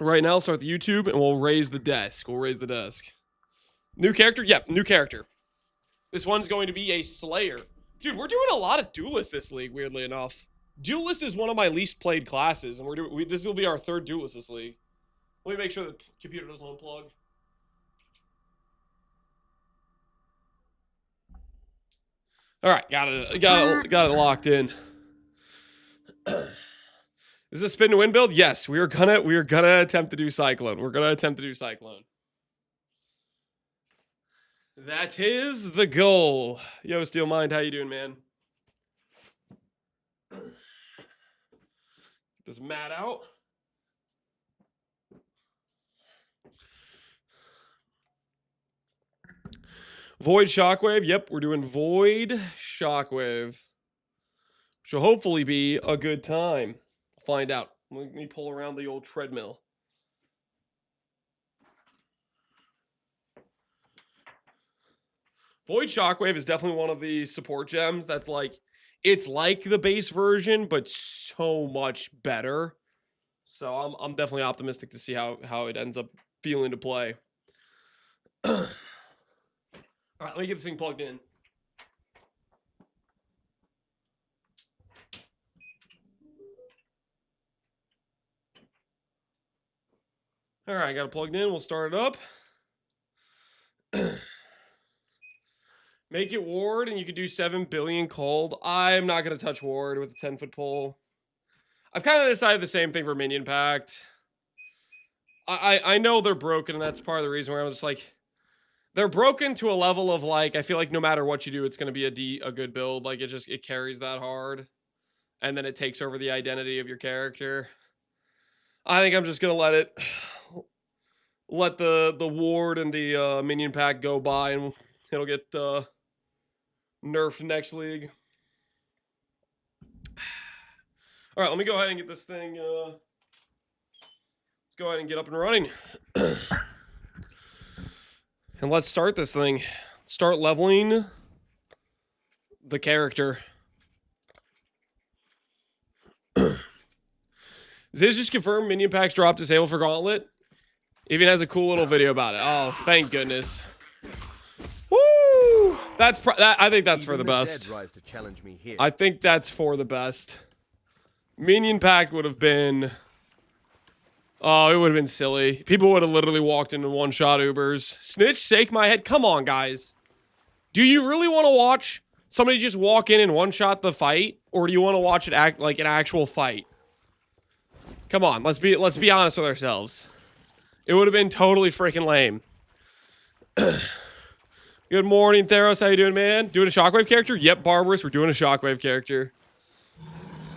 Right now, start the YouTube, and we'll raise the desk. We'll raise the desk. New character? Yep, new character. This one's going to be a Slayer. Dude, we're doing a lot of Duelist this league, weirdly enough. Duelist is one of my least played classes, and this will be our third Duelist this league. Let me make sure the computer doesn't unplug. All right, got it locked in. Is this spin to win build? Yes, we are gonna attempt to do Cyclone. We're gonna attempt to do Cyclone. That is the goal. Yo, Steel Mind, how you doing, man? Get this mat out. Void Shockwave. Yep, we're doing Void Shockwave. Which will hopefully be a good time. Find out. Let me pull around the old treadmill. Void Shockwave is definitely one of the support gems that's like, it's like the base version, but so much better. So I'm definitely optimistic to see how it ends up feeling to play. All right, let me get this thing plugged in. All right, I got it plugged in. We'll start it up. Make it ward, and you can do 7 billion cold. I'm not going to touch ward with a 10-foot pole. I've kind of decided the same thing for Minion Pact. I know they're broken, and that's part of the reason where I'm just like, they're broken to a level of like, I feel like no matter what you do, it's going to be a good build. Like it carries that hard, and then it takes over the identity of your character. I think I'm just going to let the ward and the Minion Pact go by, and it'll get nerfed next league. All right, let me go ahead and get this thing. Let's go ahead and get up and running. And let's start this thing. Start leveling the character. Ziz just confirmed Minion Packs dropped disable for Gauntlet. Even has a cool little video about it. Oh, thank goodness. Woo! I think that's for the best. I think that's for the best. Minion Pact would have been... Oh, it would have been silly. People would have literally walked into one-shot Ubers. Snitch, shake my head. Come on, guys. Do you really want to watch somebody just walk in and one-shot the fight? Or do you want to watch it act like an actual fight? Come on, let's be honest with ourselves. It would have been totally freaking lame. Good morning, Theros. How you doing, man? Doing a Shockwave character? Yep, Barbarous. We're doing a Shockwave character.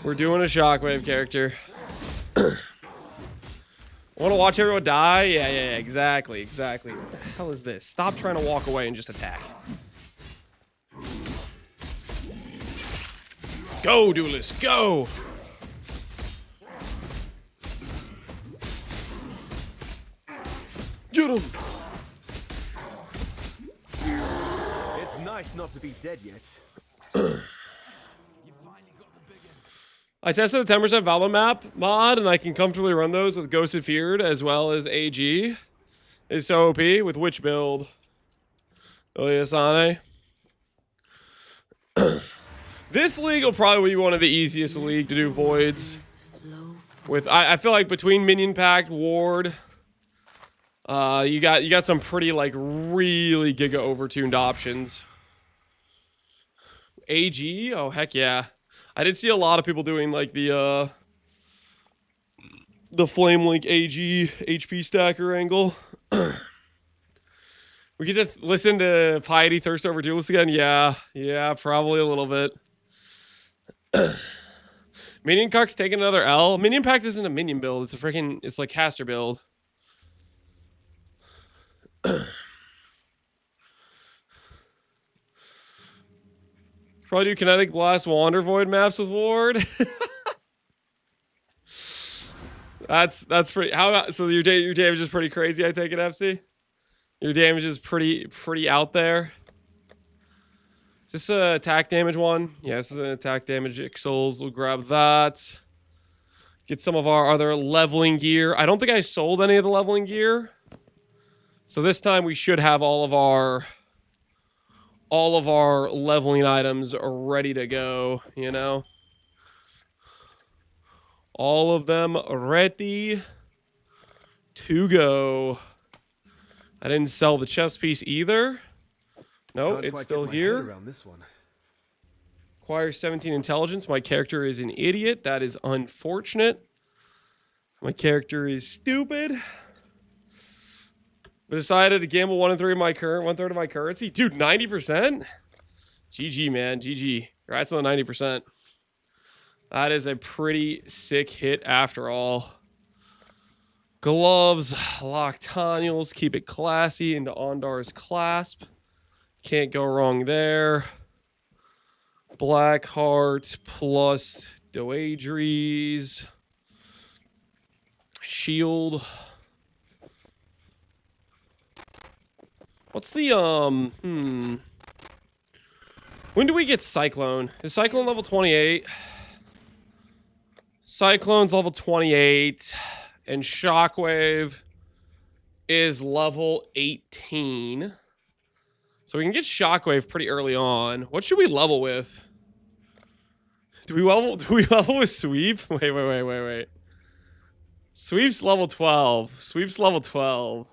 We're doing a Shockwave character. Want to watch everyone die? Yeah, exactly. What the hell is this? Stop trying to walk away and just attack. Go, Duelist, go! Get him! It's nice not to be dead yet. I tested the 10% Valor map mod, and I can comfortably run those with Ghosted Feared as well as AG. It's so OP with which build? Eliasane. This league will probably be one of the easiest league to do voids. With I feel like between Minion Pact, Ward, you got some pretty like really giga overtuned options. AG? Oh heck yeah. I did see a lot of people doing like the Flame Link AG HP stacker angle. We could just listen to Piety Thirst Over Duelist again. Yeah, probably a little bit. Minion Cuck's taking another L. Minion Pact isn't a minion build. It's like caster build. Probably do Kinetic Blast Wander Void maps with Ward. that's pretty. So your damage is pretty crazy. I take it, FC. Your damage is pretty out there. Is this a attack damage one? Yeah, this is an attack damage. Ixols, we'll grab that. Get some of our other leveling gear. I don't think I sold any of the leveling gear. So this time we should have all of our leveling items ready to go, you know? All of them ready to go. I didn't sell the chest piece either. No, it's still here. Around this one. Acquire 17 intelligence. My character is an idiot. That is unfortunate. My character is stupid. But decided to gamble 1 3 of my current, 1/3 of my currency. Dude, 90%? GG, man. GG. Congrats on the 90%. That is a pretty sick hit after all. Gloves, Loctanials, keep it classy into Ondar's clasp. Can't go wrong there. Black Heart plus Doadries. Shield. What's the, when do we get Cyclone? Is Cyclone level 28? Cyclone's level 28. And Shockwave is level 18. So we can get Shockwave pretty early on. What should we level with? Do we level with Sweep? Wait. Sweep's level 12. Sweep's level 12.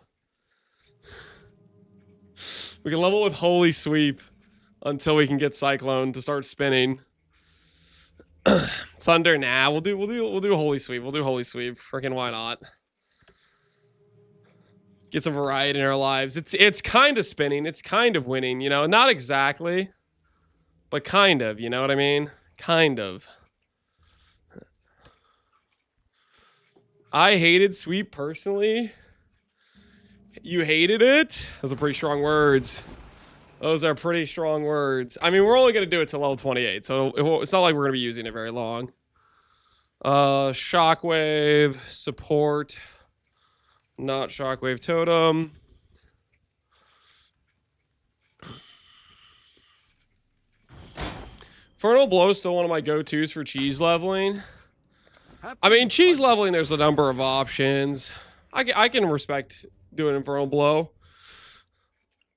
We can level with Holy Sweep until we can get Cyclone to start spinning. Thunder, nah, we'll do Holy Sweep. We'll do Holy Sweep. Freaking why not? Get some variety in our lives. It's kind of spinning. It's kind of winning, you know? Not exactly, but kind of, you know what I mean? Kind of. I hated Sweep personally. You hated it? Those are pretty strong words. Those are pretty strong words. I mean, we're only going to do it to level 28, so it's not like we're going to be using it very long. Shockwave, support. Not Shockwave Totem. Infernal Blow is still one of my go-tos for cheese leveling. I mean, cheese leveling, there's a number of options. I can respect doing Infernal Blow.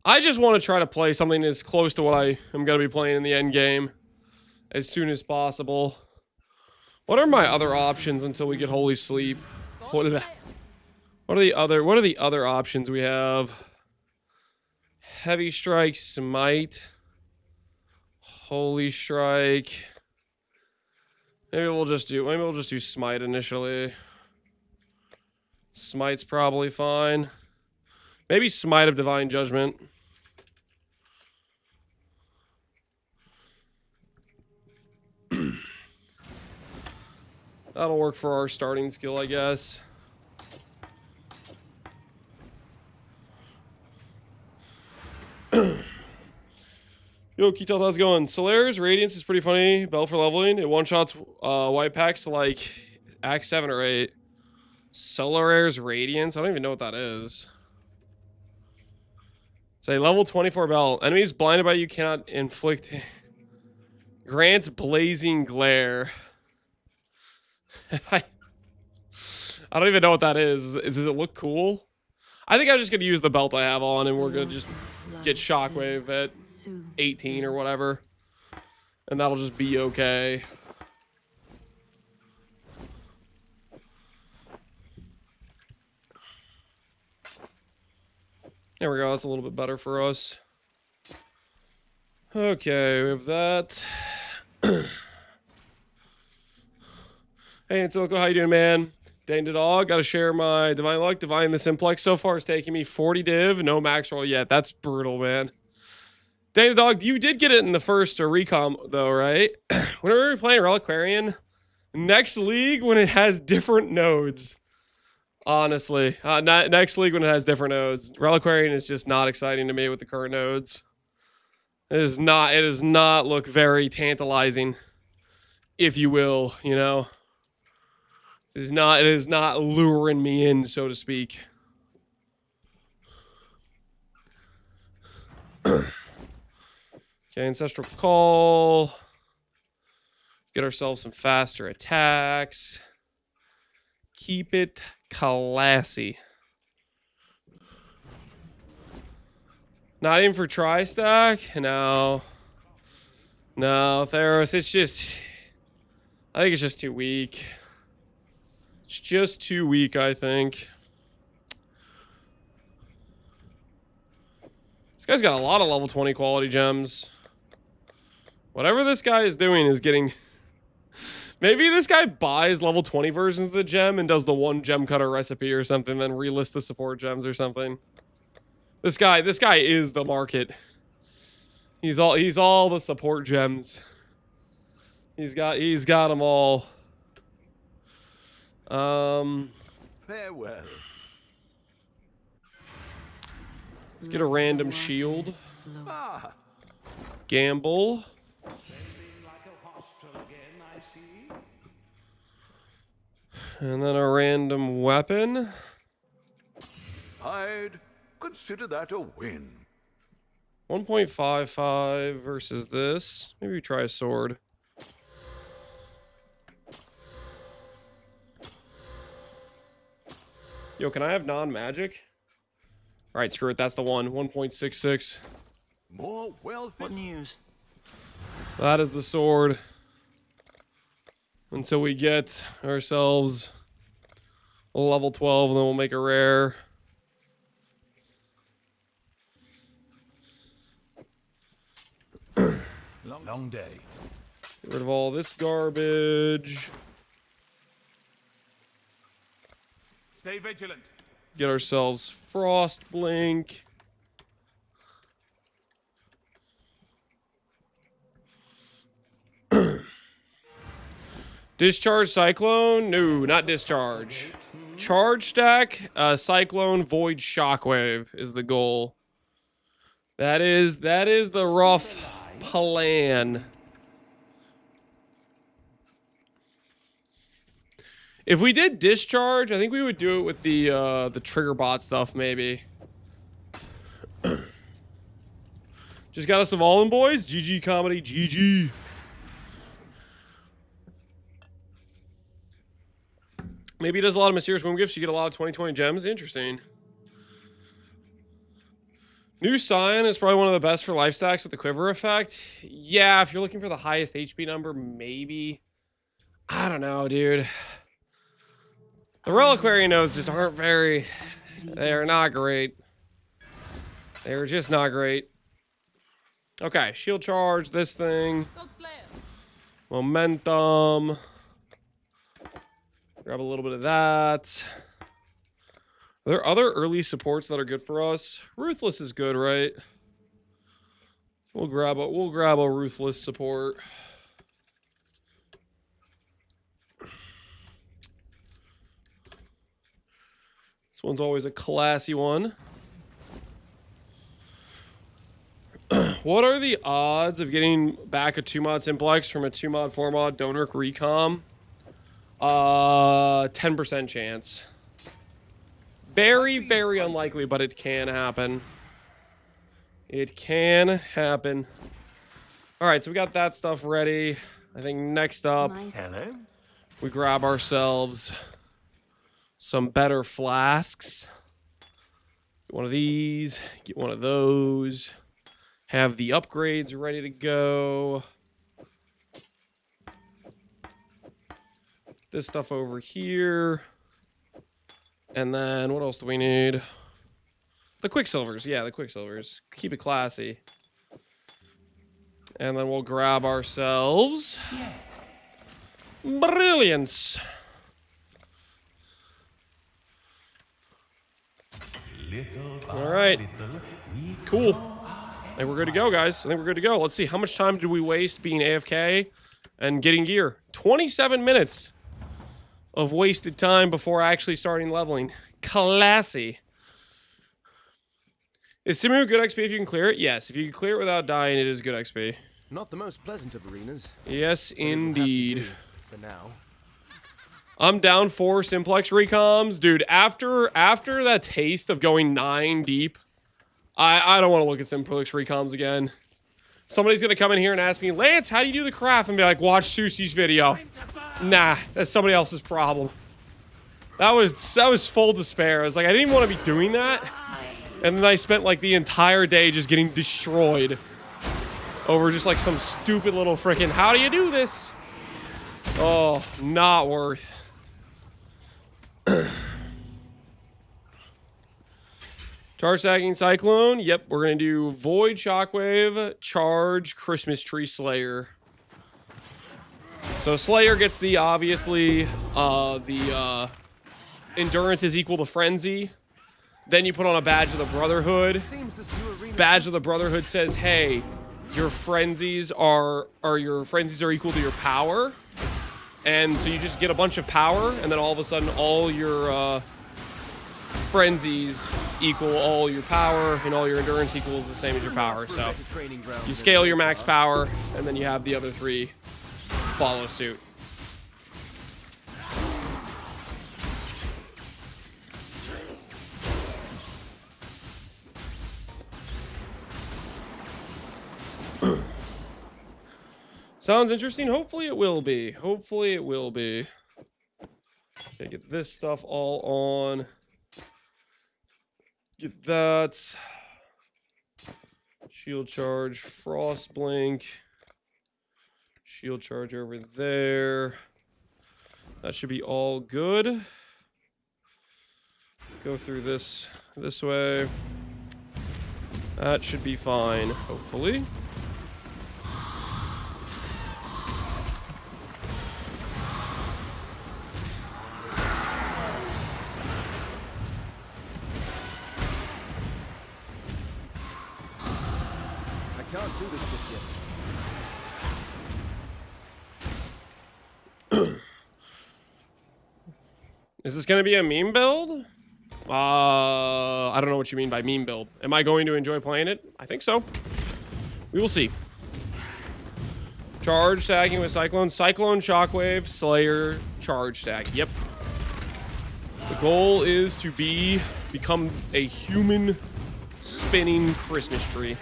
I just want to try to play something as close to what I am going to be playing in the end game as soon as possible. What are my other options until we get Holy Sleep? What are the other options we have? Heavy Strike, Smite, Holy Strike. Maybe we'll just do Smite initially. Smite's probably fine. Maybe Smite of Divine Judgment. That'll work for our starting skill, I guess. Yo, Ketel, how's it going? Solare's Radiance is pretty funny. Bell for leveling. It one-shots white packs to like Act 7 or 8. Solare's Radiance? I don't even know what that is. It's a level 24 bell. Enemies blinded by you cannot inflict. Grants Blazing Glare. I don't even know what that is. Does it look cool? I think I'm just going to use the belt I have on and we're going to just get Shockwave at 18 or whatever. And that'll just be okay. There we go. That's a little bit better for us. Okay, we have that. Hey, Antiloco, how you doing, man? Dane the dog, gotta share my Divine Luck. Divine the Simplex so far is taking me 40 div, no max roll yet. That's brutal, man. Dane the dog, you did get it in the first recom, though, right? Whenever we're playing Reliquarian, next league when it has different nodes. Honestly, next league when it has different nodes. Reliquarian is just not exciting to me with the current nodes. It does not look very tantalizing, if you will, you know. It is not luring me in, so to speak. Okay, Ancestral Call. Get ourselves some faster attacks. Keep it classy. Not even for tri-stack? No. No, Theros, it's just... I think it's just too weak. It's just too weak, I think. This guy's got a lot of level 20 quality gems. Whatever this guy is doing is getting... Maybe this guy buys level 20 versions of the gem and does the one gem cutter recipe or something, then relists the support gems or something. This guy is the market. He's all the support gems. He's got them all. Farewell. Let's get a random shield. Ah, Gamble. And then a random weapon. I'd consider that a win. 1.55 versus this. Maybe we try a sword. Yo, can I have non-magic? Alright, screw it. That's the one. 1.66. More wealth. What news? That is the sword. Until we get ourselves a level 12, and then we'll make a rare. Long day. Get rid of all this garbage. Stay vigilant. Get ourselves Frost Blink. Discharge Cyclone? No, not discharge. Charge stack, Cyclone, Void, Shockwave is the goal. That is the rough plan. If we did discharge, I think we would do it with the trigger bot stuff, maybe. Just got us some all in, boys. GG comedy, GG. Maybe he does a lot of mysterious womb gifts. You get a lot of 2020 gems. Interesting. New Scion is probably one of the best for life stacks with the quiver effect. Yeah, if you're looking for the highest HP number, maybe. I don't know, dude. The Reliquary nodes just aren't very... They're not great. They're just not great. Okay, shield charge, this thing. Momentum. Grab a little bit of that. Are there other early supports that are good for us? Ruthless is good, right? We'll grab a Ruthless support. This one's always a classy one. What are the odds of getting back a 2-mod Simplex from a 2-mod, 4-mod Donor Recom? 10% chance. Very, very unlikely, but it can happen. It can happen. Alright, so we got that stuff ready. I think next up, Hello? we grab ourselves some better flasks. Get one of these, get one of those. Have the upgrades ready to go. This stuff over here. And then what else do we need? The Quicksilvers. Yeah, the Quicksilvers. Keep it classy. And then we'll grab ourselves Brilliance. All right. Cool. I think we're good to go, guys. I think we're good to go. Let's see. How much time did we waste being AFK and getting gear? 27 minutes of wasted time before actually starting leveling. Classy. Is Simu good XP if you can clear it? Yes. If you can clear it without dying, it is good XP. Not the most pleasant of arenas. Yes, but it will have to indeed. do for now. I'm down for Simplex recoms. Dude, after that taste of going 9 deep, I don't want to look at Simplex recoms again. Somebody's going to come in here and ask me, Lance, how do you do the craft? And be like, watch Susie's video. Nah, that's somebody else's problem. That was full despair. I was like, I didn't want to be doing that. And then I spent like the entire day just getting destroyed over just like some stupid little freaking, how do you do this? Oh, not worth. Charge stacking Cyclone. Yep, we're going to do Void Shockwave, Charge, Christmas Tree Slayer. So Slayer gets the, obviously, Endurance is equal to Frenzy. Then you put on a Badge of the Brotherhood. Badge of the Brotherhood says, hey, your frenzies are equal to your power. And so you just get a bunch of power, and then all of a sudden all your frenzies equal all your power, and all your endurance equals the same as your power. So you scale your max power, and then you have the other three follow suit. Sounds interesting. Hopefully it will be. Hopefully it will be. Okay, get this stuff all on. Get that. Shield charge, frost blink. Shield charge over there. That should be all good. Go through this way. That should be fine, hopefully. Can't do this just yet. Is this going to be a meme build? I don't know what you mean by meme build. Am I going to enjoy playing it? I think so. We will see. Charge stacking with Cyclone. Cyclone, Shockwave, Slayer, charge stack. Yep. The goal is to become a human spinning Christmas tree.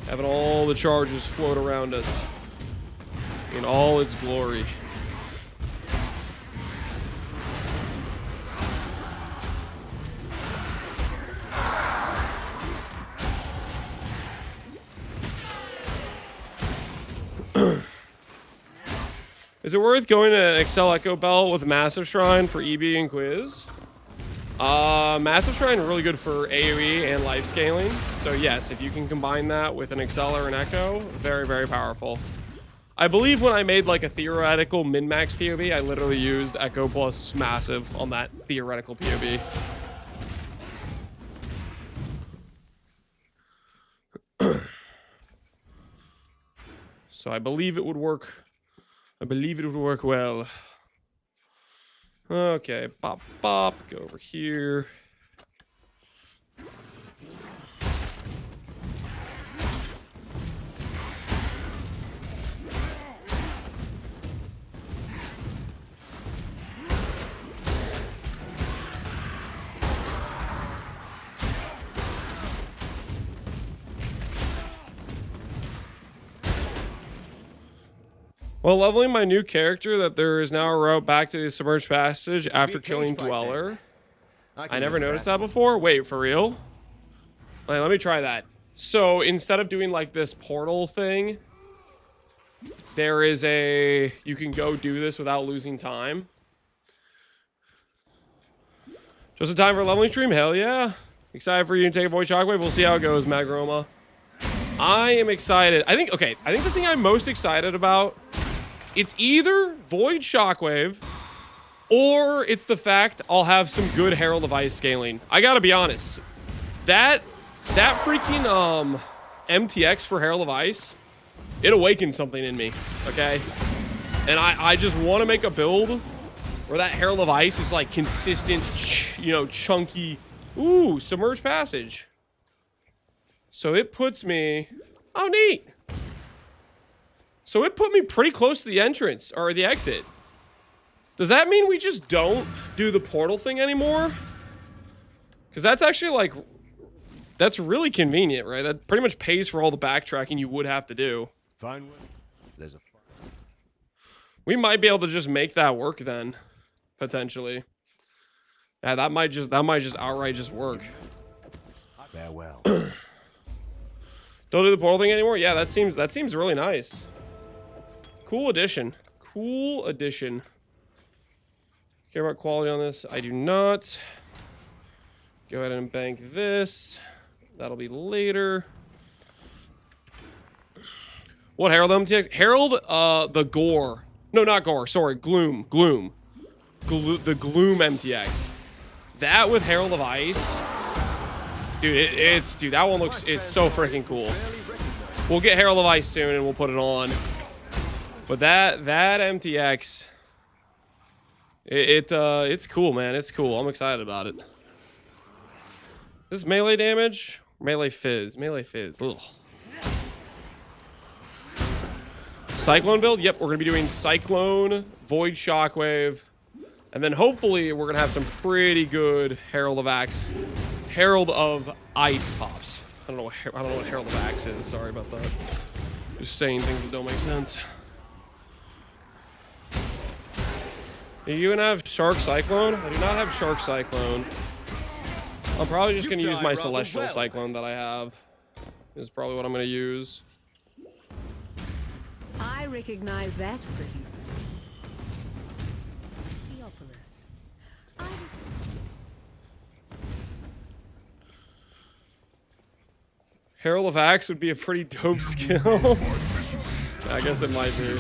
Having all the charges float around us in all its glory. Is it worth going to an Exile Echo Belt with Massive Shrine for EB and Quiz? Massive Shrine really good for AoE and life scaling. So yes, if you can combine that with an Excel or an Echo, very, very powerful. I believe when I made like a theoretical min-max POV, I literally used Echo plus Massive on that theoretical POV. So I believe it would work. I believe it would work well. Okay, bop, bop, go over here. While leveling my new character, that there is now a route back to the submerged passage after killing Dweller. I never noticed that before. Wait, for real? Wait, let me try that. So instead of doing like this portal thing, there is a... You can go do this without losing time. Just in time for a leveling stream? Hell yeah. Excited for you to take a Void Shockwave. We'll see how it goes, Magroma. I am excited. I think the thing I'm most excited about, it's either Void Shockwave, or it's the fact I'll have some good Herald of Ice scaling. I gotta be honest. That freaking MTX for Herald of Ice, it awakened something in me, okay? And I just want to make a build where that Herald of Ice is like consistent, you know, chunky. Ooh, Submerged Passage. So it puts me... Oh, neat. So it put me pretty close to the entrance, or the exit. Does that mean we just don't do the portal thing anymore? Because that's actually like... That's really convenient, right? That pretty much pays for all the backtracking you would have to do. Fine. There's a... We might be able to just make that work then, potentially. Yeah, that might just outright just work. Farewell. Don't do the portal thing anymore? Yeah, that seems really nice. Cool addition. Cool addition. Care about quality on this? I do not. Go ahead and bank this. That'll be later. What Herald MTX? Herald, the Gore. No, not Gore. Sorry, Gloom. The Gloom MTX. That with Herald of Ice. Dude, dude, that one it's so freaking cool. We'll get Herald of Ice soon and we'll put it on. But that MTX, it's cool, man. It's cool. I'm excited about it. This melee damage, melee fizz. Ugh. Cyclone build. Yep, we're gonna be doing Cyclone, Void Shockwave, and then hopefully we're gonna have some pretty good Herald of Ice pops. I don't know what Herald of Axe is. Sorry about that. Just saying things that don't make sense. Do you even have Shark Cyclone? I do not have Shark Cyclone. I'm probably just going to use my Celestial Cyclone that I have. Is probably what I'm going to use. I recognize that pretty. Theopolis. Herald of Axe would be a pretty dope skill. I guess it might be.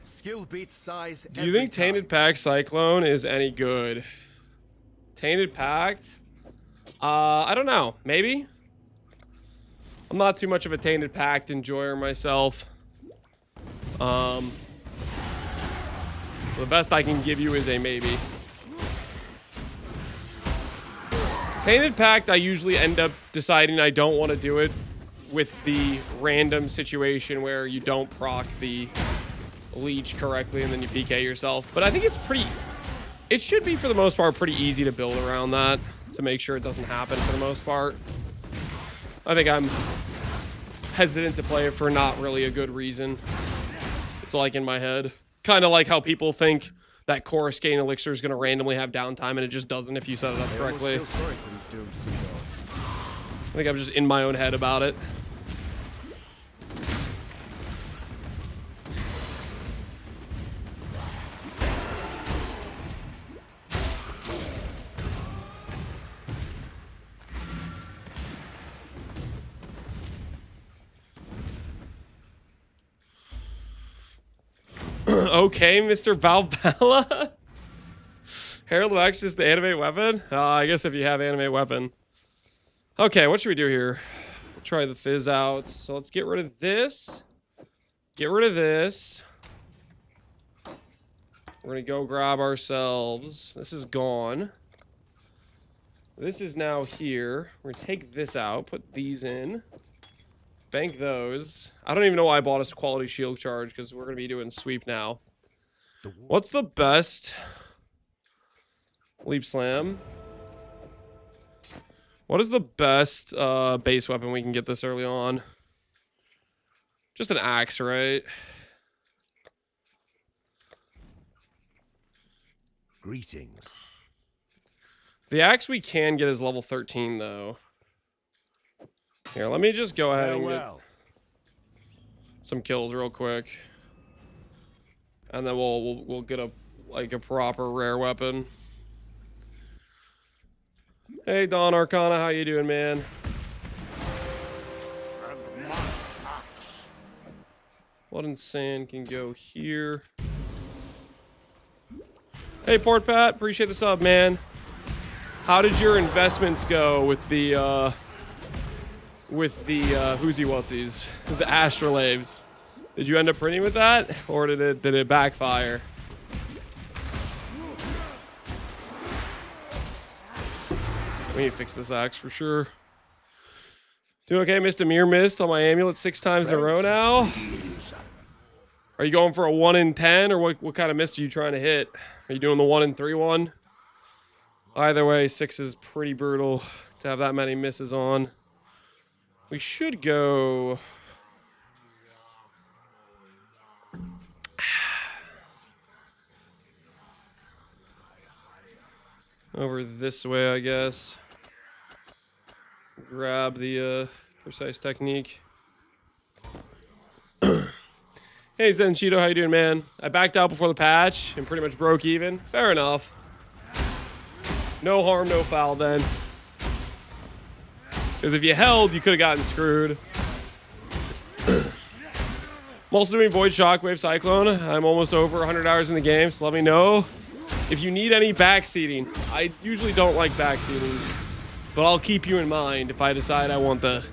Skill beats size. Do you think Tainted Pact Cyclone is any good? Tainted Pact? I don't know. Maybe? I'm not too much of a Tainted Pact enjoyer myself. So the best I can give you is a maybe. Tainted Pact, I usually end up deciding I don't want to do it with the random situation where you don't proc the leech correctly and then you PK yourself. But I think it's pretty... It should be, for the most part, pretty easy to build around that to make sure it doesn't happen for the most part. I think I'm hesitant to play it for not really a good reason. It's like in my head. Kind of like how people think that Coruscane Elixir is going to randomly have downtime and it just doesn't if you set it up correctly. I think I'm just in my own head about it. Okay, Mr. Valbella. Herald of Axe is the animate weapon? I guess if you have animate weapon. Okay, what should we do here? We'll try the fizz out. So let's get rid of this. Get rid of this. We're gonna go grab ourselves. This is gone. This is now here. We're gonna take this out, put these in. Bank those. I don't even know why I bought a quality shield charge because we're going to be doing sweep now. What's the best? Leap slam. What is the best base weapon we can get this early on? Just an axe, right? Greetings. The axe we can get is level 13 though. Here, let me just go ahead and get some kills real quick, and then we'll get a proper rare weapon. Hey, Don Arcana, how you doing, man? Blood and Sand can go here. Hey, Port Pat, appreciate the sub, man. How did your investments go with the whoosy whatsies, the Astrolabes? Did you end up printing with that, or did it backfire? We need to fix this axe for sure. Doing okay, Mr. Mirror Mist on my amulet 6 times in a row now. Are you going for a 1 in 10, or what kind of mist are you trying to hit? Are you doing the 1 in 3 one? Either way, 6 is pretty brutal to have that many misses on. We should go... over this way, I guess. Grab the precise technique. Hey, Zen Cheeto, how you doing, man? I backed out before the patch and pretty much broke even. Fair enough. No harm, no foul then. Because if you held, you could have gotten screwed. I'm also doing Void Shockwave Cyclone. I'm almost over 100 hours in the game, so let me know if you need any backseating. I usually don't like backseating, but I'll keep you in mind if I decide I want the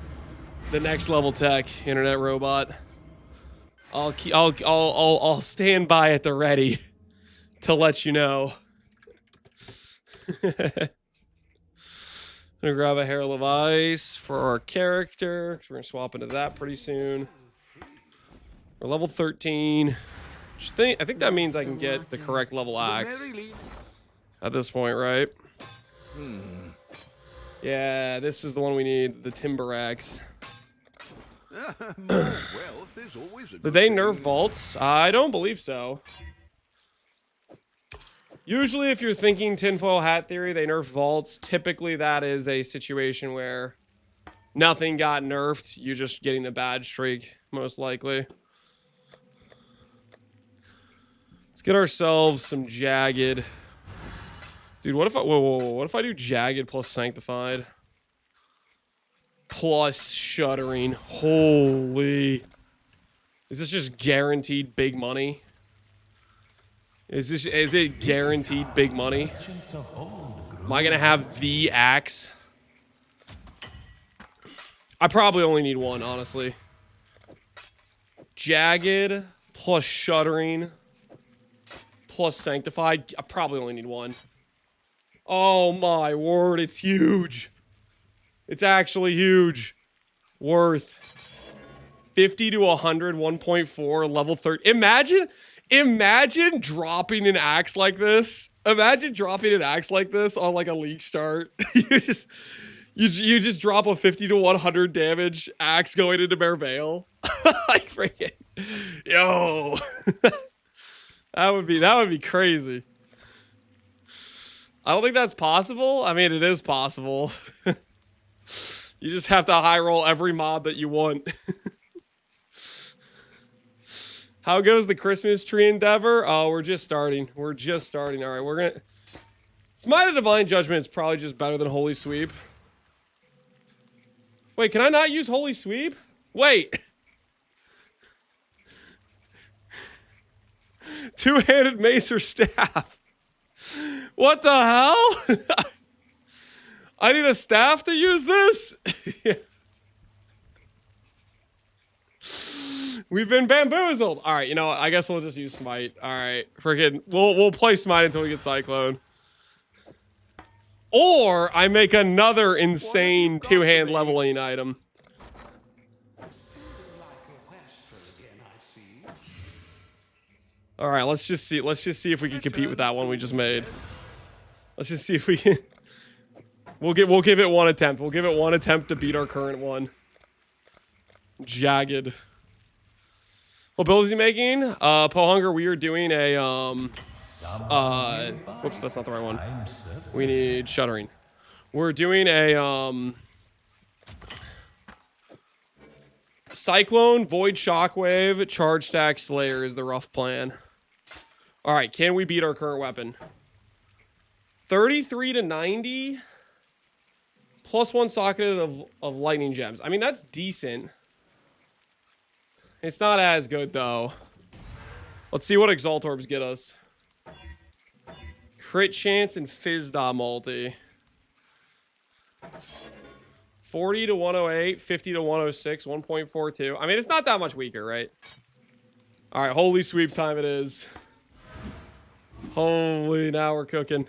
next level tech internet robot. I'll stand by at the ready to let you know. Gonna grab a Herald of Ice for our character. We're gonna swap into that pretty soon. We're level 13. I think that means I can get the correct level axe at this point, right? Yeah, this is the one we need, the Timber Axe. Did they nerf vaults? I don't believe so. Usually if you're thinking tinfoil hat theory, they nerf vaults. Typically that is a situation where nothing got nerfed. You're just getting a bad streak, most likely. Let's get ourselves some jagged. Dude, what if I what if I do jagged plus sanctified? Plus shuddering. Holy. Is this just guaranteed big money? Is it guaranteed big money? Am I gonna have the axe? I probably only need one, honestly. Jagged plus shuddering plus sanctified. I probably only need one. Oh my word, it's huge. It's actually huge. Worth 50 to 100, 1.4, level 30. Imagine dropping an axe like this. Imagine dropping an axe like this on like a league start. you just drop a 50 to 100 damage axe going into Merveil. Like freaking, yo, that would be crazy. I don't think that's possible. I mean, it is possible. You just have to high roll every mob that you want. How goes the Christmas tree endeavor? Oh, we're just starting. We're just starting. All right, we're gonna... Smite of Divine Judgment is probably just better than Holy Sweep. Wait, can I not use Holy Sweep? Wait. Two-handed mace or staff. What the hell? I need a staff to use this? Yeah. We've been bamboozled. All right, you know what? I guess we'll just use Smite. All right, freaking, we'll play Smite until we get Cyclone. Or I make another insane two-hand leveling item. All right, let's just see if we can compete with that one we just made. Let's just see if we can. We'll give it one attempt. We'll give it one attempt to beat our current one. Jagged. What build is he making? Pohunger, we are doing a, whoops, that's not the right one. We need Shuddering. We're doing a, Cyclone, Void Shockwave, Charge Stack Slayer is the rough plan. Alright, can we beat our current weapon? 33 to 90. Plus one socket of lightning gems. I mean, that's decent. It's not as good, though. Let's see what Exalt Orbs get us. Crit chance and Fizda multi. 40 to 108, 50 to 106, 1.42. I mean, it's not that much weaker, right? All right, Holy Sweep time it is. Holy, now we're cooking.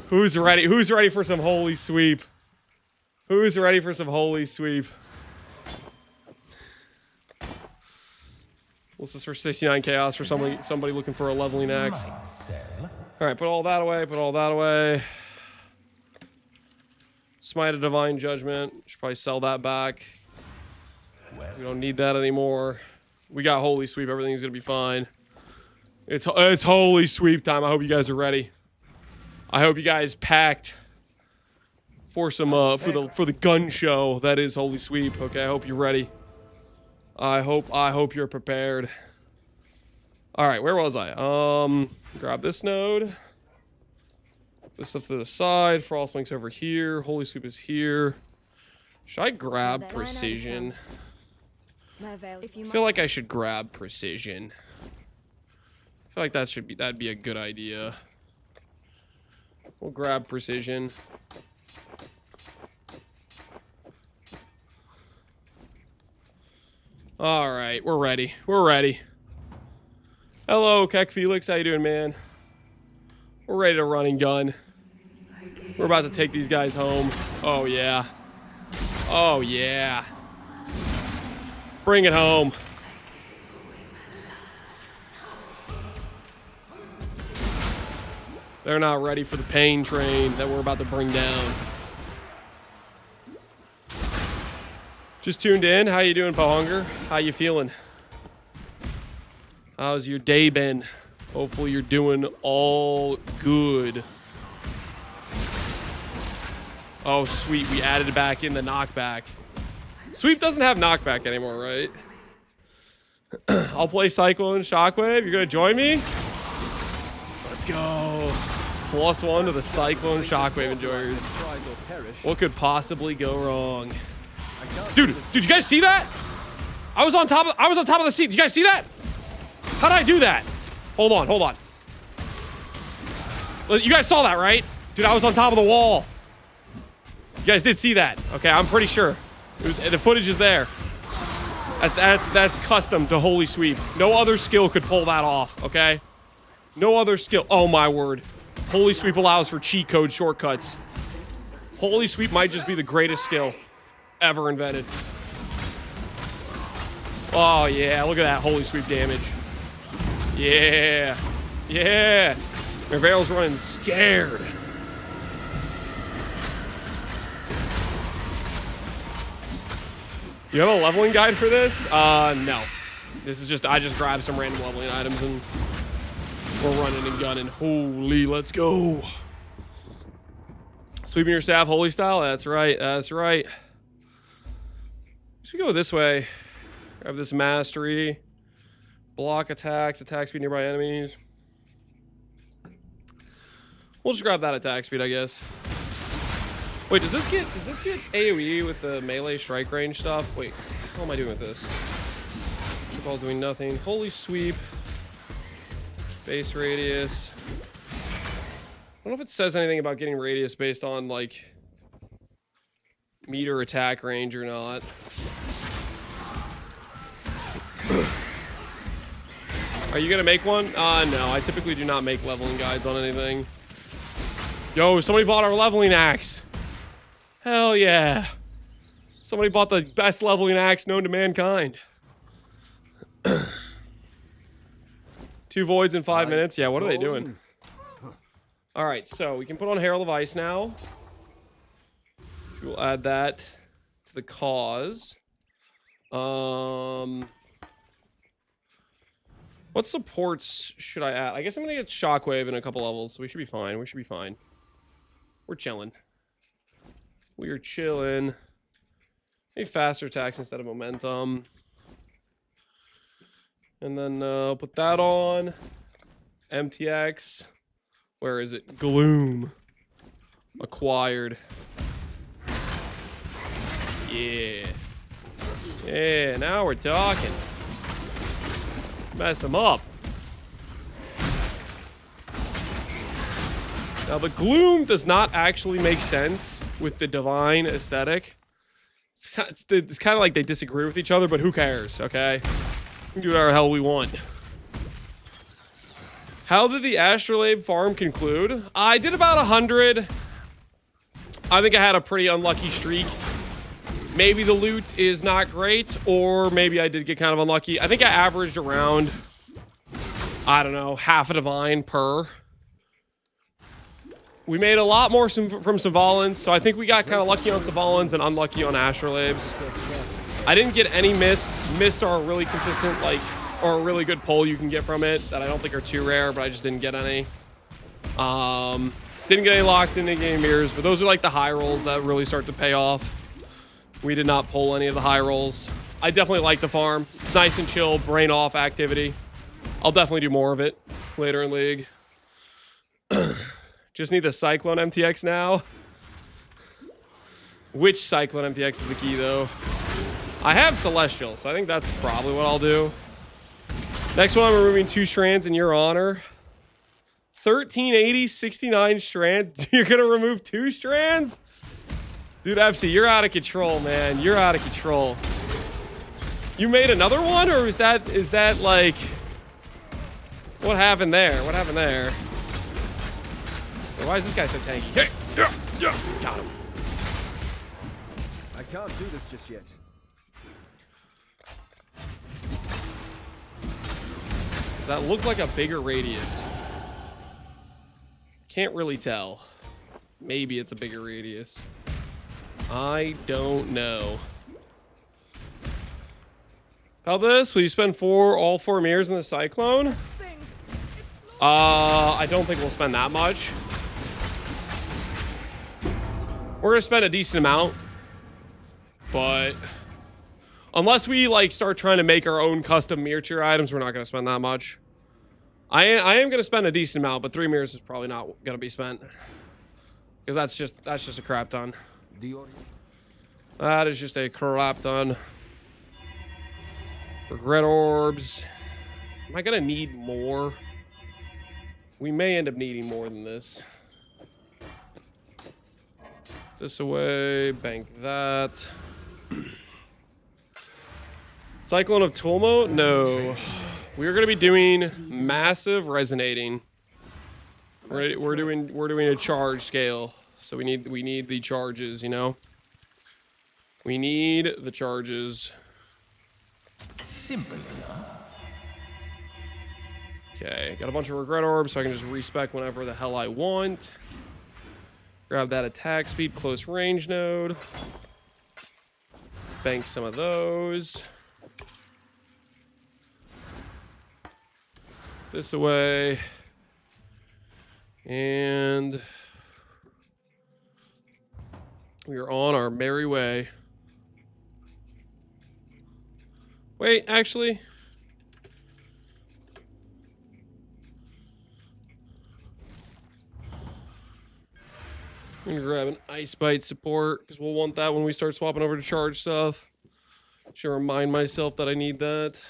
Who's ready? Who's ready for some Holy Sweep? Who's ready for some Holy Sweep? What's this for 69 chaos for somebody looking for a leveling axe? All right, put all that away. Put all that away. Smite of Divine Judgment. Should probably sell that back. We don't need that anymore. We got Holy Sweep. Everything's gonna be fine. It's Holy Sweep time. I hope you guys are ready. I hope you guys packed for some for the gun show that is Holy Sweep. Okay, I hope you're ready. I hope you're prepared. All right, where was I? Grab this node. This stuff to the side. Frostlink's over here. Holy Sweep is here. Should I grab Precision? I feel like I should grab Precision. I feel like that'd be a good idea. We'll grab Precision. All right, we're ready. We're ready. Hello, Keck Felix. How you doing, man? We're ready to run and gun. We're about to take these guys home. Oh, yeah. Oh, yeah. Bring it home. They're not ready for the pain train that we're about to bring down. Just tuned in. How you doing, Pohunger? How you feeling? How's your day been? Hopefully you're doing all good. Oh, sweet. We added back in the knockback. Sweep doesn't have knockback anymore, right? I'll play Cyclone Shockwave. You're going to join me? Let's go. +1 to the Cyclone Shockwave enjoyers. What could possibly go wrong? Dude, did you guys see that? I was on top of the seat. Did you guys see that? How did I do that? Hold on. You guys saw that, right? Dude, I was on top of the wall. You guys did see that. Okay, I'm pretty sure. The footage is there. That's custom to Holy Sweep. No other skill could pull that off, okay? No other skill. Oh my word. Holy Sweep allows for cheat code shortcuts. Holy Sweep might just be the greatest skill ever invented. Oh yeah, look at that Holy Sweep damage. Yeah. Yeah. Merveil's running scared. You have a leveling guide for this? No. This is just, I just grabbed some random leveling items and we're running and gunning. Holy, let's go. Sweeping your staff, holy style? That's right, that's right. Should we go this way? Grab this mastery. Block attacks, attack speed nearby enemies. We'll just grab that attack speed, I guess. Wait, does this get AoE with the melee strike range stuff? Wait, how am I doing with this? Ball's doing nothing. Holy Sweep. Base radius. I don't know if it says anything about getting radius based on like meter attack range or not. Are you gonna make one? No, I typically do not make leveling guides on anything. Yo, somebody bought our leveling axe. Hell yeah. Somebody bought the best leveling axe known to mankind. 2 voids in 5 minutes. Yeah, what are they doing? All right, so we can put on Herald of Ice now. We'll add that to the cause. What supports should I add? I guess I'm gonna get Shockwave in a couple levels, so we should be fine. We should be fine. We're chilling. We are chilling. Maybe faster attacks instead of momentum. And then put that on. MTX. Where is it? Gloom. Acquired. Yeah. Yeah, now we're talking. Mess them up. Now the Gloom does not actually make sense with the Divine aesthetic. It's kind of like they disagree with each other, but who cares, okay? We can do whatever the hell we want. How did the Astrolabe farm conclude? I did about 100. I think I had a pretty unlucky streak. Maybe the loot is not great, or maybe I did get kind of unlucky. I think I averaged around, I don't know, half a divine per. We made a lot more from Savalans, so I think we got kind of lucky on Savalans and unlucky on Astrolabes. I didn't get any mists. Mists are a really consistent, like, or a really good pull you can get from it that I don't think are too rare, but I just didn't get any. Didn't get any locks, didn't get any mirrors, but those are like the high rolls that really start to pay off. We did not pull any of the high rolls. I definitely like the farm. It's nice and chill, brain off activity. I'll definitely do more of it later in League. Just need the Cyclone MTX now. Which Cyclone MTX is the key, though? I have Celestial, so I think that's probably what I'll do. Next one, I'm removing 2 strands in your honor. 1380, 69 strands. You're going to remove 2 strands? Dude, FC, you're out of control, man. You're out of control. You made another one, or is that like... What happened there? What happened there? Why is this guy so tanky? Hey, yeah, got him. I can't do this just yet. Does that look like a bigger radius? Can't really tell. Maybe it's a bigger radius. I don't know. How this? Will you spend all 4 mirrors in the Cyclone? I don't think we'll spend that much. We're gonna spend a decent amount, but unless we like start trying to make our own custom mirror tier items, we're not gonna spend that much. I am gonna spend a decent amount, but 3 mirrors is probably not gonna be spent because that's just a crap ton. That is just a crap ton. Regret orbs. Am I gonna need more? We may end up needing more than this. This away, bank that. Cyclone of Tulmo? No. We're gonna be doing massive resonating. We're doing a charge scale. So we need the charges, you know? We need the charges. Simple enough. Okay, got a bunch of regret orbs so I can just respec whenever the hell I want. Grab that attack speed close range node. Bank some of those. This away. And we are on our merry way. Wait, actually. I'm gonna grab an Ice Bite support because we'll want that when we start swapping over to charge stuff. Should remind myself that I need that.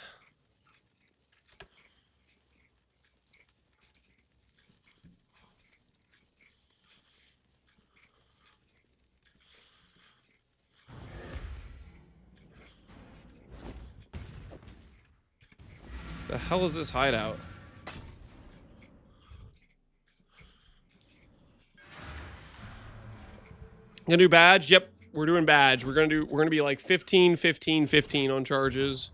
The hell is this hideout? Gonna do badge? Yep, we're doing badge. We're gonna be like 15, 15, 15 on charges.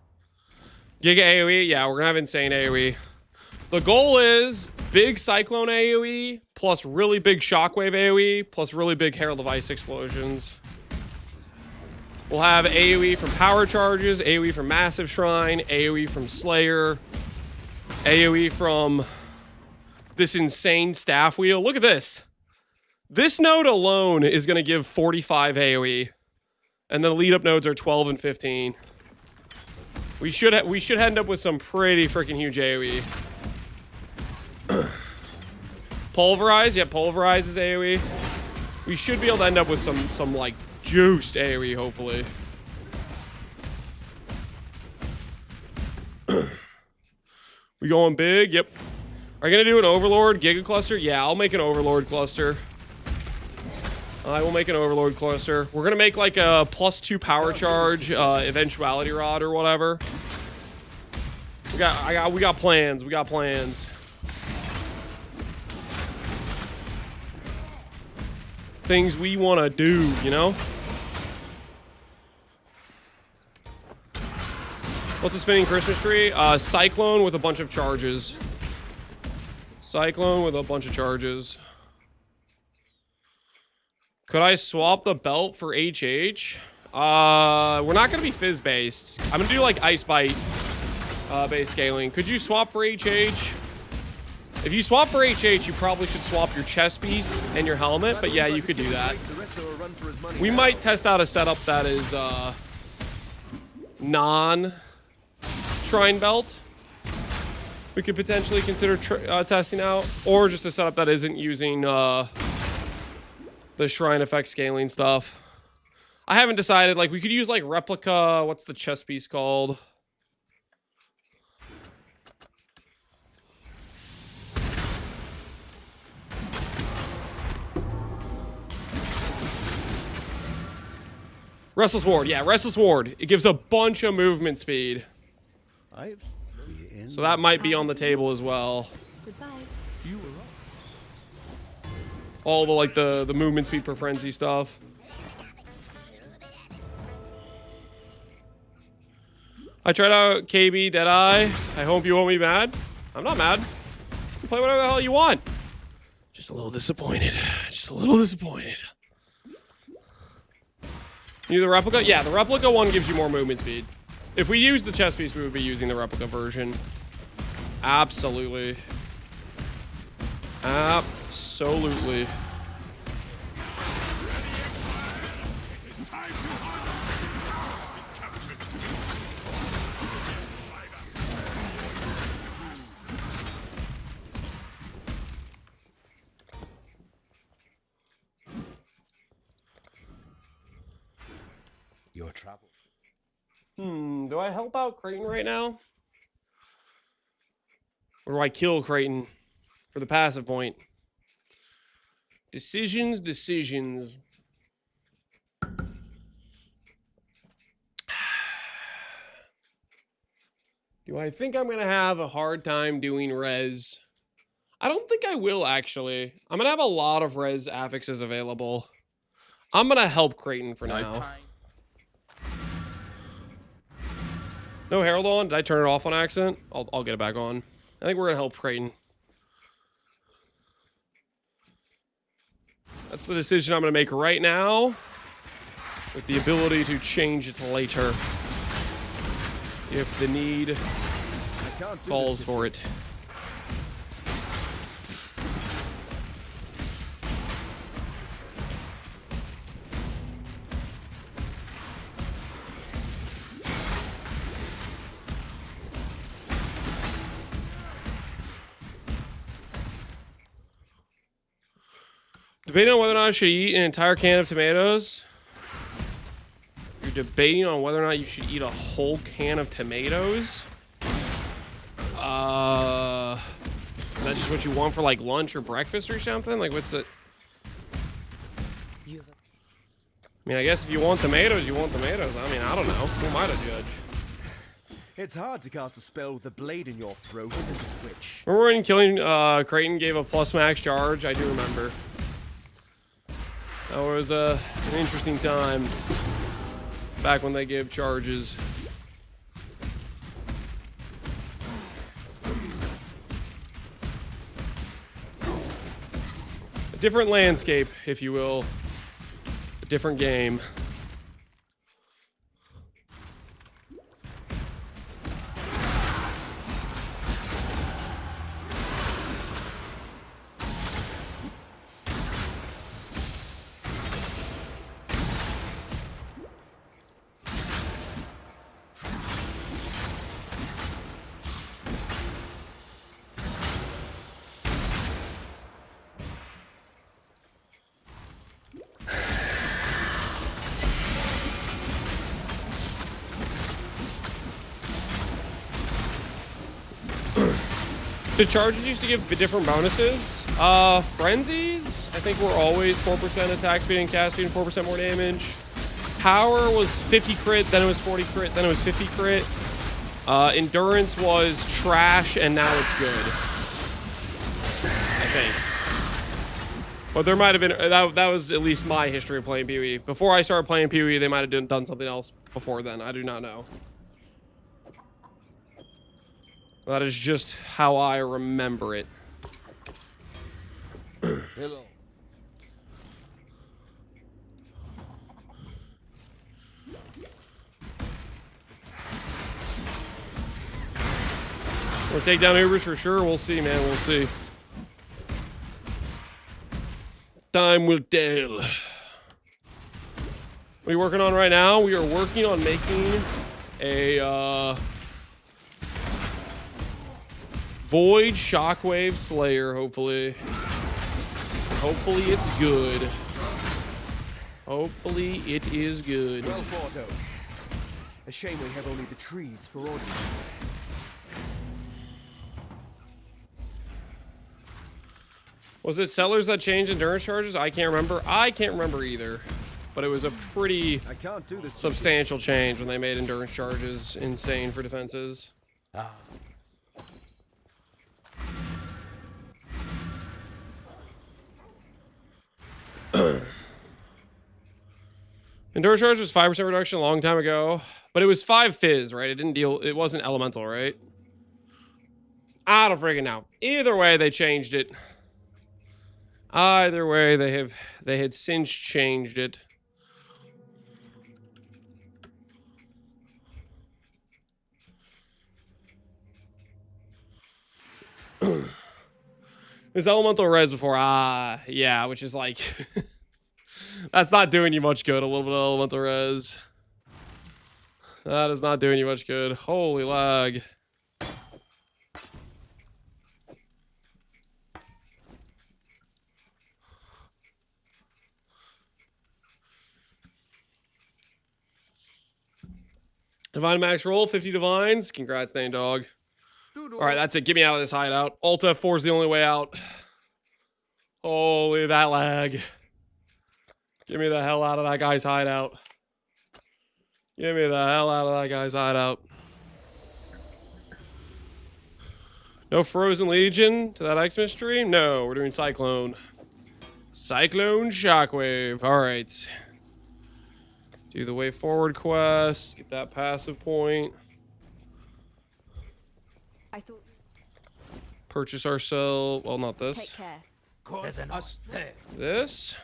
Giga AoE? Yeah, we're gonna have insane AoE. The goal is big Cyclone AoE plus really big Shockwave AoE plus really big Herald of Ice explosions. We'll have AoE from power charges, AoE from Massive Shrine, AoE from Slayer, AoE from this insane staff wheel. Look at this. This node alone is going to give 45 AoE. And the lead up nodes are 12 and 15. We should end up with some pretty freaking huge AoE. Pulverize, yeah, Pulverize is AoE. We should be able to end up with some like juiced AoE, hopefully. We going big? Yep. Are you gonna do an Overlord Giga Cluster? Yeah, I'll make an Overlord Cluster. I will make an Overlord Cluster. We're gonna make like a +2 power charge, Eventuality Rod or whatever. We got plans. We got plans. Things we want to do, you know? What's a spinning Christmas tree? Cyclone with a bunch of charges. Cyclone with a bunch of charges. Could I swap the belt for HH? We're not gonna be fizz based. I'm gonna do like ice bite base scaling. Could you swap for HH? If you swap for HH, you probably should swap your chest piece and your helmet, but yeah, you could do that. We might test out a setup that is non-shrine belt. We could potentially consider testing out, or just a setup that isn't using the shrine effect scaling stuff. I haven't decided. Like, we could use like replica. What's the chest piece called? Restless Ward. Yeah, Restless Ward. It gives a bunch of movement speed. So that might be on the table as well. Goodbye. All the like the movement speed per frenzy stuff. I tried out KB Deadeye. I hope you won't be mad. I'm not mad. You play whatever the hell you want. Just a little disappointed. Just a little disappointed. You the replica? Yeah, the replica one gives you more movement speed. If we use the chest piece, we would be using the replica version. Absolutely. Absolutely. Your trouble. Do I help out Creighton right now? Or do I kill Creighton for the passive point? Decisions. Do I think I'm gonna have a hard time doing res? I don't think I will, actually. I'm gonna have a lot of res affixes available. I'm gonna help Creighton for now. No Herald on? Did I turn it off on accident? I'll get it back on. I think we're gonna help Creighton. That's the decision I'm gonna make right now, with the ability to change it later if the need calls for it. Debating on whether or not I should eat an entire can of tomatoes. You're debating on whether or not you should eat a whole can of tomatoes? Is that just what you want for like lunch or breakfast or something? Like, what's it? I mean, I guess if you want tomatoes, you want tomatoes. I mean, I don't know. Who am I to judge? It's hard to cast a spell with a blade in your throat, isn't it, Witch? Remember when killing Creighton gave a plus max charge? I do remember. That was an interesting time back when they gave charges. A different landscape, if you will. A different game. The charges used to give different bonuses. Frenzies, I think were always 4% attack speed and cast speed and 4% more damage. Power was 50 crit, then it was 40 crit, then it was 50 crit. Endurance was trash, and now it's good. I think. But there might have been, that was at least my history of playing PoE. Before I started playing PoE, they might have done something else before then. I do not know. That is just how I remember it. Hello. Or take down Ubers for sure. We'll see, man. We'll see. Time will tell. What are you working on right now? We are working on making a Void Shockwave Slayer, hopefully. Hopefully it's good. Hopefully it is good. Well thought, Oak. A shame we have only the trees for audience. Was it sellers that changed endurance charges? I can't remember. I can't remember either. But it was a pretty I can't do this. substantial change when they made endurance charges insane for defenses. Endurance charge was 5% reduction a long time ago, but it was 5 fizz, right? It didn't deal. It wasn't elemental, right? I don't freaking know. Either way, they changed it. Either way, they had since changed it. There's elemental res before. Yeah, which is like that's not doing you much good. A little bit of elemental res. That is not doing you much good. Holy lag. Divine max roll, 50 divines. Congrats, Dane Dog. All right, that's it. Get me out of this hideout. Alt F4 is the only way out. Holy, that lag. Get me the hell out of that guy's hideout. Get me the hell out of that guy's hideout. No Frozen Legion to that Xmas stream? No, we're doing Cyclone. Cyclone Shockwave. All right. Do the way forward quest. Get that passive point. I thought. Purchase ourselves. Well, not Take this. care. There's an there. This.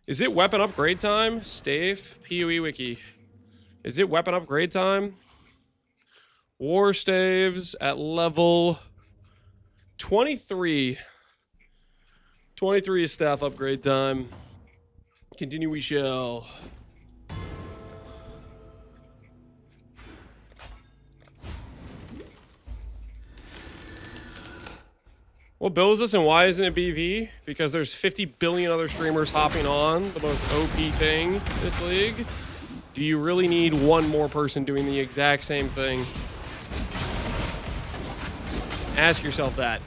Is it weapon upgrade time? Stave. PoE wiki. Is it weapon upgrade time? War staves at level 23. 23 is staff upgrade time. Continue we shall. What build is this and why isn't it BV? Because there's 50 billion other streamers hopping on the most OP thing in this league. Do you really need one more person doing the exact same thing? Ask yourself that.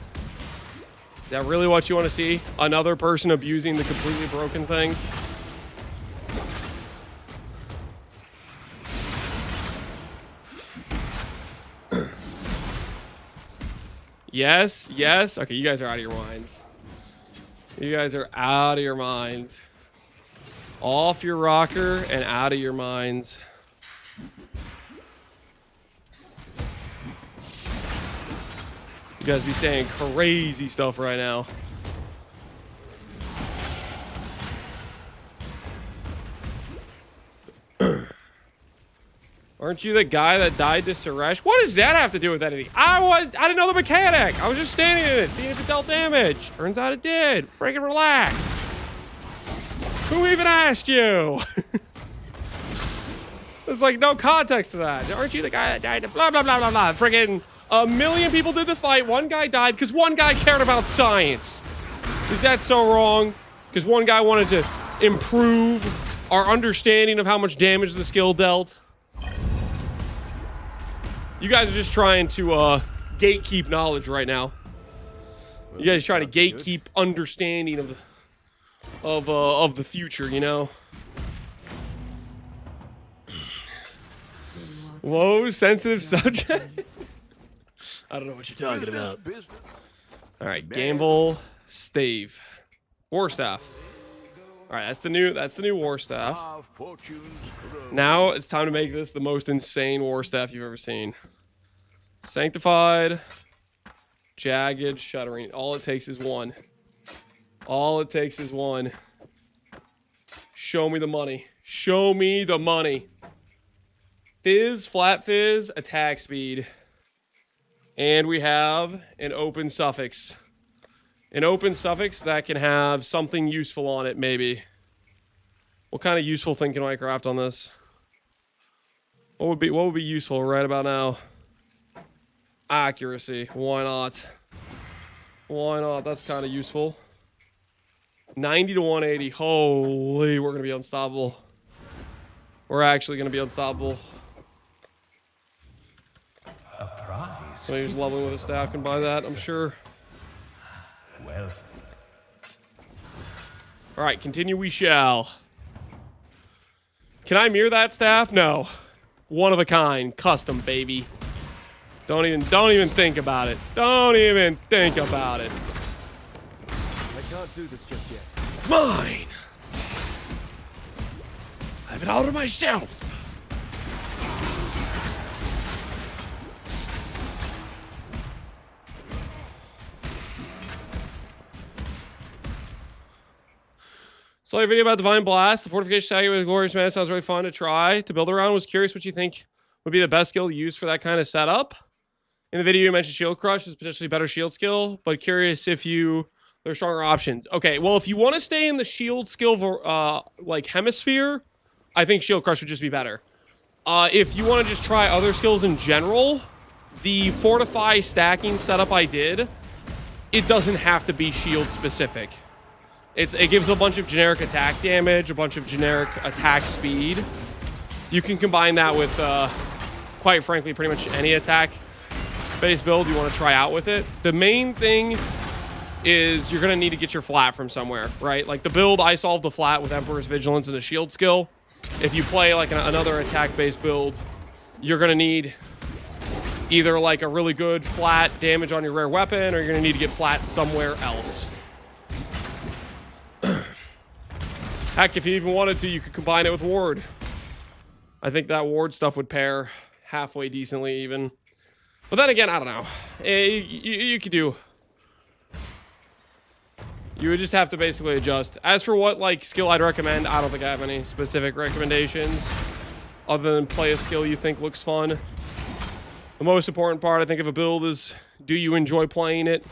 Is that really what you want to see? Another person abusing the completely broken thing? Yes, yes. Okay, you guys are out of your minds. You guys are out of your minds. Off your rocker and out of your minds. You guys be saying crazy stuff right now. Aren't you the guy that died to Suresh? What does that have to do with anything? I didn't know the mechanic. I was just standing in it, seeing if it dealt damage. Turns out it did. Freaking relax. Who even asked you? There's like no context to that. Aren't you the guy that died to blah, blah, blah, blah, blah. Freaking a million people did the fight. One guy died because one guy cared about science. Is that so wrong? Because one guy wanted to improve our understanding of how much damage the skill dealt. You guys are just trying to gatekeep knowledge right now. You guys are trying to gatekeep understanding of the future, you know. Whoa, sensitive subject. I don't know what you're talking about. All right, gamble, stave, war staff. All right, that's the new war staff. Now it's time to make this the most insane war staff you've ever seen. Sanctified, jagged, shuddering. All it takes is one. All it takes is one. Show me the money. Show me the money. Fizz, flat fizz, attack speed. And we have an open suffix. An open suffix that can have something useful on it, maybe. What kind of useful thing can I craft on this? What would be useful right about now? Accuracy. Why not? Why not? That's kind of useful. 90 to 180. Holy, we're gonna be unstoppable. We're actually gonna be unstoppable. A prize. So he's leveling with a staff can buy that, I'm sure. Well, Alright, continue we shall. Can I mirror that staff? No. One of a kind. Custom, baby. Don't even think about it. Don't even think about it. I can't do this just yet. It's mine. I have it all to myself. Saw your video about Divine Blast. The fortification tag with Glorious Man sounds really fun to try. To build around, was curious what you think would be the best skill to use for that kind of setup. In the video, you mentioned Shield Crush is potentially better shield skill, but curious if there are stronger options. Okay, well, if you want to stay in the shield skill, like hemisphere, I think Shield Crush would just be better. If you want to just try other skills in general, the Fortify stacking setup I did, it doesn't have to be shield specific. It gives a bunch of generic attack damage, a bunch of generic attack speed. You can combine that with, quite frankly, pretty much any attack-based build you want to try out with it. The main thing is you're going to need to get your flat from somewhere, right? Like the build, I solved the flat with Emperor's Vigilance and a shield skill. If you play like another attack-based build, you're going to need either like a really good flat damage on your rare weapon, or you're going to need to get flat somewhere else. Heck, if you even wanted to, you could combine it with ward. I think that ward stuff would pair halfway decently even. But then again, I don't know. You could do... You would just have to basically adjust. As for what like skill I'd recommend, I don't think I have any specific recommendations other than play a skill you think looks fun. The most important part, I think, of a build is, do you enjoy playing it?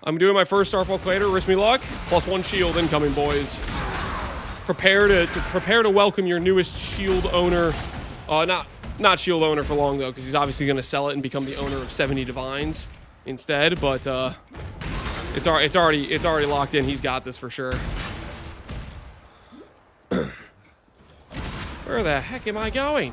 I'm doing my first Starfall Clader, risk me luck. +1 shield incoming, boys. Prepare to welcome your newest shield owner. Not shield owner for long though, because he's obviously going to sell it and become the owner of 70 divines instead. But it's already locked in. He's got this for sure. Where the heck am I going?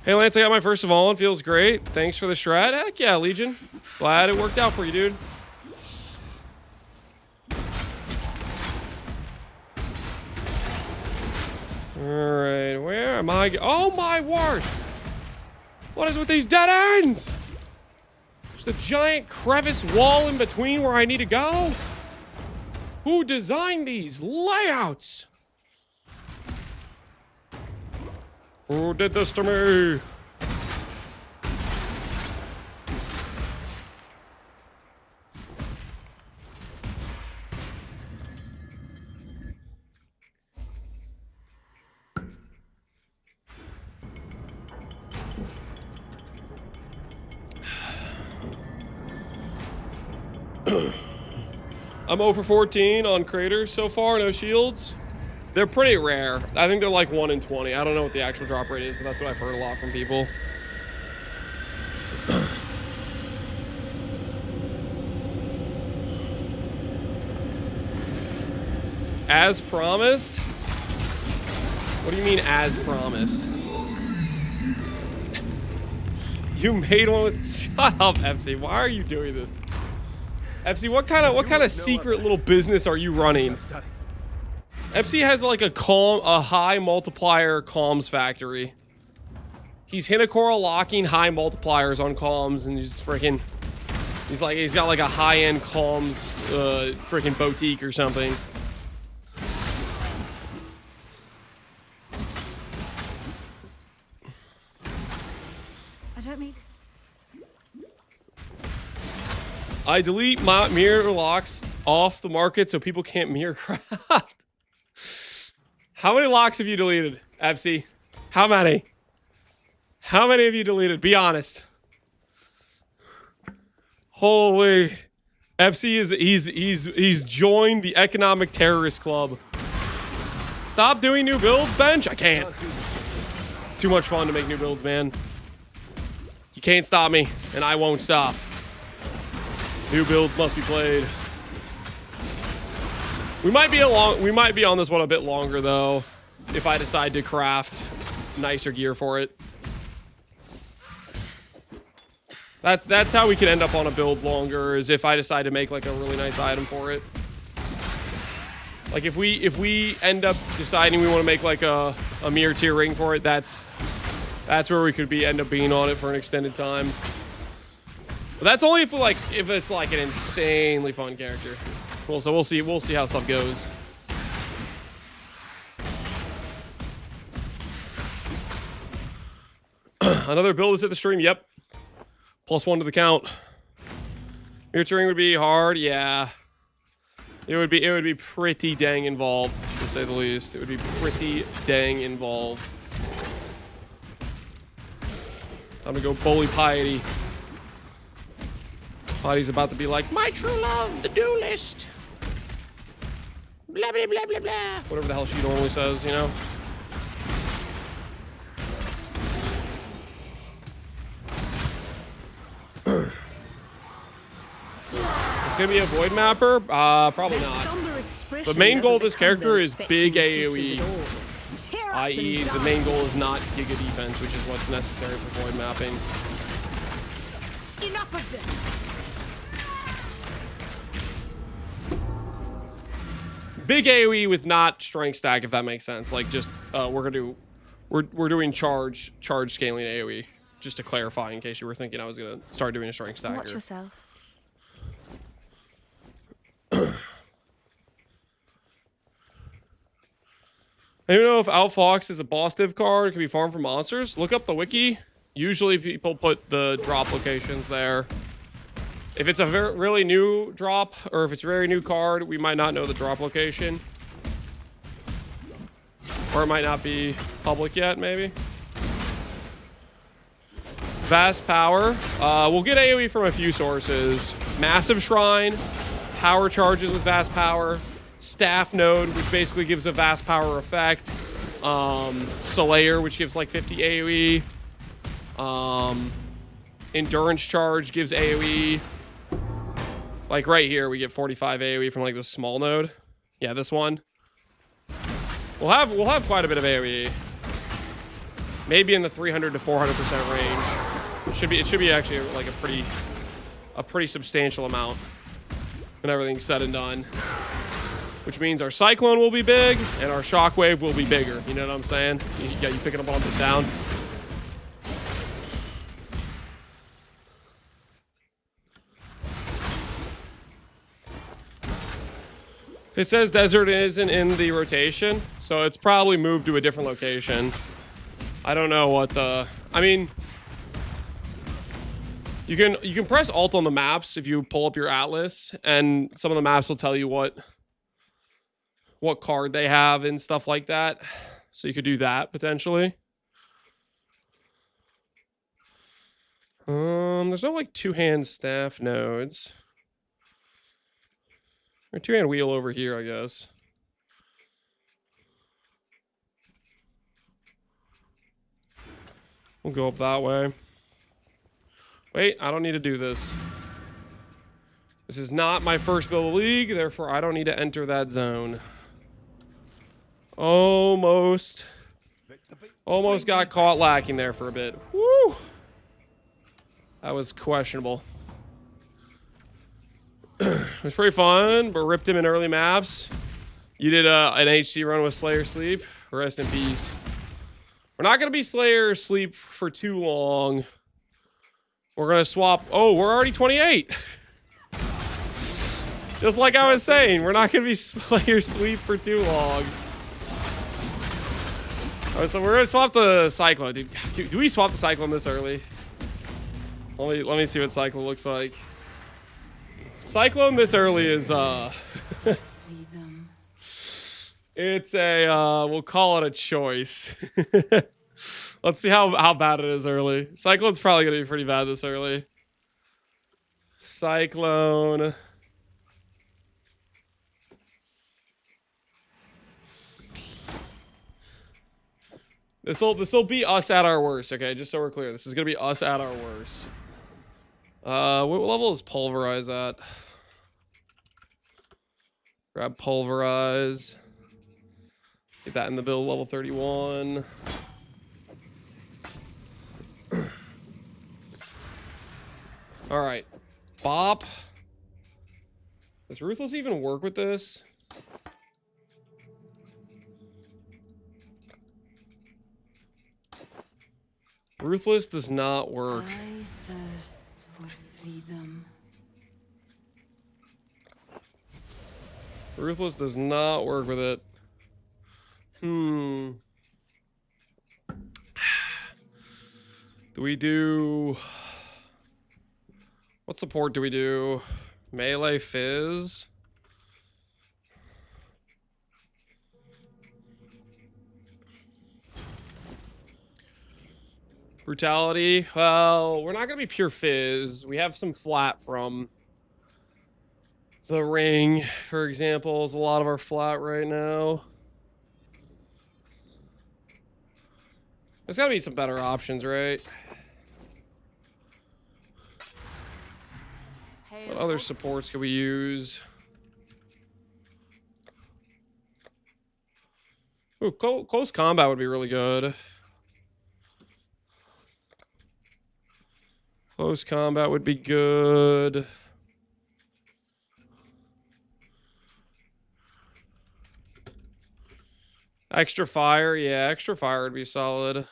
Hey Lance, I got my first of all and feels great. Thanks for the shred. Heck yeah, Legion. Glad it worked out for you, dude. Alright, where am I? Oh my word! What is with these dead ends? Just a giant crevice wall in between where I need to go? Who designed these layouts? Who did this to me? I'm 0 for 14 on craters so far, no shields. They're pretty rare. I think they're like 1 in 20. I don't know what the actual drop rate is, but that's what I've heard a lot from people. As promised? What do you mean as promised? You made one with... Shut up, FC. Why are you doing this? FC, what kind of secret little business are you running? FC has like a high multiplier comms factory. He's Hinakora locking high multipliers on comms, and he's freaking... He's got like a high-end comms freaking boutique or something. I don't mean... I delete my mirror locks off the market so people can't mirror craft. How many locks have you deleted, FC? How many? How many have you deleted? Be honest. Holy. FC is he's joined the economic terrorist club. Stop doing new builds, bench. I can't. It's too much fun to make new builds, man. You can't stop me, and I won't stop. New builds must be played. We might be on this one a bit longer though, if I decide to craft nicer gear for it. That's how we can end up on a build longer, is if I decide to make like a really nice item for it. Like if we end up deciding we want to make like a mirror tier ring for it, that's where we could end up being on it for an extended time. But that's only if it's like an insanely fun character. Well, so we'll see how stuff goes. Another build is at the stream. Yep. +1 to the count. Mirror tiering would be hard. Yeah. It would be pretty dang involved, to say the least. It would be pretty dang involved. I'm gonna go bully Piety. Piety's about to be like, my true love, the duelist. Blah, blah, blah, blah, blah. Whatever the hell she normally says, you know? It's gonna be a void mapper? Probably not. The main goal of this character is big AoE. I.e., the main goal is not Giga Defense, which is what's necessary for void mapping. Enough of this. Big AoE with not strength stack, if that makes sense. Like, just we're doing charge scaling AoE. Just to clarify, in case you were thinking I was gonna start doing a strength stack. Watch yourself. I don't know if Outfox is a boss div card. It can be farmed for monsters. Look up the wiki. Usually people put the drop locations there. If it's a really new drop, or if it's a very new card, we might not know the drop location. Or it might not be public yet, maybe. Vast Power. We'll get AoE from a few sources. Massive Shrine. Power charges with Vast Power. Staff Node, which basically gives a Vast Power effect. Slayer, which gives like 50 AoE. Endurance Charge gives AoE. Like right here, we get 45 AoE from like this small node. Yeah, this one. We'll have quite a bit of AoE. Maybe in the 300 to 400% range. It should be actually like a pretty substantial amount when everything's said and done. Which means our Cyclone will be big and our Shockwave will be bigger. You know what I'm saying? You picking up on it down. It says desert isn't in the rotation, so it's probably moved to a different location. I don't know what the... I mean... You can press Alt on the maps if you pull up your atlas, and some of the maps will tell you what card they have and stuff like that. So you could do that, potentially. There's no, like, two-hand staff nodes. Or two-hand wheel over here, I guess. We'll go up that way. Wait, I don't need to do this. This is not my first build of the league, therefore I don't need to enter that zone. Almost got caught lacking there for a bit. Woo! That was questionable. It was pretty fun, but ripped him in early maps. You did an HC run with Slayer Sleep. Rest in peace. We're not going to be Slayer Sleep for too long. We're going to swap. Oh, we're already 28. Just like I was saying, we're not going to be Slayer Sleep for too long. All right, so we're going to swap the Cyclone. Dude, do we swap the Cyclone this early? Let me see what Cyclone looks like. Cyclone this early is It's a we'll call it a choice. Let's see how bad it is early. Cyclone's probably gonna be pretty bad this early. Cyclone. This'll be us at our worst, okay? Just so we're clear. This is gonna be us at our worst. What level is Pulverize at? Grab Pulverize. Get that in the build, level 31. Alright. Bop. Does Ruthless even work with this? Ruthless does not work. I thirst for freedom. Ruthless does not work with it. Do we do... What support do we do? Melee Fizz? Brutality? Well, we're not going to be pure Fizz. We have some flat from the ring, for example, is a lot of our flat right now. There's got to be some better options, right? What other supports can we use? Ooh, close combat would be really good. Close combat would be good. Extra fire, yeah, extra fire would be solid.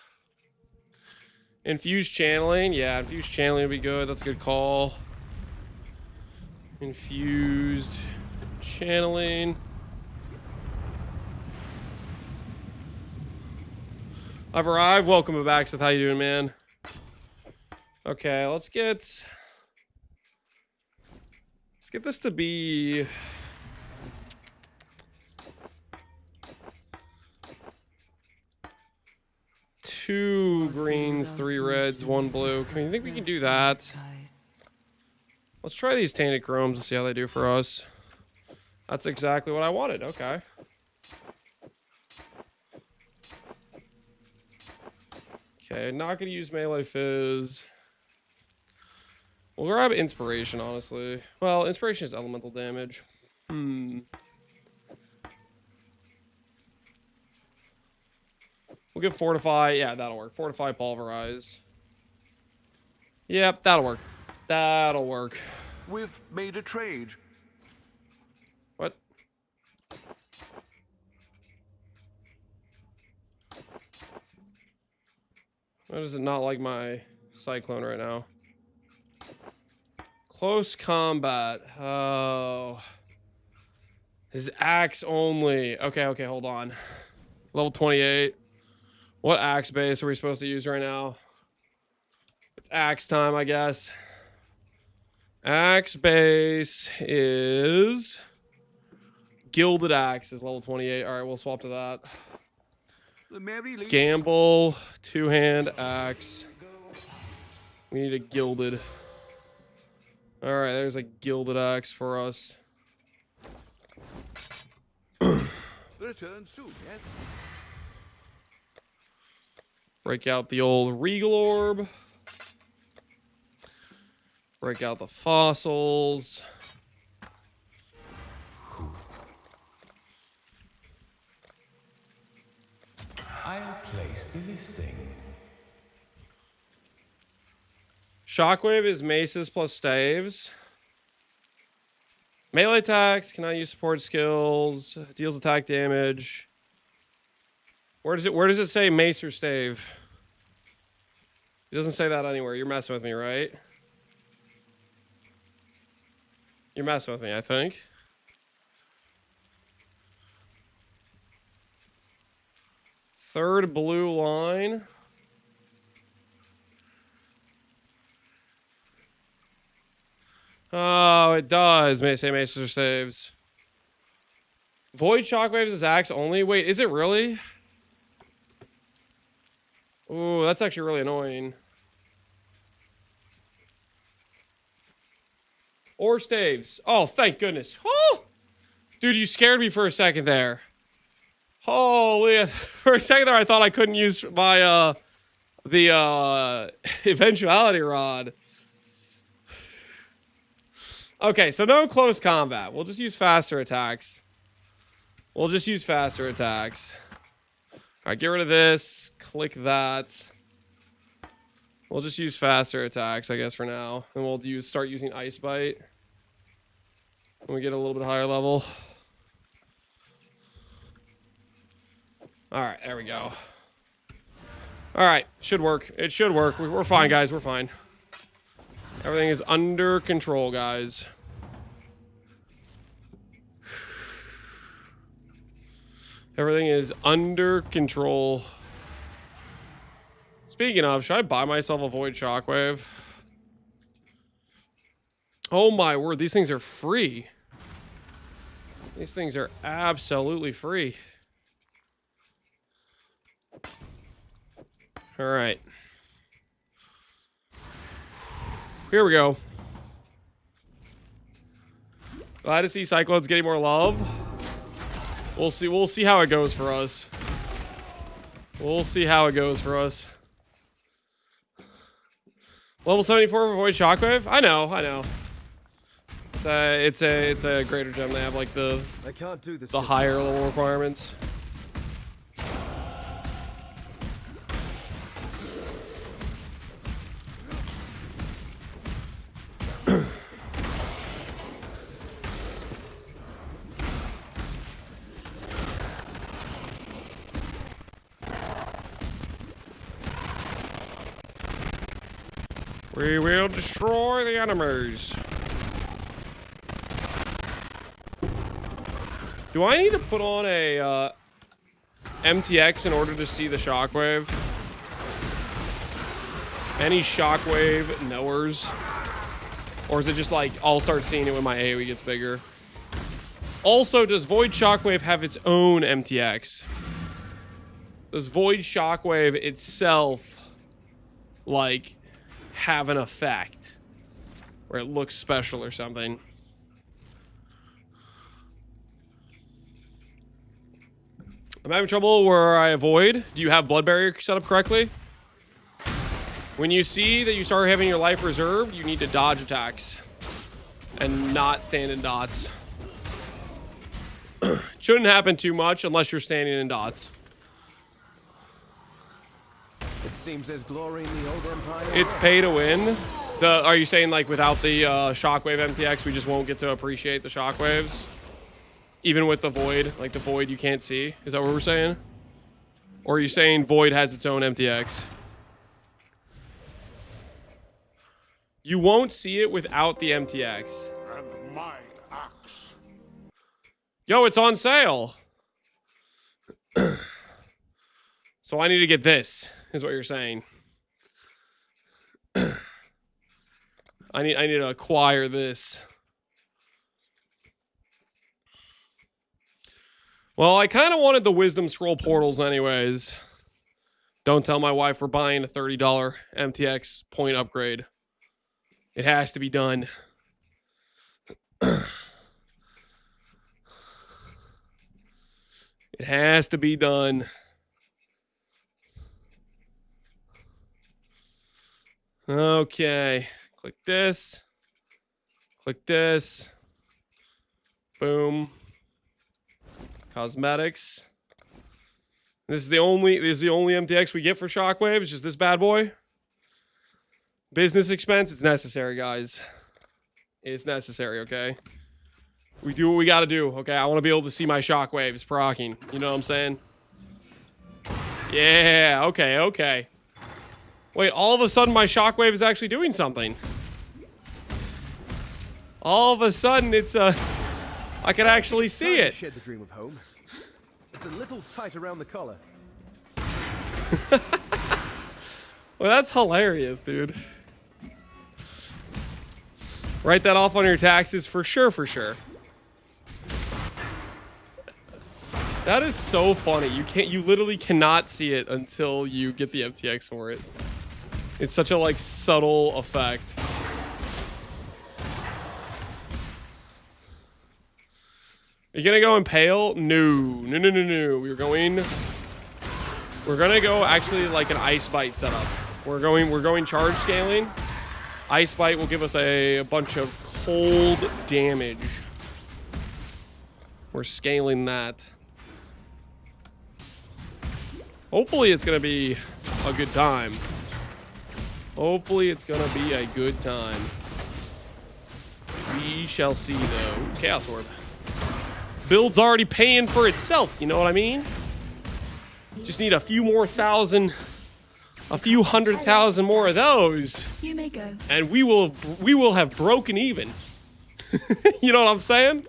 Infused channeling, yeah, infused channeling would be good. That's a good call. Infused channeling. I've arrived. Welcome back, Seth. How you doing, man? Okay, let's get this to be two greens, three reds, one blue. Can you think we can do that? Let's try these tainted chromes and see how they do for us. That's exactly what I wanted. Okay. Okay, not gonna use melee fizz. We'll grab inspiration, honestly. Well, inspiration is elemental damage. We'll get fortify. Yeah, that'll work. Fortify, pulverize. Yep, that'll work. That'll work. We've made a trade. What? Why does it not like my cyclone right now? Close combat. Oh. His axe only. Okay, okay, hold on. Level 28. What axe base are we supposed to use right now? It's axe time, I guess. Axe base is... Gilded axe is level 28. Alright, we'll swap to that. Gamble, two-hand axe. We need a gilded. Alright, there's a gilded axe for us. Return soon, yes? Break out the old Regal Orb. Break out the fossils. Cool. I'll place the listing. Shockwave is maces plus staves. Melee attacks, cannot use support skills, deals attack damage. Where does it say mace or stave? It doesn't say that anywhere. You're messing with me, right? You're messing with me, I think. Third blue line. Oh, it does. May say maces or saves. Void Shockwaves is axe only? Wait, is it really? Ooh, that's actually really annoying. Or staves. Oh, thank goodness. Oh! Dude, you scared me for a second there. Holy, for a second there I thought I couldn't use my, the eventuality rod. Okay, so no close combat. We'll just use faster attacks. We'll just use faster attacks. Alright, get rid of this. Click that. We'll just use faster attacks, I guess, for now. And we'll start using Ice Bite when we get a little bit higher level. Alright, there we go. Alright, should work. It should work. We're fine, guys. We're fine. Everything is under control, guys. Everything is under control. Speaking of, should I buy myself a Void Shockwave? Oh my word, these things are free. These things are absolutely free. All right. Here we go. Glad to see Cyclones getting more love. We'll see how it goes for us. We'll see how it goes for us. Level 74 for Void Shockwave? I know. It's a greater gem. They have like the I can't do this. the higher level requirements. We will destroy the enemies. Do I need to put on a MTX in order to see the shockwave? Any shockwave knowers? Or is it just like, I'll start seeing it when my AoE gets bigger? Also, does Void Shockwave have its own MTX? Does Void Shockwave itself, like, have an effect where it looks special or something? I'm having trouble where I avoid. Do you have Blood Barrier set up correctly? When you see that you start having your life reserved, you need to dodge attacks and not stand in dots. Shouldn't happen too much unless you're standing in dots. It seems there's glory in the old empire. It's pay to win. Are you saying like without the shockwave MTX, we just won't get to appreciate the shockwaves? Even with the void, like the void you can't see? Is that what we're saying? Or are you saying void has its own MTX? You won't see it without the MTX. And my axe. Yo, it's on sale. So I need to get this, is what you're saying. I need to acquire this. Well, I kind of wanted the Wisdom Scroll portals anyways. Don't tell my wife we're buying a $30 MTX point upgrade. It has to be done. It has to be done. Okay. Click this. Click this. Boom. Cosmetics. This is the only MTX we get for Shockwave. It's just this bad boy. Business expense, it's necessary, guys. It's necessary, okay? We do what we gotta do, okay? I want to be able to see my shockwaves proccing. You know what I'm saying? Yeah, okay. Wait, all of a sudden my shockwave is actually doing something. All of a sudden it's I can actually see it. Shed the dream of home. It's a little tight around the collar. Well, that's hilarious, dude. Write that off on your taxes for sure, for sure. That is so funny. You literally cannot see it until you get the FTX for it. It's such a like subtle effect. Are you gonna go Impale? No. We're gonna go actually like an Ice Bite setup. We're going charge scaling. Ice Bite will give us a bunch of cold damage. We're scaling that. Hopefully it's gonna be a good time. Hopefully it's gonna be a good time. We shall see though. Chaos Orb. Build's already paying for itself, you know what I mean? Just need a few more thousand, a few 100,000 more of those. You may go. And we will have broken even. You know what I'm saying?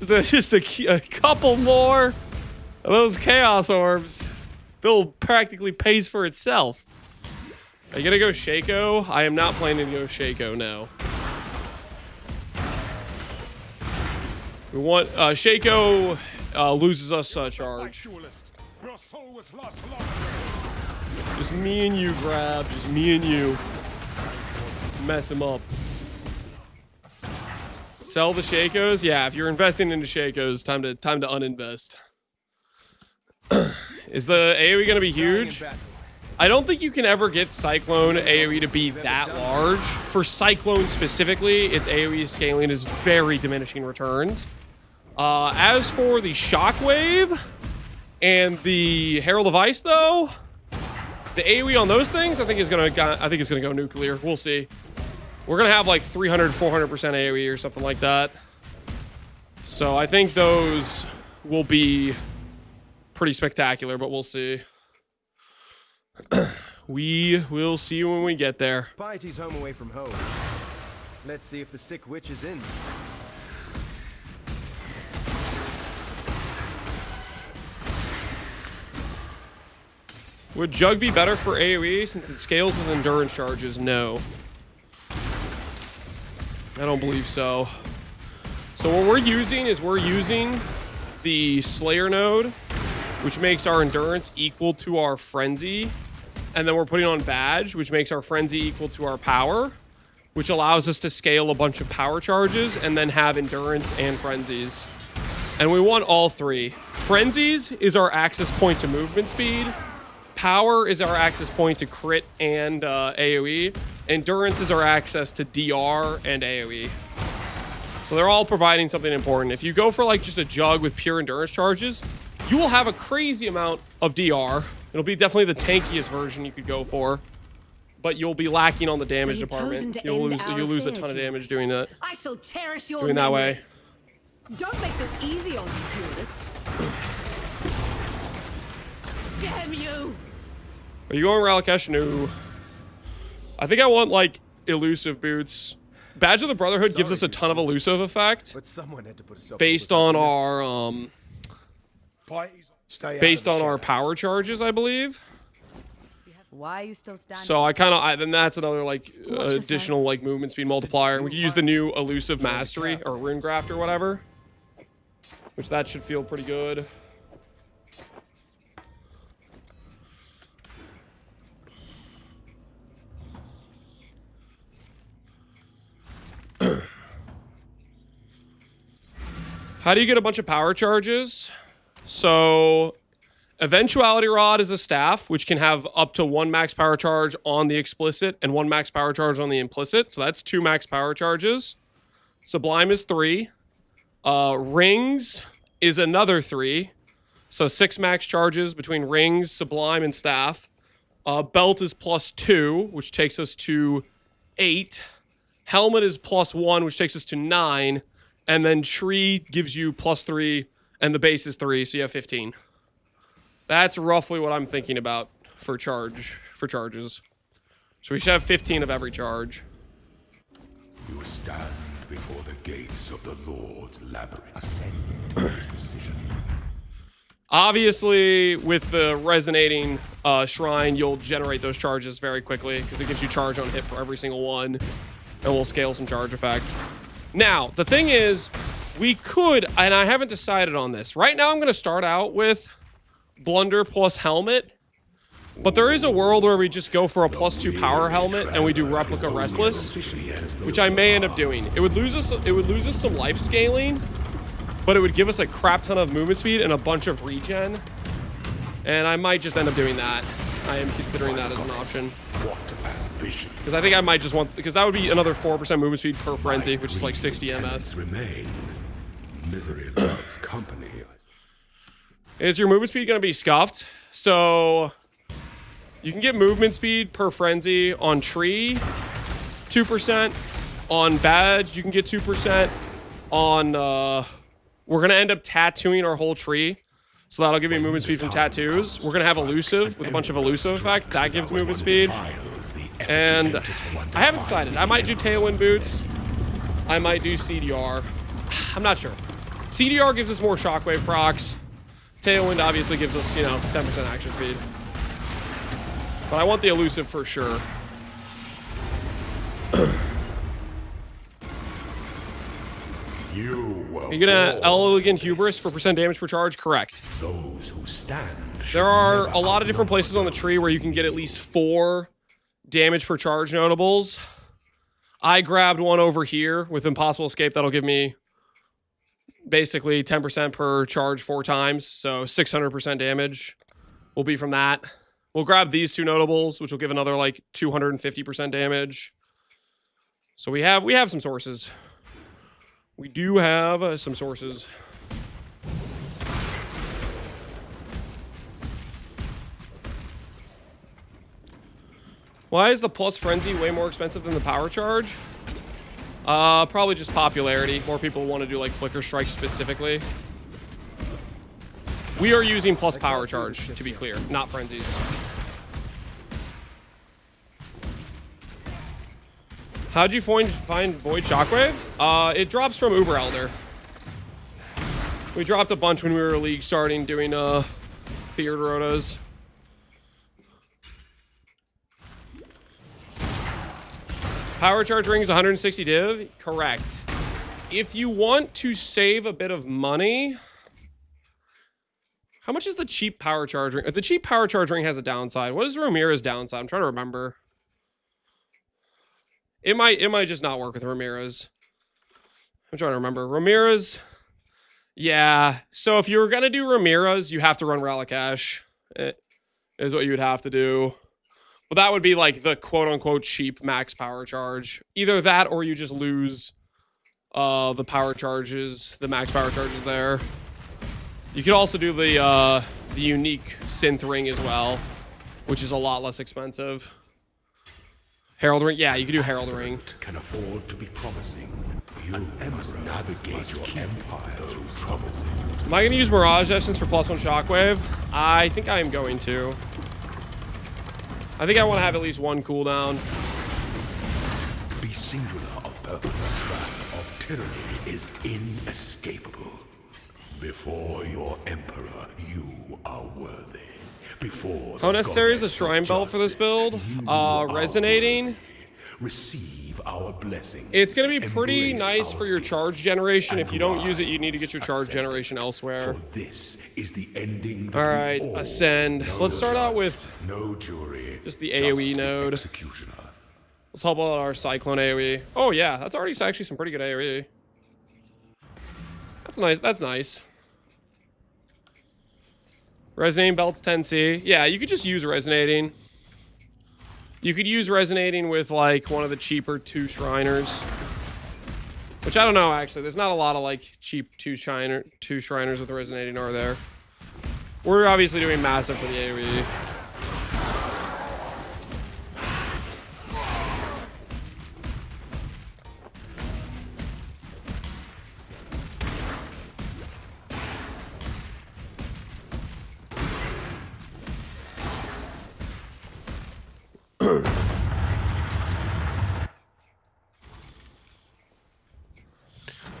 Just a couple more of those Chaos Orbs. Build practically pays for itself. Are you gonna go Shaco? I am not planning to go Shaco now. We want Shaco loses us charge. Your soul was lost long ago. Just me and you, Grab. Just me and you. Mess him up. Sell the Shakos? Yeah, if you're investing into Shakos, time to uninvest. Is the AoE gonna be huge? I don't think you can ever get Cyclone AoE to be that large. For Cyclone specifically, its AoE scaling is very diminishing returns. As for the Shockwave and the Herald of Ice, though, the AoE on those things, I think it's gonna go nuclear. We'll see. We're gonna have like 300, 400% AoE or something like that. So I think those will be pretty spectacular, but we'll see. We will see when we get there. Piety's home away from home. Let's see if the sick witch is in. Would Jug be better for AoE since it scales with endurance charges? No. I don't believe so. So what we're using is the Slayer node, which makes our endurance equal to our frenzy. And then we're putting on badge, which makes our frenzy equal to our power, which allows us to scale a bunch of power charges and then have endurance and frenzies. And we want all three. Frenzies is our access point to movement speed. Power is our access point to crit and AoE. Endurance is our access to DR and AoE. So they're all providing something important. If you go for like just a Jug with pure endurance charges, you will have a crazy amount of DR. It'll be definitely the tankiest version you could go for, but you'll be lacking on the damage department. You'll lose a ton of damage doing that. I shall cherish your doing that way. Don't make this easy on me, Judas. Damn you! Are you going Ralakesh? No. I think I want like elusive boots. Badge of the Brotherhood gives us a ton of elusive effect But someone had to put a stop based on our power charges, I believe. Why are you still standing? So then that's another like additional like movement speed multiplier. We can use the new elusive mastery or rune graft or whatever, which that should feel pretty good. How do you get a bunch of power charges? So Eventuality Rod is a staff, which can have up to 1 max power charge on the explicit and 1 max power charge on the implicit. So that's 2 max power charges. Sublime is 3. Rings is another 3. So 6 max charges between rings, sublime, and staff. Belt is +2, which takes us to 8. Helmet is +1, which takes us to 9. And then tree gives you +3, and the base is 3, so you have 15. That's roughly what I'm thinking about for charges. So we should have 15 of every charge. You stand before the gates of the Lord's labyrinth. Ascend with precision. Obviously, with the resonating shrine, you'll generate those charges very quickly because it gives you charge on hit for every single one, and we'll scale some charge effect. Now, the thing is, We could, and I haven't decided on this. Right now, I'm going to start out with Blunder plus Helmet. But there is a world where we just go for a +2 power helmet and we do Replica Restless, which I may end up doing. It would lose us some life scaling, but it would give us a crap ton of movement speed and a bunch of regen. And I might just end up doing that. I am considering that as an option. Because I think I might just want, because that would be another 4% movement speed per frenzy, which is like 60 ms. Misery loves company. Is your movement speed going to be scuffed? So you can get movement speed per frenzy on tree, 2%. On badge, you can get 2%. On, we're going to end up tattooing our whole tree. So that'll give you movement speed from tattoos. We're going to have elusive with a bunch of elusive effect. That gives movement speed. And I haven't decided. I might do Tailwind Boots. I might do CDR. I'm not sure. CDR gives us more shockwave procs. Tailwind obviously gives us, you know, 10% action speed. But I want the elusive for sure. Are you gonna Elegant Hubris for % damage per charge? Correct. Those who stand. There are a lot of different places on the tree where you can get at least 4 damage per charge notables. I grabbed one over here with Impossible Escape. That'll give me basically 10% per charge 4 times. So 600% damage will be from that. We'll grab these 2 notables, which will give another like 250% damage. So we have some sources. We do have some sources. Why is the plus frenzy way more expensive than the power charge? Probably just popularity. More people want to do like flicker strike specifically. We are using plus power charge, to be clear, not frenzies. How'd you find Void Shockwave? It drops from Uber Elder. We dropped a bunch when we were league starting doing Beard Rotas. Power charge ring is 160 div? Correct. If you want to save a bit of money, how much is the cheap power charge ring? The cheap power charge ring has a downside. What is Ramira's downside? I'm trying to remember. It might just not work with Ramira's. I'm trying to remember. Ramira's, yeah. So if you were gonna do Ramira's, you have to run Relic Ash. Is what you would have to do. But that would be like the quote-unquote cheap max power charge. Either that or you just lose the power charges, the max power charges there. You could also do the unique synth ring as well, which is a lot less expensive. Herald ring, yeah, you could do Herald ring. Can afford to be promising. You must navigate your empire through troubles. Am I going to use Mirage Essence for +1 Shockwave? I think I am going to. I think I want to have at least 1 cooldown. Be singular of purpose. The wrath of tyranny is inescapable. Before your emperor, you are worthy. Before how necessary is a shrine belt for this build? Resonating. Receive our blessing. It's going to be pretty nice for your charge generation. If you don't use it, you need to get your charge generation elsewhere. For this is the ending. All right, Ascend. Let's start out with no jury, just the AoE node. Executioner. Let's help out our Cyclone AoE. Oh yeah, that's already actually some pretty good AoE. That's nice. That's nice. Resonating belts 10C. Yeah, you could just use Resonating. You could use Resonating with like one of the cheaper 2 Shriners. Which I don't know actually. There's not a lot of like cheap 2 Shriners with Resonating, are there? We're obviously doing massive for the AoE.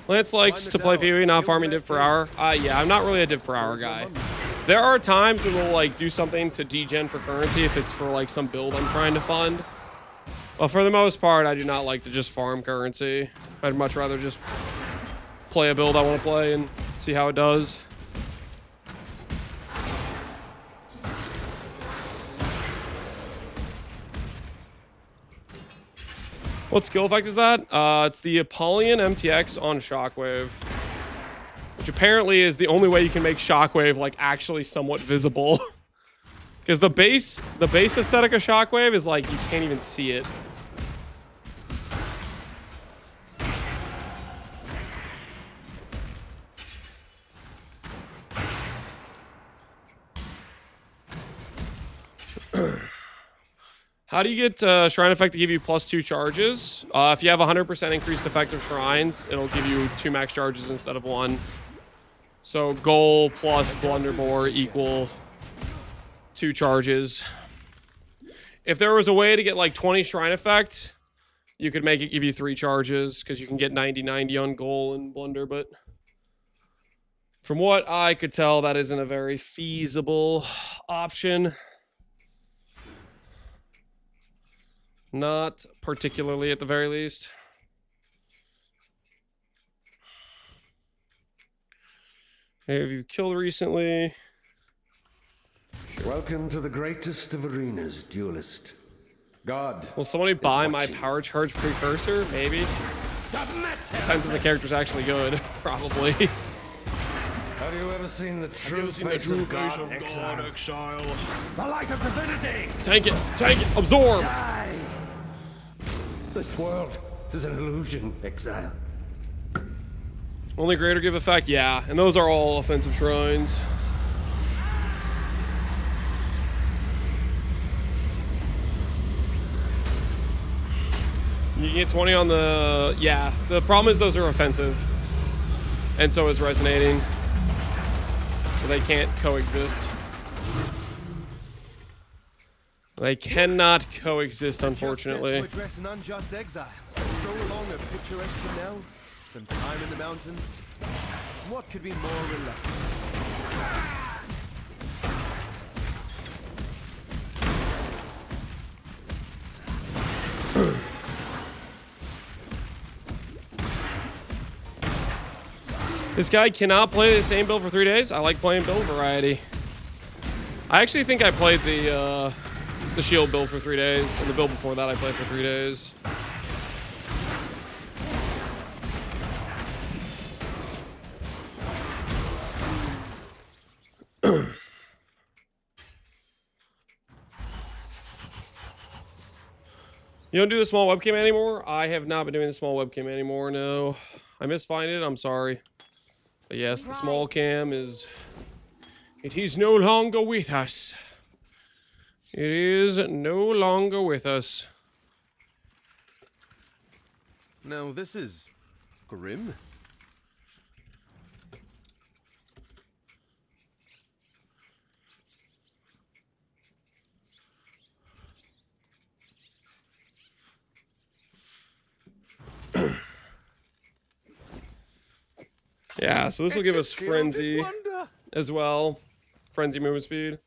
Lance likes to play PoE, not farming div per hour. Yeah, I'm not really a div per hour guy. There are times when we'll like do something to degen for currency if it's for like some build I'm trying to fund. But for the most part, I do not like to just farm currency. I'd much rather just play a build I want to play and see how it does. What skill effect is that? It's the Apollyon MTX on Shockwave, which apparently is the only way you can make Shockwave like actually somewhat visible. Because the base aesthetic of Shockwave is like you can't even see it. How do you get Shrine Effect to give you +2 charges? If you have 100% increased effective shrines, it'll give you 2 max charges instead of 1. So goal plus Blunderbore equal 2 charges. If there was a way to get like 20 Shrine Effect, you could make it give you 3 charges because you can get 90-90 on goal and Blunder, but from what I could tell, that isn't a very feasible option. Not particularly, at the very least. Hey, have you killed recently? Welcome to the greatest of arenas, duelist. God. Will somebody buy my power charge precursor? Maybe. Depends if the character's actually good. Probably. Have you ever seen the true face of God, Exile? The light of divinity! Tank it! Tank it! Absorb! Die! This world is an illusion, Exile. Only greater give effect? Yeah, and those are all offensive shrines. You can get 20 on the... Yeah, the problem is those are offensive. And so is resonating. So they can't coexist. They cannot coexist, unfortunately. To address an unjust exile. Stroll along a picturesque canal. Some time in the mountains. What could be more relaxing? This guy cannot play the same build for 3 days. I like playing build variety. I actually think I played the shield build for 3 days, and the build before that I played for 3 days. You don't do the small webcam anymore? I have not been doing the small webcam anymore, no. I misfind it, I'm sorry. But yes, the small cam is... It is no longer with us. It is no longer with us. Now this is... grim. Yeah, so this will give us Frenzy as well. Frenzy movement speed.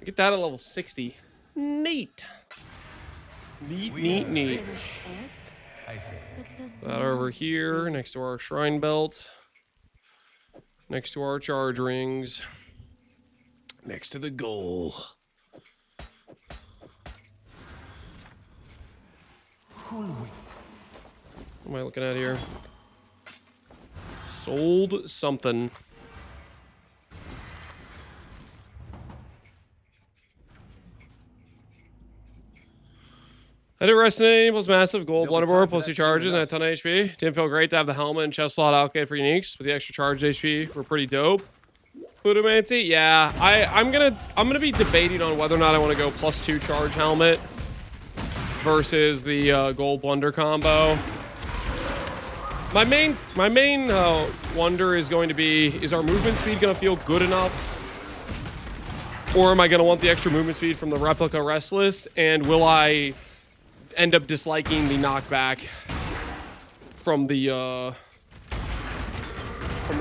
Get that at level 60. Neat. Neat, neat, neat. That over here, next to our shrine belt. Next to our charge rings. Next to the goal. What am I looking at here? Sold something. I did Resonate plus massive gold Blunderbore plus 2 charges and a ton of HP. Didn't feel great to have the helmet and chest slot allocated for uniques, but the extra charge HP were pretty dope. Plutomancy, yeah. I'm gonna be debating on whether or not I want to go plus 2 charge helmet versus the gold blunder combo. My main wonder is going to be, is our movement speed going to feel good enough? Or am I going to want the extra movement speed from the replica Restless? And will I end up disliking the knockback from the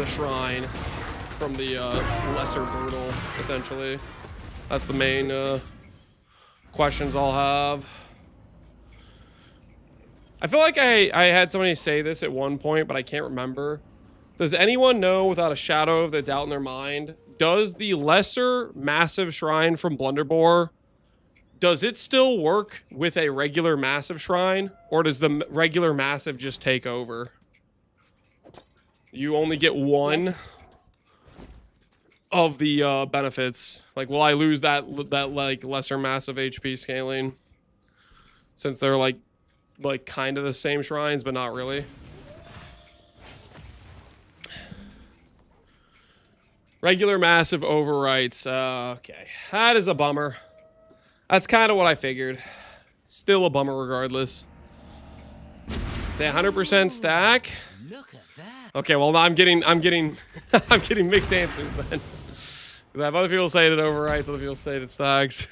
shrine, from the lesser brutal, essentially? That's the main questions I'll have. I feel like I had somebody say this at one point, but I can't remember. Does anyone know without a shadow of the doubt in their mind, does the lesser massive shrine from Blunderbore, does it still work with a regular massive shrine, or does the regular massive just take over? You only get one Yes. of the benefits. Like, will I lose that like lesser massive HP scaling, since they're like kind of the same shrines, but not really? Regular massive overwrites. Okay, that is a bummer. That's kind of what I figured. Still a bummer regardless. They 100% stack. Look at that. Okay, well I'm getting I'm getting mixed answers then. Because I have other people saying it overwrites, other people saying it stacks.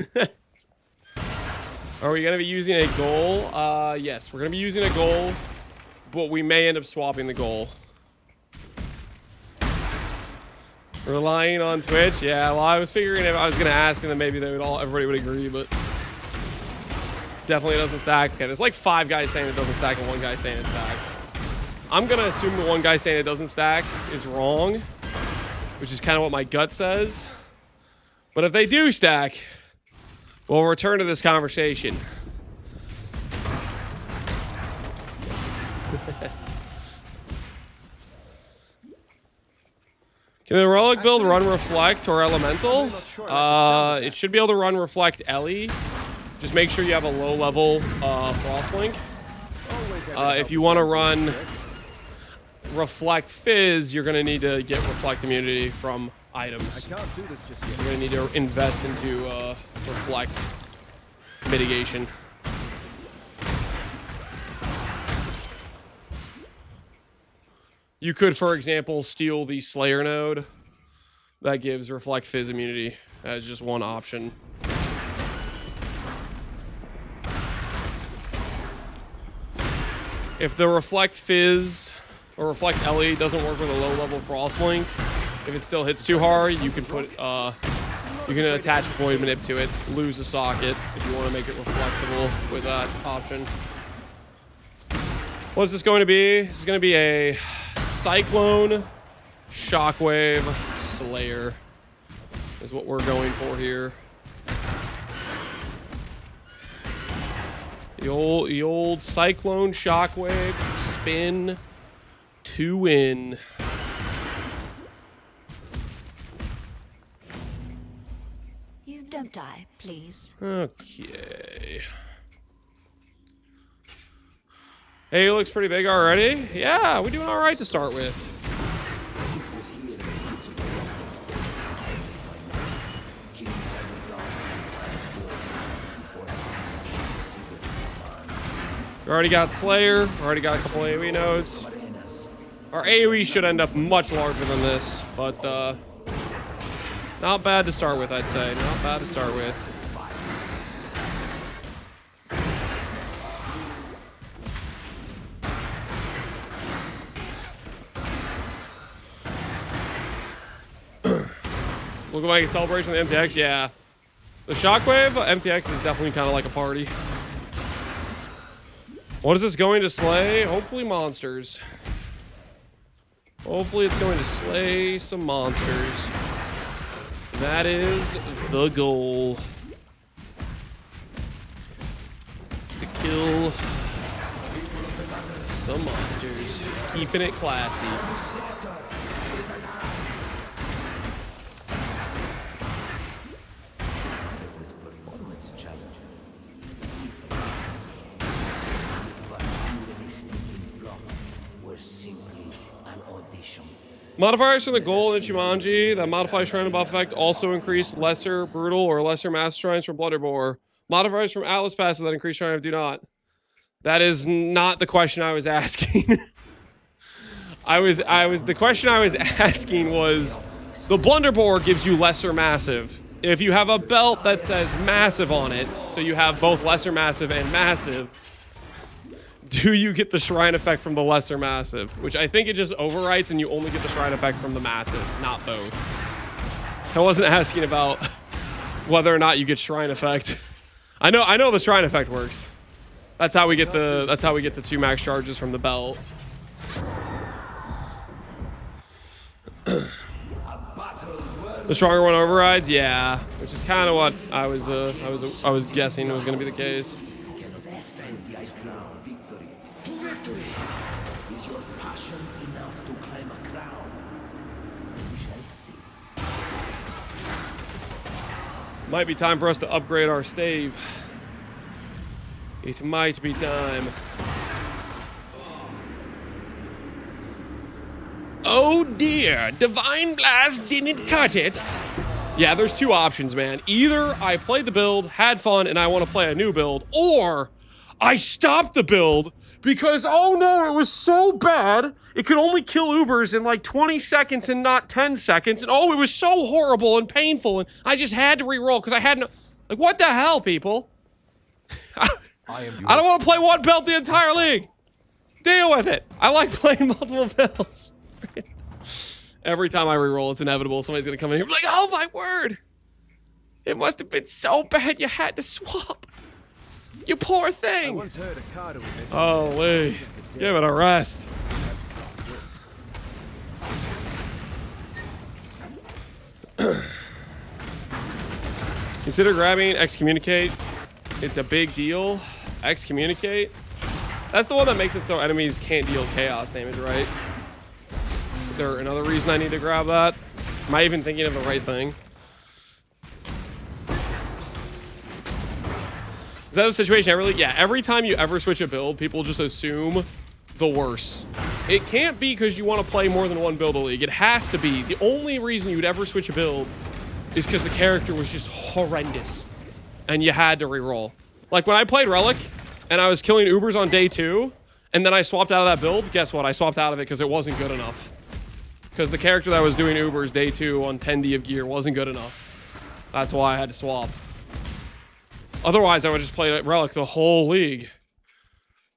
Are we gonna be using a goal? Yes, we're gonna be using a goal, but we may end up swapping the goal. Relying on Twitch? Yeah, well, I was figuring if I was gonna ask, and then maybe everybody would agree, but definitely doesn't stack. Okay, there's like 5 guys saying it doesn't stack and 1 guy saying it stacks. I'm gonna assume the 1 guy saying it doesn't stack is wrong, which is kind of what my gut says. But if they do stack, we'll return to this conversation. Can the relic build run Reflect or Elemental? It should be able to run Reflect Ellie. Just make sure you have a low level Frostlink. If you want to run Reflect Fizz, you're going to need to get Reflect immunity from items. I can't do this just yet. You're going to need to invest into Reflect mitigation. You could, for example, steal the Slayer node. That gives Reflect Fizz immunity as just one option. If the Reflect Fizz or Reflect Ellie doesn't work with a low-level Frostlink, if it still hits too hard, you can put you can attach Void Manip to it, lose a socket if you want to make it reflectable with that option. What is this going to be? This is going to be a Cyclone Shockwave Slayer is what we're going for here. The old Cyclone Shockwave spin to win. You don't die, please. Okay. Hey, it looks pretty big already. Yeah, we're doing all right to start with. We already got Slayer. We already got a couple AoE nodes. Our AoE should end up much larger than this, but not bad to start with, I'd say. Not bad to start with. Looking like a celebration of the MTX, yeah. The Shockwave MTX is definitely kind of like a party. What is this going to slay? Hopefully monsters. Hopefully it's going to slay some monsters. That is the goal. To kill some monsters. Keeping it classy. Modifiers from the goal in Ichimonji that modify shrine and buff effect also increase lesser brutal or lesser master shrines from Blunderbore. Modifiers from Atlas passes that increase shrine do not. That is not the question I was asking. The question I was asking was the Blunderbore gives you lesser massive. If you have a belt that says massive on it, so you have both lesser massive and massive, do you get the shrine effect from the lesser massive? Which I think it just overwrites and you only get the shrine effect from the massive, not both. I wasn't asking about whether or not you get shrine effect. I know the shrine effect works. That's how we get the 2 max charges from the belt. The stronger one overrides, yeah, which is kind of what I was guessing was going to be the case. Is your passion enough to claim a crown? We shall see. Might be time for us to upgrade our stave. It might be time. Oh dear, Divine Blast didn't cut it. Yeah, there's two options, man. Either I played the build, had fun, and I want to play a new build, or I stopped the build because, oh no, it was so bad, it could only kill Ubers in like 20 seconds and not 10 seconds, and oh, it was so horrible and painful, and I just had to re-roll because I had no... Like, what the hell, people? I don't want to play one build the entire league. Deal with it. I like playing multiple builds. Every time I re-roll, it's inevitable. Somebody's going to come in here and be like, oh my word. It must have been so bad you had to swap. You poor I thing. once heard a card with it. Holy. Give it a rest. This is it. Consider grabbing Excommunicate. It's a big deal. Excommunicate. That's the one that makes it so enemies can't deal chaos damage, right? Is there another reason I need to grab that? Am I even thinking of the right thing? Is that the situation? Every time you ever switch a build, people just assume the worst. It can't be because you want to play more than one build a league. It has to be. The only reason you'd ever switch a build is because the character was just horrendous and you had to reroll. Like when I played Relic and I was killing Ubers on day 2 and then I swapped out of that build, guess what? I swapped out of it because it wasn't good enough. Because the character that was doing Ubers day 2 on 10D of gear wasn't good enough. That's why I had to swap. Otherwise, I would just play Relic the whole league.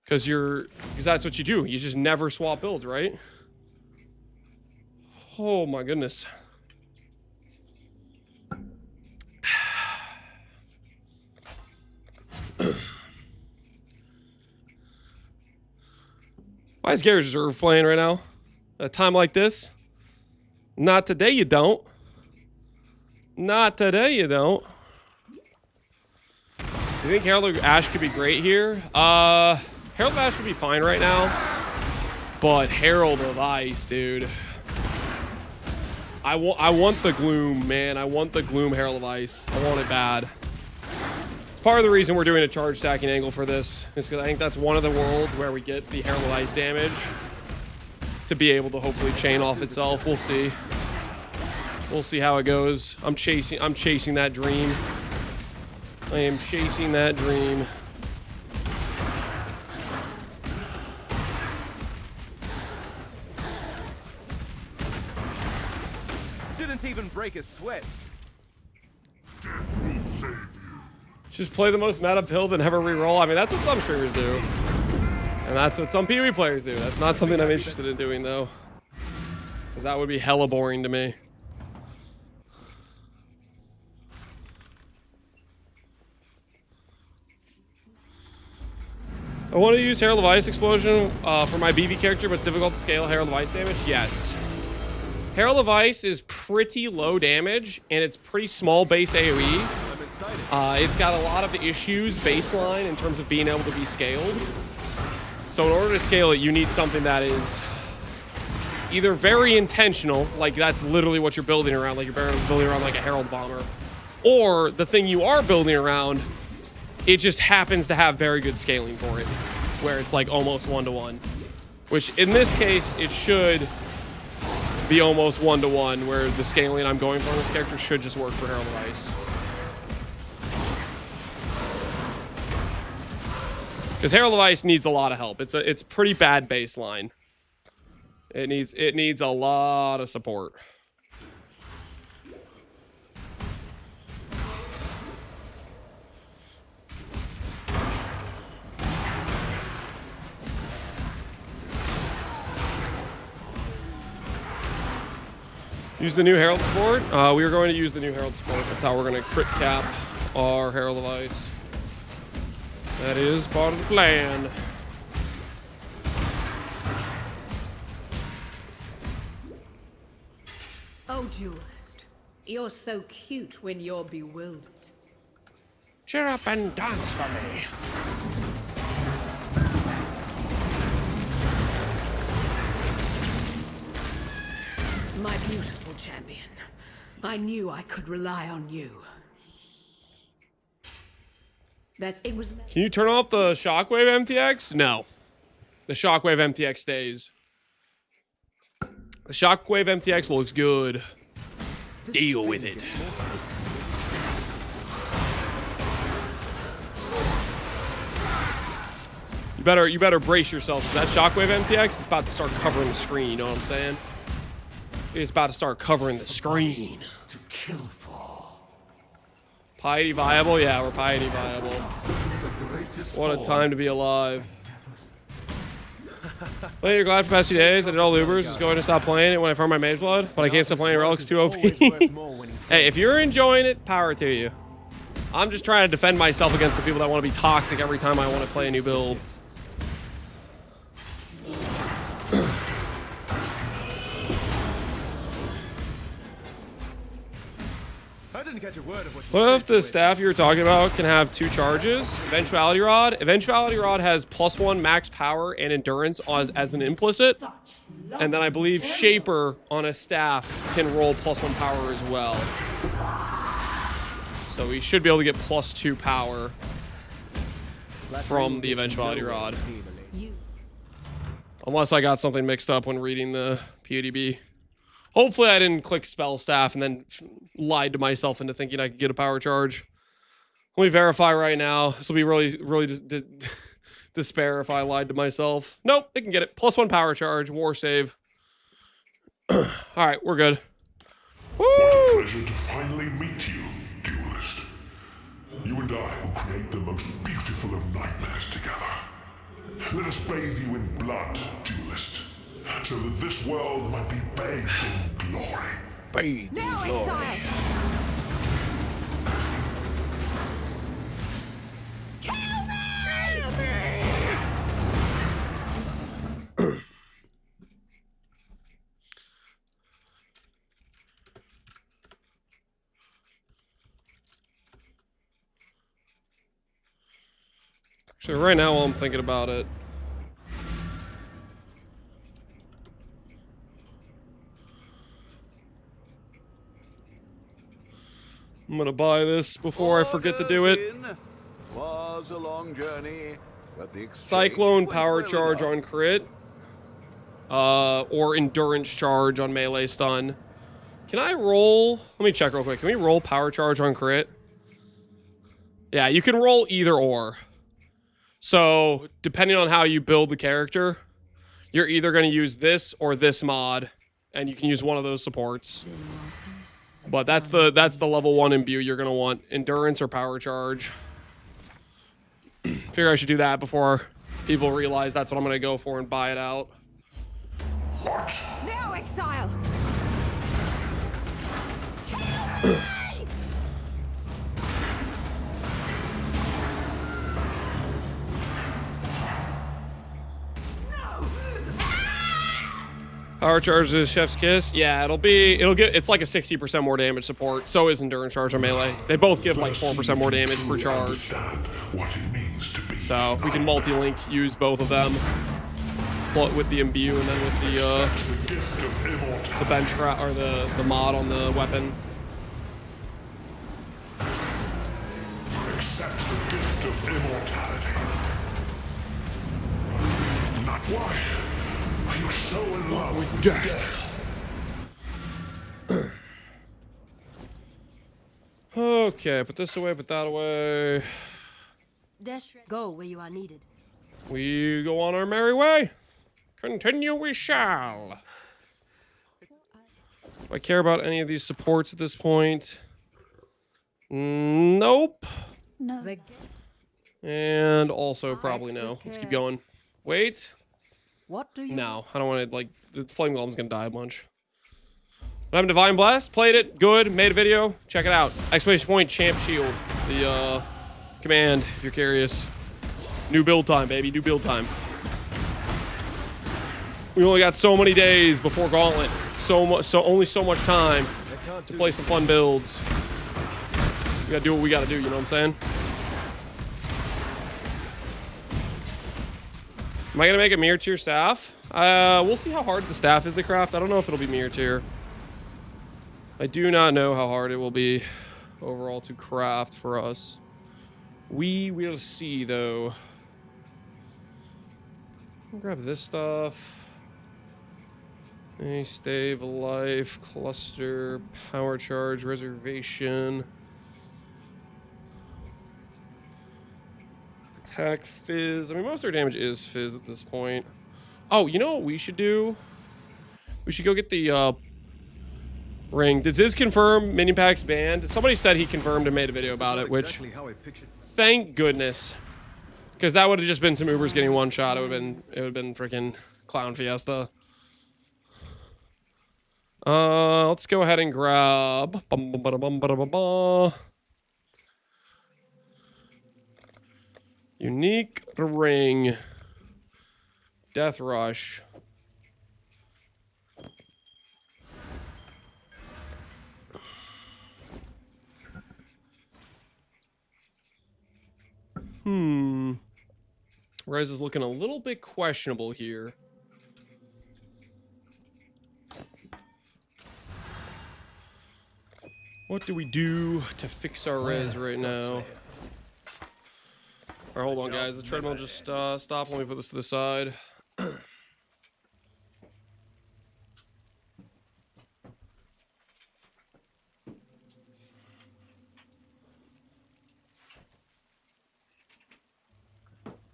Because that's what you do. You just never swap builds, right? Oh my goodness. Why is Garage Reserve playing right now? At a time like this? Not today, you don't. Not today, you don't. Do you think Herald of Ash could be great here? Herald of Ash would be fine right now. But Herald of Ice, dude. I want the Gloom, man. I want the Gloom Herald of Ice. I want it bad. It's part of the reason we're doing a charge stacking angle for this. Is because I think that's one of the worlds where we get the Herald of Ice damage to be able to hopefully chain off itself. We'll see. We'll see how it goes. I'm chasing that dream. I am chasing that dream. Didn't even break a sweat. Just play the most meta build and never reroll. I mean, that's what some streamers do. And that's what some PoE players do. That's not something I'm interested in doing, though. Because that would be hella boring to me. I want to use Herald of Ice Explosion for my BB character, but it's difficult to scale Herald of Ice damage. Yes. Herald of Ice is pretty low damage, and it's pretty small base AoE. I'm excited. It's got a lot of issues baseline in terms of being able to be scaled. So in order to scale it, you need something that is either very intentional, like that's literally what you're building around, like you're building around like a Herald Bomber, or the thing you are building around, it just happens to have very good scaling for it, where it's like almost 1-to-1. Which in this case, it should be almost 1-to-1, where the scaling I'm going for on this character should just work for Herald of Ice. Because Herald of Ice needs a lot of help. It's pretty bad baseline. It needs a lot of support. Use the new Herald support. We are going to use the new Herald support. That's how we're going to crit cap our Herald of Ice. That is part of the plan. Oh, duelist. You're so cute when you're bewildered. Cheer up and dance for me. My beautiful champion. I knew I could rely on you. It was. Can you turn off the Shockwave MTX? No. The Shockwave MTX stays. The Shockwave MTX looks good. Deal with it. You better brace yourself, because that Shockwave MTX is about to start covering the screen, you know what I'm saying? It's about to start covering the screen. To kill for. Piety viable? Yeah, we're piety viable. What a time to be alive. Playing your glad for the past 2 days. I did all the Ubers. Just going to stop playing it when I farm my Mage Blood, but I can't stop playing Relics too OP. Hey, if you're enjoying it, power to you. I'm just trying to defend myself against the people that want to be toxic every time I want to play a new build. I didn't catch a word of what you What if said the to it. staff you were talking about can have 2 charges? Eventuality Rod? Eventuality Rod has +1 max power and endurance as an implicit. And then I believe Shaper on a staff can roll +1 power as well. So we should be able to get +2 power from the Eventuality Rod. Unless I got something mixed up when reading the PODB. Hopefully I didn't click spell staff and then lied to myself into thinking I could get a power charge. Let me verify right now. This will be really despair if I lied to myself. Nope, it can get it. +1 power charge, war save. All right, we're good. Woo! What a pleasure to finally meet you, duelist. You and I will create the most beautiful of nightmares together. Let us bathe you in blood, duelist, so that this world might be bathed in glory. Bathed in Now, glory. Exile! Actually, right now while I'm thinking about it, I'm gonna buy this before I forget to do it. Was a long journey, but the Cyclone exchange power went well charge enough. on crit. Or endurance charge on melee stun. Can I roll? Let me check real quick. Can we roll power charge on crit? Yeah, you can roll either or. So, depending on how you build the character, you're either going to use this or this mod, and you can use one of those supports. But that's the level 1 imbue you're going to want. Endurance or power charge. Figure I should do that before people realize that's what I'm going to go for and buy it out. What? Now, Exile! Power charge is Chef's Kiss. Yeah, it's like a 60% more damage support. So is endurance charge on melee. They both give like 4% more damage per charge. Understand what it means to be So we can multi-link, use both of them. But with the imbue and then with the gift of the immortality. bench or the mod on the weapon. Accept the gift of immortality. Not why. Are you so in love with death? Okay, put this away, put that away. Go where you are needed. We go on our merry way. Continue we shall. Do I care about any of these supports at this point? Nope. No. And also probably no. Let's keep going. Wait. What do you? No, I don't want to, like, the Flame Golem's gonna die a bunch. But I'm Divine Blast, played it, good, made a video, check it out. Exclamation point, Champ Shield, the command, if you're curious. New build time, baby, new build time. We only got so many days before Gauntlet. only so much time to play some fun builds. We gotta do what we gotta do, you know what I'm saying? Am I gonna make a mirror tier staff? We'll see how hard the staff is to craft. I don't know if it'll be mirror tier. I do not know how hard it will be overall to craft for us. We will see, though. I'll grab this stuff. A stave, life, cluster, power charge, reservation. Attack, fizz. I mean, most of our damage is fizz at this point. Oh, you know what we should do? We should go get the ring. Did Ziz confirm minion packs banned? Somebody said he confirmed and made a video about it, which thank goodness, because that would have just been some Ubers getting one shot. It would have been freaking clown fiesta. Let's go ahead and grab unique ring, death rush. Res is looking a little bit questionable here. What do we do to fix our res right now? Alright, hold on, guys. The treadmill just stopped. Let me put this to the side.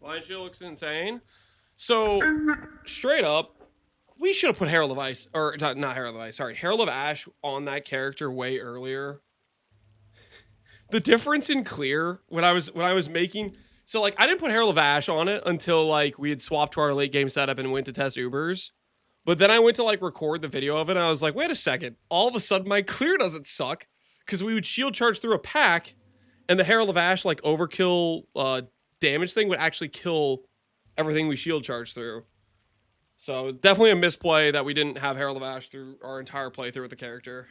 Lion Shield looks insane. So, straight up, we should have put Herald of Ice, or not Herald of Ice, sorry, Herald of Ash on that character way earlier. The difference in clear when I was making, so like I didn't put Herald of Ash on it until like we had swapped to our late game setup and went to test Ubers. But then I went to like record the video of it and I was like, wait a second, all of a sudden my clear doesn't suck because we would shield charge through a pack and the Herald of Ash like overkill damage thing would actually kill everything we shield charge through. So definitely a misplay that we didn't have Herald of Ash through our entire playthrough with the character.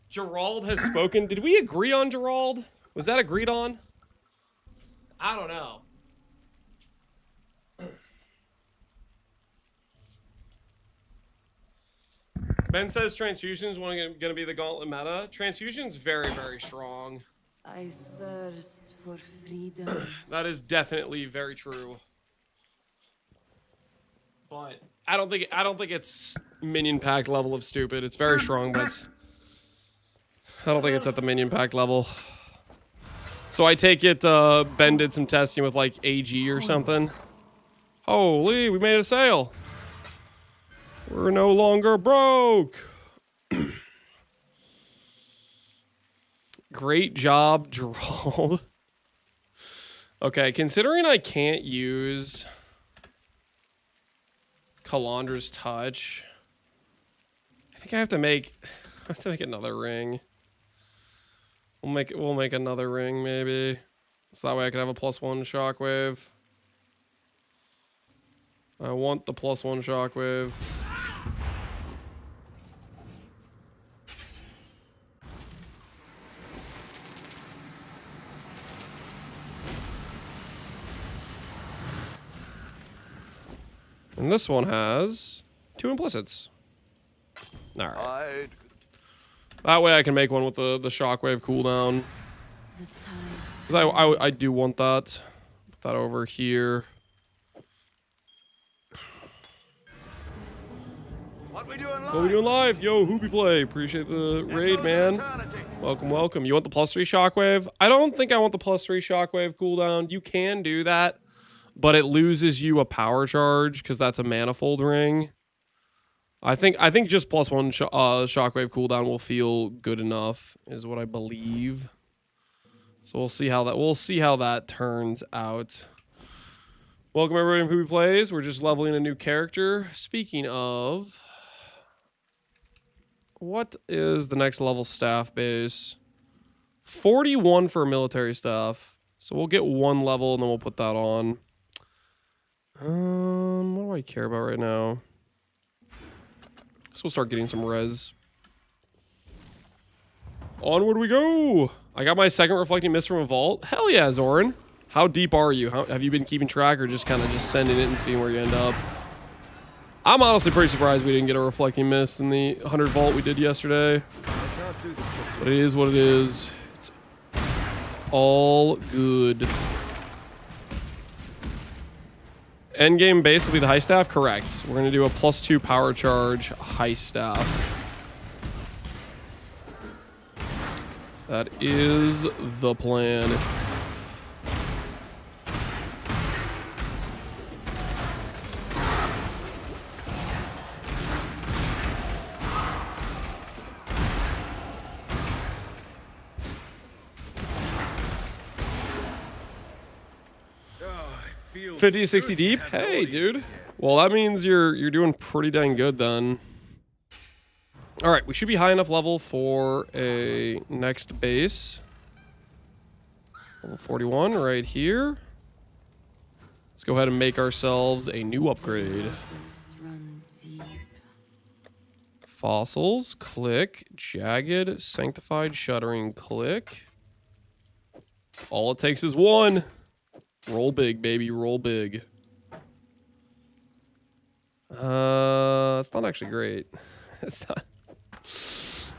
Gerald has spoken. Did we agree on Gerald? Was that agreed on? I don't know. Ben says transfusions going to be the gauntlet meta. Transfusion's very, very strong. I thirst for freedom. That is definitely very true. But I don't think it's minion pack level of stupid. It's very strong, but I don't think it's at the minion pack level. So I take it Ben did some testing with like AG or something. Holy, we made a sale. We're no longer broke. Great job, Gerald. Okay, considering I can't use Kalandra's touch, I think I have to make another ring. We'll make another ring maybe. So that way I can have a +1 shockwave. I want the +1 shockwave. And this one has 2 implicits. Alright. That way I can make one with the shockwave cooldown. Because I do want that. Put that over here. What we doing live? Yo, Hoopy Play. Appreciate the raid, man. Welcome, welcome. You want the +3 shockwave? I don't think I want the +3 shockwave cooldown. You can do that, but it loses you a power charge because that's a manifold ring. I think just +1 shockwave cooldown will feel good enough, is what I believe. So we'll see how that turns out. Welcome everybody who plays. We're just leveling a new character. Speaking of, what is the next level staff base? 41 for military staff. So we'll get 1 level and then we'll put that on. What do I care about right now? So we'll start getting some res. Onward we go! I got my second reflecting mist from a vault. Hell yeah, Zoran. How deep are you? Have you been keeping track or just kind of just sending it and seeing where you end up? I'm honestly pretty surprised we didn't get a reflecting mist in the 100 vault we did yesterday. But it is what it is. It's all good. Endgame base will be the high staff? Correct. We're going to do a +2 power charge high staff. That is the plan. Oh, I feel 50 to 60 good deep? to have Hey, an audience dude. again. Well, that means you're doing pretty dang good then. All right, we should be high enough level for a next base. Level 41 right here. Let's go ahead and make ourselves a new upgrade. Run deep. Fossils, click. Jagged, sanctified, shuddering, click. All it takes is one. Roll big, baby, roll big. It's not actually great. It's not.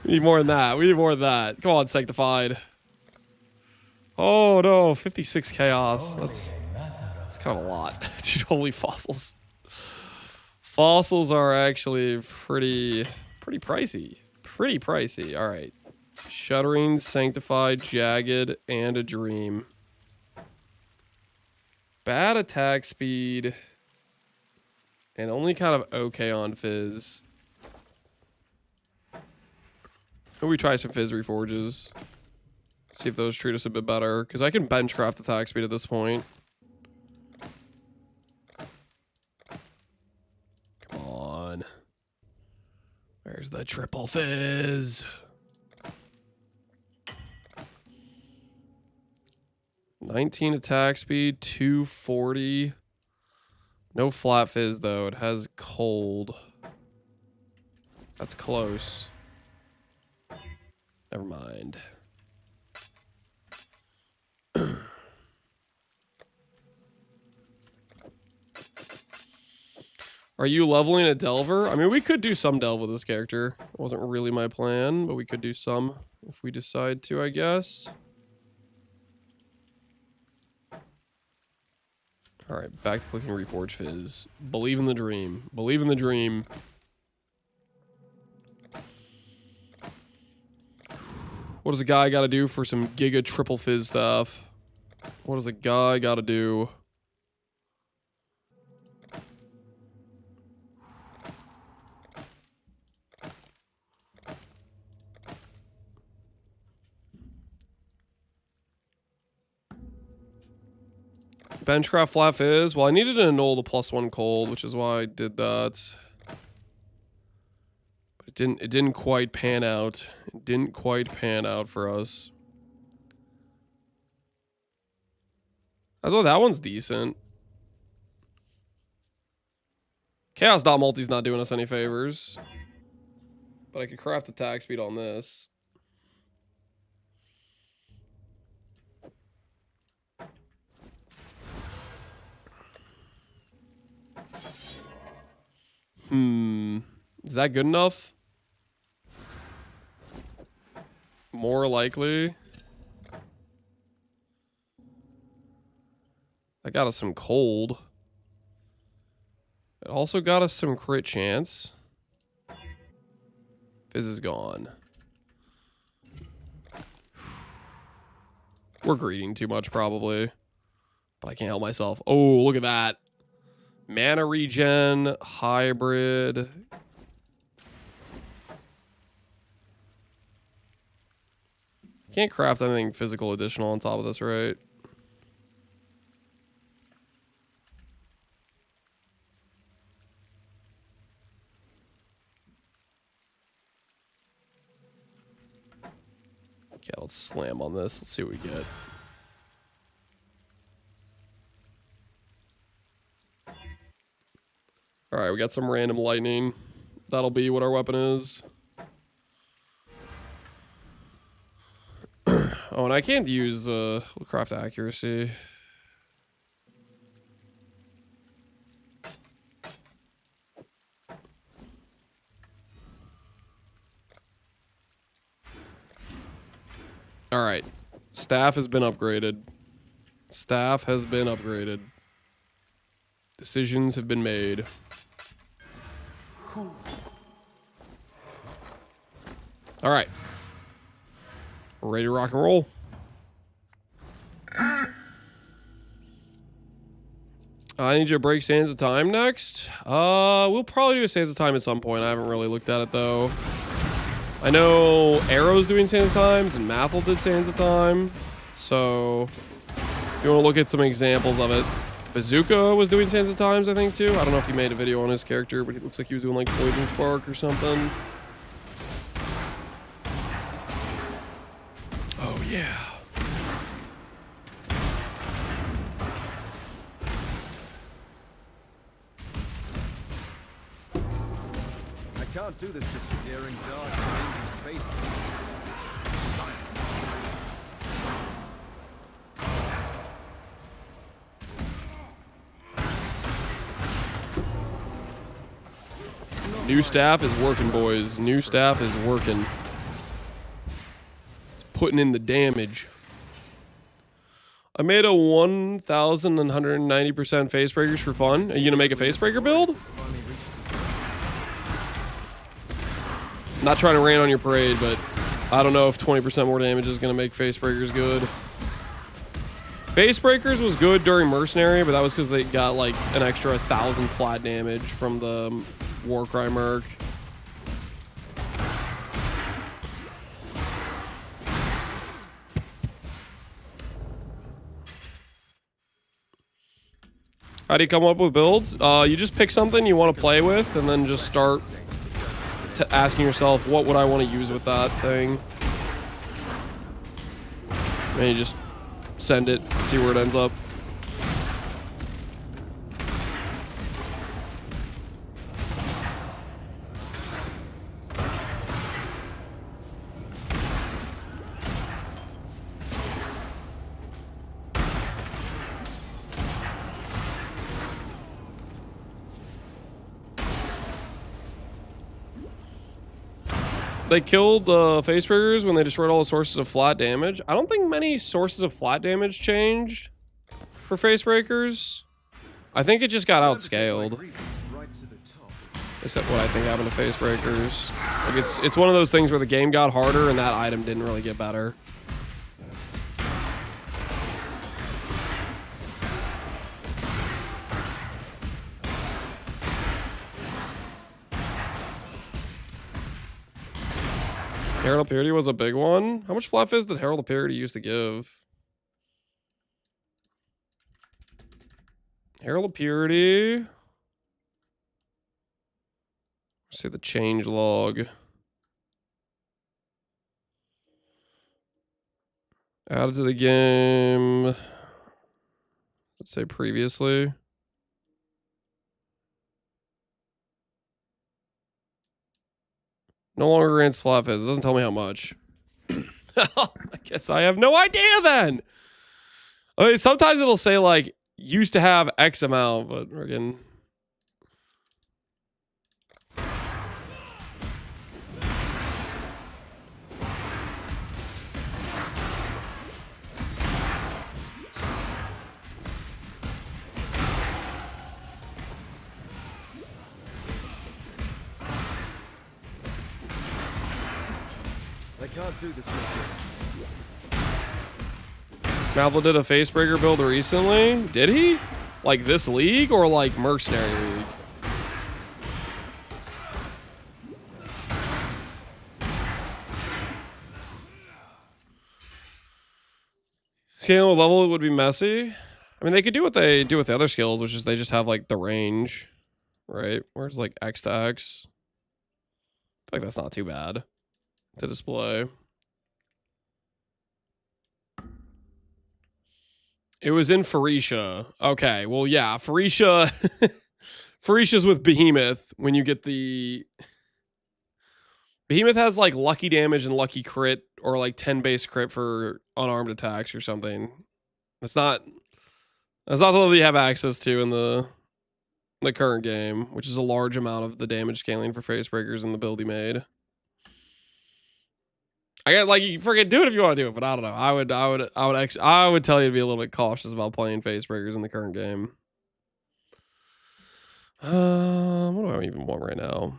We need more than that. We need more than that. Come on, sanctified. Oh no, 56 chaos. That's kind of a lot. Dude, holy fossils. Fossils are actually pretty pricey. Pretty pricey. All right. Shuddering, sanctified, jagged, and a dream. Bad attack speed. And only kind of okay on fizz. Maybe we try some fizz reforges. See if those treat us a bit better. Because I can benchcraft attack speed at this point. Come on. There's the triple fizz. 19 attack speed, 240. No flat fizz though. It has cold. That's close. Never mind. Are you leveling a Delver? I mean, we could do some Delve with this character. It wasn't really my plan, but we could do some if we decide to, I guess. All right, back to clicking Reforge Fizz. Believe in the dream. Believe in the dream. What does a guy got to do for some Giga Triple Fizz stuff? What does a guy got to do? Benchcraft flat fizz. Well, I needed to annul the +1 cold, which is why I did that. But it didn't quite pan out. It didn't quite pan out for us. I thought that one's decent. Chaos Dot Multi's not doing us any favors. But I could craft attack speed on this. Is that good enough? More likely. That got us some cold. It also got us some crit chance. Fizz is gone. We're greeting too much probably. But I can't help myself. Oh, look at that. Mana regen, hybrid. Can't craft anything physical additional on top of this, right? Okay, let's slam on this. Let's see what we get. right, we got some random lightning. That'll be what our weapon is. Oh, and I can't use craft accuracy. All right. Staff has been upgraded. Staff has been upgraded. Decisions have been made. Cool. All right. We're ready to rock and roll. I need you to break Sands of Time next. We'll probably do a Sands of Time at some point. I haven't really looked at it though. I know Arrow's doing Sands of Times and Mathel did Sands of Time. So if you want to look at some examples of it. Bazooka was doing Sands of Times, I think, too. I don't know if he made a video on his character, but it looks like he was doing like Poison Spark or something. Oh, yeah. I can't do this just daring dark and dangerous spaces. New staff is working, boys. New staff is working. It's putting in the damage. I made a 1,190% face breakers for fun. Are you gonna make a face breaker build? Not trying to rain on your parade, but I don't know if 20% more damage is gonna make face breakers good. Face breakers was good during mercenary, but that was because they got like an extra 1,000 flat damage from the Warcry Merc. How do you come up with builds? You just pick something you want to play with, and then just start asking yourself, what would I want to use with that thing? And you just send it, see where it ends up. They killed the face breakers when they destroyed all the sources of flat damage. I don't think many sources of flat damage changed for face breakers. I think it just got outscaled. Except what I think happened to face breakers. Like it's one of those things where the game got harder and that item didn't really get better. Herald of Purity was a big one. How much fluff is did Herald of Purity used to give? Herald of Purity. Let's see the change log. Added to the game. Let's say previously. No longer grants fluff is. It doesn't tell me how much. I guess I have no idea then. I mean, sometimes it'll say like used to have X amount, but again. I can't do this just yet. Malvo did a facebreaker build recently. Did he? Like this league or like mercenary league? Scaling with level would be messy. I mean, they could do what they do with the other skills, which is they just have like the range, right? Where's like X to X? I feel like that's not too bad to display. It was in Phoenicia. Okay, well, yeah, Phoenicia. Faricia's with Behemoth when you get the... Behemoth has like lucky damage and lucky crit, or like 10 base crit for unarmed attacks or something. That's not the level you have access to in the current game, which is a large amount of the damage scaling for Facebreakers in the build he made. I got like, you forget, do it if you want to do it, but I don't know. I would tell you to be a little bit cautious about playing Facebreakers in the current game. What do I even want right now?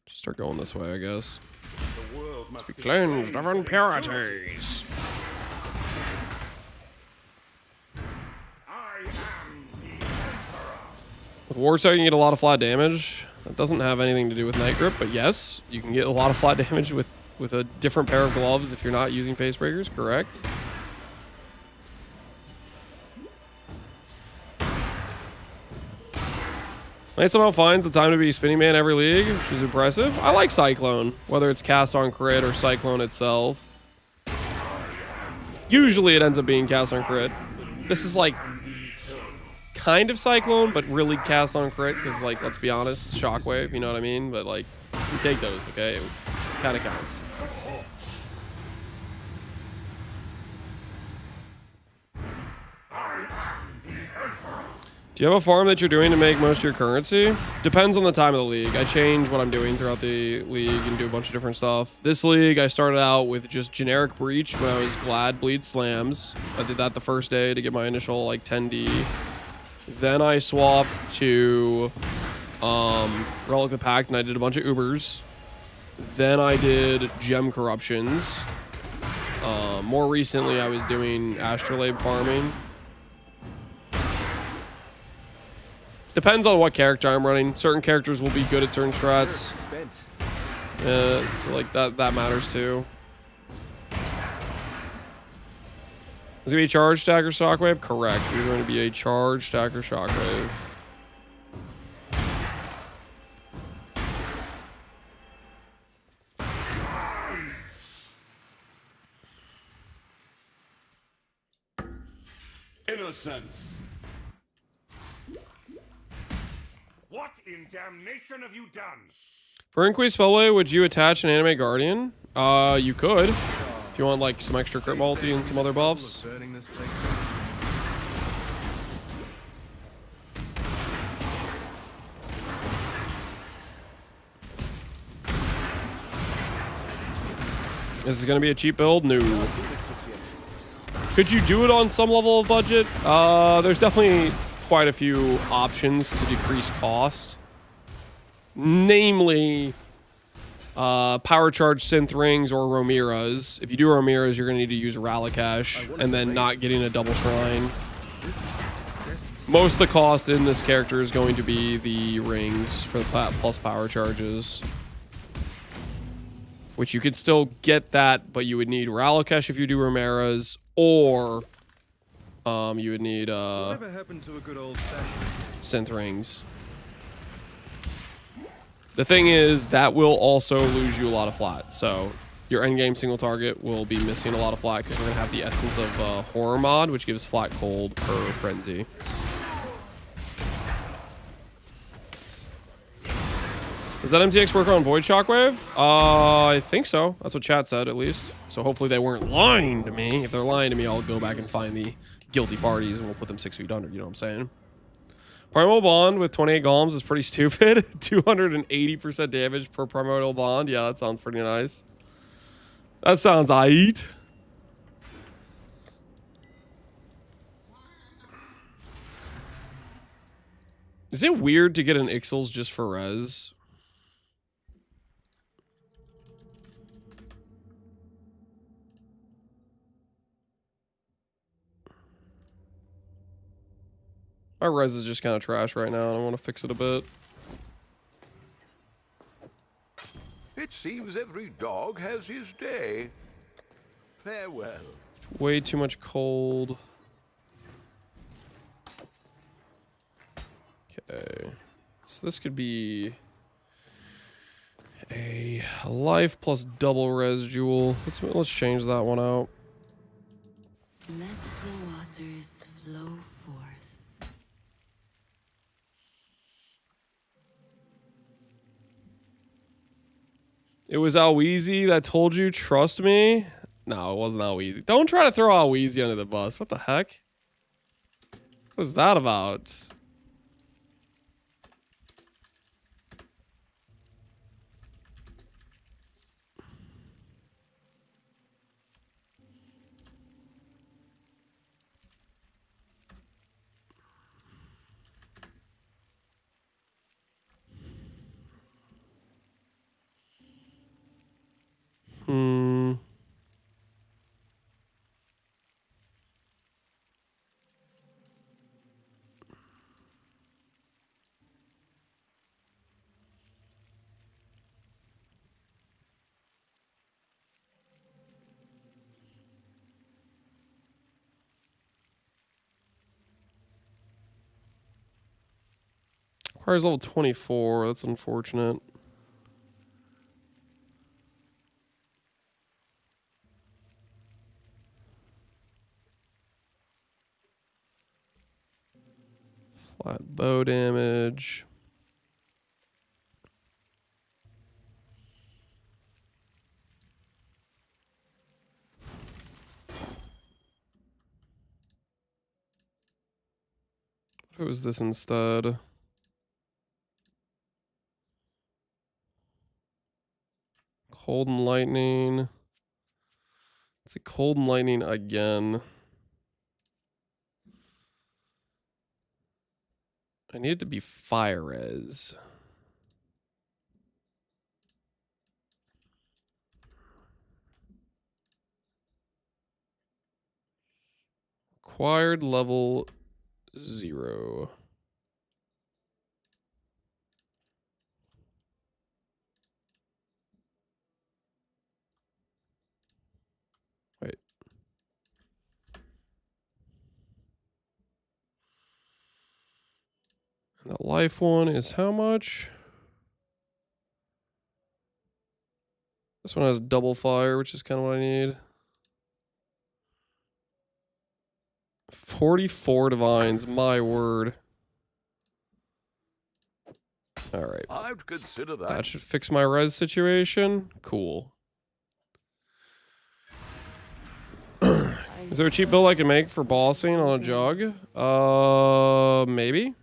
Just start going this way, I guess. The world must Be cleansed of impurities. I am the Emperor. With Warsaw, you can get a lot of flat damage. That doesn't have anything to do with Night Grip, but yes, you can get a lot of flat damage with a different pair of gloves if you're not using Facebreakers, correct? Knight somehow finds the time to be Spinning Man every league, which is impressive. I like Cyclone, whether it's cast on crit or Cyclone itself. Usually it ends up being cast on crit. This is like kind of Cyclone, but really cast on crit, because like, let's be honest, Shockwave, you know what I mean? But like, you take those, okay? It kind of counts. Do you have a farm that you're doing to make most of your currency? Depends on the time of the league. I change what I'm doing throughout the league and do a bunch of different stuff. This league, I started out with just generic Breach when I was Glad Bleed Slams. I did that the first day to get my initial like 10D. Then I swapped to Relic of the Pact and I did a bunch of Ubers. Then I did Gem Corruptions. More recently, I was doing Astrolabe farming. Depends on what character I'm running. Certain characters will be good at certain strats. So like that matters too. Is it gonna be a charge stacker shockwave? Correct. We're going to be a charge stacker shockwave. Innocence. What in damnation have you done? For Increased Spellway, would you attach an Anime Guardian? You could. If you want like some extra crit multi and some other buffs. Burning this place. Is this going to be a cheap build? No. Could you do it on some level of budget? There's definitely quite a few options to decrease cost. Namely, Power Charge Synth Rings or Romiras. If you do Romiras, you're going to need to use Ralakash and then not getting a double shrine. Most of the cost in this character is going to be the rings for the plus power charges. Which you could still get that, but you would need Ralakash if you do Romiras, or you would need Whatever happened to a good old fashioned Synth Rings. The thing is, that will also lose you a lot of flat. So your endgame single target will be missing a lot of flat because we're going to have the essence of Horror mod, which gives flat cold per frenzy. Does that MTX work on Void Shockwave? I think so. That's what chat said, at least. So hopefully they weren't lying to me. If they're lying to me, I'll go back and find the guilty parties and we'll put them 6 feet under. You know what I'm saying? Primal Bond with 28 golems is pretty stupid. 280% damage per Primordial Bond. Yeah, that sounds pretty nice. That sounds aight. Is it weird to get an Ixals just for res? My res is just kind of trash right now, and I want to fix it a bit. It seems every dog has his day. Farewell. Way too much cold. Okay. So this could be a life plus double res jewel. Let's change that one out. Let the waters flow It was Alweezy that told you, trust me. No, it wasn't Alweezy. Don't try to throw Alweezy under the bus. What the heck? What was that about? Hmm. Requires level 24. That's unfortunate. Flat bow damage. What if it was this instead? Cold and lightning. It's a cold and lightning again. I need it to be fire res. Required level 0. Wait. And the life one is how much? This one has double fire, which is kind of what I need. 44 divines, my word. All right. I'd consider that. That should fix my res situation. Cool. Is there a cheap build I can make for bossing on a jug? Maybe.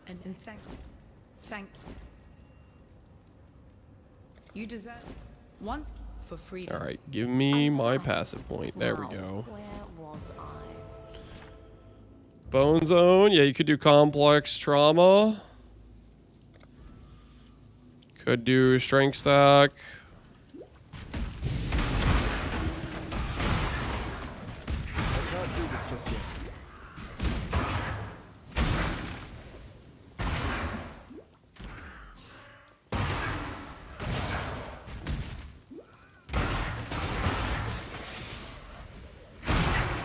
And thank you. You deserve once for freedom. All right, give me my passive point. There we Now, go. where was I? Bone zone. Yeah, you could do complex trauma. Could do strength stack. I can't do this just yet.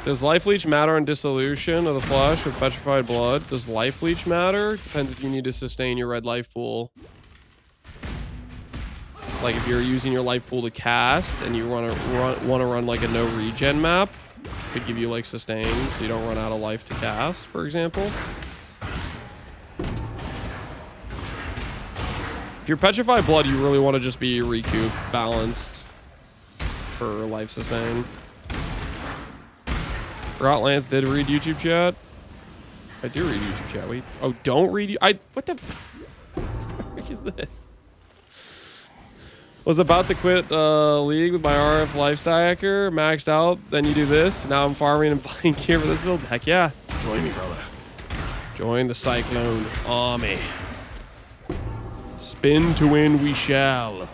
Does life leech matter on dissolution of the flesh with petrified blood? Does life leech matter? Depends if you need to sustain your red life pool. Like if you're using your life pool to cast and you want to run like a no regen map, could give you like sustain so you don't run out of life to cast, for example. If you're petrified blood, you really want to just be recoup balanced for life sustain. Forgot Lance did read YouTube chat. I do read YouTube chat. Wait. Oh, don't read you. What the frick is this? Was about to quit League with my RF life stacker, maxed out. Then you do this. Now I'm farming and buying gear for this build. Heck yeah. Join me, brother. Join the Cyclone Army. Spin to win we shall.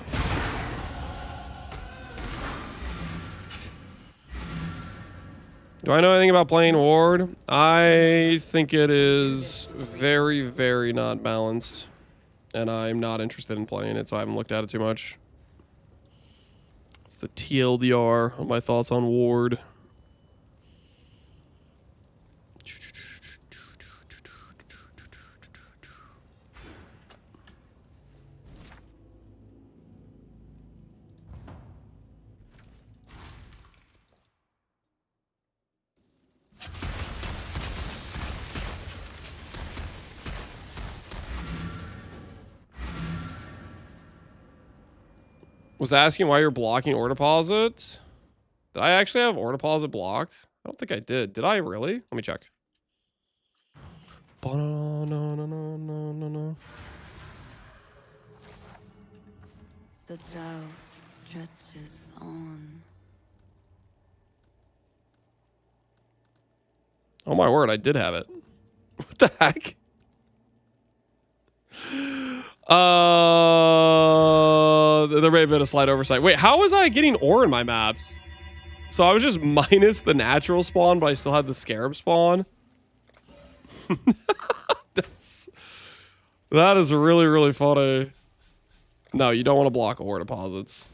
Do I know anything about playing Ward? I think it is very, very not balanced. And I'm not interested in playing it, so I haven't looked at it too much. It's the TLDR on my thoughts on Ward. Was asking why you're blocking ore deposit. Did I actually have ore deposit blocked? I don't think I did. Did I really? Let me check. No. The drought stretches on. Oh my word, I did have it. What the heck? There may have been a slight oversight. Wait, how was I getting ore in my maps? So I was just minus the natural spawn, but I still had the scarab spawn. That is really, really funny. No, you don't want to block ore deposits.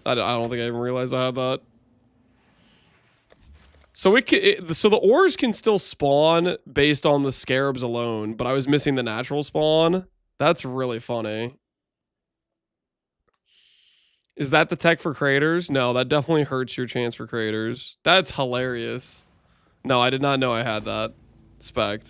I don't think I even realized I had that. So so the ores can still spawn based on the scarabs alone, but I was missing the natural spawn. That's really funny. Is that the tech for creators? No, that definitely hurts your chance for creators. That's hilarious. No, I did not know I had that spec.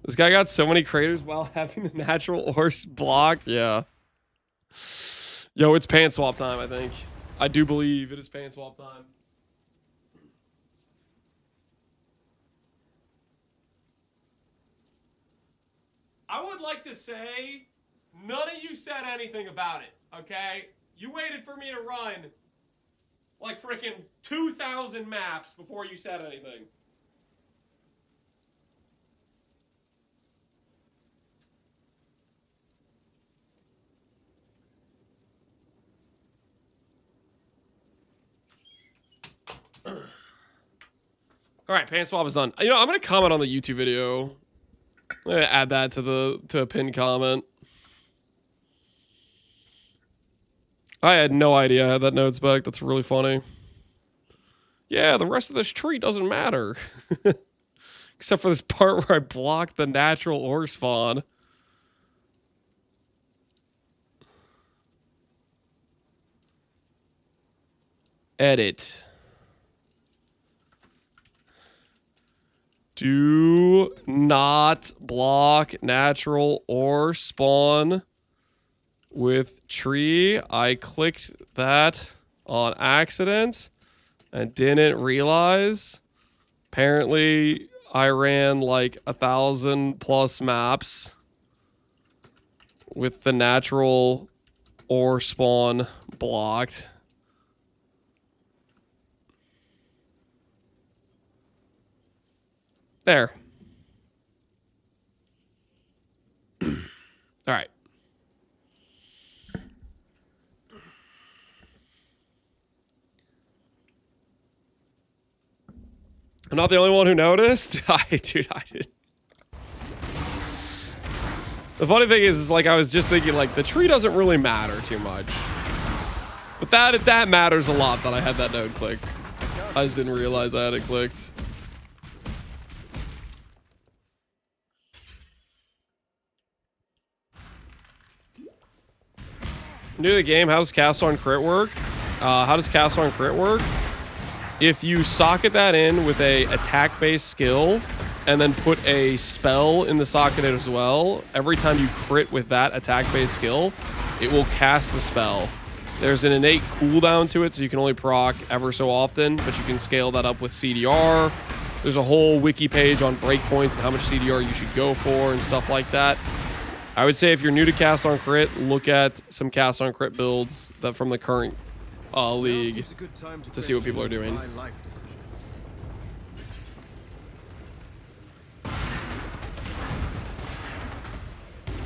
This guy got so many craters while having the natural ores blocked. Yeah. Yo, it's pan swap time, I think. I do believe it is pan swap time. I would like to say none of you said anything about it, okay? You waited for me to run like freaking 2,000 maps before you said anything. All right, pan swap is done. You know, I'm gonna comment on the YouTube video. I'm gonna add that to a pinned comment. I had no idea I had that node spec. That's really funny. Yeah, the rest of this tree doesn't matter. Except for this part where I blocked the natural ore spawn. Edit. Do not block natural ore spawn with tree. I clicked that on accident and didn't realize. Apparently, I ran like 1,000+ maps with the natural ore spawn blocked. There. All right. I'm not the only one who noticed. Dude, I did. The funny thing is like I was just thinking like the tree doesn't really matter too much. But that matters a lot that I had that node clicked. I just didn't realize I had it clicked. New to the game, how does cast on crit work? If you socket that in with a attack-based skill and then put a spell in the socket as well, every time you crit with that attack-based skill, it will cast the spell. There's an innate cooldown to it, so you can only proc ever so often, but you can scale that up with CDR. There's a whole wiki page on breakpoints and how much CDR you should go for and stuff like that. I would say if you're new to cast on crit, look at some cast on crit builds that from the current league to see what people are doing.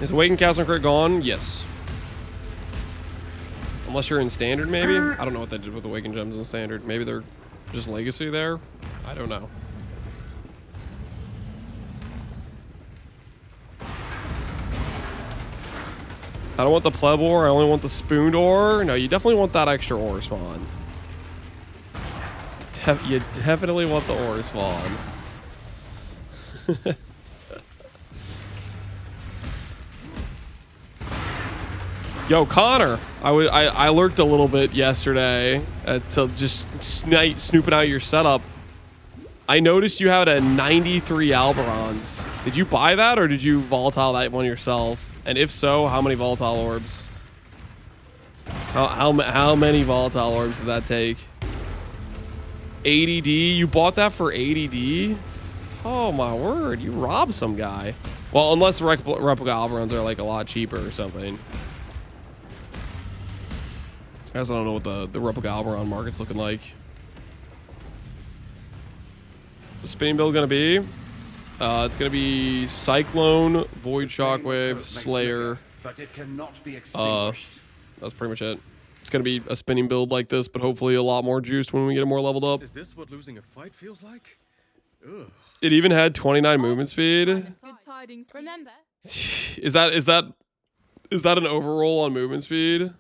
Is Awakened cast on crit gone? Yes. Unless you're in standard, maybe? I don't know what they did with Awakened gems in standard. Maybe they're just legacy there? I don't know. I don't want the pleb ore, I only want the spooned ore. No, you definitely want that extra ore spawn. You definitely want the ore spawn. Yo, Connor, I lurked a little bit yesterday to just snooping out your setup. I noticed you had a 93 Alberons. Did you buy that or did you volatile that one yourself? And if so, how many volatile orbs? How many volatile orbs did that take? 80D? You bought that for 80D? Oh my word, you robbed some guy. Well, unless the replica Alberons are like a lot cheaper or something. I guess I don't know what the replica Alberon market's looking like. The spinning build gonna be? It's gonna be Cyclone, Void Shockwave, Slayer. But it cannot be extinguished. That's pretty much it. It's gonna be a spinning build like this, but hopefully a lot more juiced when we get it more leveled up. Is this what losing a fight feels like? Ugh. It even had 29 movement speed. Good tidings. Remember. Is that an overroll on movement speed?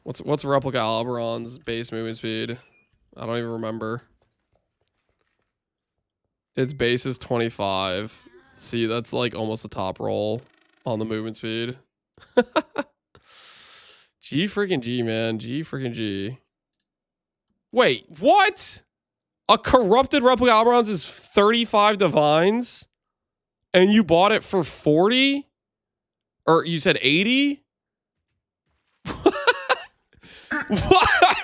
What's replica Alberon's base movement speed? I don't even remember. Its base is 25. See, that's like almost a top roll on the movement speed. G freaking G, man. G freaking G. Wait, what? A corrupted replica Alberon's is 35 divines? And you bought it for 40? Or you said 80? What?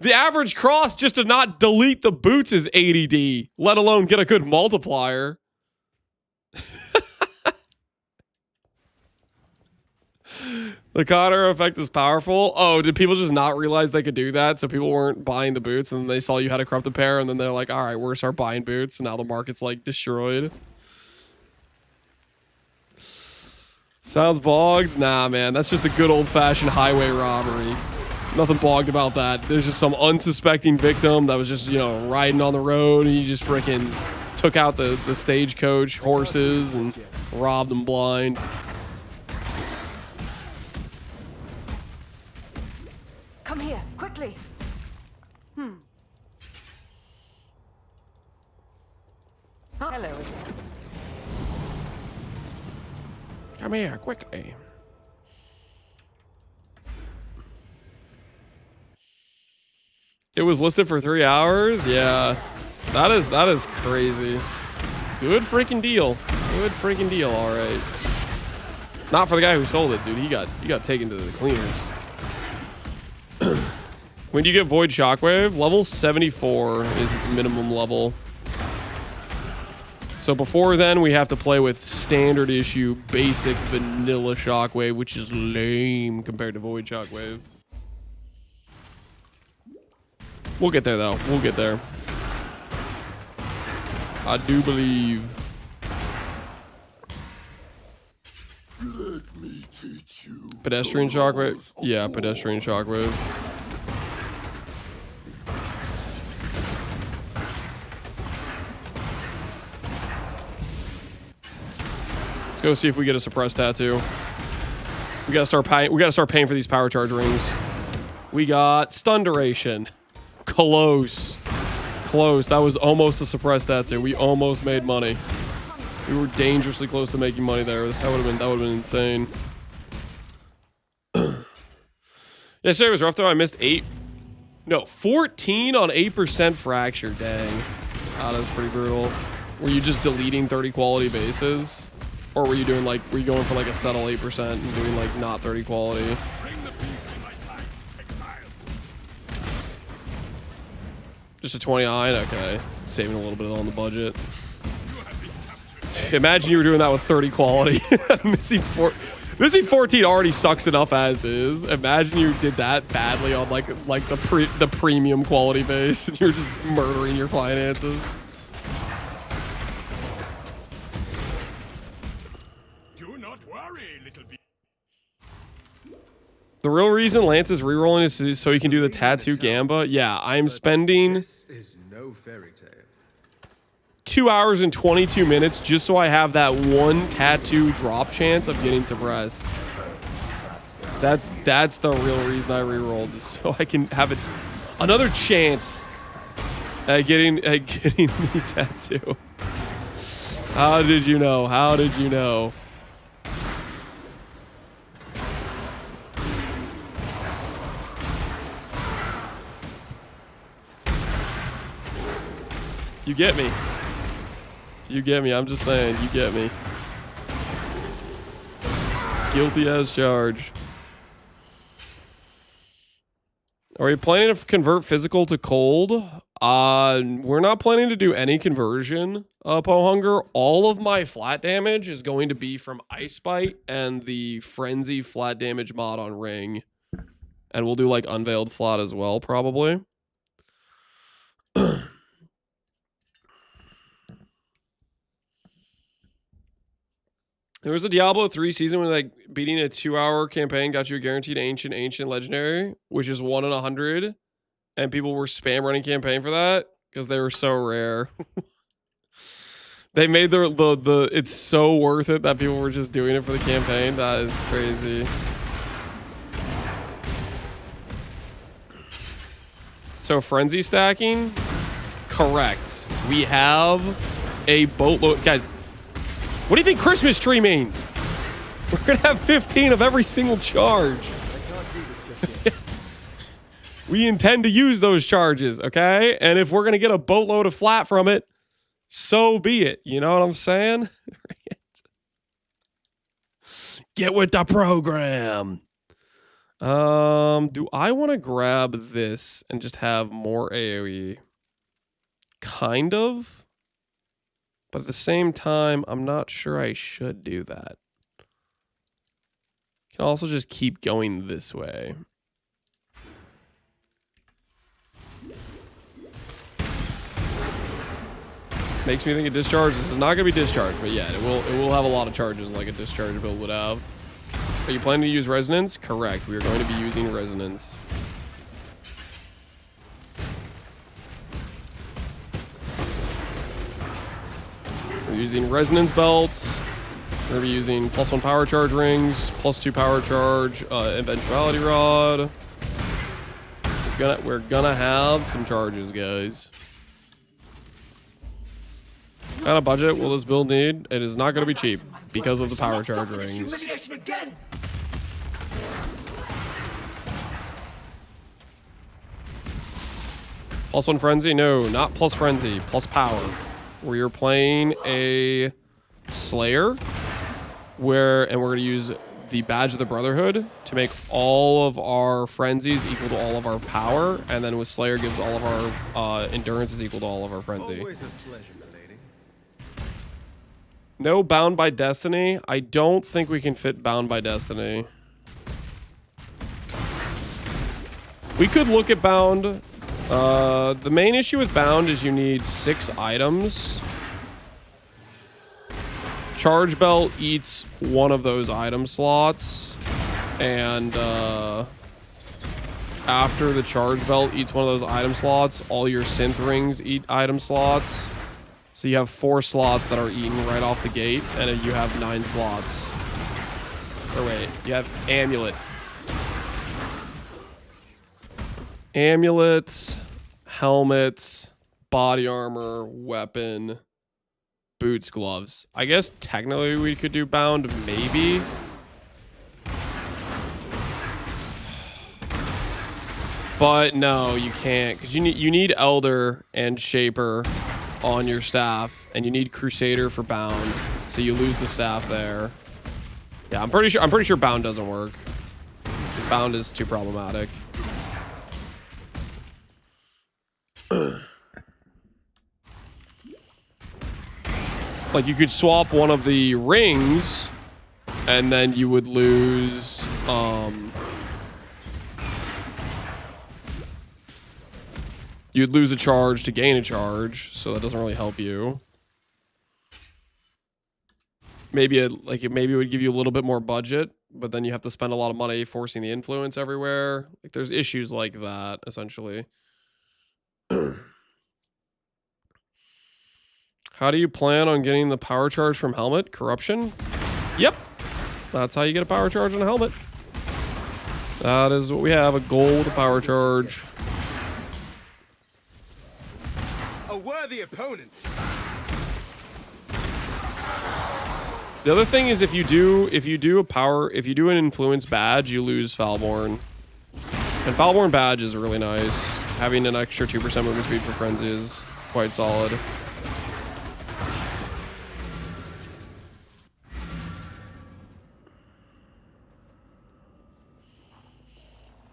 The average cross just to not delete the boots is 80D, let alone get a good multiplier. The counter effect is powerful. Oh, did people just not realize they could do that? So people weren't buying the boots and they saw you had a corrupted pair and then they're like, all right, we're gonna start buying boots. And now the market's like destroyed. Sounds bogged? Nah, man, that's just a good old fashioned highway robbery. Nothing bogged about that. There's just some unsuspecting victim that was just, you know, riding on the road and he just freaking took out the stagecoach horses and robbed them blind. Come here, quickly. Hello. Come here, quickly. It was listed for 3 hours? Yeah. That is crazy. Good freaking deal. Good freaking deal, alright. Not for the guy who sold it, dude. He got taken to the cleaners. When do you get Void Shockwave? Level 74 is its minimum level. So before then, we have to play with standard issue, basic vanilla Shockwave, which is lame compared to Void Shockwave. We'll get there, though. We'll get there. I do believe. Let me teach you. Pedestrian Shockwave? Yeah, Pedestrian Shockwave. Let's go see if we get a suppressed tattoo. We gotta start paying for these power charge rings. We got stun duration. Close. Close. That was almost a suppressed tattoo. We almost made money. We were dangerously close to making money there. That would have been insane. Yesterday was rough though. I missed 14 on 8% fracture. Dang. Ah, that's pretty brutal. Were you just deleting 30 quality bases? Or were you doing like, were you going for like a subtle 8% and doing like not 30 quality? Just a 29? Okay. Saving a little bit on the budget. Imagine you were doing that with 30 quality. Missing 14 already sucks enough as is. Imagine you did that badly on like the premium quality base and you're just murdering your finances. Do not worry, little bee. The real reason Lance is rerolling is so he can do the tattoo gamba. Yeah, I'm spending This is no fairy tale. 2 hours and 22 minutes just so I have that one tattoo drop chance of getting suppressed. That's the real reason I rerolled, is so I can have it another chance at getting the tattoo. How did you know? How did you know? You get me. You get me. I'm just saying. You get me. Guilty as charged. Are we planning to convert physical to cold? We're not planning to do any conversion, Pohunger. All of my flat damage is going to be from Ice Bite and the Frenzy flat damage mod on Ring. And we'll do like Unveiled flat as well, probably. There was a Diablo 3 season where like beating a 2-hour campaign got you a guaranteed ancient legendary, which is 1 in 100. And people were spam running campaign for that because they were so rare. They made the it's so worth it that people were just doing it for the campaign. That is crazy. So frenzy stacking, correct. We have a boatload, guys. What do you think Christmas tree means? We're gonna have 15 of every single charge. We intend to use those charges, okay? And if we're gonna get a boatload of flat from it, so be it. You know what I'm saying? Get with the program. Do I want to grab this and just have more AoE? Kind of. But at the same time, I'm not sure I should do that. Can also just keep going this way. Makes me think of discharge. This is not gonna be discharge, but yeah, it will have a lot of charges like a discharge build would have. Are you planning to use resonance? Correct. We are going to be using resonance. We're using resonance belts. We're gonna be using +1 power charge rings, +2 power charge, eventuality rod. We're gonna have some charges, guys. What kind of budget will this build need? It is not going to be cheap because of the power charge rings. +1 frenzy? No, not plus frenzy, plus power. Where you're playing a Slayer, and we're going to use the Badge of the Brotherhood to make all of our frenzies equal to all of our power, and then with Slayer gives all of our endurance is equal to all of our frenzy. Always a pleasure, milady. No Bound by Destiny. I don't think we can fit Bound by Destiny. We could look at Bound. The main issue with Bound is you need 6 items. Charge Belt eats one of those item slots. And after the Charge Belt eats one of those item slots, all your Synth Rings eat item slots. So you have 4 slots that are eaten right off the gate, and you have 9 slots. Or wait, you have Amulet. Amulet, helmet, body armor, weapon, boots, gloves. I guess technically we could do Bound, maybe. But no, you can't, because you need Elder and Shaper on your staff, and you need Crusader for Bound, so you lose the staff there. Yeah, I'm pretty sure Bound doesn't work. Bound is too problematic. Like, you could swap one of the rings, and then you would lose, you'd lose a charge to gain a charge, so that doesn't really help you. Maybe it would give you a little bit more budget, but then you have to spend a lot of money forcing the influence everywhere. Like, there's issues like that, essentially. How do you plan on getting the power charge from helmet? Corruption? Yep. That's how you get a power charge on a helmet. That is what we have, a gold power charge. A worthy opponent. The other thing is if you do an influence badge, you lose Falborn. And Falborn badge is really nice. Having an extra 2% movement speed for frenzies. quite solid.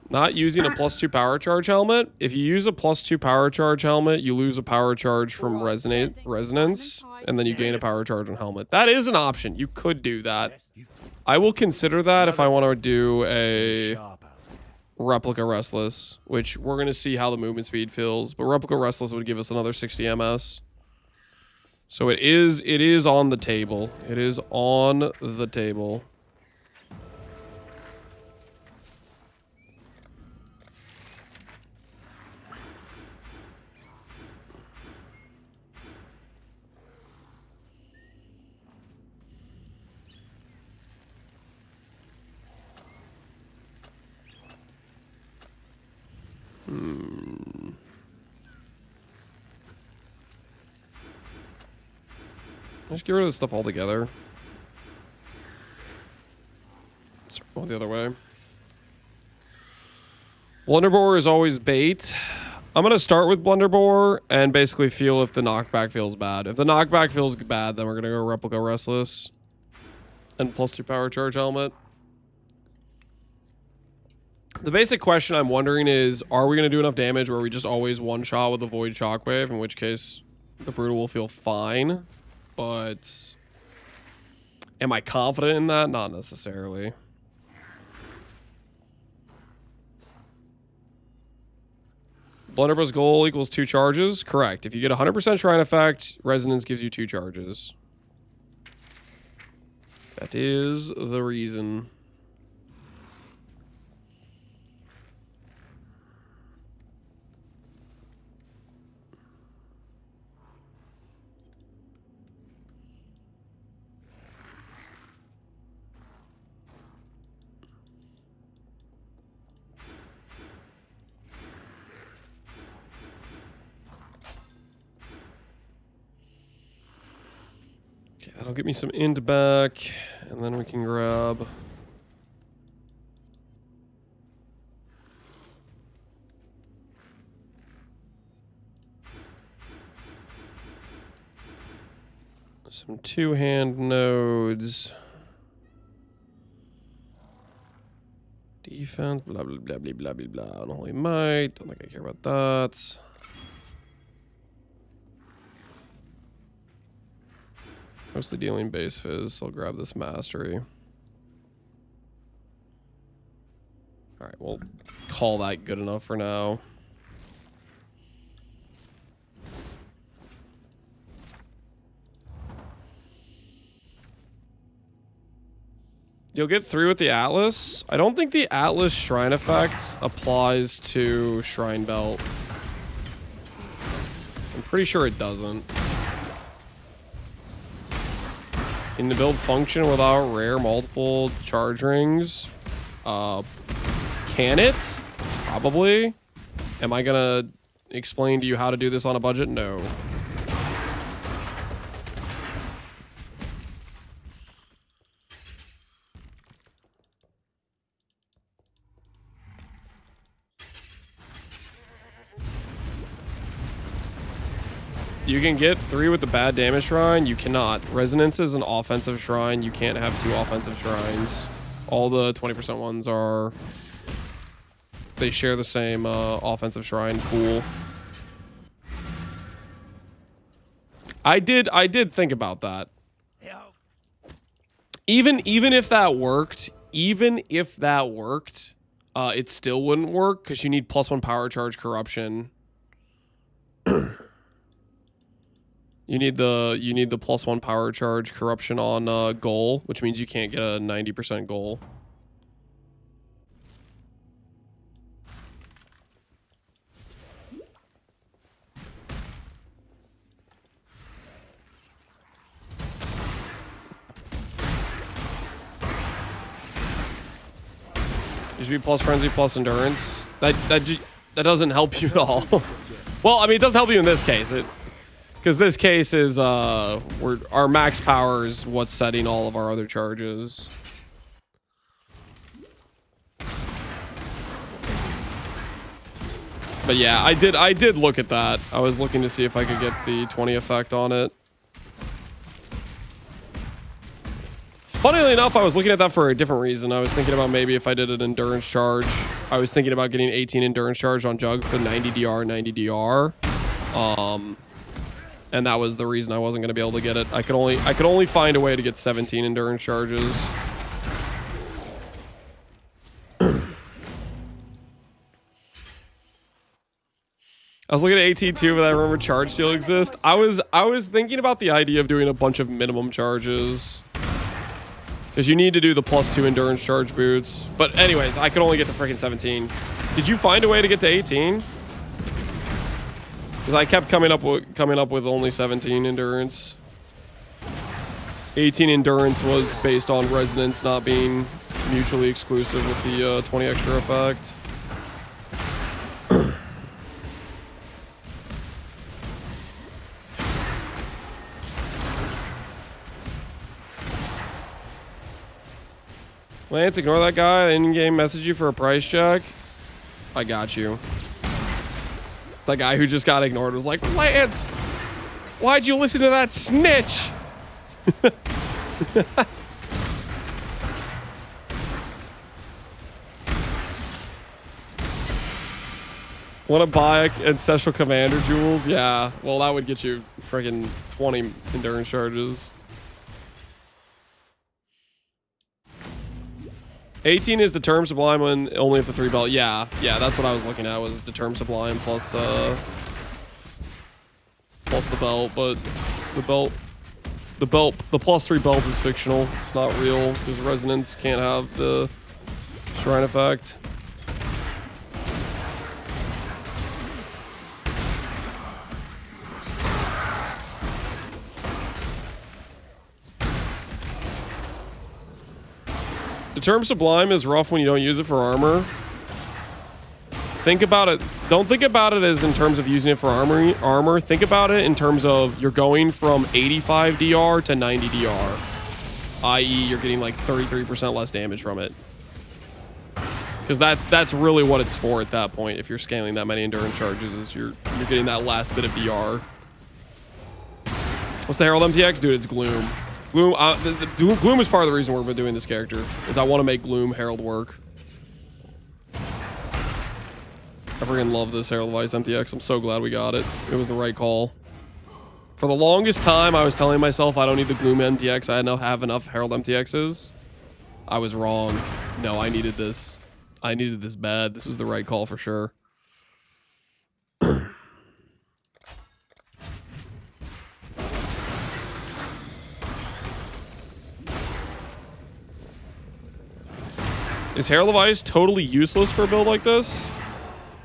Not using a +2 power charge helmet. If you use a +2 power charge helmet, you lose a power charge from resonance, and then you gain a power charge on helmet. That is an option. You could do that. I will consider that if I want to do a replica restless, which we're going to see how the movement speed feels. But replica restless would give us another 60 ms. So it is on the table. It is on the table. Just get rid of this stuff altogether. Start going the other way. Blunderbore is always bait. I'm going to start with Blunderbore and basically feel if the knockback feels bad. If the knockback feels bad, then we're going to go Replica Restless and +2 power charge helmet. The basic question I'm wondering is, are we going to do enough damage where we just always one-shot with the Void Shockwave, in which case the Brutal will feel fine. But am I confident in that? Not necessarily. Blunderbore's goal equals 2 charges. Correct. If you get 100% Shrine effect, Resonance gives you 2 charges. That is the reason. That'll get me some int back, and then we can grab some 2-hand nodes. Defense, blah, blah, blah, blah, blah, blah, blah. Unholy Might. Don't think I care about that. Mostly dealing base fizz, so I'll grab this mastery. Alright, we'll call that good enough for now. You'll get 3 with the Atlas. I don't think the Atlas Shrine effect applies to Shrine Belt. I'm pretty sure it doesn't. Can the build function without rare multiple charge rings? Can it? Probably. Am I gonna explain to you how to do this on a budget? No. You can get 3 with the bad damage shrine. You cannot. Resonance is an offensive shrine. You can't have 2 offensive shrines. All the 20% ones are... They share the same offensive shrine pool. I did think about that. Even if that worked, it still wouldn't work because you need +1 power charge corruption. You need the +1 power charge corruption on goal, which means you can't get a 90% goal. Just be +, frenzy, +, endurance. That doesn't help you at all. Well, I mean, it does help you in this case. Because this case is, our max power is what's setting all of our other charges. But yeah, I did look at that. I was looking to see if I could get the 20 effect on it. Funnily enough, I was looking at that for a different reason. I was thinking about maybe if I did an endurance charge. I was thinking about getting 18 endurance charge on Jug for 90 DR, 90 DR. And that was the reason I wasn't going to be able to get it. I could only find a way to get 17 endurance charges. I was looking at 18 too, but I remember charge steal exists. I was thinking about the idea of doing a bunch of minimum charges. Because you need to do the +2 endurance charge boots. But anyways, I could only get to freaking 17. Did you find a way to get to 18? Because I kept coming up with only 17 endurance. 18 endurance was based on resonance not being mutually exclusive with the 20 extra effect. Lance, ignore that guy. In-game message you for a price check. I got you. The guy who just got ignored was like, Lance, why'd you listen to that snitch? Want to buy Ancestral Commander jewels? Yeah. Well, that would get you freaking 20 endurance charges. 18 is the Term Sublime when only if the 3 belt. Yeah, that's what I was looking at, was the Term Sublime plus the belt, but the +3 belt is fictional. It's not real because resonance can't have the shrine effect. The Term Sublime is rough when you don't use it for armor. Think about it. Don't think about it as in terms of using it for armor. Think about it in terms of you're going from 85 DR to 90 DR. I.e. you're getting like 33% less damage from it. Because that's really what it's for at that point. If you're scaling that many endurance charges, is you're getting that last bit of DR. What's the Herald MTX? Dude, it's Gloom. Gloom is part of the reason we're doing this character, is I want to make Gloom Herald work. I freaking love this Herald of Ice MTX. I'm so glad we got it. It was the right call. For the longest time, I was telling myself I don't need the Gloom MTX. I don't have enough Herald MTXs. I was wrong. No, I needed this. I needed this bad. This was the right call for sure. Is Herald of Ice totally useless for a build like this?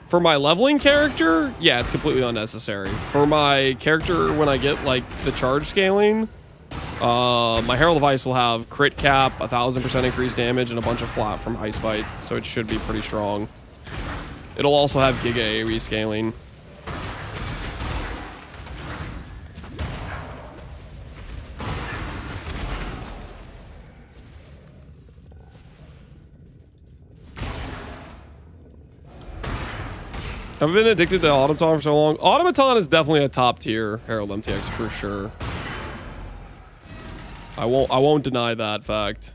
For my leveling character, yeah, it's completely unnecessary. For my character, when I get like the charge scaling, my Herald of Ice will have crit cap, 1000% increased damage, and a bunch of flat from Ice Bite, so it should be pretty strong. It'll also have Giga AoE scaling. I've been addicted to Automaton for so long. Automaton is definitely a top tier Herald MTX for sure. I won't deny that fact.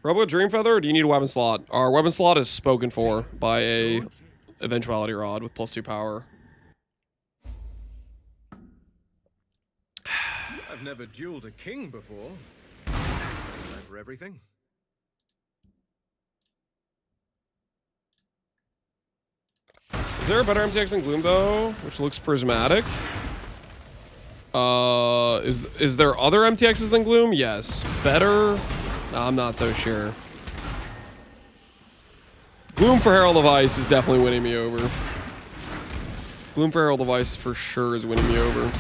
Robo Dreamfeather, or do you need a weapon slot? Our weapon slot is spoken for by a Eventuality Rod with +2 power. I've never dueled a king before. Time for everything. Is there a better MTX than Gloom though, which looks prismatic? Is there other MTXs than Gloom? Yes. Better? I'm not so sure. Gloom for Herald of Ice is definitely winning me over. Gloom for Herald of Ice for sure is winning me over.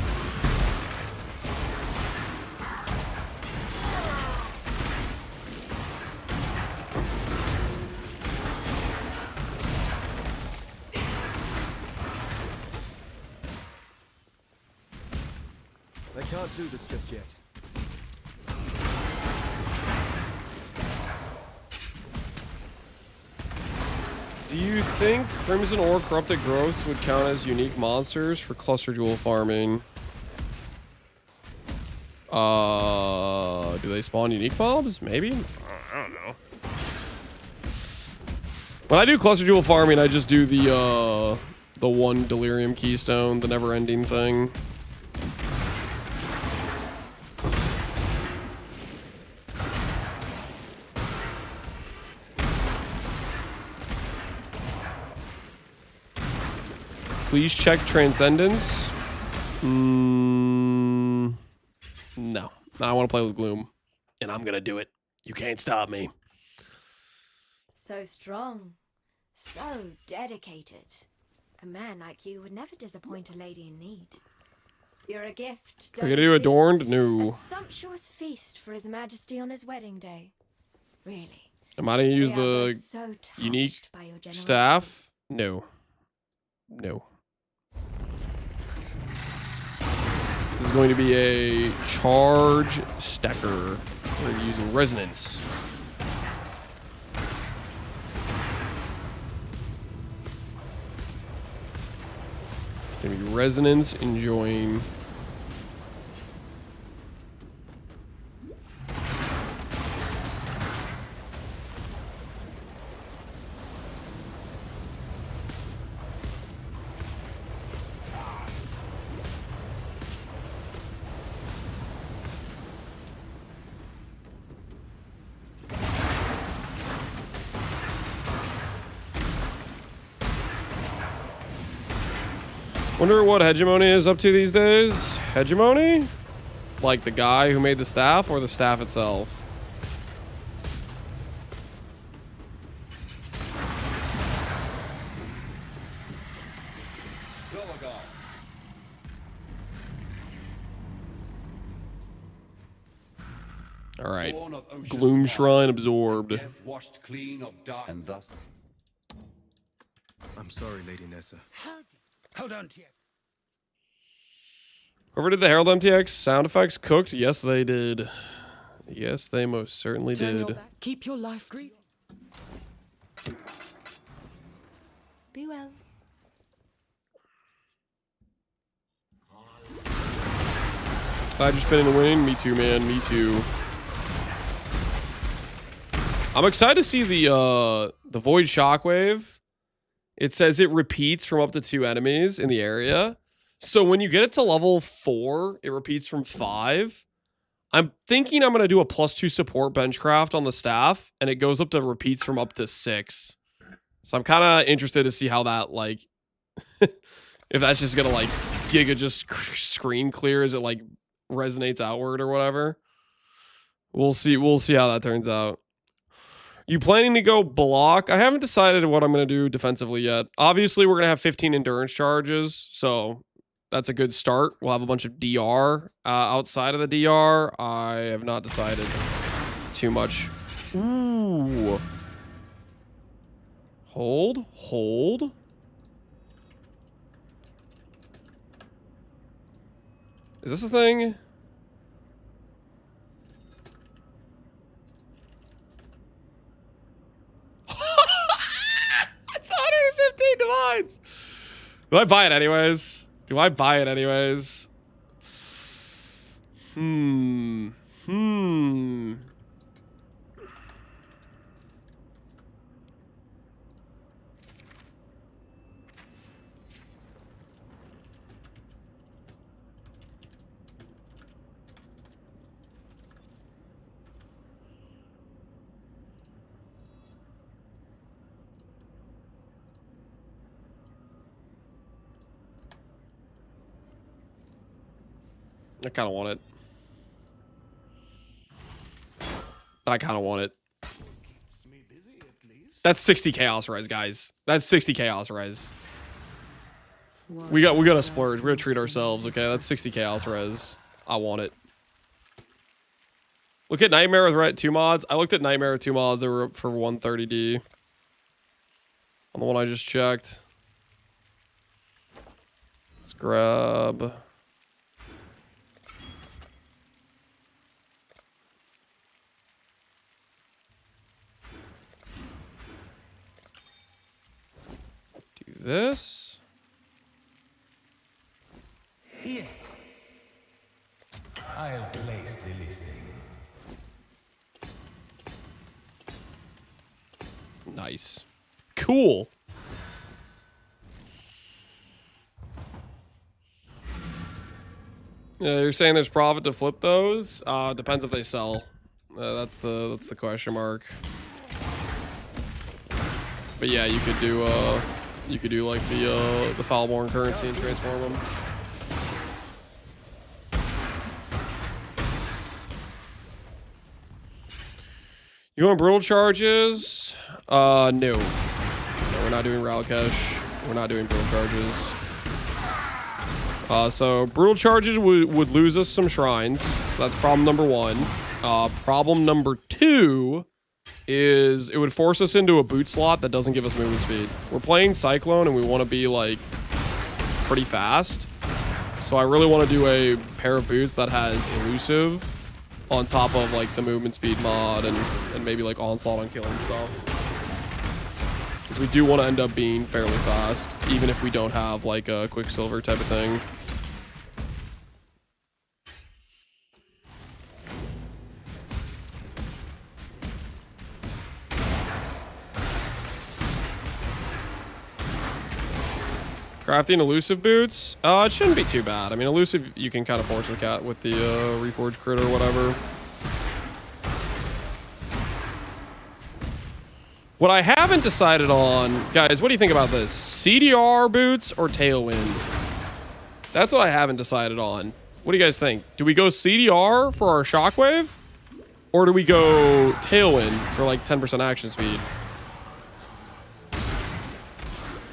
I can't do this just yet. you think Crimson or Corrupted Growths would count as unique monsters for cluster jewel farming? Do they spawn unique mobs? Maybe? I don't know. When I do cluster jewel farming, I just do the one delirium keystone, the never-ending thing. Please check Transcendence. No. I want to play with Gloom. And I'm going to do it. You can't stop me. So strong. So dedicated. A man like you would never disappoint a lady in need. You're a gift. Are you going to do Adorned? A No. sumptuous feast for His Majesty on his wedding day. Really. Am I going to use We are the both so touched unique by your generosity. staff? No. No. This is going to be a charge stacker. We're using resonance. Gonna be resonance enjoying. Wonder what Hegemony is up to these days? Hegemony? Like the guy who made the staff or the staff itself? All right. Gloom Shrine absorbed. Washed clean of dark and thus. I'm sorry, Lady Nessa. Hold on to it. Whoever did the Herald MTX sound effects cooked? Yes, they did. Yes, they most certainly did. Keep your life great. Be well. Glad you're spinning the winning. Me too, man. Me too. I'm excited to see the Void Shockwave. It says it repeats from up to 2 enemies in the area. So when you get it to level 4, it repeats from 5. I'm thinking I'm going to do a +2 support benchcraft on the staff, and it goes up to repeats from up to 6. So I'm kind of interested to see how that, like, if that's just going to, like, Giga just screen clear as it, like, resonates outward or whatever. We'll see how that turns out. You planning to go block? I haven't decided what I'm going to do defensively yet. Obviously, we're going to have 15 endurance charges, so that's a good start. We'll have a bunch of DR outside of the DR. I have not decided too much. Ooh. Hold. Is this a thing? It's 115 divines. Do I buy it anyways? I kind of want it. That's 60 chaos res, guys. That's 60 chaos res. We got to splurge. We're gonna treat ourselves, okay? That's 60 chaos res. I want it. Look at Nightmare with 2 mods. I looked at Nightmare with 2 mods. They were up for 130D. On the one I just checked. Let's grab. this. Here. I'll place the listing. Nice. Cool. Yeah, you're saying there's profit to flip those? Depends if they sell. That's the question mark. But yeah, you could do like the Foulborn currency and transform them. You want brutal charges? No. No, we're not doing Ralkesh. We're not doing brutal charges. So brutal charges would lose us some shrines. So that's problem number one. Problem number two is it would force us into a boot slot that doesn't give us movement speed. We're playing Cyclone and we want to be like pretty fast. So I really want to do a pair of boots that has elusive on top of like the movement speed mod and maybe like onslaught on killing stuff. Because we do want to end up being fairly fast, even if we don't have like a Quicksilver type of thing. Crafting elusive boots? It shouldn't be too bad. I mean, elusive, you can kind of force the cat with the reforged crit or whatever. What I haven't decided on, guys, what do you think about this? CDR boots or Tailwind? That's what I haven't decided on. What do you guys think? Do we go CDR for our Shockwave? Or do we go Tailwind for like 10% action speed?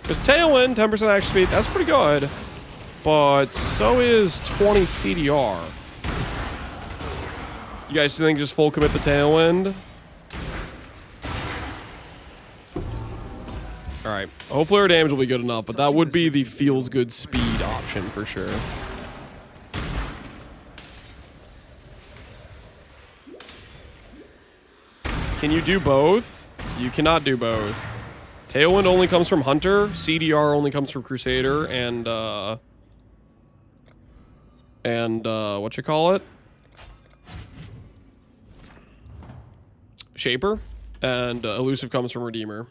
Because Tailwind, 10% action speed, that's pretty good. But so is 20 CDR. You guys think just full commit the Tailwind? Alright. Hopefully our damage will be good enough, but that would be the feels good speed option for sure. Can you do both? You cannot do both. Tailwind only comes from Hunter, CDR only comes from Crusader, and what you call it? Shaper, and Elusive comes from Redeemer.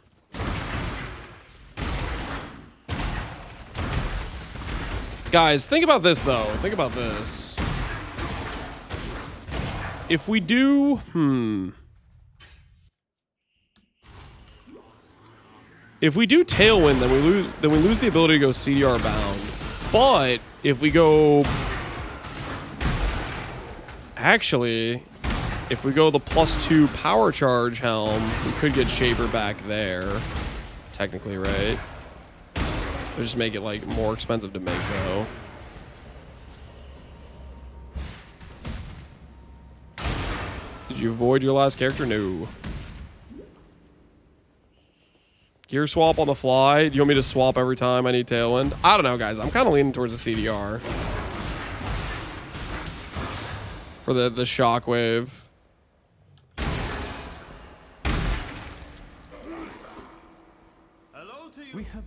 Guys, think about this though. Think about this. If we do, if we do Tailwind, then we lose the ability to go CDR bound. But if we go, actually, if we go the +2 power charge helm, we could get Shaper back there. Technically, right? It'll just make it like more expensive to make though. Did you avoid your last character? No. Gear swap on the fly. Do you want me to swap every time I need Tailwind? I don't know, guys. I'm kind of leaning towards the CDR. For the Shockwave. Hello to you. We have...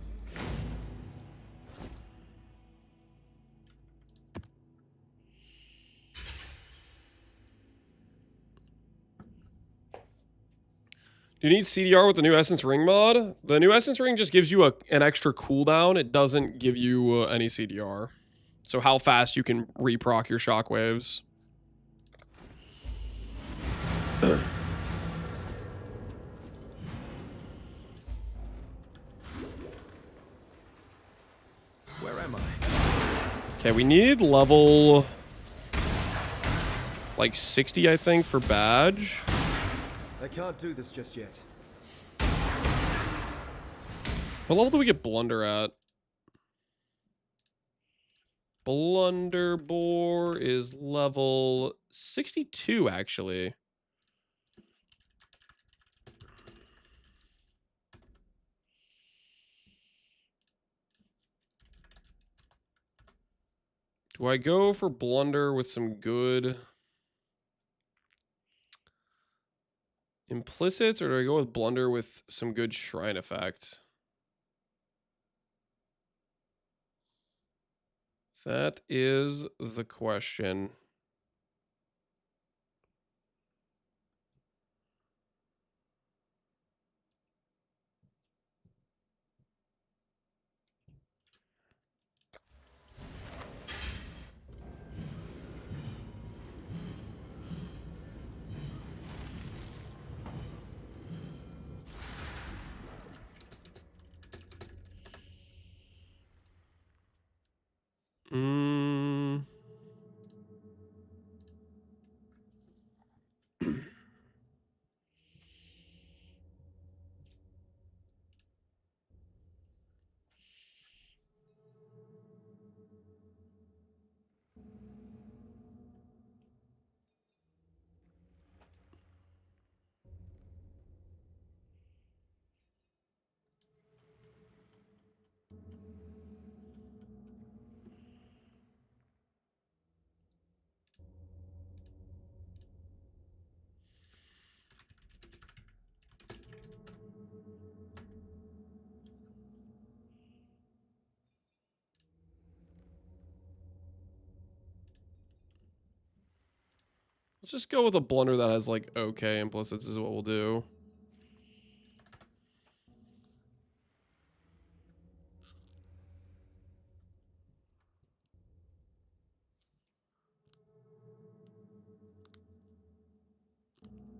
Do you need CDR with the new Essence Ring mod? The new Essence Ring just gives you an extra cooldown. It doesn't give you any CDR. So how fast you can reproc your Shockwaves. Where am I? Okay, we need level like 60, I think, for badge. I can't do this just yet. What level do we get Blunder at? Blunderbore is level 62, actually. Do I go for Blunder with some good implicits, or do I go with Blunder with some good shrine effect? That is the question. Let's just go with a blunder that has like okay implicits is what we'll do.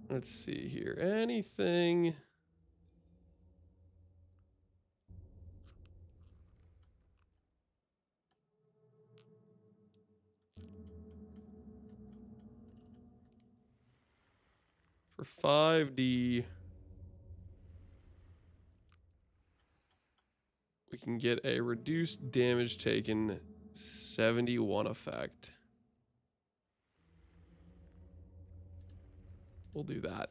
Let's see here. Anything? For 5D, we can get a reduced damage taken 71 effect. We'll do that.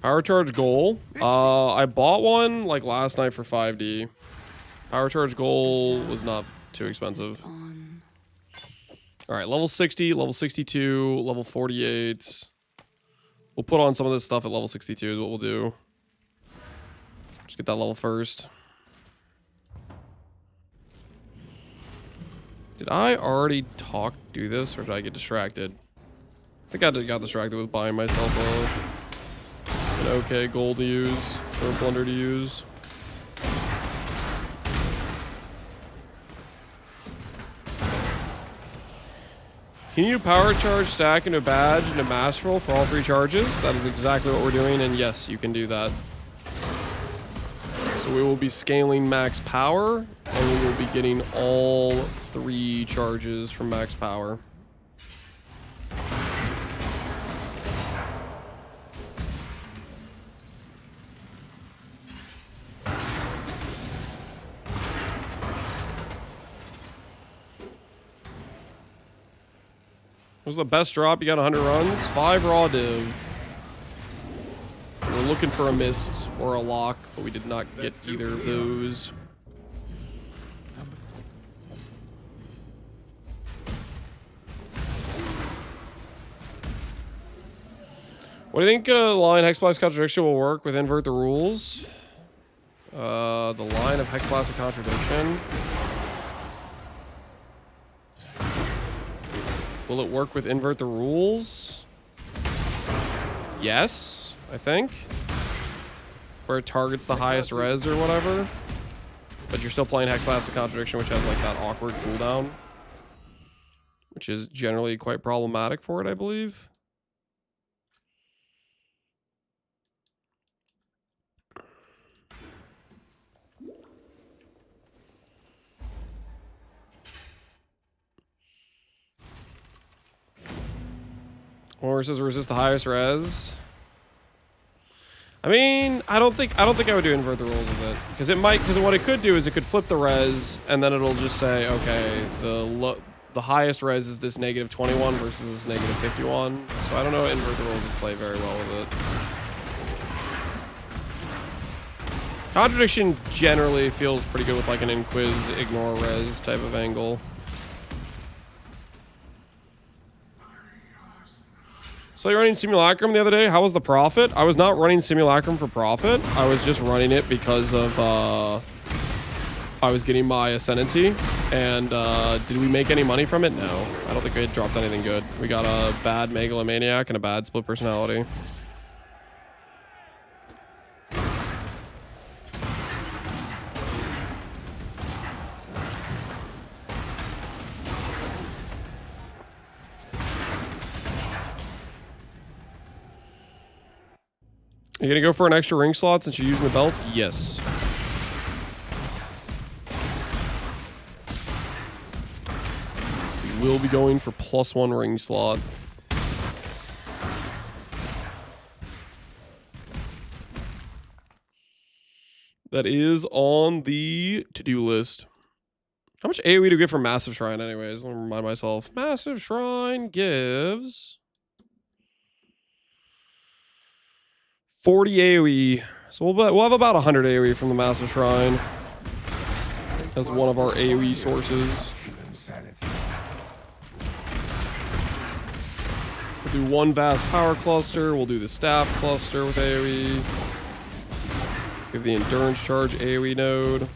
Power charge goal. I bought one like last night for 5D. Power charge goal was not too expensive. All right, level 60, level 62, level 48. We'll put on some of this stuff at level 62 is what we'll do. Just get that level first. Did I already do this, or did I get distracted? I think I got distracted with buying myself an okay goal to use, or a blunder to use. Can you power charge stack into badge into masterful for all 3 charges? That is exactly what we're doing, and yes, you can do that. So we will be scaling max power, and we will be getting all 3 charges from max power. What was the best drop? You got 100 runs? 5 raw div. We're looking for a mist or a lock, but we did not get either of those. What do you think line Hexblast Contradiction will work with Invert the Rules? The line of Hexblast Contradiction. Will it work with Invert the Rules? Yes, I think. Where it targets the highest res or whatever. But you're still playing Hexblast Contradiction, which has like that awkward cooldown. Which is generally quite problematic for it, I believe. Or it says resist the highest res. I mean, I don't think I would do invert the rules of it, because what it could do is it could flip the res and then it'll just say, okay, the highest res is this negative 21 versus this negative 51. So I don't know, invert the rules would play very well with it. Contradiction generally feels pretty good with like an inquiz ignore res type of angle. So you're running Simulacrum the other day. How was the profit? I was not running Simulacrum for profit. I was just running it because of I was getting my Ascendancy, and did we make any money from it? No. I don't think we had dropped anything good. We got a bad Megalomaniac and a bad Split Personality. You gonna go for an extra ring slot since you're using the belt? Yes. We will be going for +1 ring slot. That is on the to-do list. How much AoE do we get from Massive Shrine anyways? Let me remind myself. Massive Shrine gives 40 AoE. So we'll have about 100 AoE from the Massive Shrine as one of our AoE sources. We'll do one Vast Power Cluster. We'll do the Staff Cluster with AoE. Give the Endurance Charge AoE node.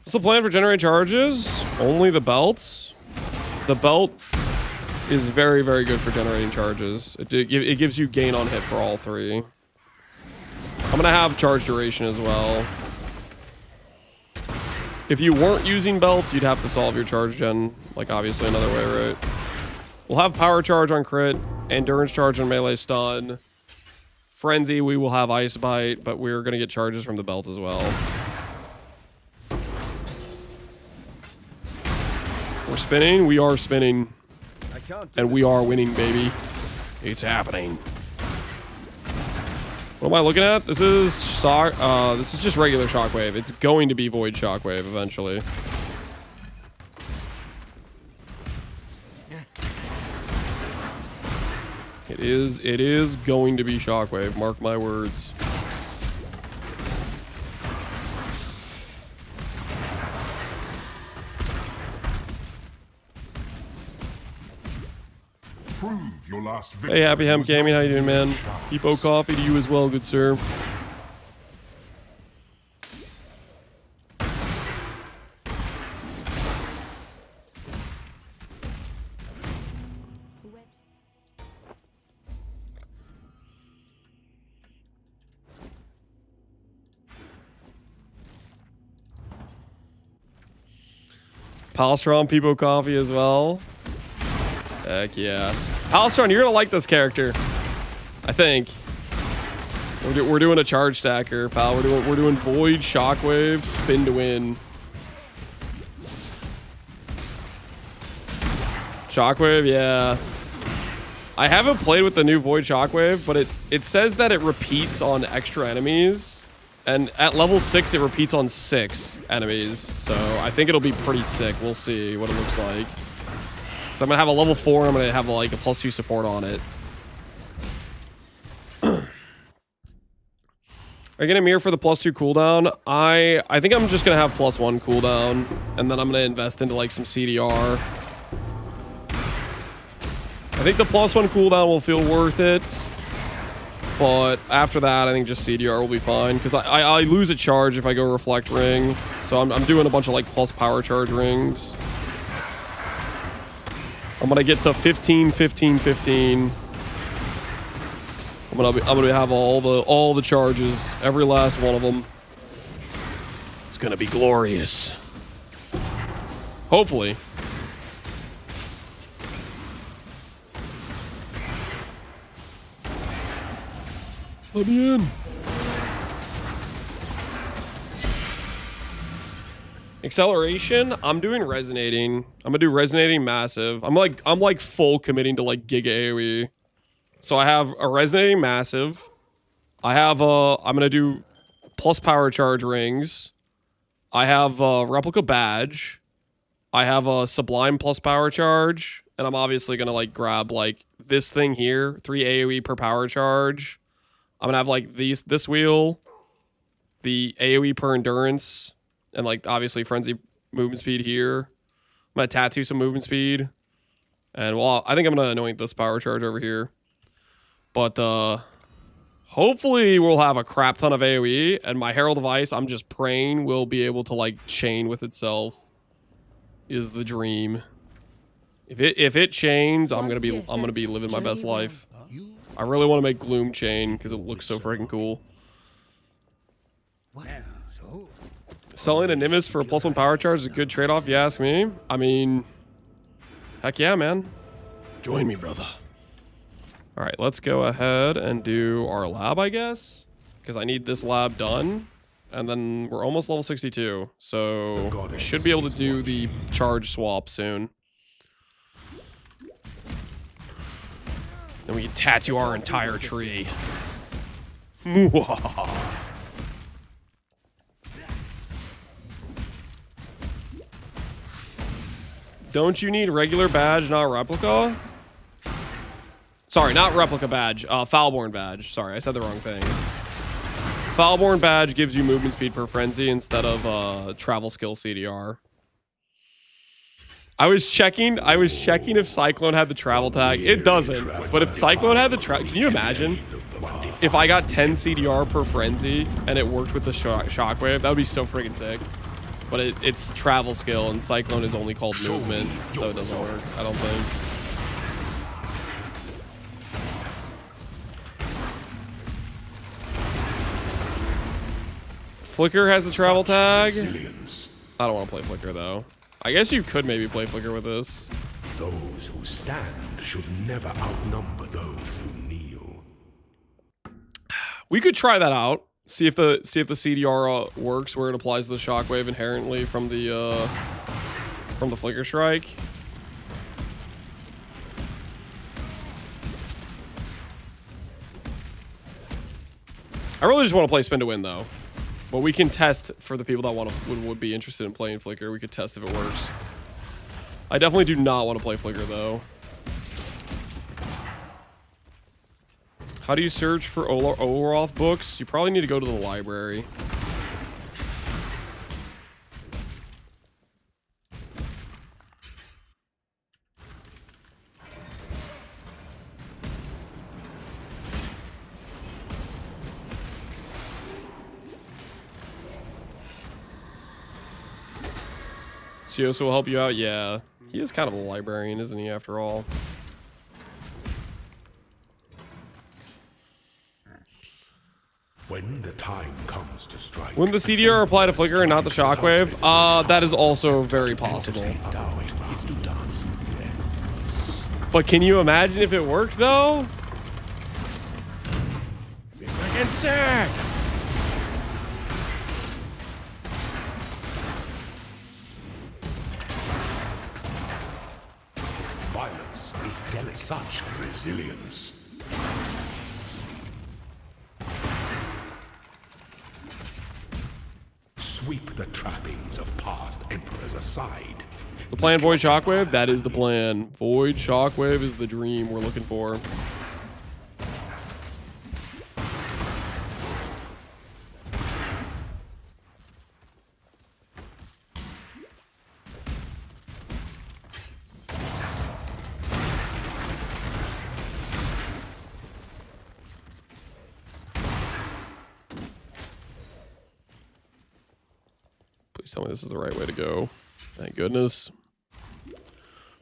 What's the plan for generating charges? Only the belts. The belt is very, very good for generating charges. It gives you gain on hit for all three. I'm gonna have charge duration as well. If you weren't using belts, you'd have to solve your charge gen, like obviously another way, right? We'll have power charge on crit, endurance charge on melee stun. Frenzy, we will have ice bite, but we're gonna get charges from the belt as well. We're spinning, we are spinning, and we are winning, baby. It's happening. What am I looking at? This is this is just regular Shockwave. It's going to be Void Shockwave eventually. It is going to be Shockwave, mark my words. Your last Hey, Happy Hemp Gaming, how you doing, man? Epo Coffee to you as well, good sir. Palstrom, Peepo Coffee as well. Heck yeah. Palstrom, you're gonna like this character. I think. We're doing a charge stacker, pal. We're doing Void, Shockwave, Spin to win. Shockwave, yeah. I haven't played with the new Void Shockwave, but it says that it repeats on extra enemies. And at level 6, it repeats on 6 enemies. So I think it'll be pretty sick. We'll see what it looks like. So I'm going to have a level 4, I'm going to have like a +2 support on it. Are you going to mirror for the +2 cooldown? I think I'm just going to have +1 cooldown. And then I'm going to invest into like some CDR. I think the +1 cooldown will feel worth it. But after that, I think just CDR will be fine. Because I lose a charge if I go Reflect Ring. So I'm doing a bunch of like plus power charge rings. I'm gonna get to 15, 15, 15. I'm gonna have all the charges, every last one of them. It's gonna be glorious. Hopefully. Let me in. Acceleration, I'm doing resonating. I'm gonna do resonating massive. I'm like full committing to like giga AoE. So I have a resonating massive. I have I'm gonna do plus power charge rings. I have a replica badge. I have a sublime plus power charge, and I'm obviously gonna like grab like this thing here, 3 AoE per power charge. I'm gonna have like this wheel. the AoE per endurance, and like obviously frenzy movement speed here. I'm gonna tattoo some movement speed, and well, I think I'm gonna anoint this power charge over here. But hopefully we'll have a crap ton of AoE, and my Herald of Ice, I'm just praying will be able to like chain with itself. Is the dream. If it chains, I'm gonna be living my best life. I really want to make Gloom chain because it looks so freaking cool. Selling a Nimbus for a +1 power charge is a good trade-off, you ask me. I mean, heck yeah, man. Join me, brother. All right, let's go ahead and do our lab, I guess, because I need this lab done. And then we're almost level 62, so we should be able to do the charge swap soon. Then we can tattoo our entire tree. Don't you need regular badge, not replica? Sorry, not replica badge. Foulborn badge. Sorry, I said the wrong thing. Foulborn badge gives you movement speed per frenzy instead of travel skill CDR. I was checking if Cyclone had the travel tag. It doesn't. But if Cyclone had the travel, can you imagine if I got 10 CDR per frenzy and it worked with the shockwave? That would be so freaking sick. But it's travel skill, and Cyclone is only called movement, so it doesn't work, I don't think. Flicker has the travel tag. I don't want to play Flicker, though. I guess you could maybe play Flicker with this. Those who stand should never outnumber those who kneel. We could try that out. See if the CDR works where it applies the shockwave inherently from the Flicker Strike. I really just want to play Spin to Win, though. But we can test for the people that would be interested in playing Flicker. We could test if it works. I definitely do not want to play Flicker, though. How do you search for Oloroth books? You probably need to go to the library. Siosa will help you out? Yeah. He is kind of a librarian, isn't he, after all? When the time comes to strike, Wouldn't the CDR apply to Flicker and not the shockwave? That is also very possible. But can you imagine if it worked, though? Be freaking sick! Violence is delicate. Such resilience. Sweep the trappings of past emperors aside. The plan, Void Shockwave? That is the plan. Void Shockwave is the dream we're looking for. Please tell me this is the right way to go. Thank goodness.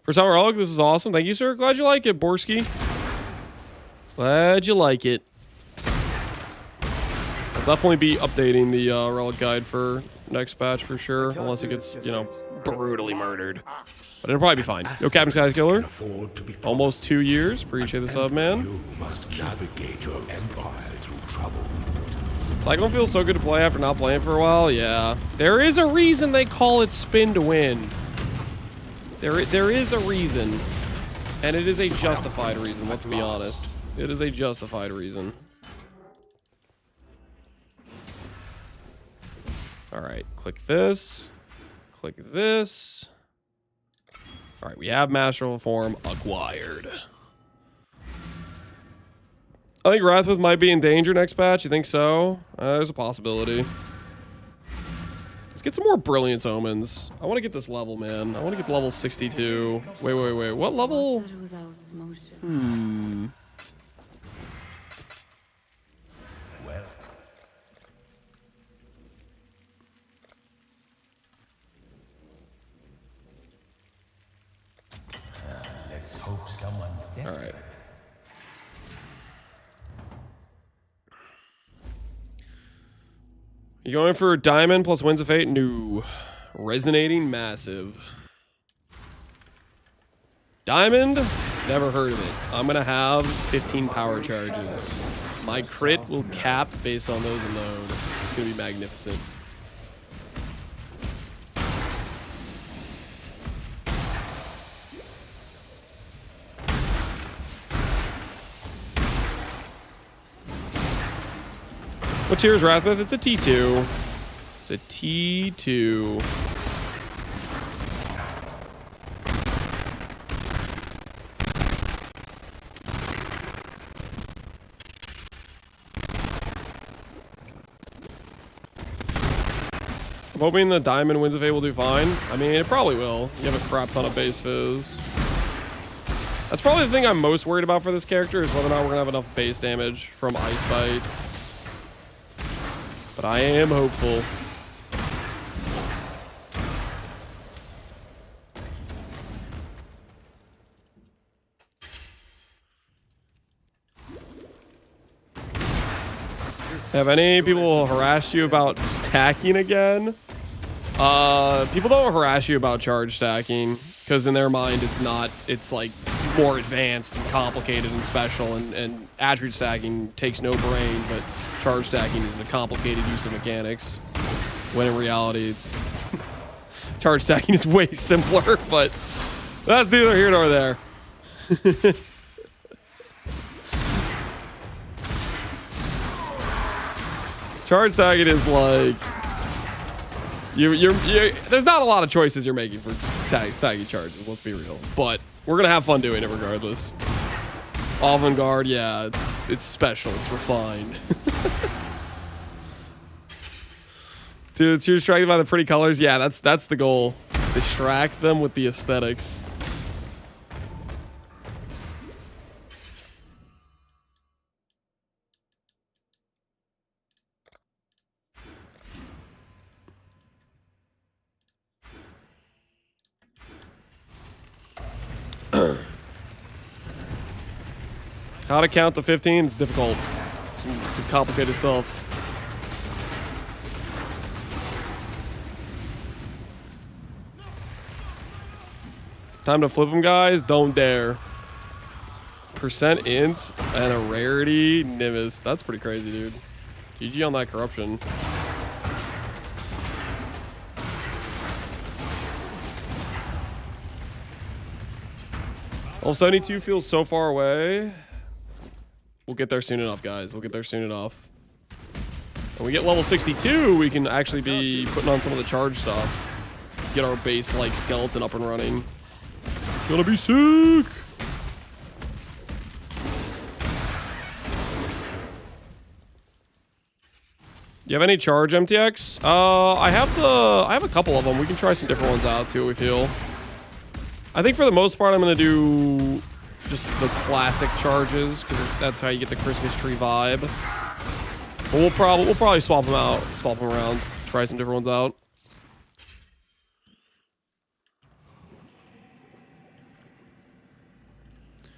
First time relic, this is awesome. Thank you, sir. Glad you like it, Borski. Glad you like it. I'll definitely be updating the relic guide for next patch for sure, unless it gets, you know, brutally murdered. But it'll probably be fine. Yo, Captain Sky's Killer. Almost 2 years. Appreciate the sub, man. You must navigate your empire through trouble. Cyclone feels so good to play after not playing for a while. Yeah. There is a reason they call it Spin to Win. There is a reason. And it is a justified reason, let's be honest. It is a justified reason. Alright, click this. Click this. Alright, we have Masterful Form acquired. I think Wrathwith might be in danger next patch. You think so? There's a possibility. Let's get some more Brilliance Omens. I want to get this level, man. I want to get level 62. Wait. What level? Water without motion. Well, let's hope someone's desperate. All right. You going for Diamond plus Winds of Fate? No. Resonating Massive. Diamond? Never heard of it. I'm going to have 15 power charges. My crit will cap based on those alone. It's going to be magnificent. What tier is Wrathwith? It's a T2. It's a T2. I'm hoping the Diamond Winds of Fate will do fine. I mean, it probably will. You have a crap ton of base fizz. That's probably the thing I'm most worried about for this character, is whether or not we're going to have enough base damage from Ice Bite. But I am hopeful. Have any people harassed you about stacking again? People don't harass you about charge stacking, because in their mind it's like more advanced and complicated and special, and attribute stacking takes no brain, but charge stacking is a complicated use of mechanics, when in reality it's charge stacking is way simpler. But that's neither here nor there. Charge stacking is like you're there's not a lot of choices you're making for stacking charges, let's be real, but we're gonna have fun doing it regardless. Avant-garde, yeah, it's special, it's refined. Dude, you're distracted by the pretty colors. Yeah, that's the goal. Distract them with the aesthetics. How to count to 15 is difficult. Some complicated stuff. Time to flip them, guys. Don't dare. Percent int and a rarity Nimbus. That's pretty crazy, dude. GG on that corruption. Well, 72 feels so far away. We'll get there soon enough, guys. We'll get there soon enough. When we get level 62, we can actually be putting on some of the charge stuff. Get our base, like, skeleton up and running. Gonna be sick! You have any charge MTX? I have a couple of them. We can try some different ones out, see what we feel. I think for the most part, I'm gonna do just the classic charges, because that's how you get the Christmas tree vibe. But we'll probably swap them out, swap them around, try some different ones out.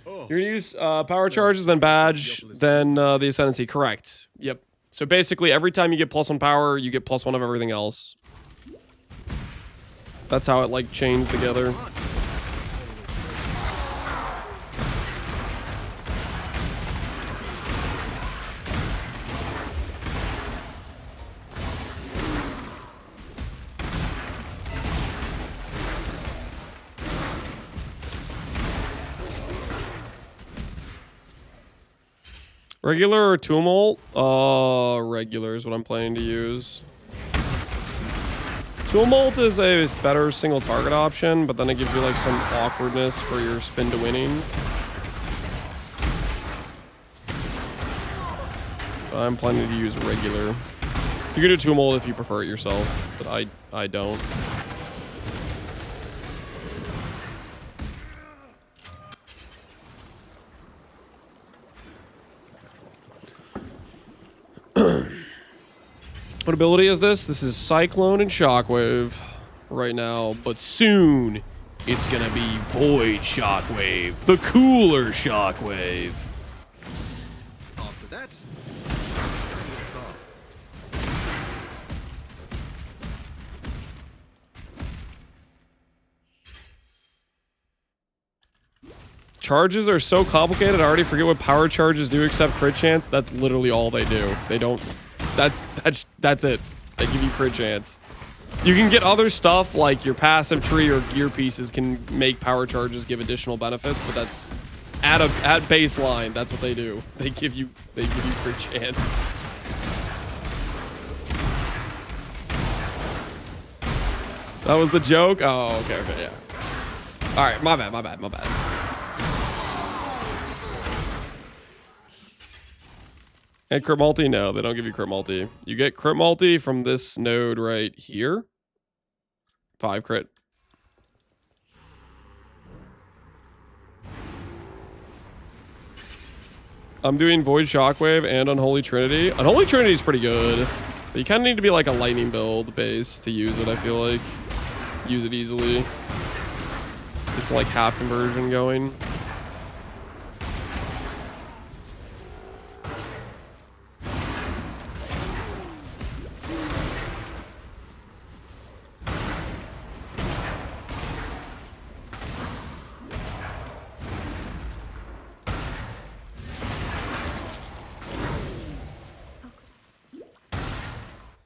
You're gonna use power charges, then badge, then the Ascendancy. Correct. Yep. So basically, every time you get +1 power, you get +1 of everything else. That's how it like chains together. Regular or Tumult? Regular is what I'm planning to use. Tumult is a better single target option, but then it gives you like some awkwardness for your spin to winning. I'm planning to use regular. You can do Tomb Mold if you prefer it yourself, but I don't. What ability is this? This is Cyclone and Shockwave right now, but soon it's gonna be Void Shockwave, the cooler Shockwave. After that, Charges are so complicated, I already forget what power charges do except crit chance. That's literally all they do. They don't... That's it. They give you crit chance. You can get other stuff like your passive tree or gear pieces can make power charges give additional benefits, but that's at baseline. That's what they do. They give you crit chance. That was the joke. Oh, okay, yeah. All right, my bad. And crit multi? No, they don't give you crit multi. You get crit multi from this node right here. 5 crit. I'm doing Void Shockwave and Unholy Trinity. Unholy Trinity is pretty good. But you kind of need to be like a lightning build base to use it, I feel like. Use it easily. It's like half conversion going.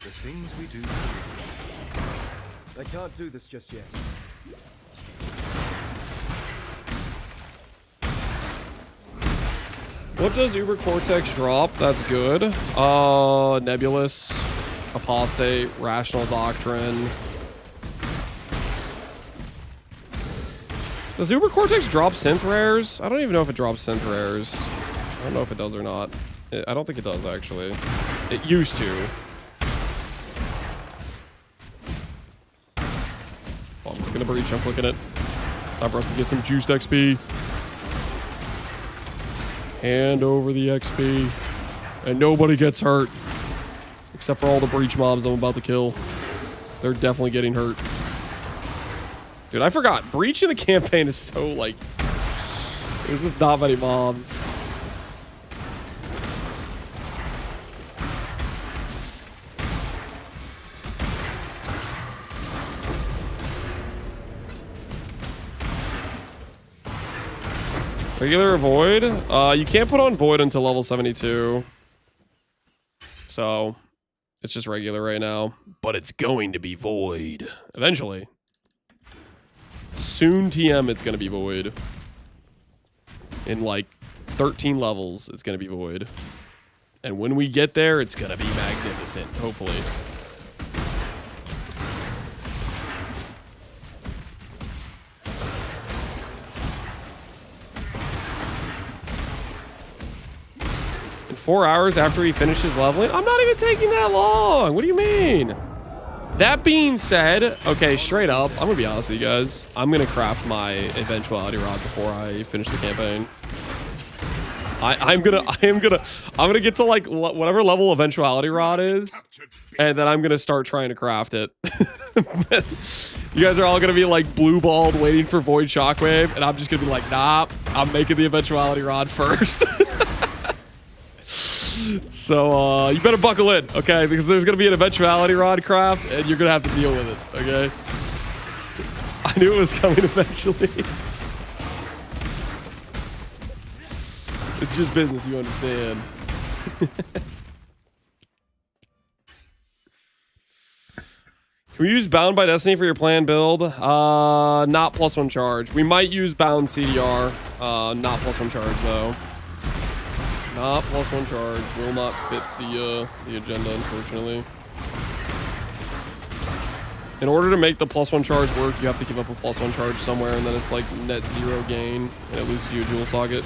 the things we do. I can't do this just yet. What does Uber Cortex drop? That's good. Nebulous, Apostate, Rational Doctrine. Does Uber Cortex drop synth rares? I don't even know if it drops synth rares. I don't know if it does or not. I don't think it does, actually. It used to. Oh, I'm clicking the breach. I'm clicking it. Time for us to get some juiced XP. Hand over the XP. And nobody gets hurt. Except for all the breach mobs I'm about to kill. They're definitely getting hurt. Dude, I forgot. Breach in the campaign is so, like... There's just not many mobs. Regular or Void? You can't put on Void until level 72. So, it's just regular right now. But it's going to be Void. Eventually. Soon TM, it's going to be Void. In like 13 levels, it's going to be Void. And when we get there, it's going to be magnificent, hopefully. In 4 hours after he finishes leveling? I'm not even taking that long. What do you mean? That being said, okay, straight up, I'm gonna be honest with you guys. I'm gonna craft my eventuality rod before I finish the campaign. I'm gonna get to like whatever level eventuality rod is, and then I'm gonna start trying to craft it. You guys are all gonna be like blue balled waiting for Void Shockwave, and I'm just gonna be like, nah, I'm making the eventuality rod first. So, you better buckle in, okay? Because there's going to be an eventuality rod craft, and you're going to have to deal with it, okay? I knew it was coming eventually. It's just business, you understand. Can we use Bound by Destiny for your planned build? Not +1 charge. We might use Bound CDR. Not +1 charge, though. Not +1 charge. Will not fit the agenda, unfortunately. In order to make the +1 charge work, you have to give up a +1 charge somewhere, and then it's like net 0 gain, and it loses you a jewel socket.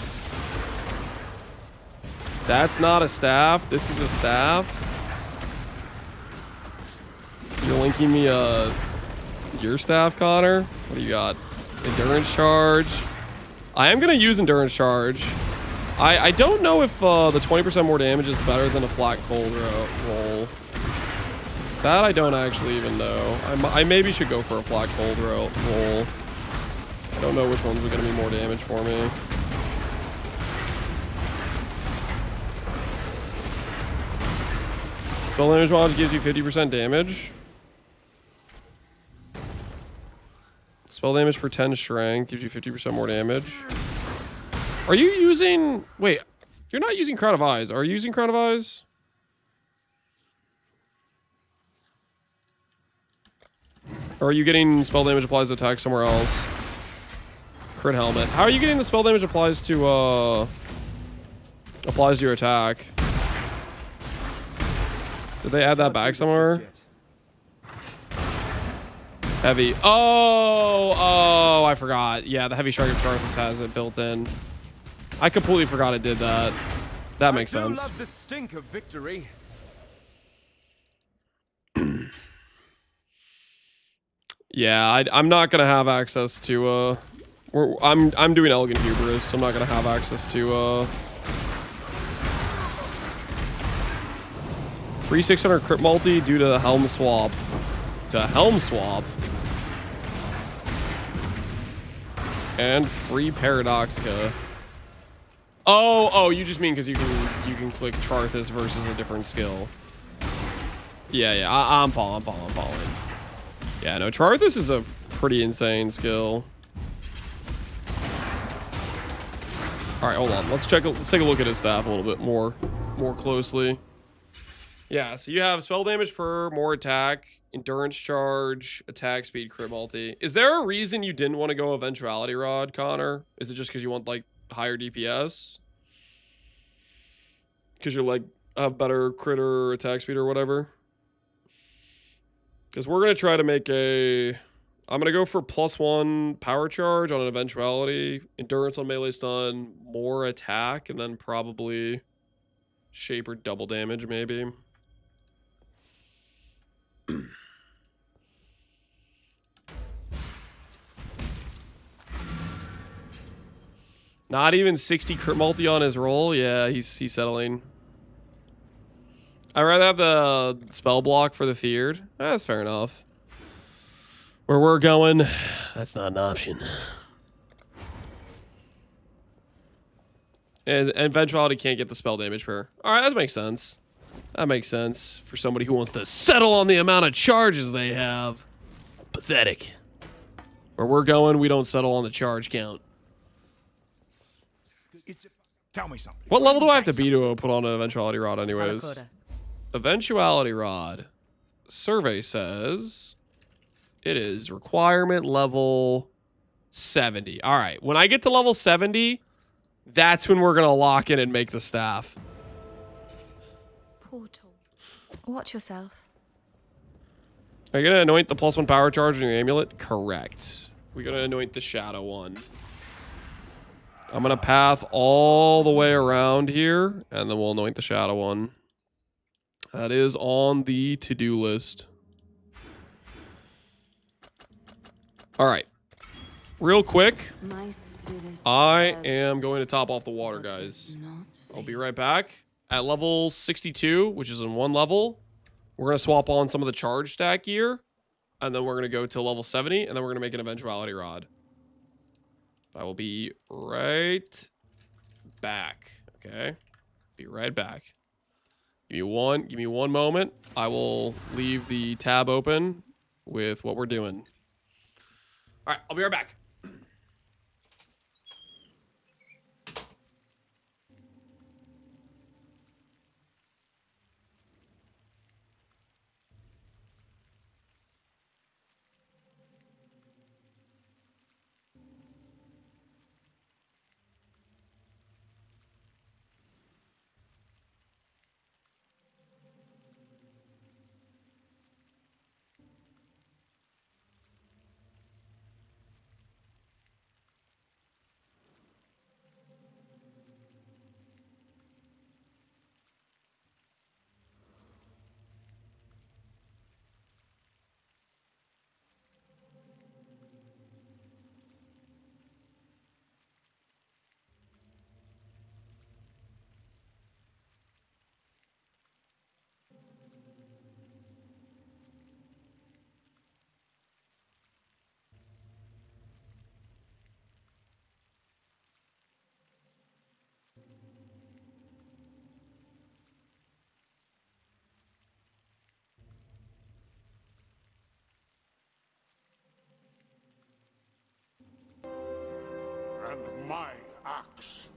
That's not a staff. This is a staff. You're linking me your staff, Connor. What do you got? Endurance charge. I am gonna use endurance charge. I don't know if the 20% more damage is better than a flat cold roll. That I don't actually even know. I maybe should go for a flat cold roll. I don't know which ones are gonna be more damage for me. Spell damage mod gives you 50% damage. Spell damage for 10 strength gives you 50% more damage. Are you using... Wait, you're not using Crown of Eyes. Are you using Crown of Eyes? Or are you getting spell damage applies to attack somewhere else? Crit helmet. How are you getting the spell damage applies to your attack? Did they add that back somewhere? Heavy. Oh, I forgot. Yeah, the heavy strike of Charthus has it built in. I completely forgot it did that. That makes sense. I do love the stink of victory. Yeah, I'm not gonna have access to I'm doing Elegant Hubris, so I'm not gonna have access to free 600 crit multi due to the helm swap. The helm swap. And free Paradoxica. Oh, you just mean because you can click Charthus versus a different skill. Yeah, I'm following. Yeah, no, Charthus is a pretty insane skill. All right, hold on. Let's take a look at his staff a little bit more closely. Yeah, so you have spell damage per more attack, endurance charge, attack speed, crit multi. Is there a reason you didn't want to go Eventuality Rod, Connor? Is it just because you want like higher DPS? Because you're like have better crit or attack speed or whatever? Because we're going to try to make I'm going to go for +1 power charge on an eventuality, endurance on melee stun, more attack, and then probably shape or double damage maybe. Not even 60 crit multi on his roll. Yeah, he's settling. I'd rather have the spell block for the feared. That's fair enough. Where we're going, that's not an option. And eventuality can't get the spell damage per. All right, that makes sense. That makes sense for somebody who wants to settle on the amount of charges they have. Pathetic. Where we're going, we don't settle on the charge count. Tell me something. What level do I have to be to put on an eventuality rod anyways? Eventuality rod. Survey says it is requirement level 70. All right. When I get to level 70, that's when we're going to lock in and make the staff. Portal. Watch yourself. Are you going to anoint the +1 power charge in your amulet? Correct. We're going to anoint the shadow one. I'm going to path all the way around here, and then we'll anoint the shadow one. That is on the to-do list. All right. Real quick, I am going to top off the water, guys. I'll be right back. At level 62, which is in 1 level, we're going to swap on some of the charge stack gear, and then we're going to go to level 70, and then we're going to make an eventuality rod. I will be right back. Okay? Be right back. Give me one moment. I will leave the tab open with what we're doing. All right, I'll be right back. and my axe.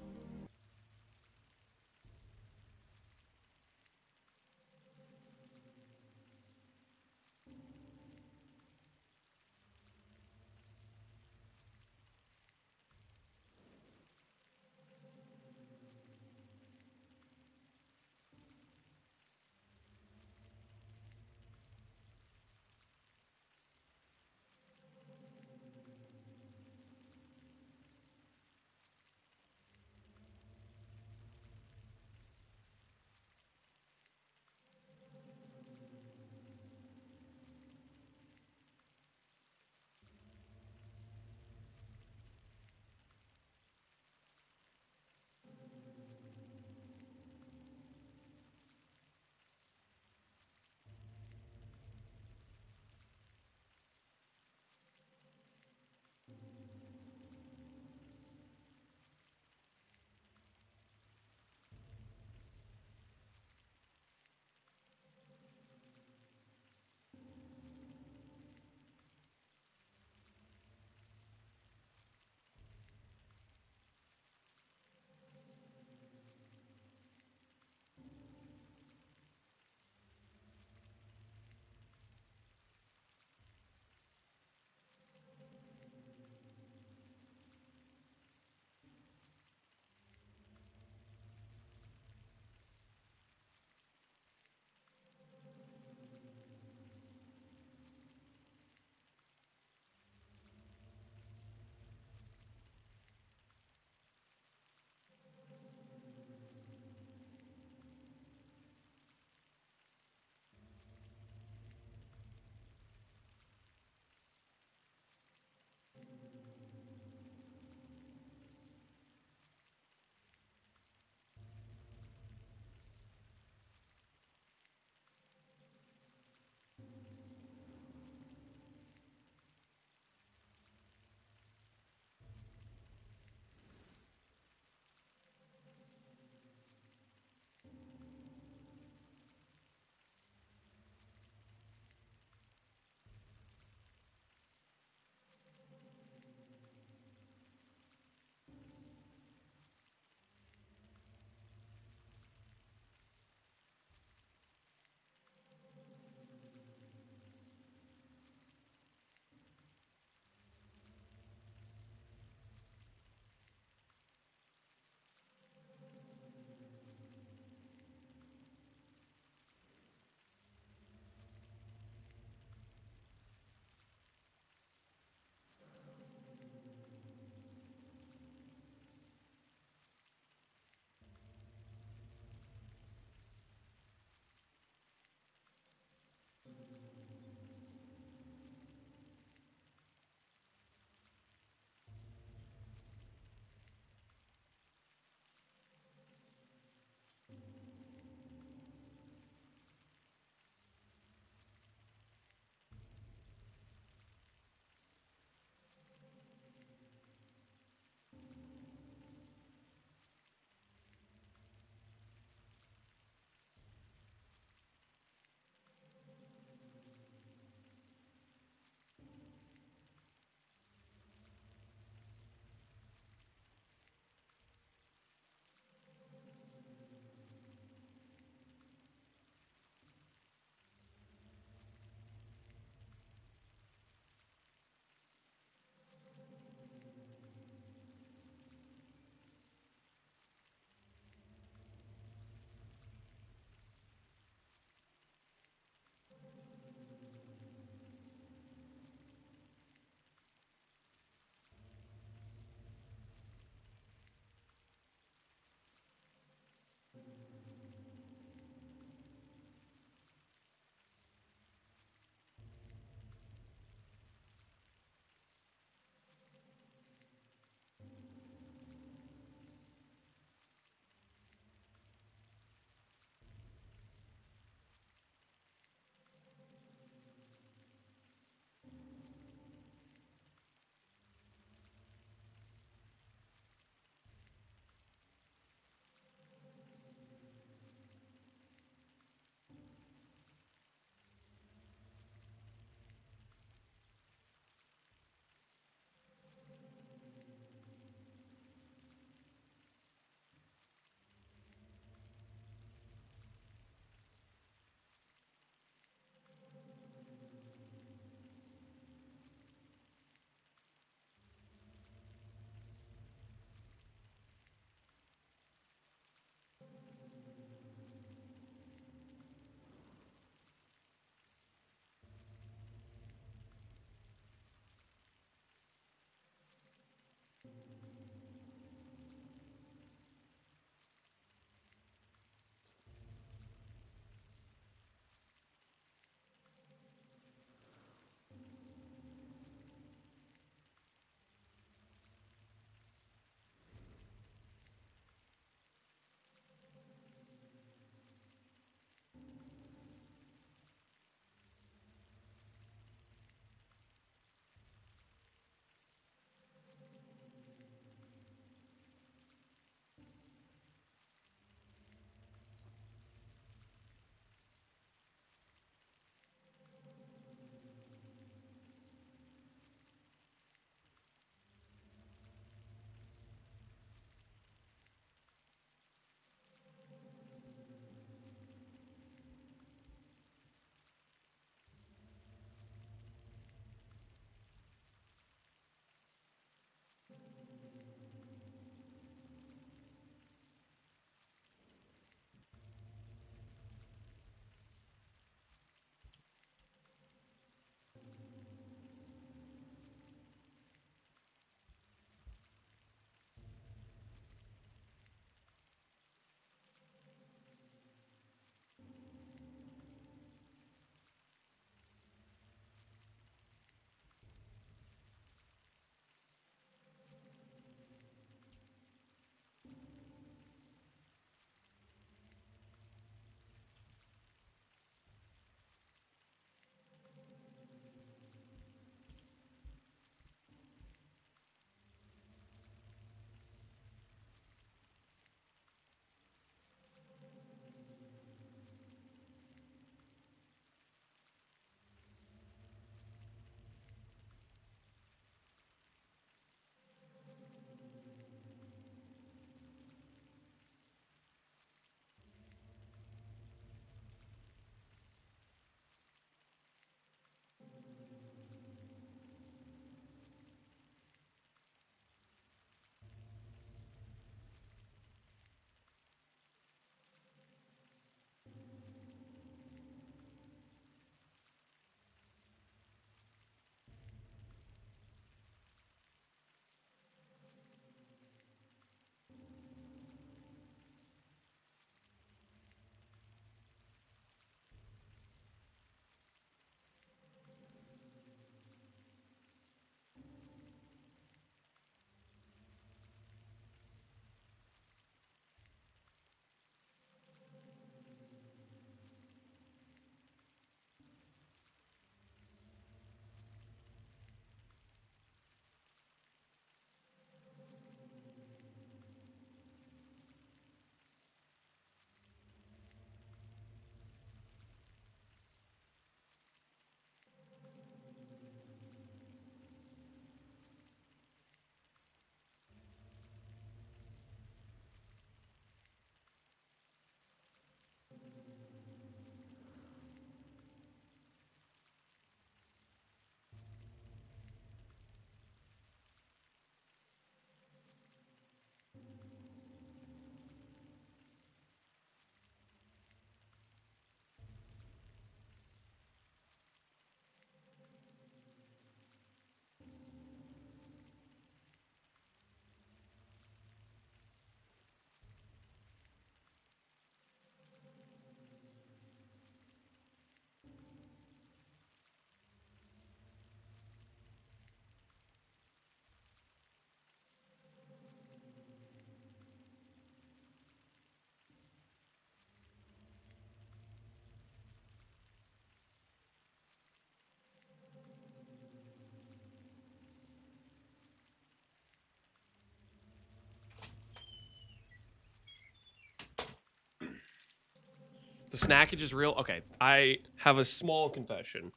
The snackage is real. Okay, I have a small confession.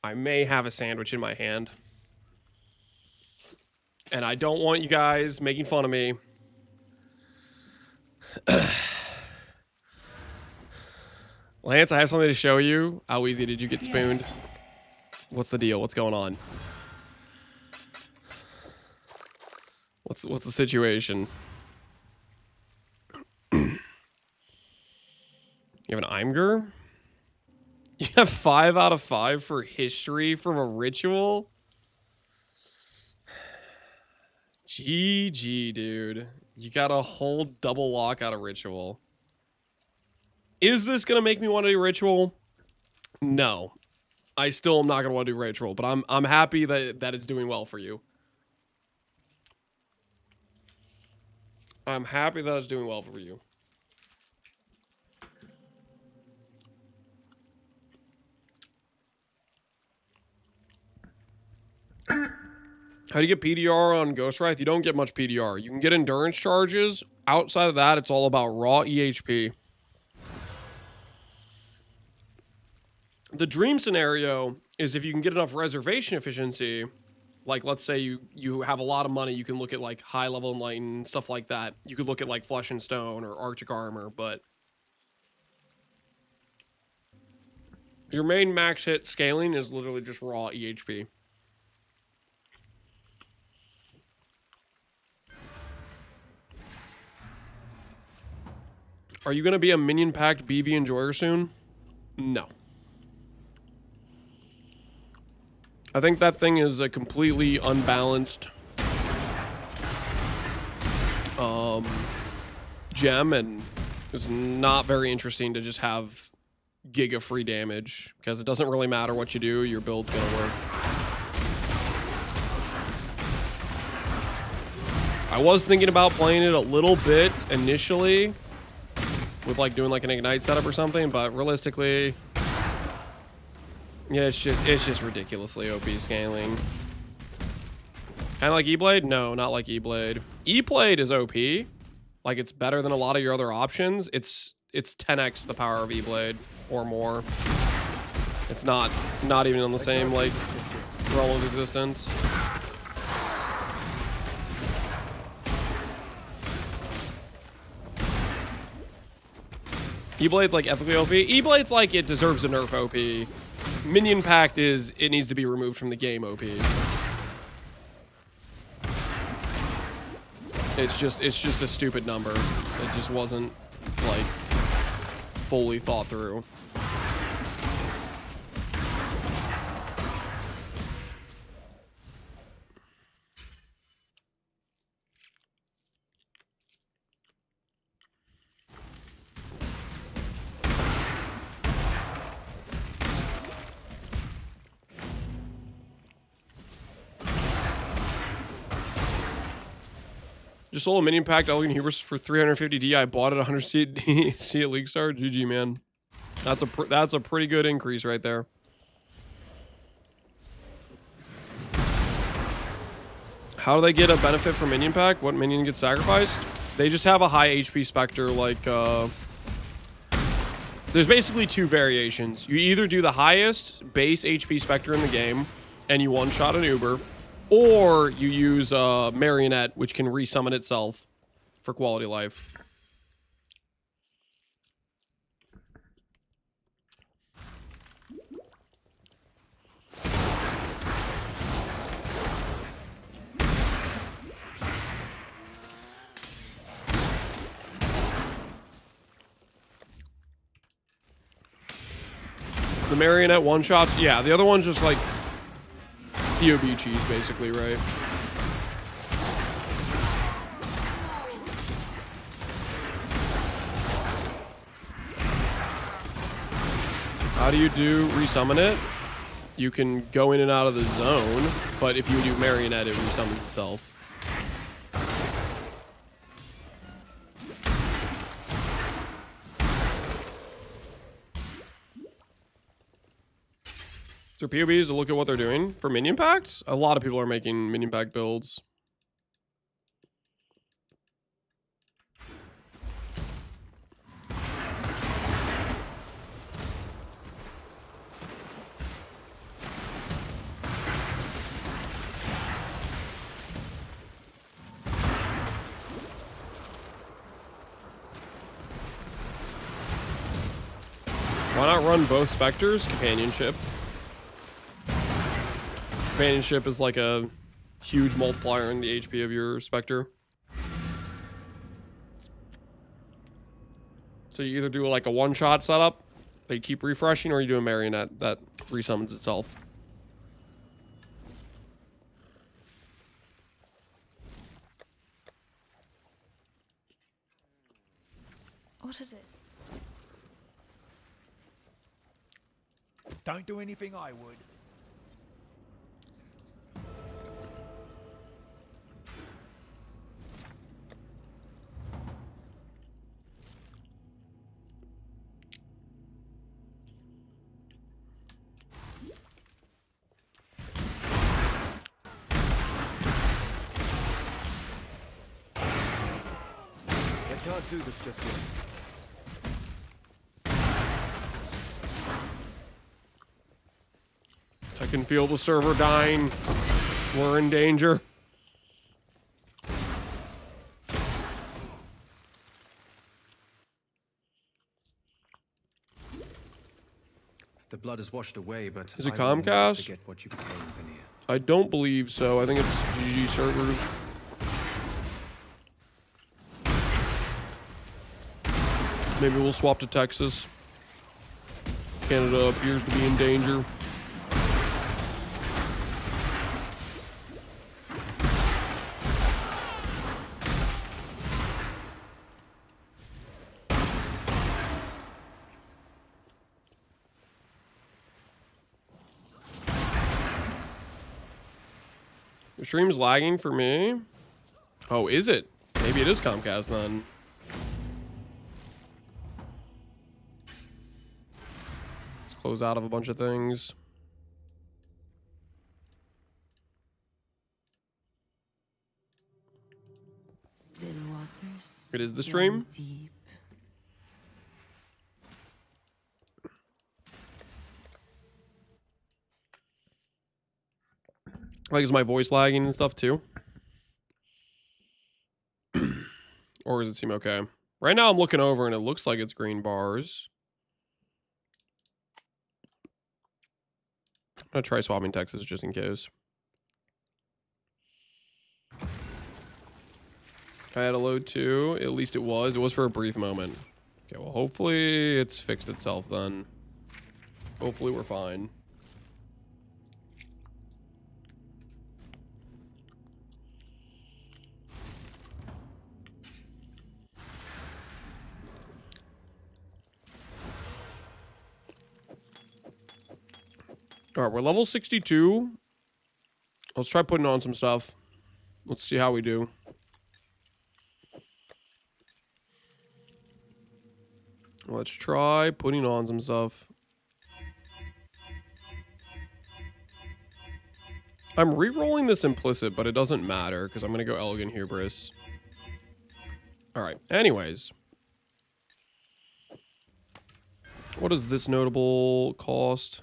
I may have a sandwich in my hand. And I don't want you guys making fun of me. Lance, I have something to show you. How easy did you get spooned? What's the deal? What's going on? What's the situation? You have an Imgur? You have 5 out of 5 for history from a ritual? GG, dude. You got a whole double lock out of ritual. Is this gonna make me want to do ritual? No. I still am not gonna want to do ritual, but I'm happy that it's doing well for you. I'm happy that it's doing well for you. How do you get PDR on Ghostwrath? You don't get much PDR. You can get endurance charges. Outside of that, it's all about raw EHP. The dream scenario is if you can get enough reservation efficiency, like let's say you have a lot of money, you can look at like high level enlighten, stuff like that. You could look at like Flesh and Stone or Arctic Armor, but your main max hit scaling is literally just raw EHP. Are you going to be a minion packed BV enjoyer soon? No. I think that thing is a completely unbalanced gem, and it's not very interesting to just have giga free damage because it doesn't really matter what you do, your build's going to work. I was thinking about playing it a little bit initially with like doing like an ignite setup or something, but realistically, yeah, it's just ridiculously OP scaling. Kind of like E-Blade? No, not like E-Blade. E-Blade is OP. Like, it's better than a lot of your other options. It's 10x the power of E-Blade or more. It's not even on the same like realm of existence. E-Blade's like ethically OP. E-Blade's like it deserves a nerf OP. Minion Pact is it needs to be removed from the game OP. It's just a stupid number. It just wasn't like fully thought through. Just sold a minion pack Elegant Hubris for 350D. I bought it 100 C at League Star. GG, man. That's a pretty good increase right there. How do they get a benefit from minion pack? What minion gets sacrificed? They just have a high HP Spectre. Like, there's basically 2 variations. You either do the highest base HP Spectre in the game, and you one-shot an Uber, or you use Marionette, which can resummon itself for quality life. The Marionette one-shots, yeah, the other one's just like POB cheese, basically, right? How do you do resummon it? You can go in and out of the zone, but if you do Marionette, it resummons itself. So POBs to look at what they're doing for minion packs. A lot of people are making minion pack builds. Why not run both Spectres? Companionship. Companionship is like a huge multiplier in the HP of your Spectre. So you either do like a one-shot setup that you keep refreshing, or you do a Marionette that resummons itself. What is it? Don't do anything I would. I can't do this just yet. I can feel the server dying. We're in danger. The blood is washed away, but Is it I will never Comcast? forget what you became, Vinny. I don't believe so. I think it's GG servers. Maybe we'll swap to Texas. Canada appears to be in danger. Your stream's lagging for me? Oh, is it? Maybe it is Comcast then. Let's close out of a bunch of things. Still waters. It is the stream? run deep. Like, is my voice lagging and stuff too? Or does it seem okay? Right now I'm looking over and it looks like it's green bars. I'm gonna try swapping Texas just in case. I had a load too. At least it was. It was for a brief moment. Okay, well hopefully it's fixed itself then. Hopefully we're fine. All right, we're level 62. Let's try putting on some stuff. Let's see how we do. Let's try putting on some stuff. I'm re-rolling this implicit, but it doesn't matter because I'm going to go Elegant Hubris. All right, anyways. What does this notable cost?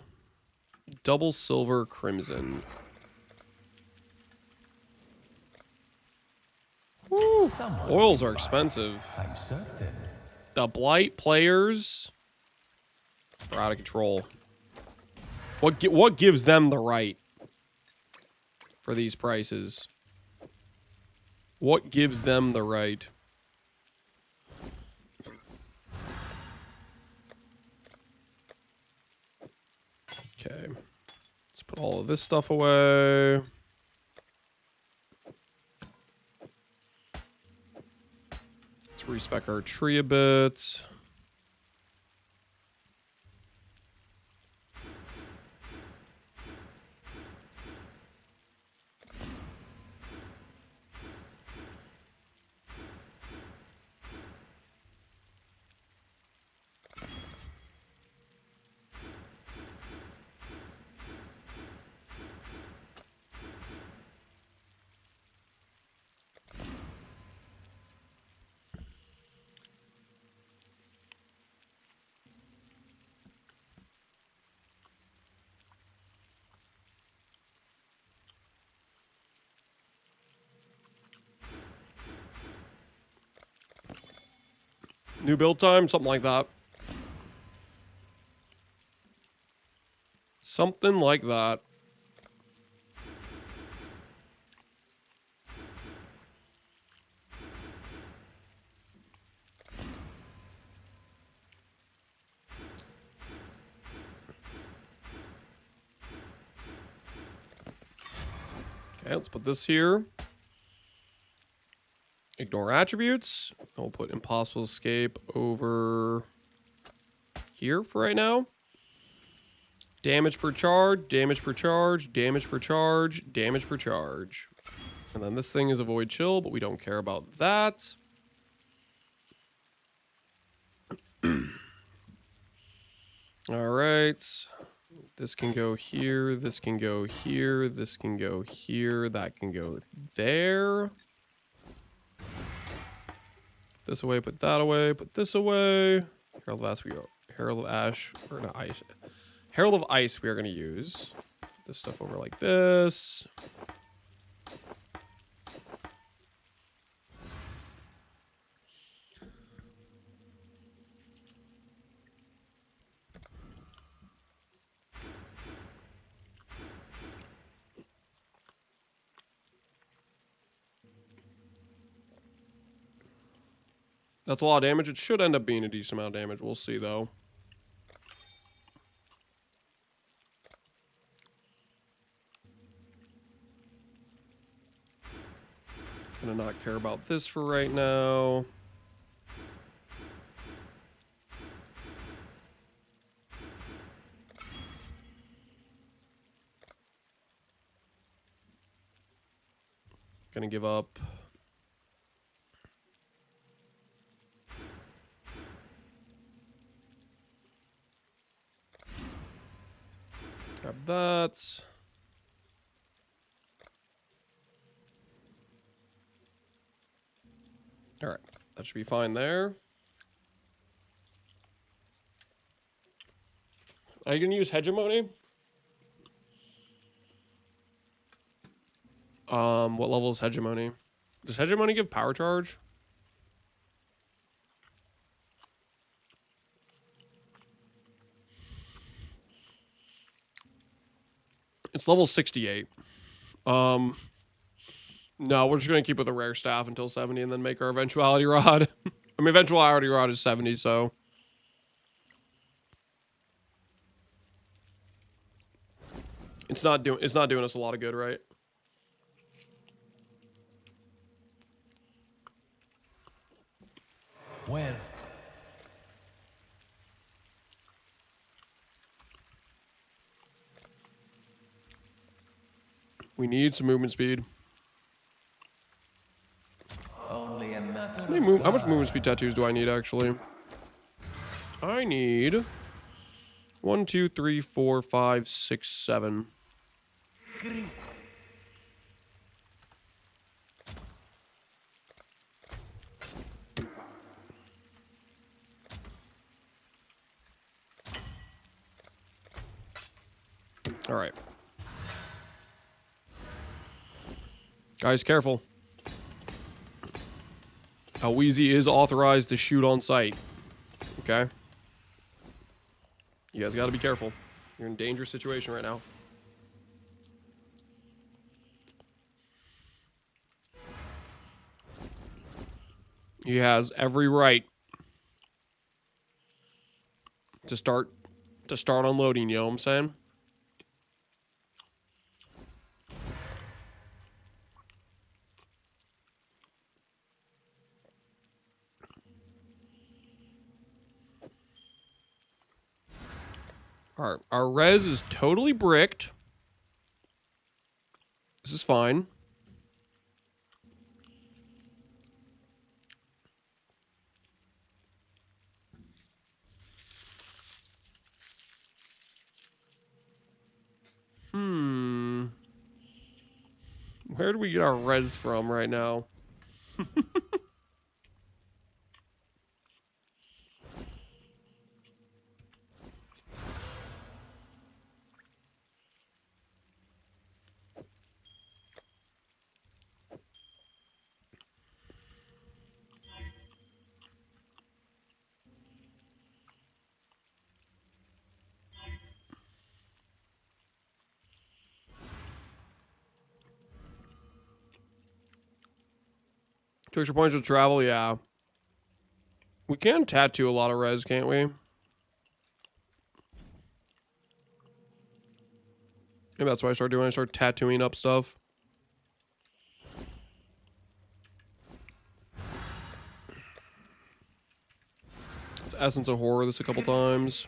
Double silver crimson. Woo. Oils are expensive. I'm certain. The Blight players are out of control. What gives them the right for these prices? What gives them the right? Okay. Let's put all of this stuff away. Let's respec our tree a bit. New build time, something like that. Something like that. Okay, let's put this here. Ignore attributes. I'll put impossible escape over here for right now. Damage per charge, damage per charge, damage per charge, damage per charge. And then this thing is avoid chill, but we don't care about that. All right. This can go here, this can go here, this can go here, that can go there. This away, put that away, put this away. Herald of Ash, Herald of Ash, or not Ice. Herald of Ice we are going to use. Put this stuff over like this. That's a lot of damage. It should end up being a decent amount of damage. We'll see, though. Gonna not care about this for right now. Gonna give up. Grab that. All right, that should be fine there. Are you gonna use hegemony? What level is hegemony? Does hegemony give power charge? It's level 68. No, we're just gonna keep with a rare staff until 70 and then make our eventuality rod. I mean, eventuality rod is 70, so. It's not doing us a lot of good, right? Well, We need some movement speed. only a matter How much movement speed tattoos do I need, actually? I need 1, 2, 3, 4, 5, 6, 7. All right. Guys, careful. Wheezy is authorized to shoot on sight. Okay? You guys gotta be careful. You're in a dangerous situation right now. He has every right to start unloading, you know what I'm saying? Our res is totally bricked. This is fine. Where do we get our res from right now? 2 extra points with travel, yeah. We can tattoo a lot of res, can't we? Maybe that's what I start doing. I start tattooing up stuff. It's Essence of Horror this a couple times.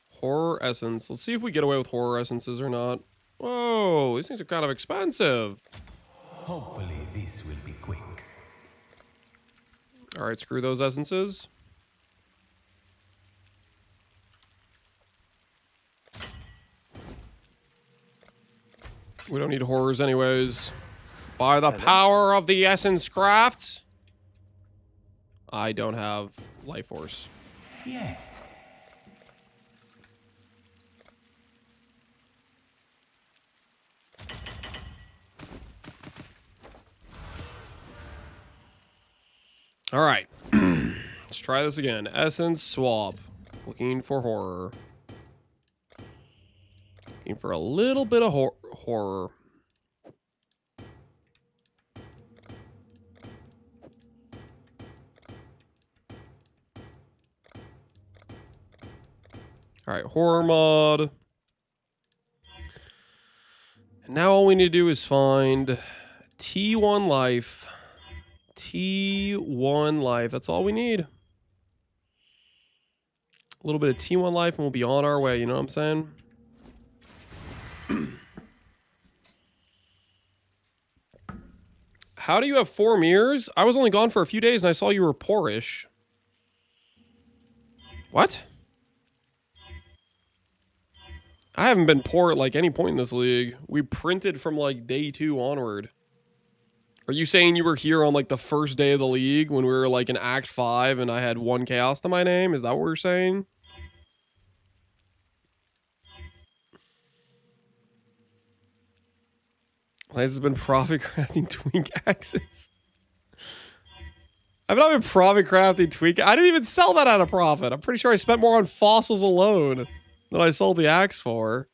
Horror Essence. Let's see if we get away with Horror Essences or not. Whoa, these things are kind of expensive. Hopefully this will be quick. Alright, screw those Essences. We don't need horrors anyways. By the power of the Essence Craft. I don't have Life Force. Yeah. All right. Let's try this again. Essence swap. Looking for horror. Looking for a little bit of horror. All right, horror mod. And now all we need to do is find T1 life. T1 life. That's all we need. A little bit of T1 life and we'll be on our way. You know what I'm saying? How do you have 4 mirrors? I was only gone for a few days and I saw you were poorish. What? I haven't been poor at like any point in this league. We printed from like day 2 onward. Are you saying you were here on like the first day of the league when we were like in Act 5 and I had 1 chaos to my name? Is that what we're saying? Lance has been profit crafting twink axes. I've not been profit crafting twink. I didn't even sell that at a profit. I'm pretty sure I spent more on fossils alone than I sold the axe for.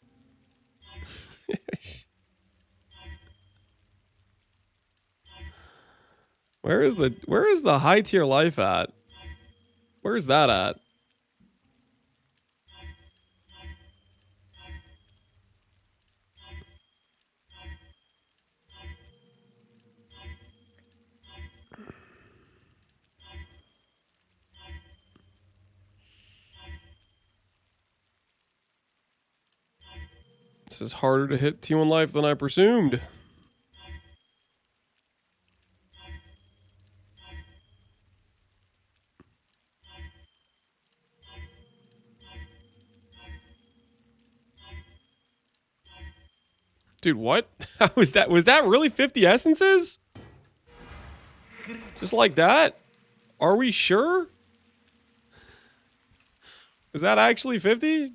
Where is the high tier life at? Where's that at? This is harder to hit T1 life than I presumed. Dude, what? was that really 50 essences? Just like that? Are we sure? Is that actually 50?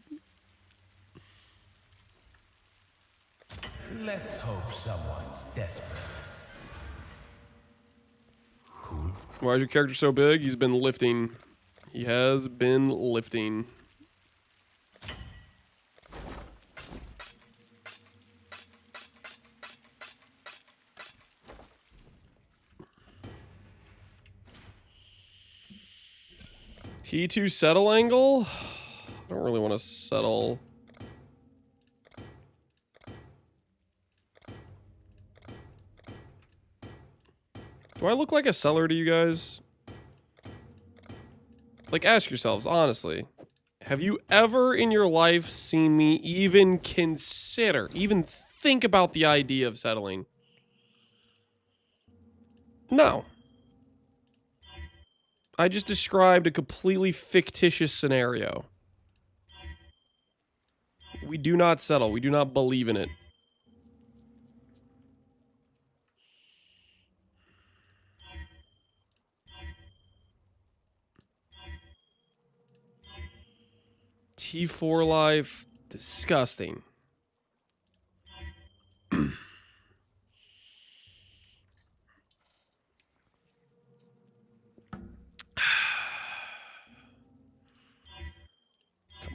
Let's hope someone's desperate. Cool. Why is your character so big? He's been lifting. He has been lifting. T2 settle angle? I don't really want to settle. Do I look like a seller to you guys? Like, ask yourselves, honestly. Have you ever in your life seen me even consider, even think about the idea of settling? No. I just described a completely fictitious scenario. We do not settle. We do not believe in it. T4 life. Disgusting. Come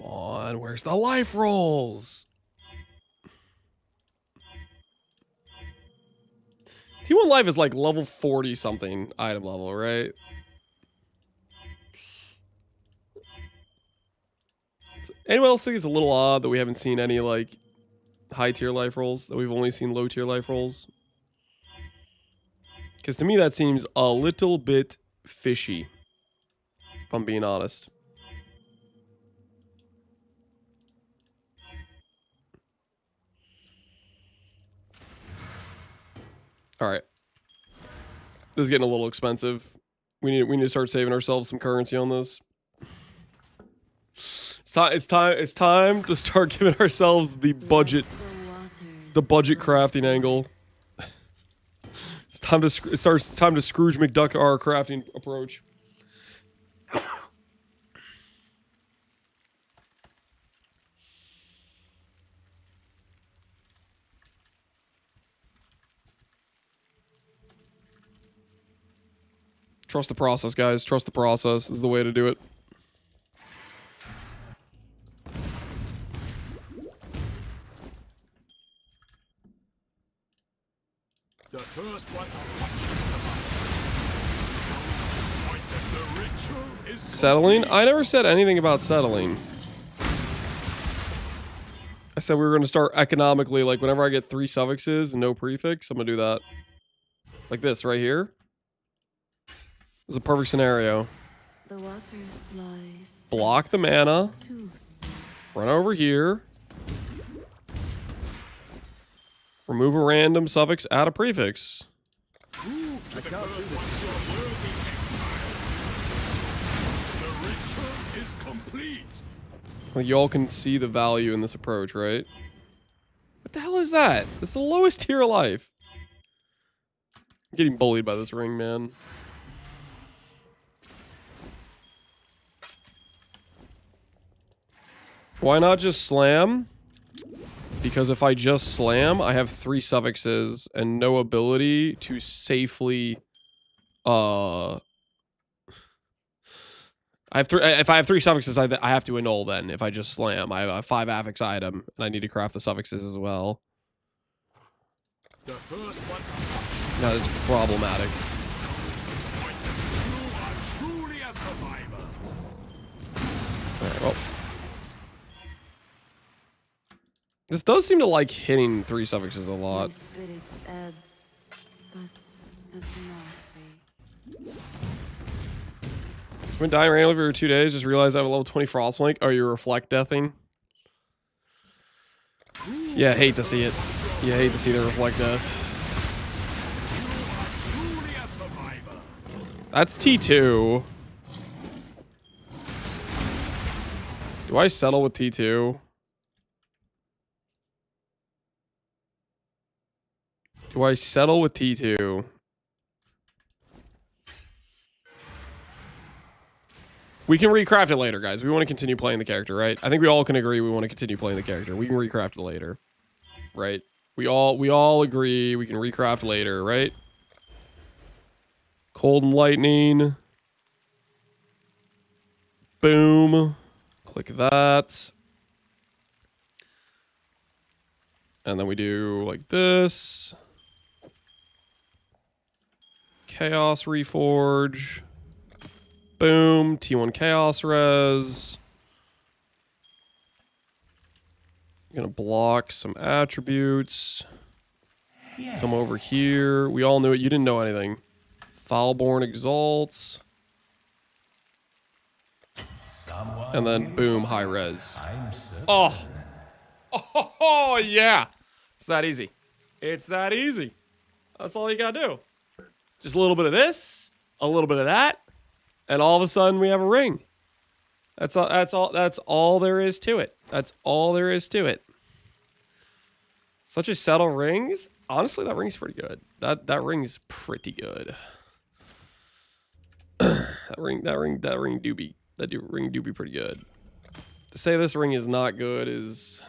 on, where's the life rolls? T1 Life is like level 40 something item level, right? Anyone else think it's a little odd that we haven't seen any like high tier life rolls, that we've only seen low tier life rolls? Because to me that seems a little bit fishy, if I'm being honest. All right. This is getting a little expensive. We need to start saving ourselves some currency on this. It's time to start giving ourselves the budget crafting angle. It's time to Scrooge McDuck our crafting approach. Trust the process, guys. Trust the process. This is the way to do it. The first one the ritual is Settling? I never said anything about settling. I said we were going to start economically, like whenever I get 3 suffixes and no prefix, I'm going to do that. Like this right here. This is a perfect scenario. The water lies Block the mana. too still. Run over here. Remove a random suffix, add a prefix. I can't do this. the ritual is complete. Like y'all can see the value in this approach, right? What the hell is that? It's the lowest tier of life. I'm getting bullied by this ring, man. Why not just slam? Because if I just slam, I have 3 suffixes and no ability to safely I have 3 if I have 3 suffixes, I have to annul then if I just slam. I have a 5 affix item and I need to craft the suffixes as well. The first one That is problematic. you are truly a survivor. Alright, well. This does seem to like hitting 3 suffixes a lot. My spirit ebbs, but does not fade. I've been dying randomly for 2 days, just realized I have a level 20 Frostblink. Oh, you're reflect deathing? Yeah, hate to see it. You hate to see the reflect death. Truly a survivor. That's T2. Do I settle with T2? Do I settle with T2? We can recraft it later, guys. We want to continue playing the character, right? I think we all can agree we want to continue playing the character. We can recraft it later, right? We all agree we can recraft later, right? Cold and lightning. Boom. Click that. And then we do like this. Chaos Reforge. Boom. T1 Chaos Res. Gonna block some attributes. Yes. Come over here. We all knew it. You didn't know anything. Foulborn Exalts. And then boom, high res. Oh. Oh, yeah. It's that easy. It's that easy. That's all you gotta do. Just a little bit of this, a little bit of that, and all of a sudden we have a ring. That's all there is to it. That's all there is to it. Such a settle rings. Honestly, that ring's pretty good. That ring's pretty good. that ring do be pretty good. To say this ring is not good is,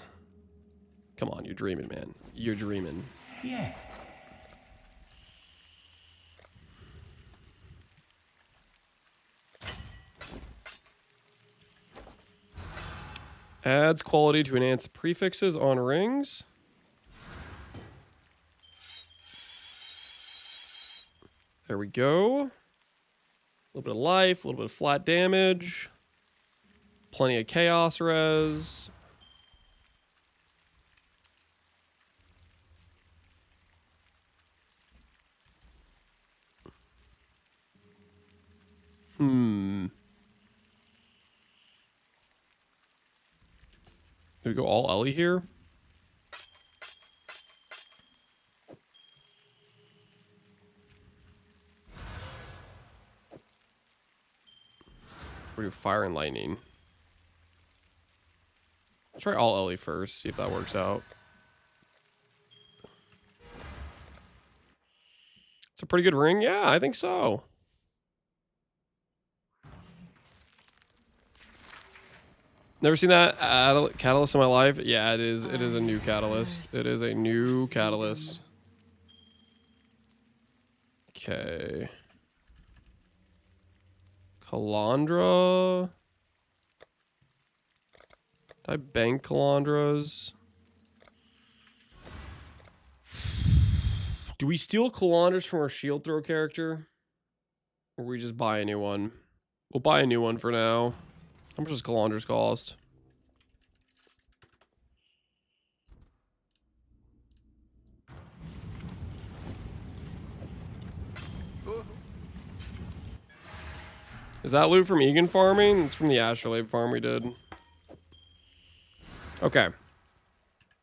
come on, you're dreaming, man. You're dreaming. Yeah. Adds quality to enhance prefixes on rings. There we go. A little bit of life, a little bit of flat damage. Plenty of chaos res. Do we go all Ellie here? Or do fire and lightning? Let's try all Ellie first, see if that works out. It's a pretty good ring. Yeah, I think so. Never seen that catalyst in my life. Yeah, it is. It is a new catalyst. It is a new catalyst. Okay. Calandra. Did I bank Calandras? Do we steal Calandras from our shield throw character? Or we just buy a new one? We'll buy a new one for now. How much does Calandras cost? Is that loot from Egan farming? It's from the Astrolabe farm we did. Okay.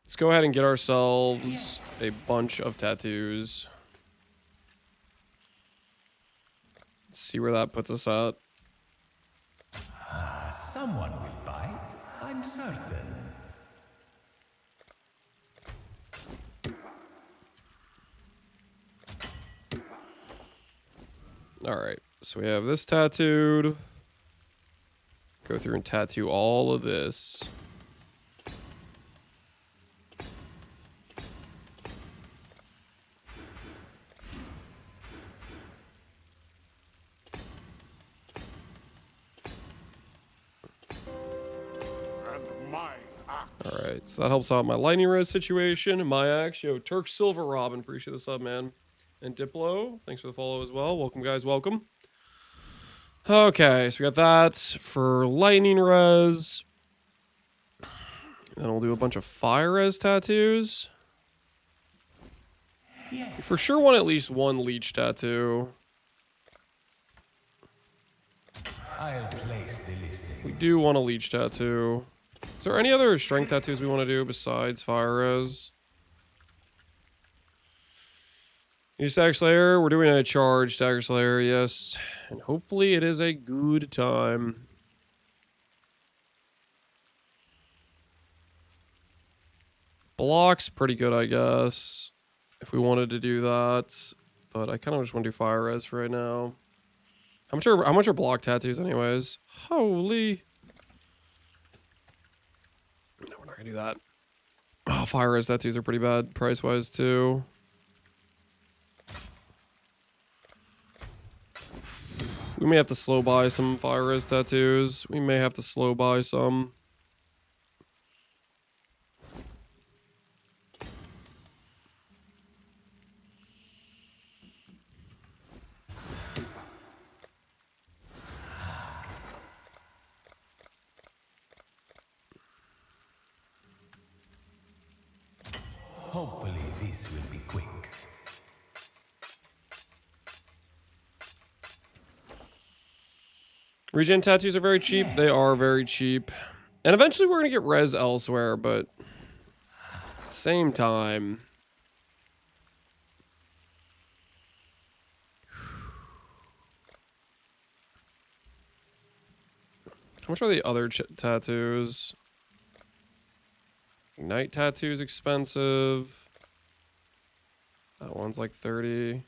Let's go ahead and get ourselves a bunch of tattoos. Let's see where that puts us at. Someone will bite, I'm certain. Alright, so we have this tattooed. Go through and tattoo all of this. Alright, so that helps out my lightning res situation. My axe, yo, Turk Silver Robin, appreciate the sub, man. And Diplo, thanks for the follow as well. Welcome, guys, welcome. Okay, so we got that for lightning res. Then we'll do a bunch of fire res tattoos. We for sure want at least one leech tattoo. I'll place the listing. We do want a leech tattoo. Is there any other strength tattoos we want to do besides fire res? New Stagger Slayer. We're doing a charge Stagger Slayer, yes. And hopefully it is a good time. Block's pretty good, I guess. If we wanted to do that. But I kind of just want to do fire res for right now. How much are block tattoos anyways? Holy. No, we're not gonna do that. Oh, fire res tattoos are pretty bad price-wise too. We may have to slow buy some fire res tattoos. We may have to slow buy some. Hopefully this will be quick. Regen tattoos are very cheap. They are very cheap. And eventually we're going to get res elsewhere, but at the same time. How much are the other tattoos? Night tattoo's expensive. That one's like 30.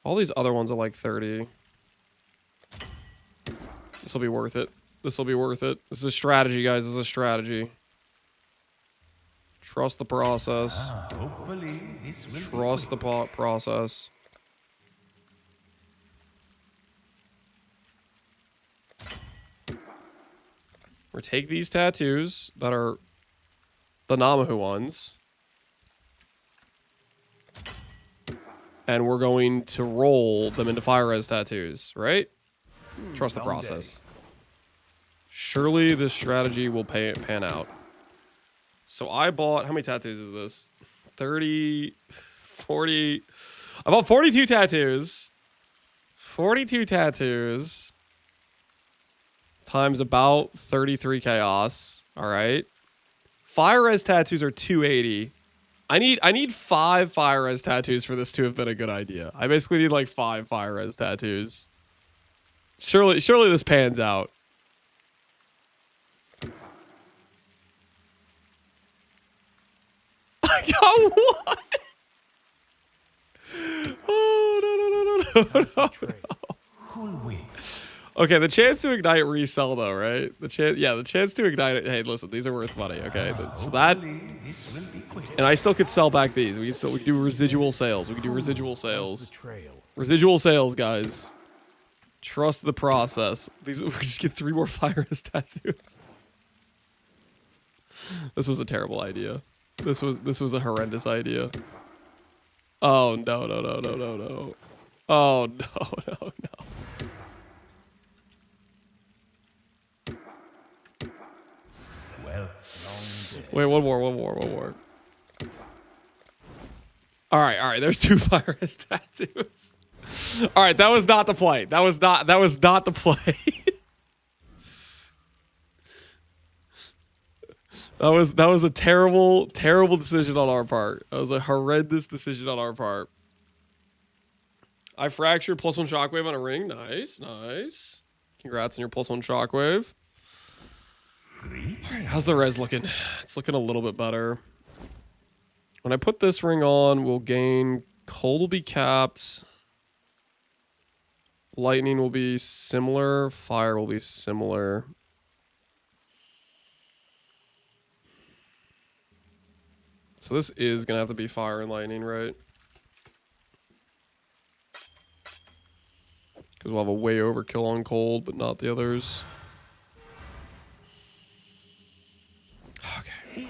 All these other ones are like 30. This will be worth it. This will be worth it. This is a strategy, guys. This is a strategy. Trust the process. Hopefully this will Trust the process. We'll take these tattoos that are the Namahu ones. and we're going to roll them into fire res tattoos, right? Trust the long process. Surely this strategy will pan out. So I bought, how many tattoos is this? 30, 40. I bought 42 tattoos. 42 tattoos times about 33 chaos. All right. Fire res tattoos are 280. I need 5 fire res tattoos for this to have been a good idea. I basically need like 5 fire res tattoos. Surely this pans out. I got what? Oh no. Cool way. Okay, the chance to ignite resell though, right? The chance to ignite it. Hey, listen, these are worth money. Okay, so that, This will be quick. and I still could sell back these. We can do residual sales. We can do residual sales. Residual sales, guys. Trust the process. These we just get 3 more fire res tattoos. This was a terrible idea. This was a horrendous idea. Oh no. Oh no. Well, long day. Wait, one more. All right. There's 2 fire res tattoos. All right, that was not the play. That was not the play. that was a terrible decision on our part. That was a horrendous decision on our part. I fractured +1 shockwave on a ring. Nice. Congrats on your +1 shockwave. Great. How's the res looking? It's looking a little bit better. When I put this ring on, we'll gain. Cold will be capped. Lightning will be similar. Fire will be similar. So this is going to have to be fire and lightning, right? Because we'll have a way overkill on cold, but not the others. Okay.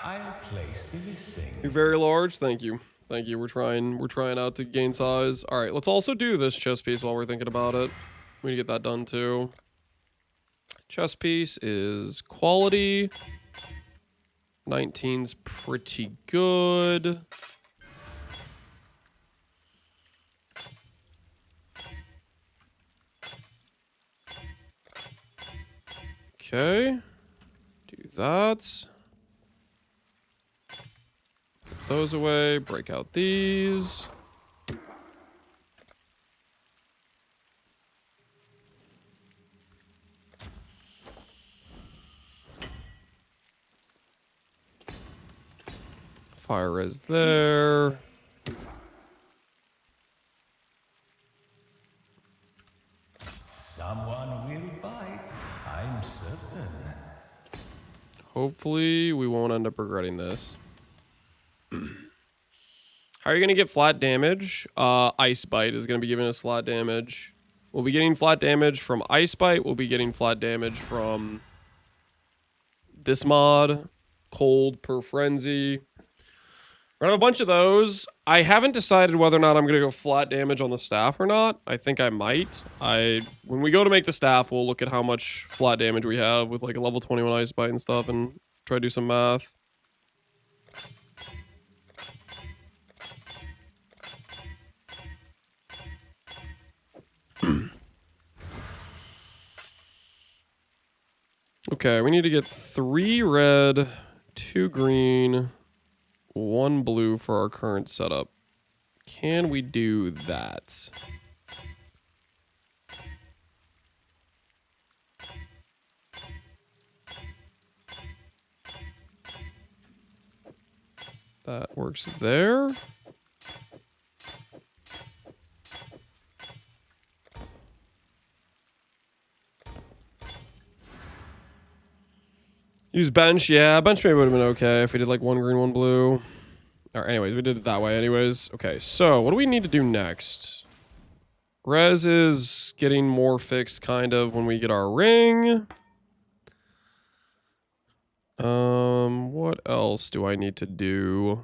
I'll place the listing. You're very large. Thank you. We're trying out to gain size. All right, let's also do this chess piece while we're thinking about it. We need to get that done too. Chess piece is quality. 19's pretty good. Okay. Do that. Put those away. Break out these. Fire is there. Someone will bite, I'm certain. Hopefully, we won't end up regretting this. How are you going to get flat damage? Ice Bite is going to be giving us flat damage. We'll be getting flat damage from Ice Bite. We'll be getting flat damage from this mod. Cold per Frenzy. We're going to have a bunch of those. I haven't decided whether or not I'm going to go flat damage on the staff or not. I think I might. When we go to make the staff, we'll look at how much flat damage we have with like a level 21 Ice Bite and stuff and try to do some math. Okay, we need to get 3 red, 2 green, 1 blue for our current setup. Can we do that? That works there. Use bench, yeah, bench maybe would have been okay if we did like 1 green, 1 blue. Or anyways, we did it that way anyways. Okay, so what do we need to do next? Res is getting more fixed kind of when we get our ring. What else do I need to do?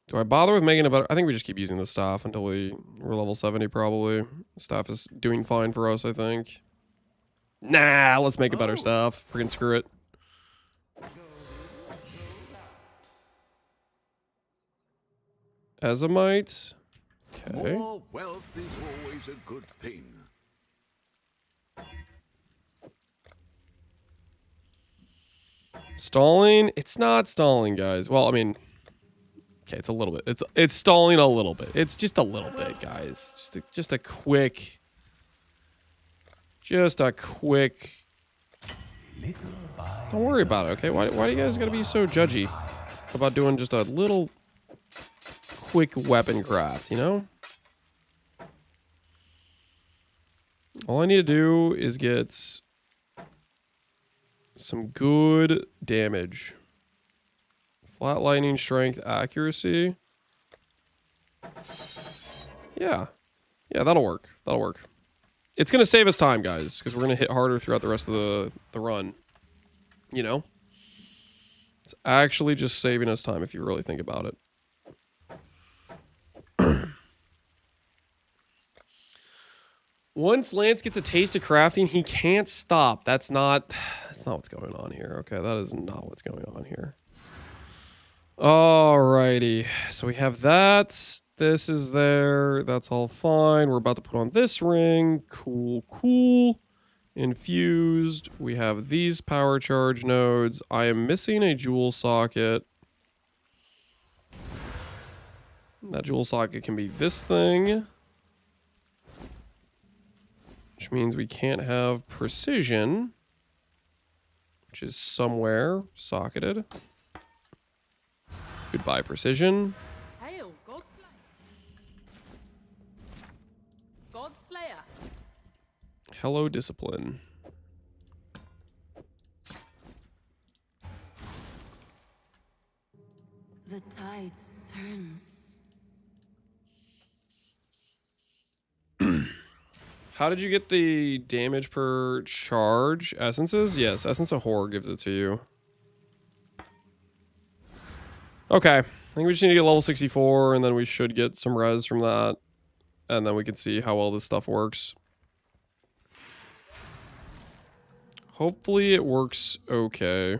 Do I bother with making a better? I think we just keep using the staff until we're level 70 probably. The staff is doing fine for us, I think. Nah, let's make a better staff. Freaking screw it. Azamite. Okay. More wealth is always a good thing. Stalling? It's not stalling, guys. Well, I mean, okay, it's a little bit. It's stalling a little bit. It's just a little bit, guys. Just a quick. Don't worry about it, okay? Why do you guys gotta be so judgy about doing just a little quick weapon craft, you know? All I need to do is get some good damage. Flat lightning, strength, accuracy. Yeah. Yeah, that'll work. That'll work. It's going to save us time, guys, because we're going to hit harder throughout the rest of the run. You know? It's actually just saving us time if you really think about it. Once Lance gets a taste of crafting, he can't stop. That's not what's going on here. Okay, that is not what's going on here. Alrighty. So we have that. This is there. That's all fine. We're about to put on this ring. Cool, cool. Infused. We have these power charge nodes. I am missing a jewel socket. That jewel socket can be this thing. Which means we can't have precision, which is somewhere socketed. Goodbye, precision. Hail, Godslayer. Hello, discipline. The tide turns. How did you get the damage per charge? Essences? Yes, Essence of Horror gives it to you. Okay. I think we just need to get level 64, and then we should get some res from that. And then we can see how well this stuff works. Hopefully it works okay.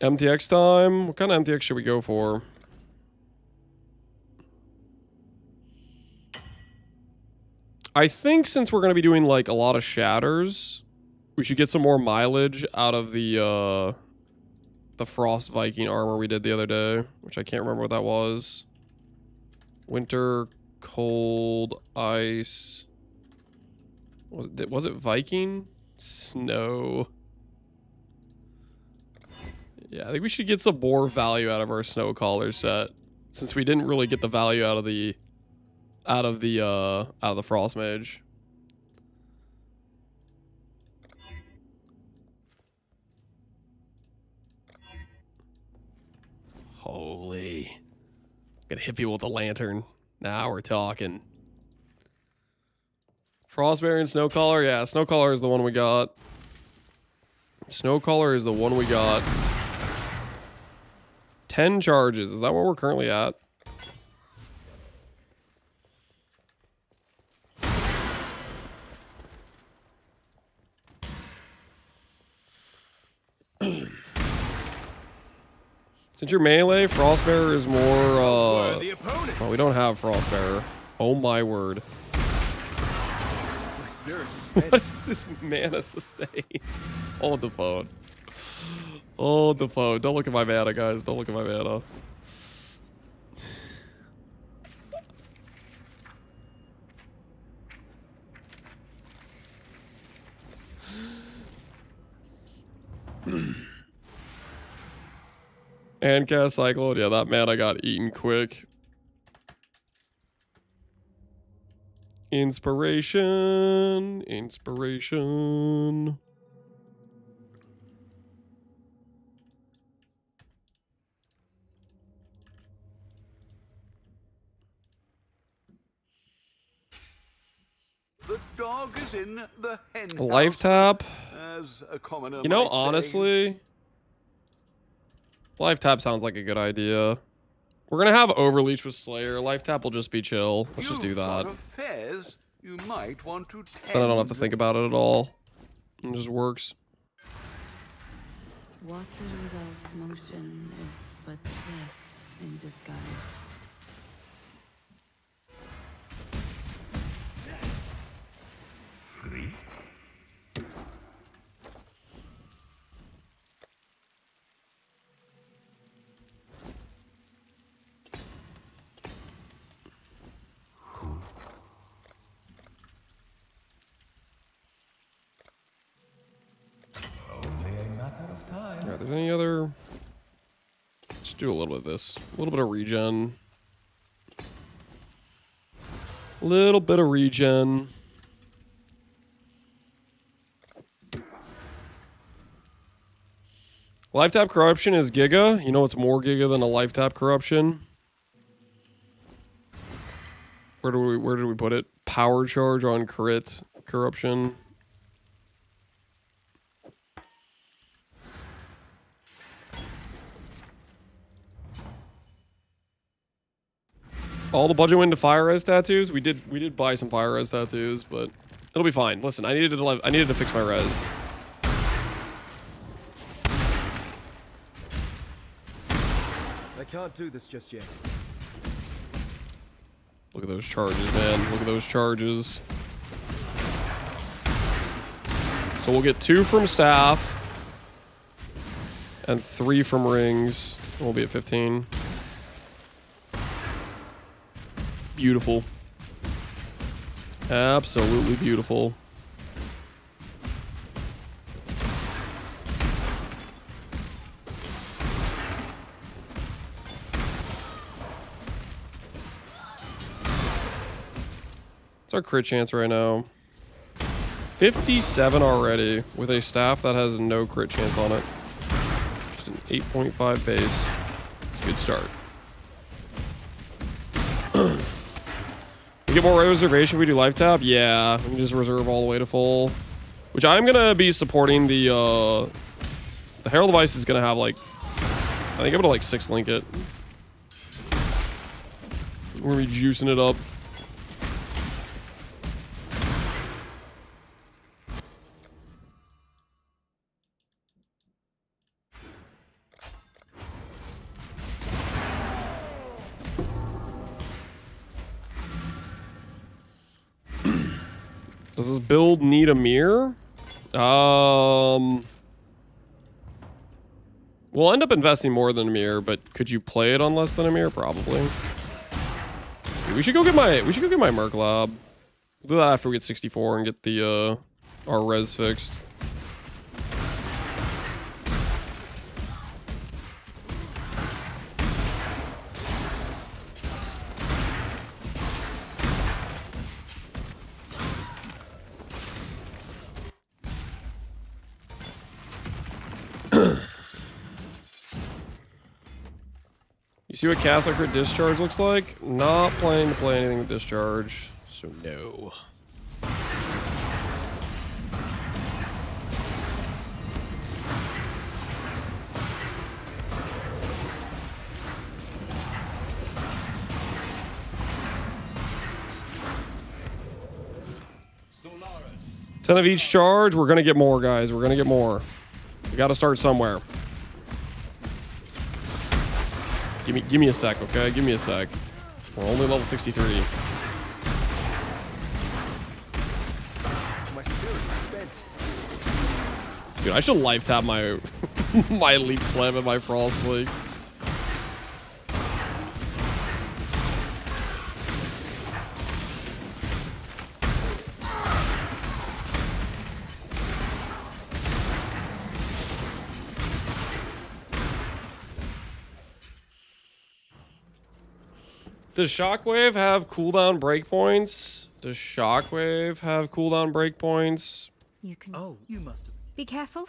MTX time? What kind of MTX should we go for? I think since we're going to be doing like a lot of shatters, we should get some more mileage out of the Frost Viking armor we did the other day, which I can't remember what that was. Winter, cold, ice. Was it Viking? Snow. Yeah, I think we should get some more value out of our snow collar set, since we didn't really get the value out of the Frost Mage. Holy. Gonna hit people with a lantern. Now we're talking. Frostbear and Snowcaller? Yeah, Snowcaller is the one we got. Snowcaller is the one we got. 10 charges. Is that what we're currently at? Since you're melee, Frostbearer is more, well, we don't have Frostbearer. Oh my word. My spirit is spent. What is this mana sustain? Hold the phone. Hold the phone. Don't look at my mana, guys. Don't look at my mana. And cast Cyclone. Yeah, that mana got eaten quick. Inspiration. Inspiration. dog is in the hen Life house, tap. as a commoner You know, might say. honestly, life tap sounds like a good idea. We're gonna have overleach with Slayer. Life tap will just be chill. Let's just do You've that. got affairs you might want to tend. Then I don't have to think about it at all. It just works. Water without motion is but death in disguise. Are there any other? Let's do a little bit of this. A little bit of regen. Little bit of regen. Life tap corruption is Giga. You know what's more Giga than a life tap corruption? Where did we put it? Power charge on crit corruption. All the budget went to fire res tattoos. We did buy some fire res tattoos, but it'll be fine. Listen, I needed to fix my res. I can't do this just yet. Look at those charges, man. Look at those charges. So we'll get 2 from staff and 3 from rings. We'll be at 15. Beautiful. Absolutely beautiful. What's our crit chance right now? 57 already with a staff that has no crit chance on it. Just an 8.5 base. It's a good start. We get more reservation if we do life tap? Yeah, we can just reserve all the way to full. Which I'm gonna be supporting the Herald device is gonna have like, I think I'm gonna like 6 link it. We're gonna be juicing it up. Does this build need a mirror? We'll end up investing more than a mirror, but could you play it on less than a mirror? Probably. We should go get my Merc Lab. We'll do that after we get 64 and get the our res fixed. You see what Castle Crit Discharge looks like? Not planning to play anything with Discharge, so no. Solaris. 10 of each charge. We're gonna get more, guys. We're gonna get more. We gotta start somewhere. Give me a sec, okay? Give me a sec. We're only level 63. My spirits are spent. Dude, I should life tap my my leap slam and my frost leak. Does Shockwave have cooldown breakpoints? Does Shockwave have cooldown breakpoints? You can. Oh, you must have. Be careful.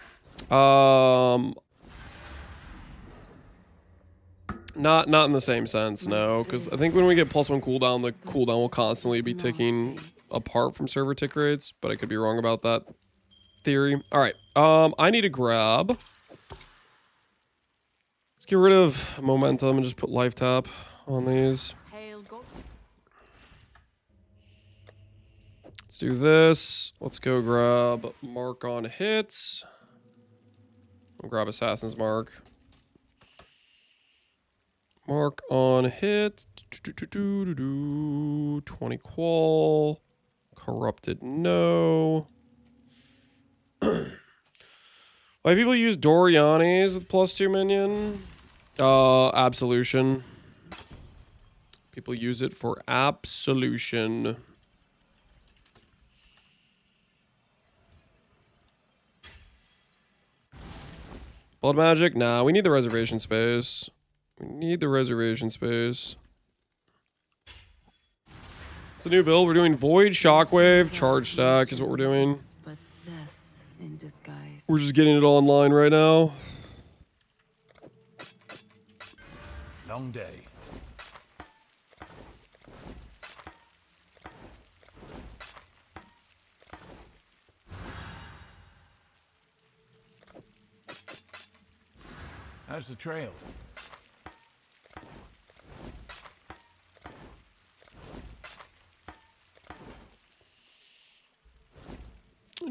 Not in the same sense, no. Because I think when we get +1 cooldown, the cooldown will constantly be ticking apart from server tick rates, but I could be wrong about that theory. All right, I need to grab. Let's get rid of momentum and just put life tap on these. Let's do this. Let's go grab mark on hits. I'll grab Assassin's Mark. Mark on hit. 20 qual. Corrupted, no. Why people use Doriani's with +2 minion? Absolution. People use it for absolution. Blood magic? Nah, we need the reservation space. We need the reservation space. It's a new build. We're doing Void, Shockwave, Charge Stack is what we're doing. But death in disguise. We're just getting it all online right now. Long day. How's the trail?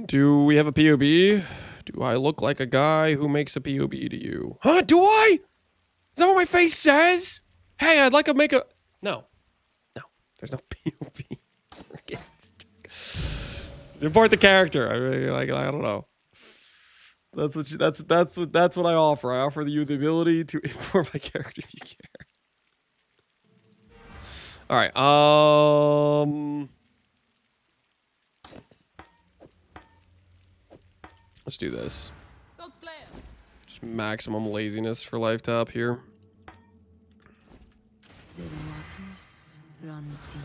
Do we have a POB? Do I look like a guy who makes a POB to you? Huh? Do I? Is that what my face says? Hey, I'd like to make a... No. No. There's no POB. Import the character. I really like. I don't know. That's what you, that's what I offer. I offer you the ability to import my character if you care. All right. Let's do this. Just maximum laziness for life tap here. Still waters run deep.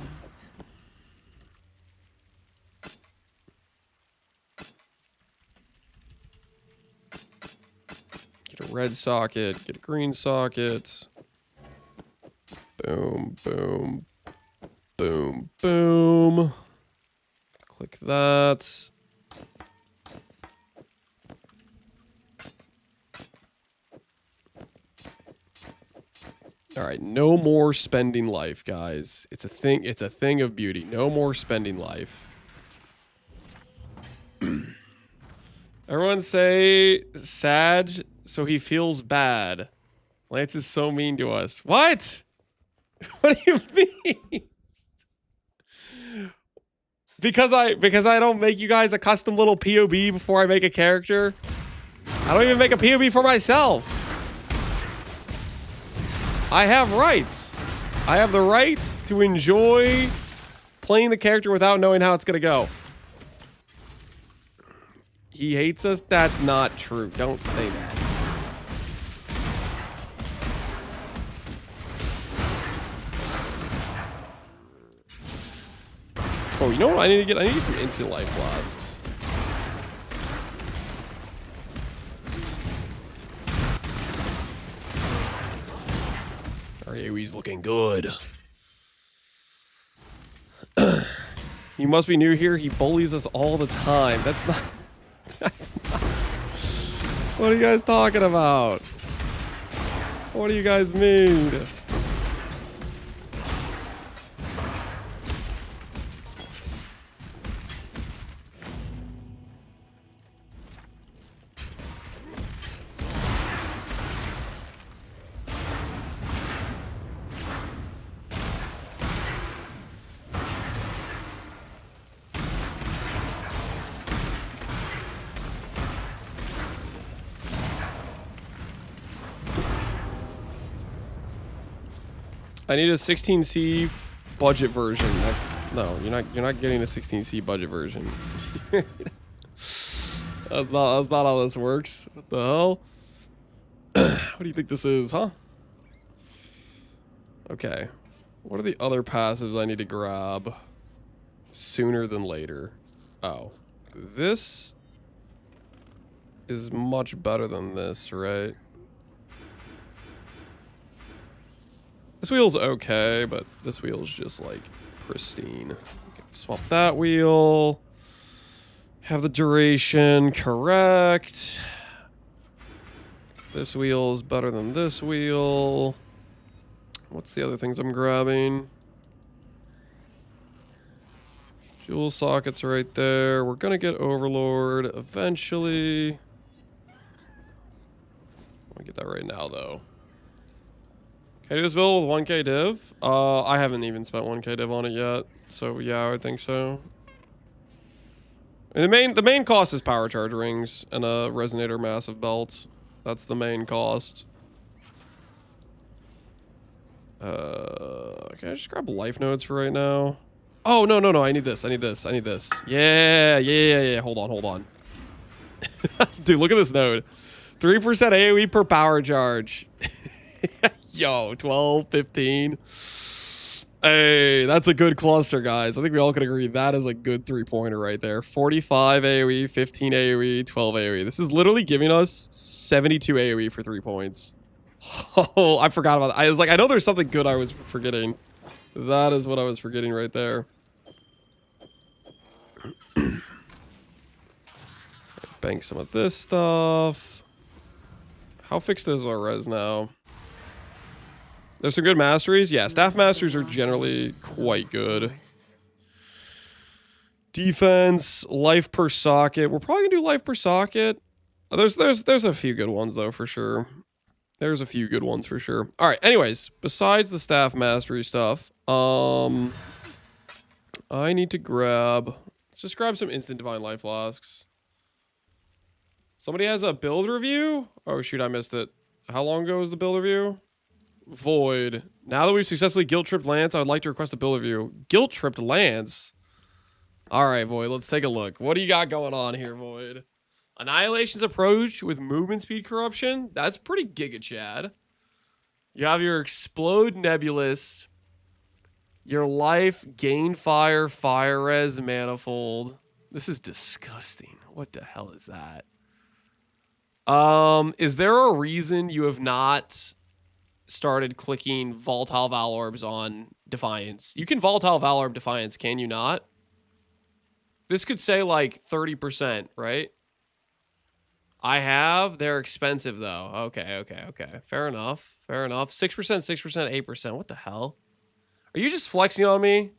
Get a red socket, get a green socket. Boom, boom, boom, boom. Click that. All right, no more spending life, guys. It's a thing. It's a thing of beauty. No more spending life. Everyone say Sag so he feels bad. Lance is so mean to us. What? What do you mean? Because I don't make you guys a custom little POB before I make a character? I don't even make a POB for myself. I have rights. I have the right to enjoy playing the character without knowing how it's gonna go. He hates us? That's not true. Don't say that. Oh, you know what I need to get? I need to get some instant life flasks. Our AoE's looking good. You must be new here. He bullies us all the time. That's not... That's not... What are you guys talking about? What do you guys mean? I need a 16C budget version. That's no, you're not getting a 16C budget version. That's not how this works. What the hell? What do you think this is, huh? Okay. What are the other passives I need to grab sooner than later? Oh. This is much better than this, right? This wheel's okay, but this wheel's just like pristine. Okay, Swap that wheel. Have the duration correct. This wheel is better than this wheel. What's the other things I'm grabbing? Jewel sockets right there. We're gonna get Overlord eventually. I'll get that right now though. Can I do this build with 1k div? I haven't even spent 1k div on it yet. So yeah, I would think so. And the main cost is power charge rings and a resonator massive belt. That's the main cost. Can I just grab life nodes for right now? Oh, no. I need this. Yeah. Hold on. Dude, look at this node. 3% AoE per power charge. Yo, 12, 15. Hey, that's a good cluster, guys. I think we all can agree that is a good 3-pointer right there. 45 AoE, 15 AoE, 12 AoE. This is literally giving us 72 AoE for 3 points. Oh, I forgot about that. I was like, I know there's something good I was forgetting. That is what I was forgetting right there. Bank some of this stuff. How fixed is our res now? There's some good masteries. Yeah, staff masteries are generally quite good. Defense, life per socket. We're probably gonna do life per socket. There's a few good ones though for sure. There's a few good ones for sure. All right. Anyways, besides the staff mastery stuff, I need to grab. Let's just grab some instant divine life flasks. Somebody has a build review. Oh shoot, I missed it. How long ago was the build review? Void. Now that we've successfully guilt-tripped Lance, I would like to request a build review. Guilt-tripped Lance? Alright, Void, let's take a look. What do you got going on here, Void? Annihilation's approach with movement speed corruption? That's pretty giga, Chad. You have your Explode Nebulous. Your life, gain fire, fire res, manifold. This is disgusting. What the hell is that? Is there a reason you have not started clicking Volatile Valorbs on Defiance? You can Volatile Valorb Defiance, can you not? This could say like 30%, right? I have. They're expensive though. Okay. Fair enough. 6%, 8%. What the hell? Are you just flexing on me?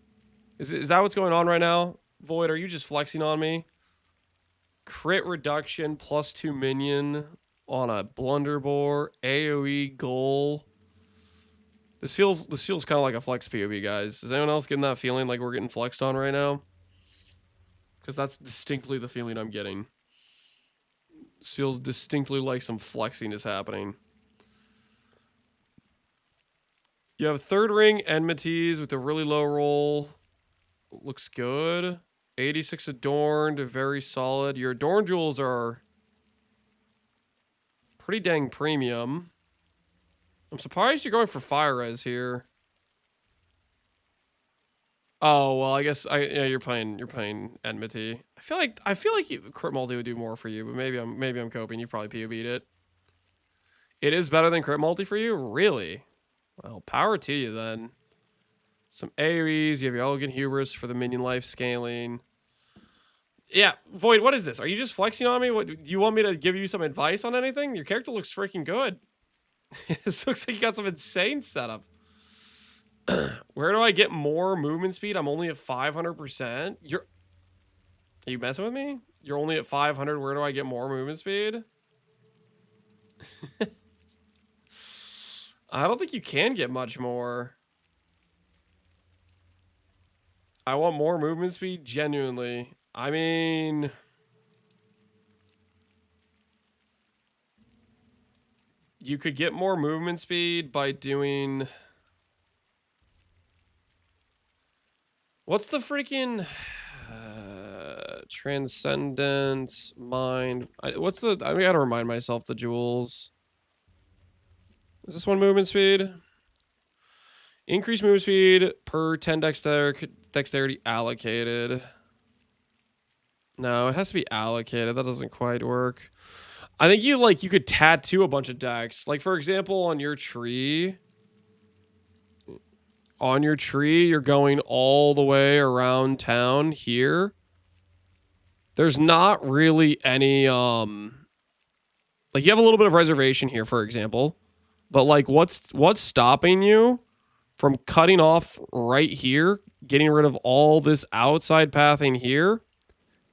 Is that what's going on right now? Void, are you just flexing on me? Crit reduction plus 2 minion on a blunderbore. AoE goal. This feels kind of like a flex POV, guys. Is anyone else getting that feeling like we're getting flexed on right now? Because that's distinctly the feeling I'm getting. This feels distinctly like some flexing is happening. You have third ring enmities with a really low roll. Looks good. 86 adorned, very solid. Your adorned jewels are pretty dang premium. I'm surprised you're going for fire res here. Oh well, I guess yeah, you're playing enmity. I feel like crit multi would do more for you, but maybe I'm coping. You probably POB'd it. It is better than crit multi for you, really? Well, power to you then. Some AoEs. You have your elegant hubris for the minion life scaling. Yeah, Void. What is this? Are you just flexing on me? What do you want me to give you some advice on anything? Your character looks freaking good. This looks like you got some insane setup. Where do I get more movement speed? I'm only at 500%. Are you messing with me? You're only at 500. Where do I get more movement speed? I don't think you can get much more. I want more movement speed, genuinely. I mean, you could get more movement speed by doing... What's the freaking transcendence mind? I gotta remind myself the jewels. Is this one movement speed? Increase movement speed per 10 dexterity allocated. No, it has to be allocated. That doesn't quite work. I think you could tattoo a bunch of decks. Like for example, on your tree. on your tree, you're going all the way around town here. There's not really any, like you have a little bit of reservation here, for example, but like what's stopping you from cutting off right here, getting rid of all this outside pathing here,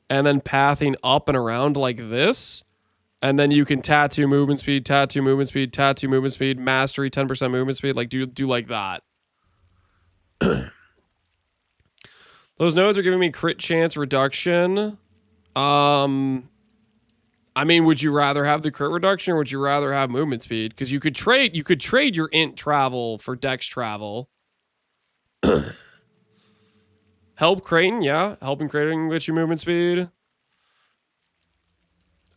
and then pathing up and around like this, and then you can tattoo movement speed, tattoo movement speed, tattoo movement speed, mastery, 10% movement speed, like do like that. Those nodes are giving me crit chance reduction. I mean, would you rather have the crit reduction or would you rather have movement speed? Because you could trade your int travel for dex travel. Help Creighton, yeah. Helping Creighton get you movement speed.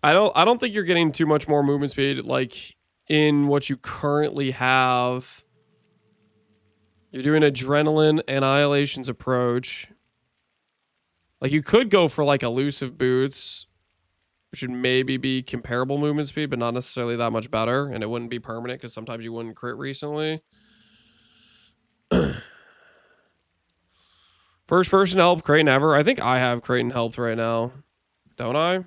I don't think you're getting too much more movement speed like in what you currently have. You're doing Adrenaline Annihilation's approach. Like you could go for like elusive boots, which would maybe be comparable movement speed, but not necessarily that much better, and it wouldn't be permanent because sometimes you wouldn't crit recently. First person to help Creighton ever. I think I have Creighton helped right now. Don't I?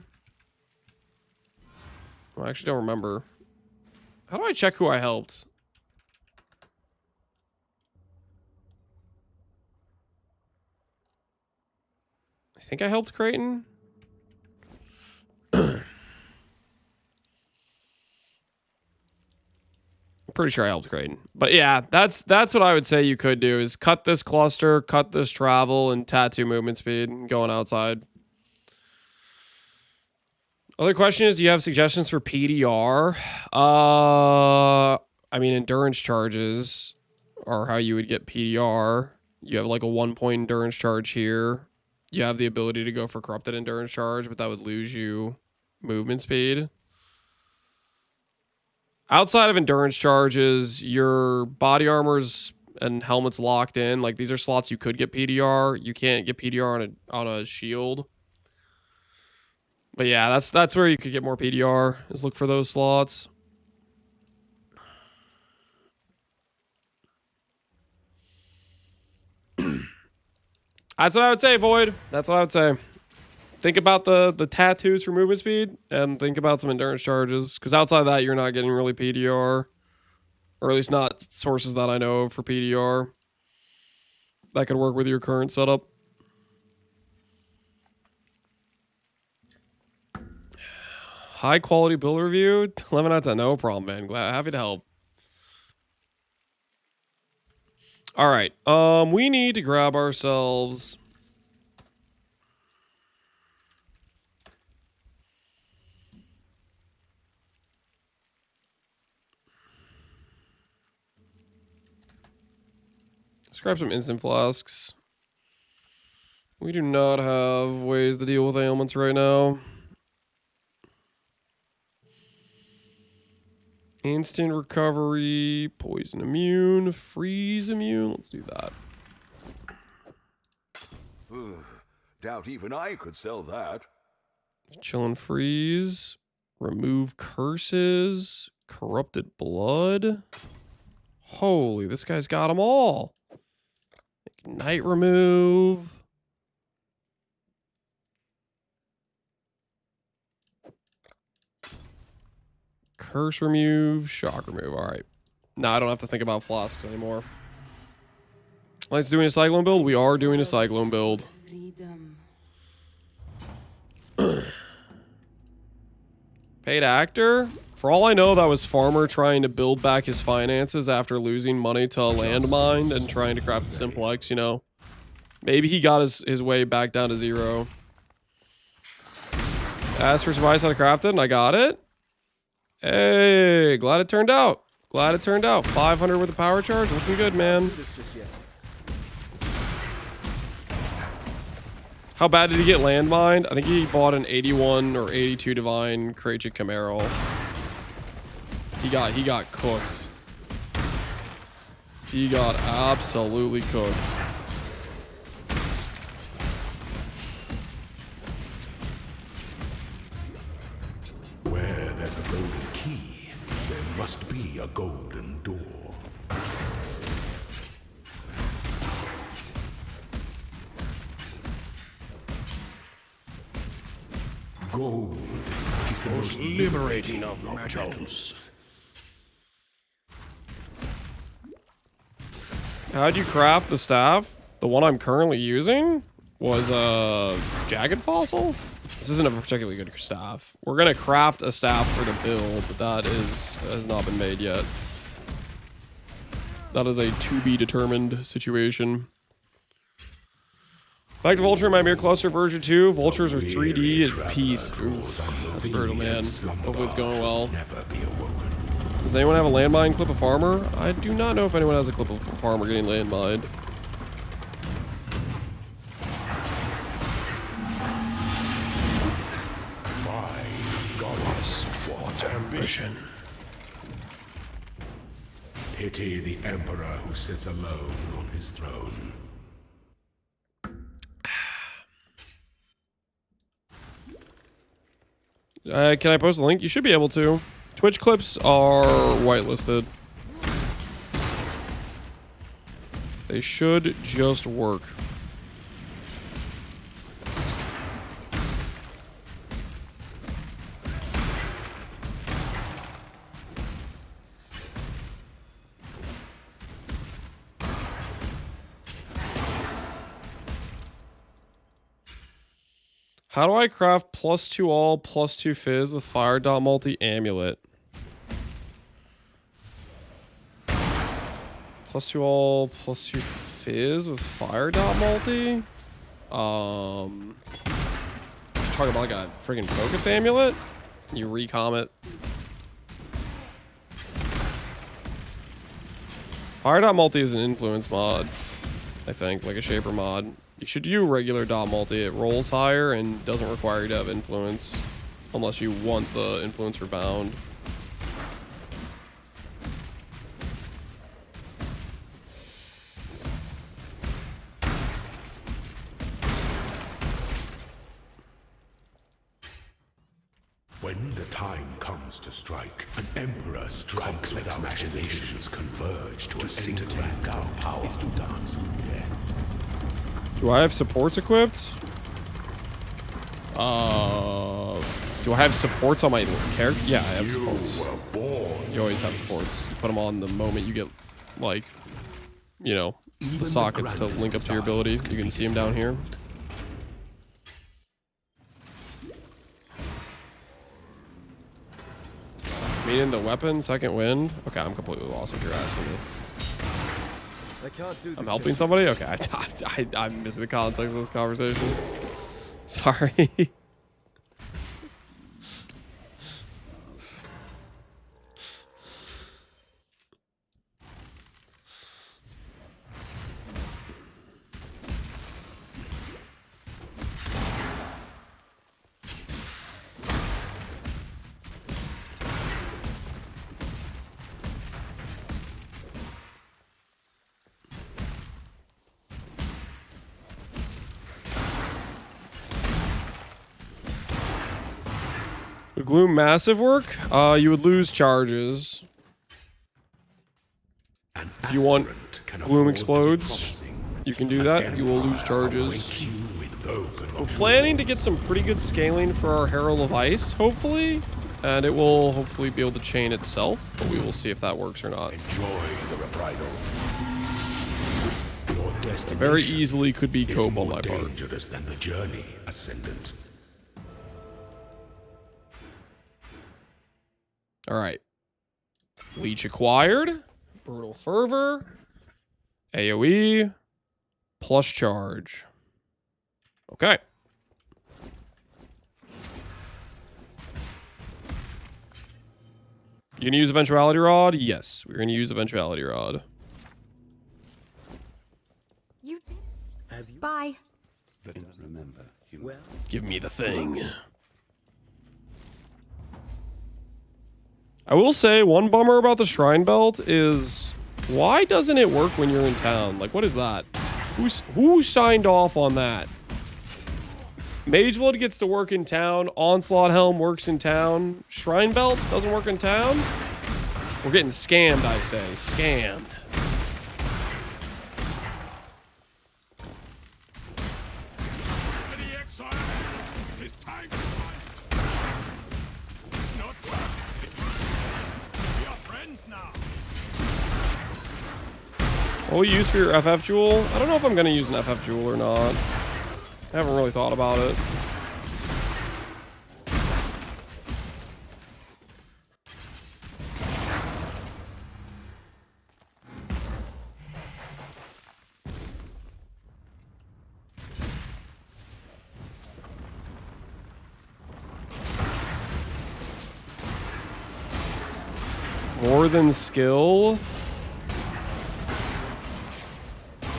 I actually don't remember. How do I check who I helped? I think I helped Creighton. I'm pretty sure I helped Creighton. But yeah, that's what I would say you could do is cut this cluster, cut this travel, and tattoo movement speed going outside. Other question is, do you have suggestions for PDR? I mean, endurance charges are how you would get PDR. You have like a 1-point endurance charge here. You have the ability to go for corrupted endurance charge, but that would lose you movement speed. Outside of endurance charges, your body armors and helmets locked in. Like these are slots you could get PDR. You can't get PDR on a shield. But yeah, that's where you could get more PDR, is look for those slots. That's what I would say, Void. That's what I would say. Think about the tattoos for movement speed and think about some endurance charges. Because outside of that, you're not getting really PDR. Or at least not sources that I know of for PDR. That could work with your current setup. High quality build review. 11 out of 10. No problem, man. Happy to help. All right. We need to grab ourselves. Let's grab some instant flasks. We do not have ways to deal with ailments right now. Instant recovery, poison immune, freeze immune. Let's do that. Doubt even I could sell that. Chill and freeze. Remove curses. Corrupted blood. Holy, this guy's got them all. Ignite remove. Curse remove, shock remove. All right. Now I don't have to think about flasks anymore. Let's do a cyclone build. We are doing a cyclone build. Paid actor. For all I know, that was Farmer trying to build back his finances after losing money to a landmine and trying to craft a simplex, you know. Maybe he got his way back down to 0. Asked for advice how to craft it, and I got it. Hey, glad it turned out. Glad it turned out. 500 with a power charge. Looking good, man. How bad did he get landmined? I think he bought an 81 or 82 divine Krajic Camaro. He got cooked. He got absolutely cooked. Where there's a golden key, there must be a golden door. Gold is the most liberating of metals. How'd you craft the staff? The one I'm currently using was a jagged fossil. This isn't a particularly good staff. We're gonna craft a staff for the build, but that has not been made yet. That is a to be determined situation. Back to Vulture, my mere cluster version 2. Vultures are 3D at peace. Oof, that's brutal, man. Hopefully it's going well. Does anyone have a landmine clip of farmer? I do not know if anyone has a clip of farmer getting landmined. My goddess, what ambition. Pity the emperor who sits alone on his throne. Can I post a link? You should be able to. Twitch clips are whitelisted. They should just work. How do I craft +2 all, +2 fizz with fire dot multi amulet? +2 all, +2 fizz with fire dot multi? Talking about like a freaking focused amulet? You recom it. Fire dot multi is an influence mod, I think, like a shaper mod. You should do regular dot multi. It rolls higher and doesn't require you to have influence unless you want the influencer bound. When the time comes to strike, an emperor strikes without machinations converge to a single rank of power is to dance with death. Do I have supports equipped? Do I have supports on my character? Yeah, I have supports. You always have supports. You put them on the moment you get, like, you know, the sockets to link up to your ability. You can see them down here. Meaning the weapon, second wind. Okay, I'm completely lost what you're asking me. I can't do this. I'm helping somebody? Okay, I'm missing the context of this conversation. Sorry. Would Gloom Massive work? You would lose charges. If you want Gloom Explodes, you can do that. You will lose charges. We're planning to get some pretty good scaling for our Herald of Ice, hopefully. And it will hopefully be able to chain itself, but we will see if that works or not. Enjoy the reprisal. Your destination very easily could be is cope on more my part. dangerous than the journey, Ascendant. All right. Leech acquired. Brutal Fervor. AoE. Plus charge. Okay. You gonna use Eventuality Rod? Yes, we're gonna use Eventuality Rod. You did. Have you? Bye. I don't remember. Well, Give me the thing. I will say one bummer about the Shrine Belt is why doesn't it work when you're in town? Like, what is that? Who signed off on that? Mageblood gets to work in town. Onslaught Helm works in town. Shrine Belt doesn't work in town. We're getting scammed, I say. Scammed. For the Exile, it is time to fight. begins now. What will you use for your FF Jewel? I don't know if I'm going to use an FF Jewel or not. I haven't really thought about it. More than skill?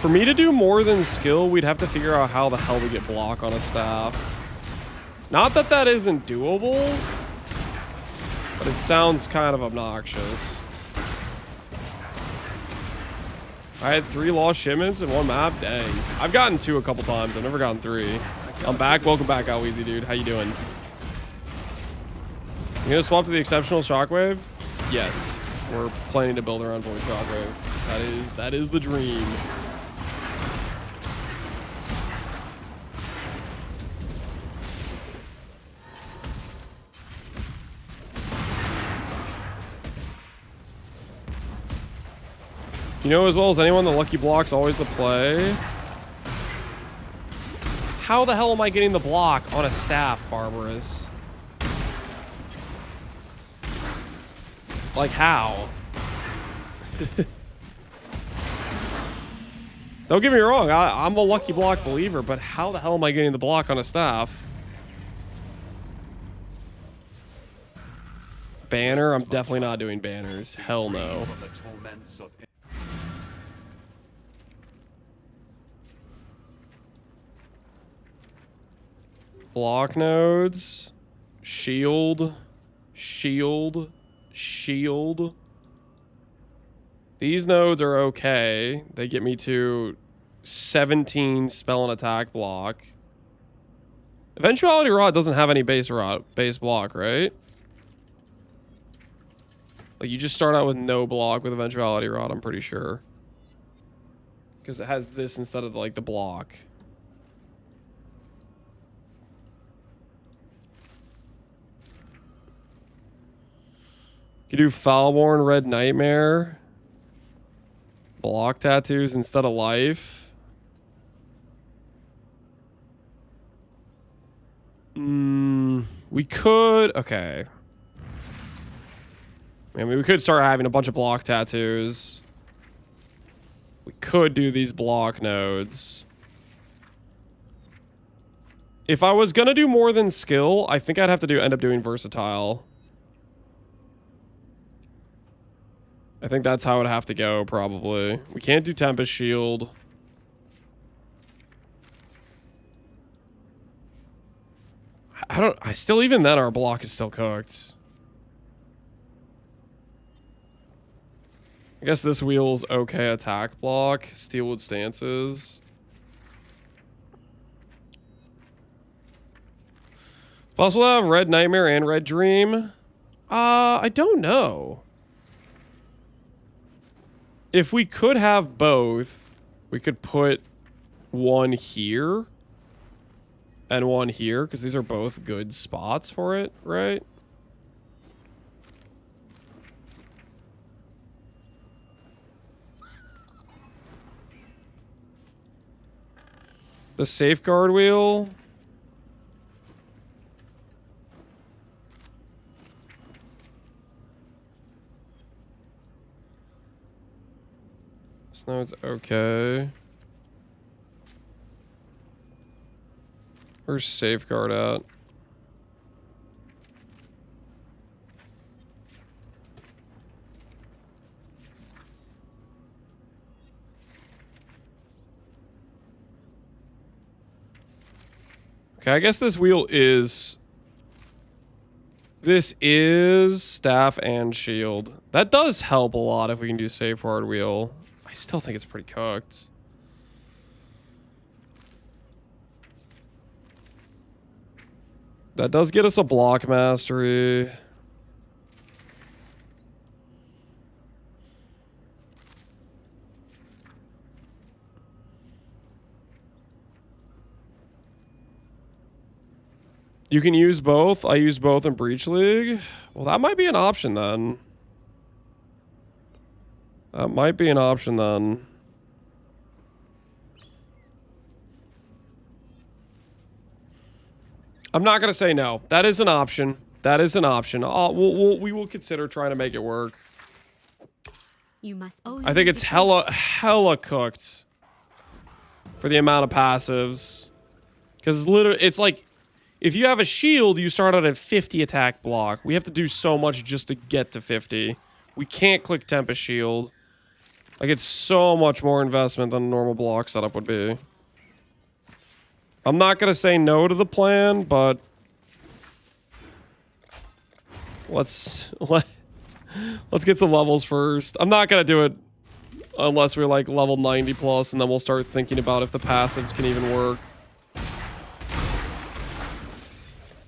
For me to do more than skill, we'd have to figure out how the hell to get block on a staff. Not that that isn't doable, but it sounds kind of obnoxious. I had 3 lost shipments in one map? Dang. I've gotten 2 a couple times. I've never gotten 3. I'm back. Welcome back, Alweezy, dude. How you doing? You gonna swap to the exceptional shockwave? Yes. We're planning to build around void shockwave. That is the dream. You know as well as anyone, the lucky block's always the play. How the hell am I getting the block on a staff, Barbarous? Like how? Don't get me wrong, I'm a lucky block believer, but how the hell am I getting the block on a staff? Banner? I'm definitely not doing banners. Hell no. Block nodes. Shield. Shield. Shield. These nodes are okay. They get me to 17 spell and attack block. Eventuality Rot doesn't have any base block, right? Like, you just start out with no block with Eventuality Rot, I'm pretty sure. Because it has this instead of, like, the block. You do Foulborn Red Nightmare. Block tattoos instead of life. We could... Okay. I mean, we could start having a bunch of block tattoos. We could do these block nodes. If I was gonna do more than skill, I think I'd have to end up doing versatile. I think that's how it'd have to go, probably. We can't do Tempest Shield. Even then, our block is still cooked. I guess this wheel's okay attack block. Steelwood Stances. Possible to have Red Nightmare and Red Dream? I don't know. If we could have both, we could put one here and one here, because these are both good spots for it, right? The safeguard wheel. This node's okay. Where's safeguard at? Okay, I guess this wheel is... This is staff and shield. That does help a lot if we can do safeguard wheel. I still think it's pretty cooked. That does get us a block mastery. You can use both. I use both in Breach League. Well, that might be an option then. That might be an option then. I'm not gonna say no. That is an option. That is an option. We will consider trying to make it work. You must. I think it's hella cooked for the amount of passives. Because literally, it's like, if you have a shield, you start out at 50 attack block. We have to do so much just to get to 50. We can't click Tempest Shield. Like, it's so much more investment than a normal block setup would be. I'm not going to say no to the plan, but let's get some levels first. I'm not going to do it unless we're like level 90 plus, and then we'll start thinking about if the passives can even work.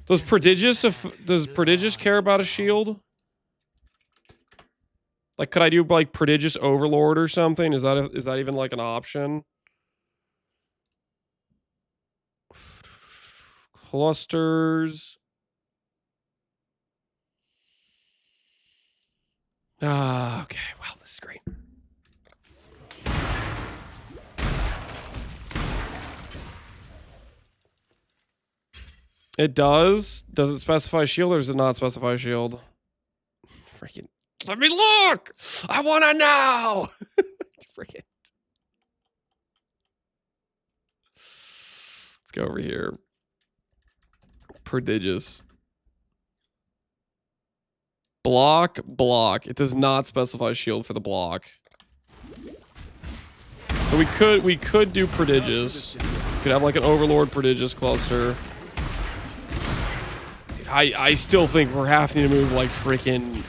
Does Prodigious care about a shield? Like, could I do like Prodigious Overlord or something? Is that even like an option? Clusters. Okay. Wow, this is great. It does. Does it specify shield or does it not specify shield? Freaking. Let me look! I want to know! Freaking. Let's go over here. Prodigious. Block. It does not specify shield for the block. So we could do Prodigious. We could have like an Overlord Prodigious cluster. Dude, I still think we're having to move like freaking.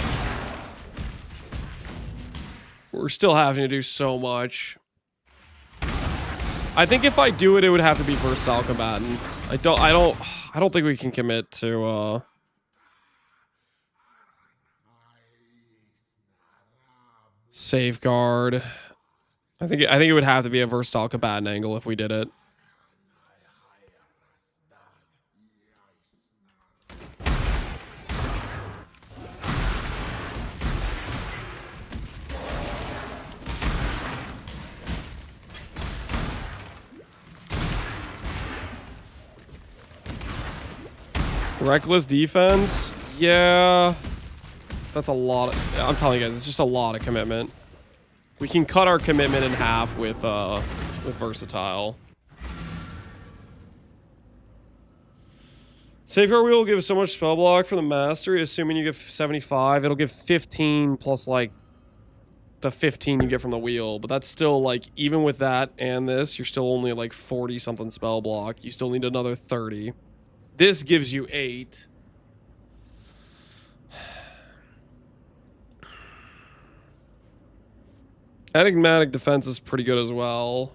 We're still having to do so much. I think if I do it, it would have to be versatile combatant. I don't think we can commit to safeguard. I think it would have to be a versatile combatant angle if we did it. Reckless defense? Yeah. That's a lot of, I'm telling you guys, it's just a lot of commitment. We can cut our commitment in half with versatile. Safeguard wheel will give so much spell block for the mastery, assuming you get 75. It'll give 15 plus like the 15 you get from the wheel, but that's still like, even with that and this, you're still only like 40 something spell block. You still need another 30. This gives you 8. Enigmatic defense is pretty good as well.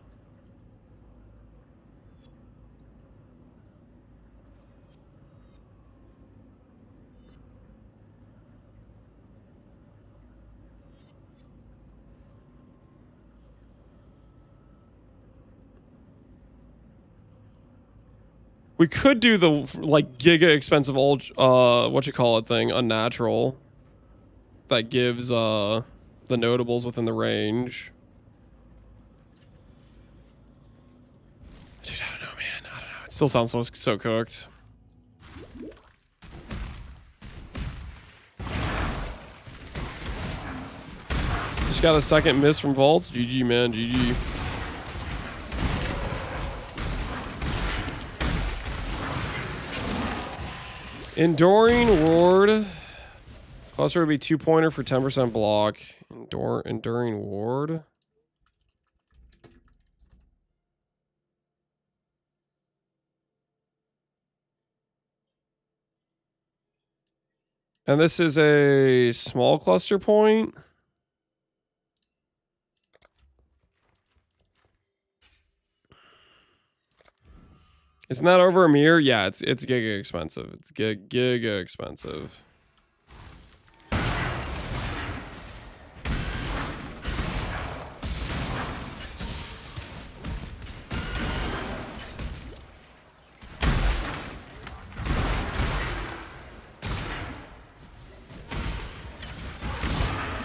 We could do the like giga expensive old thing, unnatural. That gives the notables within the range. Dude, I don't know, man. I don't know. It still sounds so cooked. Just got a second miss from vaults. GG, man. GG. Enduring Ward. Cluster would be 2-pointer for 10% block. Enduring Ward. And this is a small cluster point. Isn't that over a mirror? Yeah, it's giga expensive. It's giga expensive.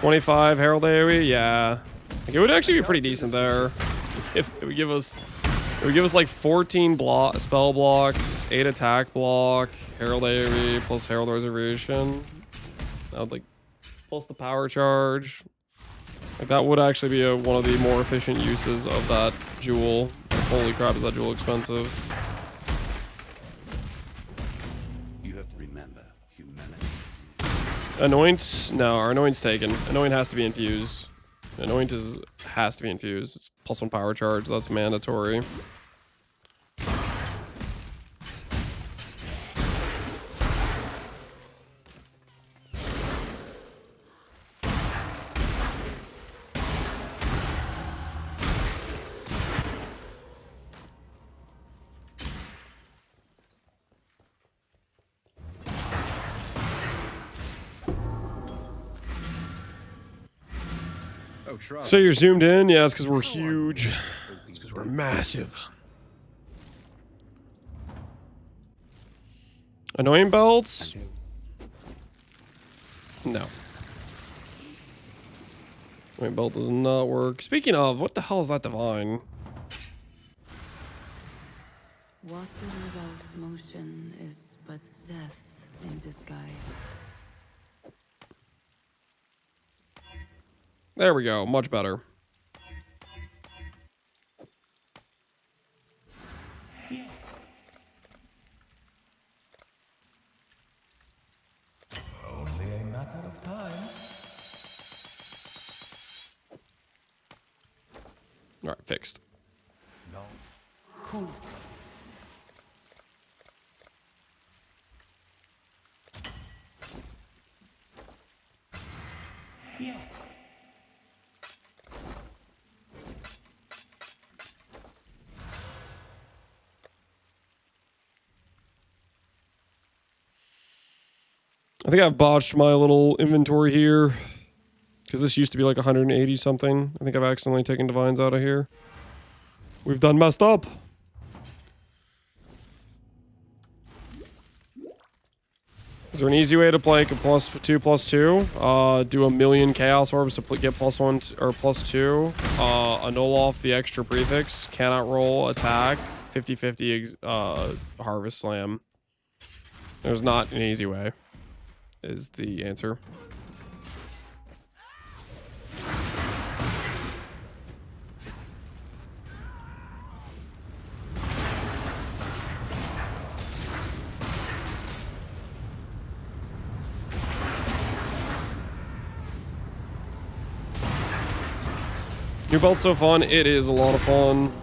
25 Herald AoE, yeah. Like, it would actually be pretty decent there. If it would give us like 14 spell blocks, 8 attack block, Herald AoE plus Herald Reservation. That would like plus the power charge. Like that would actually be one of the more efficient uses of that jewel. Holy crap, is that jewel expensive? You have to remember humanity. Anoint? No, our Anoint's taken. Anoint has to be infused. Anoint has to be infused. It's +1 power charge. That's mandatory. So you're zoomed in? Yeah, it's because we're huge. It's because we're massive. Annoying belts? No. Annoying belt does not work. Speaking of, what the hell is that divine? Water without motion is but death in disguise. There we go. Much better. Only a matter of time. All right, fixed. No. Cool. Yeah. I think I've botched my little inventory here. Because this used to be like 180 something. I think I've accidentally taken divines out of here. We've done messed up. Is there an easy way to play a +2/+2? Do a million chaos orbs to get +1 or +2. Annul off the extra prefix. Cannot roll attack. 50/50 harvest slam. There's not an easy way. Is the answer. New belt's so fun. It is a lot of fun.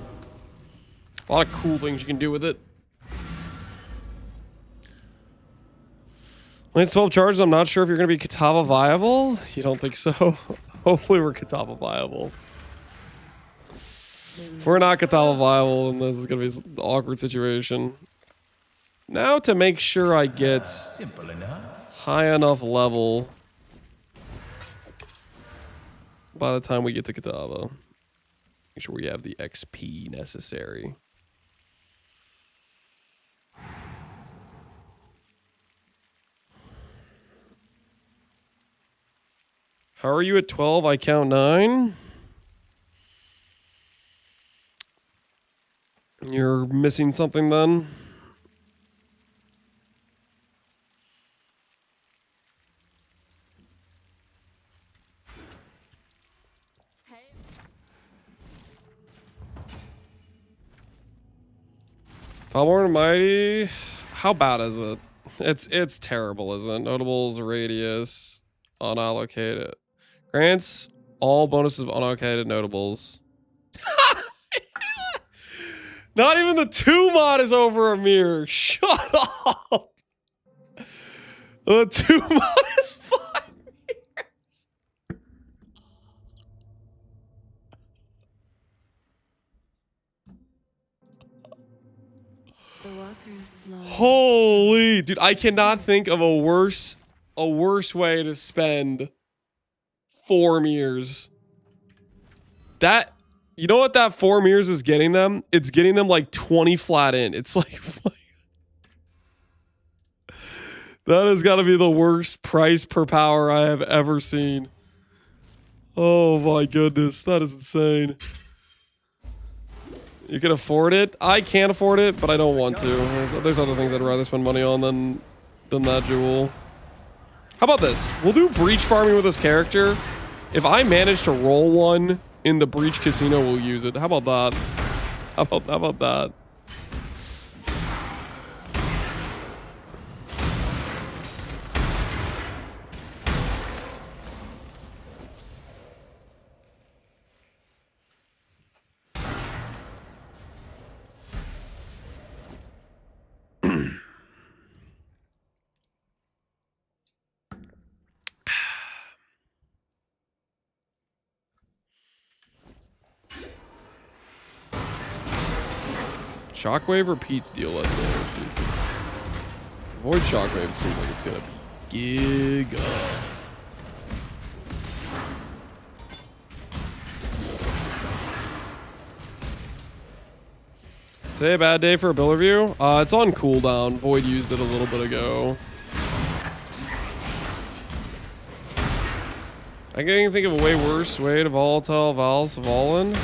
A lot of cool things you can do with it. Lance 12 charges. I'm not sure if you're going to be Katava viable. You don't think so? Hopefully we're Katava viable. If we're not Katava viable, then this is going to be an awkward situation. Now to make sure I get Simple enough. high enough level by the time we get to Katava. Make sure we have the XP necessary. How are you at 12? I count 9. You're missing something then? Foulborn Mighty, how bad is it? It's terrible, isn't it? Notables, radius, unallocated. Grants all bonuses of unallocated notables. Not even the 2 mod is over a mirror. Shut up. The 2 mod is 5 mirrors. The water is slow. Holy, dude, I cannot think of a worse way to spend 4 mirrors. That, you know what that 4 mirrors is getting them? It's getting them like 20 flat in. It's like that has got to be the worst price per power I have ever seen. Oh my goodness, that is insane. You can afford it? I can't afford it, but I don't want to. There's other things I'd rather spend money on than that jewel. How about this? We'll do breach farming with this character. If I manage to roll one in the breach casino, we'll use it. How about that? How about that? Shockwave repeats deal less damage. Void Shockwave seems like it's gonna be giga. Today a bad day for a build review? It's on cooldown. Void used it a little bit ago. I can't think of a way worse way to volatile Val Svalin.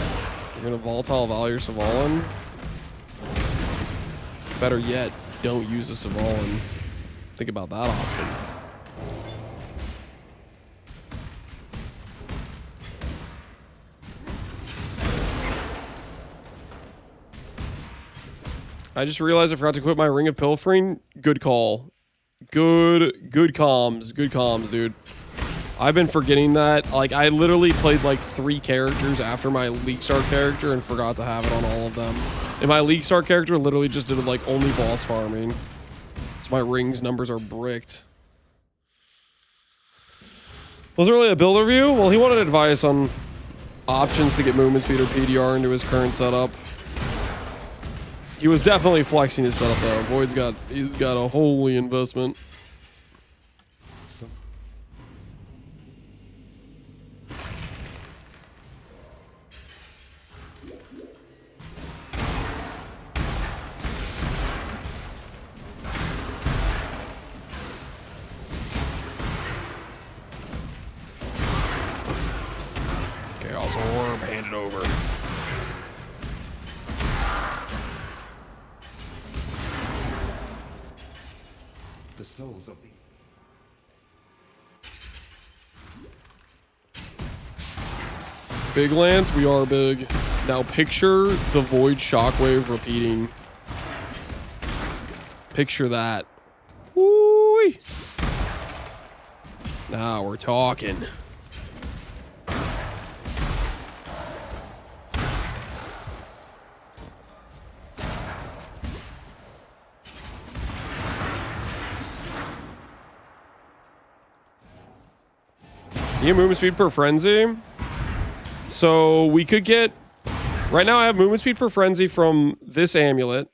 You're gonna volatile Val your Svalin. Better yet, don't use a Svalin. Think about that option. I just realized I forgot to quit my Ring of Pilfering. Good call. Good comms. Good comms, dude. I've been forgetting that. Like, I literally played like 3 characters after my League Start character and forgot to have it on all of them. And my League Start character literally just did like only boss farming. So my rings numbers are bricked. Wasn't really a build review? Well, he wanted advice on options to get movement speed or PDR into his current setup. He was definitely flexing his setup though. He's got a holy investment. Chaos Orb, hand it over. The souls of the Big Lance, we are big. Now picture the Void Shockwave repeating. Picture that. Woo! Now we're talking. You get movement speed per frenzy. So we could get, right now I have movement speed per frenzy from this amulet.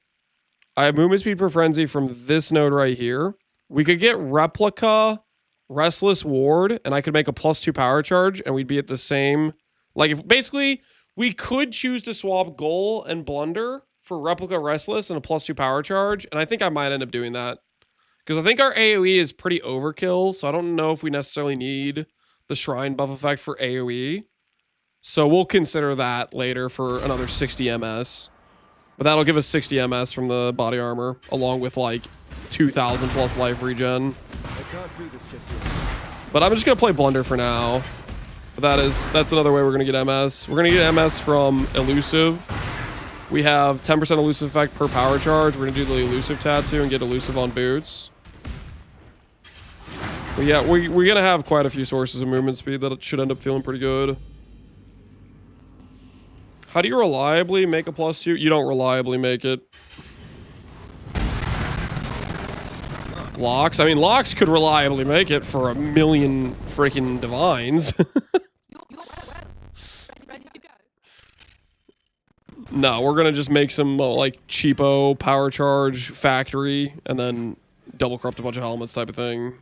I have movement speed per frenzy from this node right here. We could get replica Restless Ward and I could make a +2 power charge and we'd be at the same, like if basically we could choose to swap Goal and Blunder for replica Restless and a +2 power charge. And I think I might end up doing that because I think our AoE is pretty overkill. So I don't know if we necessarily need the Shrine buff effect for AoE. So we'll consider that later for another 60 MS. But that'll give us 60 MS from the body armor, along with like 2,000 plus life regen. I can't do this just yet. But I'm just gonna play Blunder for now. But that's another way we're gonna get MS. We're gonna get MS from Elusive. We have 10% elusive effect per power charge. We're gonna do the elusive tattoo and get elusive on boots. But yeah, we're gonna have quite a few sources of movement speed that should end up feeling pretty good. How do you reliably make a +2? You don't reliably make it. Locks? I mean, Locks could reliably make it for 1,000,000 freaking divines. No, we're gonna just make some like cheapo power charge factory and then double corrupt a bunch of helmets type of thing.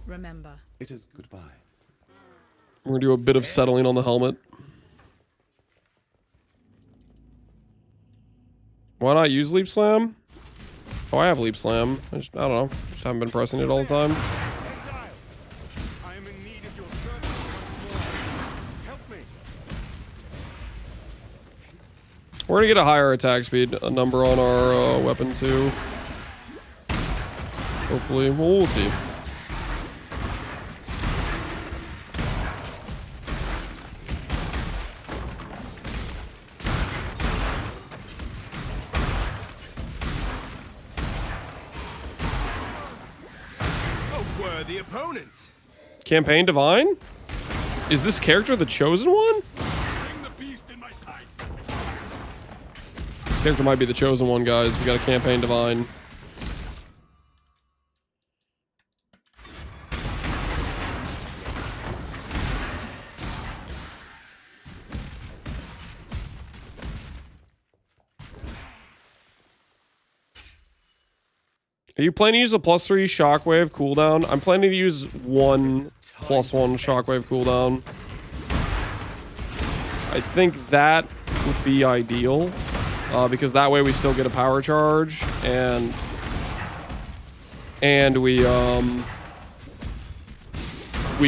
Remember, it is goodbye. We're gonna do a bit of settling on the helmet. Why not use Leap Slam? Oh, I have Leap Slam. I don't know. Just haven't been pressing it all the time. Exile! I am in need of your We're gonna get a higher attack speed number on our weapon too. Hopefully, we'll see. A worthy opponent. Campaign Divine? Is this character the chosen one? Bring the beast in my sights. This character might be the chosen one, guys. We got a Campaign Divine. Are you planning to use a +3 shockwave cooldown? I'm planning to use one +1 shockwave cooldown. I think that would be ideal, because that way we still get a power charge, and we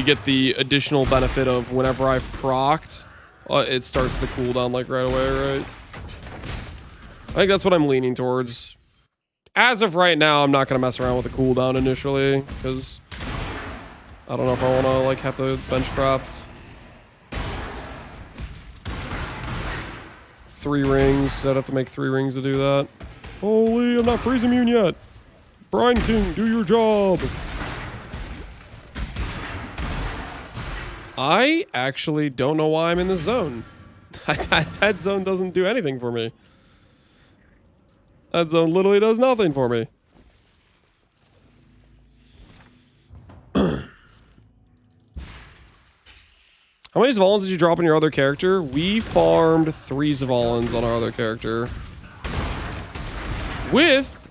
get the additional benefit of whenever I've procced, it starts the cooldown like right away, right? I think that's what I'm leaning towards. As of right now, I'm not going to mess around with the cooldown initially, because I don't know if I want to, like, have to benchcraft 3 rings, because I'd have to make 3 rings to do that. Holy, I'm not freeze immune yet. Brine King, do your job. I actually don't know why I'm in this zone. That zone doesn't do anything for me. That zone literally does nothing for me. How many Zavalans did you drop on your other character? We farmed 3 Zavalans on our other character. With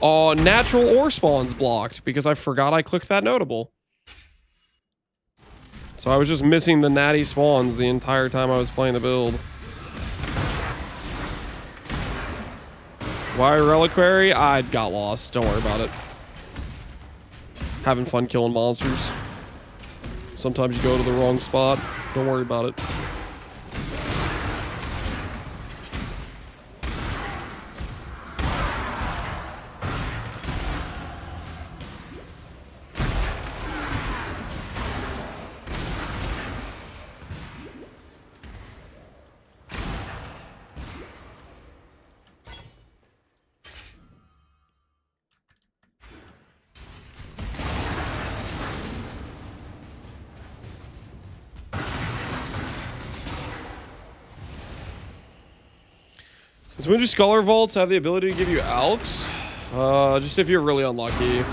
natural ore spawns blocked, because I forgot I clicked that notable. So I was just missing the natty spawns the entire time I was playing the build. Why Reliquary? I got lost. Don't worry about it. Having fun killing monsters. Sometimes you go to the wrong spot. Don't worry about it. Does Winter Scholar Vaults have the ability to give you Alps? Just if you're really unlucky. It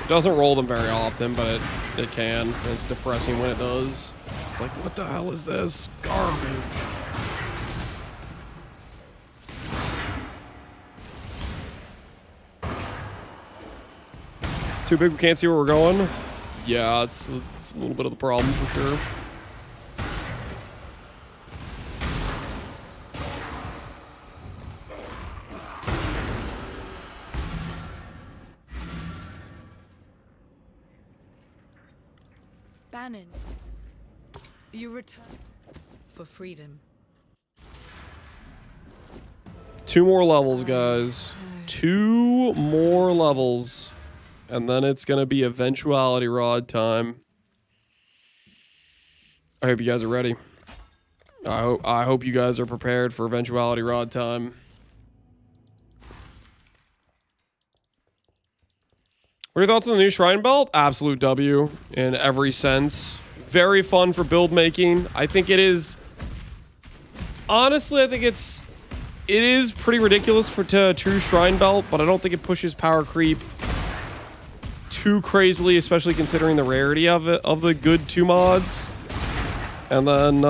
doesn't roll them very often, but it can. It's depressing when it does. It's like, what the hell is this? Garbage. Too big, we can't see where we're going? Yeah, it's a little bit of the problem for sure. Bannon, you return for freedom. 2 more levels, guys. 2 more levels. And then it's going to be Eventuality Rod time. I hope you guys are ready. I hope you guys are prepared for Eventuality Rod time. What are your thoughts on the new Shrine Belt? Absolute W in every sense. Very fun for build making. I think it is... Honestly, I think it is pretty ridiculous for a true Shrine Belt, but I don't think it pushes power creep too crazily, especially considering the rarity of it, of the good 2 mods. And then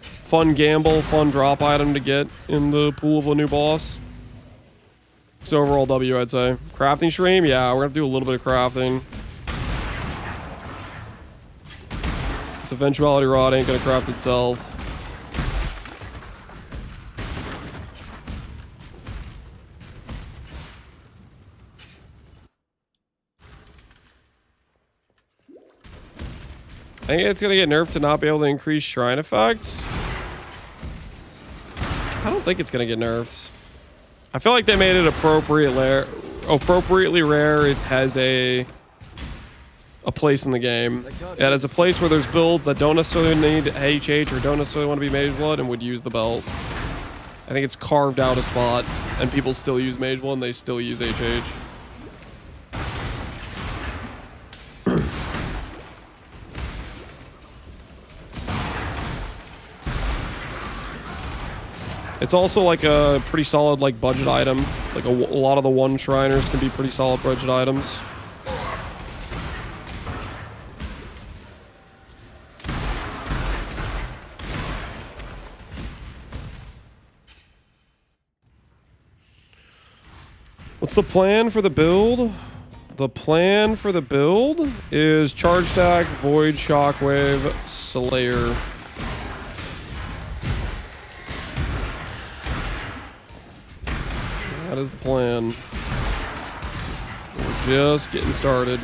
fun gamble, fun drop item to get in the pool of a new boss. So overall W, I'd say. Crafting stream? Yeah, we're gonna have to do a little bit of crafting. This Eventuality Rod ain't gonna craft itself. I think it's gonna get nerfed to not be able to increase shrine effects. I don't think it's gonna get nerfed. I feel like they made it appropriately rare. It has a place in the game. It has a place where there's builds that don't necessarily need HH or don't necessarily want to be Mage Blood and would use the belt. I think it's carved out a spot, and people still use Mage Blood and they still use HH. It's also like a pretty solid like budget item. Like a lot of the one Shriners can be pretty solid budget items. What's the plan for the build? The plan for the build is Charge Stack, Void, Shockwave, Slayer. That is the plan. We're just getting started.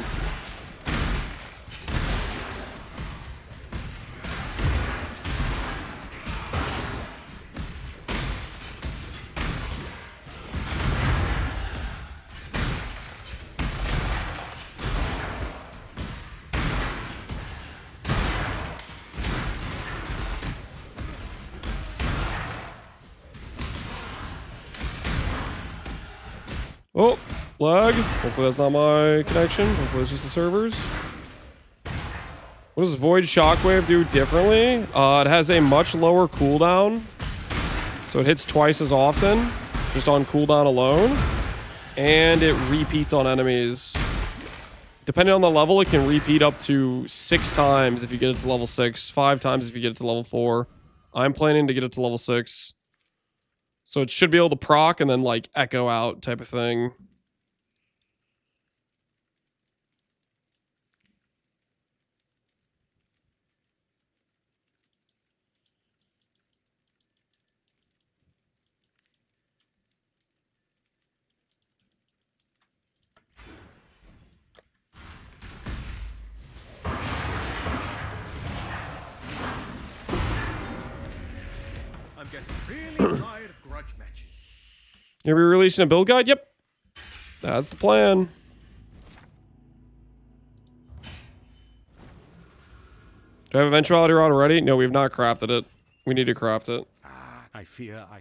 Oh, lag. Hopefully that's not my connection. Hopefully it's just the servers. What does Void Shockwave do differently? It has a much lower cooldown. So it hits twice as often, just on cooldown alone. And it repeats on enemies. Depending on the level, it can repeat up to 6 times if you get it to level 6, 5 times if you get it to level 4. I'm planning to get it to level 6. So it should be able to proc and then like echo out type of thing. I'm getting really tired of grudge matches. You're releasing a build guide? Yep. That's the plan. Do I have eventuality rod already? No, we've not crafted it. We need to craft it. I fear I...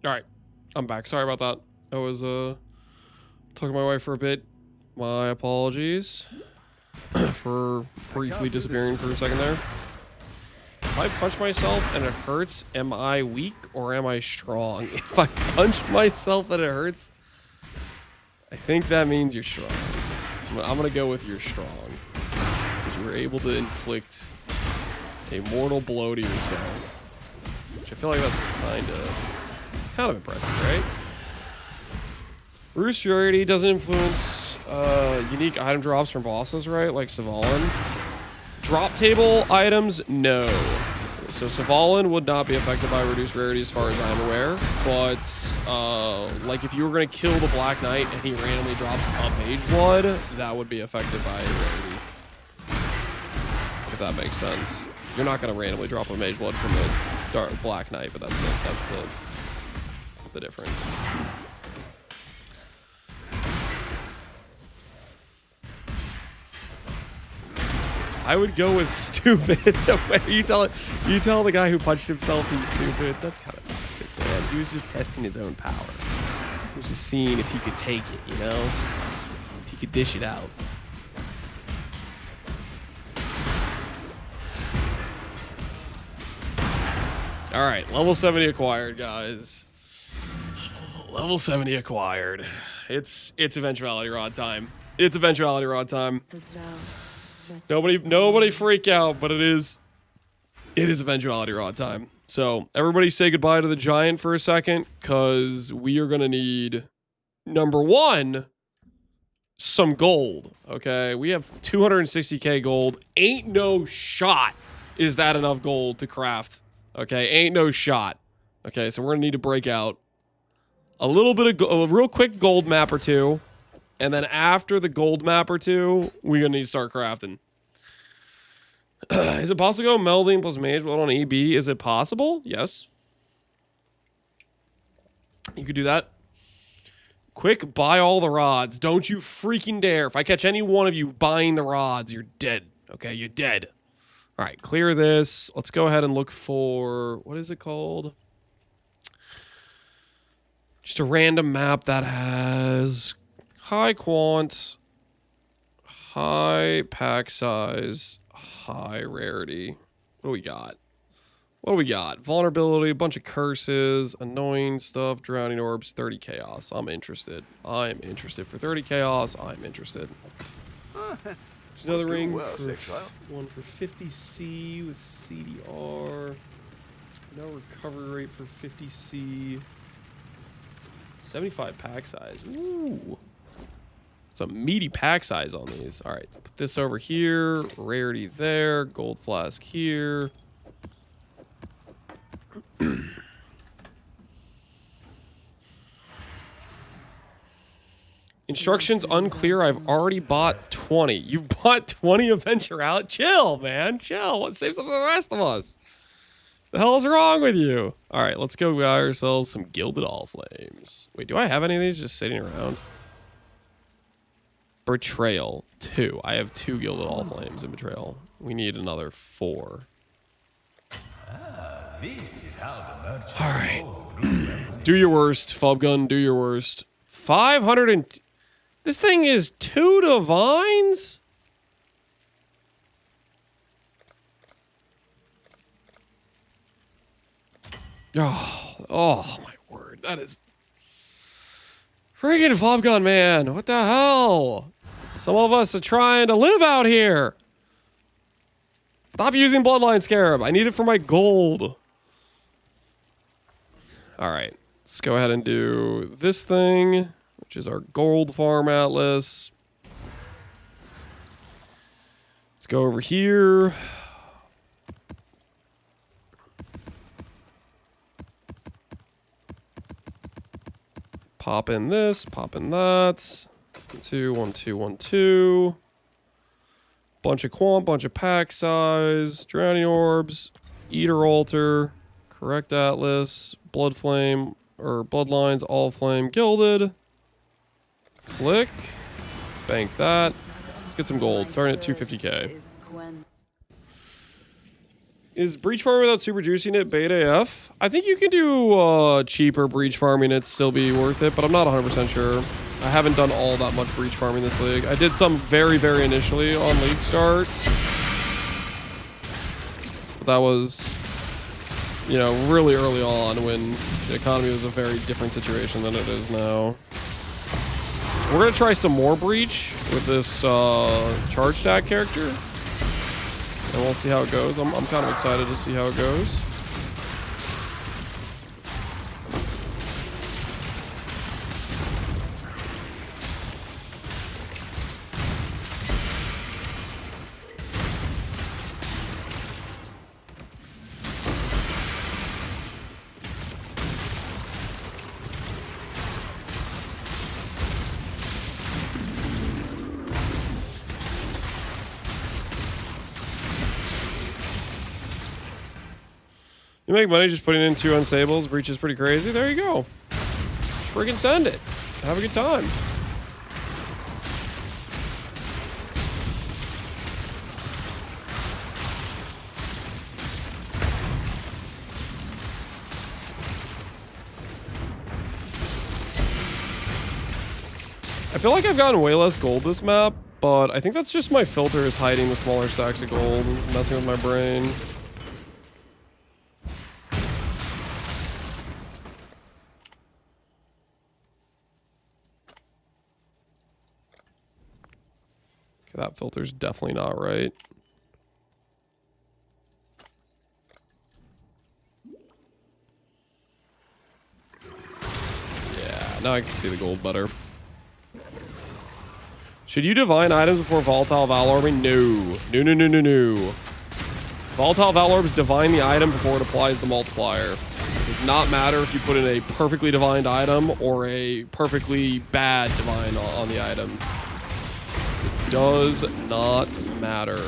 All right, I'm back. Sorry about that. I was talking to my wife for a bit. My apologies for briefly disappearing for a second there. If I punch myself and it hurts, am I weak or am I strong? If I punch myself and it hurts, I think that means you're strong. I'm gonna go with you're strong, because you were able to inflict a mortal blow to yourself, which I feel like that's kind of impressive, right? Roost rarity doesn't influence unique item drops from bosses, right? Like Savalin. Drop table items, no. So Savalin would not be affected by reduced rarity as far as I'm aware. But like if you were going to kill the Black Knight and he randomly drops a Mage Blood, that would be affected by rarity. If that makes sense. You're not going to randomly drop a Mage Blood from the Black Knight, but that's the difference. I would go with stupid. you tell the guy who punched himself he's stupid. That's kind of toxic, man. He was just testing his own power. He was just seeing if he could take it, you know? If he could dish it out. All right, level 70 acquired, guys. Level 70 acquired. It's eventuality rod time. It's eventuality rod time. Nobody freak out, but it is eventuality rod time. So everybody say goodbye to the giant for a second, because we are gonna need, number one, some gold. Okay, we have 260k gold. Ain't no shot is that enough gold to craft. Okay, ain't no shot. Okay, so we're gonna need to break out a little bit of a real quick gold map or two. And then after the gold map or two, we're going to need to start crafting. Is it possible to go melding plus mage blood on EB? Is it possible? Yes. You could do that. Quick, buy all the rods. Don't you freaking dare. If I catch any one of you buying the rods, you're dead. Okay, you're dead. All right, clear this. Let's go ahead and look for... What is it called? Just a random map that has... high quant, high pack size, high rarity. What do we got? What do we got? Vulnerability, a bunch of curses, annoying stuff, drowning orbs, 30 chaos. I'm interested. I'm interested. For 30 chaos, I'm interested. There's another ring. One for 50C with CDR. No recovery rate for 50C. 75 pack size. Ooh. Some meaty pack size on these. All right, put this over here. Rarity there. Gold flask here. Instructions unclear. I've already bought 20. You've bought 20 Adventure Out? Chill, man. Chill. Let's save some for the rest of us. The hell's wrong with you? All right, let's go buy ourselves some Gilded All Flames. Wait, do I have any of these just sitting around? Betrayal, 2. I have 2 Gilded All Flames in Betrayal. We need another 4. This is how the merchants all right. Do your worst, Fubgun. Do your worst. 500 and... This thing is 2 divines? Oh my word. That is... Friggin' Fubgun, man. What the hell? Some of us are trying to live out here. Stop using Bloodline Scarab. I need it for my gold. All right. Let's go ahead and do this thing, which is our gold farm atlas. Let's go over here. Pop in this, pop in that. 2, 1, 2, 1, 2. Bunch of quant, bunch of pack size, drowning orbs, eater altar, correct atlas, blood flame, or bloodlines, all flame, gilded. Click. Bank that. Let's get some gold. Starting at 250k. Is breach farming without super juicing it beta AF? I think you can do cheaper breach farming and still be worth it, but I'm not 100% sure. I haven't done all that much breach farming this league. I did some very, very initially on league start. But that was, you know, really early on when the economy was a very different situation than it is now. We're going to try some more breach with this charge stack character. And we'll see how it goes. I'm kind of excited to see how it goes. You make money just putting in 2 unstables. Breach is pretty crazy. There you go. Freaking send it. Have a good time. I feel like I've gotten way less gold this map, but I think that's just my filter is hiding the smaller stacks of gold. It's messing with my brain. That filter's definitely not right. Yeah, now I can see the gold better. Should you divine items before volatile Valorbing? No. No, no, no, no, no. Volatile Valorbs divine the item before it applies the multiplier. It does not matter if you put in a perfectly divined item or a perfectly bad divine on the item. Does not matter.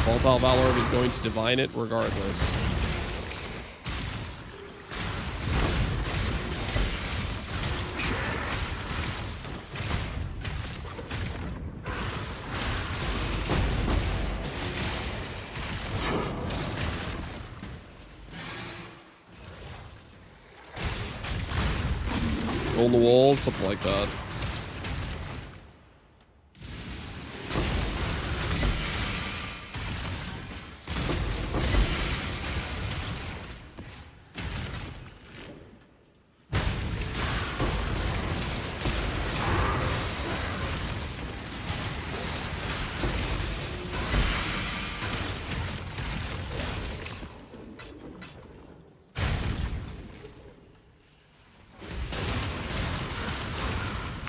Volatile Valorb is going to divine it regardless. Go on the walls, something like that.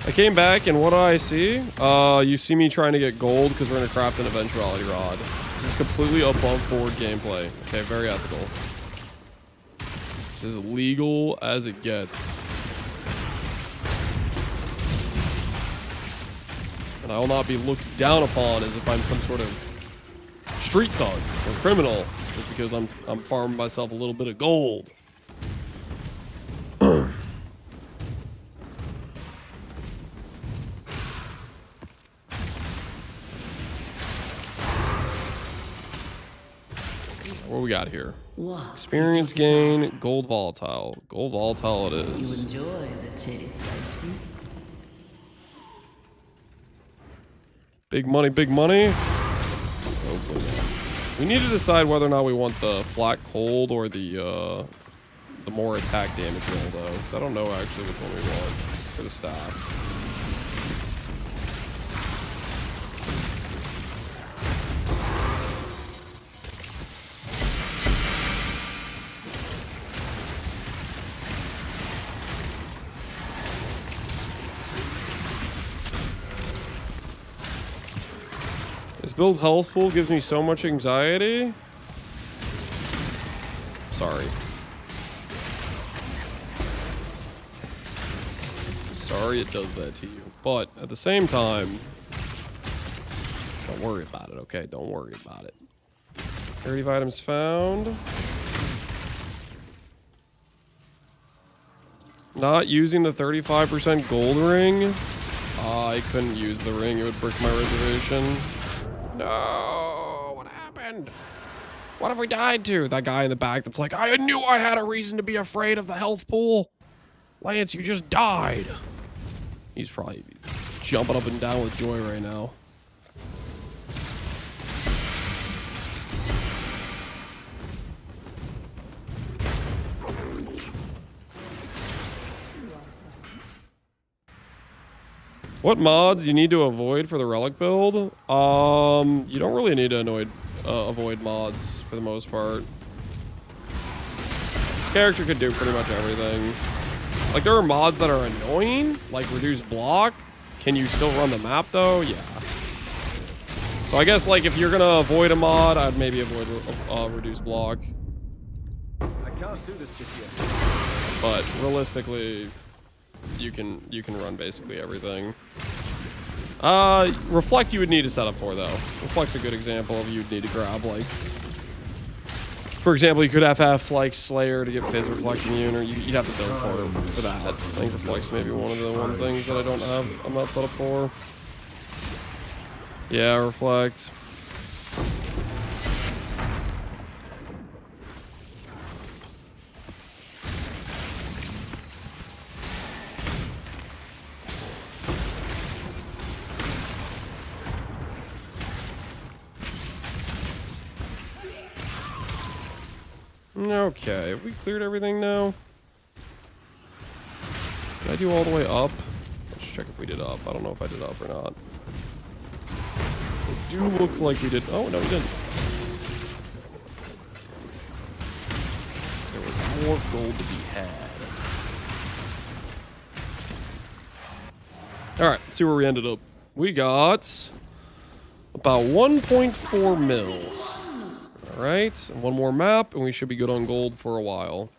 I came back, and what do I see? You see me trying to get gold because we're going to craft an eventuality rod. This is completely above board gameplay. Okay, very ethical. This is legal as it gets. And I will not be looked down upon as if I'm some sort of street thug or criminal just because I'm farming myself a little bit of gold. What we got here? What? Experience gain, gold volatile. Gold volatile it is. You enjoy the chase, I see. Big money, big money. Hopefully not. We need to decide whether or not we want the flat cold or the more attack damage roll though. Because I don't know actually which one we want for the staff. This build health pool gives me so much anxiety. Sorry. Sorry it does that to you. But at the same time, don't worry about it, okay? Don't worry about it. 30 items found. Not using the 35% gold ring. I couldn't use the ring. It would break my reservation. No, what happened? What have we died to? That guy in the back that's like, I knew I had a reason to be afraid of the health pool. Lance, you just died. He's probably jumping up and down with joy right now. What mods you need to avoid for the relic build? You don't really need to avoid mods for the most part. This character could do pretty much everything. Like, there are mods that are annoying, like reduce block. Can you still run the map though? Yeah. So I guess like if you're gonna avoid a mod, I'd maybe avoid reduce block. I can't do this just yet. But realistically, you can run basically everything. Reflect you would need to set up for though. Reflect's a good example of you'd need to grab, like, for example, you could FF like Slayer to get Fizz reflecting you, or you'd have to build for that. I think Reflect's maybe one of the things that I don't have. I'm not set up for. Yeah, Reflect. Okay, have we cleared everything now? Did I do all the way up? Let's check if we did up. I don't know if I did up or not. It do look like we did. Oh, no, we didn't. There was more gold to be had. Alright, let's see where we ended up. We got about 1.4 mil. Alright, and one more map, and we should be good on gold for a while.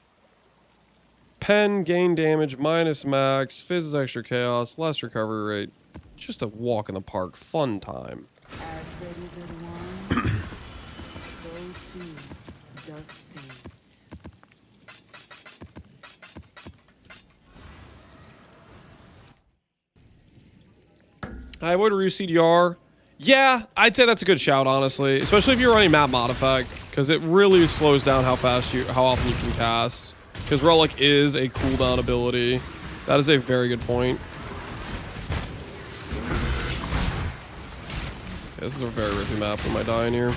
Pen, gain damage, minus max, Fizz is extra chaos, less recovery rate. Just a walk in the park, fun time. I avoid Ryu CDR. Yeah, I'd say that's a good shout, honestly. Especially if you're running map mod effect, because it really slows down how often you can cast. Because Relic is a cooldown ability. That is a very good point. Okay, this is a very rippy map. Am I dying here?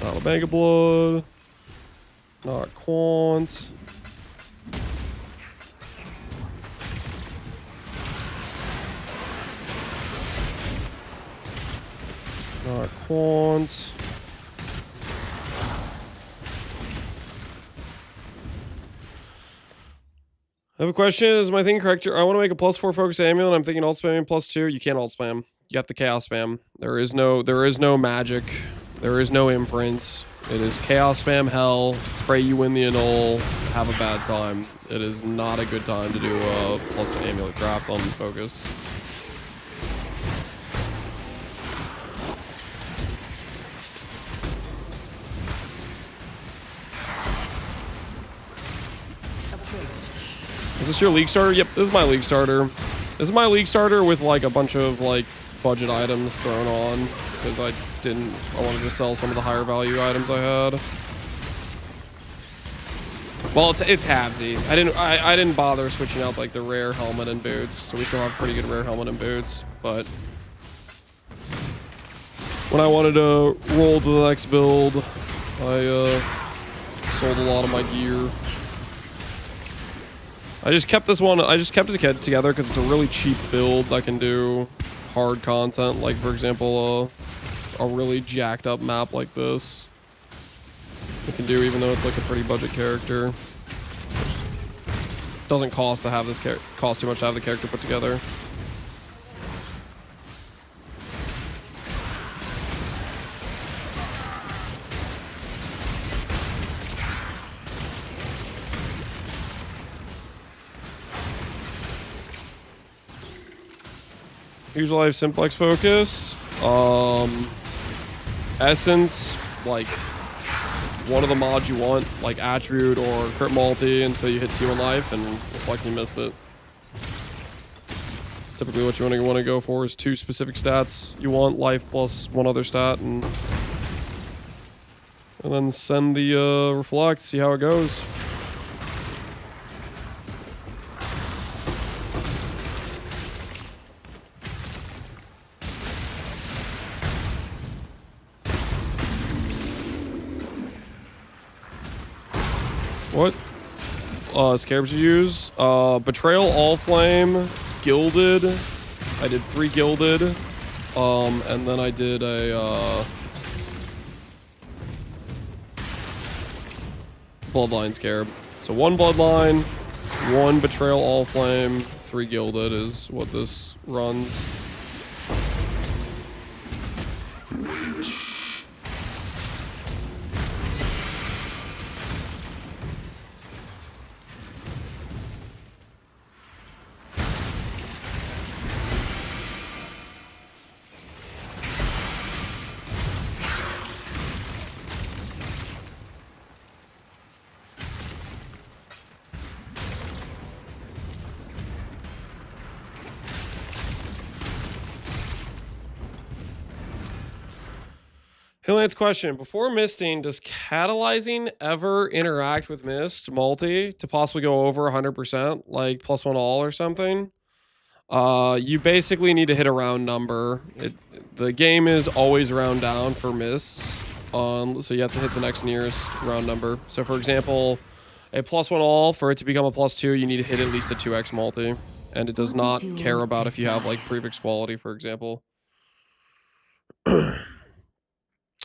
Not a Mega Blood. Not Quant. Not Quant. I have a question. Is my thing correct? I want to make a +4 focus amulet. I'm thinking alt spamming +2. You can't alt spam. You have to chaos spam. There is no magic. There is no imprints. It is chaos spam hell. Pray you win the annul. Have a bad time. It is not a good time to do a plus amulet craft on focus. Is this your league starter? Yep, this is my league starter. This is my league starter with like a bunch of like budget items thrown on because I wanted to sell some of the higher value items I had. Well, it's halvesy. I didn't bother switching out like the rare helmet and boots, so we still have pretty good rare helmet and boots. But when I wanted to roll to the next build, I sold a lot of my gear. I just kept this one. I just kept it together because it's a really cheap build that can do hard content. Like for example, a really jacked up map like this. It can do even though it's like a pretty budget character. Doesn't cost to have this cost too much to have the character put together. Usual life simplex focused. Essence, like one of the mods you want, like attribute or crit multi until you hit T1 life, and reflect you missed it. It's typically what you want to go for is 2 specific stats you want, life plus 1 other stat, and then send the reflect, see how it goes. What scarabs you use? Betrayal, All Flame, Gilded. I did 3 Gilded. And then I did a Bloodline Scarab. So 1 Bloodline, 1 Betrayal, All Flame, 3 Gilded is what this runs. Hey Lance, question. Before misting, does catalyzing ever interact with mist multi to possibly go over 100%, like +1 all or something? You basically need to hit a round number. The game is always round down for mists, so you have to hit the next nearest round number. So for example, a +1 all, for it to become a +2, you need to hit at least a 2x multi. And it does not care about if you have like prefix quality, for example.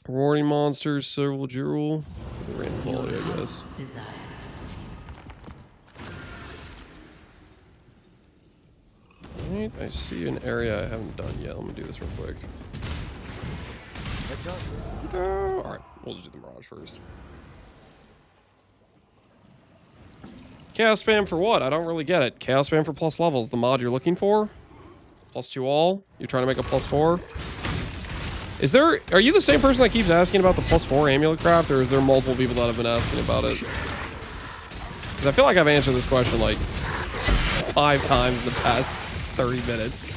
Rewarding monsters, several jewel, random quality, I guess. Alright, I see an area I haven't done yet. I'm gonna do this real quick. Alright, we'll just do the Mirage first. Chaos spam for what? I don't really get it. Chaos spam for plus levels, the mod you're looking for? +2 all? You're trying to make a +4? Are you the same person that keeps asking about the +4 amulet craft, or is there multiple people that have been asking about it? Because I feel like I've answered this question like 5 times in the past 30 minutes.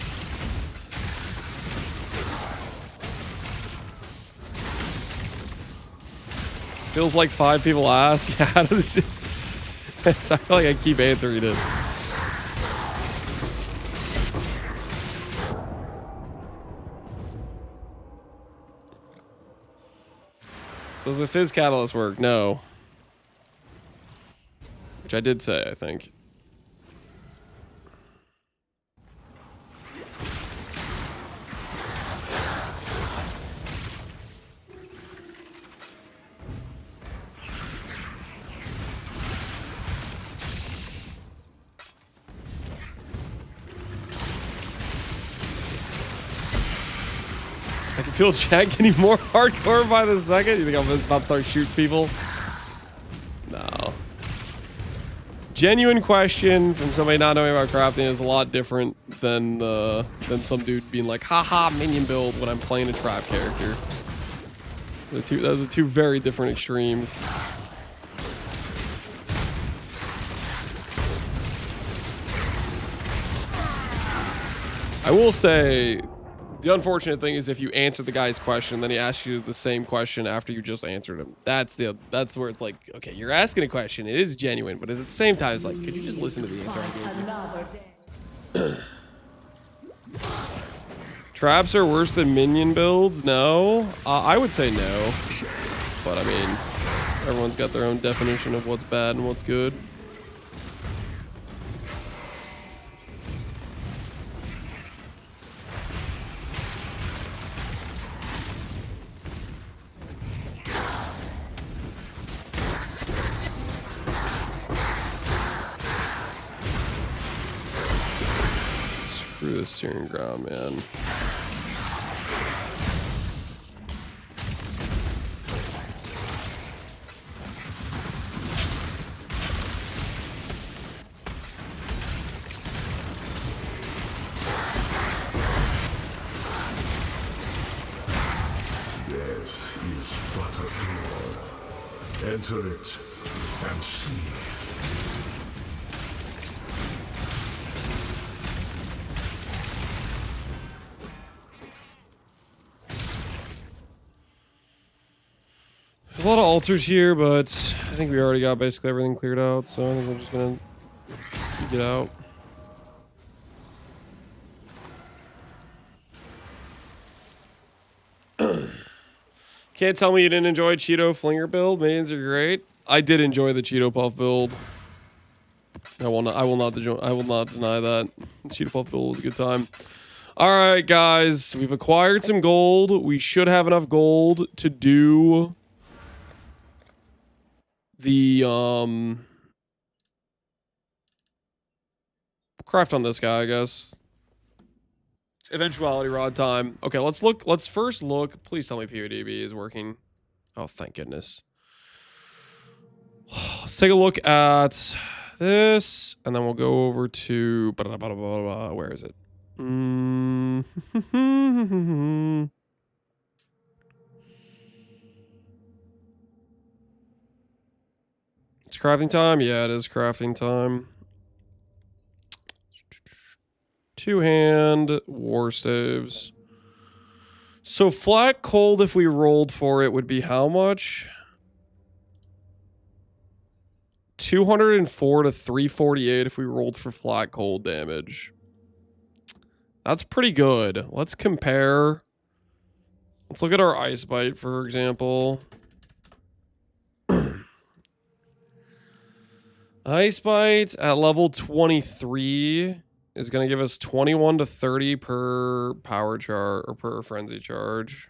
Feels like 5 people asked. Yeah, I feel like I keep answering it. Does the Fizz Catalyst work? No. Which I did say, I think. I can feel chat getting more hardcore by the second. You think I'm about to start shooting people? No. Genuine question from somebody not knowing about crafting is a lot different than some dude being like, haha, minion build when I'm playing a trap character. Those are 2 very different extremes. I will say, the unfortunate thing is if you answer the guy's question, then he asks you the same question after you just answered him. That's where it's like, okay, you're asking a question, it is genuine, but at the same time, it's like, could you just listen to the answer I gave you? Traps are worse than minion builds? No, I would say no, but I mean, everyone's got their own definition of what's bad and what's good. Screw this steering ground, man. Enter it and see. There's a lot of altars here, but I think we already got basically everything cleared out, so I think we're just gonna get out. Can't tell me you didn't enjoy Cheeto Flinger build. Minions are great. I did enjoy the Cheeto Puff build. I will not deny that. The Cheeto Puff build was a good time. All right, guys, we've acquired some gold. We should have enough gold to do the craft on this guy, I guess. Eventuality rod time. Okay, let's first look. Please tell me PODB is working. Oh, thank goodness. Let's take a look at this, and then we'll go over to where is it? It's crafting time. Yeah, it is crafting time. Two-hand war staves. So flat cold, if we rolled for it, would be how much? 204 to 348 if we rolled for flat cold damage. That's pretty good. Let's compare. Let's look at our ice bite, for example. Ice bite at level 23 is going to give us 21 to 30 per power charge or per frenzy charge.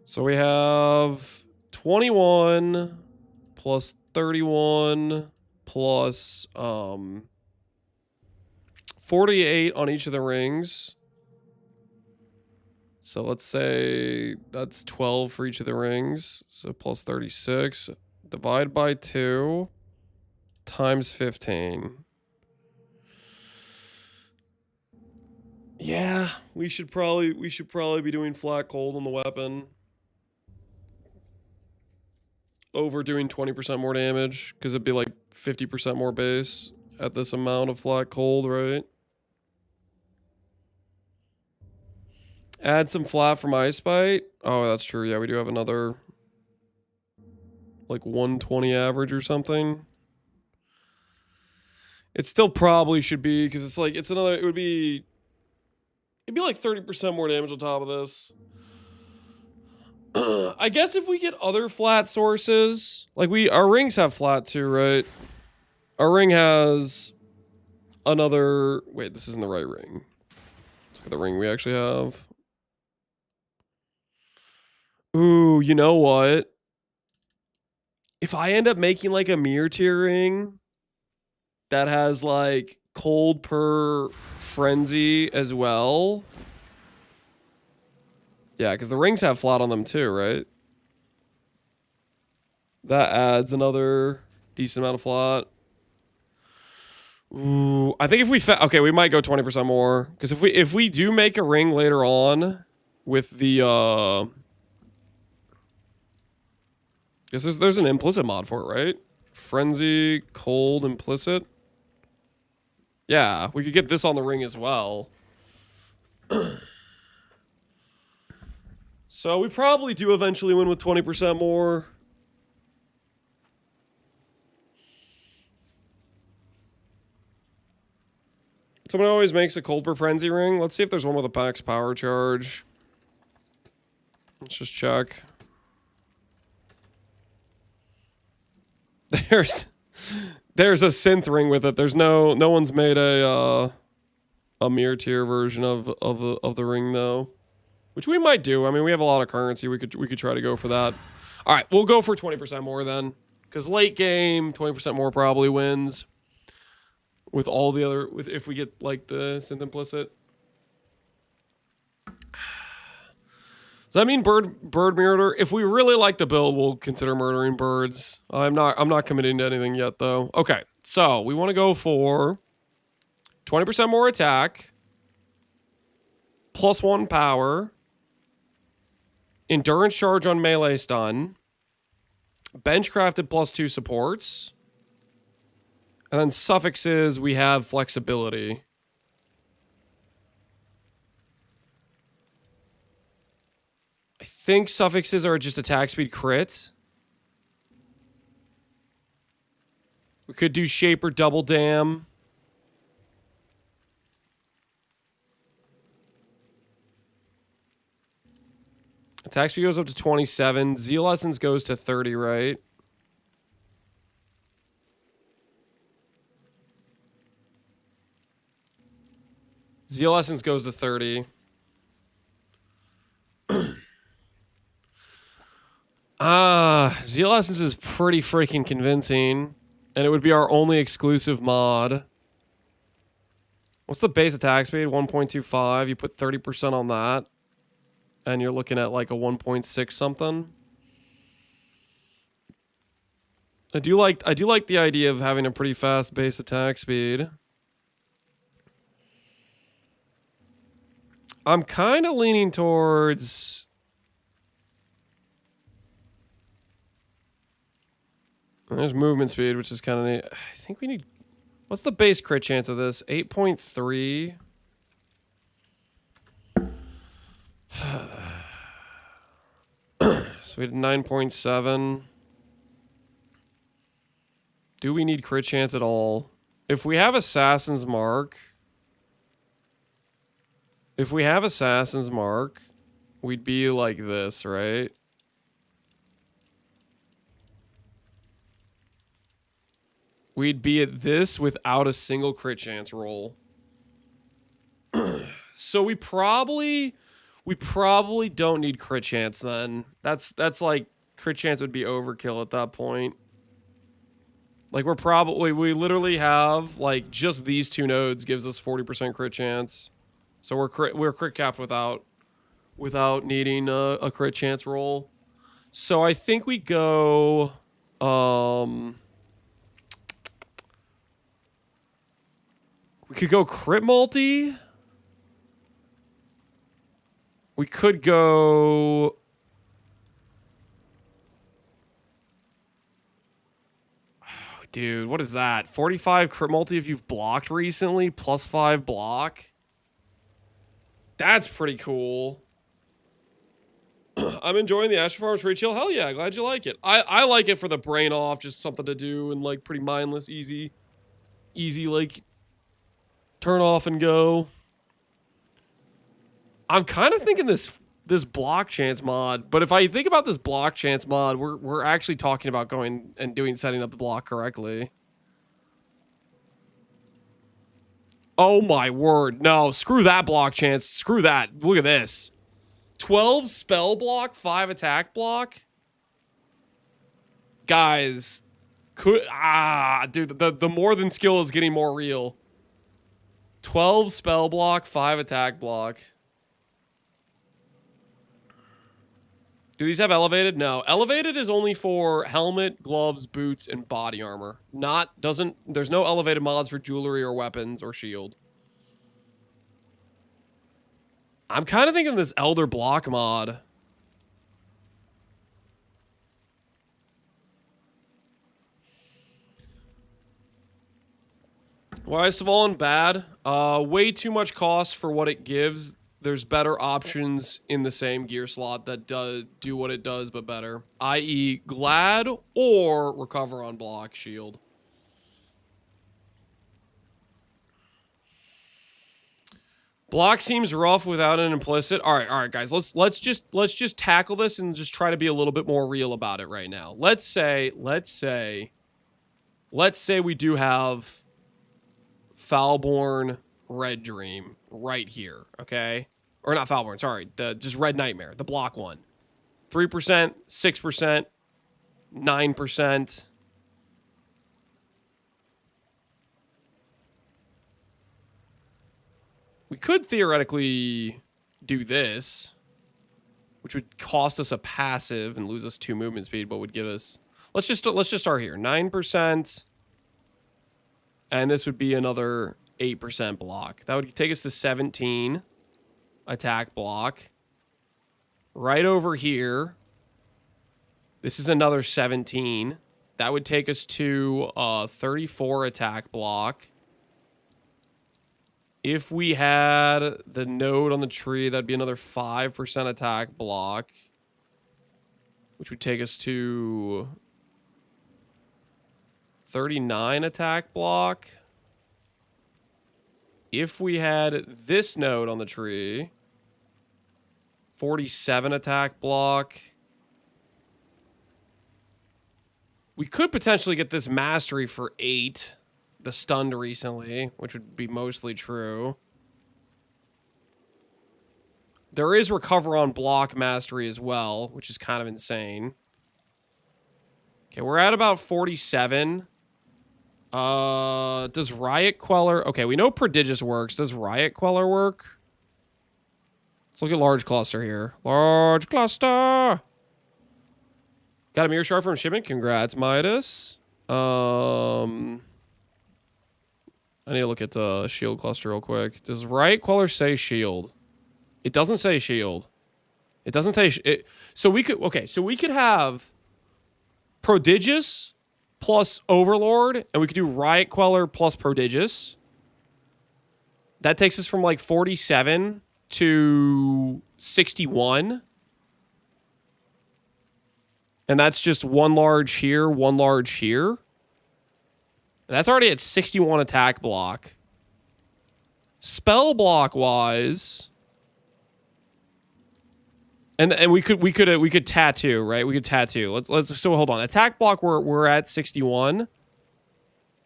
So we have 21 plus 31 plus 48 on each of the rings. So let's say that's 12 for each of the rings. So plus 36. Divide by 2 times 15. Yeah, we should probably be doing flat cold on the weapon. Over doing 20% more damage, because it'd be like 50% more base at this amount of flat cold, right? Add some flat from Ice Bite. Oh, that's true. Yeah, we do have another like 120 average or something. It still probably should be, because it's like, it'd be like 30% more damage on top of this. I guess if we get other flat sources, like our rings have flat too, right? Our ring has another, wait, this isn't the right ring. Let's look at the ring we actually have. Ooh, you know what? If I end up making like a mirror tier ring that has like cold per frenzy as well. Yeah, because the rings have flat on them too, right? That adds another decent amount of flat. Ooh, I think if we okay, we might go 20% more, because if we do make a ring later on with the guess there's an implicit mod for it, right? Frenzy, cold, implicit. Yeah, we could get this on the ring as well. So we probably do eventually win with 20% more. Someone always makes a cold per frenzy ring. Let's see if there's one with a max power charge. Let's just check. There's a synth ring with it. There's no one's made a mirror tier version of the ring though, which we might do. I mean, we have a lot of currency. We could try to go for that. All right, we'll go for 20% more then, because late game 20% more probably wins. with all the other, if we get like the synth implicit. Does that mean bird murder? If we really like the build, we'll consider murdering birds. I'm not committing to anything yet though. Okay, so we want to go for 20% more attack, +1 power, endurance charge on melee stun, bench crafted +2 supports, and then suffixes we have flexibility. I think suffixes are just attack speed crits. We could do shape or double dam. Attack speed goes up to 27. Zeal Essence goes to 30, right? Zeal Essence goes to 30. Zeal Essence is pretty freaking convincing. And it would be our only exclusive mod. What's the base attack speed? 1.25. You put 30% on that. And you're looking at like a 1.6 something. I do like the idea of having a pretty fast base attack speed. I'm kind of leaning towards... There's movement speed, which is kind of neat. I think we need... What's the base crit chance of this? 8.3. So we did 9.7. Do we need crit chance at all? If we have Assassin's Mark... If we have Assassin's Mark, we'd be like this, right? We'd be at this without a single crit chance roll. So we probably don't need crit chance then. That's like crit chance would be overkill at that point. Like we literally have like just these two nodes gives us 40% crit chance. So we're crit capped without needing a crit chance roll. So I think we go we could go crit multi. We could go... Oh, dude, what is that? 45 crit multi if you've blocked recently, +5 block. That's pretty cool. I'm enjoying the Astro Farmers free chill. Hell yeah, glad you like it. I like it for the brain off, just something to do and like pretty mindless, easy like turn off and go. I'm kind of thinking this block chance mod, but if I think about this block chance mod, we're actually talking about going and setting up the block correctly. Oh my word. No, screw that block chance. Screw that. Look at this. 12 spell block, 5 attack block. Guys, dude, the more than skill is getting more real. 12 spell block, 5 attack block. Do these have elevated? No. Elevated is only for helmet, gloves, boots, and body armor. There's no elevated mods for jewelry or weapons or shield. I'm kind of thinking this Elder Block mod. Why is Svalin bad? Way too much cost for what it gives. There's better options in the same gear slot that do what it does, but better. I.e. Glad or Recover on Block Shield. Block seems rough without an implicit. All right, guys. Let's just tackle this and just try to be a little bit more real about it right now. Let's say we do have Foulborn Red Dream right here, okay? Or not Foulborn, sorry. Just Red Nightmare, the block one. 3%, 6%, 9%. We could theoretically do this, which would cost us a passive and lose us 2 movement speed, but would give us... Let's just start here. 9%. And this would be another 8% block. That would take us to 17 attack block. Right over here, this is another 17. That would take us to 34 attack block. If we had the node on the tree, that'd be another 5% attack block, which would take us to 39 attack block. If we had this node on the tree, 47 attack block. We could potentially get this mastery for 8. The stunned recently, which would be mostly true. There is recover on block mastery as well, which is kind of insane. Okay, we're at about 47. Does Riot Queller... Okay, we know Prodigious works. Does Riot Queller work? Let's look at Large Cluster here. Large Cluster! Got a Mirror Shard from shipment. Congrats, Midas. I need to look at Shield Cluster real quick. Does Riot Queller say Shield? It doesn't say Shield. It doesn't say... So we could... Okay, so we could have Prodigious plus Overlord, and we could do Riot Queller plus Prodigious. That takes us from like 47 to 61. And that's just 1 large here, 1 large here. That's already at 61 attack block. Spell block wise, and we could tattoo, right? We could tattoo. Let's so hold on. Attack block we're at 61.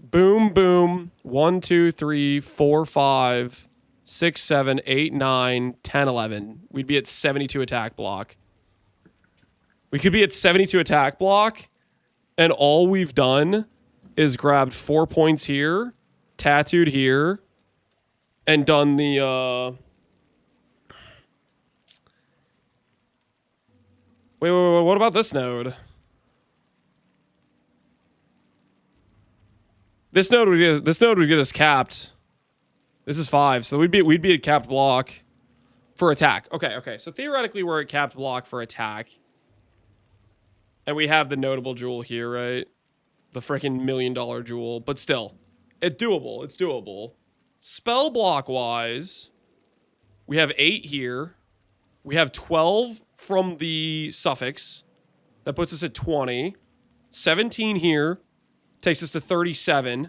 Boom boom. 1 2 3 4 5 6 7 8 9 10 11. We'd be at 72 attack block. We could be at 72 attack block, and all we've done is grabbed 4 points here, tattooed here, and done the, Wait, what about this node? This node would get us capped. This is 5, so we'd be at capped block for attack. Okay, so theoretically we're at capped block for attack. And we have the notable jewel here, right? The freaking $1 million jewel, but still, it's doable. Spell block wise, we have 8 here. We have 12 from the suffix. That puts us at 20. 17 here takes us to 37.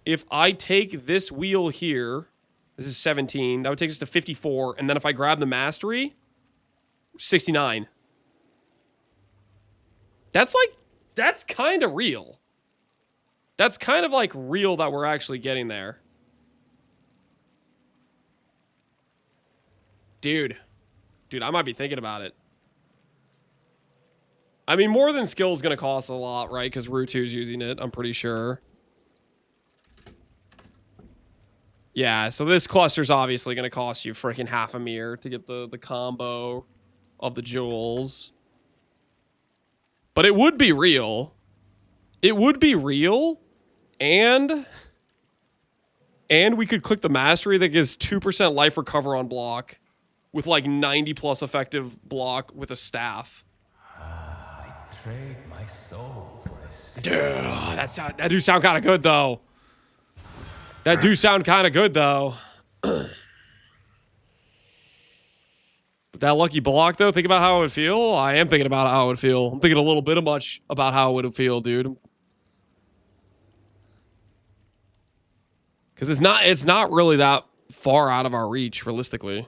If I take this wheel here, this is 17. That would take us to 54. And then if I grab the mastery, 69. That's kind of real. That's kind of like real that we're actually getting there. Dude, I might be thinking about it. I mean, more than skill is going to cost a lot, right? Because Rutu's using it, I'm pretty sure. Yeah, so this cluster's obviously going to cost you freaking half a mirror to get the combo of the jewels. But it would be real. It would be real. And we could click the mastery that gives 2% life recover on block with like 90 plus effective block with a staff. I trade my soul for a city. Dude, that do sound kind of good though. That do sound kind of good though. But that lucky block though, think about how it would feel. I am thinking about how it would feel. I'm thinking a little bit of much about how it would feel, dude. Because it's not really that far out of our reach, realistically.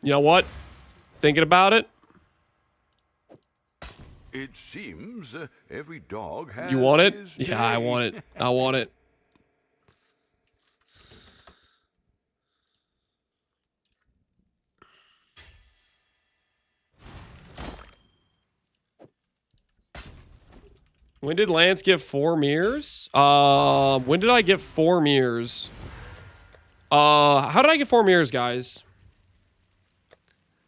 You know what? Thinking about it. It seems every dog has. You want it? his Yeah, I day. want it. I want it. When did Lance get 4 mirrors? When did I get 4 mirrors? How did I get 4 mirrors, guys?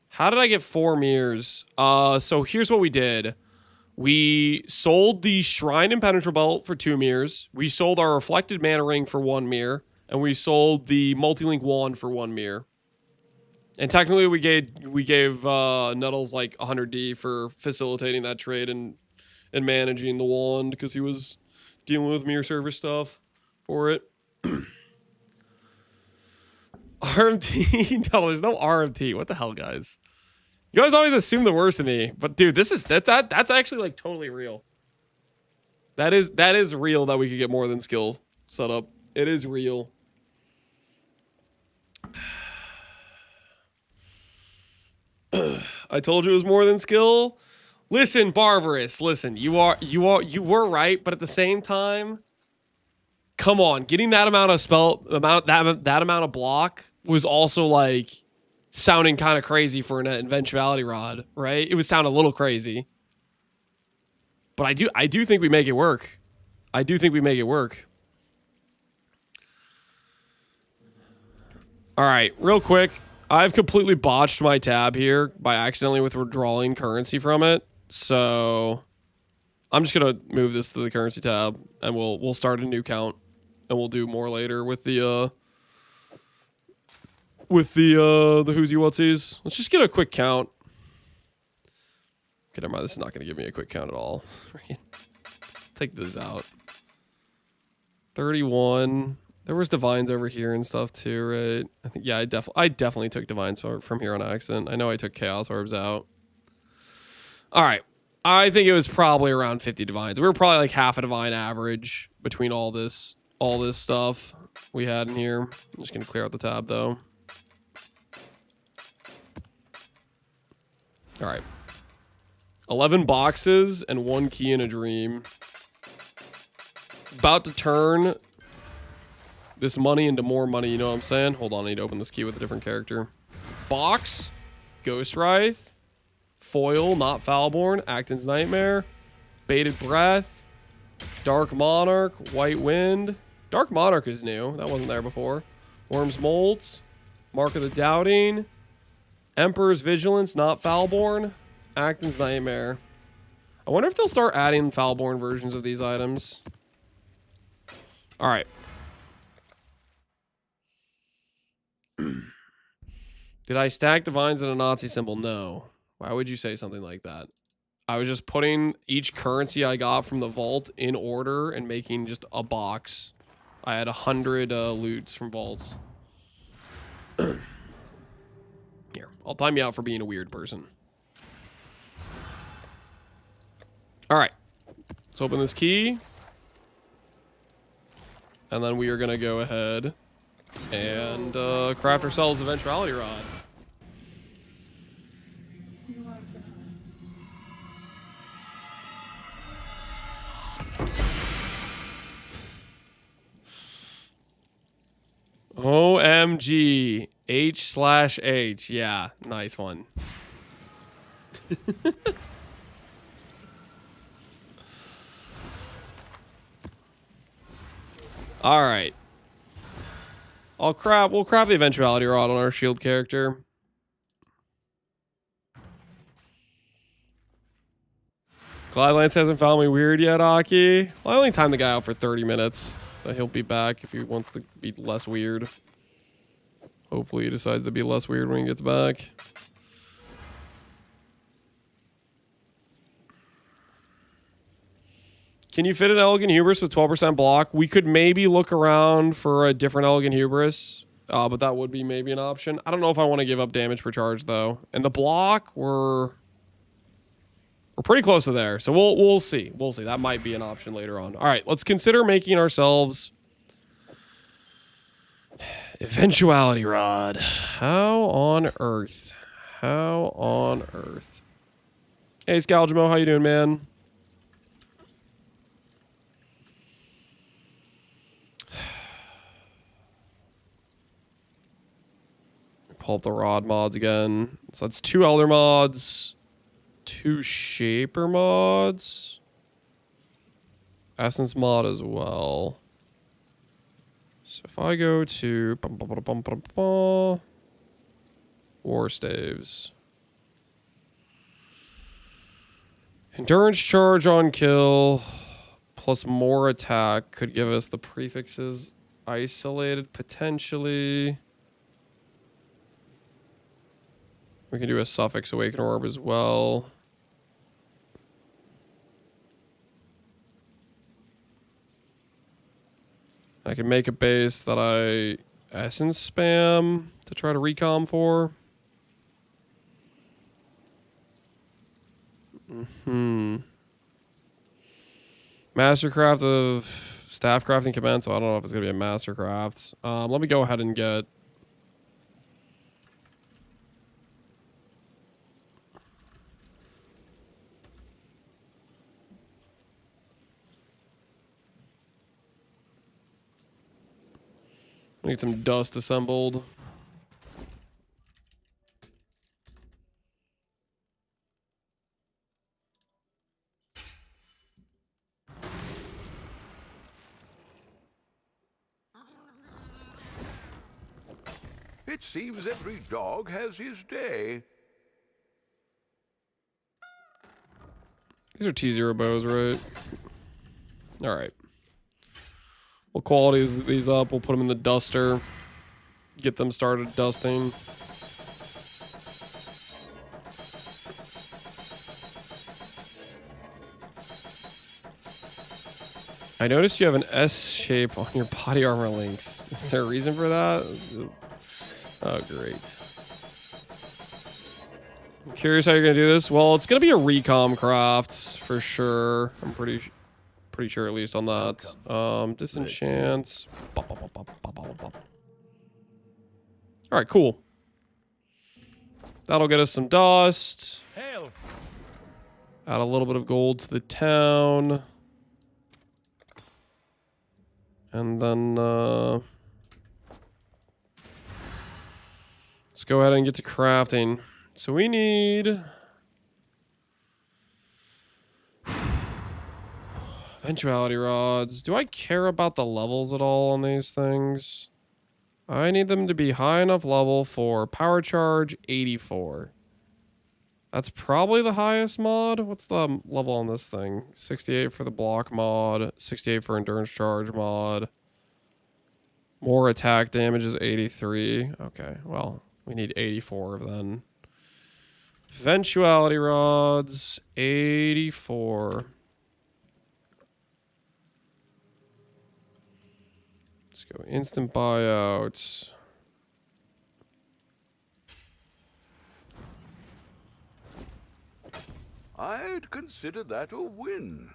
How did I get 4 mirrors? So here's what we did. We sold the Shrine Impenetrable Belt for 2 mirrors. We sold our Reflected Mana Ring for 1 mirror. And we sold the Multi-Link Wand for 1 mirror. And technically we gave Nuddles like 100D for facilitating that trade and managing the wand because he was dealing with mirror server stuff for it. RMT? No, there's no RMT. What the hell, guys? You guys always assume the worst of me, but dude, that's actually like totally real. That is real that we could get more than skill set up. It is real. I told you it was more than skill. Listen, Barbarous, listen, you were right, but at the same time, come on, getting that amount of that amount of block was also like sounding kind of crazy for an eventuality rod, right? It would sound a little crazy. But I do think we make it work. I do think we make it work. All right, real quick. I've completely botched my tab here by accidentally withdrawing currency from it. So I'm just gonna move this to the currency tab and we'll start a new count and we'll do more later with the who's you whatsies. Let's just get a quick count. Okay, never mind. This is not gonna give me a quick count at all. Take this out. 31. There was divines over here and stuff too, right? I think I definitely took divines from here on accident. I know I took chaos orbs out. All right. I think it was probably around 50 divines. We were probably like half a divine average between all this stuff we had in here. I'm just gonna clear out the tab though. All right. 11 boxes and 1 key in a dream. About to turn this money into more money, you know what I'm saying? Hold on, I need to open this key with a different character. Box, Ghost Wraith, Foil, Not Foulborn, Acton's Nightmare, Bated Breath, Dark Monarch, White Wind. Dark Monarch is new. That wasn't there before. Worm's Molds, Mark of the Doubting, Emperor's Vigilance, Not Foulborn, Acton's Nightmare. I wonder if they'll start adding Foulborn versions of these items. All right. Did I stack divines in a Nazi symbol? No. Why would you say something like that? I was just putting each currency I got from the vault in order and making just a box. I had 100 loots from vaults. Here, I'll time you out for being a weird person. All right. Let's open this key. And then we are going to go ahead and craft ourselves eventuality rod. OMG. H/H. Yeah, nice one. All right. We'll craft the eventuality rod on our shield character. Glad Lance hasn't found me weird yet, Aki. Well, I only timed the guy out for 30 minutes, so he'll be back if he wants to be less weird. Hopefully he decides to be less weird when he gets back. Can you fit an Elegant Hubris with 12% block? We could maybe look around for a different Elegant Hubris, but that would be maybe an option. I don't know if I want to give up damage per charge, though. And the block, we're pretty close to there, so we'll see. We'll see. That might be an option later on. All right, let's consider making ourselves eventuality rod. How on earth? How on earth? Hey, Scalgimo, how you doing, man? Pull up the rod mods again. So that's 2 Elder mods, 2 Shaper mods. Essence mod as well. So if I go to War Staves. Endurance charge on kill plus more attack could give us the prefixes isolated potentially. We can do a suffix awaken orb as well. I can make a base that I essence spam to try to recom for. Mastercraft of staff crafting command, so I don't know if it's gonna be a mastercraft. Let me go ahead and get need some dust assembled. It seems every dog has his day. These are T0 bows, right? All right. We'll quality these up. We'll put them in the duster. Get them started dusting. I noticed you have an S shape on your body armor links. Is there a reason for that? Oh, great. I'm curious how you're gonna do this. Well, it's gonna be a recom craft for sure. I'm pretty sure at least on that. Disenchants. All right, cool. That'll get us some dust. Hail. Add a little bit of gold to the town. And then let's go ahead and get to crafting. So we need eventuality rods. Do I care about the levels at all on these things? I need them to be high enough level for power charge 84. That's probably the highest mod. What's the level on this thing? 68 for the block mod, 68 for endurance charge mod. More attack damage is 83. Okay, well, we need 84 then. Eventuality rods, 84. Let's go instant buyout. I'd consider that a win.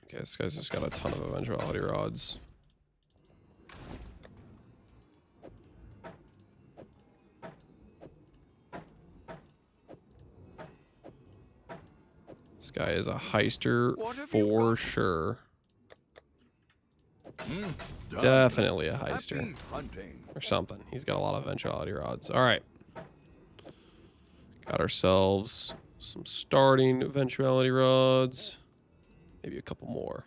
Okay, this guy's just got a ton of eventuality rods. This guy is a heister for sure. Definitely a heister. Or something. He's got a lot of eventuality rods. Alright. Got ourselves some starting eventuality rods. Maybe a couple more.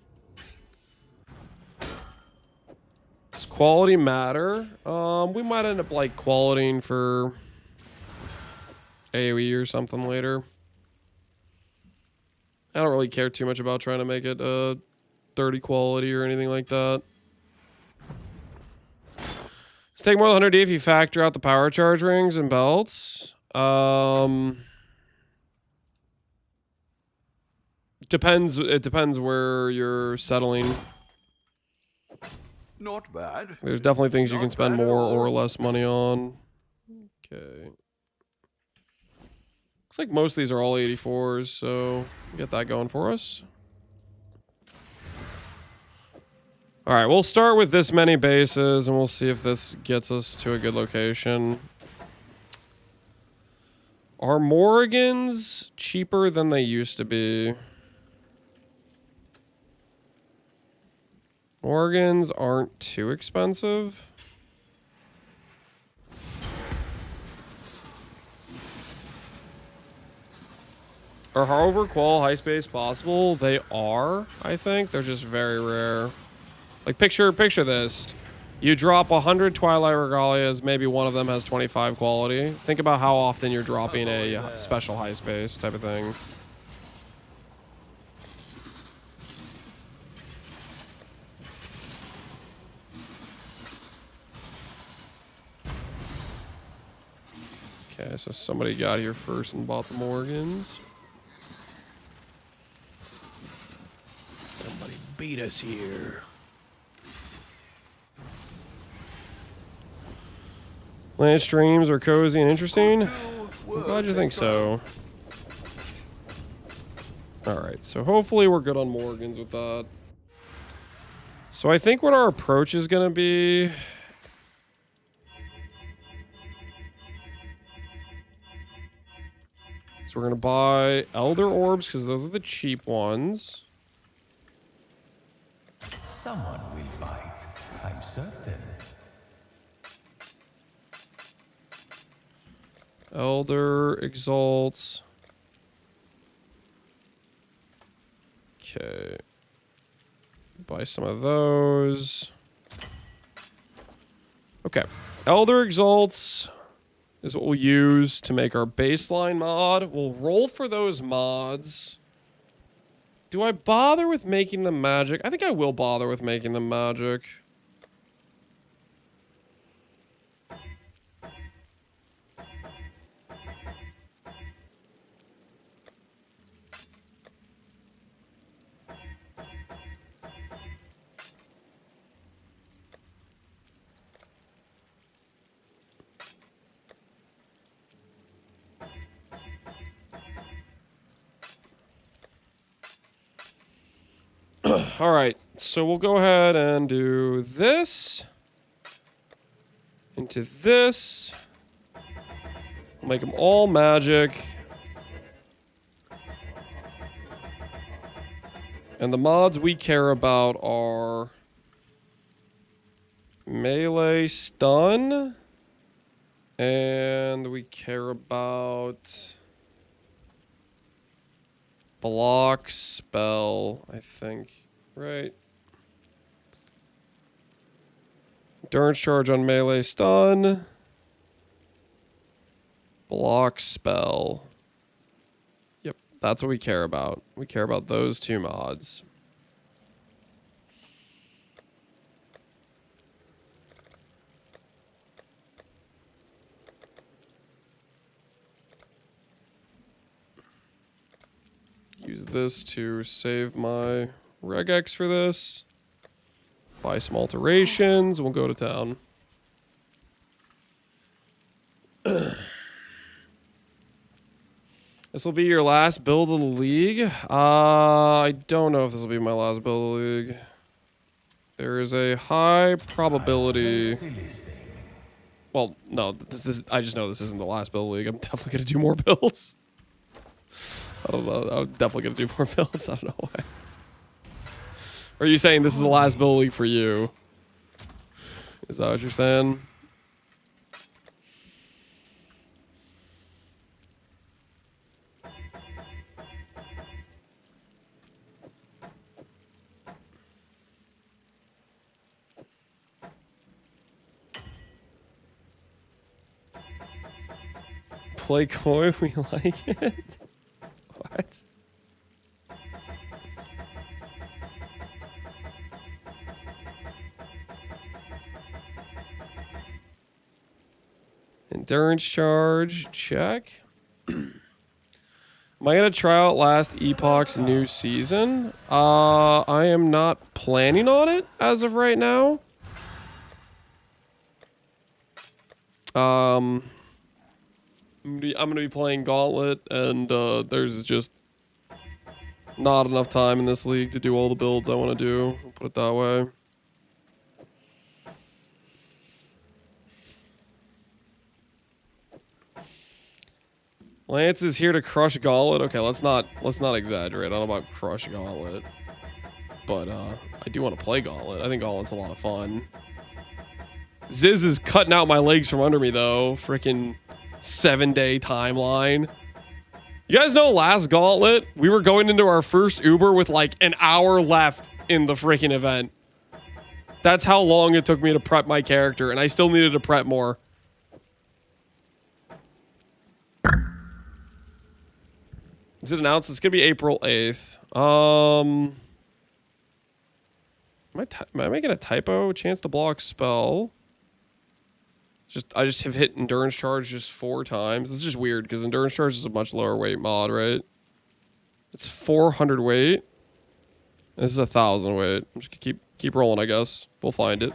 Does quality matter? We might end up like qualitying for AoE or something later. I don't really care too much about trying to make it 30 quality or anything like that. It's take more than 100D if you factor out the power charge rings and belts. Depends. It depends where you're settling. Not bad. There's definitely things you can spend more or less money on. Okay. Looks like most of these are all 84s, so we get that going for us. All right, we'll start with this many bases, and we'll see if this gets us to a good location. Are Morgans cheaper than they used to be? Morgans aren't too expensive. Are however qual high space possible? They are, I think. They're just very rare. Like picture this. You drop 100 Twilight Regalias, maybe one of them has 25 quality. Think about how often you're dropping a special high space type of thing. Okay, so somebody got here first and bought the Morgans. Somebody beat us here. Land streams are cozy and interesting. I'm glad you think so. Alright, so hopefully we're good on Morgans with that. So I think what our approach is going to be... So we're going to buy Elder Orbs because those are the cheap ones. Someone will bite, I'm certain. Elder Exalts. Okay. Buy some of those. Okay. Elder Exalts is what we'll use to make our baseline mod. We'll roll for those mods. Do I bother with making them magic? I think I will bother with making them magic. All right, so we'll go ahead and do this into this. We'll make them all magic. And the mods we care about are melee stun, and we care about block spell, I think. Right. Endurance charge on melee stun. Block spell. Yep, that's what we care about. We care about those two mods. Use this to save my regex for this. Buy some alterations. We'll go to town. This will be your last build of the league. I don't know if this will be my last build of the league. There is a high probability. Well, no, this is. I just know this isn't the last build of the league. I'm definitely gonna do more builds. I don't know. I'm definitely gonna do more builds. I don't know why. Are you saying this is the last build league for you? Is that what you're saying? Play coy, we like it. What? Endurance charge, check. Am I gonna try out last Epoch's new season? I am not planning on it as of right now. I'm gonna be playing Gauntlet, and there's just not enough time in this league to do all the builds I want to do. I'll put it that way. Lance is here to crush Gauntlet. Okay, let's not exaggerate. I don't know about crush Gauntlet, but I do want to play Gauntlet. I think Gauntlet's a lot of fun. Ziz is cutting out my legs from under me, though. Freaking 7-day timeline. You guys know last Gauntlet, we were going into our first Uber with like an hour left in the freaking event. That's how long it took me to prep my character, and I still needed to prep more. Is it announced? It's gonna be April 8th. Am I making a typo? Chance to block spell. I just have hit endurance charge just 4 times. This is just weird because endurance charge is a much lower weight mod, right? It's 400 weight. This is 1,000 weight. I'm just gonna keep rolling, I guess. We'll find it.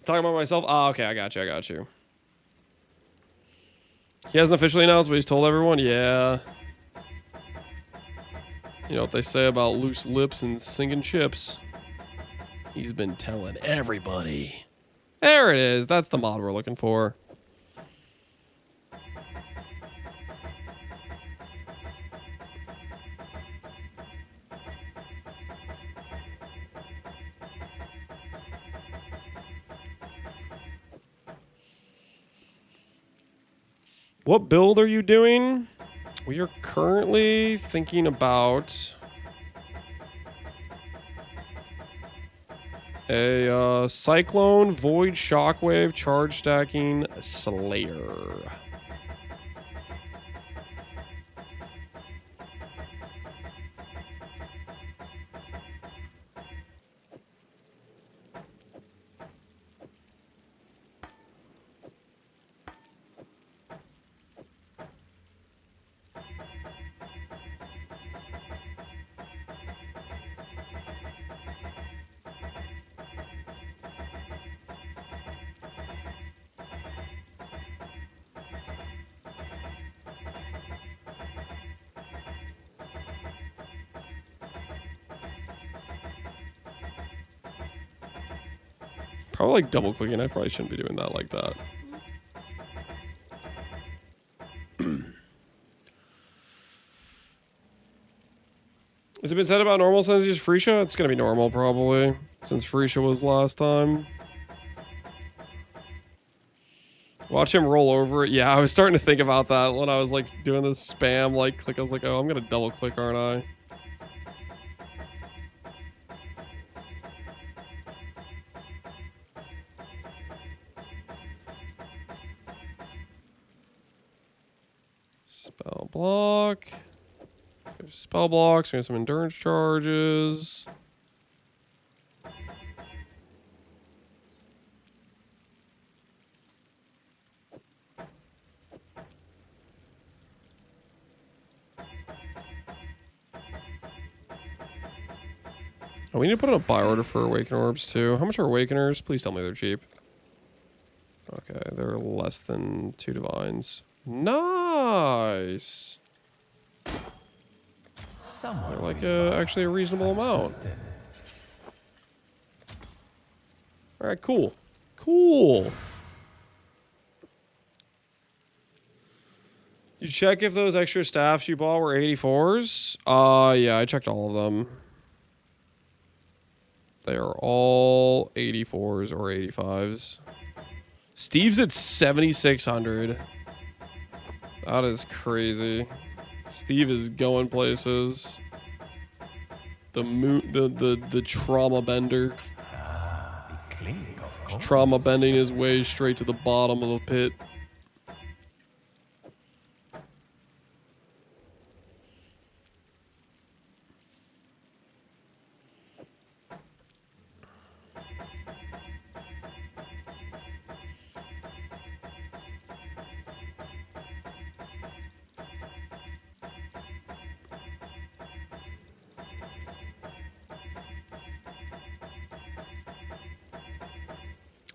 Talking about myself? Ah, okay, I got you. He hasn't officially announced, but he's told everyone. Yeah. You know what they say about loose lips and sinking ships. He's been telling everybody. There it is. That's the mod we're looking for. What build are you doing? We are currently thinking about a Cyclone, Void, Shockwave, Charge Stacking, Slayer. Probably like double clicking. I probably shouldn't be doing that like that. Has it been said about normal since he's Freesia? It's gonna be normal probably, since Freesia was last time. Watch him roll over it. Yeah, I was starting to think about that when I was like doing this spam like click. I was like, oh, I'm gonna double click, aren't I? Spell block. Spell blocks. We have some endurance charges. Oh, we need to put in a buy order for Awaken Orbs too. How much are Awakeners? Please tell me they're cheap. Okay, they're less than 2 divines. Nice. They're like actually a reasonable amount. All right, cool. Cool. You check if those extra staffs you bought were 84s? Yeah, I checked all of them. They are all 84s or 85s. Steve's at 7,600. That is crazy. Steve is going places. The trauma bender. The clink of coins. Trauma bending his way straight to the bottom of the pit.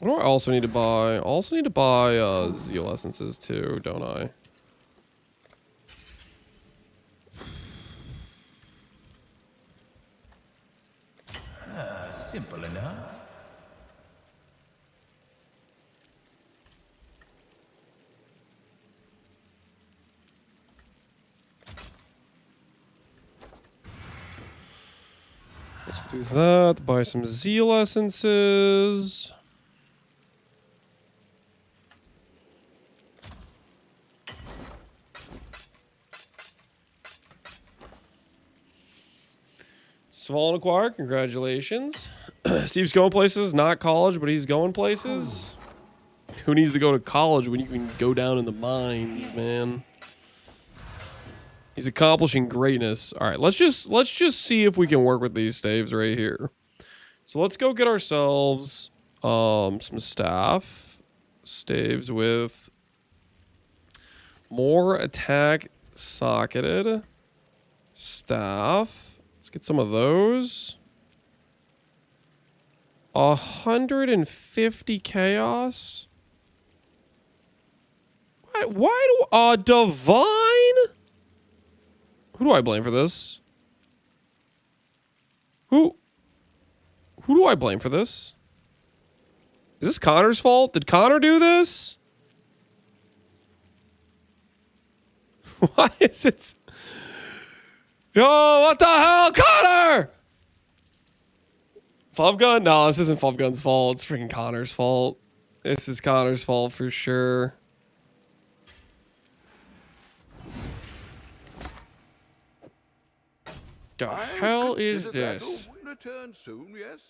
What do I also need to buy? I also need to buy Zeal Essences too, don't I? Simple enough. Let's do that. Buy some zeal essences. Svalin acquired. Congratulations. Steve's going places. Not college, but he's going places. Who needs to go to college when you can go down in the mines, man? He's accomplishing greatness. All right, let's just see if we can work with these staves right here. So let's go get ourselves some staff. Staves with more attack socketed. Staff. Let's get some of those. 150 chaos. Why do divine? Who do I blame for this? Who do I blame for this? Is this Connor's fault? Did Connor do this? Why is it? Yo, what the hell, Connor? Fubgun? No, this isn't Fubgun's fault. It's freaking Connor's fault. This is Connor's fault for sure. The hell is this? Return soon, yes?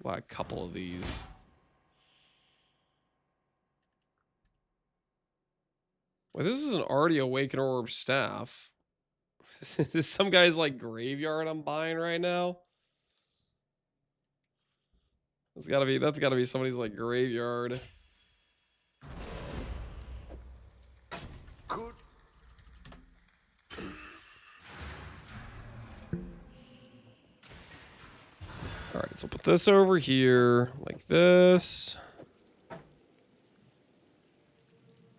Buy a couple of these. Well, this is an already awakened orb staff. Is this some guy's like graveyard I'm buying right now? That's gotta be somebody's like graveyard. Good. All right, so put this over here like this.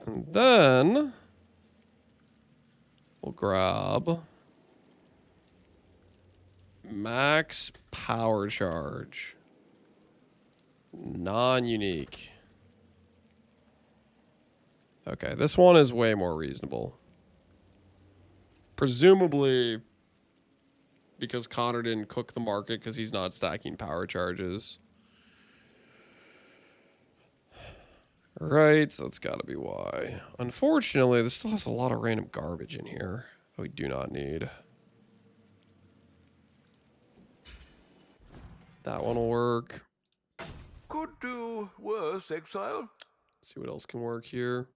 And then we'll grab max power charge. Non-unique. Okay, this one is way more reasonable. Presumably because Connor didn't cook the market because he's not stacking power charges. Right, so that's gotta be why. Unfortunately, this still has a lot of random garbage in here that we do not need. That one will work. Could do worse, Exile. See what else can work here.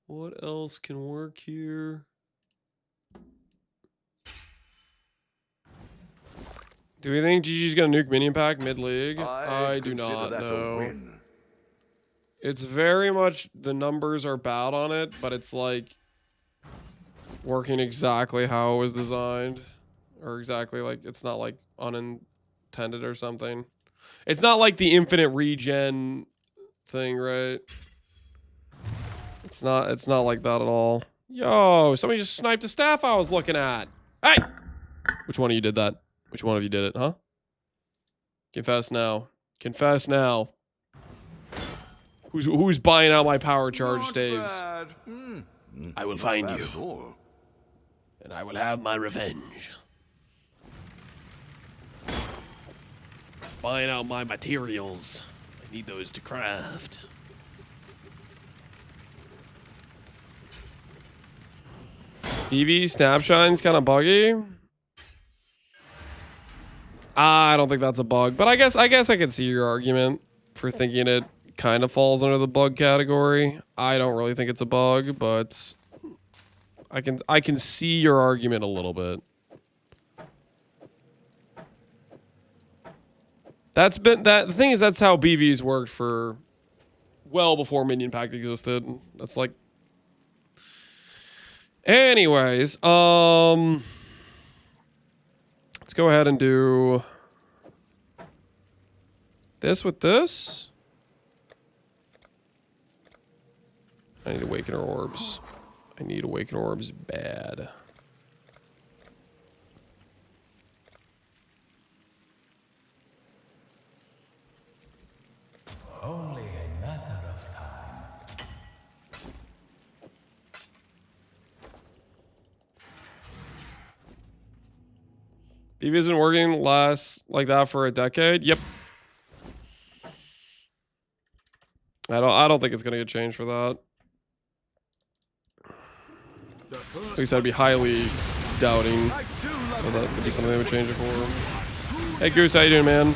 What else can work here? Do we think GG's gonna nuke minion pack mid-league? I do not know. It's very much, the numbers are bad on it, but it's like working exactly how it was designed. Or exactly like, it's not like unintended or something. It's not like the infinite regen thing, right? It's not like that at all. Yo, somebody just sniped a staff I was looking at. Hey! Which one of you did that? Which one of you did it, huh? Confess now. Confess now. Who's buying out my power charge staves? I will find you. And I will have my revenge. Buying out my materials. I need those to craft. EV snapshine's kind of buggy. I don't think that's a bug, but I guess I can see your argument for thinking it kind of falls under the bug category. I don't really think it's a bug, but I can see your argument a little bit. The thing is, that's how BVs worked for well before Minion Pack existed. That's like, anyways, let's go ahead and do This with this. I need Awakener Orbs. I need Awakener Orbs bad. Only a matter of time. Beef isn't working less like that for a decade. Yep. I don't think it's gonna get changed for that. At least I'd be highly doubting that that would be something they would change it for. Hey Goose, how you doing, man?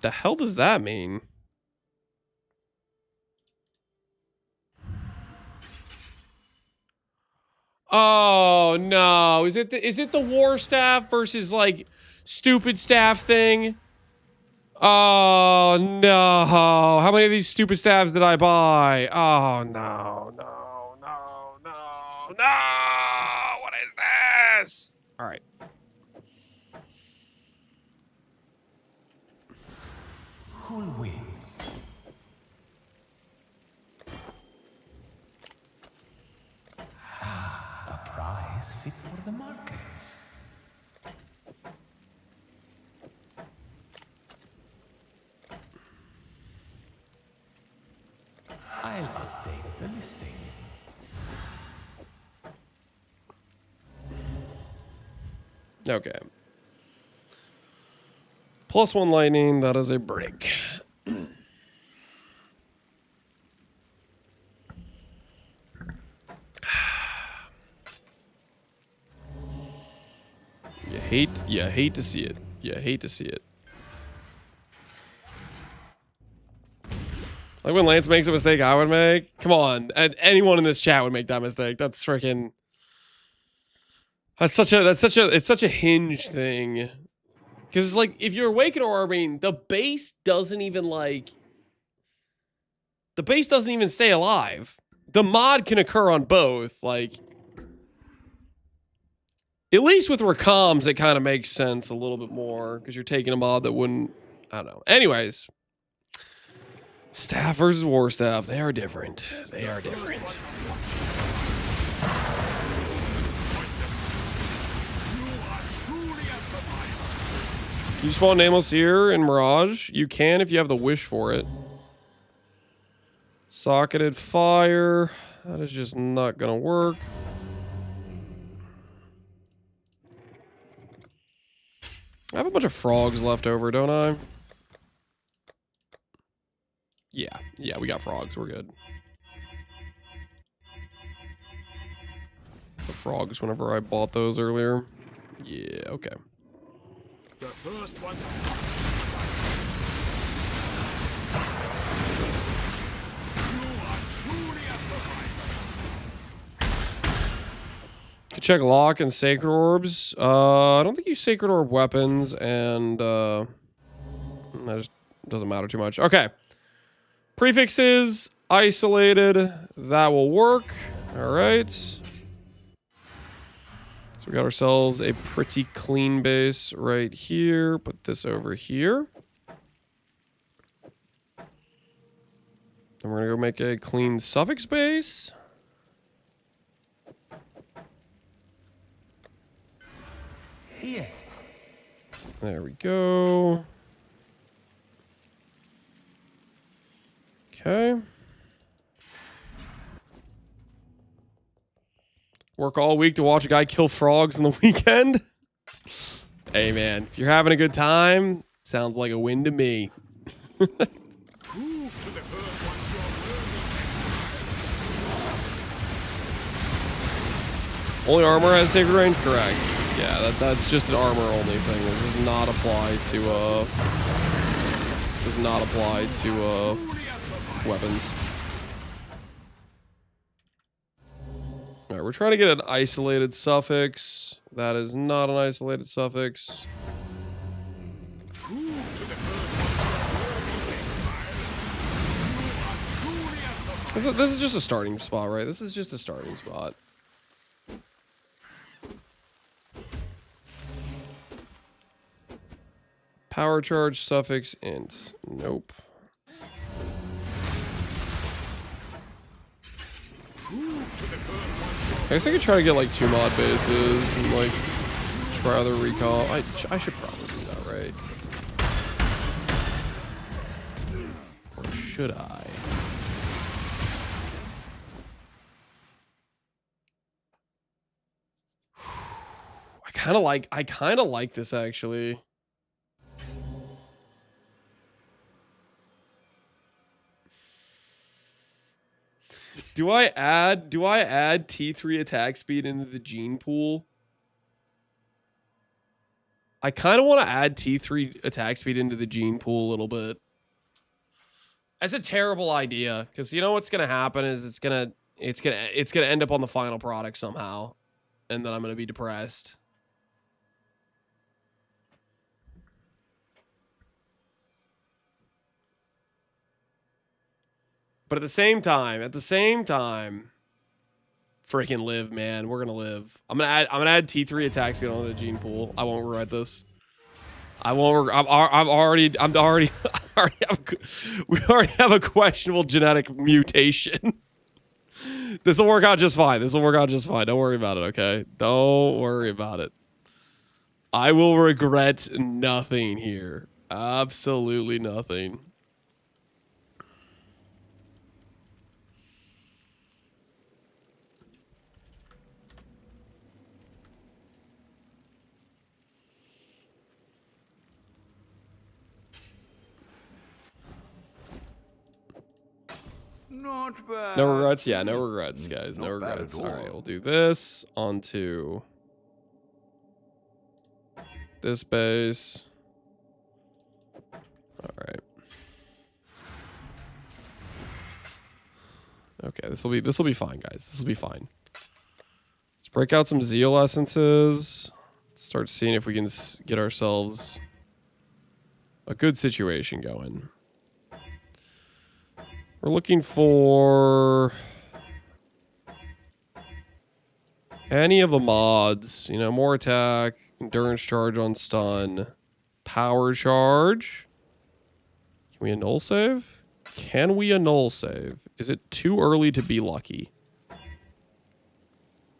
The hell does that mean? Oh no! Is it the war staff versus like stupid staff thing? Oh no! How many of these stupid staffs did I buy? Oh no! No! No! No! No! What is this? All right. Cool wings. Ah, a prize fit for the markets. I'll update the listing. Okay. +1 lightning. That is a break. You hate to see it. You hate to see it. Like when Lance makes a mistake I would make. Come on. Anyone in this chat would make that mistake. That's freaking it's such a hinge thing. Cause it's like if you're Awaken Orbing, the base doesn't even stay alive. The mod can occur on both, like at least with Recomms, it kind of makes sense a little bit more because you're taking a mod that wouldn't. I don't know. Anyways, staff versus war staff, they are different. They are different. Can you spawn Nameless here in Mirage? You can if you have the wish for it. Socketed fire. That is just not gonna work. I have a bunch of frogs left over, don't I? Yeah, we got frogs. We're good. The frogs whenever I bought those earlier. Yeah, okay. The first one. Could check lock and sacred orbs. I don't think you sacred orb weapons, and that just doesn't matter too much. Okay. Prefixes isolated. That will work. All right. So we got ourselves a pretty clean base right here. Put this over here. And we're gonna go make a clean suffix base. Yeah. There we go. Okay. Work all week to watch a guy kill frogs on the weekend. Hey man, if you're having a good time, sounds like a win to me. Only armor has sacred range? Correct. Yeah, that's just an armor only thing. It does not apply to weapons. All right, we're trying to get an isolated suffix. That is not an isolated suffix. This is just a starting spot, right? This is just a starting spot. Power charge, suffix, int. Nope. I guess I could try to get like 2 mod bases and like try other recall. I should probably do that, right? Or should I? I kind of like this actually. Do I add T3 attack speed into the gene pool? I kind of want to add T3 attack speed into the gene pool a little bit. That's a terrible idea, because you know what's gonna happen is it's gonna end up on the final product somehow, and then I'm gonna be depressed. But at the same time, freaking live, man. We're gonna live. I'm gonna add T3 attack speed onto the gene pool. I won't regret this. I won't. We already have a questionable genetic mutation. This will work out just fine. Don't worry about it, okay? Don't worry about it. I will regret nothing here. Absolutely nothing. Not bad. No regrets? Yeah, no regrets, guys. No regrets. All right, we'll do this onto this base. All right. Okay, this will be fine, guys. This will be fine. Let's break out some Zeal essences. Start seeing if we can get ourselves a good situation going. We're looking for any of the mods, you know, more attack, endurance charge on stun, power charge. Can we annul save? Can we annul save? Is it too early to be lucky?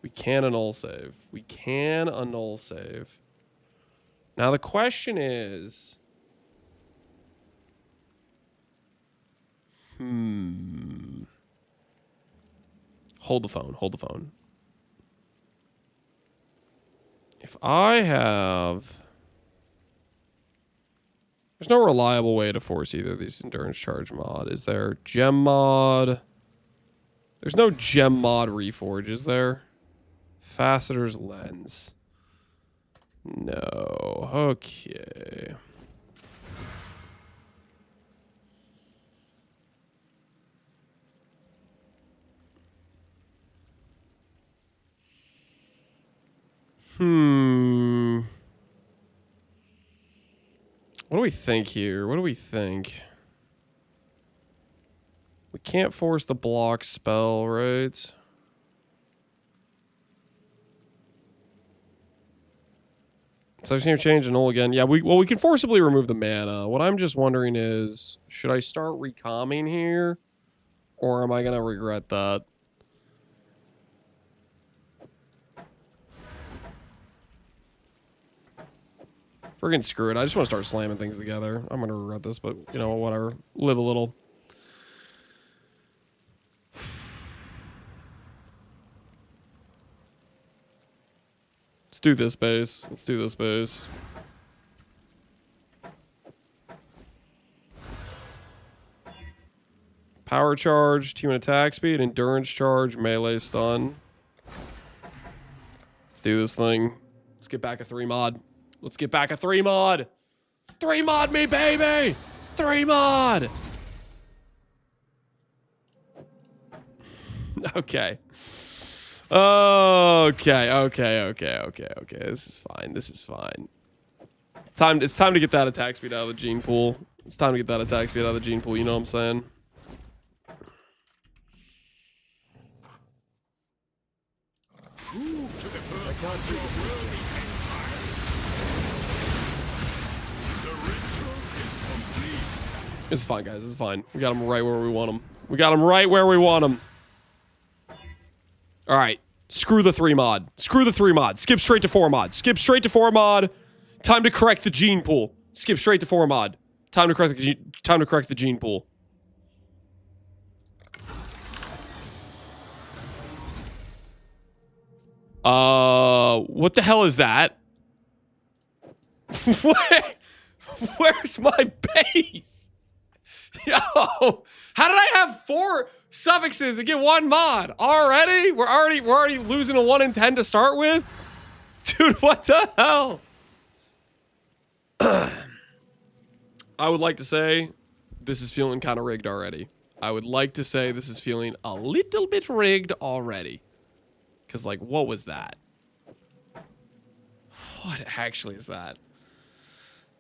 We can annul save. We can annul save. Now the question is... Hold the phone. If I have... There's no reliable way to force either of these endurance charge mod. Is there? Gem mod? There's no gem mod reforge, is there? Facetor's lens. No. Okay. What do we think here? What do we think? We can't force the block spell, right? So I just need to change annul again. Yeah, we can forcibly remove the mana. What I'm just wondering is, should I start recomming here? Or am I going to regret that? Friggin' screw it. I just want to start slamming things together. I'm going to regret this, but, you know, whatever. Live a little. Let's do this base. Power charge, human attack speed, endurance charge, melee stun. Let's do this thing. Let's get back a 3 mod. 3 mod me, baby! 3 mod! Okay. Okay. This is fine. It's time to get that attack speed out of the gene pool. You know what I'm saying? This is fine, guys. This is fine. We got him right where we want him. We got him right where we want him. All right. Screw the 3 mod. Screw the 3 mod. Skip straight to 4 mod. Skip straight to 4 mod. Time to correct the gene pool. Skip straight to 4 mod. Time to correct the gene pool. What the hell is that? Where's my base? Yo, how did I have 4 suffixes and get 1 mod already? We're already losing a 1 in 10 to start with, dude. What the hell? I would like to say this is feeling kind of rigged already. I would like to say this is feeling a little bit rigged already. Because, like, what was that? What actually is that?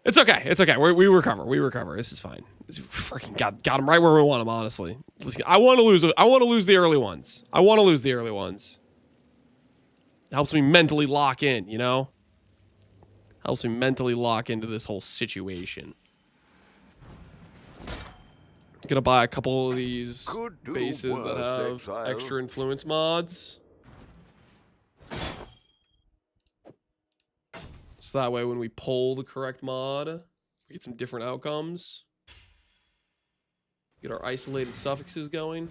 It's okay. It's okay. We recover. We recover. This is fine. This freaking got him right where we want him, honestly. I want to lose. I want to lose the early ones. I want to lose the early ones. It helps me mentally lock in, you know? Helps me mentally lock into this whole situation. Gonna buy a couple of these bases that have Exile. extra influence mods. So that way when we pull the correct mod, we get some different outcomes. Get our isolated suffixes going.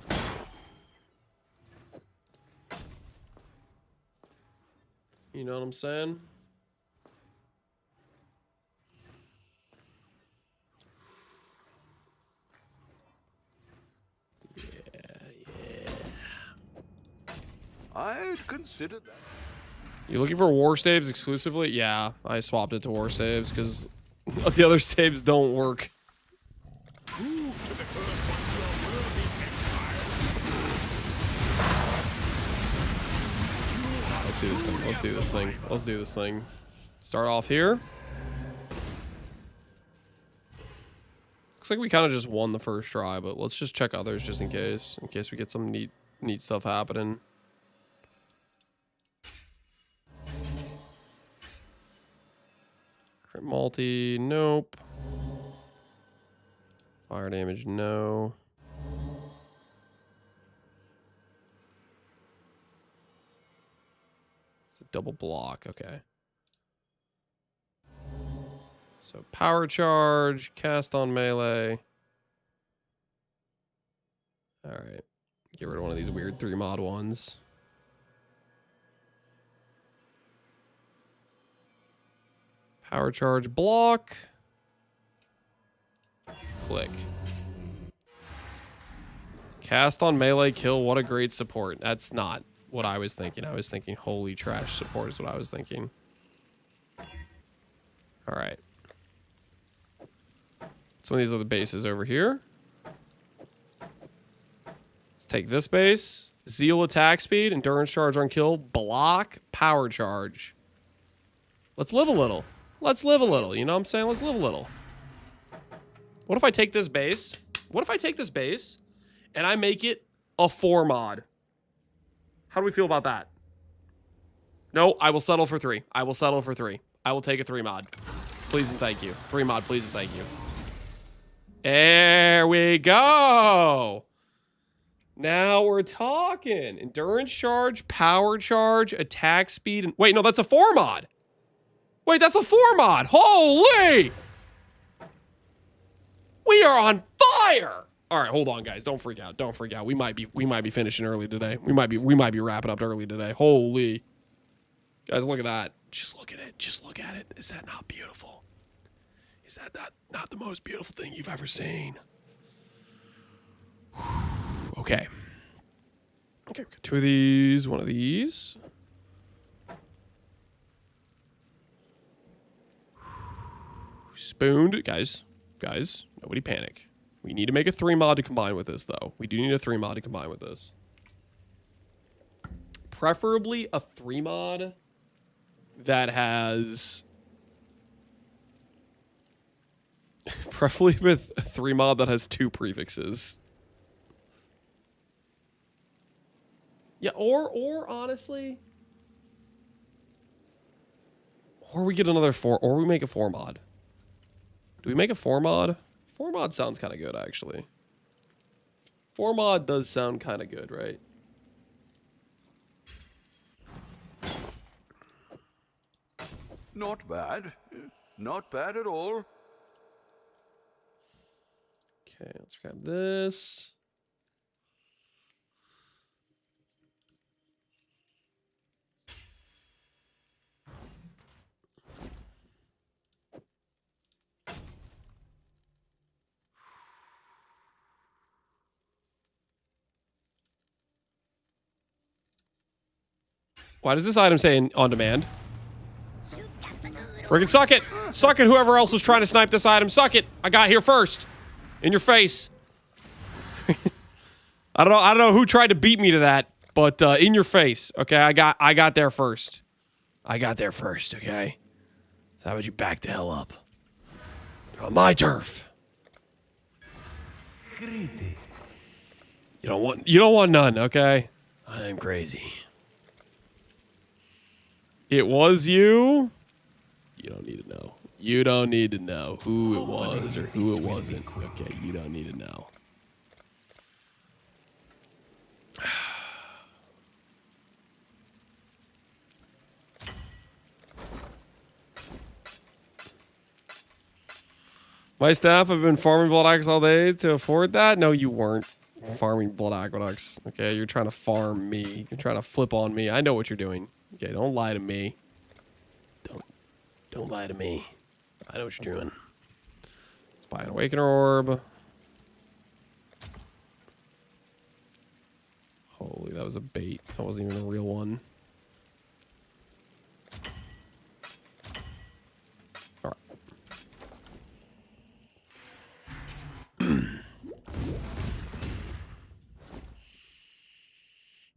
You know what I'm saying? I'd consider that. You looking for war staves exclusively? Yeah, I swapped it to war staves because the other staves don't work. Let's do this thing. Let's do this thing. Let's do this thing. Start off here. Looks like we kind of just won the first try, but let's just check others just in case we get some neat stuff happening. Crit multi, nope. Fire damage, no. It's a double block, okay. So power charge, cast on melee. Alright. Get rid of one of these weird 3 mod ones. Power charge block. Click. Cast on melee kill. What a great support. That's not what I was thinking. I was thinking holy trash support is what I was thinking. All right. Some of these other bases over here. Let's take this base. Zeal attack speed, endurance charge on kill, block, power charge. Let's live a little. Let's live a little. You know what I'm saying? Let's live a little. What if I take this base? What if I take this base and I make it a 4 mod? How do we feel about that? No, I will settle for 3. I will settle for 3. I will take a 3 mod. Please and thank you. 3 mod, please and thank you. There we go. Now we're talking. Endurance charge, power charge, attack speed. And wait, no, that's a 4 mod. Wait, that's a 4 mod. Holy! We are on fire. All right, hold on, guys. Don't freak out. Don't freak out. We might be finishing early today. We might be wrapping up early today. Holy. Guys, look at that. Just look at it. Just look at it. Is that not beautiful? Is that not the most beautiful thing you've ever seen? Okay. Okay, we got 2 of these, 1 of these. Spooned. Guys, nobody panic. We need to make a 3 mod to combine with this, though. We do need a 3 mod to combine with this. Preferably a 3 mod that has... Preferably with a 3 mod that has 2 prefixes. Yeah, or honestly, Or we get another 4, or we make a 4 mod. Do we make a 4 mod? 4 mod sounds kind of good, actually. 4 mod does sound kind of good, right? Not bad. Not bad at all. Okay, let's grab this. Why does this item say on demand? Friggin' suck it! Suck it, whoever else was trying to snipe this item. Suck it! I got here first. In your face. I don't know who tried to beat me to that, but in your face. Okay, I got there first. I got there first, okay? So how about you back the hell up? You're on my turf. Greedy. You don't want none, okay? I'm crazy. It was you? You don't need to know. You don't need to know who it was or who it wasn't. Okay, you don't need to know. My staff have been farming blood aqueducts all day to afford that? No, you weren't farming blood aqueducts. Okay, you're trying to farm me. You're trying to flip on me. I know what you're doing. Okay, don't lie to me. Don't lie to me. I know what you're doing. Let's buy an Awakener Orb. Holy, that was a bait. That wasn't even a real one. All right.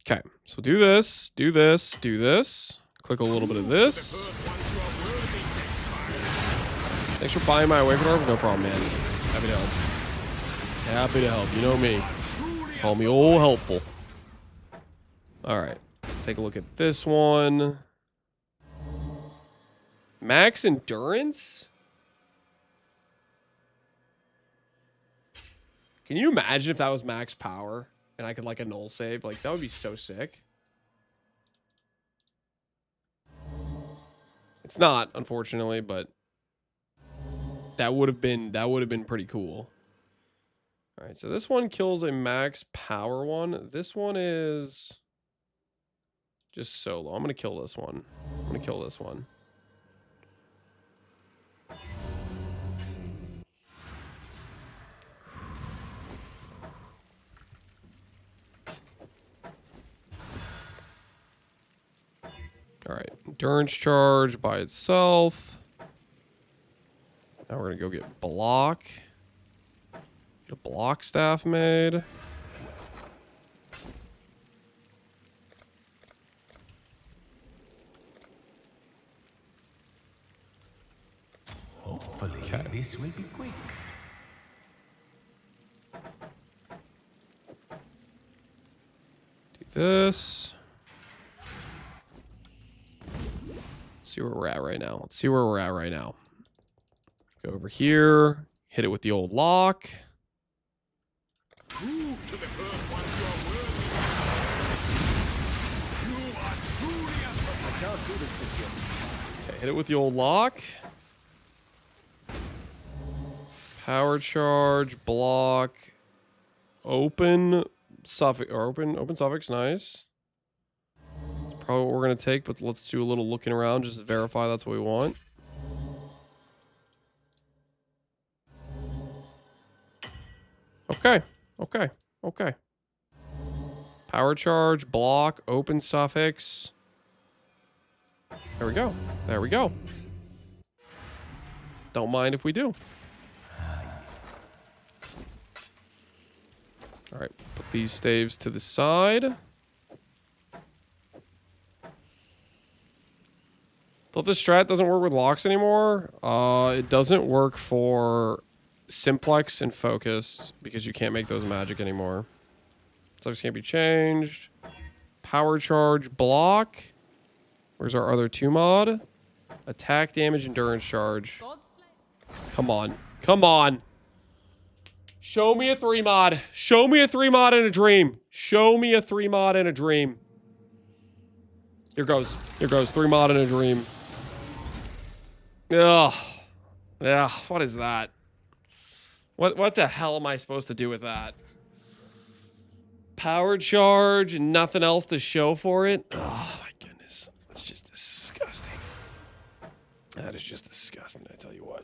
Okay, so do this, do this, do this. Click a little bit of this. Thanks for buying my Awakener Orb. No problem, man. Happy to help. Happy to help. You know me. Call me old helpful. All right. Let's take a look at this one. Max endurance? Can you imagine if that was max power and I could like a null save? Like that would be so sick. It's not, unfortunately, but that would have been pretty cool. All right, so this one kills a max power one. This one is just solo. I'm gonna kill this one. I'm gonna kill this one. All right, endurance charge by itself. Now we're gonna go get block. Get a block staff made. Hopefully, this will be quick. Do this. See where we're at right now. Let's see where we're at right now. Go over here. Hit it with the old lock. Prove to the first one you are worthy. You are truly a... I can't do this year. Okay, hit it with the old lock. Power charge, block, open suffix, or open suffix, nice. That's probably what we're gonna take, but let's do a little looking around just to verify that's what we want. Okay, okay, okay. Power charge, block, open suffix. There we go. There we go. Don't mind if we do. All right, put these staves to the side. Thought this strat doesn't work with locks anymore. It doesn't work for simplex and focus because you can't make those magic anymore. Subjects can't be changed. Power charge, block. Where's our other 2 mod? Attack damage, endurance charge. Come on. Come on. Show me a 3 mod. Show me a 3 mod in a dream. Show me a 3 mod in a dream. Here goes. Here goes. 3 mod in a dream. Ugh. Yeah, what is that? What the hell am I supposed to do with that? Power charge and nothing else to show for it? Oh my goodness. That's just disgusting. That is just disgusting, I tell you what.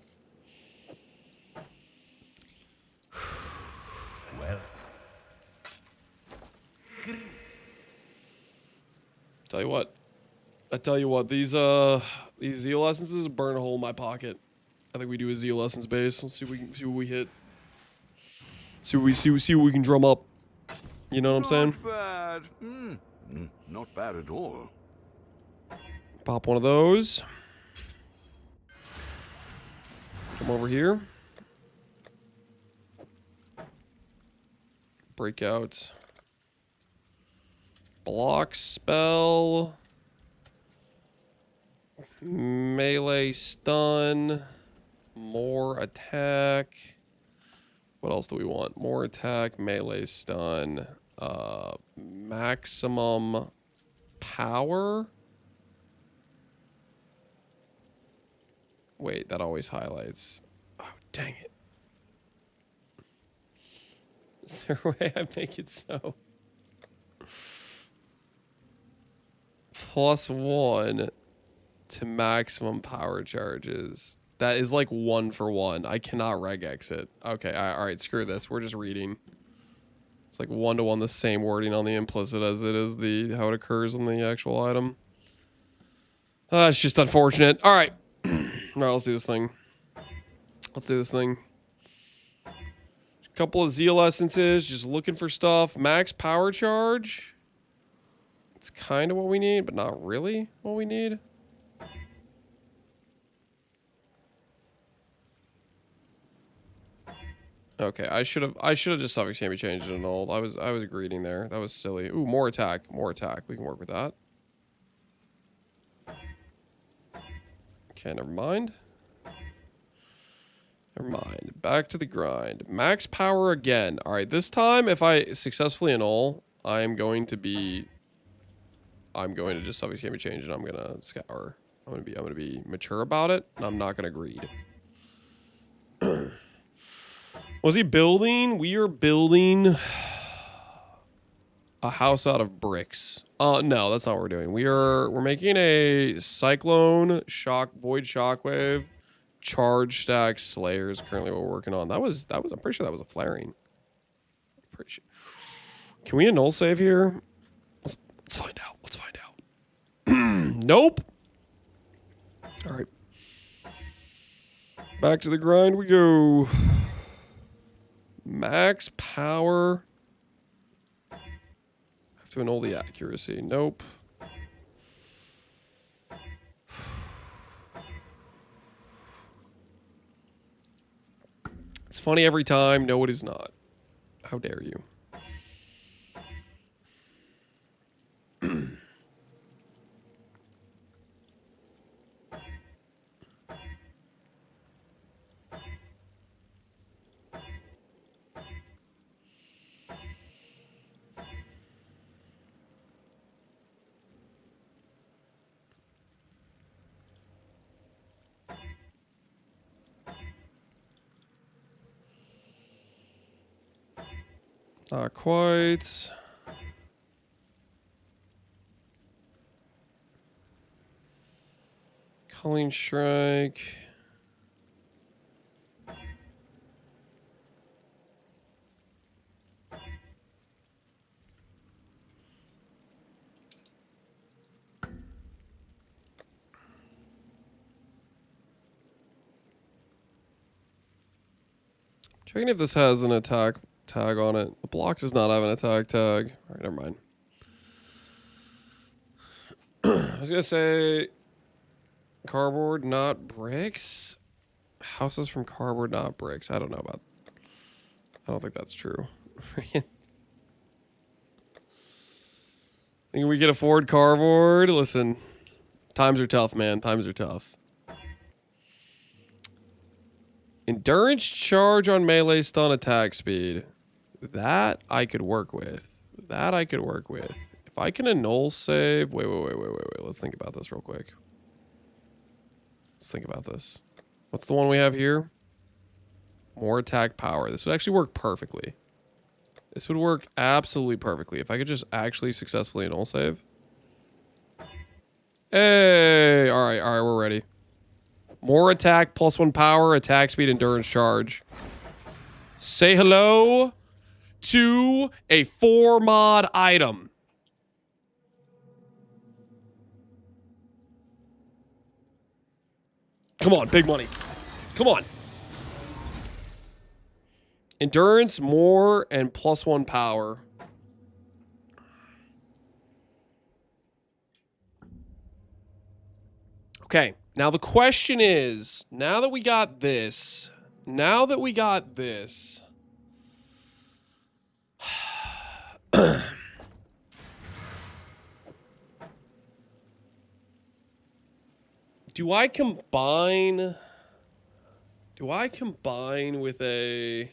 Well. I tell you what, these zeal essences burn a hole in my pocket. I think we do a zeal essence base. Let's see what we hit. See what we can drum up. You know what I'm saying? Not bad. Not bad at all. Pop one of those. Come over here. Breakout. Block spell. Melee stun. More attack. What else do we want? More attack, melee stun. Maximum power. Wait, that always highlights. Oh, dang it. Is there a way I make it so? +1 to maximum power charges. That is like 1 for 1. I cannot reg exit. Okay, all right, screw this. We're just reading. It's like 1-to-1 the same wording on the implicit as it is the how it occurs on the actual item. It's just unfortunate. All right. All right, let's do this thing. Let's do this thing. A couple of zeal essences, just looking for stuff. Max power charge. It's kind of what we need, but not really what we need. Okay, I should have just suffix can't be changed to null. I was greeting there. That was silly. Ooh, more attack. More attack. We can work with that. Okay, never mind. Never mind. Back to the grind. Max power again. All right, this time if I successfully annul, I'm going to just suffix can't be changed and I'm going to scour. I'm going to be mature about it and I'm not going to greed. Was he building? We are building a house out of bricks. No, that's not what we're doing. We're making a cyclone void shockwave charge stack slayers. Currently, what we're working on. That was. I'm pretty sure that was a flaring. Pretty sure. Can we annul save here? Let's find out. Let's find out. Nope. All right. Back to the grind we go. Max power. Have to annul the accuracy. Nope. It's funny every time. No, it is not. How dare you? Not quite. Culling Strike. Checking if this has an attack tag on it. The block does not have an attack tag. All right, never mind. I was gonna say cardboard, not bricks. Houses from cardboard, not bricks. I don't know about. I don't think that's true. Think we can afford cardboard? Listen, times are tough, man. Times are tough. Endurance charge on melee stun attack speed. That I could work with. That I could work with. If I can annul save. Wait. Let's think about this real quick. Let's think about this. What's the one we have here? More attack power. This would actually work perfectly. This would work absolutely perfectly. If I could just actually successfully annul save. Hey! Alright, we're ready. More attack, +1 power, attack speed, endurance charge. Say hello to a 4 mod item. Come on, big money. Come on. Endurance, more, and +1 power. Okay, now the question is, now that we got this, do I combine with a...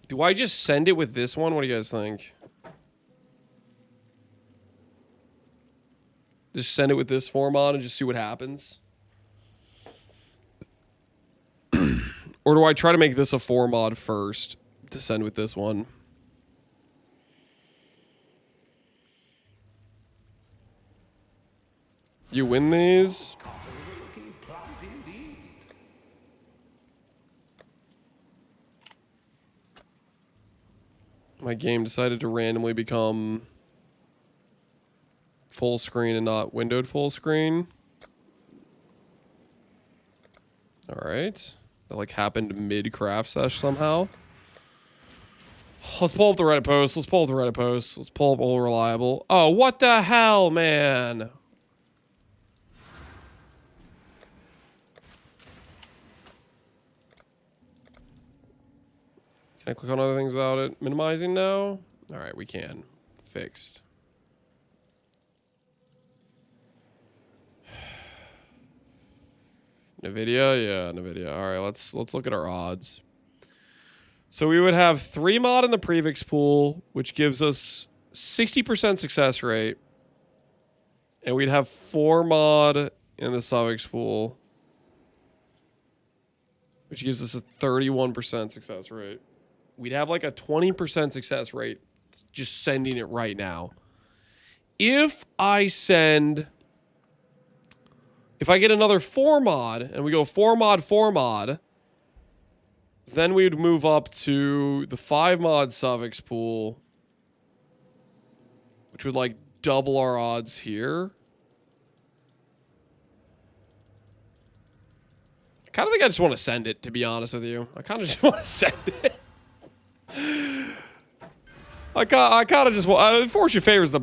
Do I just send it with this one? What do you guys think? Just send it with this form on and just see what happens? Or do I try to make this a 4 mod first to send with this one? You win these? My game decided to randomly become full screen and not windowed full screen. All right. That like happened mid-craft sesh somehow. Let's pull up the Reddit post. Let's pull up All Reliable. Oh, what the hell, man? Can I click on other things without it minimizing now? All right, we can. Fixed. NVIDIA? Yeah, NVIDIA. All right, let's look at our odds. So we would have 3 mod in the Previx pool, which gives us 60% success rate. And we'd have 4 mod in the Suffix pool, which gives us a 31% success rate. We'd have like a 20% success rate just sending it right now. If I get another 4 mod and we go 4 mod, then we would move up to the 5 mod Suffix pool, which would like double our odds here. I kind of think I just want to send it, to be honest with you. I kind of just want to send it. I kind of just want... fortune favors the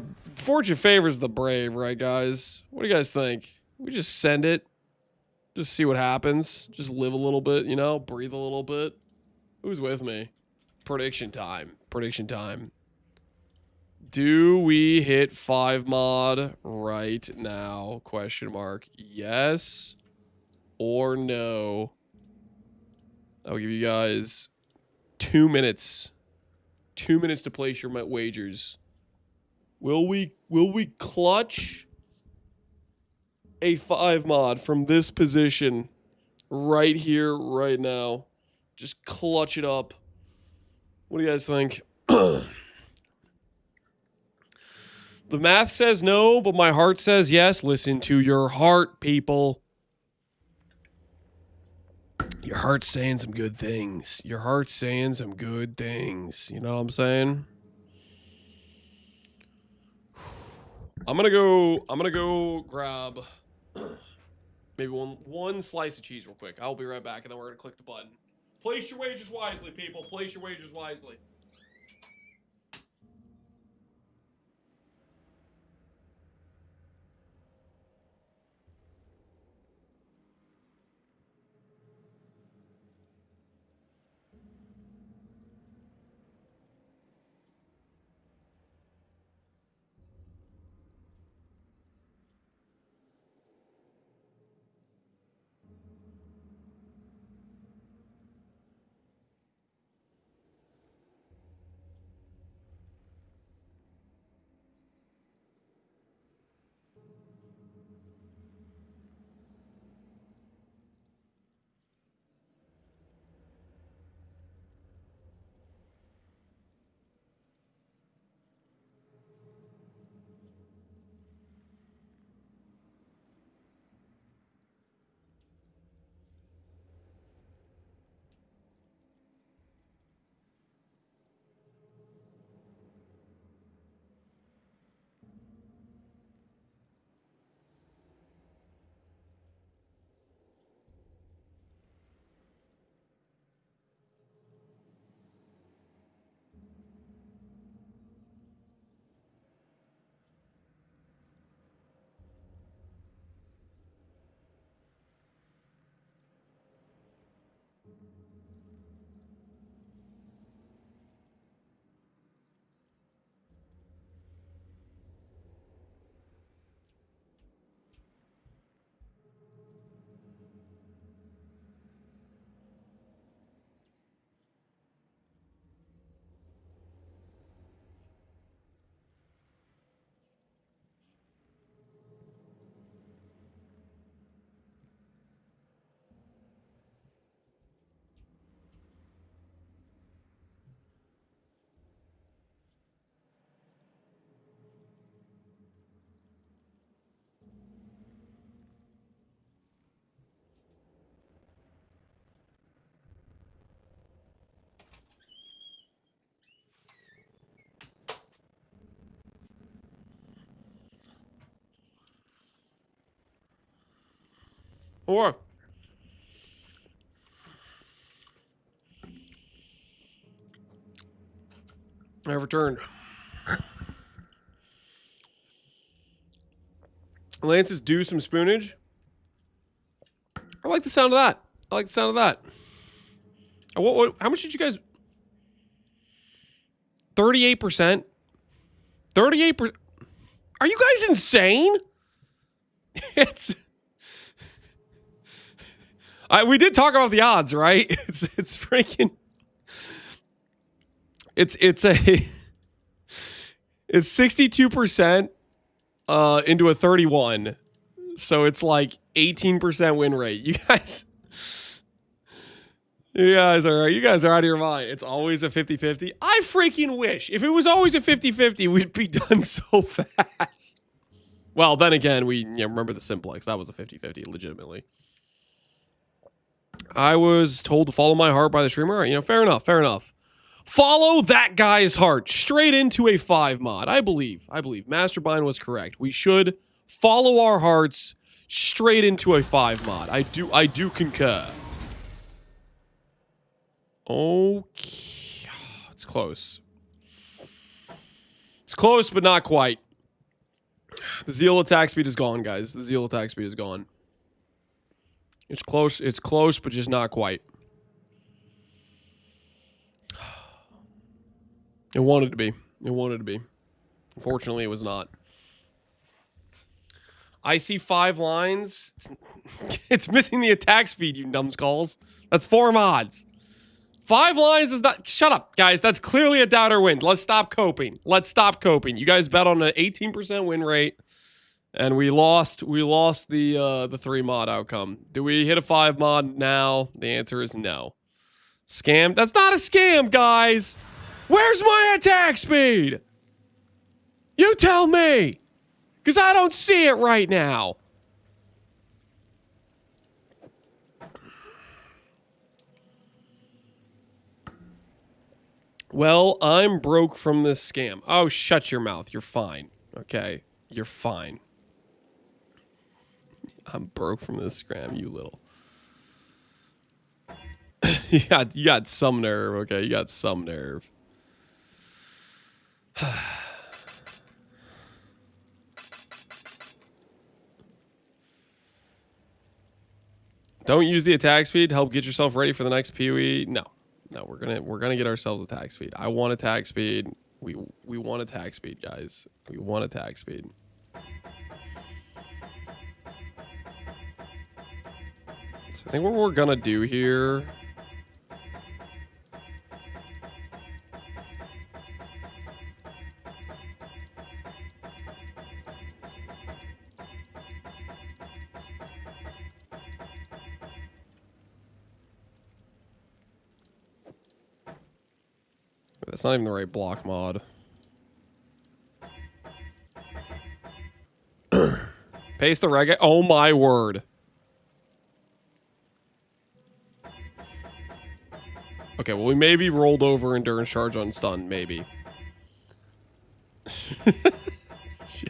brave, right, guys? What do you guys think? We just send it. Just see what happens. Just live a little bit, you know? Breathe a little bit. Who's with me? Prediction time. Do we hit 5 mod right now? Question mark. Yes or no? I'll give you guys 2 minutes. 2 minutes to place your wagers. Will we clutch a 5 mod from this position right here, right now? Just clutch it up. What do you guys think? The math says no, but my heart says yes. Listen to your heart, people. Your heart's saying some good things. You know what I'm saying? I'm gonna go grab maybe one slice of cheese real quick. I'll be right back, and then we're gonna click the button. Place your wagers wisely, people. Place your wagers wisely. Or I've returned. Lance's do some spoonage. I like the sound of that. I like the sound of that. How much did you guys? 38%. 38%. Are you guys insane? It's. We did talk about the odds, right? It's freaking. It's 62% into a 31. So it's like 18% win rate. You guys are out of your mind. It's always a 50-50. I freaking wish. If it was always a 50-50, we'd be done so fast. Well, then again, remember the simplex. That was a 50-50, legitimately. I was told to follow my heart by the streamer. You know, fair enough, fair enough. Follow that guy's heart straight into a 5 mod. I believe Masterbind was correct. We should follow our hearts straight into a 5 mod. I do concur. Okay. It's close. It's close, but not quite. The Zeal attack speed is gone, guys. The Zeal attack speed is gone. It's close, but just not quite. It wanted to be. It wanted to be. Unfortunately, it was not. I see 5 lines. It's missing the attack speed, you numbskulls. That's 4 mods. 5 lines is not... Shut up, guys. That's clearly a doubter win. Let's stop coping. Let's stop coping. You guys bet on an 18% win rate, and we lost the 3 mod outcome. Do we hit a 5 mod now? The answer is no. Scam? That's not a scam, guys. Where's my attack speed? You tell me. Because I don't see it right now. Well, I'm broke from this scam. Oh, shut your mouth. You're fine. Okay? You're fine. I'm broke from this scam, you little. you got some nerve, okay? You got some nerve. Don't use the attack speed to help get yourself ready for the next PoE. No, we're gonna get ourselves attack speed. I want attack speed. We want attack speed, guys. We want attack speed. So I think what we're gonna do here. That's not even the right block mod. Paste the reggae. Oh my word. Okay, well, we maybe rolled over endurance charge on stun, maybe. Shut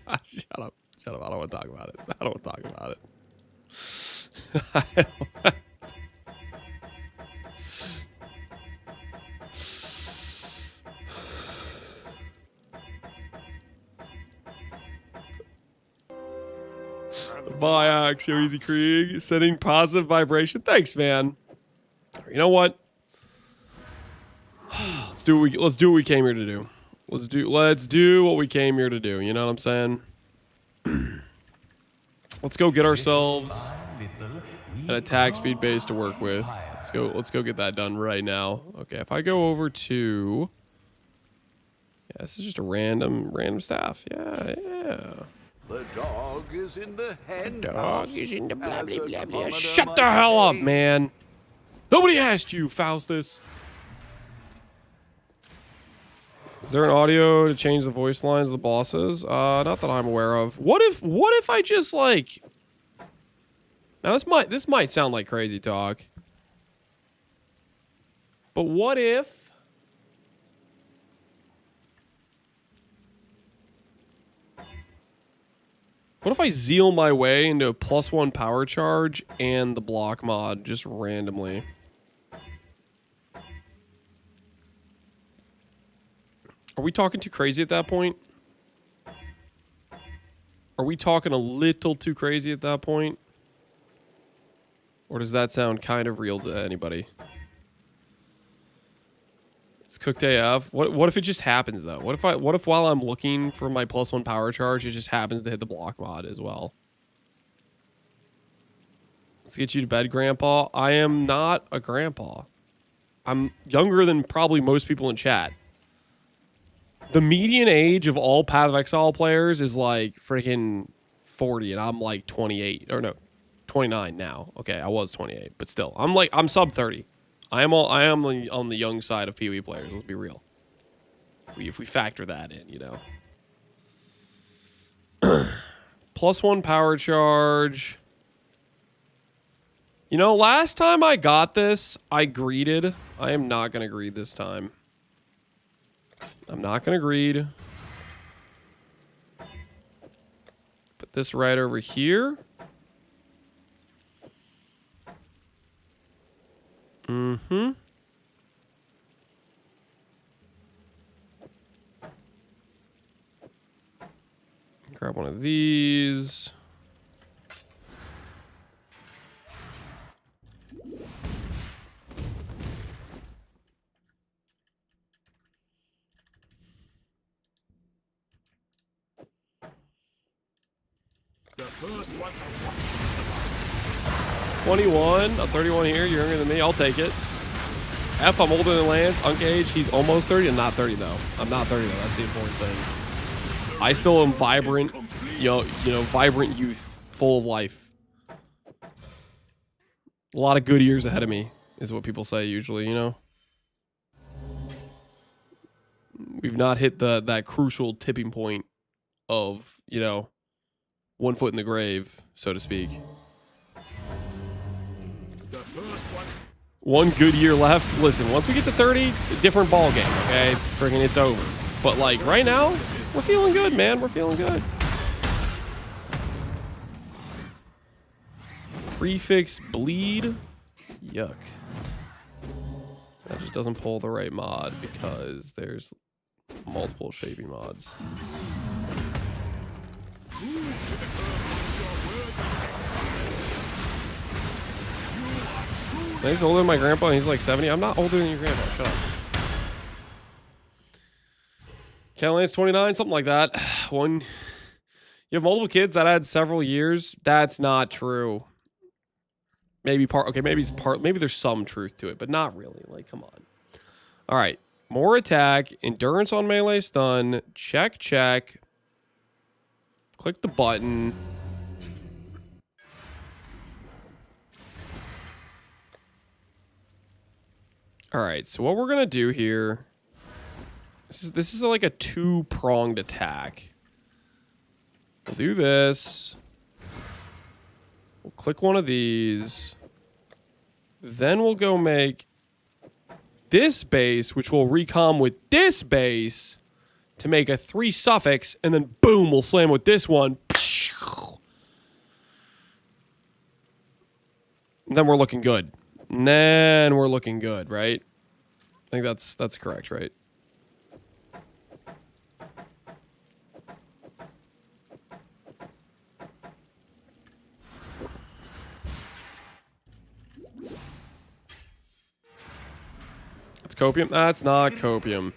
up. Shut up. I don't want to talk about it. I don't want to talk about it. Bye, Axio Easy Krieg. Sending positive vibration. Thanks, man. You know what? Let's do what we came here to do. Let's do what we came here to do. You know what I'm saying? Let's go get ourselves an attack speed base to work with. Let's go get that done right now. Okay, if I go over to... Yeah, this is just a random staff. Yeah. The dog is in the hen. The dog is in the blah blah blah blah. Shut the hell up, man. Nobody asked you, Faustus. Is there an audio to change the voice lines of the bosses? Not that I'm aware of. What if I just like... Now this might sound like crazy talk. But what if... What if I zeal my way into a +1 power charge and the block mod just randomly? Are we talking too crazy at that point? Are we talking a little too crazy at that point? Or does that sound kind of real to anybody? It's cooked AF. What if it just happens though? What if while I'm looking for my +1 power charge, it just happens to hit the block mod as well? Let's get you to bed, Grandpa. I am not a grandpa. I'm younger than probably most people in chat. The median age of all Path of Exile players is like freaking 40, and I'm like 28 or no, 29 now. Okay, I was 28, but still, I'm sub 30. I am on the young side of PoE players. Let's be real. If we factor that in, you know. +1 power charge. You know, last time I got this, I greeded. I am not gonna greed this time. I'm not gonna greed. Put this right over here. Mm-hmm. Grab one of these. The first one. 21, a 31 here. You're younger than me. I'll take it. F, I'm older than Lance. Age, he's almost 30. I'm not 30 though. I'm not 30 though. That's the important thing. I still am vibrant, you know, vibrant youth, full of life. A lot of good years ahead of me is what people say usually, you know. We've not hit that crucial tipping point of, you know, 1 foot in the grave, so to speak. One good year left. Listen, once we get to 30, different ball game, okay? Friggin' it's over. But like right now, we're feeling good, man. We're feeling good. Prefix bleed. Yuck. That just doesn't pull the right mod because there's multiple shaping mods. He's older than my grandpa and he's like 70. I'm not older than your grandpa. Shut up. Kelly's 29, something like that. You have multiple kids that had several years. That's not true. Maybe maybe there's some truth to it, but not really. Like, come on. All right. More attack, endurance on melee stun, check. Click the button. All right, so what we're gonna do here, this is like a two-pronged attack. We'll do this. We'll click one of these. Then we'll go make this base, which will recom with this base to make a 3 suffix, and then boom, we'll slam with this one. And then we're looking good. Right? I think that's correct, right? It's copium? That's not copium.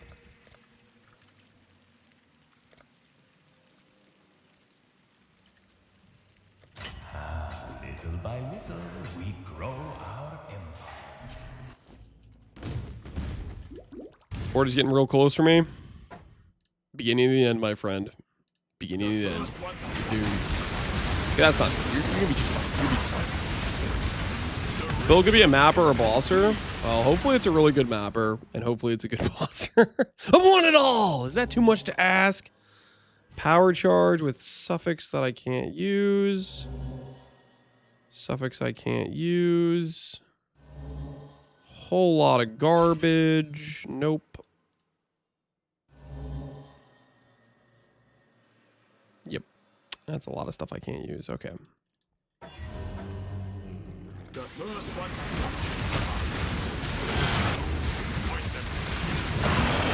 Little by little, we grow our empire. Ford is getting real close for me. Beginning of the end, my friend. Beginning of the end. Dude. Okay, that's not. You're gonna be just fine. You're gonna be just fine. Bill could be a mapper or a bosser. Well, hopefully it's a really good mapper, and hopefully it's a good bosser. I want it all! Is that too much to ask? Power charge with suffix that I can't use. Suffix I can't use. Whole lot of garbage. Nope. Yep. That's a lot of stuff I can't use. Okay. The first one.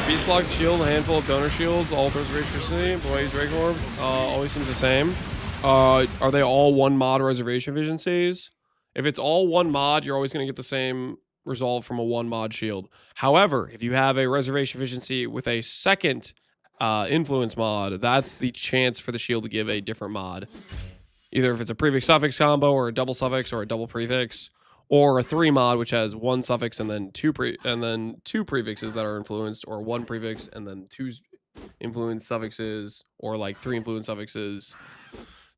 Beast Lock Shield, a handful of donor shields, all throws Retricency, Blaze Drake Orb, always seems the same. Are they all one mod reservation efficiencies? If it's all one mod, you're always going to get the same result from a one mod shield. However, if you have a reservation efficiency with a second influence mod, that's the chance for the shield to give a different mod. Either if it's a prefix suffix combo or a double suffix or a double prefix, or a 3 mod which has one suffix and then two prefixes that are influenced, or one prefix and then 2 influence suffixes, or like 3 influence suffixes.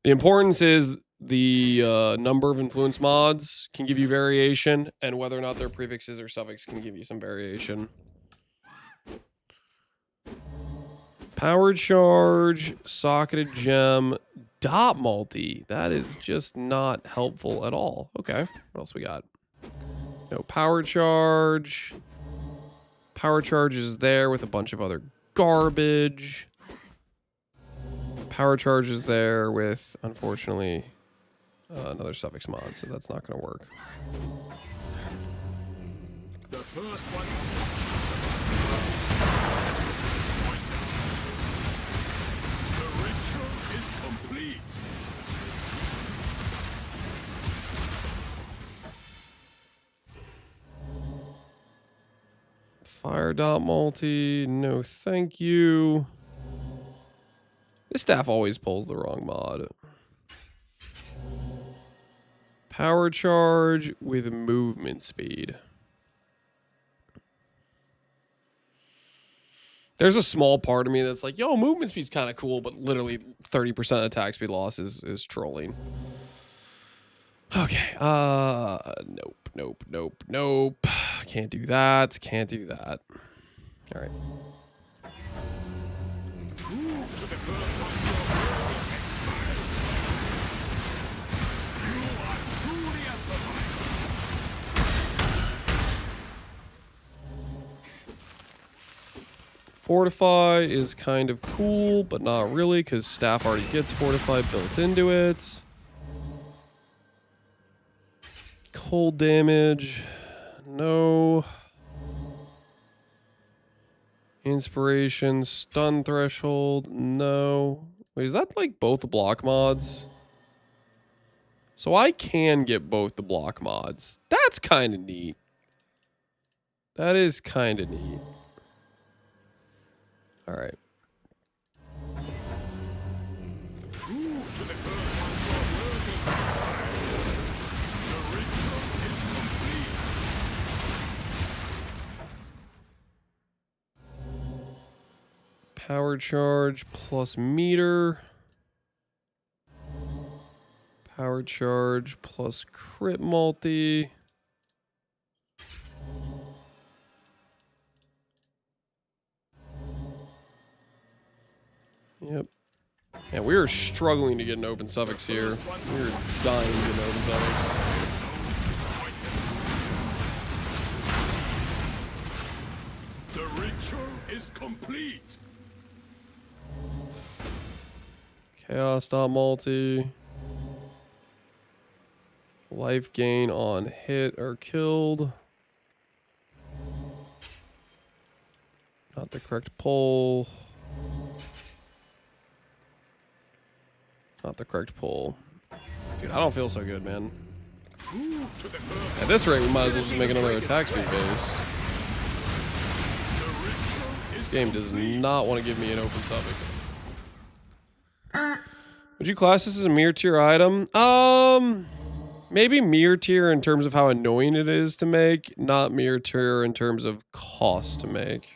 The importance is the number of influence mods can give you variation, and whether or not they're prefixes or suffix can give you some variation. Power charge, socketed gem, dot multi. That is just not helpful at all. Okay, what else we got? No power charge. Power charge is there with a bunch of other garbage. Power charge is there with, unfortunately, another suffix mod, so that's not going to work. The first one. The ritual is complete. Fire dot multi, no thank you. This staff always pulls the wrong mod. Power charge with movement speed. There's a small part of me that's like, yo, movement speed's kind of cool, but literally 30% attack speed loss is trolling. Okay, nope. Can't do that, can't do that. All right. Fortify is kind of cool, but not really, because staff already gets Fortify built into it. Cold damage, no. Inspiration, stun threshold, no. Wait, is that like both the block mods? So I can get both the block mods. That's kind of neat. That is kind of neat. All right. Power charge plus meter. Power charge plus crit multi. Yep. Yeah, we are struggling to get an open suffix here. We're dying to get an open suffix. The ritual is complete. Chaos dot multi. Life gain on hit or killed. Not the correct pull. Not the correct pull. Dude, I don't feel so good, man. At this rate, we might as well just make another attack speed base. This game does not want to give me an open suffix. Would you class this as a mirror tier item? Maybe mirror tier in terms of how annoying it is to make, not mirror tier in terms of cost to make.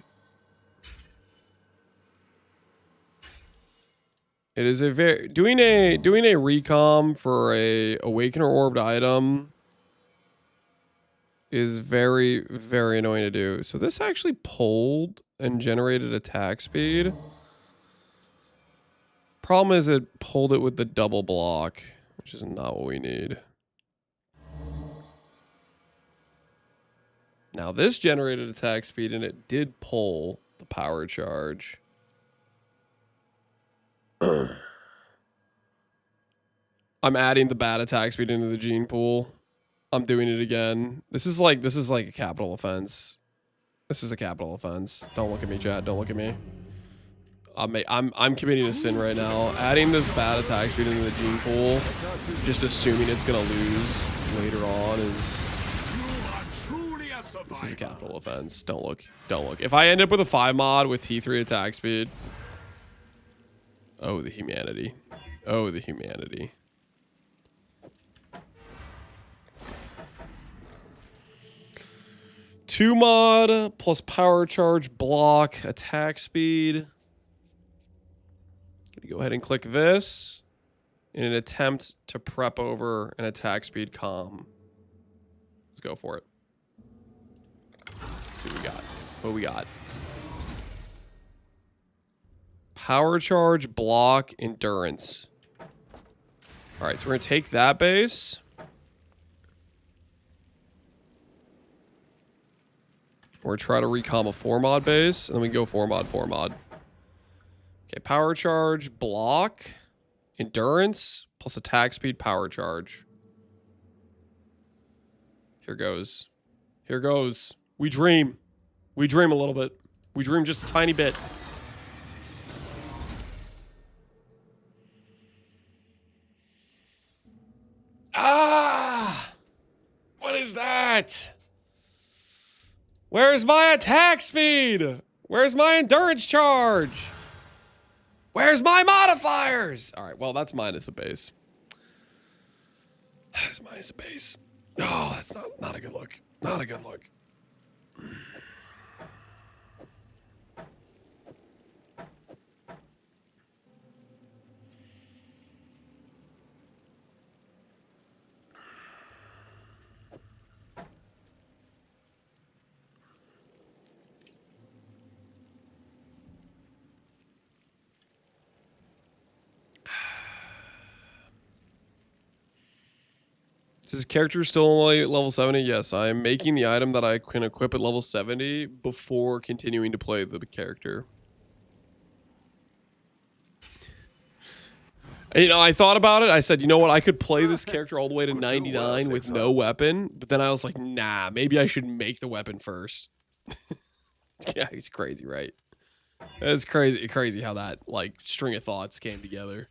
It is a very doing a recom for a Awakener orbed item is very, very annoying to do. So this actually pulled and generated attack speed. Problem is it pulled it with the double block, which is not what we need. Now this generated attack speed and it did pull the power charge. I'm adding the bad attack speed into the gene pool. I'm doing it again. This is like a capital offense. This is a capital offense. Don't look at me, chat. Don't look at me. I'm committing a sin right now. Adding this bad attack speed into the gene pool, just assuming it's gonna lose later on is. This is a capital offense. Don't look. Don't look. If I end up with a 5 mod with T3 attack speed. Oh, the humanity. Oh, the humanity. Two mod plus power charge, block, attack speed. Gonna go ahead and click this in an attempt to prep over an attack speed comm. Let's go for it. What we got? What we got? Power charge, block, endurance. All right, so we're gonna take that base. We're try to recom a 4 mod base, and then we go 4 mod, 4 mod. Okay, power charge, block, endurance, plus attack speed, power charge. Here goes. Here goes. We dream. We dream a little bit. We dream just a tiny bit. Ah! What is that? Where's my attack speed? Where's my endurance charge? Where's my modifiers? All right, well, that's minus a base. That's minus a base. Oh, that's not a good look. Not a good look. Is his character still only level 70? Yes, I am making the item that I can equip at level 70 before continuing to play the character. You know, I thought about it. I said, you know what? I could play this character all the way to 99 with no weapon. But then I was like, nah, maybe I should make the weapon first. Yeah, he's crazy, right? It's crazy how that, like, string of thoughts came together.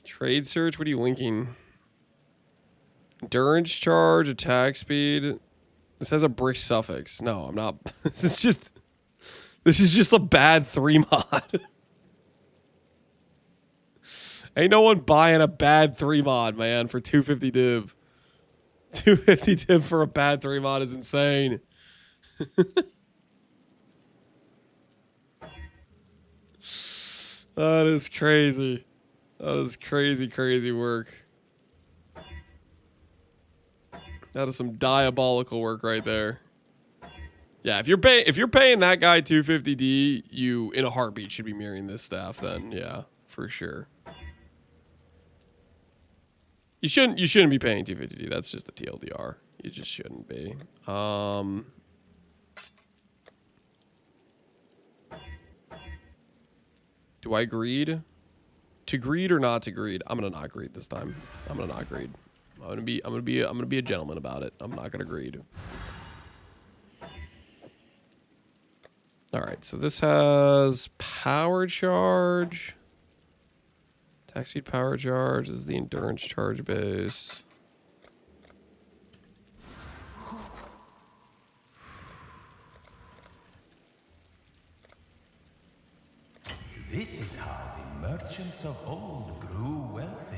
Trade search? What are you linking? Endurance charge, attack speed. This has a brick suffix. No, I'm not. This is just a bad 3 mod. Ain't no one buying a bad 3 mod, man, for 250 div. 250 div for a bad 3 mod is insane. That is crazy. That is crazy work. That is some diabolical work right there. Yeah, if you're paying that guy 250D, you in a heartbeat should be mirroring this staff then. Yeah, for sure. You shouldn't be paying 250D. That's just a TLDR. You just shouldn't be. Do I greed? To greed or not to greed? I'm gonna not greed this time. I'm gonna not greed. I'm gonna be a gentleman about it. I'm not gonna greed. All right, so this has power charge. Attack speed, power charge. This is the endurance charge base. This is how the merchants of old grew wealthy.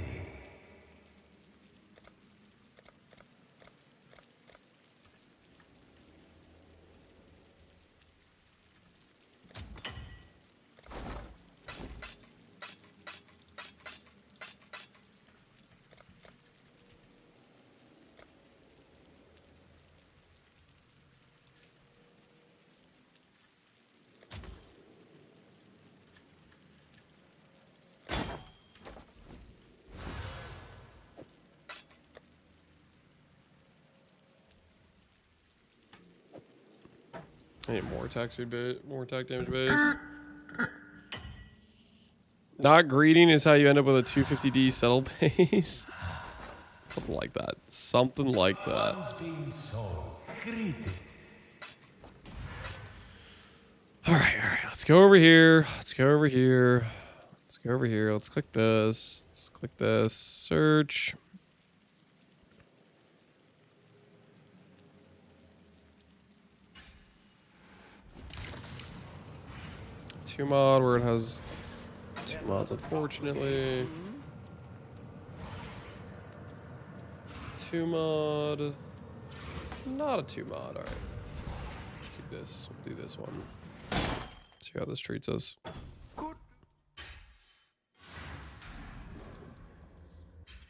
I need more attack speed base, more attack damage base. Not greeting is how you end up with a 250D settle base. Something like that. Something like that. Alright, let's go over here. Let's go over here. Let's go over here. Let's click this. Let's click this. Search. Two mod where it has two mods, unfortunately. Two mod. Not a two mod. Alright. Keep this. We'll do this one. See how this treats us.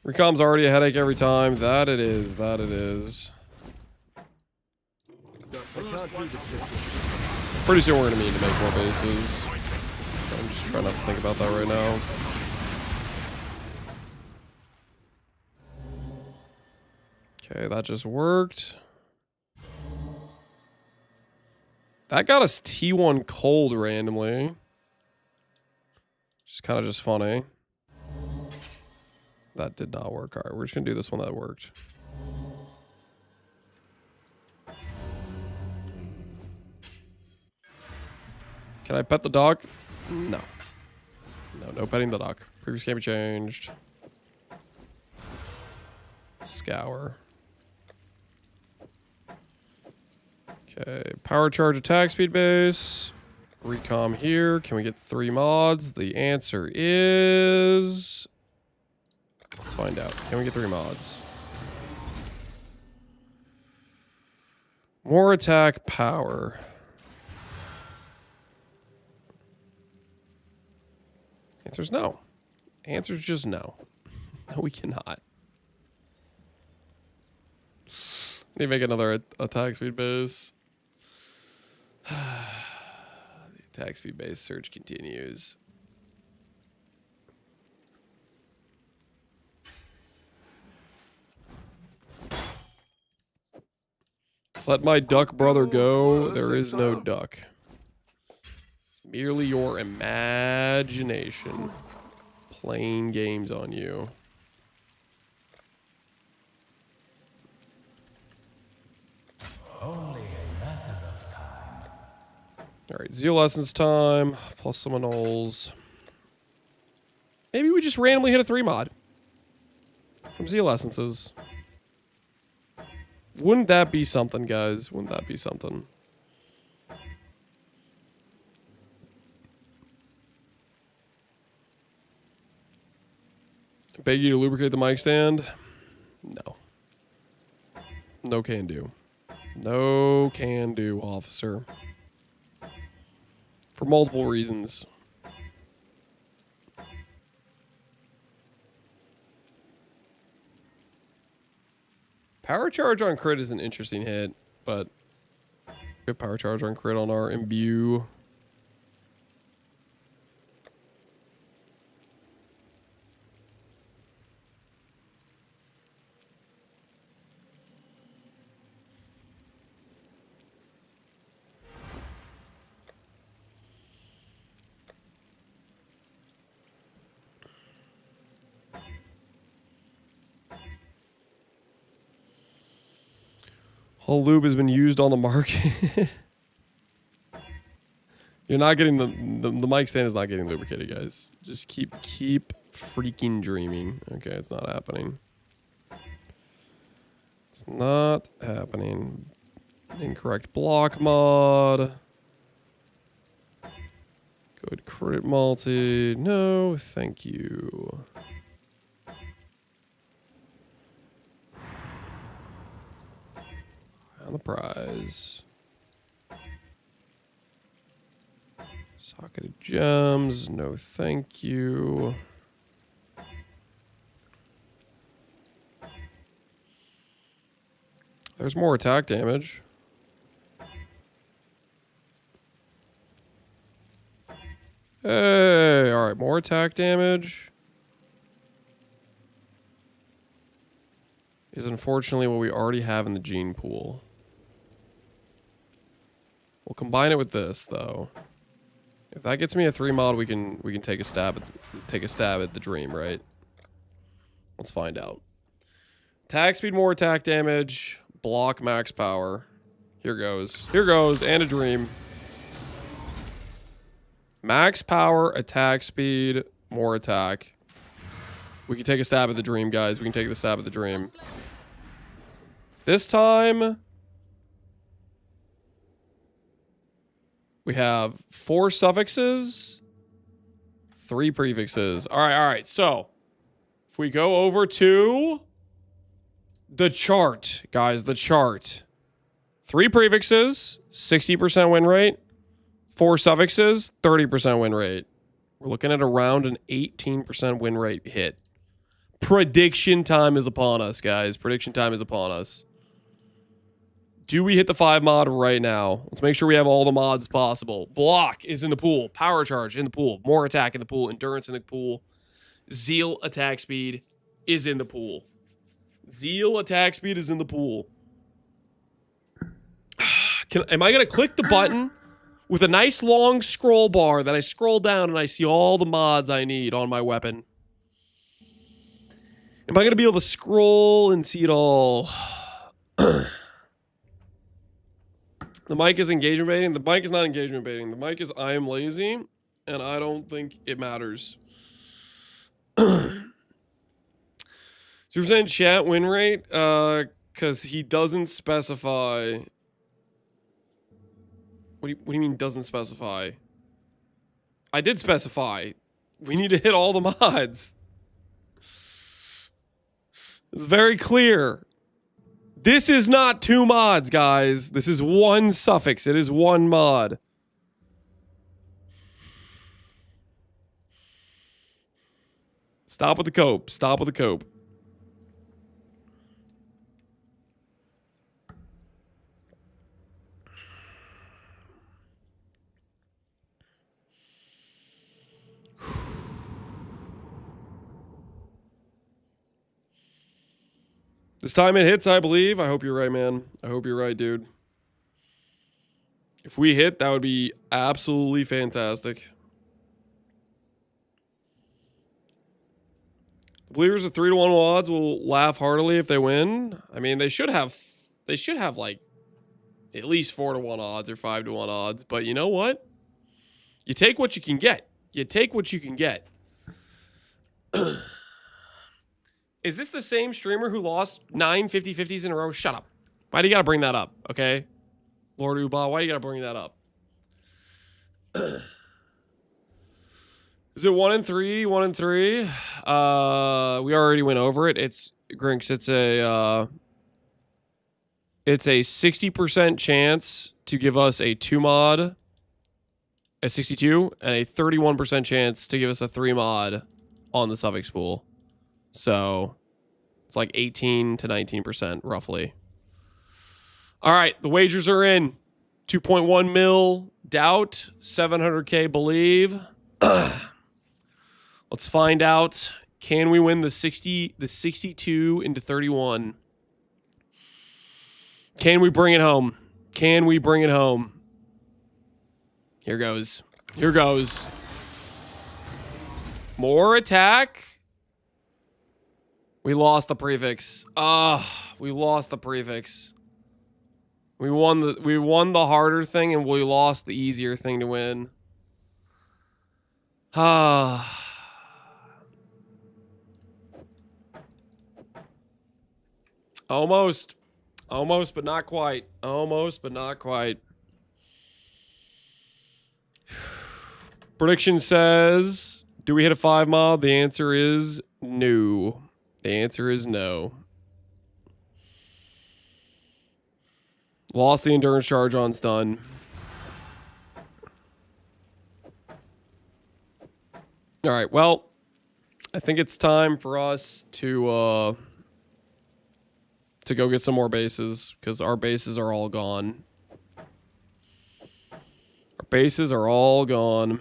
Recom's already a headache every time. That it is. That it is. Pretty soon we're going to need to make more bases. I'm just trying not to think about that right now. Okay, that just worked. That got us T1 cold randomly. Which is kind of just funny. That did not work. All right, we're just going to do this one that worked. Can I pet the dog? No. No petting the dog. Previous can't be changed. Scour. Okay, power charge attack speed base. Recom here. Can we get 3 mods? The answer is... Let's find out. Can we get 3 mods? More attack power. Answer's no. Answer's just no. No, we cannot. Need to make another attack speed base. The attack speed base search continues. Let my duck brother go. There is no duck. It's merely your imagination playing games on you. Only a matter of time. Alright, Zeal Essence time. Plus some anoles. Maybe we just randomly hit a 3 mod. From Zeal Essences. Wouldn't that be something, guys? Wouldn't that be something? I beg you to lubricate the mic stand? No. No can do. No can do, officer. For multiple reasons. Power charge on crit is an interesting hit, but we have power charge on crit on our imbue. Whole lube has been used on the market. You're not getting the mic stand is not getting lubricated, guys. Just keep freaking dreaming. Okay, it's not happening. It's not happening. Incorrect block mod. Good crit multi. No, thank you. On the prize. Socketed gems. No, thank you. There's more attack damage. Hey, all right, more attack damage. Is unfortunately what we already have in the gene pool. We'll combine it with this though. If that gets me a 3 mod, we can take a stab at the dream, right? Let's find out. Attack speed, more attack damage, block max power. Here goes. Here goes, and a dream. Max power, attack speed, more attack. We can take a stab at the dream, guys. We can take the stab at the dream. This time, we have 4 suffixes, 3 prefixes. All right. So, if we go over to the chart, guys, the chart. 3 prefixes, 60% win rate. 4 suffixes, 30% win rate. We're looking at around an 18% win rate hit. Prediction time is upon us, guys. Prediction time is upon us. Do we hit the 5 mod right now? Let's make sure we have all the mods possible. Block is in the pool. Power charge in the pool. More attack in the pool. Endurance in the pool. Zeal attack speed is in the pool. Zeal attack speed is in the pool. Am I going to click the button with a nice long scroll bar that I scroll down and I see all the mods I need on my weapon? Am I going to be able to scroll and see it all? The mic is engagement baiting. The mic is not engagement baiting. The mic is I am lazy, and I don't think it matters. 2% chat win rate, because he doesn't specify. What do you mean doesn't specify? I did specify. We need to hit all the mods. It's very clear. This is not 2 mods, guys. This is 1 suffix. It is 1 mod. Stop with the cope. Stop with the cope. This time it hits, I believe. I hope you're right, man. I hope you're right, dude. If we hit, that would be absolutely fantastic. The believers of 3-to-1 odds will laugh heartily if they win. I mean, they should have like at least 4-to-1 odds or 5-to-1 odds. But you know what? You take what you can get. You take what you can get. Is this the same streamer who lost 9 50-50s in a row? Shut up. Why do you gotta bring that up, okay? Lord Uba, why do you gotta bring that up? Is it 1 and 3? 1 and 3? We already went over it. It's Grinks, it's a 60% chance to give us a 2 mod, a 62, and a 31% chance to give us a 3 mod on the suffix pool. So it's like 18 to 19% roughly. All right, the wagers are in. 2.1 mil doubt, 700K believe. Let's find out. Can we win the 62 into 31? Can we bring it home? Can we bring it home? Here goes. Here goes. More attack. We lost the prefix. We lost the prefix. We won the harder thing and we lost the easier thing to win. Almost. Almost, but not quite. Almost, but not quite. Prediction says, do we hit a 5 mod? The answer is no. The answer is no. Lost the endurance charge on stun. All right, well, I think it's time for us to go get some more bases because our bases are all gone. Our bases are all gone.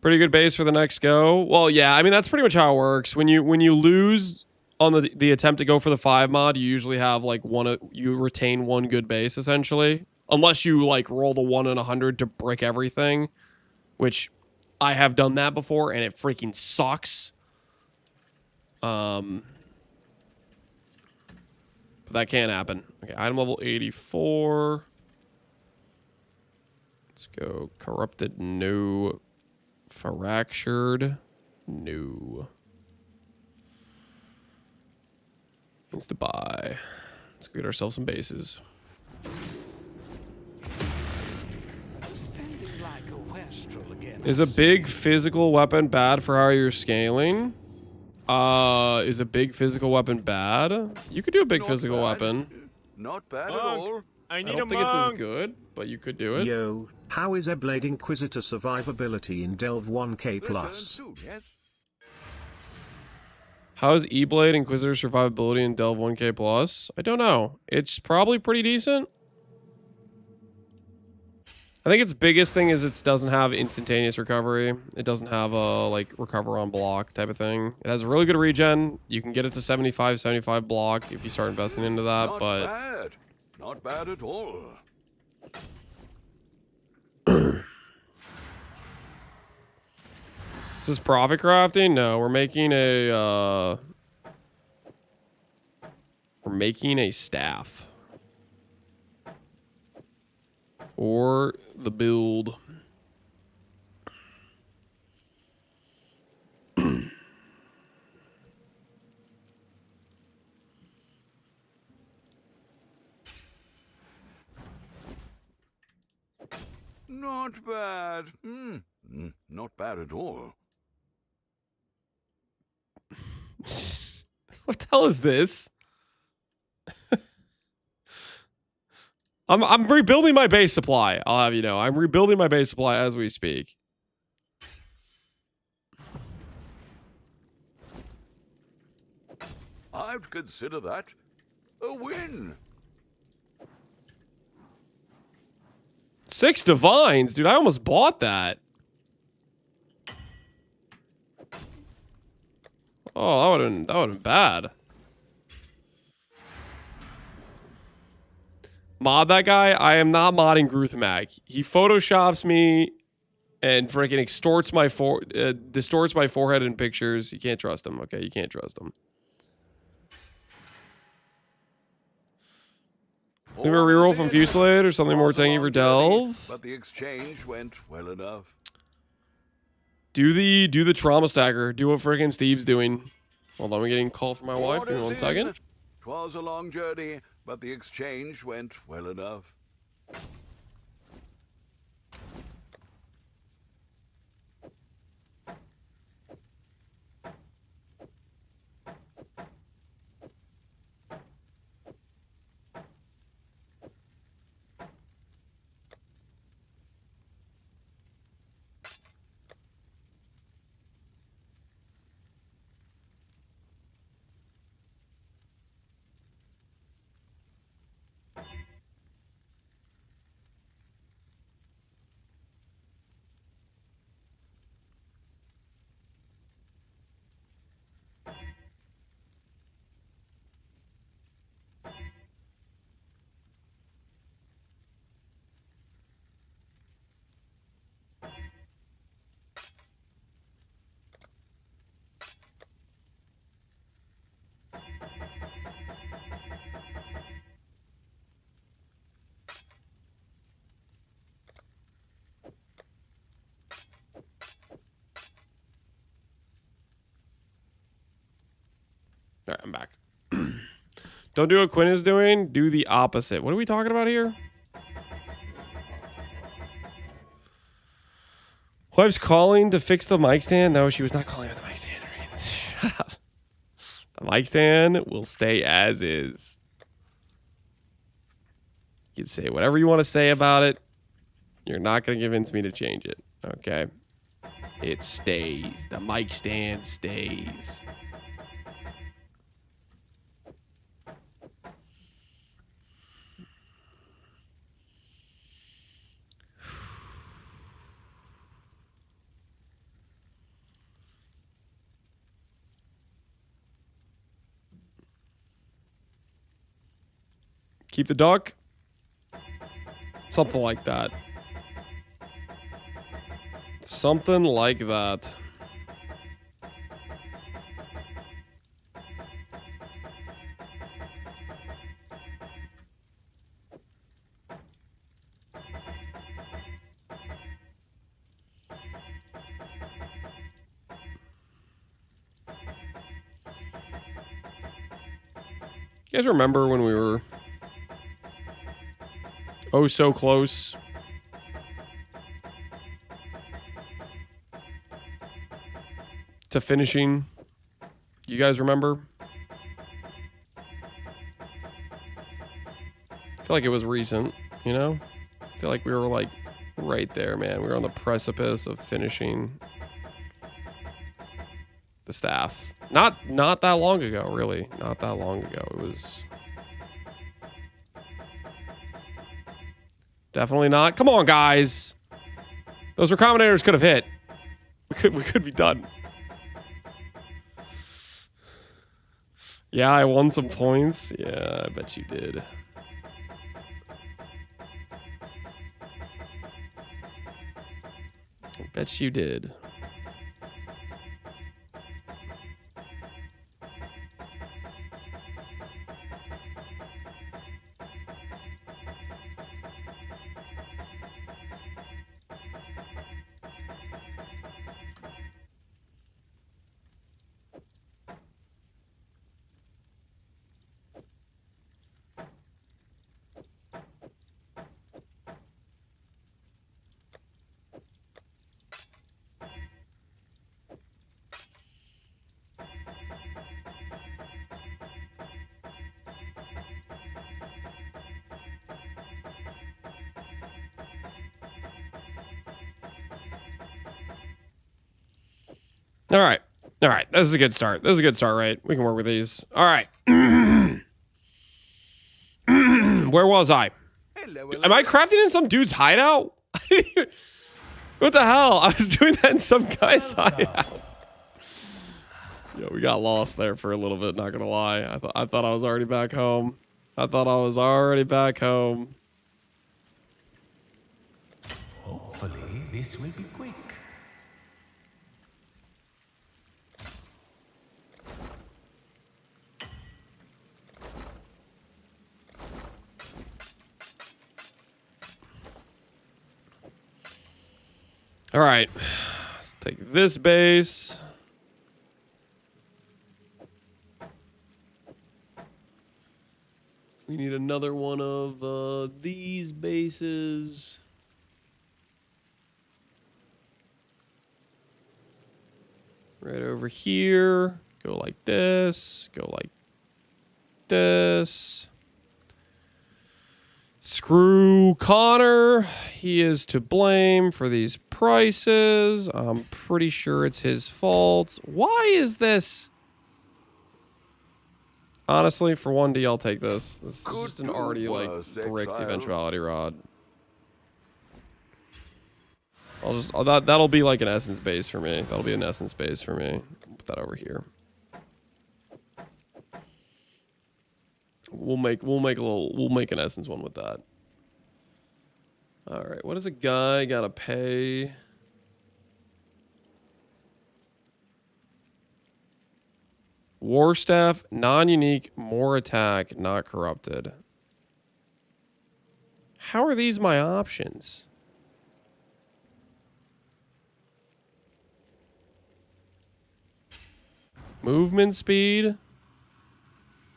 Pretty good base for the next go. Well, yeah, I mean that's pretty much how it works. When you lose on the attempt to go for the 5 mod, you usually have like you retain 1 good base essentially, unless you like roll the 1 in 100 to brick everything, which I have done that before and it freaking sucks. But that can happen. Okay, item level 84. Let's go corrupted, no. Fractured, no. Needs to buy. Let's get ourselves some bases. Is a big physical weapon bad for how you're scaling? Is a big physical weapon bad? You could do a big physical weapon. Not bad at all. I don't think it's as good, but you could do it. Yo, how is Blade Inquisitor survivability in Delve 1K plus? How is E-Blade Inquisitor survivability in Delve 1K plus? I don't know. It's probably pretty decent. I think its biggest thing is it doesn't have instantaneous recovery. It doesn't have a like recover on block type of thing. It has a really good regen. You can get it to 75 block if you start investing into that, Not but bad. Not bad at all. Is this profit crafting? No, we're making a staff. Or the build. Not bad. Not bad at all. What the hell is this? I'm rebuilding my base supply. I'll have you know. I'm rebuilding my base supply as we speak. I'd consider that a win. 6 divines, dude. I almost bought that. Oh, that would have been bad. Mod that guy. I am not modding Gruthmac. He photoshops me and freaking extorts my distorts my forehead in pictures. You can't trust him. Okay, you can't trust him. Leave a reroll from Fusillade or something more tanky for Delve. But the exchange went well enough. Do the trauma stagger. Do what freaking Steve's doing. Hold on, I'm getting a call from my wife. Give me 1 second. 'Twas a long journey, but the exchange went well enough. All right, I'm back. Don't do what Quinn is doing. Do the opposite. What are we talking about here? Wife's calling to fix the mic stand. No, she was not calling with the mic stand. Shut up. The mic stand will stay as is. You can say whatever you want to say about it. You're not going to convince me to change it. Okay? It stays. The mic stand stays. Keep the duck. Something like that. Something like that. You guys remember when we were oh so close to finishing? You guys remember? I feel like it was recent, you know? I feel like we were like right there, man. We were on the precipice of finishing the staff. Not that long ago, really. Not that long ago. It was definitely not. Come on, guys. Those recombinators could have hit. We could be done. Yeah, I won some points. Yeah, I bet you did. I bet you did. All right. All right. This is a good start. This is a good start, right? We can work with these. All right. Where was I? Am I crafting in some dude's hideout? What the hell? I was doing that in some guy's hideout. Yo, we got lost there for a little bit, not gonna lie. I thought I was already back home. I thought I was already back home. Hopefully, this will be quick. All right, let's take this base. We need another one of these bases. Right over here. Go like this. Go like this. Screw Connor. He is to blame for these prices. I'm pretty sure it's his fault. Why is this? Honestly, for 1D, I'll take this. This is just an already, like, bricked eventuality rod. That'll be like an essence base for me. That'll be an essence base for me. Put that over here. We'll make an essence one with that. All right, what does a guy gotta pay? War staff, non-unique, more attack, not corrupted. How are these my options? Movement speed.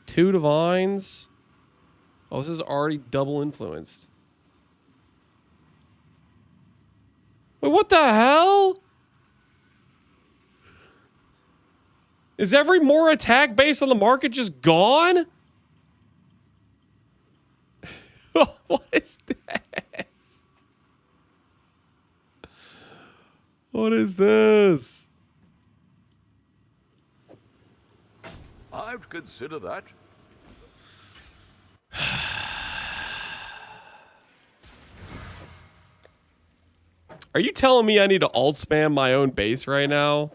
2 divines. Oh, this is already double influenced. Wait, what the hell? Is every more attack base on the market just gone? What is this? What is this? I'd consider that. Are you telling me I need to alt spam my own base right now?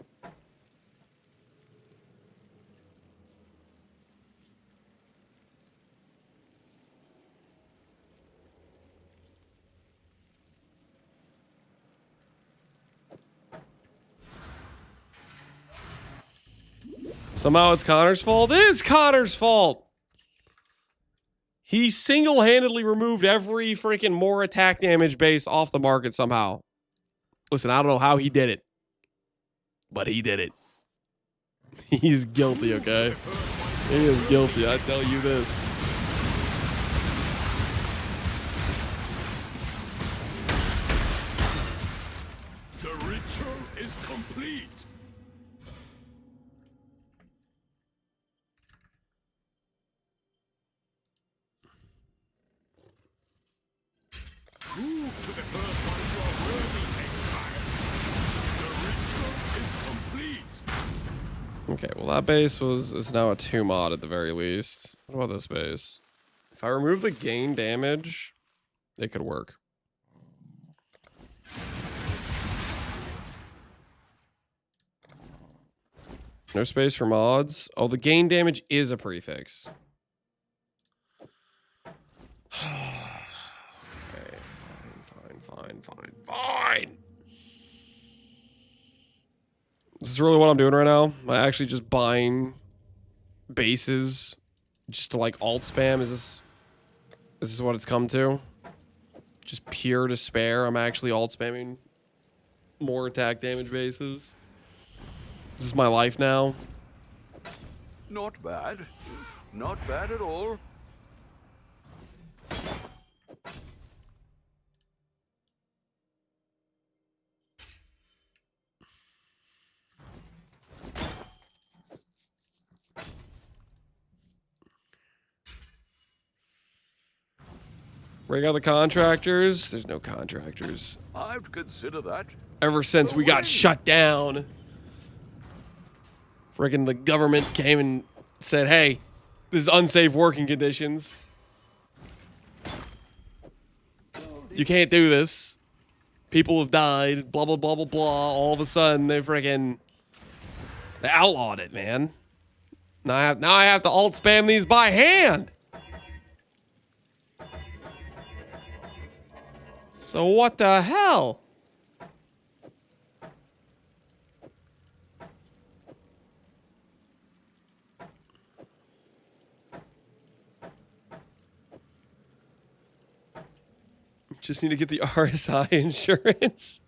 Somehow it's Connor's fault. It is Connor's fault. He single-handedly removed every freaking more attack damage base off the market somehow. Listen, I don't know how he did it, but he did it. He's guilty, okay? He is guilty, I tell you this. The ritual is complete. Prove to the Earth Ones you are worthy, Exile. The ritual is complete. Okay, well that base is now a 2 mod at the very least. What about this base? If I remove the gain damage, it could work. No space for mods. Oh, the gain damage is a prefix. Okay, fine. This is really what I'm doing right now. Am I actually just buying bases just to like alt spam? Is this what it's come to? Just pure despair. I'm actually alt spamming more attack damage bases. This is my life now. Not bad. Not bad at all. Bring out the contractors. There's no contractors. I'd consider that. Ever since we got shut down, friggin' the government came and said, hey, this is unsafe working conditions. You can't do this. People have died, blah, blah, blah, blah, blah. All of a sudden, they outlawed it, man. Now I have to alt spam these by hand. So what the hell? Just need to get the RSI insurance.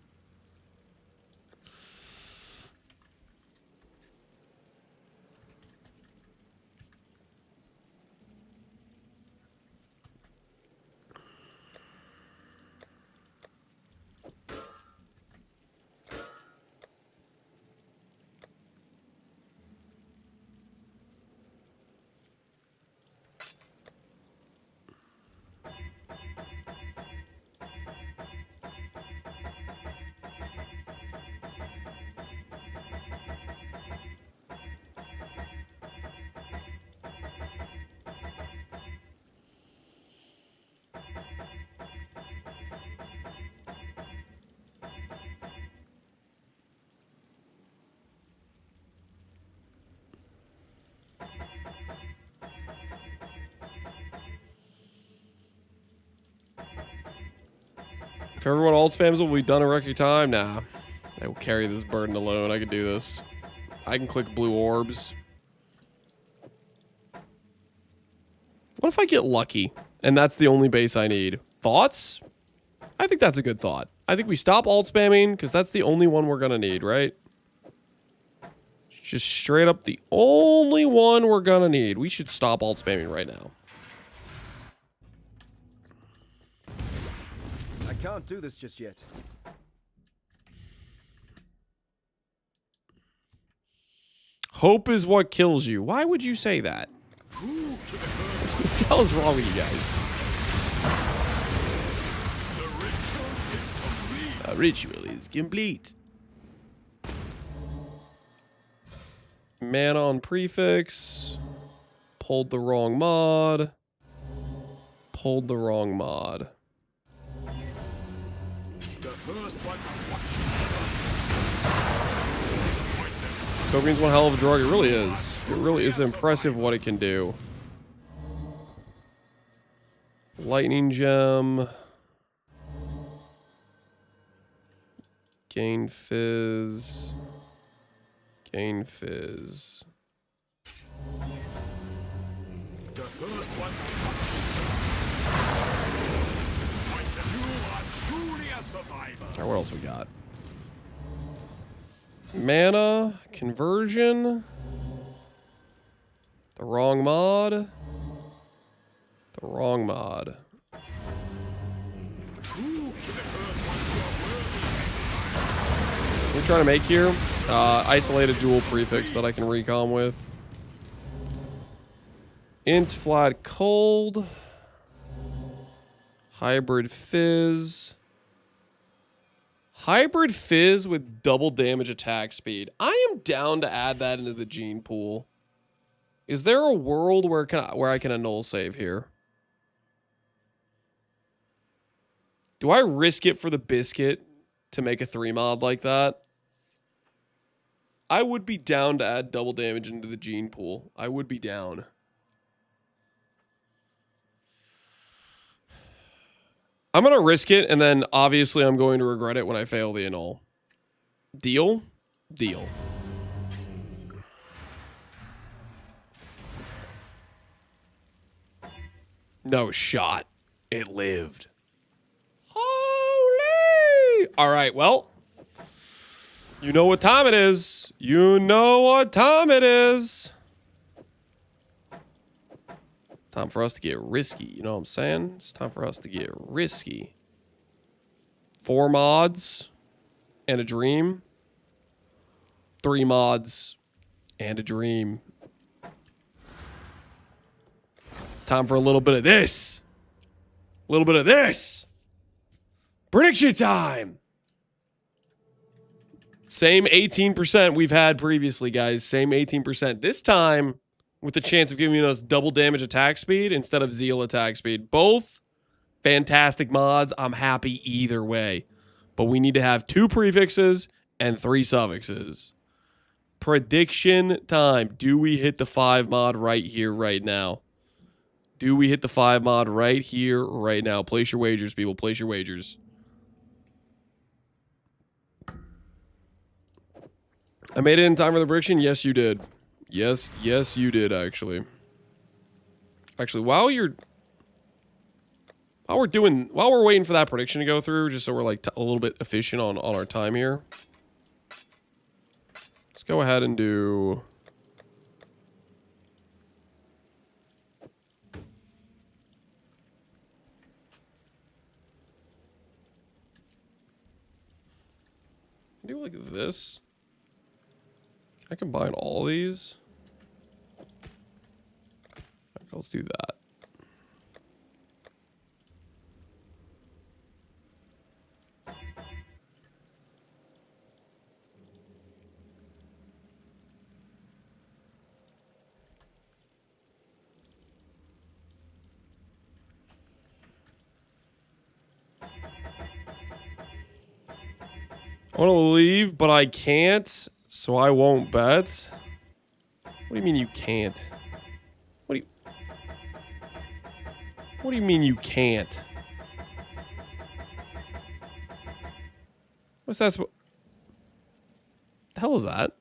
If everyone alt spams, will be done in record time? Nah. I will carry this burden alone. I can do this. I can click blue orbs. What if I get lucky and that's the only base I need? Thoughts? I think that's a good thought. I think we stop alt spamming because that's the only one we're going to need, right? Just straight up the only one we're going to need. We should stop alt spamming right now. I can't do this just yet. Hope is what kills you. Why would you say that? What the hell is wrong with you guys? The ritual is complete. Man on prefix. Pulled the wrong mod. Pulled the wrong mod. Cobaine's one hell of a drug. It really is. It really is impressive what it can do. Lightning gem. Gain fizz. Gain fizz. first one. You are truly a survivor. All right, what else we got? Mana, conversion. The wrong mod. The wrong mod. What are we trying to make here? Isolated dual prefix that I can recom with. Int flat cold. Hybrid fizz. Hybrid fizz with double damage attack speed. I am down to add that into the gene pool. Is there a world where I can annul save here? Do I risk it for the biscuit to make a 3 mod like that? I would be down to add double damage into the gene pool. I would be down. I'm going to risk it, and then obviously I'm going to regret it when I fail the annul. Deal? Deal. No shot. It lived. Holy! All right, well. You know what time it is. You know what time it is. Time for us to get risky. You know what I'm saying? It's time for us to get risky. 4 mods and a dream. 3 mods and a dream. It's time for a little bit of this. A little bit of this. Prediction time. Same 18% we've had previously, guys. Same 18%. This time, with the chance of giving us double damage attack speed instead of zeal attack speed. Both fantastic mods. I'm happy either way. But we need to have 2 prefixes and 3 suffixes. Prediction time. Do we hit the 5 mod right here, right now? Do we hit the 5 mod right here, right now? Place your wagers, people. Place your wagers. I made it in time for the prediction. Yes, you did. Yes, you did, actually. Actually, while we're waiting for that prediction to go through, just so we're like a little bit efficient on our time here. Let's go ahead and do. Do like this. Can I combine all these? Okay, let's do that. I want to leave, but I can't, so I won't bet. What do you mean you can't? What do you mean you can't? What's that? The hell is that?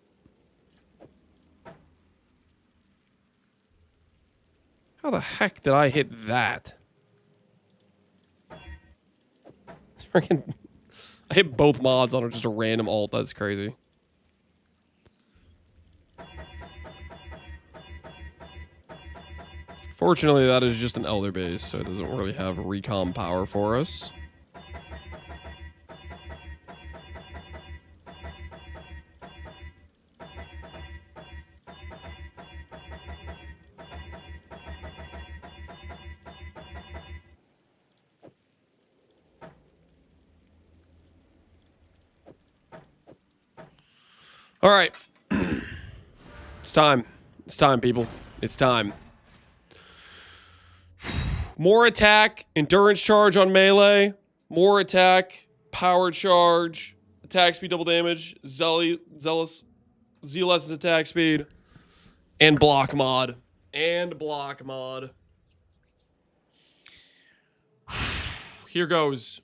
How the heck did I hit that? It's freaking. I hit both mods on just a random alt. That's crazy. Fortunately, that is just an Elder base, so it doesn't really have recom power for us. All right. It's time. It's time, people. It's time. More attack, endurance charge on melee. More attack, power charge, attack speed, double damage, zealous attack speed, and block mod. And block mod. Here goes.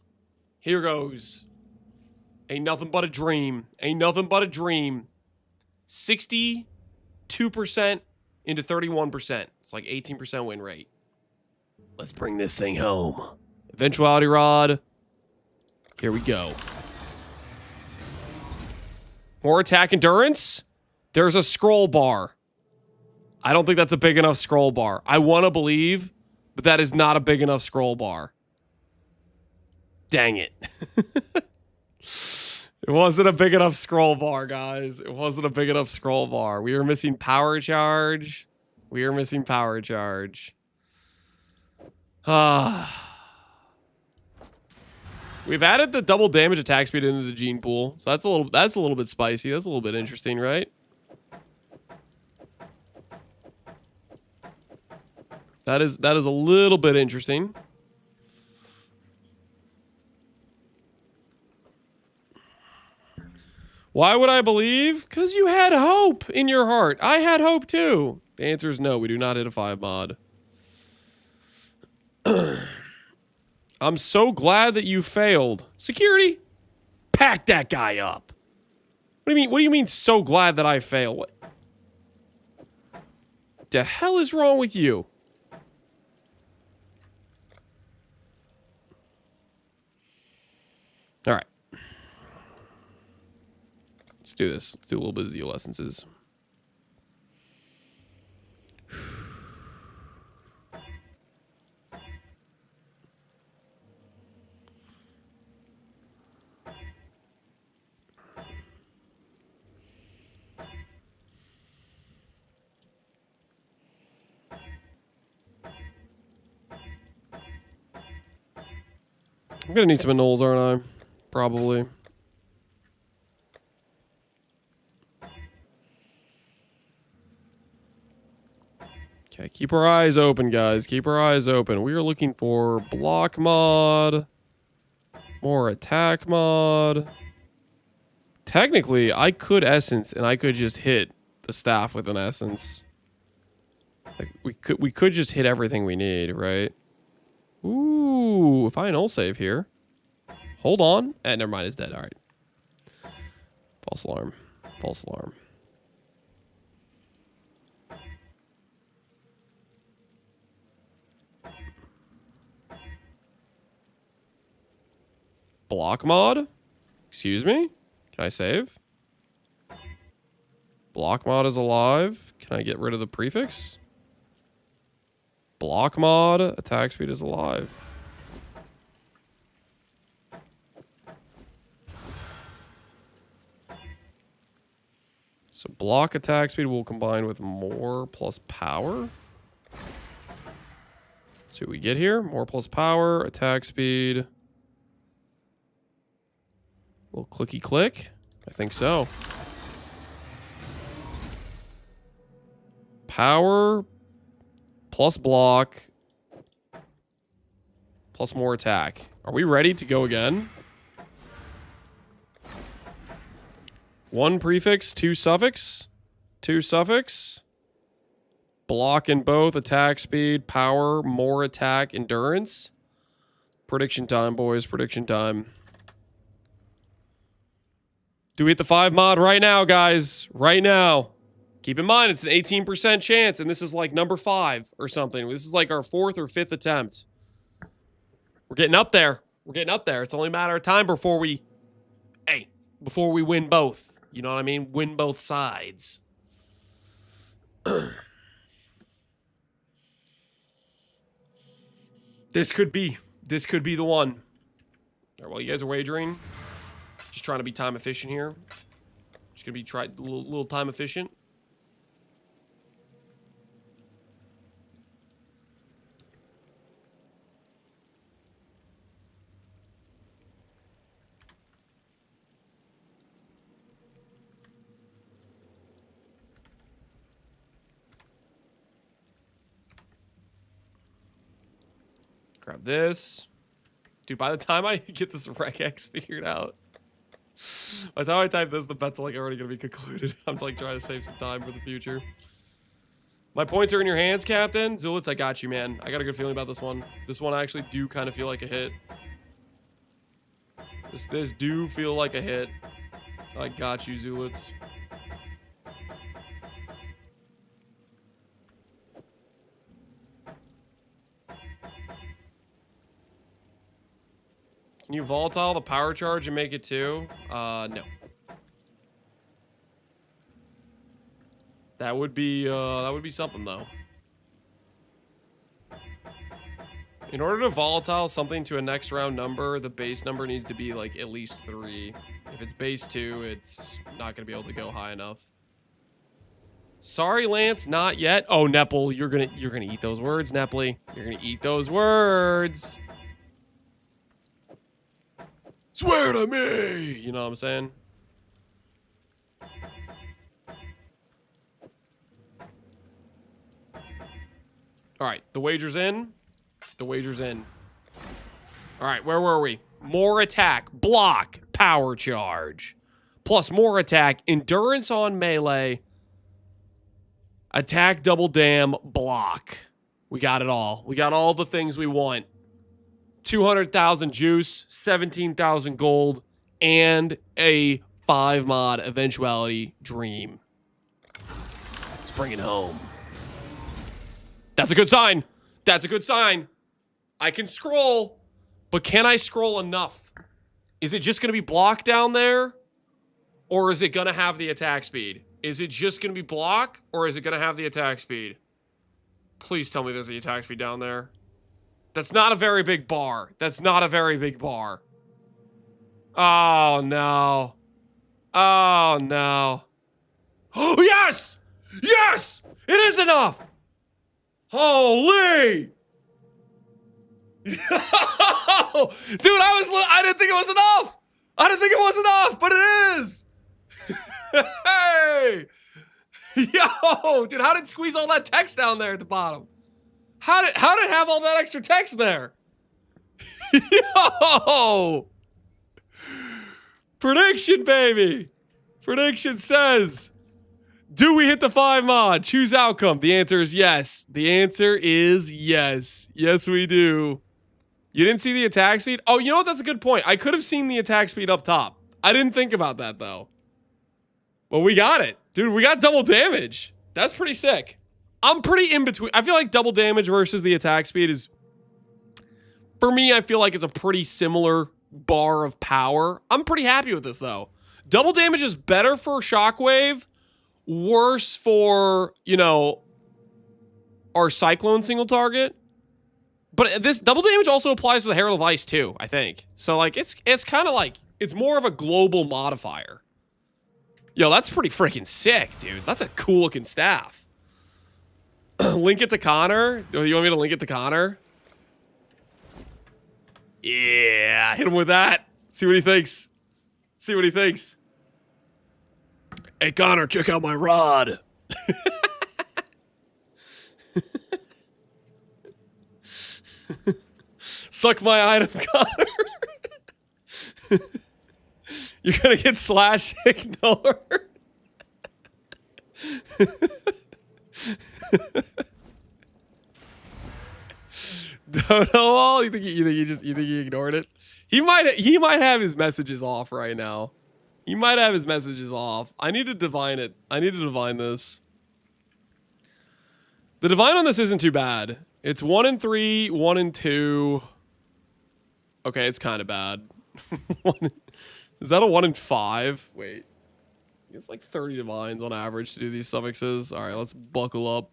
Here goes. Ain't nothing but a dream. Ain't nothing but a dream. 62% into 31%. It's like 18% win rate. Let's bring this thing home. Eventuality Rod. Here we go. More attack endurance. There's a scroll bar. I don't think that's a big enough scroll bar. I want to believe, but that is not a big enough scroll bar. Dang it. It wasn't a big enough scroll bar, guys. It wasn't a big enough scroll bar. We are missing power charge. We are missing power charge. We've added the double damage attack speed into the gene pool. So that's a little bit spicy. That's a little bit interesting, right? That is a little bit interesting. Why would I believe? Because you had hope in your heart. I had hope too. The answer is no. We do not hit a 5 mod. I'm so glad that you failed. Security, pack that guy up. What do you mean? What do you mean? So glad that I failed. What the hell is wrong with you? All right. Let's do this. Let's do a little bit of zeal essences. I'm gonna need some anoles, aren't I? Probably. Okay, keep our eyes open, guys. Keep our eyes open. We are looking for block mod. More attack mod. Technically, I could essence and I could just hit the staff with an essence. Like we could just hit everything we need, right? Ooh, if I null save here. Hold on. Never mind, it's dead. All right. False alarm. False alarm. Block mod? Excuse me? Can I save? Block mod is alive. Can I get rid of the prefix? Block mod, attack speed is alive. So block attack speed will combine with more plus power. See what we get here. More plus power, attack speed. A little clicky click. I think so. Power plus block plus more attack. Are we ready to go again? 1 prefix, 2 suffix, 2 suffix. Block in both, attack speed, power, more attack, endurance. Prediction time, boys, prediction time. Do we hit the 5 mod right now, guys? Right now. Keep in mind, it's an 18% chance, and this is like number 5 or something. This is like our 4th or 5th attempt. We're getting up there. We're getting up there. It's only a matter of time before we... Hey, before we win both. You know what I mean? Win both sides. This could be the one. All right, while you guys are wagering, just trying to be time efficient here. Just gonna be a little time efficient. Grab this. Dude, by the time I get this regex figured out, by the time I type this, the bet's like already gonna be concluded. I'm like trying to save some time for the future. My points are in your hands, Captain. Zulitz, I got you, man. I got a good feeling about this one. This one I actually do kind of feel like a hit. This do feel like a hit. I got you, Zulitz. Can you volatile the power charge and make it 2? No. That would be something though. In order to volatile something to a next round number, the base number needs to be like at least 3. If it's base 2, it's not gonna be able to go high enough. Sorry, Lance, not yet. Oh, Nepple, you're gonna eat those words, Neppley. You're gonna eat those words. Swear to me! You know what I'm saying? Alright, the wager's in. The wager's in. Alright, where were we? More attack, block, power charge. Plus more attack, endurance on melee, attack, double dam, block. We got it all. We got all the things we want. 200,000 juice, 17,000 gold, and a 5 mod eventuality dream. Let's bring it home. That's a good sign. That's a good sign. I can scroll, but can I scroll enough? Is it just going to be block down there? Or is it going to have the attack speed? Is it just going to be block, or is it going to have the attack speed? Please tell me there's the attack speed down there. That's not a very big bar. That's not a very big bar. Oh, no. Oh, no. Oh, yes! Yes! It is enough! Holy! Dude, I didn't think it was enough! I didn't think it was enough, but it is! Hey! Yo! Dude, how did it squeeze all that text down there at the bottom? How did it have all that extra text there? Yo! Prediction, baby! Prediction says, do we hit the 5 mod? Choose outcome. The answer is yes. The answer is yes. Yes, we do. You didn't see the attack speed? Oh, you know what? That's a good point. I could have seen the attack speed up top. I didn't think about that, though. Well, we got it. Dude, we got double damage. That's pretty sick. I'm pretty in between. I feel like double damage versus the attack speed is... For me, I feel like it's a pretty similar bar of power. I'm pretty happy with this, though. Double damage is better for Shockwave, worse for, you know, our Cyclone single target. But this double damage also applies to the Herald of Ice, too, I think. So, like, it's kind of like... It's more of a global modifier. Yo, that's pretty freaking sick, dude. That's a cool-looking staff. Link it to Connor? Do you want me to link it to Connor? Yeah, hit him with that. See what he thinks. See what he thinks. Hey, Connor, check out my rod. Suck my item, Connor. You're gonna get slash ignored. Don't know all. You think he ignored it? He might have his messages off right now. He might have his messages off. I need to divine it. I need to divine this. The divine on this isn't too bad. It's 1 and 3, 1 and 2. Okay, it's kind of bad. Is that a 1 and 5? Wait. It's like 30 divines on average to do these suffixes. All right, let's buckle up.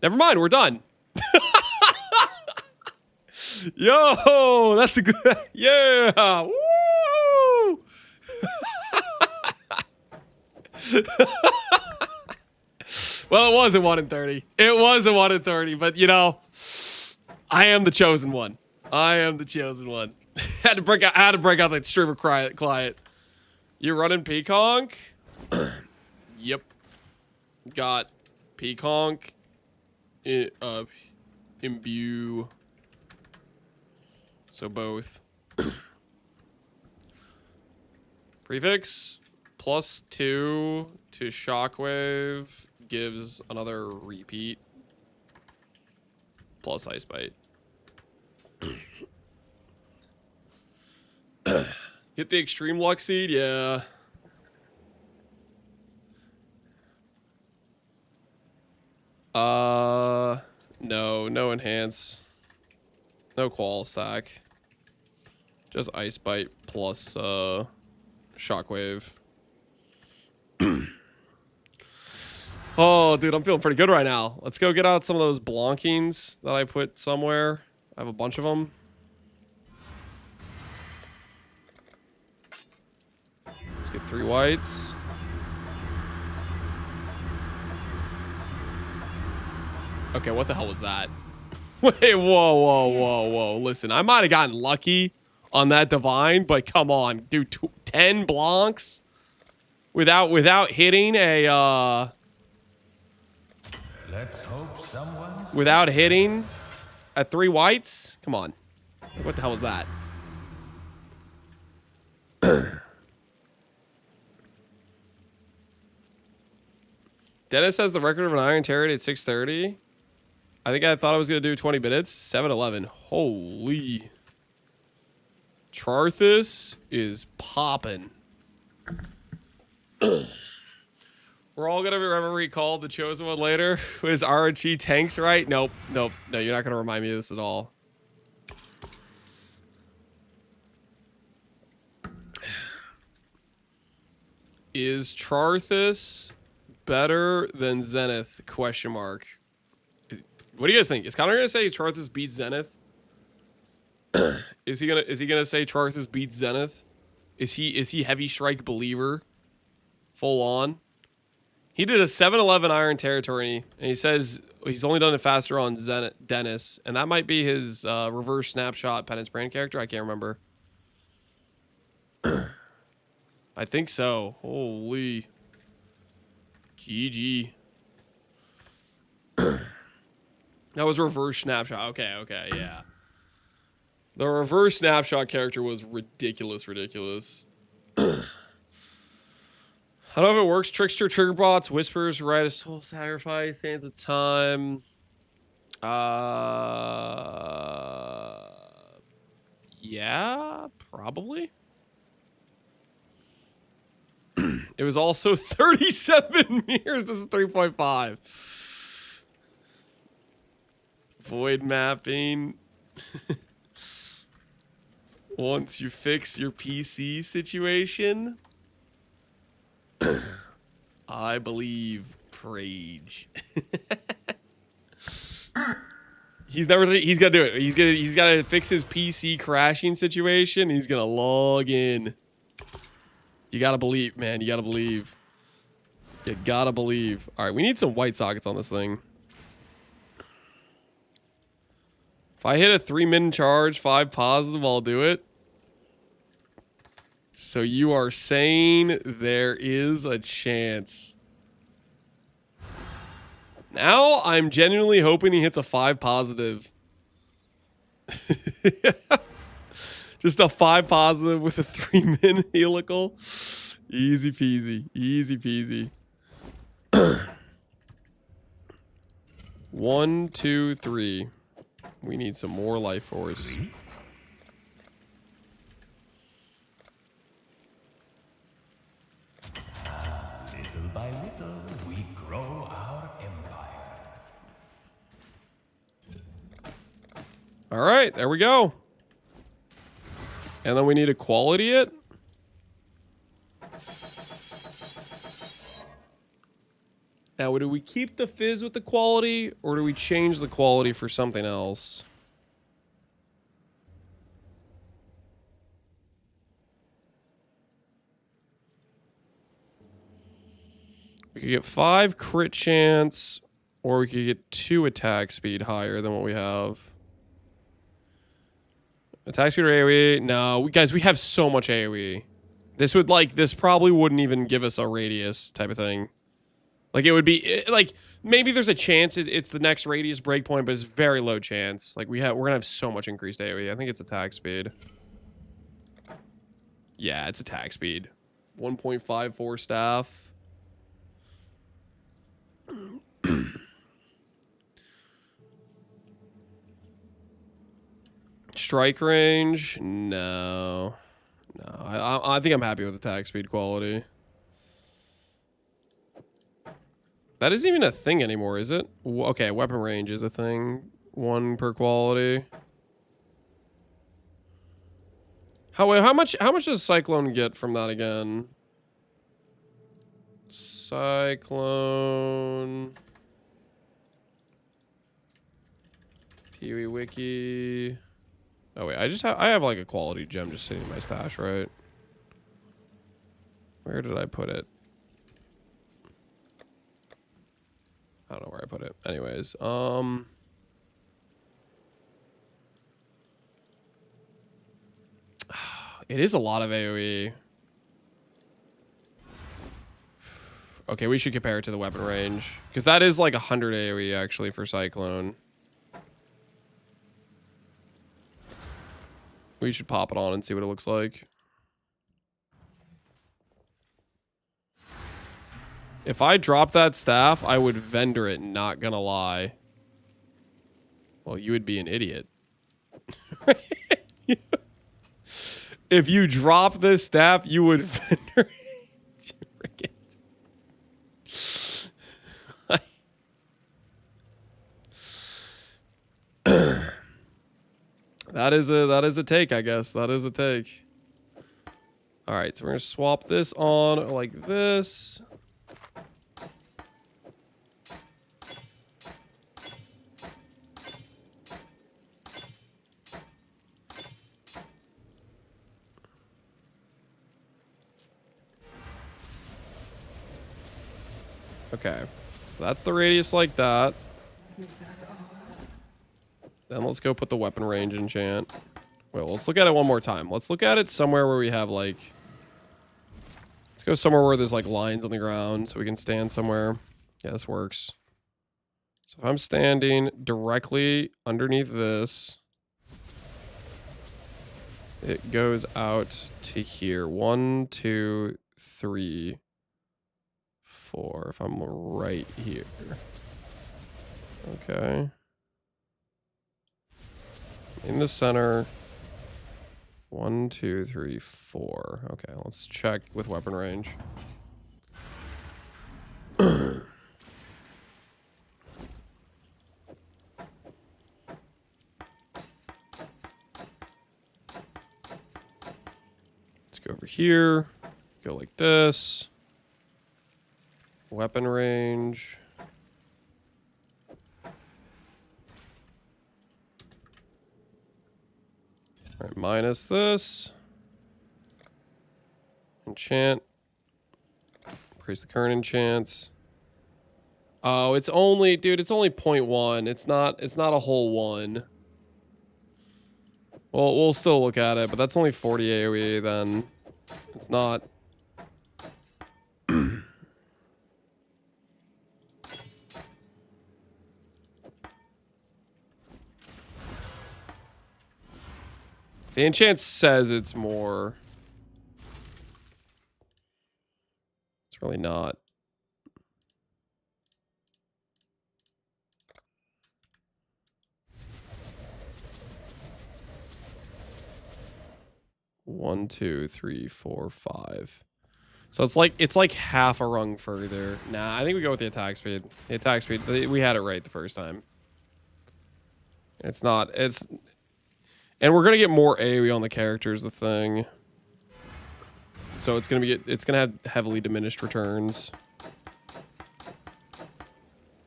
Never mind, we're done. Yo, that's a good... Yeah! Woo! Well, it was a 1 in 30. It was a 1 in 30, but you know, I am the chosen one. I am the chosen one. I had to break out the streamer client. You running Peaconk? Yep. Got Peaconk. Imbue. So both. Prefix +2 to Shockwave gives another repeat. Plus Ice Bite. Hit the extreme luck seed, yeah. No enhance. No qual stack. Just Ice Bite plus Shockwave. Oh, dude, I'm feeling pretty good right now. Let's go get out some of those Blankings that I put somewhere. I have a bunch of them. Let's get 3 whites. Okay, what the hell was that? Wait, whoa. Listen, I might have gotten lucky on that divine, but come on, dude, 10 Blancs without hitting a Let's hope someone's without hitting at 3 whites. Come on, what the hell was that? Dennis has the record of an Iron Terror at 6:30. I think I thought I was going to do 20 minutes. 7:11. Holy. Charthus is popping. We're all going to remember recall the Chosen One later. Is RNG tanks right? Nope. No, you're not going to remind me of this at all. Is Charthus better than Zenith? Question mark. What do you guys think? Is Connor gonna say Charthus beats Zenith? Is he gonna say Charthus beats Zenith? Is he heavy strike believer? Full on. He did a 7-11 Iron Territory, and he says he's only done it faster on Zenith Dennis, and that might be his reverse snapshot Penance Brand character. I can't remember. I think so. Holy. GG. That was reverse snapshot. Okay, yeah. The reverse snapshot character was ridiculous. I don't know if it works. Trickster, Trigger Bots, Whispers, Rite of Soul Sacrifice, Sands of Time. Yeah, probably. It was also 37 meters. This is 3.5. Void mapping. Once you fix your PC situation, I believe Prage. He's gonna do it. He's gotta fix his PC crashing situation. He's gonna log in. You gotta believe, man. You gotta believe. You gotta believe. All right, we need some white sockets on this thing. If I hit a 3-min charge, 5 positive, I'll do it. So you are saying there is a chance. Now I'm genuinely hoping he hits a 5 positive. Just a 5 positive with a 3-min helical. Easy peasy. Easy peasy. 1, 2, 3. We need some more life force. Little by little, we grow our empire. All right, there we go. And then we need to quality it. Now, do we keep the fizz with the quality, or do we change the quality for something else? We could get 5 crit chance, or we could get 2 attack speed higher than what we have. Attack speed or AoE? No, guys, we have so much AoE. This probably wouldn't even give us a radius type of thing. Like, it would be, like, maybe there's a chance it's the next radius breakpoint, but it's very low chance. Like, we're gonna have so much increased AoE. I think it's attack speed. Yeah, it's attack speed. 1.54 staff. Strike range? No. I think I'm happy with attack speed quality. That isn't even a thing anymore, is it? Okay, weapon range is a thing. 1 per quality. How much does Cyclone get from that again? Cyclone. Pee-wee Wiki. Oh wait, I have like a quality gem just sitting in my stash, right? Where did I put it? I don't know where I put it. Anyways, it is a lot of AoE. Okay, we should compare it to the weapon range. Because that is like 100 AoE actually for Cyclone. We should pop it on and see what it looks like. If I drop that staff, I would vendor it, not gonna lie. Well, you would be an idiot. If you drop this staff, you would vendor it. That is a take, I guess. That is a take. All right, so we're gonna swap this on like this. Okay, so that's the radius like that. Then let's go put the weapon range enchant. Well, let's look at it one more time. Let's look at it somewhere where we have like... Let's go somewhere where there's like lines on the ground so we can stand somewhere. Yeah, this works. So if I'm standing directly underneath this, it goes out to here. 1, 2, 3, 4. If I'm right here. Okay. In the center. 1, 2, 3, 4. Okay, let's check with weapon range. Let's go over here. Go like this. Weapon range. All right, minus this. Enchant. Increase the current enchants. Oh, it's only, dude, it's only 0.1. It's not a whole 1. Well, we'll still look at it, but that's only 40 AoE then. It's not. The enchant says it's more. It's really not. One, 2, 3, 4, 5. So it's like half a rung further. Nah, I think we go with the attack speed. The attack speed, we had it right the first time. It's not. And we're gonna get more AoE on the characters, the thing. So it's gonna have heavily diminished returns.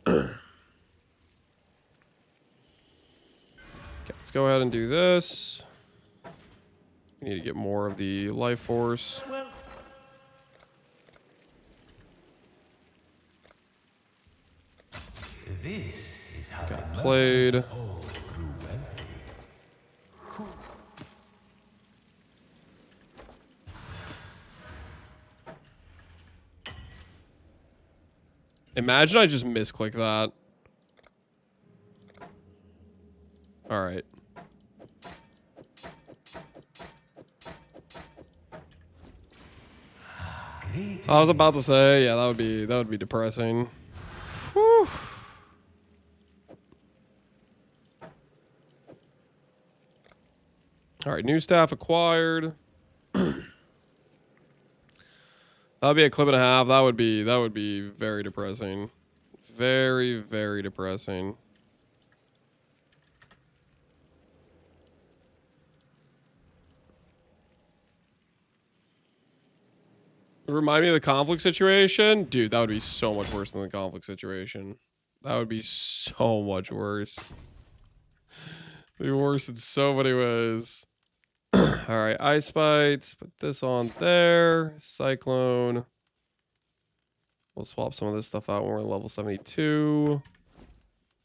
Okay, let's go ahead and do this. We need to get more of the life force. This is how got played. Imagine I just misclick that. All right. I was about to say, yeah, that would be depressing. Whew. All right, new staff acquired. That'd be a clip and a half. That would be very depressing. Very, very depressing. Remind me of the conflict situation? Dude, that would be so much worse than the conflict situation. That would be so much worse. It'd be worse in so many ways. Alright, Ice Bites. Put this on there. Cyclone. We'll swap some of this stuff out when we're level 72.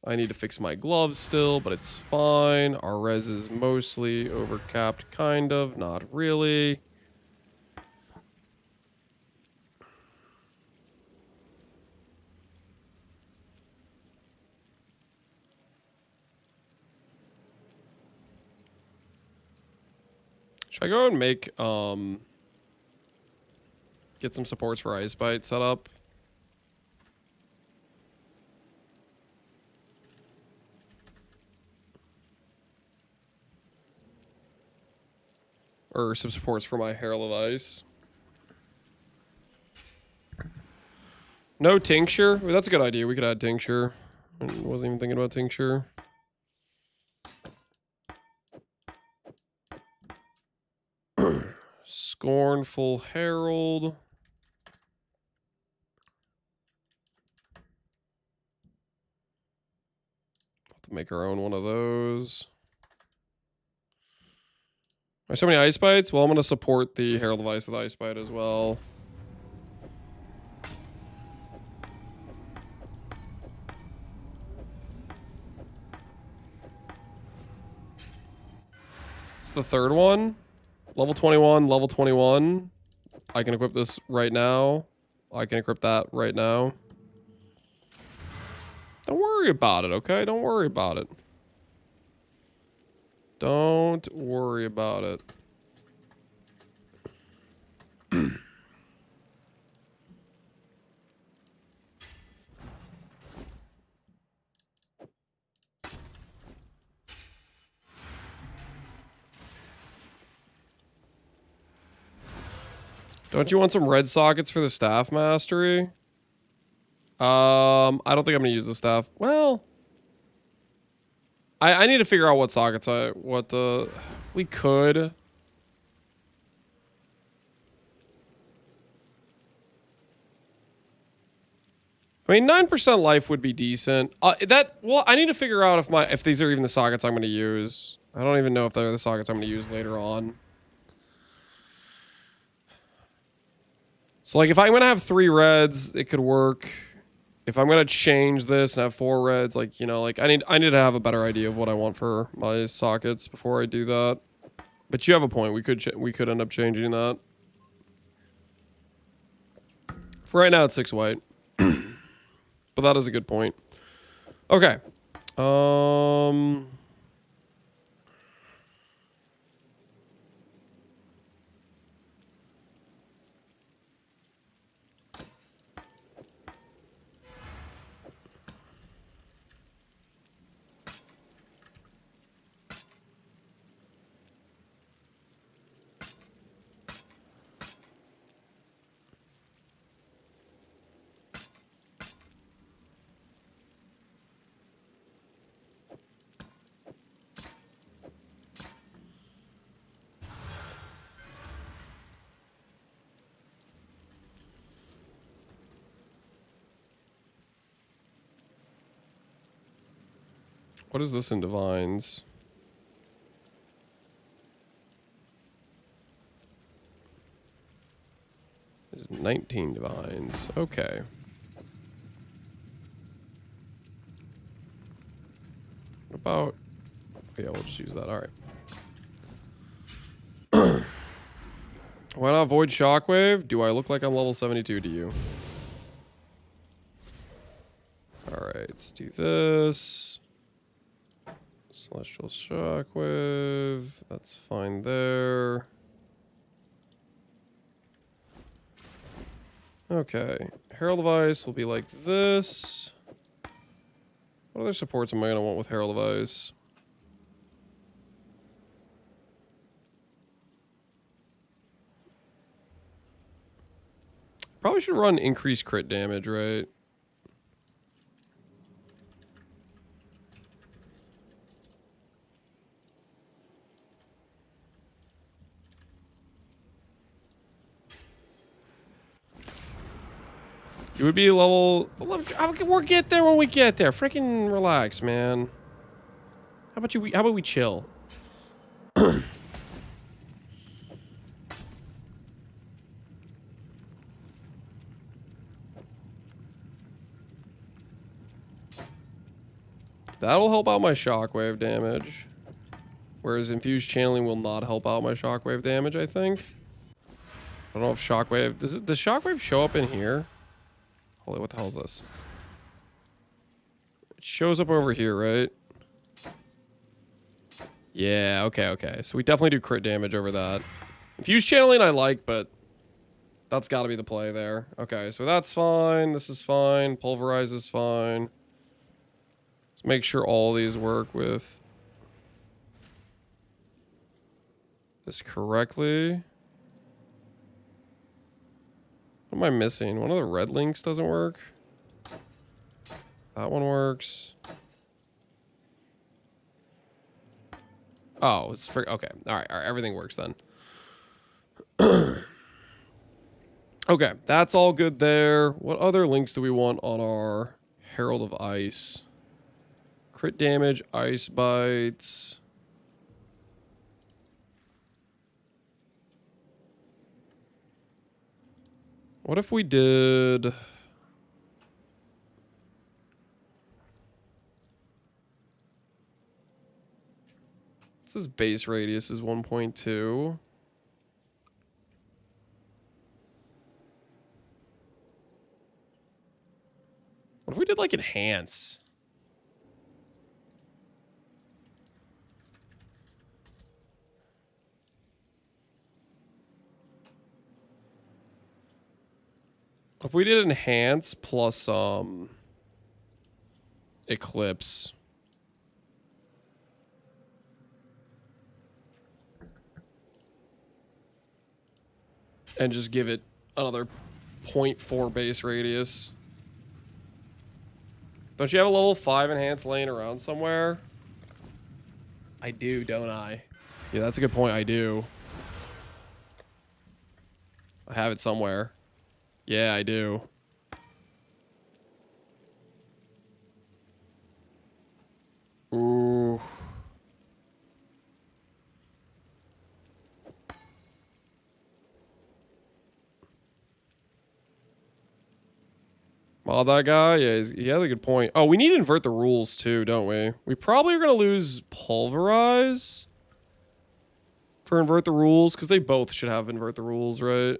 I need to fix my gloves still, but it's fine. Our res is mostly overcapped, kind of. Not really. Should I go and make, get some supports for Ice Bite set up? Or some supports for my Herald of Ice. No tincture? Well, that's a good idea. We could add tincture. I wasn't even thinking about tincture. Scornful Herald. Have to make our own one of those. Are so many Ice Bites? Well, I'm going to support the Herald of Ice with Ice Bite as well. It's the third one. Level 21, level 21. I can equip this right now. I can equip that right now. Don't worry about it, okay? Don't worry about it. Don't worry about it. Don't you want some red sockets for the staff mastery? I don't think I'm gonna use the staff. Well, I need to figure out what sockets we could. I mean, 9% life would be decent. Well, I need to figure out if these are even the sockets I'm gonna use. I don't even know if they're the sockets I'm gonna use later on. So like if I'm gonna have 3 reds, it could work. If I'm gonna change this and have 4 reds, like, you know, like I need to have a better idea of what I want for my sockets before I do that. But you have a point. We could end up changing that. For right now, it's 6 white. But that is a good point. Okay. What is this in Divines? This is 19 Divines. Okay. What about... Yeah, we'll just use that. All right. Why not Void Shockwave? Do I look like I'm level 72 to you? Alright, let's do this. Celestial Shockwave. That's fine there. Okay. Herald of Ice will be like this. What other supports am I going to want with Herald of Ice? Probably should run increased crit damage, right? You would be level. We'll get there when we get there. Freaking relax, man. How about you? How about we chill? That'll help out my shockwave damage. Whereas infused channeling will not help out my shockwave damage, I think. I don't know if shockwave... Does shockwave show up in here? Holy, what the hell is this? It shows up over here, right? Yeah, okay. So we definitely do crit damage over that. Infused channeling I like, but that's got to be the play there. Okay, so that's fine. This is fine. Pulverize is fine. Let's make sure all these work with this correctly. What am I missing? One of the red links doesn't work. That one works. Oh, it's for okay. All right. Everything works then. Okay, that's all good there. What other links do we want on our Herald of Ice? Crit damage, ice bites. What if we did... This base radius is 1.2. What if we did like enhance? If we did enhance plus eclipse. And just give it another 0.4 base radius. Don't you have a level 5 enhance laying around somewhere? I do, don't I? Yeah, that's a good point. I do. I have it somewhere. Yeah, I do. Ooh. Oh, that guy? Yeah, he has a good point. Oh, we need to invert the rules too, don't we? We probably are going to lose Pulverize for invert the rules, because they both should have invert the rules, right?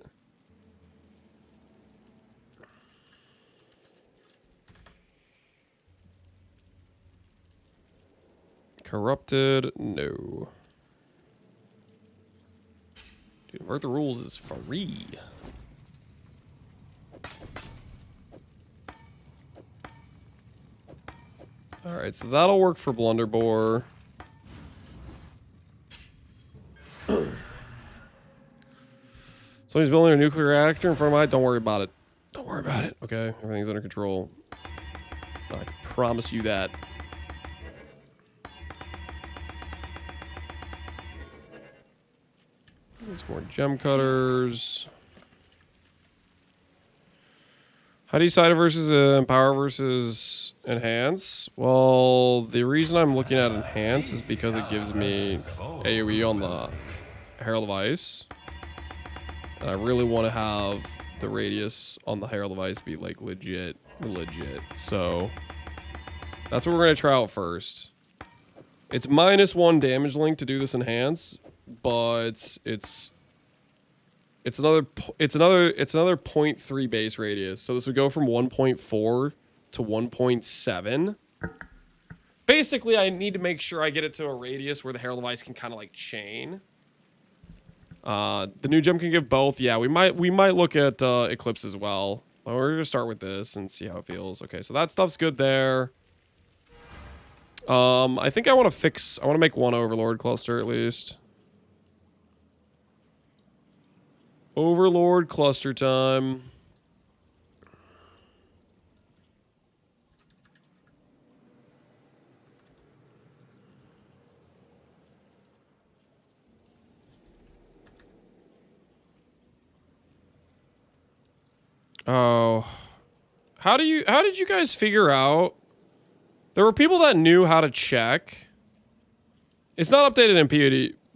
Corrupted? No. Dude, invert the rules is free. Alright, so that'll work for Blunderbore. Somebody's building a nuclear reactor in front of my... Don't worry about it. Don't worry about it. Okay, everything's under control. I promise you that. There's more gem cutters. How do you decide versus empower versus enhance? Well, the reason I'm looking at enhance is because it gives me AoE on the Herald of Ice. And I really want to have the radius on the Herald of Ice be like legit. So that's what we're going to try out first. It's -1 damage link to do this enhance, but it's another 0.3 base radius. So this would go from 1.4 to 1.7. Basically, I need to make sure I get it to a radius where the Herald of Ice can kind of like chain. The new gem can give both. Yeah, we might look at Eclipse as well. But we're gonna start with this and see how it feels. Okay, so that stuff's good there. I think I want to make one Overlord cluster at least. Overlord cluster time. Oh. How did you guys figure out? There were people that knew how to check. It's not updated in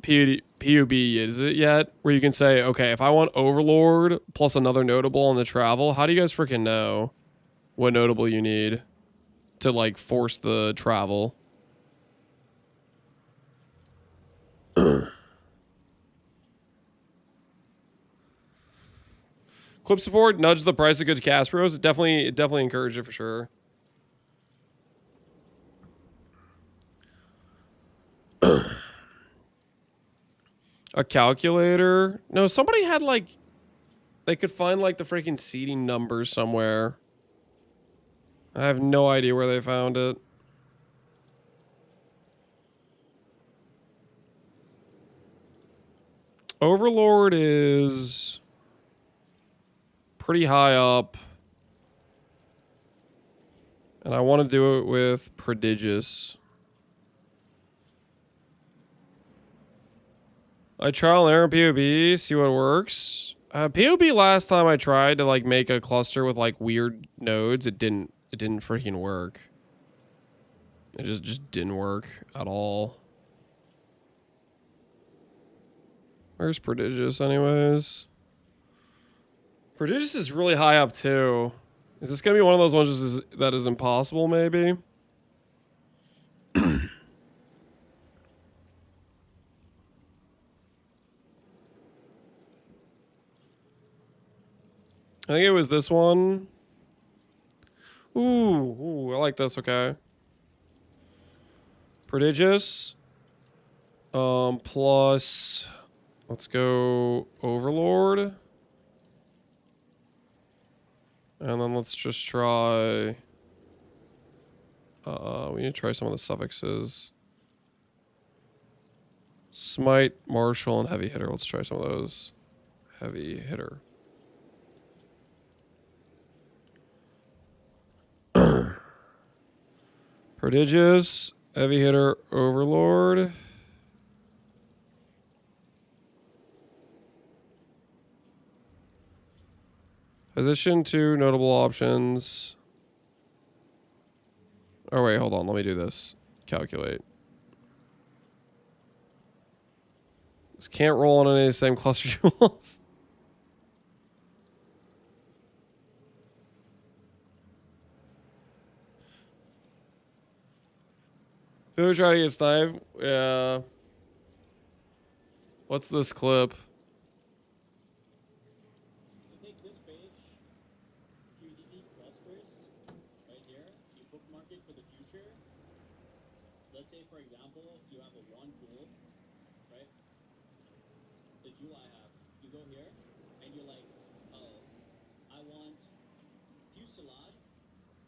PUB, is it yet? Where you can say, okay, if I want Overlord plus another notable on the travel, how do you guys freaking know what notable you need to like force the travel? Clip support nudge the price of good cast bros. It definitely encouraged it for sure. A calculator? No, somebody had like they could find like the freaking seating numbers somewhere. I have no idea where they found it. Overlord is pretty high up. And I want to do it with Prodigious. I trial and error POB, see what works. POB last time I tried to like make a cluster with like weird nodes, it didn't freaking work. It just didn't work at all. Where's Prodigious anyways? Prodigious is really high up too. Is this gonna be one of those ones that is impossible maybe? I think it was this one. Ooh, I like this, okay. Prodigious. Plus, let's go Overlord. And then let's just try... we need to try some of the suffixes. Smite, Martial, and Heavy Hitter. Let's try some of those. Heavy Hitter. Prodigious, Heavy Hitter, Overlord. Position 2, notable options. Oh wait, hold on, let me do this. Calculate. This can't roll on any of the same cluster jewels. Who trying to get sniped? Yeah. What's this clip? Take this page, UDP clusters, right here. You bookmark it for the future. Let's say, for example, you have a 1 jewel, right? The jewel I have. You go here, and you're like, oh, I want Fusillade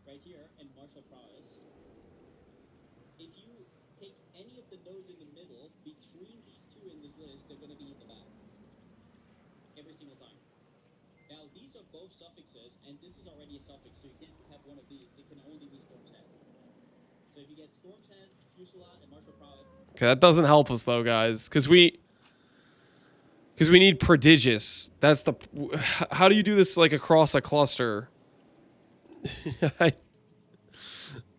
right here and Martial Prowess. If you take any of the nodes in the middle between these two in this list, they're going to be in the back. Every single time. Now, these are both suffixes, and this is already a suffix, so you can't have one of these. It can only be Storm's Head. So if you get Storm's Head, Fusillade, and Martial Prowess... Okay, that doesn't help us though, guys. Because we need Prodigious. That's the... How do you do this like across a cluster?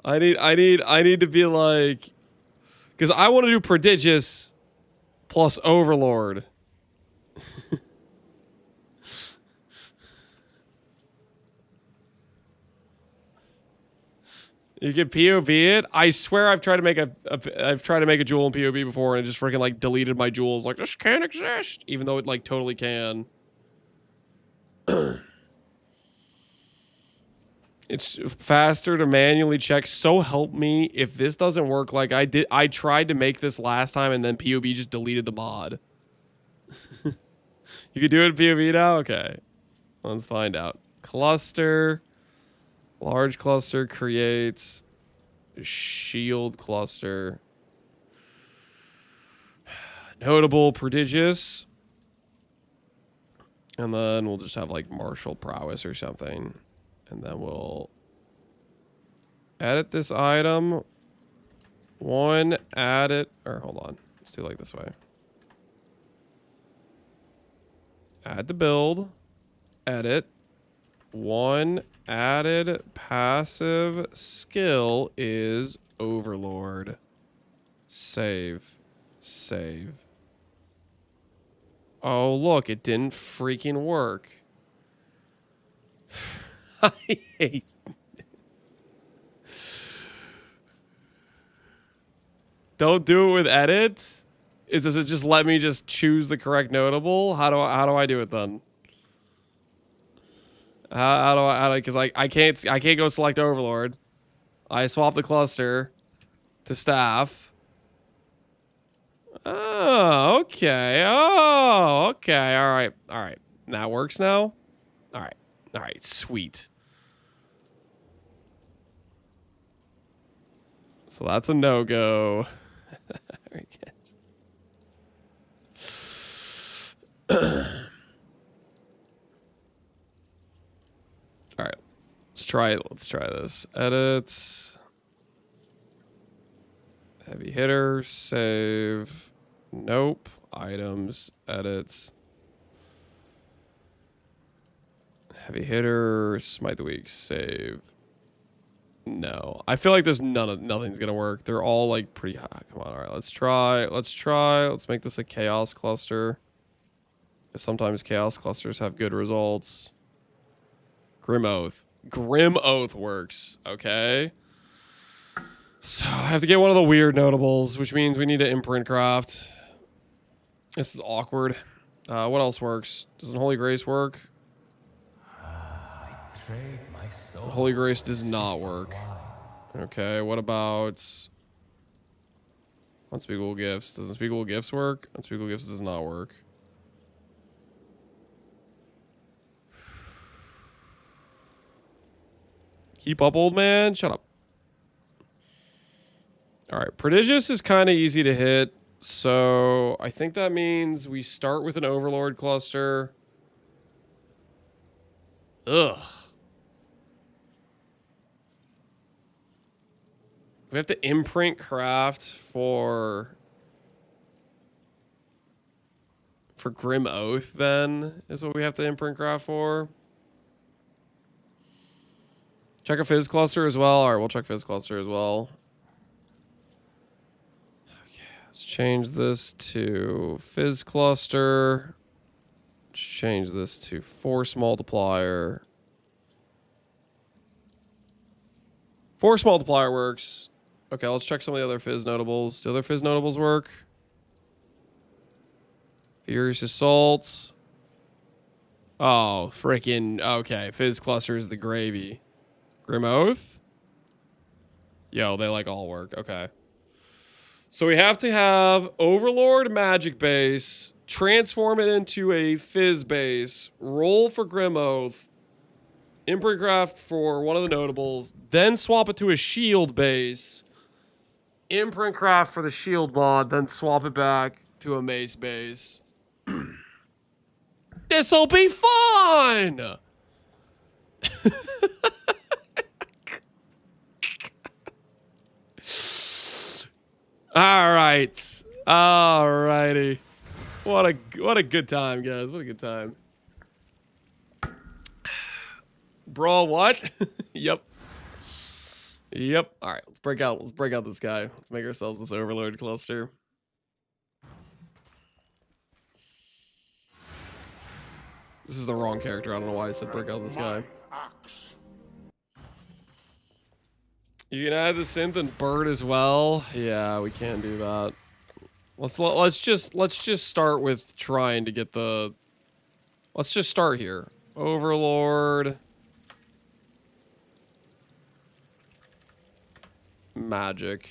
I need to be like, because I want to do Prodigious plus Overlord. You can POV it. I swear I've tried to make a jewel in POV before and it just freaking like deleted my jewels. Like, this can't exist, even though it like totally can. It's faster to manually check. So help me if this doesn't work like I did. I tried to make this last time and then POV just deleted the mod. You can do it in POV now? Okay. Let's find out. Cluster. Large cluster creates shield cluster. Notable Prodigious. And then we'll just have like Martial Prowess or something. And then we'll edit this item. One, add it. Or hold on. Let's do it like this way. Add to build. Edit. One added passive skill is Overlord. Save. Save. Oh, look, it didn't freaking work. I hate this. Don't do it with edit? Does it just let me just choose the correct notable? How do I do it then? How do I because I can't go select Overlord. I swap the cluster to staff. Oh, okay. Oh, okay. All right. All right. That works now. All right. All right. Sweet. So that's a no-go. All right. Let's try it. Let's try this. Edit. Heavy hitter. Save. Nope. Items. Edit. Heavy hitter. Smite the weak. Save. No. I feel like there's nothing's gonna work. They're all like pretty high. Come on. All right. Let's try. Let's try. Let's make this a chaos cluster. Sometimes chaos clusters have good results. Grim Oath. Grim Oath works. Okay. So I have to get one of the weird notables, which means we need to imprint craft. This is awkward. What else works? Doesn't Holy Grace work? Holy Grace does not work. Okay, what about Unspeakable Gifts? Does Unspeakable Gifts work? Unspeakable Gifts does not work. Keep up, old man. Shut up. All right, Prodigious is kind of easy to hit. So I think that means we start with an Overlord cluster. Ugh. We have to imprint craft for Grim Oath, then, is what we have to imprint craft for. Check a Fizz cluster as well. All right, we'll check Fizz cluster as well. Okay, let's change this to Fizz cluster. Let's change this to Force multiplier. Force multiplier works. Okay, let's check some of the other Fizz notables. Do other Fizz notables work? Furious Assault. Oh, freaking. Okay, Fizz cluster is the gravy. Grim Oath? Yo, they like all work. Okay. So we have to have Overlord Magic base, transform it into a Fizz base, roll for Grim Oath, imprint craft for one of the notables, then swap it to a shield base, imprint craft for the shield mod, then swap it back to a mace base. This'll be fun! All right. All righty. What a good time, guys. What a good time. Bro, what? Yep. Yep. All right, let's break out this guy. Let's make ourselves this Overlord cluster. This is the wrong character. I don't know why I said break out this guy. You can add the synth and bird as well. Yeah, we can't do that. Let's just start with trying to get the. Let's just start here. Overlord. Magic.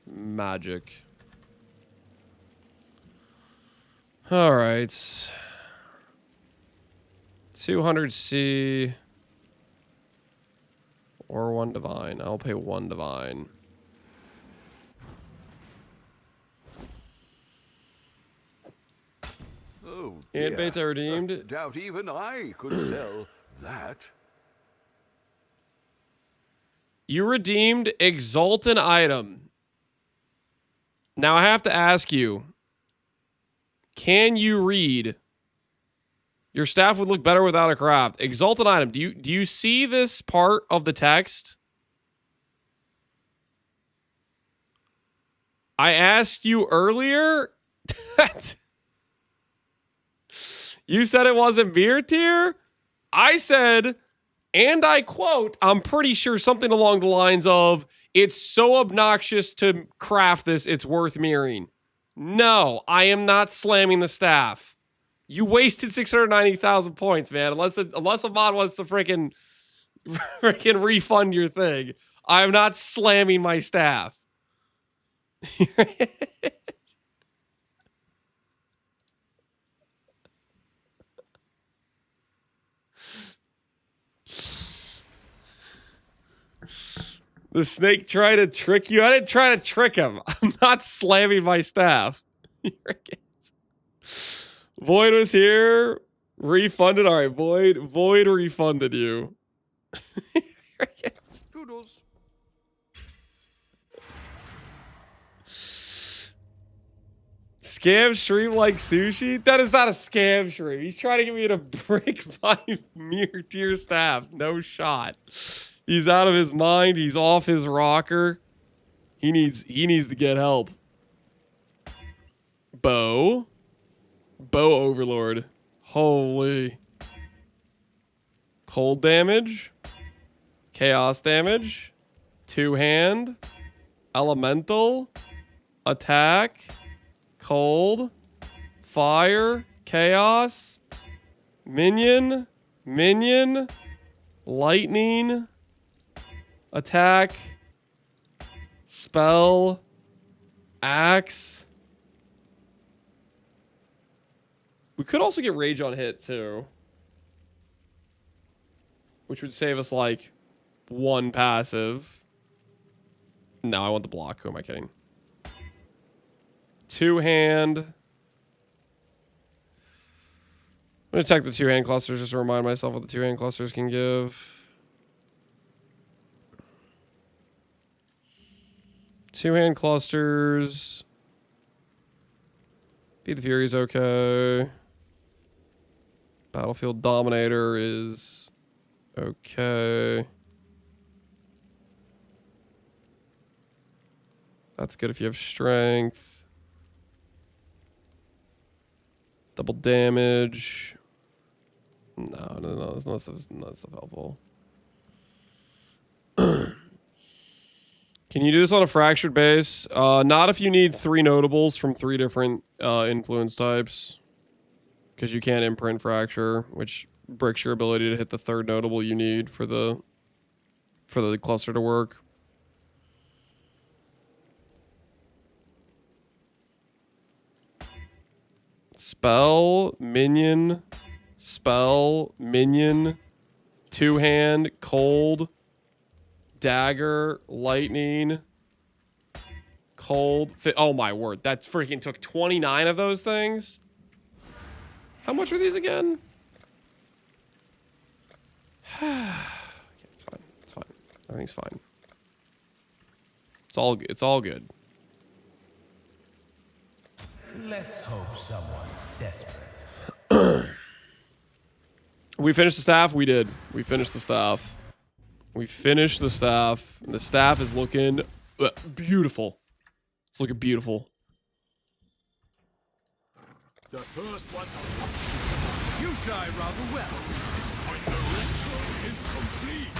Magic. All right. 200C. Or 1 divine. I'll pay 1 divine. Oh, Ant baits I redeemed. Doubt even I could sell that. You redeemed Exaltant item. Now I have to ask you. Can you read Your staff would look better without a craft. Exalted item. Do you see this part of the text? I asked you earlier. You said it wasn't beer tier. I said, and I quote, I'm pretty sure something along the lines of, it's so obnoxious to craft this, it's worth mirroring. No, I am not slamming the staff. You wasted 690,000 points, man. Unless a mod wants to freaking refund your thing. I'm not slamming my staff. The snake tried to trick you. I didn't try to trick him. I'm not slamming my staff. Void was here. Refunded. All right, Void. Void refunded you. Doodles. Scam stream like sushi? That is not a scam stream. He's trying to get me to break my mirror tier staff. No shot. He's out of his mind. He's off his rocker. He needs to get help. Bow Overlord. Holy. Cold damage. Chaos damage. Two-hand. Elemental. Attack. Cold. Fire. Chaos. Minion. Lightning. Attack. Spell. Axe. We could also get Rage on hit, too. Which would save us, like, one passive. No, I want the block. Who am I kidding? Two-hand. I'm going to check the two-hand clusters just to remind myself what the two-hand clusters can give. Two-hand clusters. Feed the Fury's okay. Battlefield Dominator is okay. That's good if you have strength. Double damage. No, that's not stuff helpful. Can you do this on a fractured base? Not if you need 3 notables from 3 different influence types. Because you can't imprint fracture, which breaks your ability to hit the 3rd notable you need for the cluster to work. Spell, minion, two-hand, cold, dagger, lightning, cold. Oh my word, that freaking took 29 of those things? How much are these again? Okay, it's fine. It's fine. Everything's fine. It's all good. Let's hope someone's desperate. We finished the staff? We did. We finished the staff. We finished the staff. The staff is looking beautiful. It's looking beautiful. The first one's up. You die rather well. This point, the ritual is complete.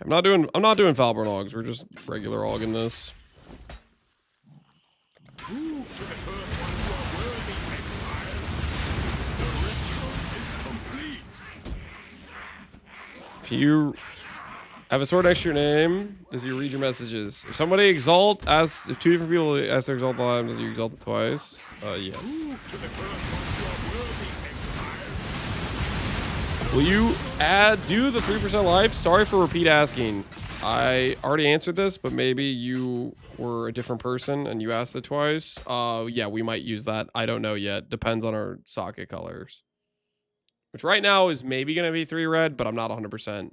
I'm not doing Falburn Augs. We're just regular auging this. If you have a sword next to your name, does you read your messages? If somebody exalt, if 2 different people ask their exalt line, does you exalt it twice? Yes. Will you do the 3% life? Sorry for repeat asking. I already answered this, but maybe you were a different person and you asked it twice. Yeah, we might use that. I don't know yet. Depends on our socket colors. which right now is maybe going to be 3 red, but I'm not 100%.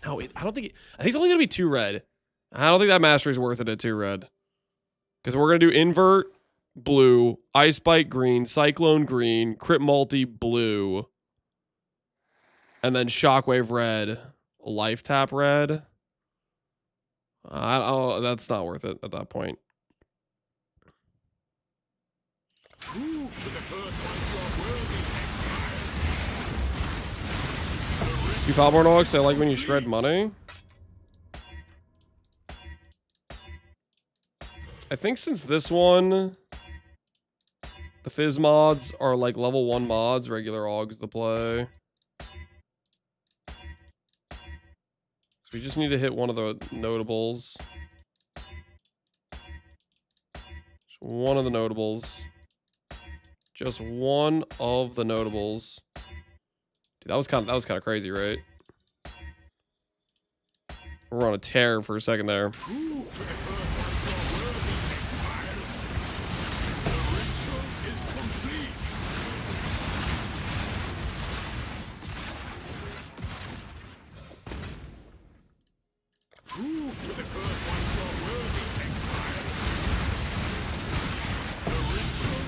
No, I don't think... I think it's only going to be 2 red. I don't think that mastery is worth it at 2 red. Because we're going to do invert blue, ice bite green, cyclone green, crit multi blue, and then shockwave red, life tap red. That's not worth it at that point. You Falborn Ox, I like when you shred money. I think since this one, the Fizz mods are like level 1 mods, regular Augs to play. So we just need to hit one of the notables. Just one of the notables. Just one of the notables. Dude, that was kind of crazy, right? We're on a tear for a second there.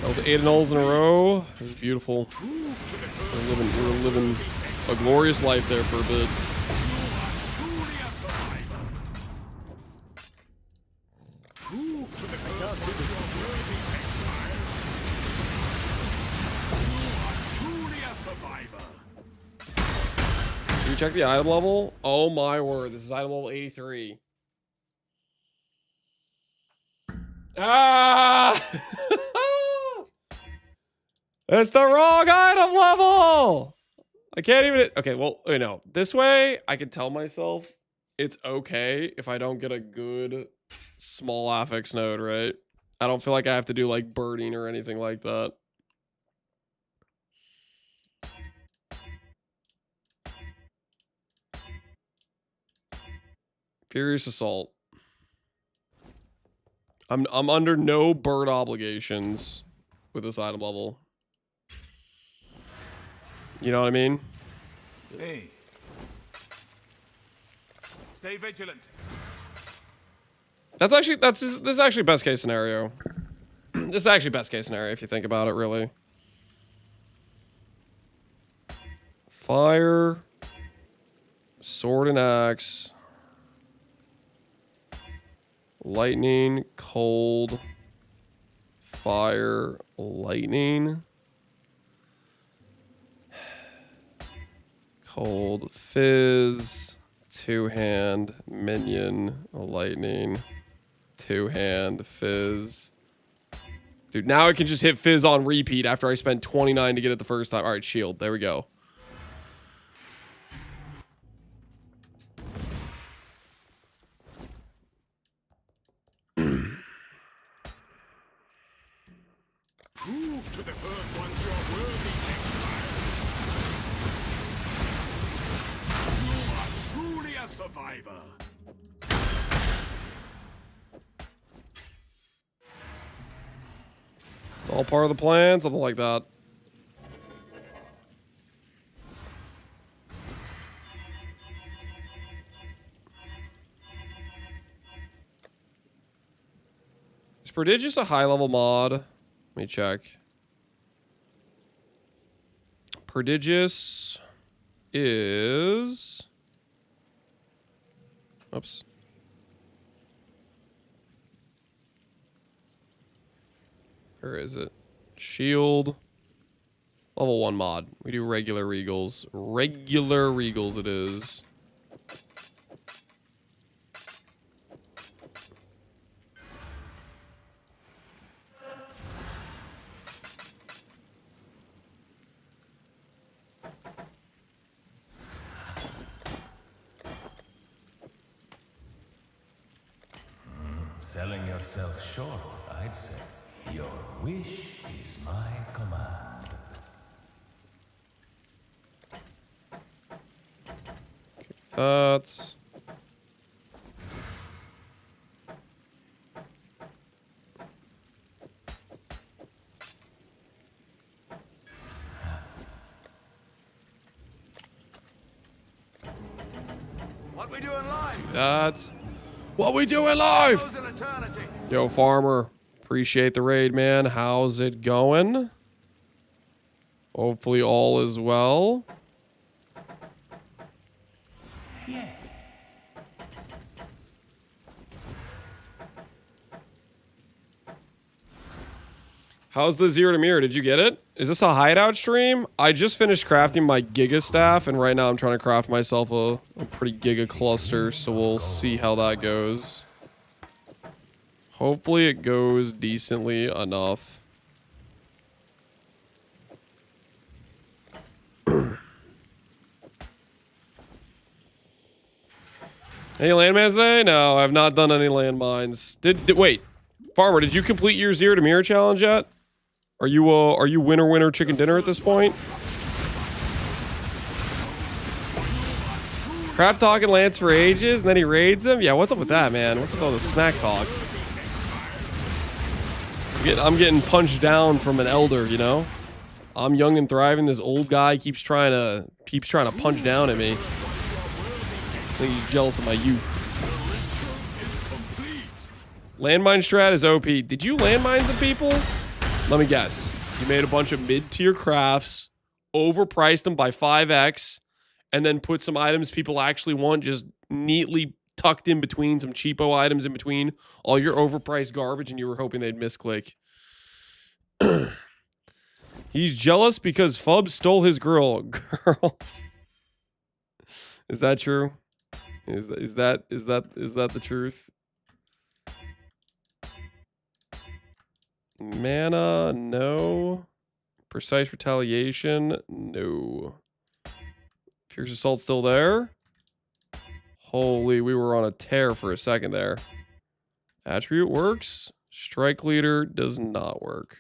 That was 8 nulls in a row. It was beautiful. We were living a glorious life there for a bit. Can you check the item level? Oh my word, this is item level 83. Ah! That's the wrong item level! I can't even... Okay, well, wait, no. This way, I can tell myself it's okay if I don't get a good small affix node, right? I don't feel like I have to do, like, birding or anything like that. Furious Assault. I'm under no bird obligations with this item level. You know what I mean? Hey. Stay vigilant. This is actually best case scenario. This is actually best case scenario if you think about it, really. Fire, sword and axe, lightning, cold, fire, lightning, cold, fizz, 2-hand, minion, lightning, 2-hand, fizz. Dude, now I can just hit fizz on repeat after I spent 29 to get it the first time. All right, shield. There we go. Prove to the first ones you're worthy, Exile. You are truly a survivor. It's all part of the plan, something like that. Is Prodigious a high-level mod? Let me check. Prodigious is... Oops. Where is it? Shield. Level 1 mod. We do regular Regals. Regular Regals it is. Selling yourself short, I'd say. Your wish is my command. Thoughts. we doing live? That's what we doing live. Yo, Farmer. Appreciate the raid, man. How's it going? Hopefully all is well. Yeah. How's the Zero to Mirror? Did you get it? Is this a hideout stream? I just finished crafting my Giga staff, and right now I'm trying to craft myself a pretty Giga cluster, so we'll see how that goes. Hopefully it goes decently enough. Any landmines today? No, I've not done any landmines. Wait, Farmer, did you complete your Zero to Mirror challenge yet? Are you winner chicken dinner at this point? Crap talking Lance for ages, and then he raids him? Yeah, what's up with that, man? What's with all the smack talk? I'm getting punched down from an elder, you know? I'm young and thriving. This old guy keeps trying to punch down at me. I think he's jealous of my youth. Landmine strat is OP. Did you landmine some people? Let me guess. You made a bunch of mid-tier crafts, overpriced them by 5x, and then put some items people actually want just neatly tucked in between, some cheapo items in between all your overpriced garbage, and you were hoping they'd misclick. He's jealous because Fub stole his girl. Girl. Is that true? Is that the truth? Mana, no. Precise retaliation, no. Fierce assault still there? Holy, we were on a tear for a second there. Attribute works. Strike leader does not work.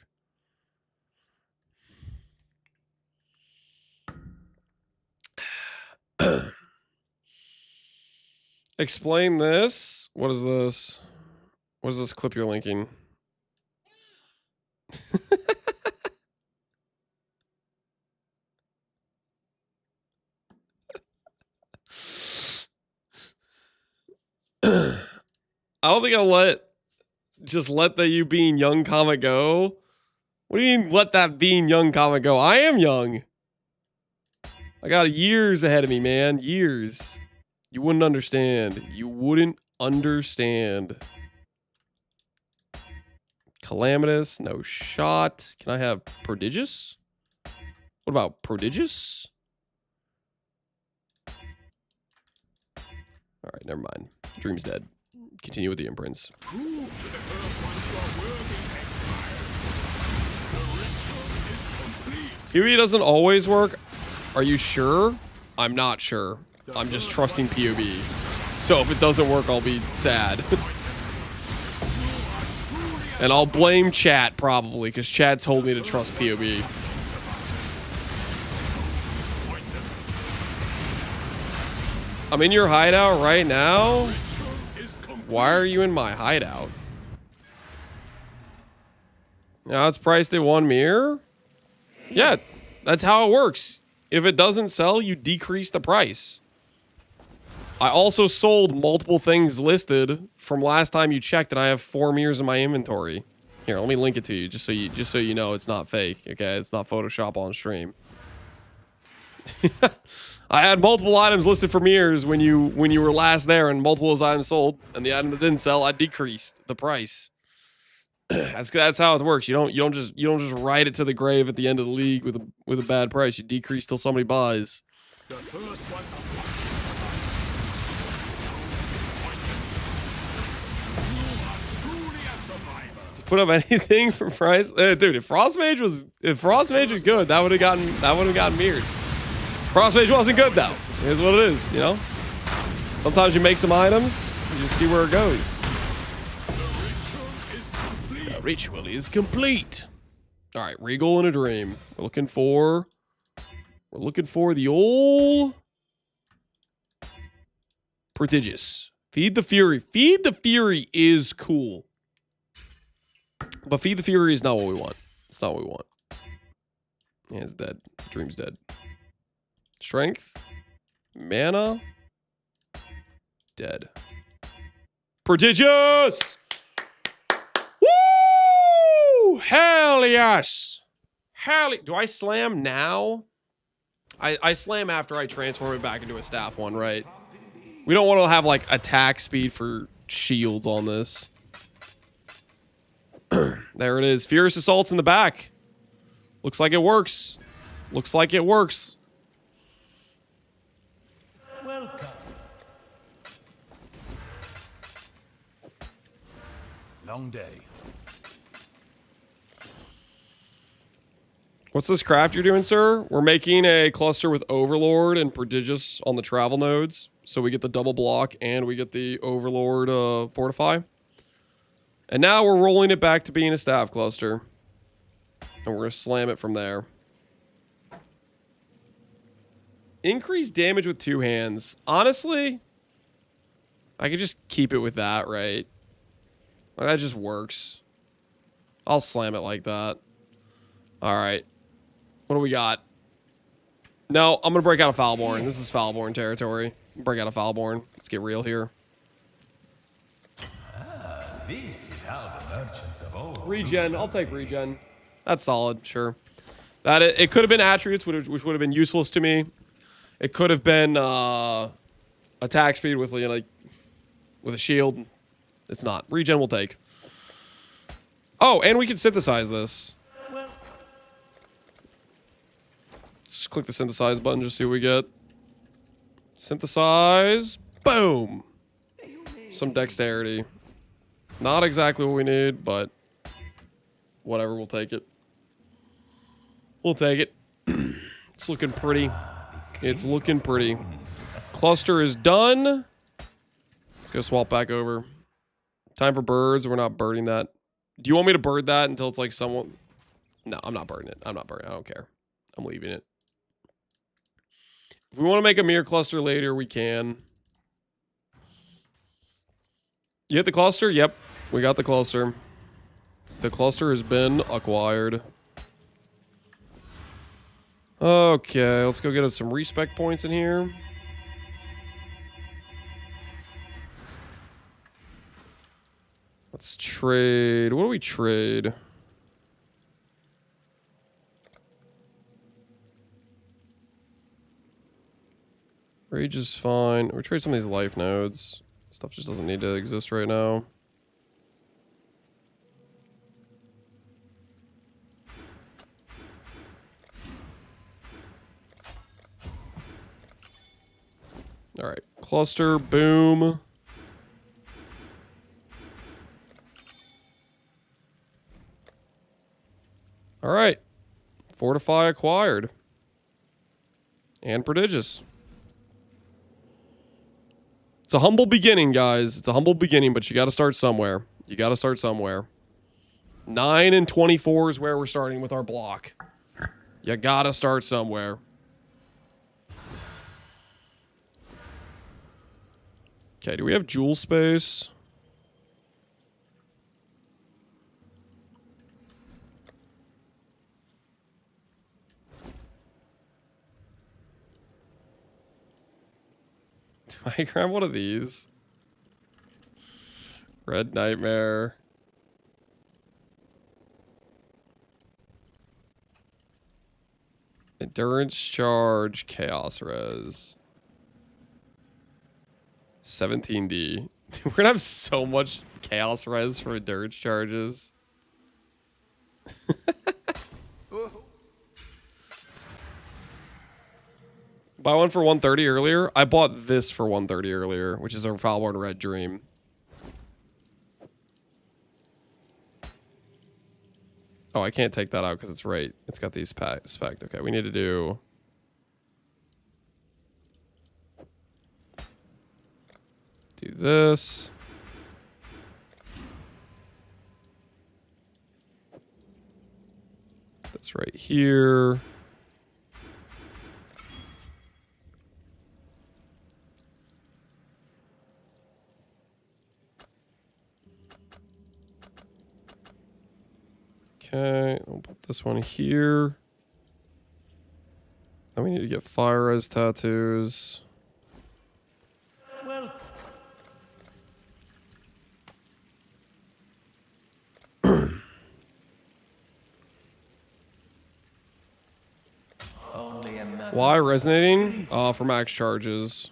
Explain this. What is this? What is this clip you're linking? I don't think I'll let that you being young comment go. What do you mean let that being young comment go? I am young. I got years ahead of me, man. Years. You wouldn't understand. You wouldn't understand. Calamitous, no shot. Can I have prodigious? What about prodigious? All right, never mind. Dream's dead. Continue with the imprints. PoE doesn't always work. Are you sure? I'm not sure. I'm just trusting PoE. So if it doesn't work, I'll be sad. And I'll blame chat probably, because chat told me to trust PoE. I'm in your hideout right now? Why are you in my hideout? Now it's priced at 1 mirror? Yeah, that's how it works. If it doesn't sell, you decrease the price. I also sold multiple things listed from last time you checked, and I have 4 mirrors in my inventory. Here, let me link it to you, just so you know it's not fake. Okay, it's not Photoshop on stream. I had multiple items listed for mirrors when you were last there, and multiple of those items sold, and the item that didn't sell, I decreased the price. That's how it works. You don't just ride it to the grave at the end of the league with a bad price. You decrease till somebody buys. The first one's Put up anything for price, dude. If Frostmage was good, that would have gotten mirrored. Frostmage wasn't good though. Here's what it is, you know. Sometimes you make some items, you just see where it goes. The ritual is complete. All right, Regal in a Dream. We're looking for the old prodigious. Feed the Fury. Feed the Fury is cool. But Feed the Fury is not what we want. It's not what we want. Yeah, it's dead. Dream's dead. Strength. Mana. dead. Prodigious! Woo! Hell yes! Do I slam now? I slam after I transform it back into a staff one, right? We don't want to have, like, attack speed for shields on this. There it is. Fierce Assault's in the back. Looks like it works. Looks like it works. Welcome. Long day. What's this craft you're doing, sir? We're making a cluster with Overlord and Prodigious on the travel nodes. So we get the double block and we get the Overlord Fortify. And now we're rolling it back to being a staff cluster. And we're going to slam it from there. Increase damage with 2 hands. Honestly, I could just keep it with that, right? Like, that just works. I'll slam it like that. All right. What do we got? No, I'm going to break out of Foulborn. This is Foulborn territory. Break out of Foulborn. Let's get real here. This is how the merchants of old. Regen. I'll take regen. That's solid. Sure. That it could have been attributes, which would have been useless to me. It could have been attack speed with, you know, like, with a shield. It's not. Regen we'll take. Oh, and we can synthesize this. Let's just click the synthesize button, just see what we get. Synthesize. Boom. Some dexterity. Not exactly what we need, but whatever, we'll take it. We'll take it. It's looking pretty. It's looking pretty. Cluster is done. Let's go swap back over. Time for birds. We're not birding that. Do you want me to bird that until it's like someone... No, I'm not birding it. I'm not birding it. I don't care. I'm leaving it. If we want to make a mirror cluster later, we can. You hit the cluster? Yep. We got the cluster. The cluster has been acquired. Okay, let's go get us some respec points in here. Let's trade. What do we trade? Rage is fine. We trade some of these life nodes. Stuff just doesn't need to exist right now. All right, cluster, boom. All right, fortify acquired. And prodigious. It's a humble beginning, guys. It's a humble beginning, but you got to start somewhere. You got to start somewhere. 9 and 24 is where we're starting with our block. You got to start somewhere. Okay, do we have jewel space? Do I grab one of these? Red Nightmare. Endurance charge, chaos res. 17D. We're gonna have so much chaos res for endurance charges. Buy one for 130 earlier. I bought this for 130 earlier, which is our Foulborn Red Dream. Oh, I can't take that out because it's right. It's got these spec. Okay, we need to do... Do this. That's right here. Okay, we'll put this one here. Then we need to get fire res tattoos. Well, Why resonating? For max charges.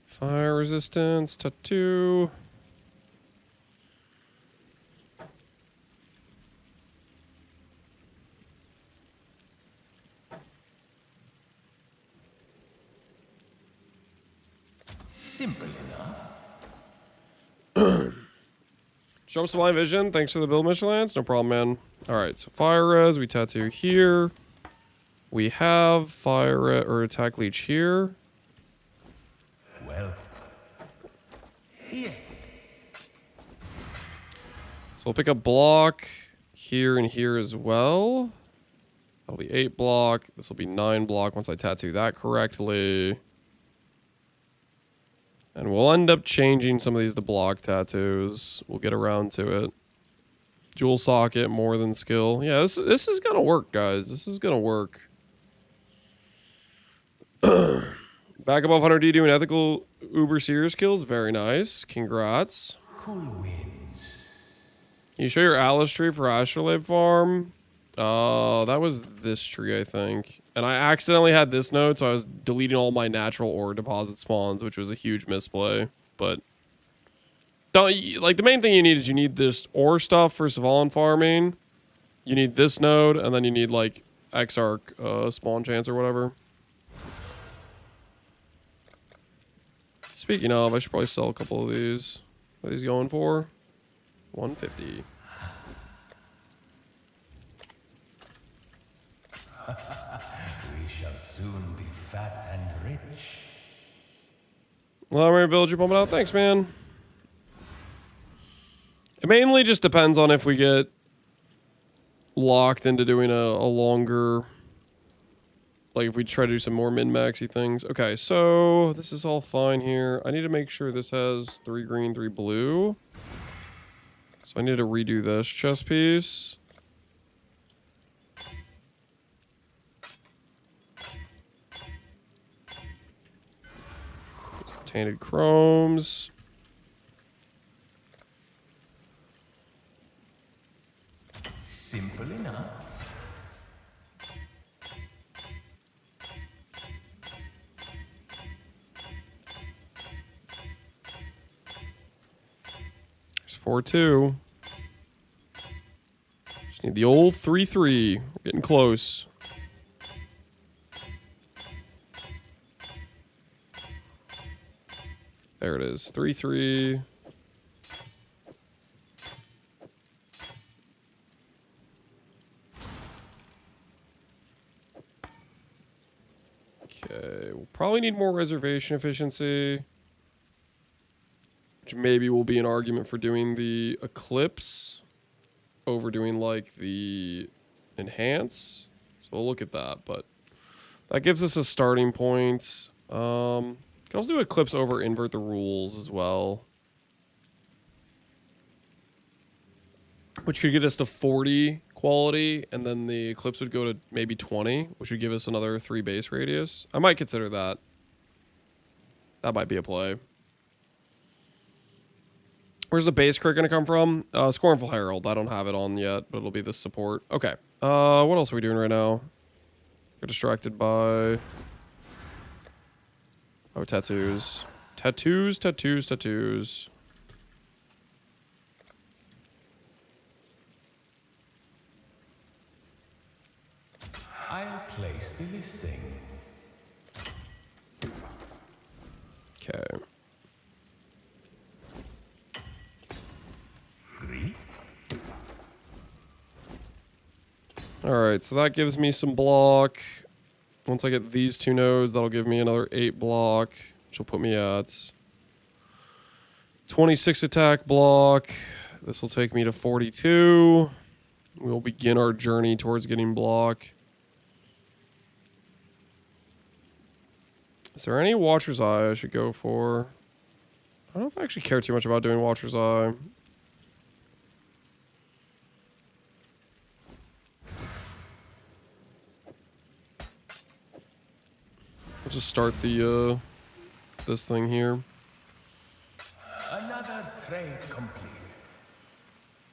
Fire resistance, tattoo. Simple enough. Show up Sublime Vision. Thanks for the build, Michelins. No problem, man. Alright, so fire res, we tattoo here. We have fire or attack leech here. Well. Here. So we'll pick up block here and here as well. That'll be 8 block. This will be 9 block once I tattoo that correctly. And we'll end up changing some of these to block tattoos. We'll get around to it. Jewel socket, more than skill. Yeah, this is gonna work, guys. This is gonna work. Back above 100D doing ethical Uber Sears kills. Very nice. Congrats. Cool wins. Can you show your Atlas tree for Astrolabe Farm? That was this tree, I think. And I accidentally had this node, so I was deleting all my natural ore deposit spawns, which was a huge misplay. But like the main thing you need is you need this ore stuff for Savalon farming. You need this node, and then you need like Exarch spawn chance or whatever. Speaking of, I should probably sell a couple of these. What are these going for? 150. We shall soon be fat and rich. Well, I'm ready to build you, pump it out. Thanks, man. It mainly just depends on if we get locked into doing a longer, like if we try to do some more min-maxy things. Okay, so this is all fine here. I need to make sure this has 3 green, 3 blue. So I need to redo this chess piece. Tainted chromes. Simple enough. There's 4-2. Just need the old 3-3. We're getting close. There it is. 3-3. Okay, we'll probably need more reservation efficiency. Which maybe will be an argument for doing the Eclipse over doing like the Enhance. So we'll look at that, but that gives us a starting point. Can also do Eclipse over Invert the Rules as well. Which could get us to 40 quality, and then the Eclipse would go to maybe 20, which would give us another 3 base radius. I might consider that. That might be a play. Where's the base crit going to come from? Scornful Herald. I don't have it on yet, but it'll be the support. Okay. What else are we doing right now? You're distracted by... Oh, tattoos. Tattoos, tattoos, tattoos. I'll place the listing. Okay. Agree? Alright, so that gives me some block. Once I get these 2 nodes, that'll give me another 8 block, which will put me at 26 attack block. This will take me to 42. We'll begin our journey towards getting block. Is there any Watcher's Eye I should go for? I don't know if I actually care too much about doing Watcher's Eye. Let's just start the this thing here. Another trade complete.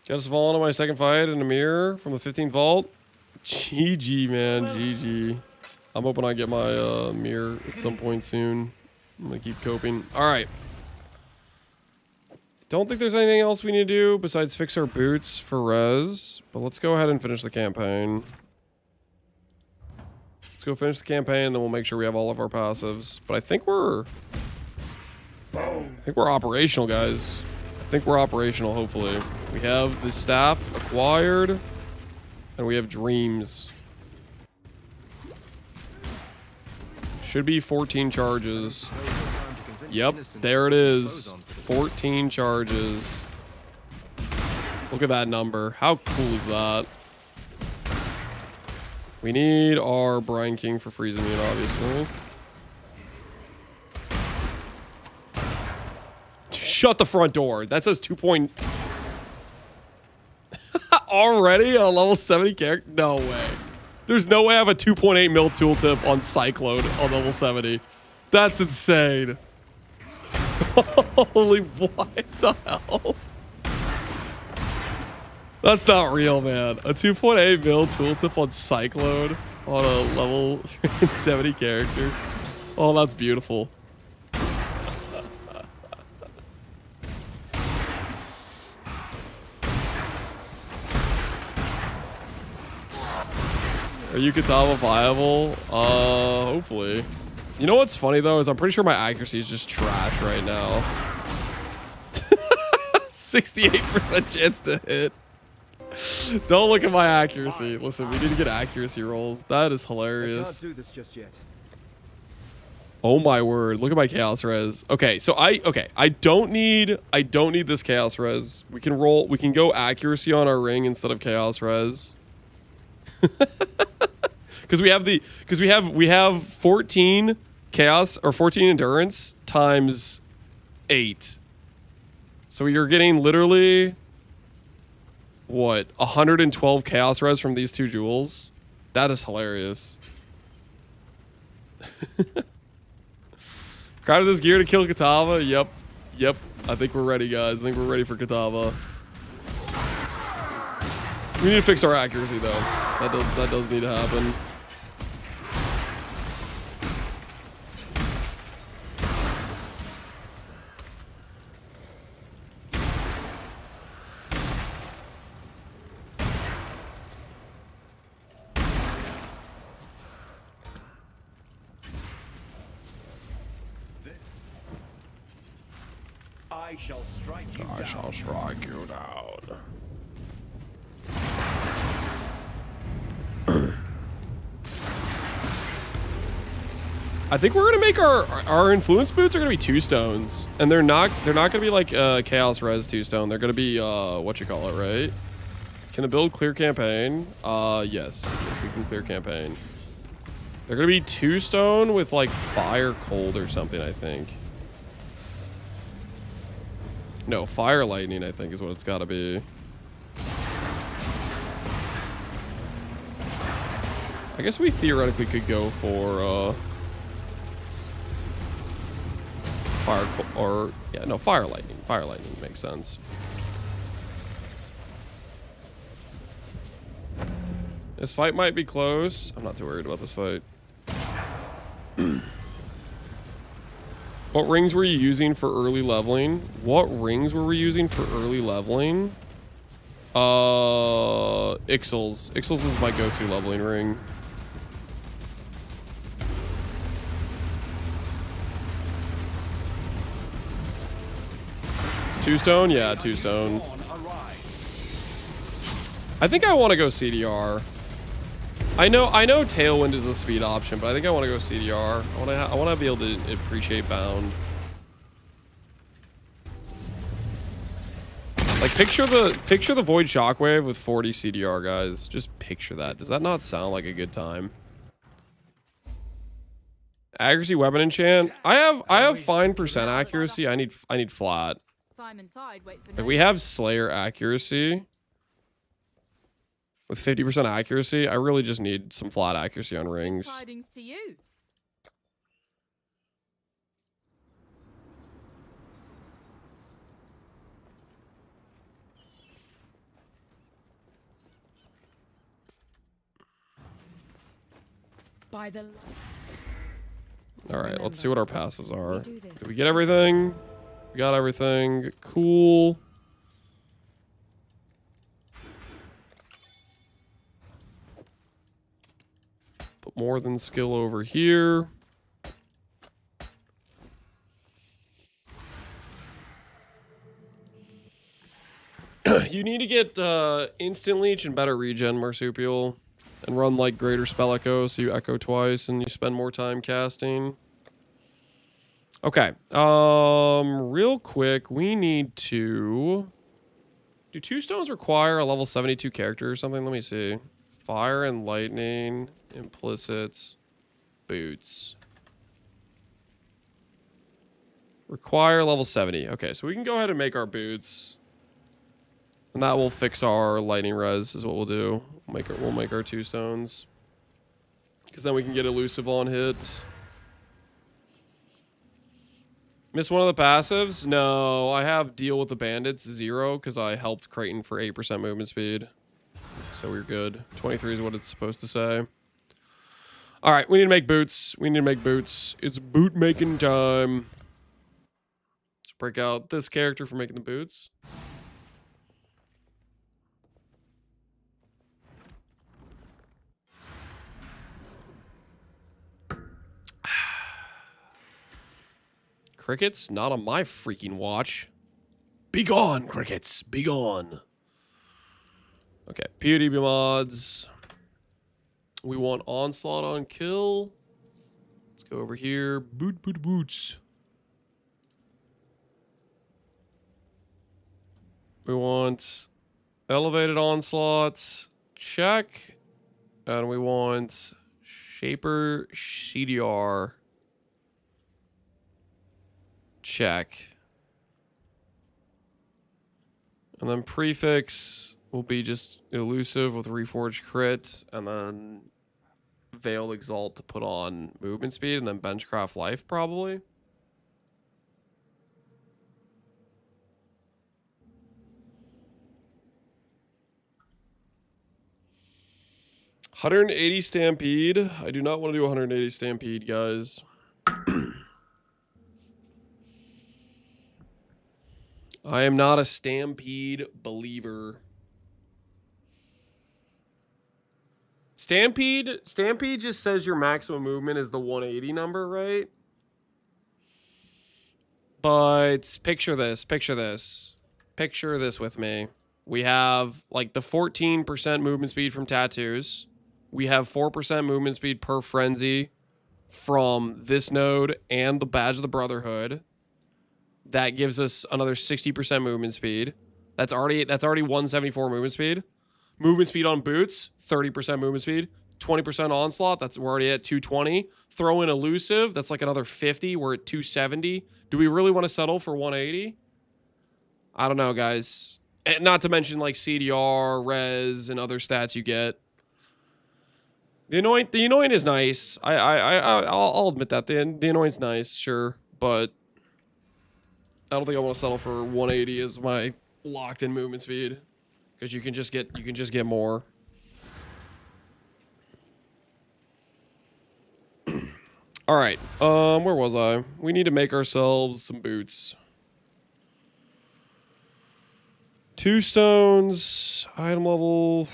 Got us falling on my second fight in a mirror from the 15th vault. GG, man. GG. I'm hoping I get my mirror at some point soon. I'm gonna keep coping. Alright. Don't think there's anything else we need to do besides fix our boots for res. But let's go ahead and finish the campaign. Let's go finish the campaign, and then we'll make sure we have all of our passives. But I think we're operational, guys. I think we're operational, hopefully. We have the staff acquired, and we have dreams. Should be 14 charges. Yep, there it is. 14 charges. Look at that number. How cool is that? We need our Brine King for freeze immune, obviously. Shut the front door. That says 2 point... Already on a level 70 character? No way. There's no way I have a 2.8 mil tooltip on Cyclone on level 70. That's insane. Holy, what the hell? That's not real, man. A 2.8 mil tooltip on Cyclone on a level 70 character. Oh, that's beautiful. Are you Katama viable? Hopefully. You know what's funny though is I'm pretty sure my accuracy is just trash right now. 68% chance to hit. Don't look at my accuracy. Listen, we need to get accuracy rolls. That is hilarious. I can't do this just yet. Oh my word. Look at my chaos res. Okay, so I don't need this chaos res. We can go accuracy on our ring instead of chaos res. Because we have 14 chaos or 14 endurance times 8. So you're getting literally what, 112 chaos res from these 2 jewels? That is hilarious. Crowded this gear to kill Katava? Yep. I think we're ready, guys. I think we're ready for Katava. We need to fix our accuracy though. That does need to happen. I shall strike you down. I shall strike you down. I think we're gonna make our influence boots are gonna be 2 stones, and they're not gonna be like chaos res 2 stone. They're gonna be what you call it, right? Can the build clear campaign? Yes, we can clear campaign. They're gonna be 2 stone with like fire cold or something, I think. No, fire lightning, I think is what it's gotta be. I guess we theoretically could go for fire or yeah, no, fire lightning. Fire lightning makes sense. This fight might be close. I'm not too worried about this fight. What rings were you using for early leveling? What rings were we using for early leveling? Ixals. Ixals is my go-to leveling ring. Two stone? Yeah, 2 stone. I think I want to go CDR. I know Tailwind is a speed option, but I think I want to go CDR. I want to be able to appreciate Bound. Like picture the Void Shockwave with 40 CDR, guys. Just picture that. Does that not sound like a good time? Accuracy weapon enchant. I have fine percent accuracy. I need flat. Time and tide wait for If we have Slayer accuracy with 50% accuracy, I really just need some flat accuracy on rings. Tidings to you. By the All right, let's see what our passives are. Did we get everything? We got everything. Cool. Put more than skill over here. You need to get instant leech and better regen marsupial. And run like greater spell echo, so you echo twice and you spend more time casting. Okay. Real quick, we need to... Do 2 stones require a level 72 character or something? Let me see. Fire and lightning, implicits, boots. Require level 70. Okay, so we can go ahead and make our boots. And that will fix our lightning res, is what we'll do. We'll make our 2 stones. Because then we can get elusive on hit. Miss one of the passives? No, I have deal with the bandits 0 because I helped Creighton for 8% movement speed. So we're good. 23 is what it's supposed to say. Alright, we need to make boots. We need to make boots. It's boot making time. Let's break out this character for making the boots. Crickets? Not on my freaking watch. Be gone, crickets. Be gone. Okay, POD mods. We want onslaught on kill. Let's go over here. Boots. We want elevated onslaught. Check. And we want Shaper CDR. Check. And then prefix will be just elusive with reforged crit, and then veiled exalt to put on movement speed, and then benchcraft life probably. $180 stampede. I do not want to do 180 stampede, guys. I am not a stampede believer. Stampede just says your maximum movement is the 180 number, right? But picture this with me. We have like the 14% movement speed from tattoos. We have 4% movement speed per frenzy from this node and the badge of the Brotherhood. That gives us another 60% movement speed. That's already 174 movement speed. Movement speed on boots, 30% movement speed. 20% onslaught, we're already at 220. Throw in elusive, that's like another 50. We're at 270. Do we really want to settle for 180? I don't know, guys. And not to mention like CDR, res, and other stats you get. The anoint is nice. I'll admit that. The anoint's nice, sure, but I don't think I want to settle for 180 as my locked-in movement speed, because you can just get more. All right, where was I? We need to make ourselves some boots. 2 stones, item level.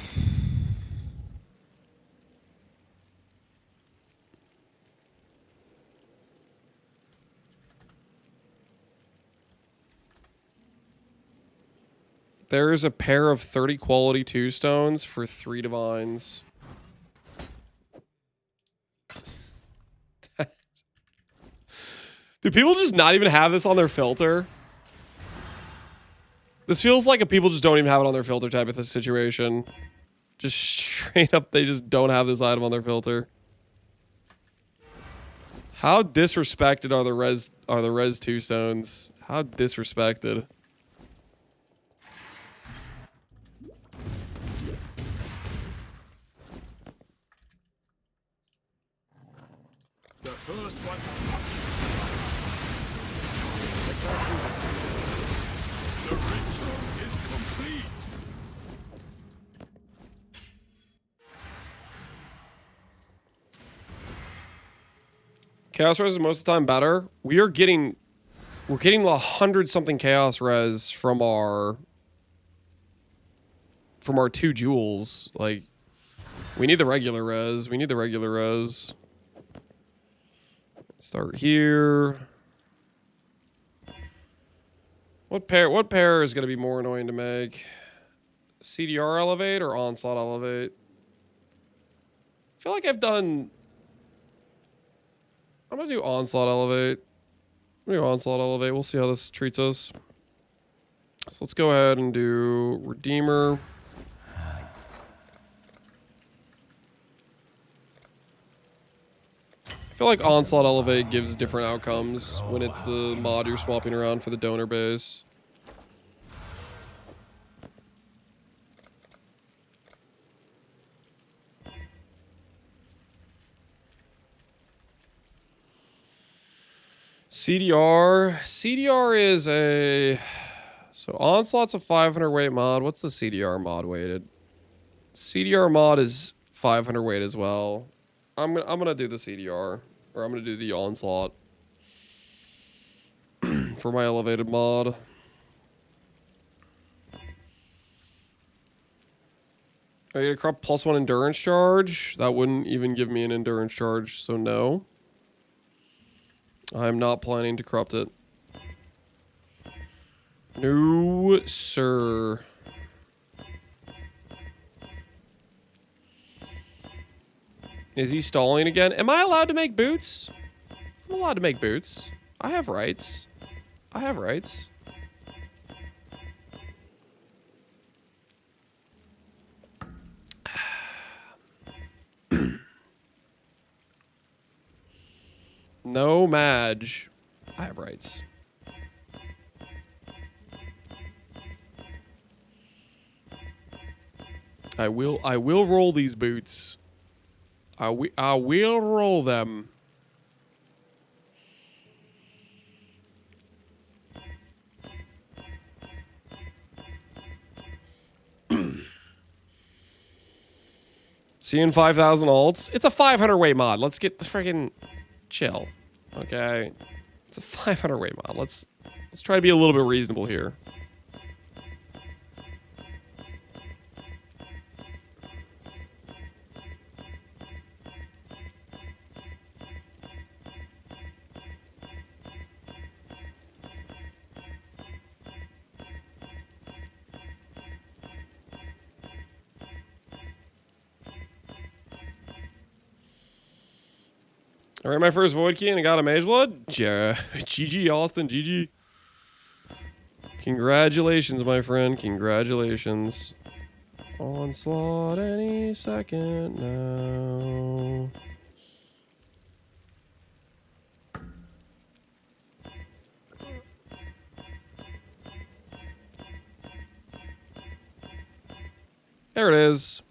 There is a pair of 30 quality 2 stones for 3 divines. Do people just not even have this on their filter? This feels like people just don't even have it on their filter type of situation. Just straight up, they just don't have this item on their filter. How disrespected are the res 2 stones? How disrespected. The first one. The ritual is complete. Chaos res is most of the time better. We're getting 100 something chaos res from our 2 jewels. Like, we need the regular res. We need the regular res. Start here. What pair is going to be more annoying to make? CDR elevate or onslaught elevate? I feel like I'm going to do onslaught elevate. We'll see how this treats us. So let's go ahead and do Redeemer. I feel like Onslaught Elevate gives different outcomes when it's the mod you're swapping around for the donor base. CDR is a... So Onslaught's a 500 weight mod. What's the CDR mod weighted? CDR mod is 500 weight as well. I'm gonna do the CDR, or I'm gonna do the Onslaught for my elevated mod. Are you gonna corrupt +1 endurance charge? That wouldn't even give me an endurance charge, so no. I'm not planning to corrupt it. No, sir. Is he stalling again? Am I allowed to make boots? I'm allowed to make boots. I have rights. I have rights. No, Madge. I have rights. I will roll these boots. I will roll them. Seeing 5,000 alts. It's a 500 weight mod. Let's get the friggin' chill. Okay. It's a 500 weight mod. Let's try to be a little bit reasonable here. I ran my first Void Key and I got a Mage Blood. GG, Austin. GG. Congratulations, my friend. Congratulations. Onslaught any second now. There it is.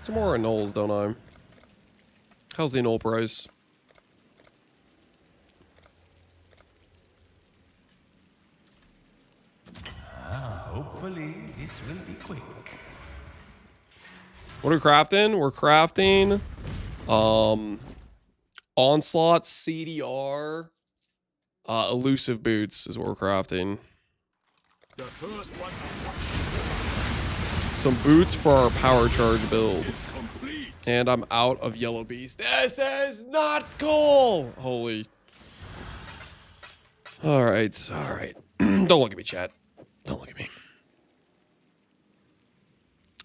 Some more anoles, don't I? How's the anole price? Hopefully this will be quick. What are we crafting? We're crafting Onslaught CDR elusive boots is what we're crafting. The first one. Some boots for our power charge build. And I'm out of yellow beast. This is not cool. Holy. All right. All right. Don't look at me, chat. Don't look at me.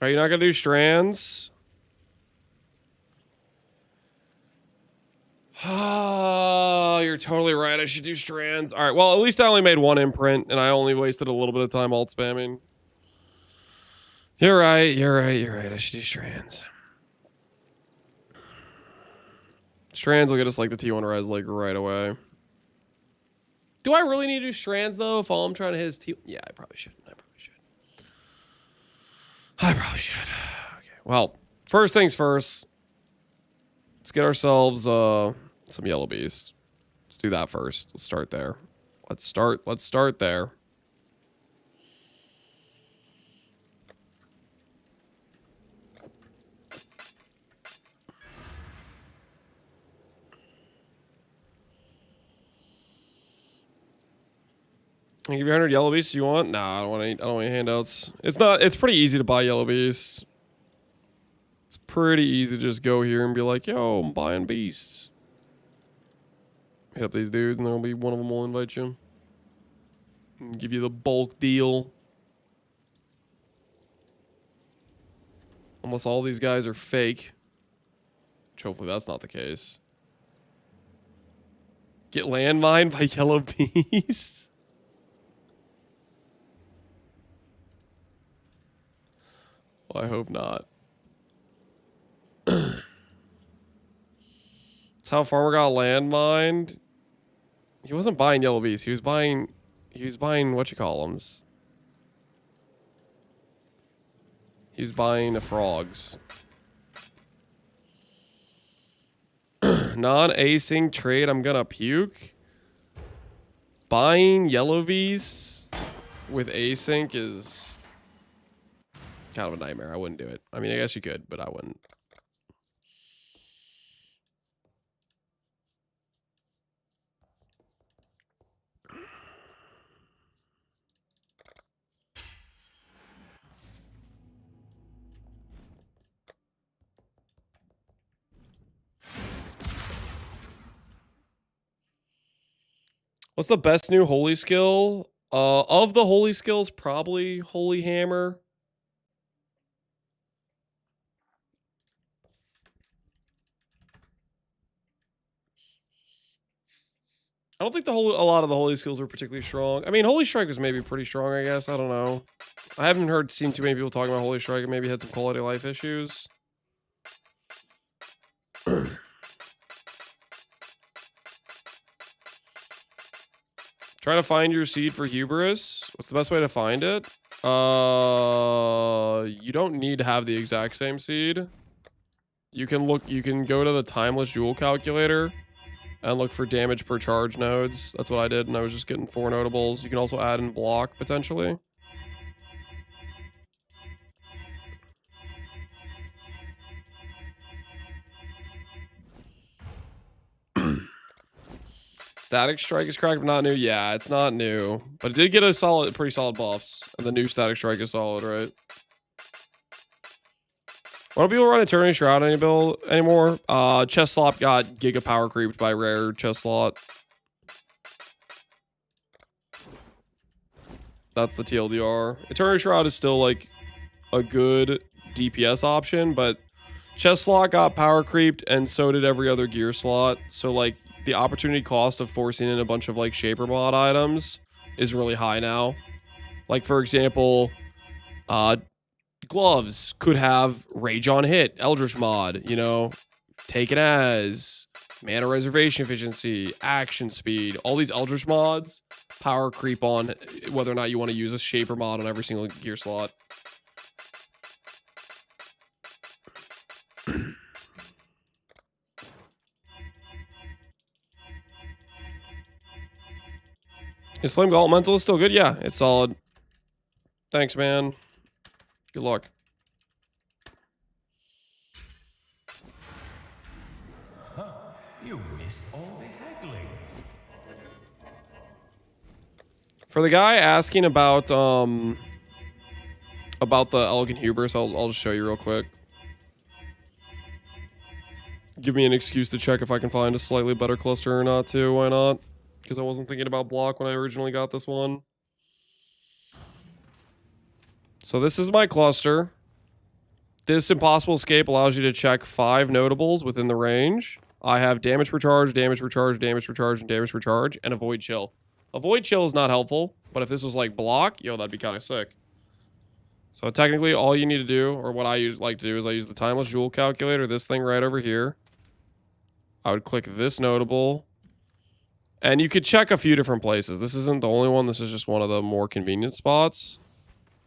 Are you not going to do strands? Oh, you're totally right. I should do strands. All right. Well, at least I only made one imprint and I only wasted a little bit of time alt spamming. You're right. I should do strands. Strands will get us like the T1 res like right away. Do I really need to do strands though if all I'm trying to hit is T? Yeah, I probably should. Okay. Well, first things first. Let's get ourselves some yellow bees. Let's do that first. Let's start there. Let's start there. I'll give you 100 yellow beasts you want? Nah, I don't want any handouts. It's pretty easy to buy yellow beasts. It's pretty easy to just go here and be like, yo, I'm buying beasts. Hit up these dudes and there'll be one of them will invite you. And give you the bulk deal. Unless all these guys are fake. Which hopefully that's not the case. Get landmined by yellow beasts? Well, I hope not. That's how Farmer got landmined. He wasn't buying yellow beasts. He was buying whatchamacallums. He was buying the frogs. Non-async trade, I'm gonna puke. Buying yellow beasts with async is kind of a nightmare. I wouldn't do it. I mean, I guess you could, but I wouldn't. What's the best new holy skill? Of the holy skills, probably Holy Hammer. I don't think a lot of the holy skills are particularly strong. I mean, Holy Strike was maybe pretty strong, I guess. I don't know. I haven't seen too many people talking about Holy Strike and maybe had some quality of life issues. Trying to find your seed for Hubris. What's the best way to find it? You don't need to have the exact same seed. You can go to the Timeless Jewel calculator and look for damage per charge nodes. That's what I did, and I was just getting 4 notables. You can also add in block, potentially. Static Strike is cracked, but not new. Yeah, it's not new. But it did get pretty solid buffs. And the new Static Strike is solid, right? Why don't people run Eternity Shroud anymore? Chest Slot got Giga Power creeped by rare Chest Slot. That's the TLDR. Eternity Shroud is still like a good DPS option, but Chest Slot got power creeped and so did every other gear slot. So like the opportunity cost of forcing in a bunch of like Shaper mod items is really high now. Like for example, gloves could have Rage on Hit, Eldritch mod, you know, Taken As, mana reservation efficiency, action speed, all these Eldritch mods power creep on whether or not you want to use a Shaper mod on every single gear slot. Is Flame Gauntlet Mental still good? Yeah, it's solid. Thanks, man. Good luck. Huh, you missed all the haggling. For the guy asking about the Elegant Hubris, I'll just show you real quick. Give me an excuse to check if I can find a slightly better cluster or not, too. Why not? Because I wasn't thinking about block when I originally got this one. So this is my cluster. This Impossible Escape allows you to check 5 notables within the range. I have damage per charge, damage per charge, damage per charge, and damage per charge, and Avoid Chill. Avoid Chill is not helpful, but if this was like block, yo, that'd be kind of sick. So technically all you need to do, or what I like to do, is I use the timeless jewel calculator, this thing right over here. I would click this notable. And you could check a few different places. This isn't the only one. This is just one of the more convenient spots.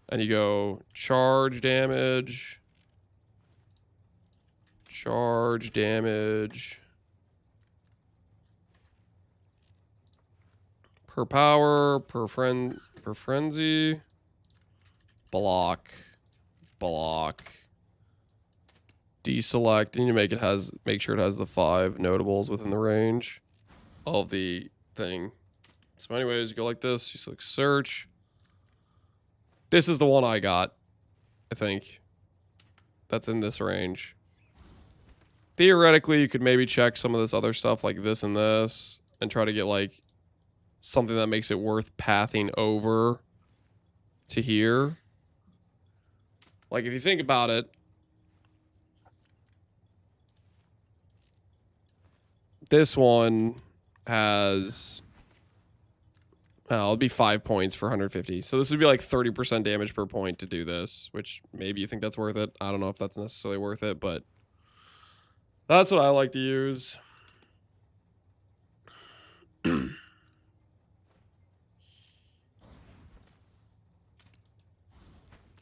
And you go charge damage. Charge damage. Per power, per frenzy. Block. Block. Deselect. And you make sure it has the 5 notables within the range of the thing. So anyways, you go like this, you select search. This is the one I got, I think. That's in this range. Theoretically, you could maybe check some of this other stuff like this and this and try to get like something that makes it worth pathing over to here. Like if you think about it, this one has, it'll be 5 points for 150. So this would be like 30% damage per point to do this, which maybe you think that's worth it. I don't know if that's necessarily worth it, but that's what I like to use.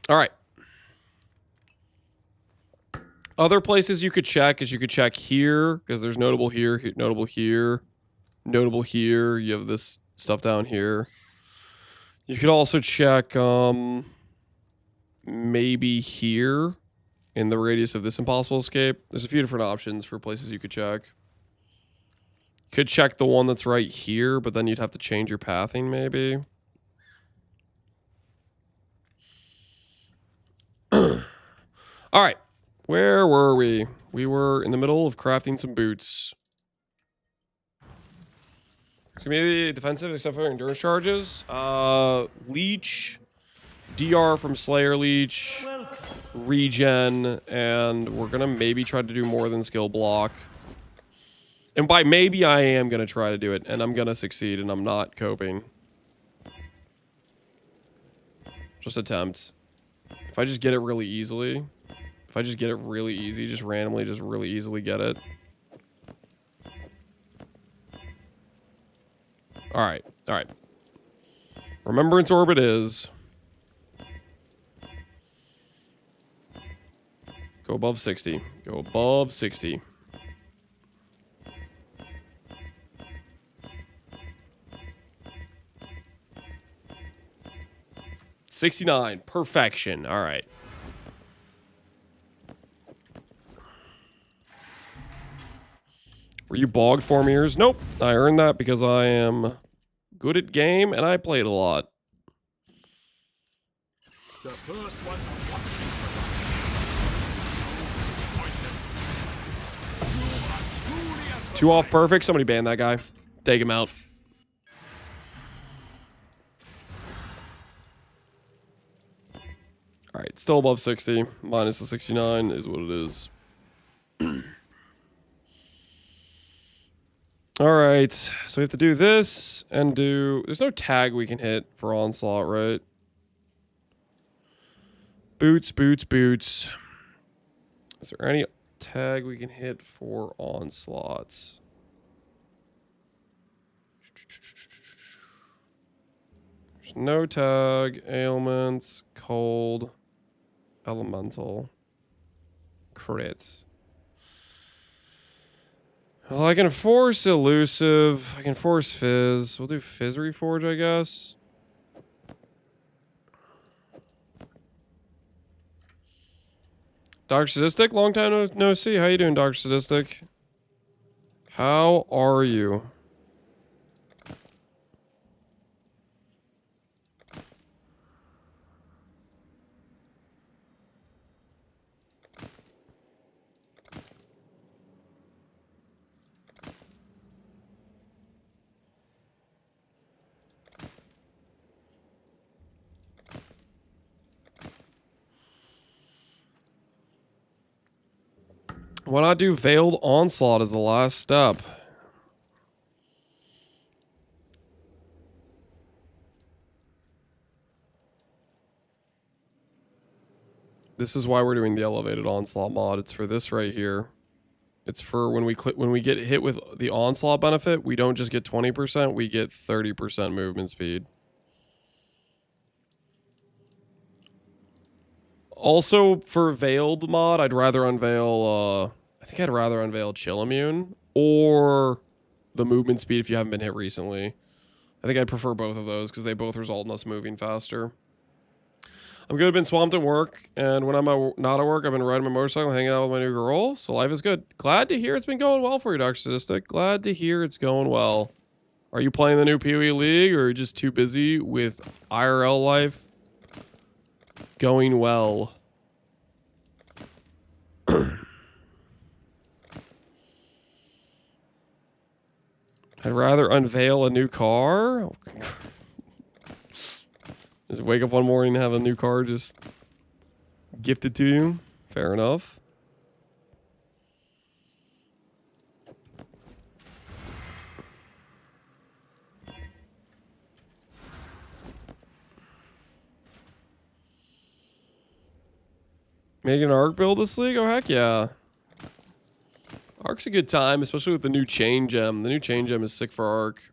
All right. Other places you could check is you could check here because there's notable here, notable here, notable here. You have this stuff down here. You could also check maybe here in the radius of this impossible escape. There's a few different options for places you could check. Could check the one that's right here, but then you'd have to change your pathing maybe. All right. Where were we? We were in the middle of crafting some boots. It's gonna be defensive except for endurance charges. Leech, DR from Slayer Leech, regen, and we're gonna maybe try to do more than skill block. And by maybe I am gonna try to do it, and I'm gonna succeed, and I'm not coping. Just attempt. If I just get it really easily. If I just get it really easy, just randomly, just really easily get it. All right. All right. Remembrance Orbit is. Go above 60. Go above 60. $69. Perfection. All right. Were you bogged 4 years? Nope. I earned that because I am good at game and I played a lot. The first one. 2 off perfect. Somebody ban that guy. Take him out. All right. Still above 60. Minus the 69 is what it is. All right, so we have to do this and do... There's no tag we can hit for Onslaught, right? Boots, boots, boots. Is there any tag we can hit for Onslaughts? There's no tag. Ailments, cold, elemental, crits. Well, I can force elusive. I can force fizz. We'll do fizz reforge, I guess. Dr. Sadistic, long time no see. How you doing, Dr. Sadistic? How are you? Why not do Veiled Onslaught as the last step? This is why we're doing the elevated onslaught mod. It's for this right here. It's for when we get hit with the onslaught benefit, we don't just get 20%, we get 30% movement speed. Also, for Veiled mod, I'd rather unveil, I think I'd rather unveil Chill Immune or the movement speed if you haven't been hit recently. I think I'd prefer both of those because they both result in us moving faster. I'm good. I've been swamped at work, and when I'm not at work, I've been riding my motorcycle, hanging out with my new girl, so life is good. Glad to hear it's been going well for you, Dr. Sadistic. Glad to hear it's going well. Are you playing the new PoE League, or are you just too busy with IRL life going well? I'd rather unveil a new car. Just wake up one morning and have a new car just gifted to you. Fair enough. Make an Arc build this league? Oh, heck yeah. Arc's a good time, especially with the new chain gem. The new chain gem is sick for Arc.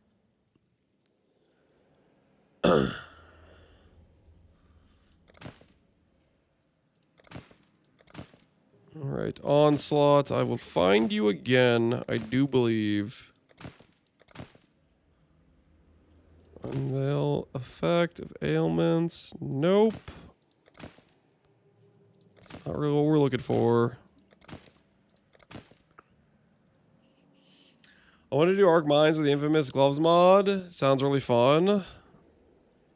Alright, Onslaught. I will find you again, I do believe. Unveil effect of ailments. Nope. It's not really what we're looking for. I want to do Arc Mines with the Infamous Gloves mod. Sounds really fun.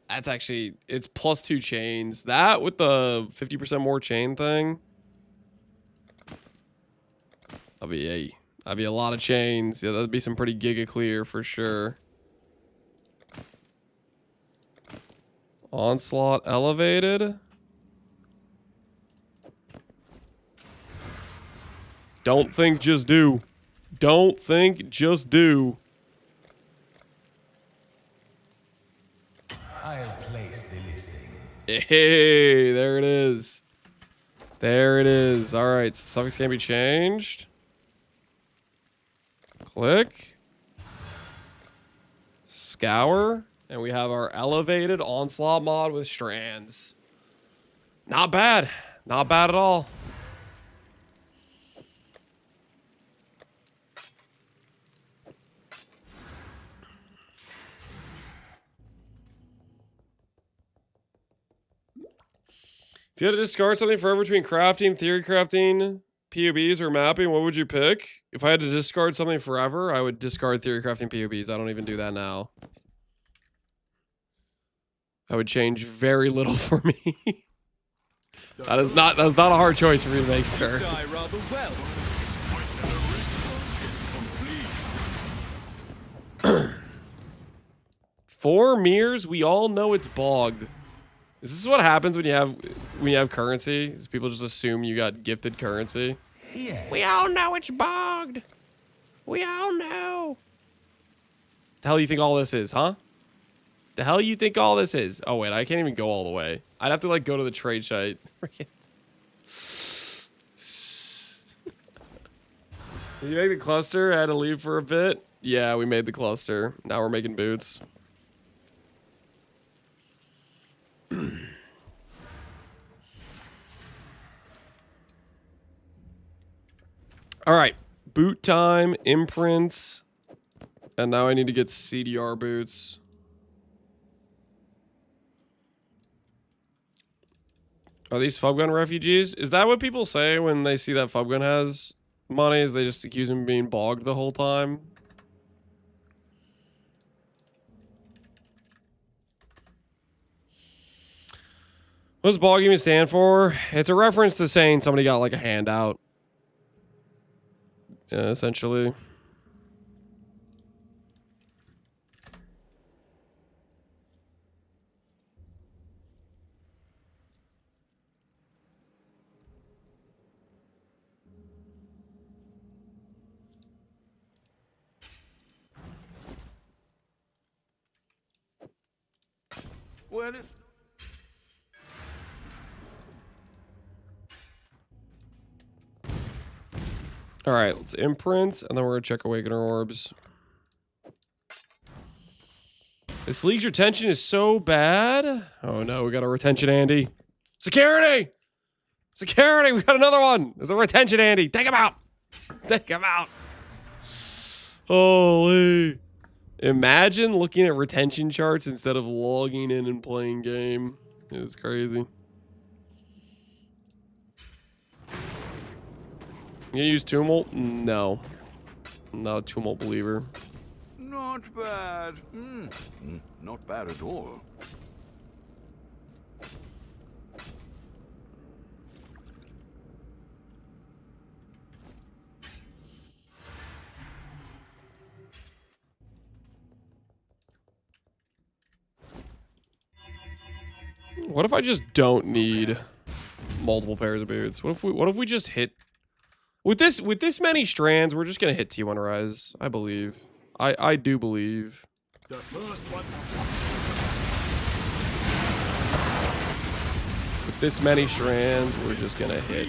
That's actually, it's +2 chains. That with the 50% more chain thing. That'd be a lot of chains. Yeah, that'd be some pretty giga clear for sure. Onslaught elevated. Don't think, just do. Don't think, just do. I'll place the listing. Hey, there it is. There it is. All right, so suffix can be changed. Click. Scour. And we have our elevated onslaught mod with strands. Not bad. Not bad at all. If you had to discard something forever between crafting, theory crafting, POBs, or mapping, what would you pick? If I had to discard something forever, I would discard theory crafting POBs. I don't even do that now. That would change very little for me. That's not a hard choice for me to make, sir. Die rather well. 4 mirrors, we all know it's bogged. Is this what happens when you have currency? Is people just assume you got gifted currency? Yeah. We all know it's bogged. We all know. The hell you think all this is, huh? The hell you think all this is? Oh wait, I can't even go all the way. I'd have to like go to the trade site. Did you make the cluster? I had to leave for a bit. Yeah, we made the cluster. Now we're making boots. All right, boot time, imprints, and now I need to get CDR boots. Are these Fubgun refugees? Is that what people say when they see that Fubgun has money? Is they just accuse him of being bogged the whole time? What does bogging even stand for? It's a reference to saying somebody got like a handout. Essentially. Well, All right, let's imprint, and then we're gonna check Awakener orbs. This league's retention is so bad. Oh no, we got a retention Andy. Security! Security, we got another one. There's a retention Andy. Take him out. Take him out. Holy. Imagine looking at retention charts instead of logging in and playing game. It was crazy. You gonna use Tumult? No. I'm not a Tumult believer. Not bad. Not bad at all. What if I just don't need multiple pairs of boots? What if we just hit with this many strands, we're just gonna hit T1 Rise. I believe. I do believe. The first one's With this many strands, we're just gonna hit.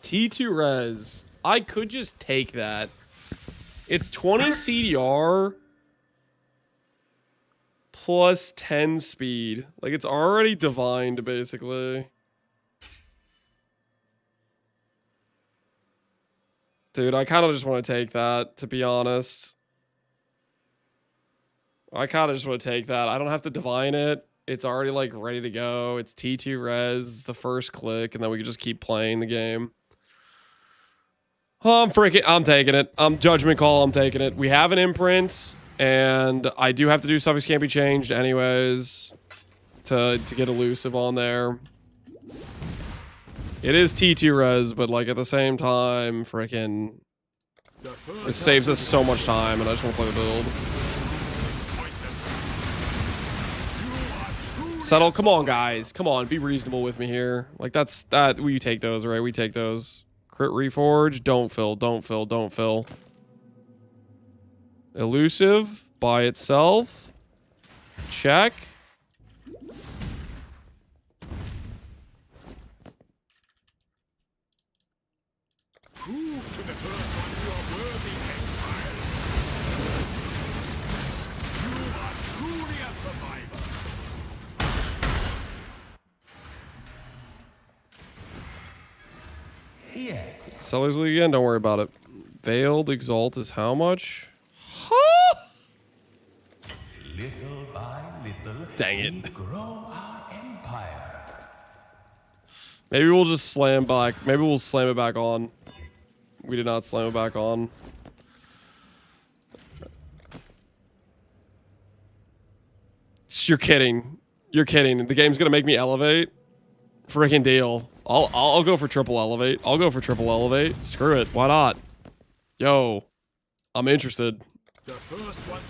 T2 Res. I could just take that. It's 20 CDR plus 10 speed. Like, it's already divined, basically. Dude, I kind of just want to take that, to be honest. I kind of just want to take that. I don't have to divine it. It's already, like, ready to go. It's T2 Res, the first click, and then we can just keep playing the game. Oh, I'm taking it. Judgment call, I'm taking it. We have an imprint, and I do have to do suffix can't be changed anyways to get elusive on there. It is T2 Res, but like at the same time, freaking, it saves us so much time, and I just want to play the build. Settle, come on, guys. Come on, be reasonable with me here. Like, we take those, right? We take those. Crit Reforge, don't fill, don't fill, don't fill. Elusive, by itself. Check. prove to the first one you are worthy, Exile. You are truly a survivor. Yeah. Sellers League again, don't worry about it. Veiled Exalt is how much? Little by little, dang it. we grow our empire. Maybe we'll just slam back. Maybe we'll slam it back on. We did not slam it back on. You're kidding. You're kidding. The game's gonna make me elevate? Freaking deal. I'll go for triple elevate. I'll go for triple elevate. Screw it. Why not? Yo. I'm interested. The first one's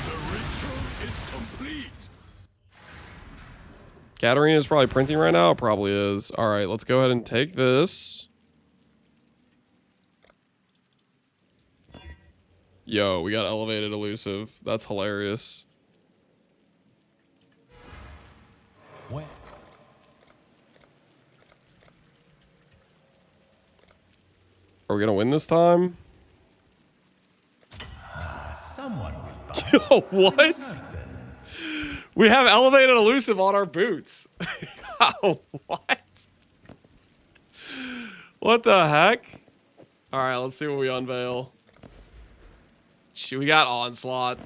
the ritual is complete. Katarina's probably printing right now. It probably is. All right, let's go ahead and take this. Yo, we got elevated elusive. That's hilarious. Well, Are we gonna win this time? someone will buy. Yo, what? We have elevated elusive on our boots. What? What the heck? All right, let's see what we unveil. Shoot, we got Onslaught.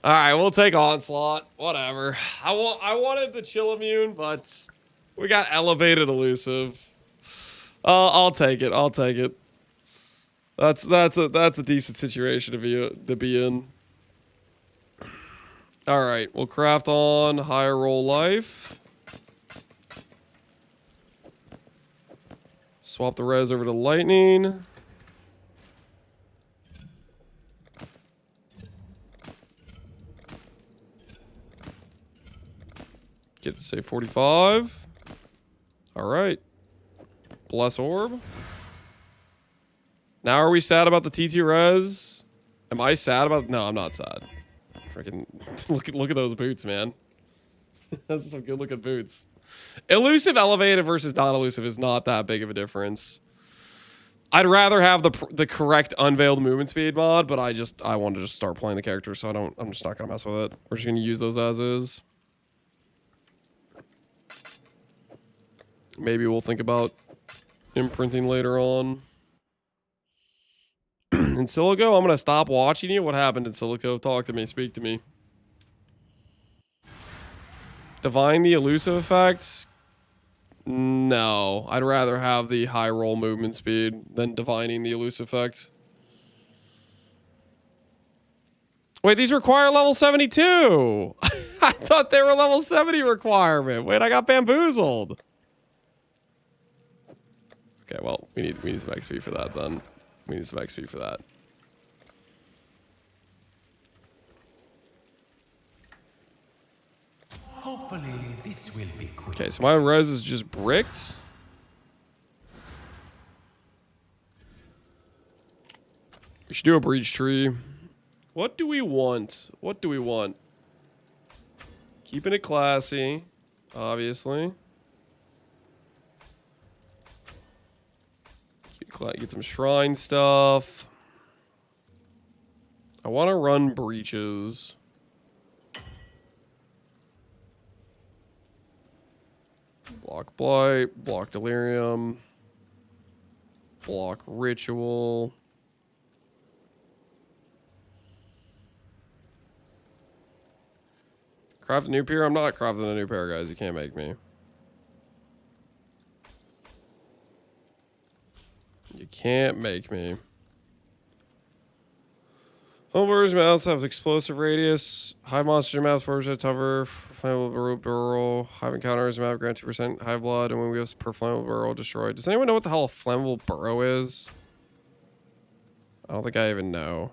All right, we'll take Onslaught. Whatever. I wanted the chill immune, but we got elevated elusive. I'll take it. I'll take it. That's a decent situation to be in. All right, we'll craft on higher roll life. Swap the res over to lightning. Get to say 45. All right. Bless orb. Now are we sad about the T2 res? Am I sad about? No, I'm not sad. Freaking look at those boots, man. Those are some good looking boots. Elusive elevated versus not elusive is not that big of a difference. I'd rather have the correct unveiled movement speed mod, but I want to just start playing the character, so I'm just not gonna mess with it. We're just gonna use those as is. Maybe we'll think about imprinting later on. In Silico, I'm gonna stop watching you. What happened in Silico? Talk to me. Speak to me. Divine the elusive effect? No. I'd rather have the high roll movement speed than divining the elusive effect. Wait, these require level 72. I thought they were level 70 requirement. Wait, I got bamboozled. Okay, well, we need some XP for that then. We need some XP for that. Hopefully this will be quick. Okay, so my res is just bricked. We should do a breach tree. What do we want? What do we want? Keeping it classy, obviously. Get some shrine stuff. I want to run breaches. Block blight, block delirium, block ritual. Craft a new pair? I'm not crafting a new pair, guys. You can't make me. You can't make me. Homebrewers mounts have explosive radius. Hive monster mounts forge that hover. Flammable barrel. Hive encounters map grant 2% hive blood, and when we have per flammable burrow destroyed. Does anyone know what the hell a flammable burrow is? I don't think I even know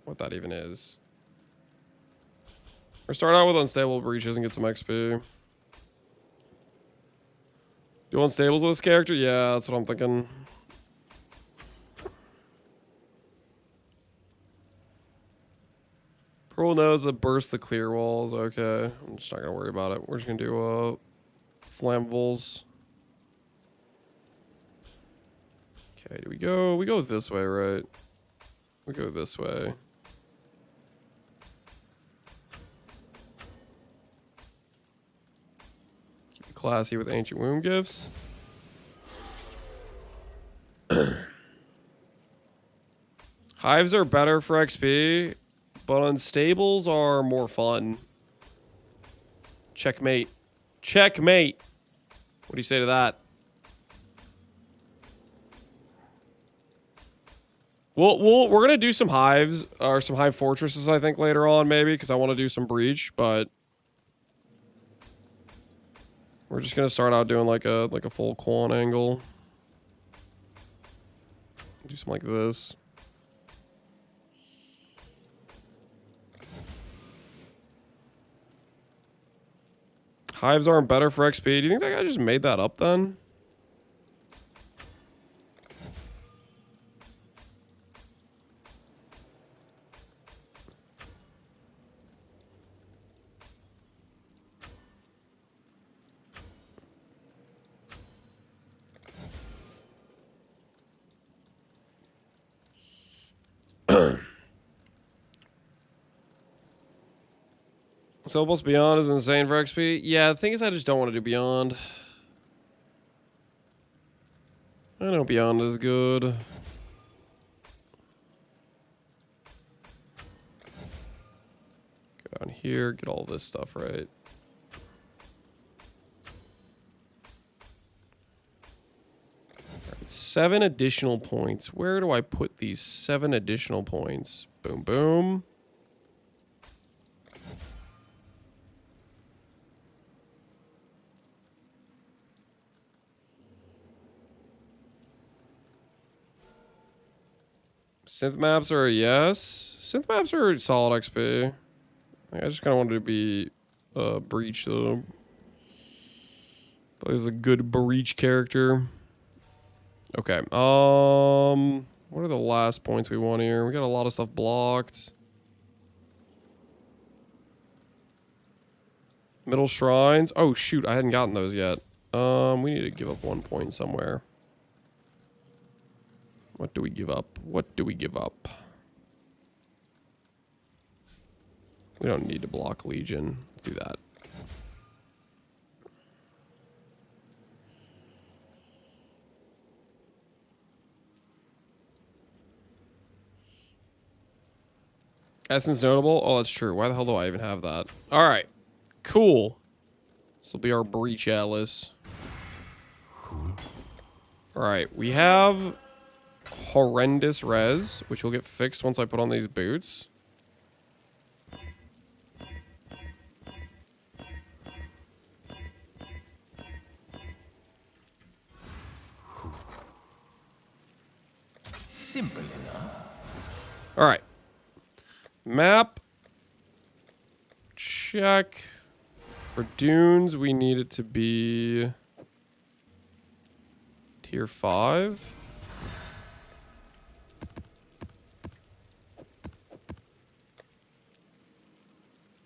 what that even is. Or start out with unstable breaches and get some XP. Do unstables with this character? Yeah, that's what I'm thinking. Pearl knows that burst the clear walls. Okay, I'm just not gonna worry about it. We're just gonna do flammables. Okay, do we go? We go this way, right? We go this way. Keep it classy with ancient womb gifts. Hives are better for XP. But unstables are more fun. Checkmate. Checkmate. What do you say to that? We're gonna do some hives or some hive fortresses, I think, later on, maybe, because I want to do some breach. But we're just gonna start out doing like a full quan angle. Do something like this. Hives aren't better for XP. Do you think that guy just made that up then? Syllables Beyond is insane for XP. Yeah, the thing is I just don't want to do Beyond. I know Beyond is good. Go down here, get all this stuff right. Alright, 7 additional points. Where do I put these 7 additional points? Boom, boom. Synth maps are a yes. Synth maps are solid XP. I just kind of wanted to be breach though. But he's a good breach character. Okay. What are the last points we want here? We got a lot of stuff blocked. Middle shrines. Oh shoot, I hadn't gotten those yet. We need to give up 1 point somewhere. What do we give up? What do we give up? We don't need to block Legion. Let's do that. Essence notable? Oh, that's true. Why the hell do I even have that? Alright. Cool. This will be our breach atlas. Cool. Alright, we have horrendous res, which will get fixed once I put on these boots. Cool. Simple enough. Alright. Map. Check. For dunes, we need it to be tier 5.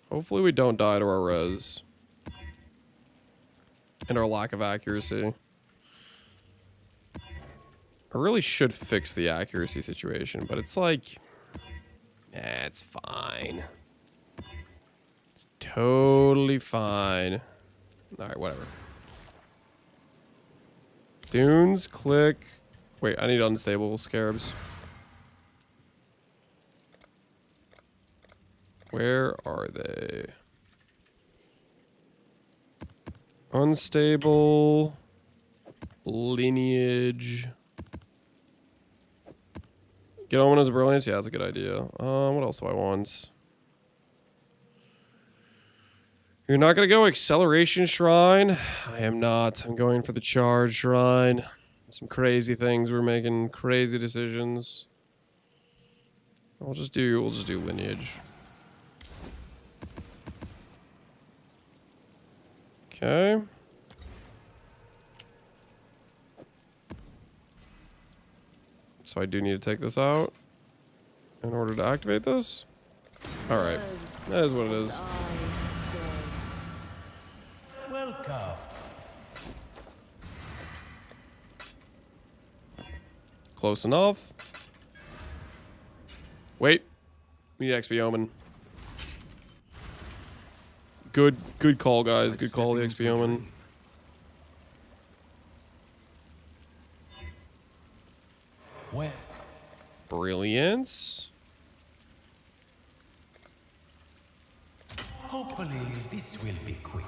Hopefully we don't die to our res. And our lack of accuracy. I really should fix the accuracy situation, but it's like... it's fine. It's totally fine. Alright, whatever. Dunes, click. Wait, I need unstable scarabs. Where are they? Unstable. Lineage. Get Ominous Brilliance? Yeah, that's a good idea. What else do I want? You're not going to go Acceleration Shrine? I am not. I'm going for the Charge Shrine. Some crazy things. We're making crazy decisions. We'll just do Lineage. Okay. So I do need to take this out in order to activate this. Alright. That is what it is. Welcome. Close enough. Wait. We need XP Omen. Good call, guys. Good call, the XP Omen. Well. Brilliance. Hopefully this will be quick.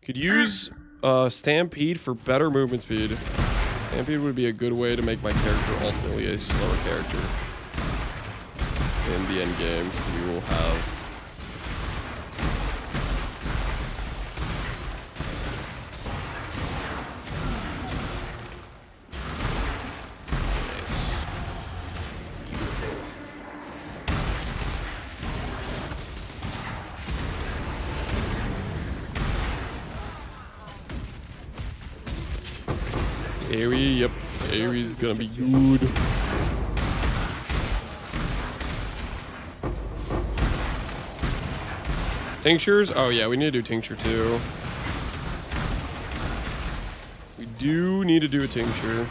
Could use Stampede for better movement speed. Stampede would be a good way to make my character ultimately a slower character. In the end game, we will have... AoE, yep. AoE's gonna be good. Tinctures? Oh yeah, we need to do tincture too. We do need to do a tincture.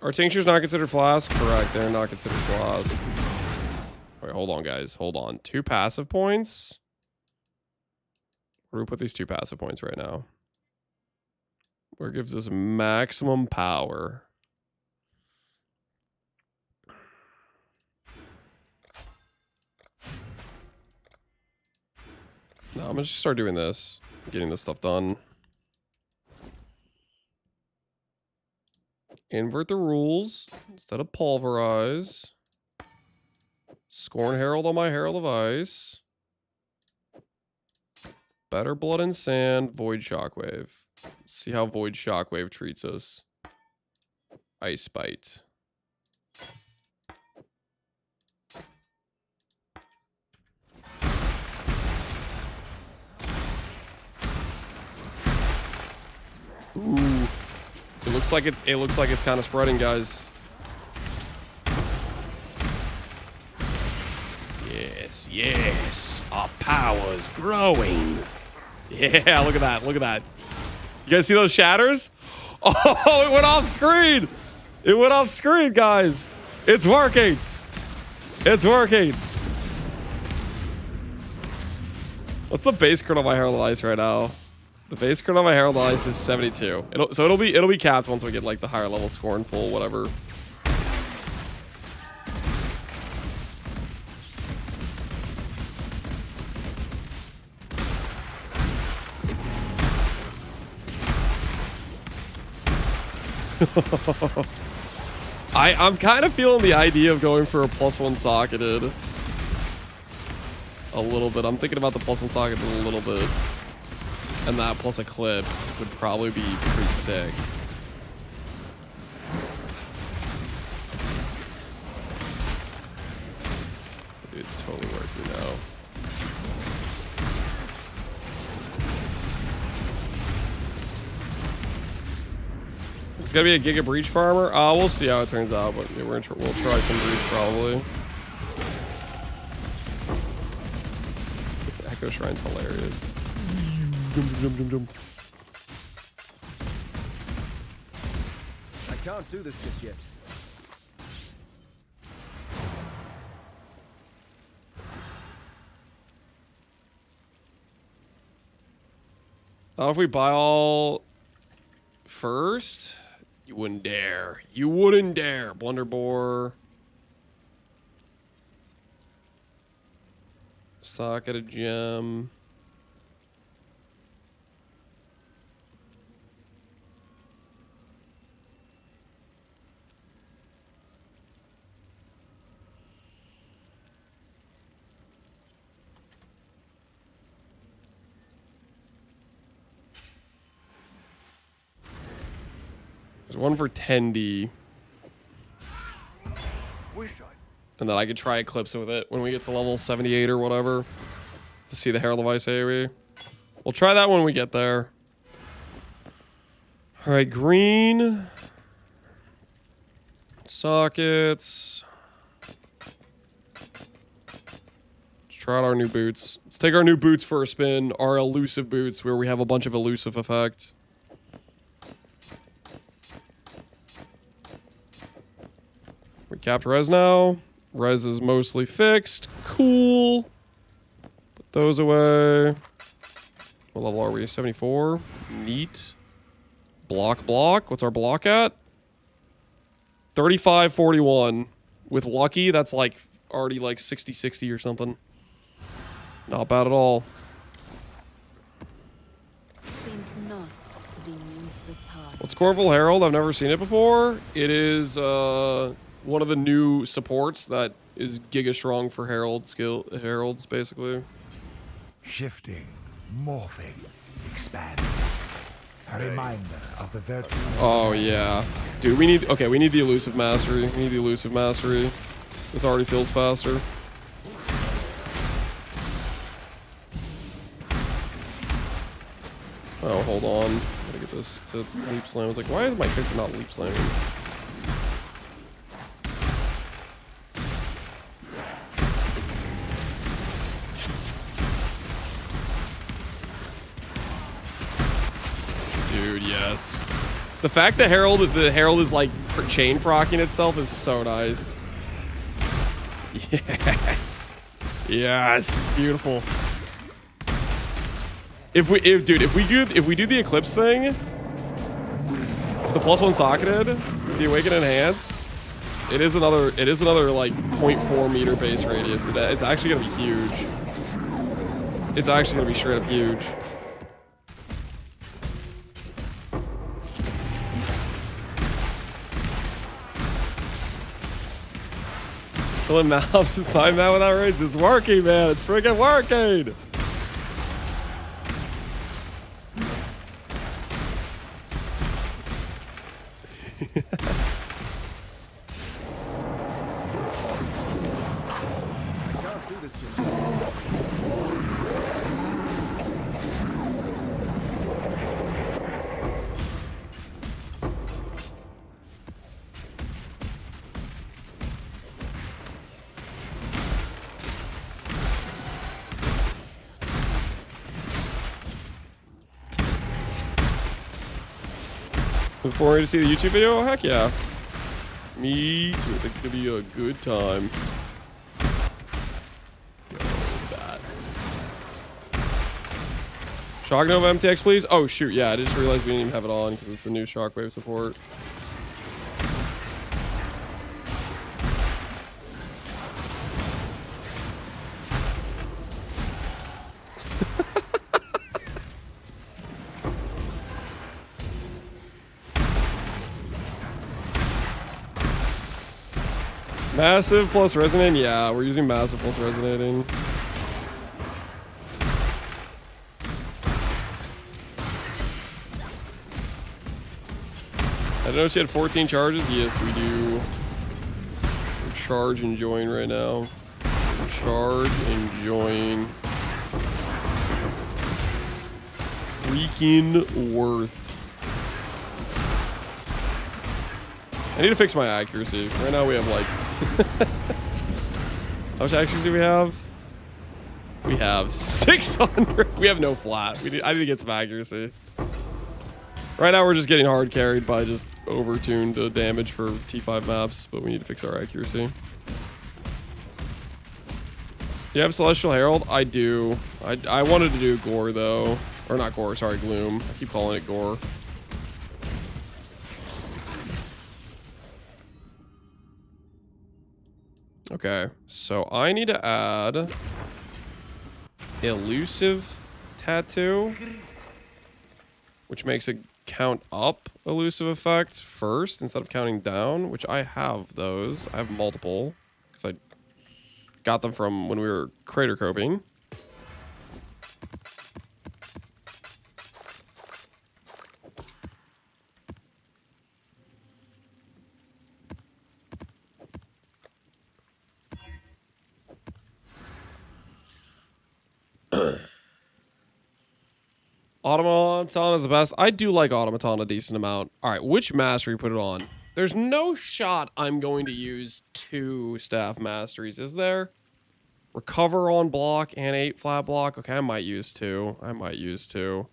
Are tinctures not considered flask? Correct, they're not considered flask. Wait, hold on, guys. Hold on. 2 passive points? Where do we put these 2 passive points right now? Where it gives us maximum power? No, I'm gonna just start doing this. Getting this stuff done. Invert the rules instead of pulverize. Scorn Herald on my Herald of Ice. Better Blood and Sand, Void Shockwave. Let's see how Void Shockwave treats us. Ice Bite. Ooh. It looks like it's kind of spreading, guys. Yes, yes. Our power's growing. Yeah, look at that. Look at that. You guys see those shatters? Oh, it went off screen. It went off screen, guys. It's working. It's working. What's the base crit on my Herald of Ice right now? The base crit on my Herald of Ice is 72. It'll be capped once we get like the higher level Scornful, whatever. I'm kind of feeling the idea of going for a +1 socketed. A little bit. I'm thinking about the +1 socketed a little bit. And that plus Eclipse would probably be pretty sick. It's totally working now. This is gonna be a Giga Breach farmer. We'll see how it turns out, but we'll try some Breach probably. Echo Shrine's hilarious. Jump. I can't do this just yet. If we buy all first, you wouldn't dare. You wouldn't dare. Blunderbore. Socketed gem. There's one for 10D. And then I could try Eclipse with it when we get to level 78 or whatever. To see the Herald of Ice AoE. We'll try that when we get there. Alright, green. Sockets. Let's try out our new boots. Let's take our new boots for a spin. Our elusive boots where we have a bunch of elusive effect. We capped res now. Res is mostly fixed. Cool. Put those away. What level are we? 74. Neat. Block. What's our block at? 35-41. With lucky, that's like already like 60-60 or something. Not bad at all. What's Corvul Herald? I've never seen it before. It is one of the new supports that is giga strong for heralds basically. Shifting, morphing, expanding. A reminder of the virtue. Oh yeah, dude. We need the elusive mastery. We need the elusive mastery. This already feels faster. Oh, hold on. Gotta get this to leap slam. I was like, why is my character not leap slamming? Dude, yes. The fact that the Herald is like chain procking itself is so nice. Yes. Yes, it's beautiful. If we do the Eclipse thing, the +1 socketed, the Awaken Enhance, it is another like 0.4 meter base radius. It's actually gonna be huge. It's actually gonna be straight up huge. Killing mobs, find that without rage is working, man. It's freaking working. Look forward to see the YouTube video? Oh, heck yeah. Me too. I think it's gonna be a good time. Shocktave MTX, please. Oh shoot, yeah, I just realized we didn't even have it on because it's the new Shockwave support. Massive plus resonant, yeah, we're using massive plus resonating. I don't know if she had 14 charges. Yes, we do. We're charge and join right now. Charge and join. Freaking worth. I need to fix my accuracy. Right now we have like... How much accuracy we have? We have 600. We have no flat. I need to get some accuracy. Right now we're just getting hard carried by just overtuned damage for T5 maps, but we need to fix our accuracy. You have Celestial Herald? I do. I wanted to do Gore though. Or not Gore, sorry, Gloom. I keep calling it Gore. Okay, so I need to add Elusive Tattoo, which makes it count up elusive effect first instead of counting down, which I have those. I have multiple because I got them from when we were crater coping. Automaton is the best. I do like Automaton a decent amount. All right, which mastery put it on? There's no shot I'm going to use 2 staff masteries, is there? Recover on block and 8 flat block. Okay, I might use 2. I might use 2.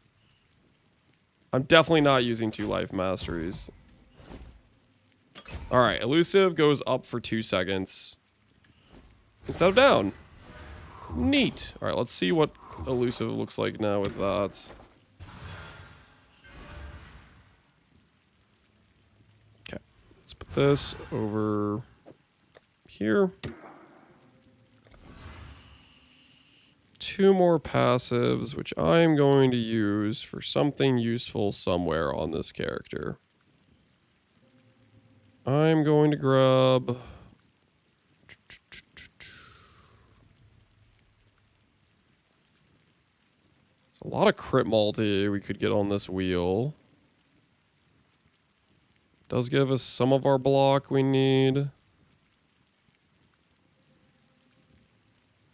I'm definitely not using 2 life masteries. All right, elusive goes up for 2 seconds instead of down. Neat. All right, let's see what elusive looks like now with that. Okay, let's put this over here. 2 more passives, which I'm going to use for something useful somewhere on this character. I'm going to grab... a lot of crit multi we could get on this wheel. Does give us some of our block we need.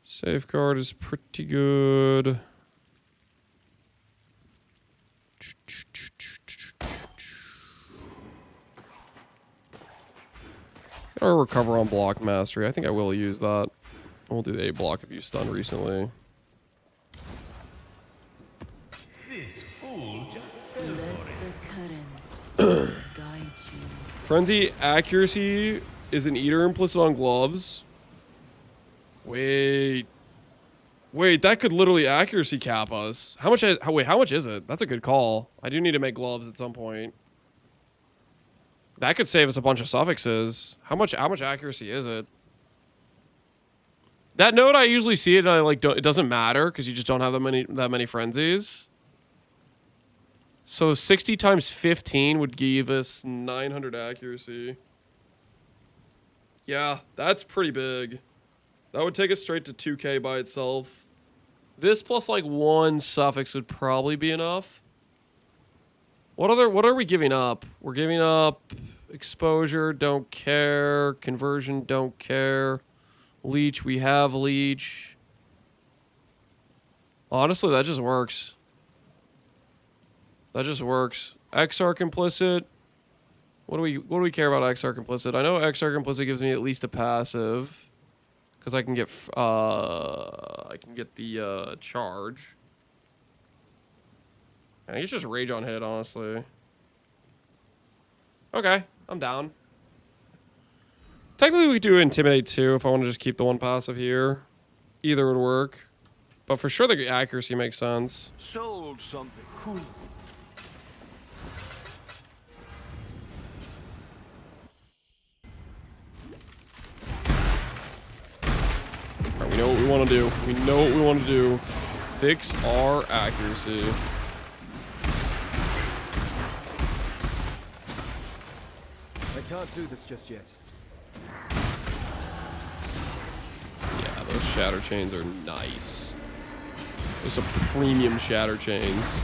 Safeguard is pretty good. Or recover on block mastery. I think I will use that. We'll do the A block if you stunned recently. Frenzy accuracy is an eater implicit on gloves. Wait, that could literally accuracy cap us. How much? Wait, how much is it? That's a good call. I do need to make gloves at some point. That could save us a bunch of suffixes. How much accuracy is it? That node I usually see it and I like don't, it doesn't matter because you just don't have that many frenzies. So 60 times 15 would give us 900 accuracy. Yeah, that's pretty big. That would take us straight to 2K by itself. This plus like 1 suffix would probably be enough. What are we giving up? We're giving up exposure, don't care. Conversion, don't care. Leech, we have leech. Honestly, that just works. That just works. XR complicit. What do we care about XR complicit? I know XR complicit gives me at least a passive. Because I can get the charge. I think it's just rage on hit, honestly. Okay, I'm down. Technically, we could do intimidate too if I want to just keep the one passive here. Either would work. But for sure, the accuracy makes sense. Sold something. Cool. Alright, we know what we want to do. We know what we want to do. Fix our accuracy. I can't do this just yet. Yeah, those shatter chains are nice. Those are premium shatter chains.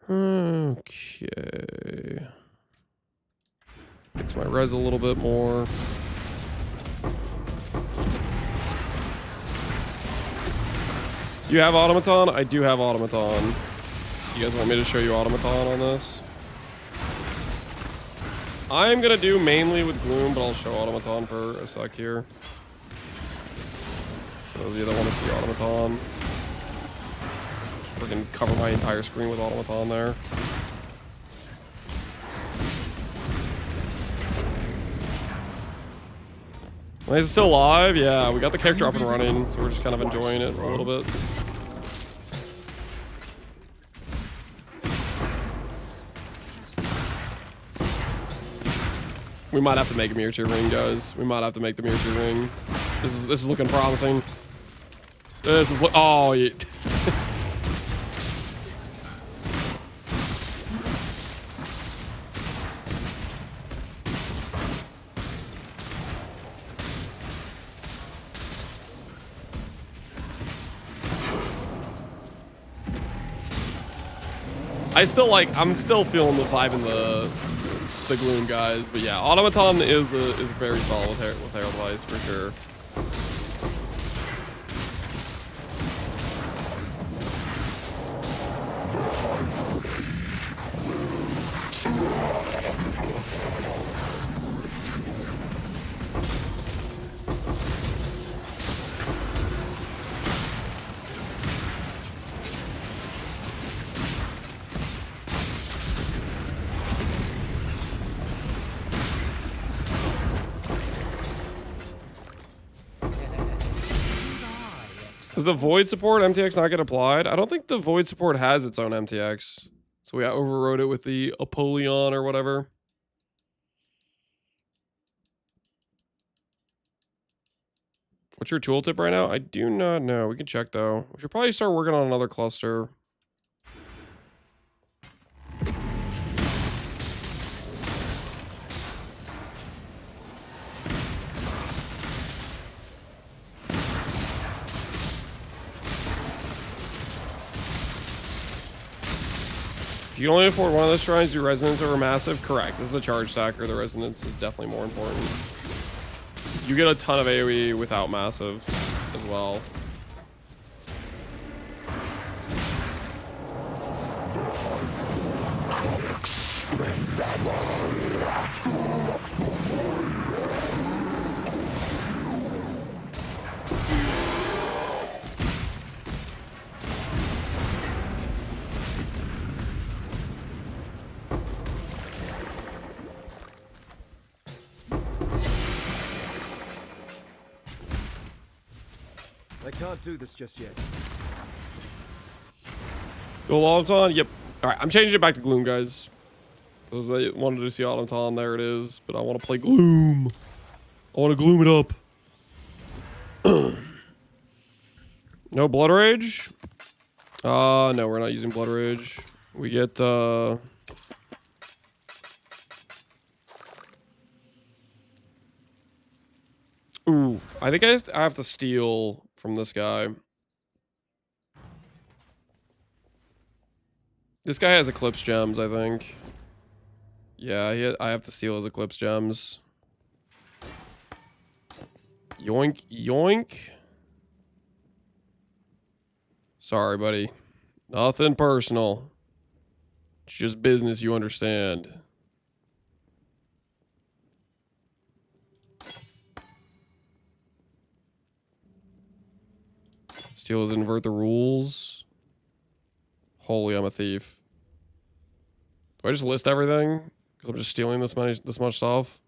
Okay. Fix my res a little bit more. You have automaton? I do have automaton. You guys want me to show you automaton on this? I'm gonna do mainly with gloom, but I'll show automaton for a sec here. For those of you that want to see automaton. Freaking cover my entire screen with automaton there. Is it still live? Yeah, we got the character up and running, so we're just kind of enjoying it a little bit. We might have to make a mirror tier ring, guys. We might have to make the mirror tier ring. This is looking promising. This is oh yeah. I'm still feeling the vibe in the gloom, guys. But yeah, automaton is very solid with Herald Vice for sure. Does the void support MTX not get applied? I don't think the void support has its own MTX. So we overrode it with the Apollyon or whatever. What's your tooltip right now? I do not know. We can check though. We should probably start working on another cluster. If you can only afford one of those shrines, do resonance over massive? Correct. This is a charge stacker. The resonance is definitely more important. You get a ton of AoE without massive as well. I can't do this just yet. Go automaton? Yep. Alright, I'm changing it back to gloom, guys. Those that wanted to see automaton, there it is. But I want to play gloom. I want to gloom it up. No blood rage? No, we're not using blood rage. We get ooh, I think I have to steal from this guy. This guy has Eclipse gems, I think. Yeah, I have to steal his Eclipse gems. Yoink, yoink. Sorry, buddy. Nothing personal. It's just business, you understand. Steal is invert the rules. Holy, I'm a thief. Do I just list everything? Because I'm just stealing this much stuff.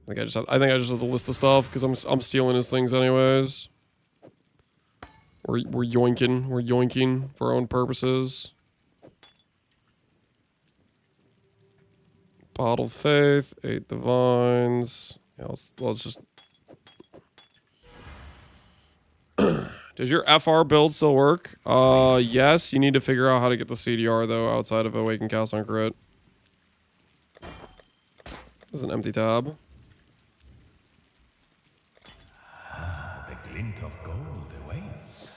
I think I just have to list the stuff because I'm stealing his things anyways. We're yoinking for our own purposes. Bottled Faith, 8 Divines. Yeah, let's just. Does your FR build still work? Yes. You need to figure out how to get the CDR though outside of Awaken Cast on Crit. There's an empty tab. The glint of gold awaits.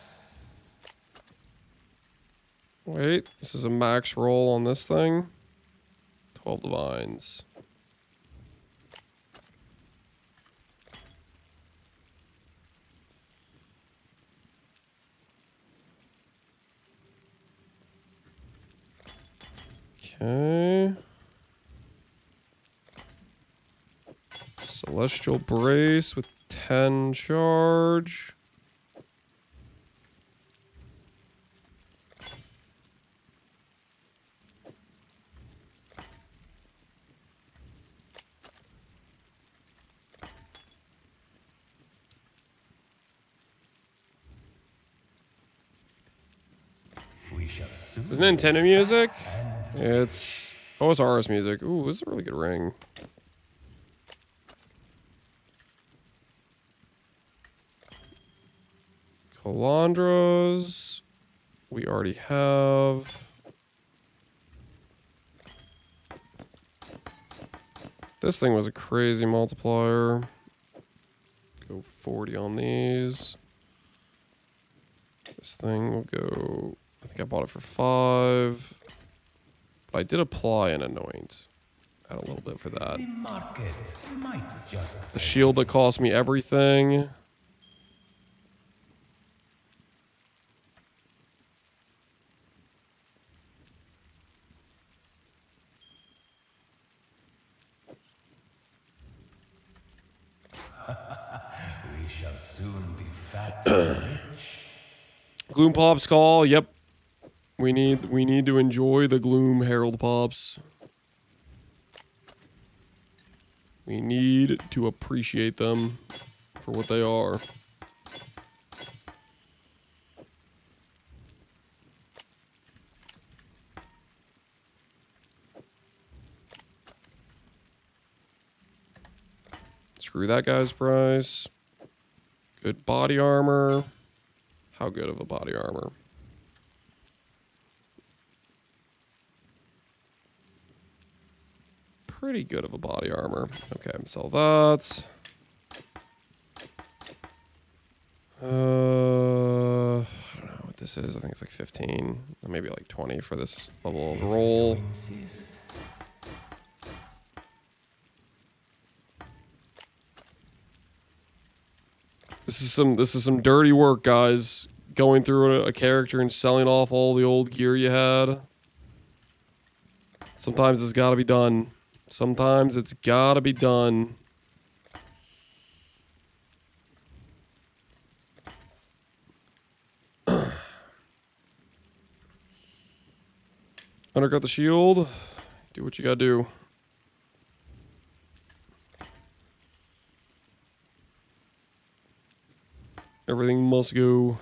Wait, this is a max roll on this thing. 12 Divines. Okay. Celestial Brace with 10 charge. Is Nintendo music? It's OSRS music. Ooh, this is a really good ring. Calandras. We already have. This thing was a crazy multiplier. Go 40 on these. This thing will go. I think I bought it for 5. But I did apply an anoint. Add a little bit for that. The market might just. The shield that cost me everything. We shall soon be fat and rich. Gloom Pops call. Yep. We need to enjoy the Gloom Herald Pops. We need to appreciate them for what they are. Screw that guy's price. Good body armor. How good of a body armor? Pretty good of a body armor. Okay, sell that. I don't know what this is. I think it's like 15, or maybe like 20 for this level of roll. This is some dirty work, guys. Going through a character and selling off all the old gear you had. Sometimes it's got to be done. Sometimes it's got to be done. Undercut the shield. Do what you gotta do. Everything must go.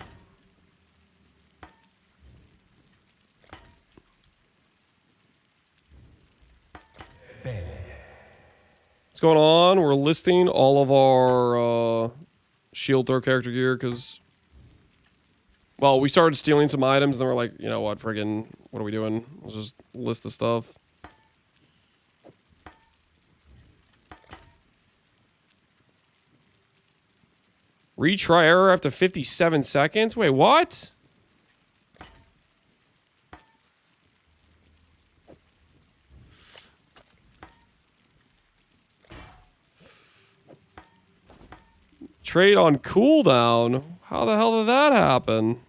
What's going on? We're listing all of our shield throw character gear because, well, we started stealing some items and then we're like, you know what, friggin', what are we doing? Let's just list the stuff. Retry error after 57 seconds? Wait, what? Trade on cooldown? How the hell did that happen?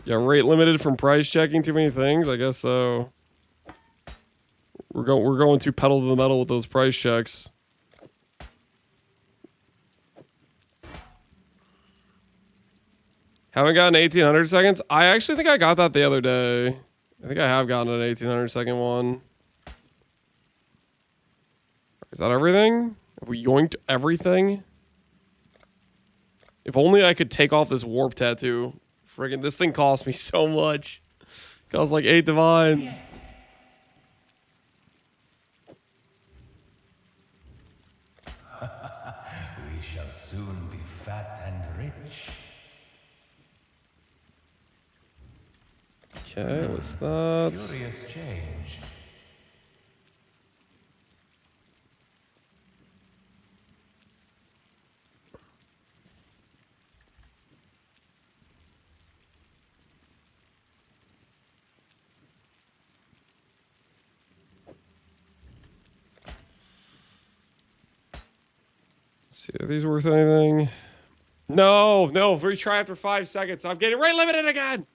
Yeah, rate limited from price checking too many things? I guess so. We're going too pedal to the metal with those price checks. Haven't gotten 1800 seconds? I actually think I got that the other day. I think I have gotten an 1800 second one. Is that everything? Have we yoinked everything? If only I could take off this warp tattoo. Friggin', this thing cost me so much. It cost like 8 divines. We shall soon be fat and rich. Okay, what's that? Curious change. See, are these worth anything? No, retry after 5 seconds. I'm getting rate limited again.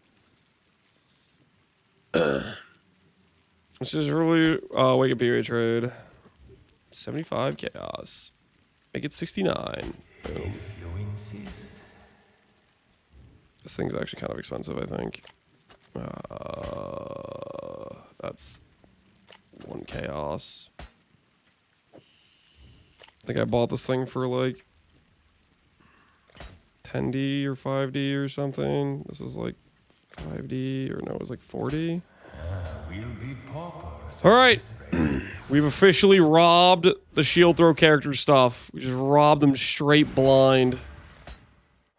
This is really wake up period trade. 75 chaos. Make it 69. Boom. If you insist. This thing's actually kind of expensive, I think. That's 1 chaos. I think I bought this thing for like 10D or 5D or something. This was like 5D, or no, it was like 40. We'll be paupers. All right. We've officially robbed the shield throw character stuff. We just robbed them straight blind.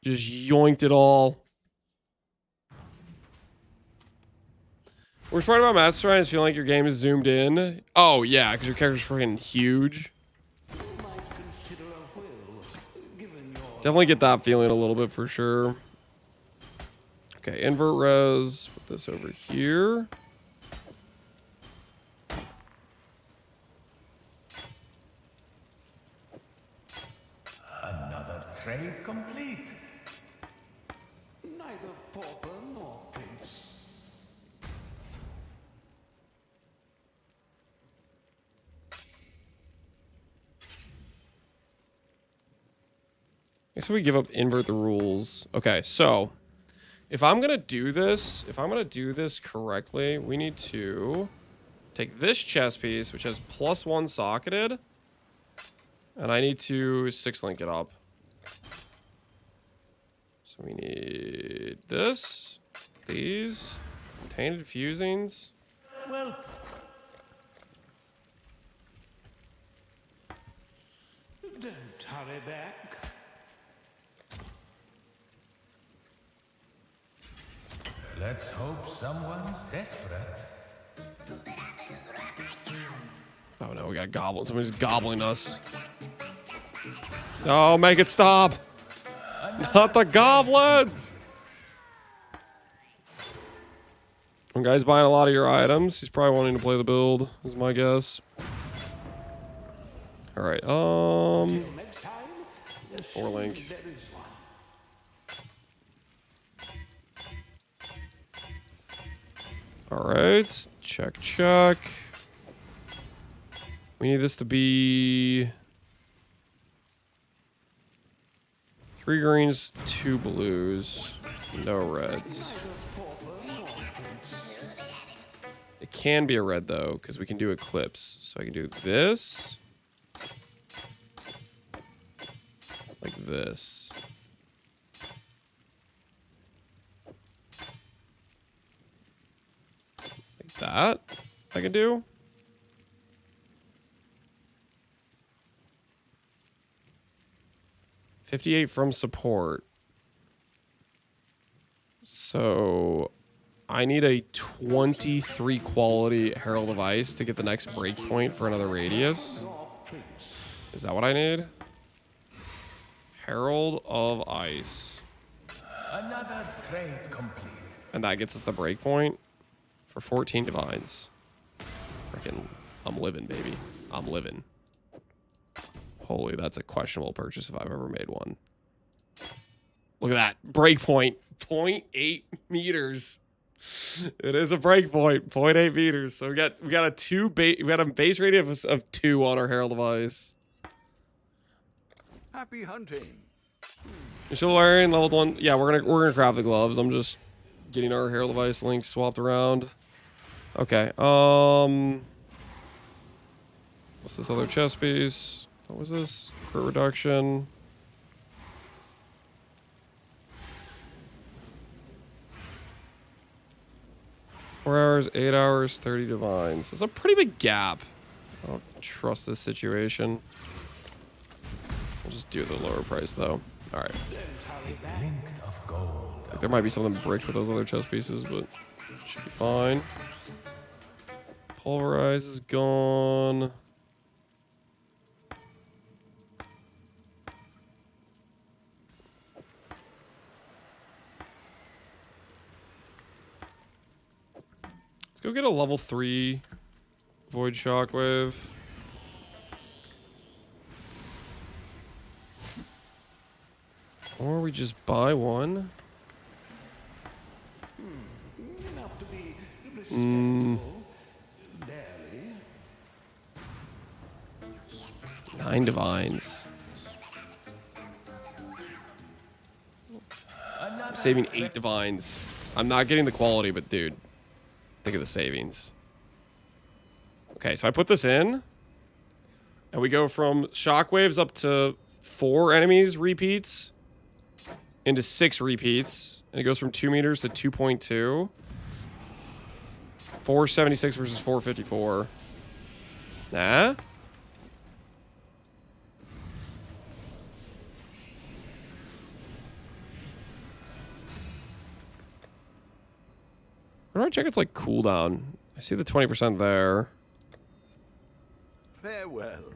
Just yoinked it all. Worst part about Master Ryan is feeling like your game is zoomed in. Oh, yeah, because your character's freaking huge. Definitely get that feeling a little bit for sure. Okay, invert res. Put this over here. Another trade complete. Neither pauper nor prince. I guess we give up invert the rules. Okay, so if I'm gonna do this, correctly, we need to take this chess piece, which has +1 socketed, and I need to 6-link it up. So we need this, these, tainted fusings. Well, Don't hurry back. let's hope someone's desperate. Oh no, we got a goblin. Somebody's gobbling us. No, make it stop. Not the goblins. One guy's buying a lot of your items. He's probably wanting to play the build, is my guess. All right, 4-link. All right, check. We need this to be 3 greens, 2 blues, no reds. It can be a red though, because we can do Eclipse. So I can do this, like this. Like that, I can do. $58 from support. So I need a 23 quality Herald of Ice to get the next breakpoint for another radius. Is that what I need? Herald of Ice. Another trade complete. And that gets us the breakpoint for 14 divines. Freaking, I'm living, baby. I'm living. Holy, that's a questionable purchase if I've ever made one. Look at that. Breakpoint. 0.8 meters. It is a breakpoint. 0.8 meters. So we got a base radius of 2 on our Herald of Ice. Happy hunting. You're still wearing level 1. Yeah, we're gonna craft the gloves. I'm just getting our Herald of Ice links swapped around. Okay. What's this other chest piece? What was this? Crit reduction. Four hours, 8 hours, 30 divines. That's a pretty big gap. I don't trust this situation. We'll just do the lower price though. All right. A glint of gold. Like, there might be something bricked with those other chest pieces, but should be fine. Pulverize is gone. Let's go get a level 3 Void Shockwave. Or we just buy one. Enough to be Mm. 9 divines. I'm saving 8 divines. I'm not getting the quality, but dude, think of the savings. Okay, so I put this in, and we go from shockwaves up to 4 enemies repeats into 6 repeats, and it goes from 2 meters to 2.2. 476 versus 454. Nah. Where do I check its like cooldown? I see the 20% there. Farewell.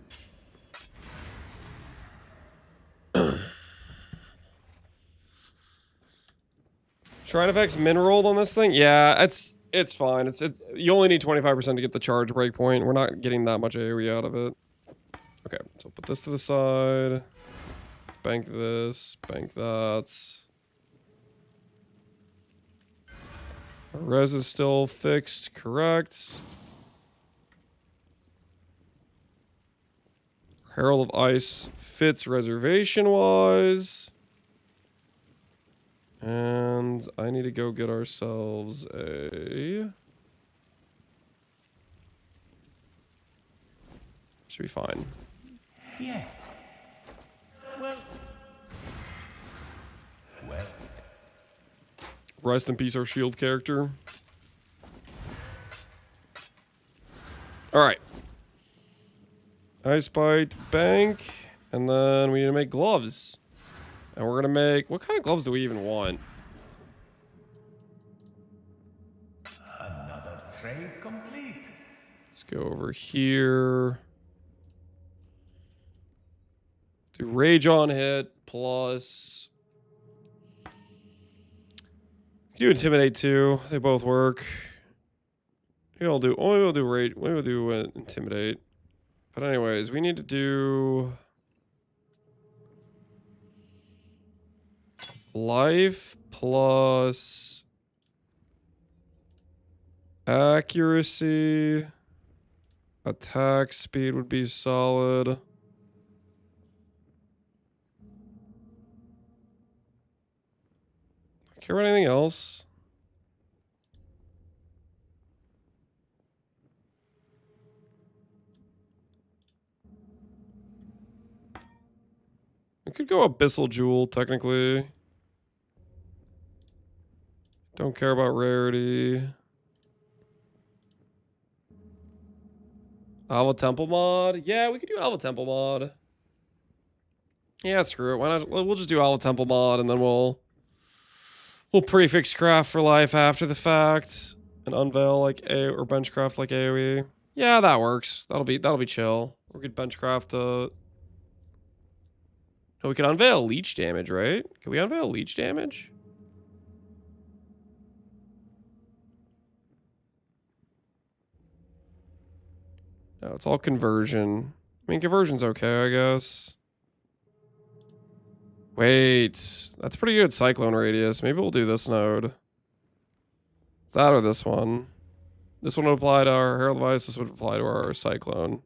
Shrine effects mineral on this thing? Yeah, it's fine. It's you only need 25% to get the charge breakpoint. We're not getting that much AoE out of it. Okay, so put this to the side. Bank this, bank that. Our res is still fixed, correct. Herald of Ice fits reservation-wise. And I need to go get ourselves a... Should be fine. Yeah. Well. Rest in peace, our shield character. Alright. Ice Bite, bank, and then we need to make gloves. And we're going to make... What kind of gloves do we even want? Another trade complete. Let's go over here. Do Rage on hit plus... You do Intimidate too. They both work. Maybe we'll do Rage. Maybe we'll do Intimidate. But anyways, we need to do... Life plus accuracy. Attack speed would be solid. Care about anything else? I could go Abyssal Jewel, technically. Don't care about rarity. Alva Temple mod? Yeah, we could do Alva Temple mod. Yeah, screw it. Why not? We'll just do Alva Temple mod, and then we'll prefix craft for life after the fact, and unveil like or benchcraft like AoE. Yeah, that works. That'll be chill. We could benchcraft. No, we could unveil leech damage, right? Can we unveil leech damage? No, it's all conversion. I mean, conversion's okay, I guess. Wait, that's pretty good cyclone radius. Maybe we'll do this node. It's that or this one. This one would apply to our Herald Device. This would apply to our cyclone.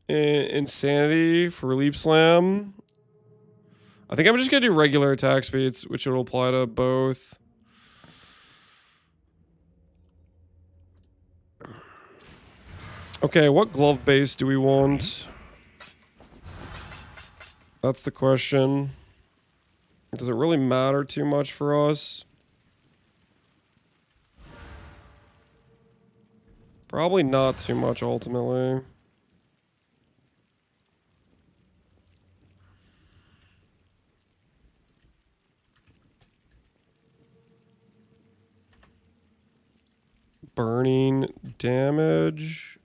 Insanity for Relief Slam. I think I'm just gonna do regular attack speeds, which will apply to both. Okay, what glove base do we want? That's the question. Does it really matter too much for us? Probably not too much ultimately. Burning damage.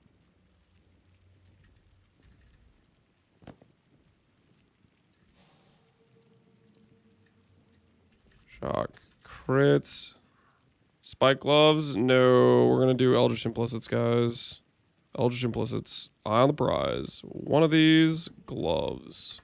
Shock crits. Spike gloves? No, we're gonna do Eldritch Implicits, guys. Eldritch Implicits on the prize. One of these gloves.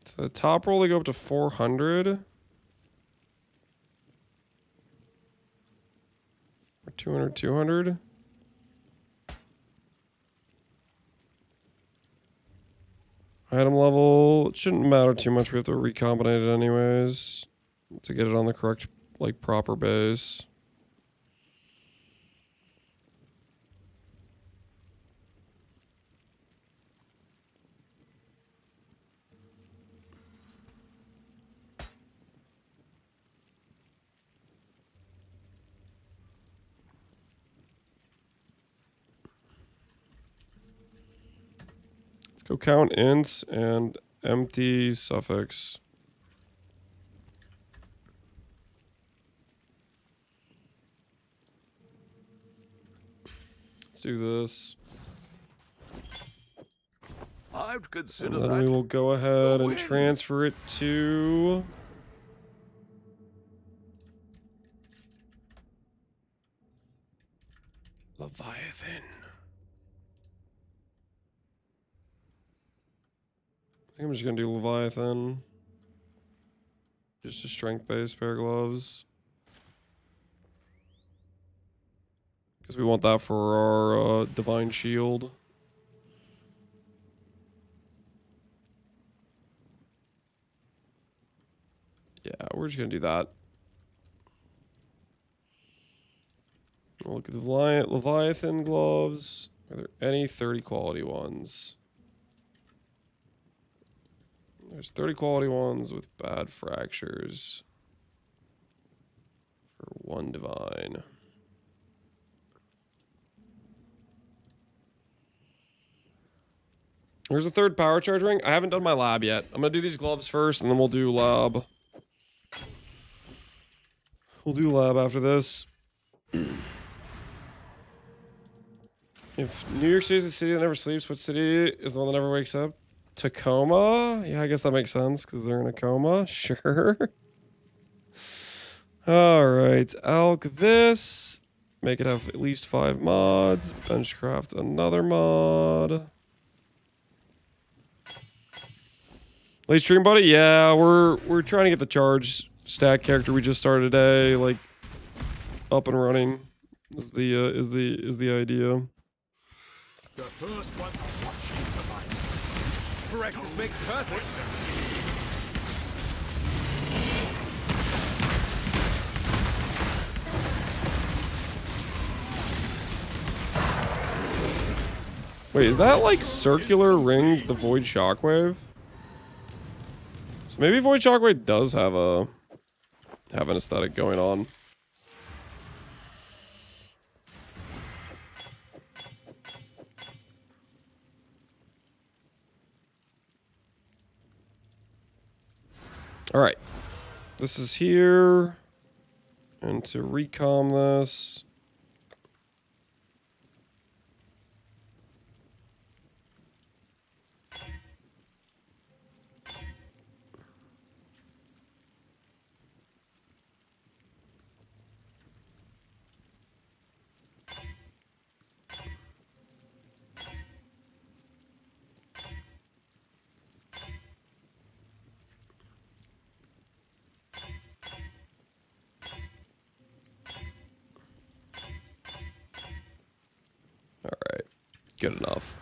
So the top roll, they go up to 400. Or 200, 200. Item level, it shouldn't matter too much. We have to recombinate it anyways to get it on the correct, like, proper base. Let's go count ints and empty suffix. Let's do this. I'd consider And then that we will go ahead and win. transfer it to Leviathan. I think I'm just gonna do Leviathan. Just a strength-based pair of gloves. Because we want that for our Divine Shield. Yeah, we're just gonna do that. We'll look at the Leviathan gloves. Are there any 30 quality ones? There's 30 quality ones with bad fractures. For 1 divine. There's a third power charge ring. I haven't done my lab yet. I'm gonna do these gloves first and then we'll do lab. We'll do lab after this. If New York City is the city that never sleeps, what city is the one that never wakes up? Tacoma? Yeah, I guess that makes sense because they're in a coma. Sure. Alright, Alk this. Make it have at least 5 mods. Benchcraft another mod. Late stream, buddy? Yeah, we're trying to get the charge stack character we just started today, like, up and running. Is the idea. The first one to watch you survive. Practice makes perfect. Wait, is that like circular ring the Void Shockwave? So maybe Void Shockwave does have a have an aesthetic going on. All right, this is here, and to recom this. All right, good enough.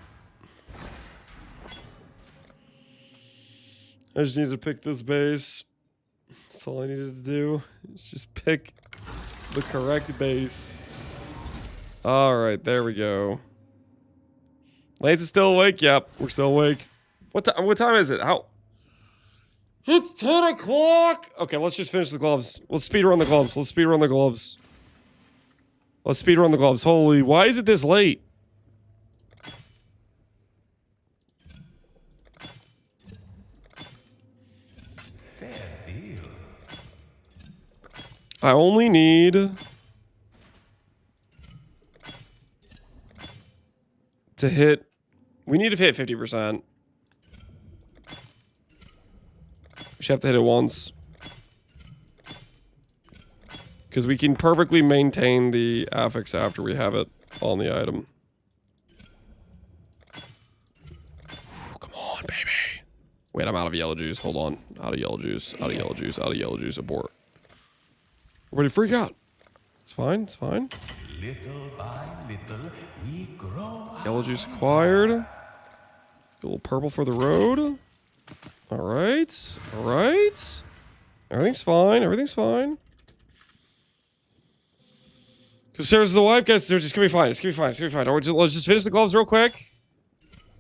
I just needed to pick this base. That's all I needed to do. Is just pick the correct base. All right, there we go. Lance is still awake. Yep, we're still awake. What time is it? How? It's 10 o'clock. Okay, let's just finish the gloves. Let's speedrun the gloves. Let's speedrun the gloves. Let's speedrun the gloves. Holy, why is it this late? Fair deal. I only need to hit. We need to hit 50%. We should have to hit it once. Because we can perfectly maintain the affix after we have it on the item. Come on, baby. Wait, I'm out of yellow juice. Hold on. Out of yellow juice. Out of yellow juice. Out of yellow juice. Abort. Everybody freak out. It's fine. It's fine. Little by little, we grow. Yellow juice acquired. Get a little purple for the road. All right. All right. Everything's fine. Everything's fine. Because there's the wipe, guys. They're just gonna be fine. It's gonna be fine. It's gonna be fine. Let's just finish the gloves real quick.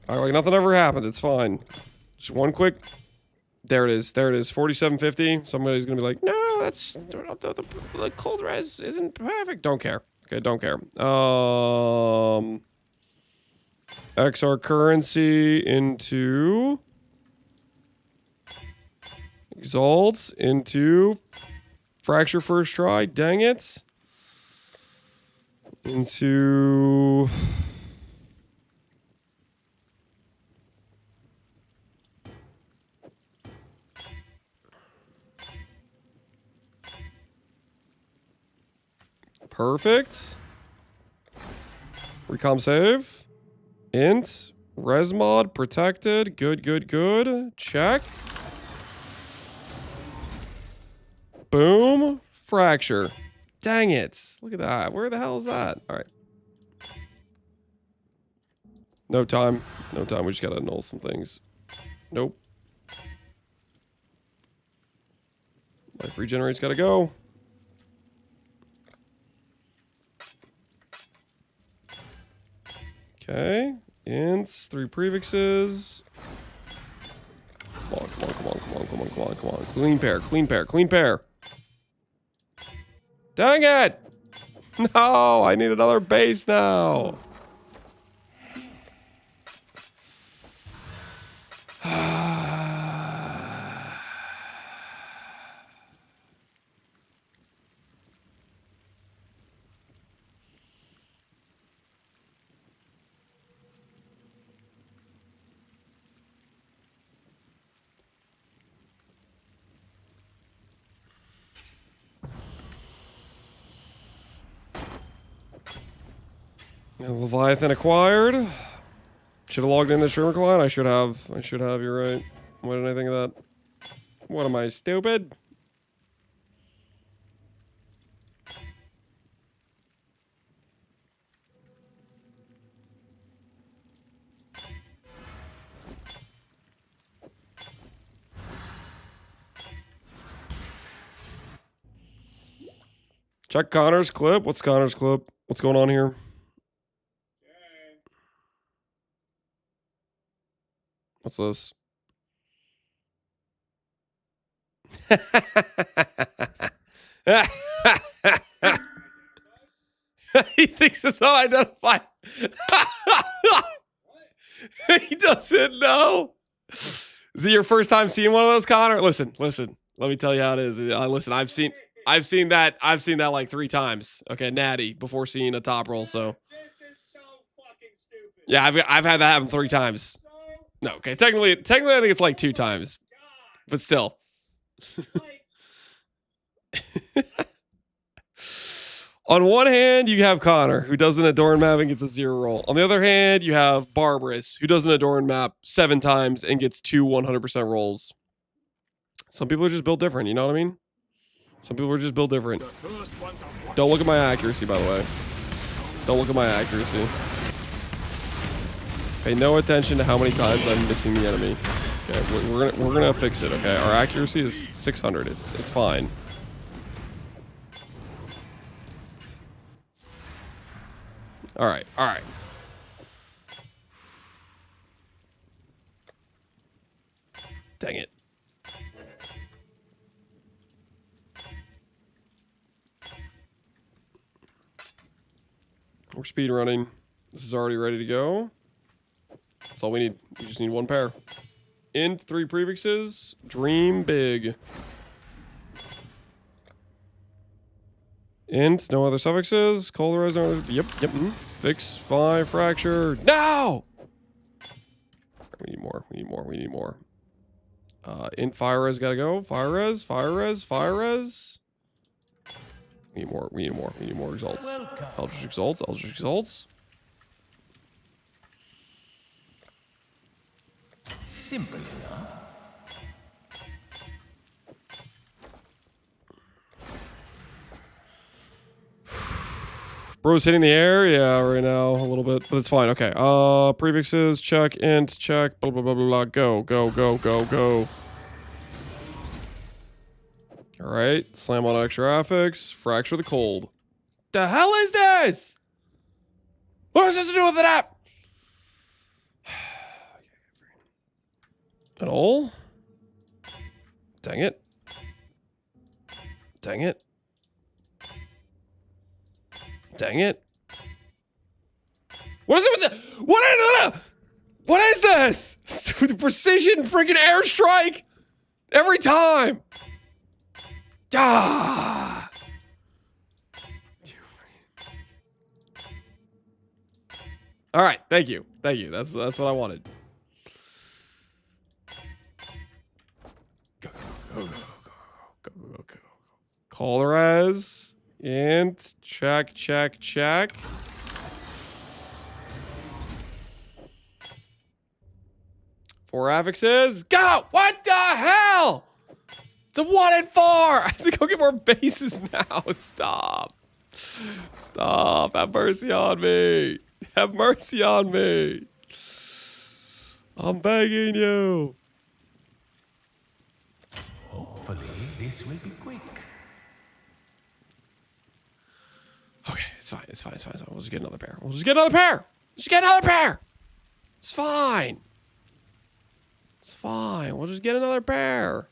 All right, like nothing ever happened. It's fine. Just one quick. There it is. There it is. 4750. Somebody's gonna be like, no, that's the cold res isn't perfect. Don't care. Okay, don't care. XR currency into Exalts into Fracture first try. Dang it. Into perfect. Recom save. Int. Resmod protected. Good, good, good. Check. Boom. Fracture. Dang it. Look at that. Where the hell is that? All right. No time. No time. We just got to annul some things. Nope. Life regenerate's got to go. Okay. Ints. 3 prefixes. Come on, come on, come on, come on, come on, come on, come on. Clean pair, clean pair, clean pair. Dang it! No, I need another base now. Leviathan acquired. Should have logged in the streamer client. I should have. I should have. You're right. Why didn't I think of that? What am I, stupid? Check Connor's clip. What's Connor's clip? What's going on here? What's this? He thinks it's unidentified. He doesn't know. Is it your first time seeing one of those, Connor? Listen. Let me tell you how it is. Listen, I've seen that like 3 times. Okay, natty before seeing a top roll. So This is so fucking stupid. yeah, I've had that happen 3 times. No, okay, technically, I think it's like 2 times, but still. On one hand, you have Connor, who does an adorn map and gets a 0 roll. On the other hand, you have Barbarous, who does an adorn map 7 times and gets 2 100% rolls. Some people are just built different, you know what I mean? Some people are just built different. Don't look at my accuracy, by the way. Don't look at my accuracy. Pay no attention to how many times I'm missing the enemy. Okay, we're gonna fix it. Okay, our accuracy is 600. It's fine. All right. Dang it. We're speed running. This is already ready to go. That's all we need. We just need 1 pair. Int 3 prefixes. Dream big. Int, no other suffixes. Colorize, no other. Yep. Fix 5 fracture. No! We need more. Int fire res gotta go. Fire res. We need more results. Eldritch exalts. Simple enough. Bro's hitting the air, yeah, right now a little bit, but it's fine. Okay. Prefixes, check, int, check, blah blah blah blah. Go. All right, slam on extra affix, fracture the cold. The hell is this? What is this to do with an app? At all? Dang it. What is it with the... What is this? Stupid precision freaking airstrike. Every time. Ah. All right, thank you. That's what I wanted. Go. Call the res. Int. Check. 4 affixes. Go! What the hell? It's a 1 and 4. I have to go get more bases now. Stop. Have mercy on me. I'm begging you. Hopefully, this will be quick. Okay, it's fine. We'll just get another pair. It's fine. We'll just get another pair.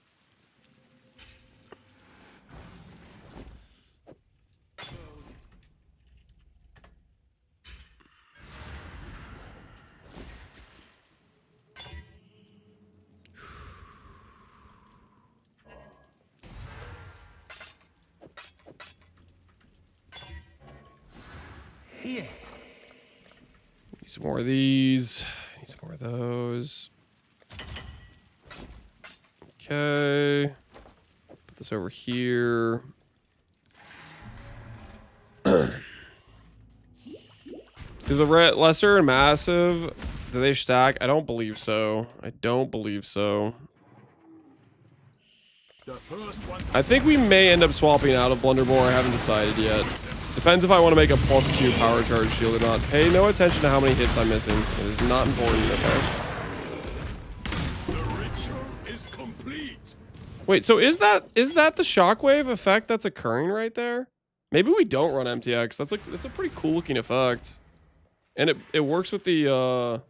Yeah. Need some more of these. Need some more of those. Okay. Put this over here. Do the lesser and massive, do they stack? I don't believe so. I think we may end up swapping out of Blunderbore. I haven't decided yet. Depends if I want to make a +2 power charge shield or not. Pay no attention to how many hits I'm missing. It is not important, okay? Wait, so is that the shockwave effect that's occurring right there? Maybe we don't run MTX. That's a pretty cool looking effect. And it works with the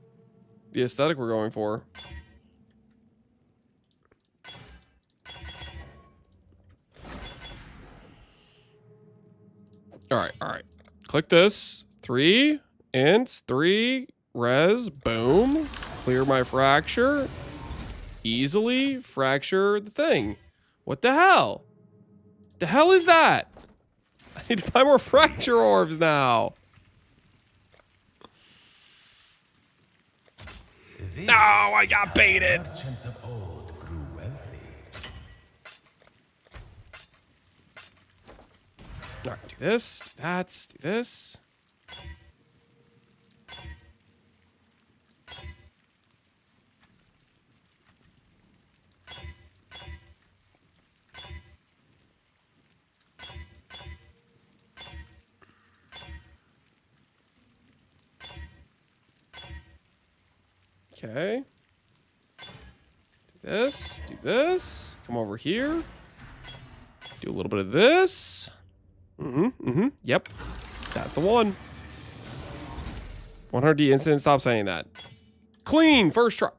aesthetic we're going for. All right, all right. Click this. 3 ints, 3 res. Boom. Clear my fracture. Easily fracture the thing. What the hell? The hell is that? I need to buy more fracture orbs now. No, I got baited. Merchants of old grew wealthy. All right, do this, do that, do this. Okay. Do this, do this. Come over here. Do a little bit of this. Yep. That's the one. 100D incident. Stop saying that. Clean. First try.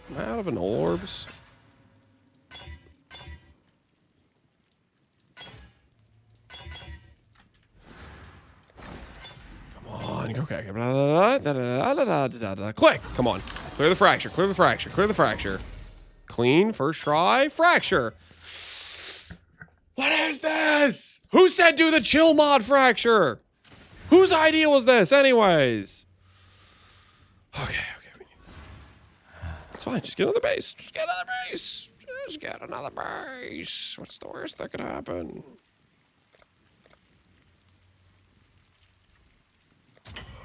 Am I out of an orbs? Okay. Click. Come on. Clear the fracture. Clear the fracture. Clear the fracture. Clean. First try. Fracture. What is this? Who said do the chill mod fracture? Whose idea was this anyways? Okay. It's fine. Just get another base. Just get another base. Just get another base. What's the worst that could happen?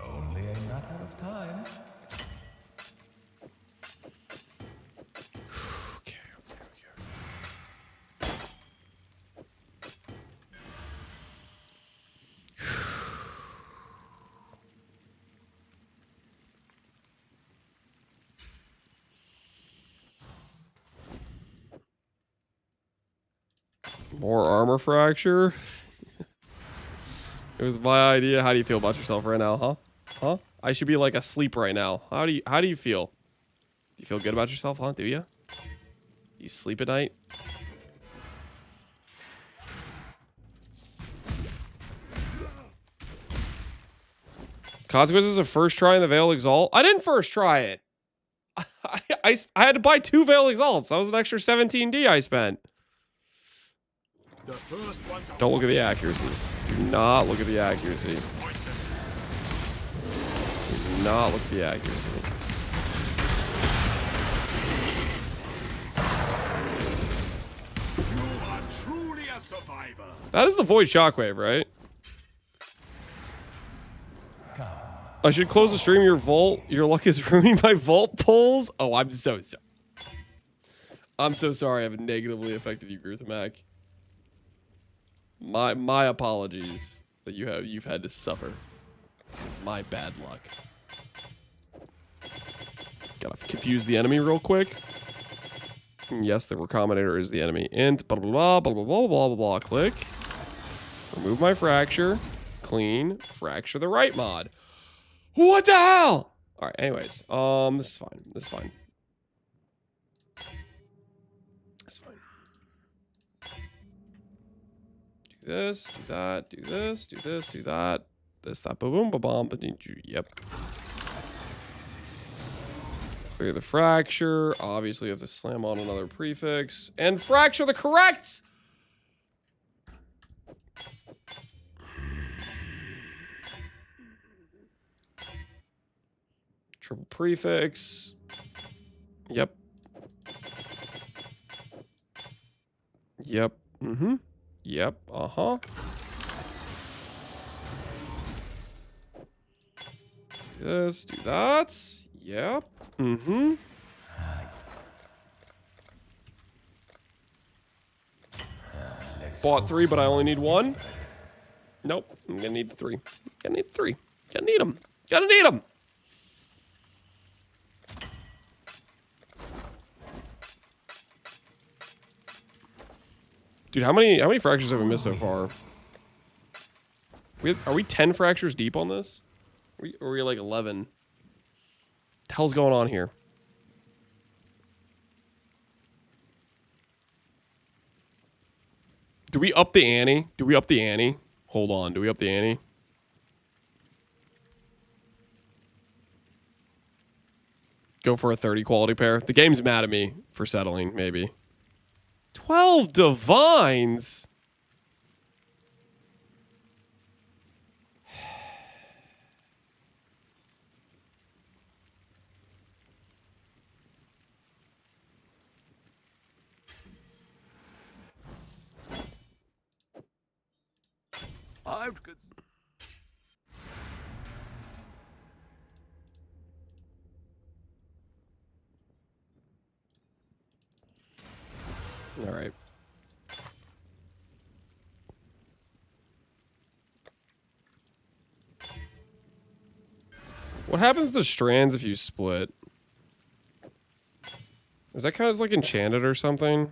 Only a matter of time. Okay. More armor fracture. It was my idea. How do you feel about yourself right now, huh? I should be like asleep right now. How do you feel? Do you feel good about yourself, huh? Do you? You sleep at night? Consequences of first trying the Veil Exalt. I didn't first try it. I had to buy 2 Veil Exalts. That was an extra 17D I spent. Don't look at the accuracy. Do not look at the accuracy. Do not look at the accuracy. You are truly a survivor. That is the Void Shockwave, right? I should close the stream. Your luck is ruining my vault pulls. Oh, I'm so sorry. I'm so sorry I've negatively affected you, Girthamac. My apologies that you've had to suffer. My bad luck. Gotta confuse the enemy real quick. Yes, the Recombinator is the enemy. Int blah blah blah blah blah blah blah blah. Click. Remove my fracture. Clean. Fracture the right mod. What the hell? All right. Anyways, this is fine. This is fine. That's fine. Do this, do that, do this, do this, do that. This, that, boom, ba bomb, ba yep. Clear the fracture. Obviously, you have to slam on another prefix and fracture the corrects. Triple prefix. Yep. Yep. Yep. Do this, do that. Yep. Bought 3, but I only need 1. Nope. I'm gonna need 3. Gonna need 3. Gonna need them. Gonna need them. Dude, how many fractures have we missed so far? Are we 10 fractures deep on this? Or are we like 11? What the hell's going on here? Do we up the ante? Do we up the ante? Hold on. Do we up the ante? Go for a 30 quality pair. The game's mad at me for settling, maybe. 12 divines? I've got... All right. What happens to strands if you split? Is that kind of like enchanted or something?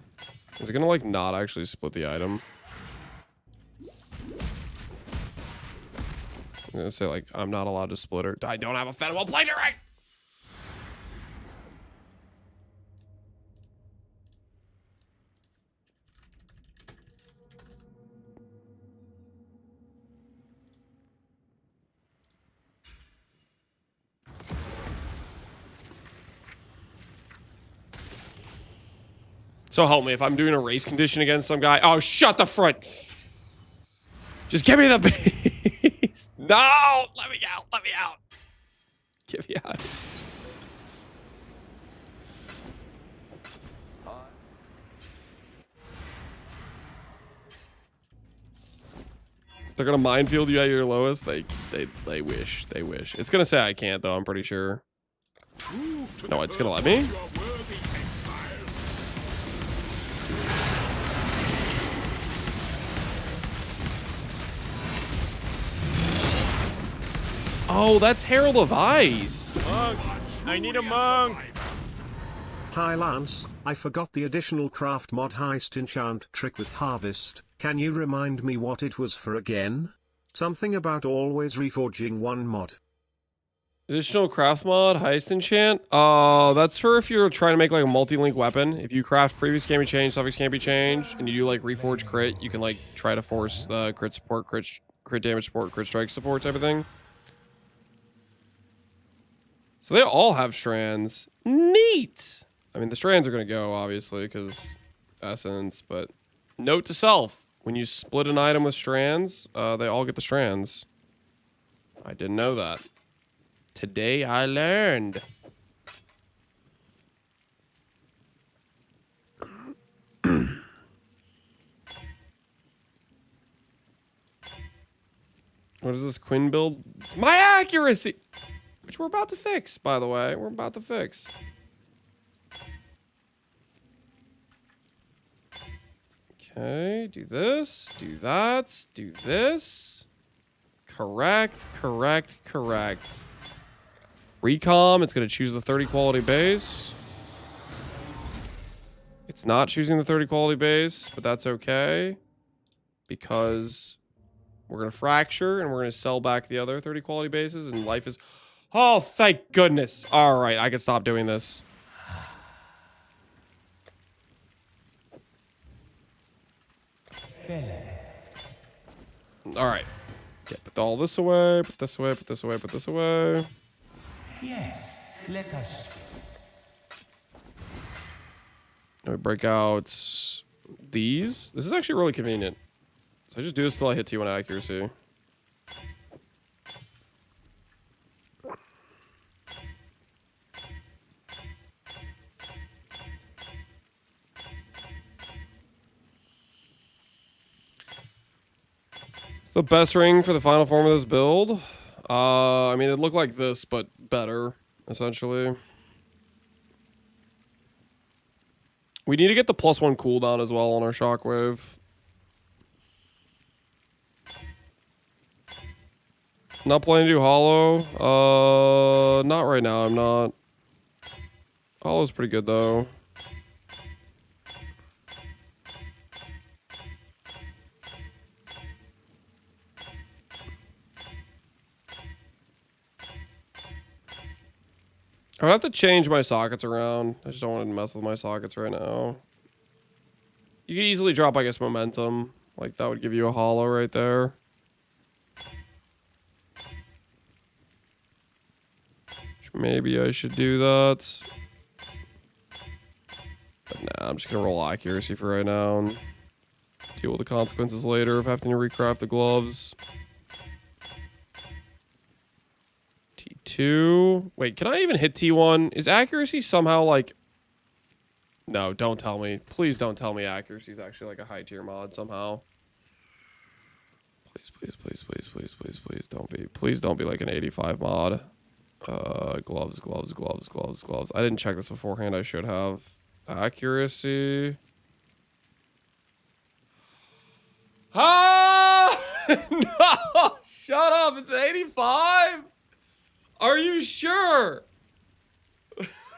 Is it gonna like not actually split the item? I'm gonna say like I'm not allowed to split her. I don't have a Federal Platerite! So help me, if I'm doing a race condition against some guy. Oh, shut the front. Just give me the beast. No, let me out. Let me out. Get me out. They're gonna minefield you at your lowest. They wish. They wish. It's gonna say I can't though. I'm pretty sure. No, it's gonna let me. Oh, that's Herald of Ice. Monk, I need a monk. Hi Lance, I forgot the additional craft mod heist enchant trick with harvest. Can you remind me what it was for again? Something about always reforging one mod. Additional craft mod, heist enchant. That's for if you're trying to make like a multi-link weapon. If you craft previous can't be changed, suffix can't be changed, and you do like reforge crit, you can like try to force the crit support, crit damage support, crit strike support type of thing. So they all have strands. Neat! I mean, the strands are going to go, obviously, because essence, but note to self, when you split an item with strands, they all get the strands. I didn't know that. Today I learned. What is this Quinn build? It's my accuracy! Which we're about to fix, by the way. We're about to fix. Okay, do this, do that, do this. Correct, correct, correct. Recom, it's going to choose the 30 quality base. It's not choosing the 30 quality base, but that's okay. Because we're going to fracture and we're going to sell back the other 30 quality bases and life is... Oh, thank goodness. All right, I can stop doing this. All right. Yeah, put all this away, put this away, put this away, put this away. Yes, let us. We break out these. This is actually really convenient. So I just do this till I hit T1 accuracy. The best ring for the final form of this build. I mean, it looked like this, but better, essentially. We need to get the +1 cooldown as well on our shockwave. Not planning to do hollow. Not right now, I'm not. Hollow's pretty good, though. I would have to change my sockets around. I just don't want to mess with my sockets right now. You could easily drop, I guess, momentum. Like, that would give you a hollow right there. Maybe I should do that. But nah, I'm just going to roll accuracy for right now and deal with the consequences later of having to recraft the gloves. T2. Wait, can I even hit T1? Is accuracy somehow like... No, don't tell me. Please don't tell me accuracy is actually like a high tier mod somehow. Please, please, please, please, please, please, please don't be. Please don't be like an 85 mod. Gloves, gloves, gloves, gloves, gloves. I didn't check this beforehand. I should have. Accuracy. Ah! No! Shut up. It's 85? Are you sure?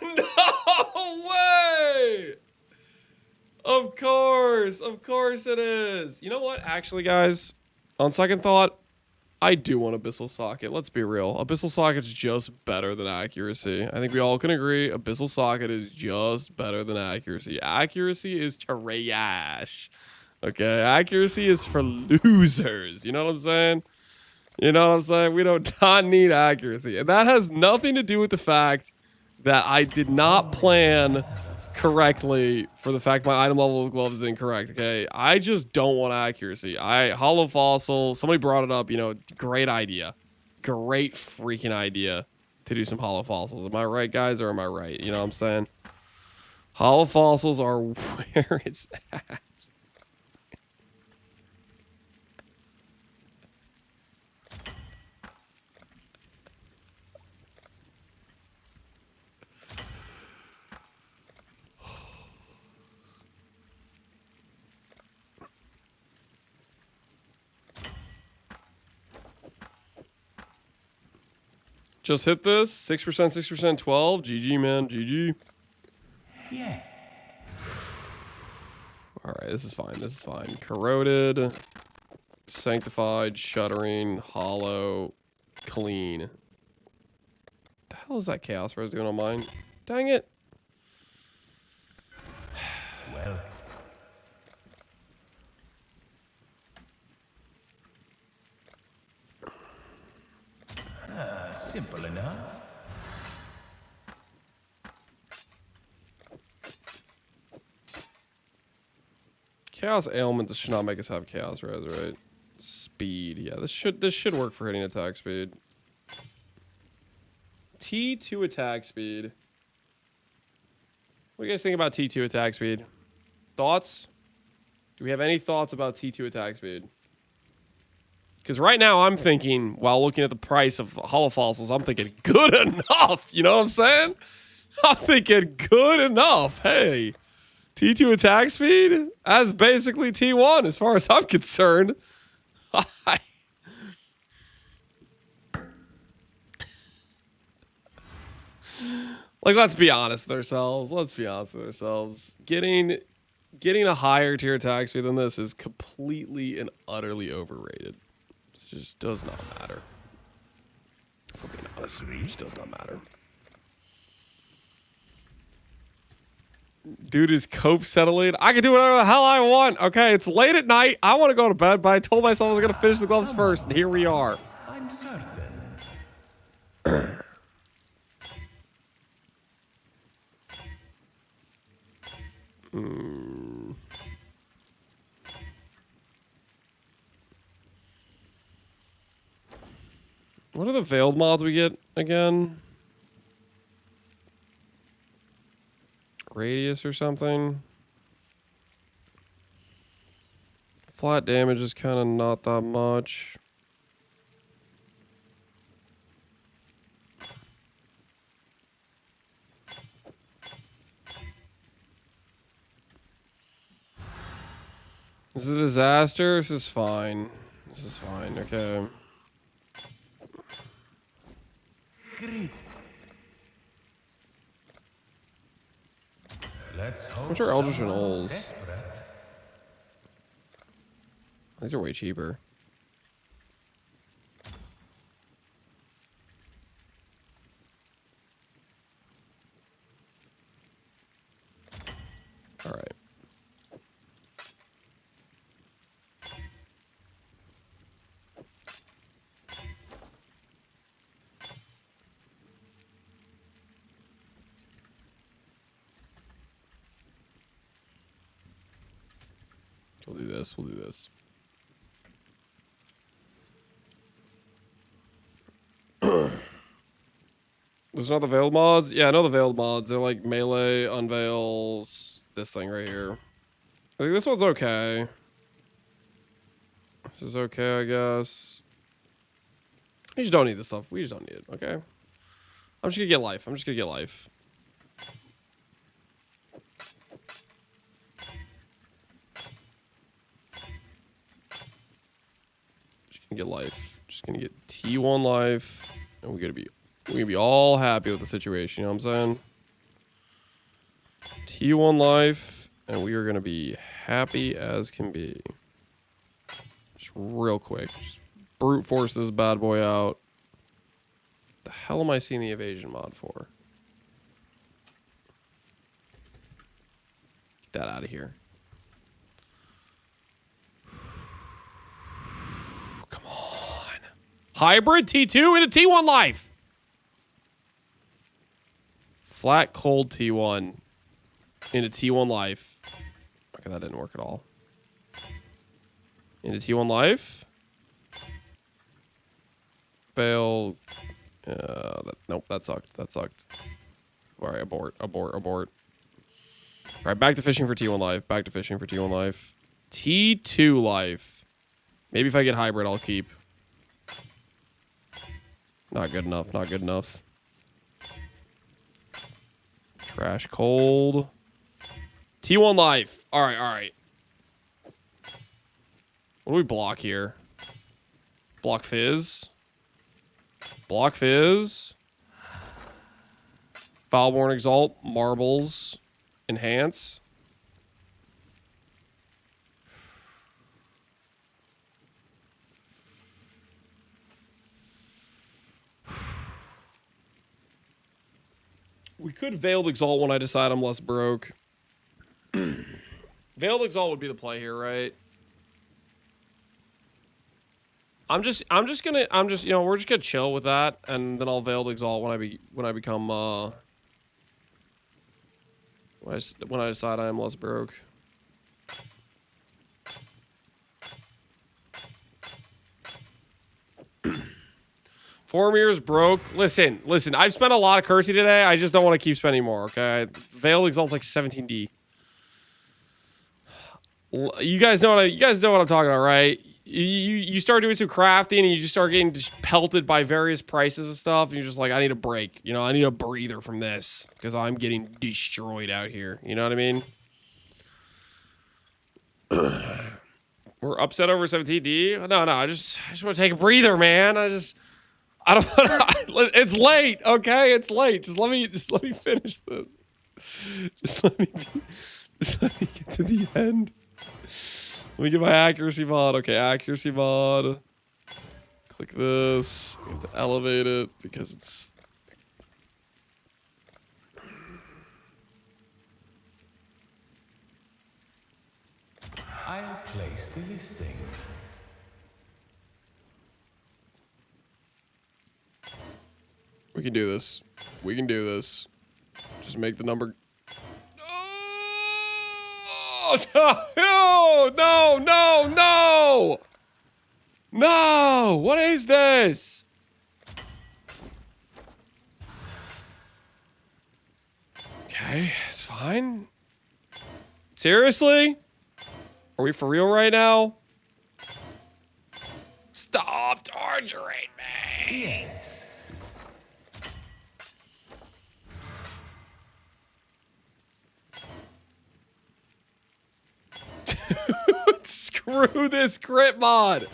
No way! Of course it is. You know what? Actually, guys, on second thought, I do want Abyssal Socket. Let's be real. Abyssal Socket's just better than accuracy. I think we all can agree Abyssal Socket is just better than accuracy. Accuracy is trash. Okay, accuracy is for losers. You know what I'm saying? You know what I'm saying? We do not need accuracy. And that has nothing to do with the fact that I did not plan correctly for the fact my item level of gloves is incorrect, okay? I just don't want accuracy. Hollow Fossil, somebody brought it up, you know, great idea. Great freaking idea to do some Hollow Fossils. Am I right, guys, or am I right? You know what I'm saying? Hollow Fossils are where it's at. Just hit this. 6%, 6%, 12. GG, man. GG. Yeah. Alright, this is fine. This is fine. Corroded. Sanctified. Shuddering. Hollow. Clean. What the hell is that Chaos Res doing on mine? Dang it. Well. Simple enough. Chaos Ailment should not make us have Chaos Res, right? Speed. Yeah, this should work for hitting attack speed. T2 attack speed. What do you guys think about T2 attack speed? Thoughts? Do we have any thoughts about T2 attack speed? Because right now I'm thinking, while looking at the price of Hollow Fossils, I'm thinking good enough. You know what I'm saying? I'm thinking good enough. Hey, T2 attack speed? That's basically T1 as far as I'm concerned. Like, let's be honest with ourselves. Let's be honest with ourselves. Getting a higher tier attack speed than this is completely and utterly overrated. It just does not matter. If we're being honest, it just does not matter. Dude is cope settling. I can do whatever the hell I want. Okay, it's late at night. I want to go to bed, but I told myself I was going to finish the gloves first, and here we are. I'm certain. What are the veiled mods we get again? Radius or something? Flat damage is kind of not that much. This is a disaster. This is fine. This is fine. Okay. Great. Let's hope Which are Eldritch and someone's Ols? desperate. These are way cheaper. We'll do this. We'll do this. There's not the veiled mods? Yeah, I know the veiled mods. They're like melee, unveils, this thing right here. I think this one's okay. This is okay, I guess. We just don't need this stuff. We just don't need it, okay? I'm just gonna get life. I'm just gonna get life. Just gonna get life. Just gonna get T1 life. And we're gonna be all happy with the situation, you know what I'm saying? T1 life, and we are gonna be happy as can be. Just real quick. Just brute force this bad boy out. The hell am I seeing the evasion mod for? Get that out of here. Come on. Hybrid T2 into T1 life. Flat cold T1 into T1 life. Okay, that didn't work at all. Into T1 life. Fail. Nope, that sucked. That sucked. All right, abort. All right, back to fishing for T1 life. Back to fishing for T1 life. T2 life. Maybe if I get hybrid, I'll keep. Not good enough. Not good enough. Trash cold. T1 life. All right, all right. What do we block here? Block fizz. Block fizz. Foulborn exalt. Marbles. Enhance. We could Veiled Exalt when I decide I'm less broke. Veiled Exalt would be the play here, right? I'm just, you know, we're just gonna chill with that, and then I'll Veiled Exalt when I become, when I decide I am less broke. Formir's broke. Listen. I've spent a lot of currency today. I just don't want to keep spending more, okay? Veiled Exalt's like 17D. You guys know what I'm talking about, right? You start doing some crafting and you just start getting just pelted by various prices and stuff, and you're just like, I need a break. You know, I need a breather from this because I'm getting destroyed out here. You know what I mean? We're upset over 17D. No, I just want to take a breather, man. I don't. It's late, okay? It's late. Just let me finish this. Just let me get to the end. Let me get my accuracy mod. Okay, accuracy mod. Click this. You have to elevate it because it's. I'll place the listing. We can do this. We can do this. Just make the number. Oh, no! No! What is this? Okay, it's fine. Seriously? Are we for real right now? Stop torturing me! Yes. Screw this crit mod.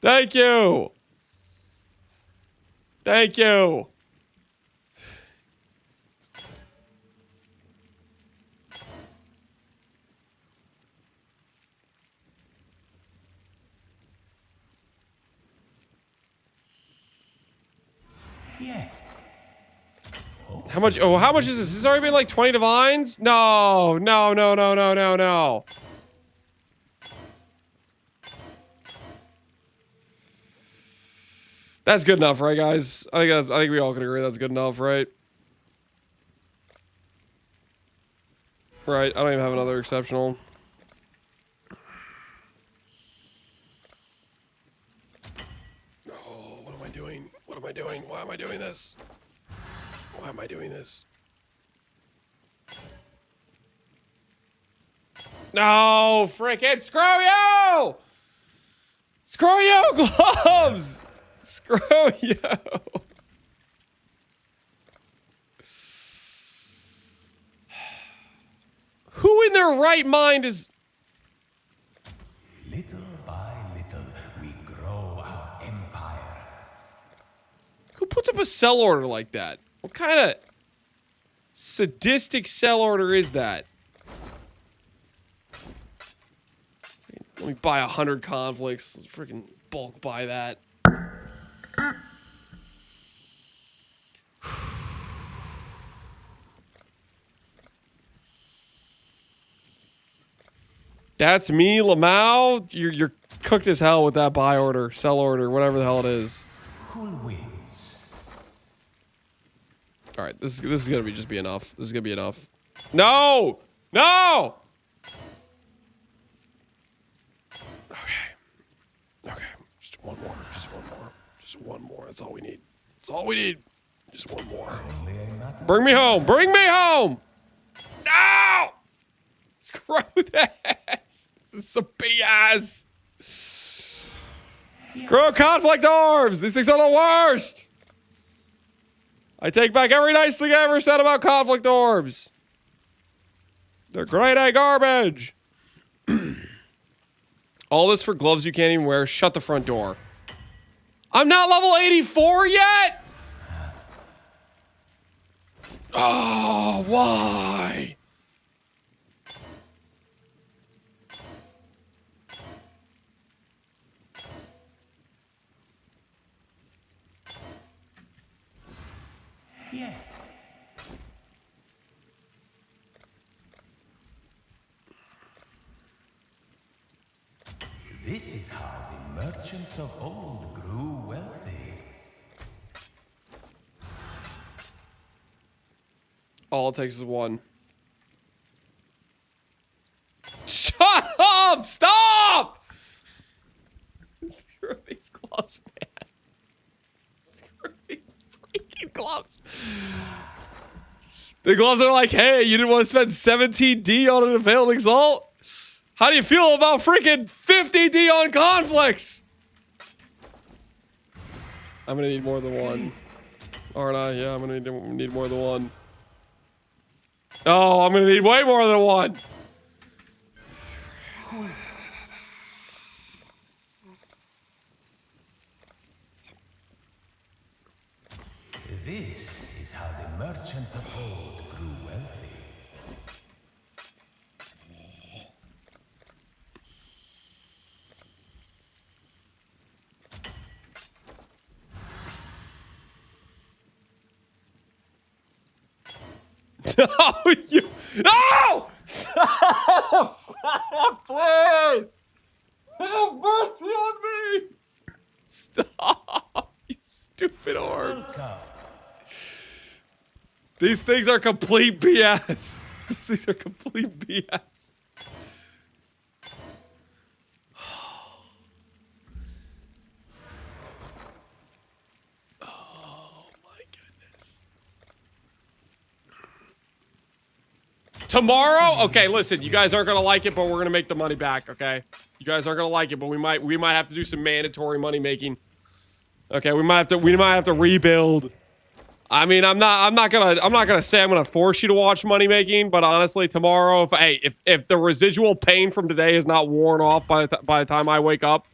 Thank you. Thank you. Yeah. How much? Oh, how much is this? This has already been like 20 divines? No. That's good enough, right, guys? I think we all can agree that's good enough, right? Right. I don't even have another exceptional. doing? What am I doing? Why am I doing this? Why am I doing this? No, frickin' screw you! Screw you, gloves! Screw you! Who in their right mind is... Little by little, we grow our empire. Who puts up a sell order like that? What kind of sadistic sell order is that? Let me buy 100 conflicts. Let's freaking bulk buy that. That's me, Lamau. You're cooked as hell with that buy order, sell order, whatever the hell it is. Cool wins. All right, this is gonna just be enough. This is gonna be enough. No, no. Okay, just one more, just one more, just one more. That's all we need. That's all we need. Just one more. Bring me home. Bring me home. No. Screw that. This is some BS. Screw conflict orbs. These things are the worst. I take back every nice thing I ever said about conflict orbs. They're grade A garbage. All this for gloves you can't even wear. Shut the front door. I'm not level 84 yet? Oh, why? Yeah. This is how the merchants of old grew wealthy. All it takes is one. Shut up! Stop! Screw these gloves, man. Screw these freaking gloves. The gloves are like, hey, you didn't want to spend 17D on an availed exalt? How do you feel about freaking 50D on conflicts? I'm gonna need more than one. Aren't I? Yeah, I'm gonna need more than one. Oh, I'm gonna need way more than one. This is how the merchants of old grew wealthy. No, you. No! Stop! Stop, please! Have mercy on me! Stop, you stupid orbs. These things are complete BS. These things are complete BS. Oh my goodness. Tomorrow? Okay, listen, you guys aren't gonna like it, but we're gonna make the money back, okay? You guys aren't gonna like it, but we might have to do some mandatory money making. Okay, we might have to rebuild. I mean, I'm not gonna say I'm gonna force you to watch money making, but honestly, tomorrow, if the residual pain from today is not worn off by the time I wake up,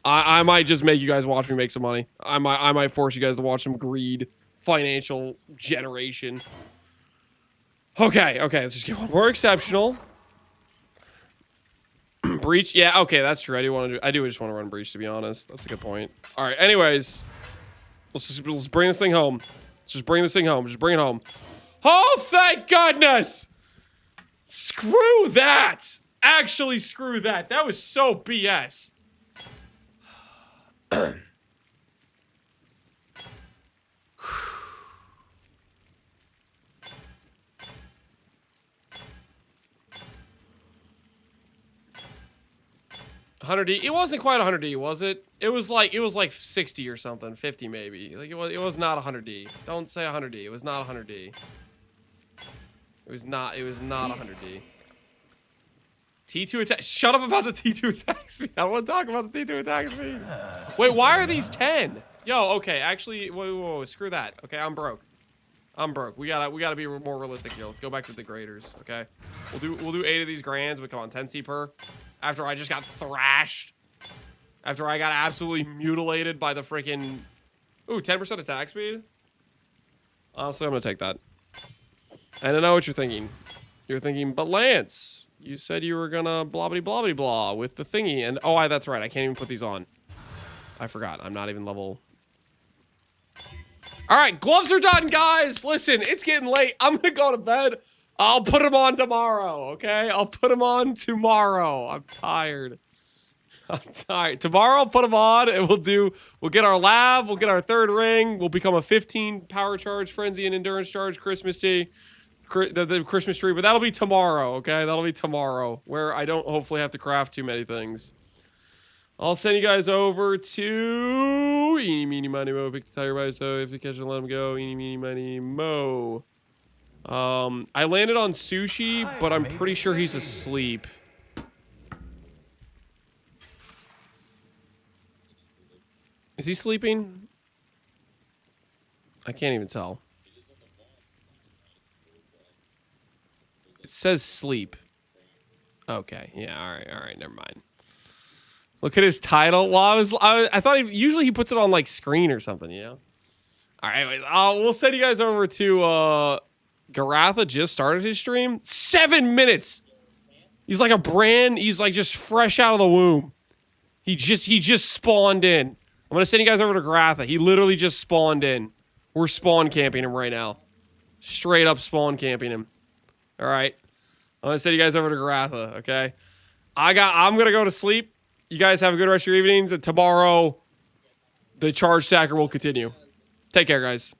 I might just make you guys watch me make some money. I might force you guys to watch some greed, financial generation. Okay, let's just get one more exceptional. Breach, yeah, okay, that's true. I do just want to run breach, to be honest. That's a good point. All right, anyways, let's bring this thing home. Let's just bring this thing home. Just bring it home. Oh, thank goodness! Screw that! Actually, screw that. That was so BS. 100D. It wasn't quite 100D, was it? It was like 60 or something, 50 maybe. Like it was not 100D. Don't say 100D. It was not 100D. It was not 100D. T2 attack. Shut up about the T2 attack speed. I don't want to talk about the T2 attack speed. Wait, why are these 10? Yo, okay, actually, whoa, screw that. Okay, I'm broke. We gotta be more realistic here. Let's go back to the graders. Okay, we'll do 8 of these grands, but come on, 10 C per. After I just got thrashed. After I got absolutely mutilated by the freaking. Ooh, 10% attack speed. Honestly, I'm gonna take that. And I know what you're thinking. You're thinking, but Lance, you said you were gonna blah blah blah blah blah with the thingy, and oh, that's right. I can't even put these on. I forgot. I'm not even level. All right, gloves are done, guys. Listen, it's getting late. I'm gonna go to bed. I'll put them on tomorrow, okay? I'll put them on tomorrow. I'm tired. Tomorrow I'll put them on, and we'll get our lab, we'll get our 3rd ring, we'll become a 15 power charge, frenzy, and endurance charge Christmas tree, the Christmas tree, but that'll be tomorrow, okay? That'll be tomorrow, where I don't hopefully have to craft too many things. I'll send you guys over to Eeny, Meeny, Miny, Mo. Pick the tiger by so if you catch it, let him go. Eeny, Meeny, Miny, Mo. I landed on Sushi, but I'm pretty sure he's asleep. Is he sleeping? I can't even tell. It says sleep. Okay, yeah, all right, never mind. Look at his title. Well, I thought usually he puts it on like screen or something, you know? All right, anyways, we'll send you guys over to Garatha just started his stream. 7 minutes. He's like he's like just fresh out of the womb. He just spawned in. I'm gonna send you guys over to Garatha. He literally just spawned in. We're spawn camping him right now. Straight up spawn camping him. All right. I'm gonna send you guys over to Garatha, okay? I'm gonna go to sleep. You guys have a good rest of your evenings, and tomorrow the charge stacker will continue. Take care, guys.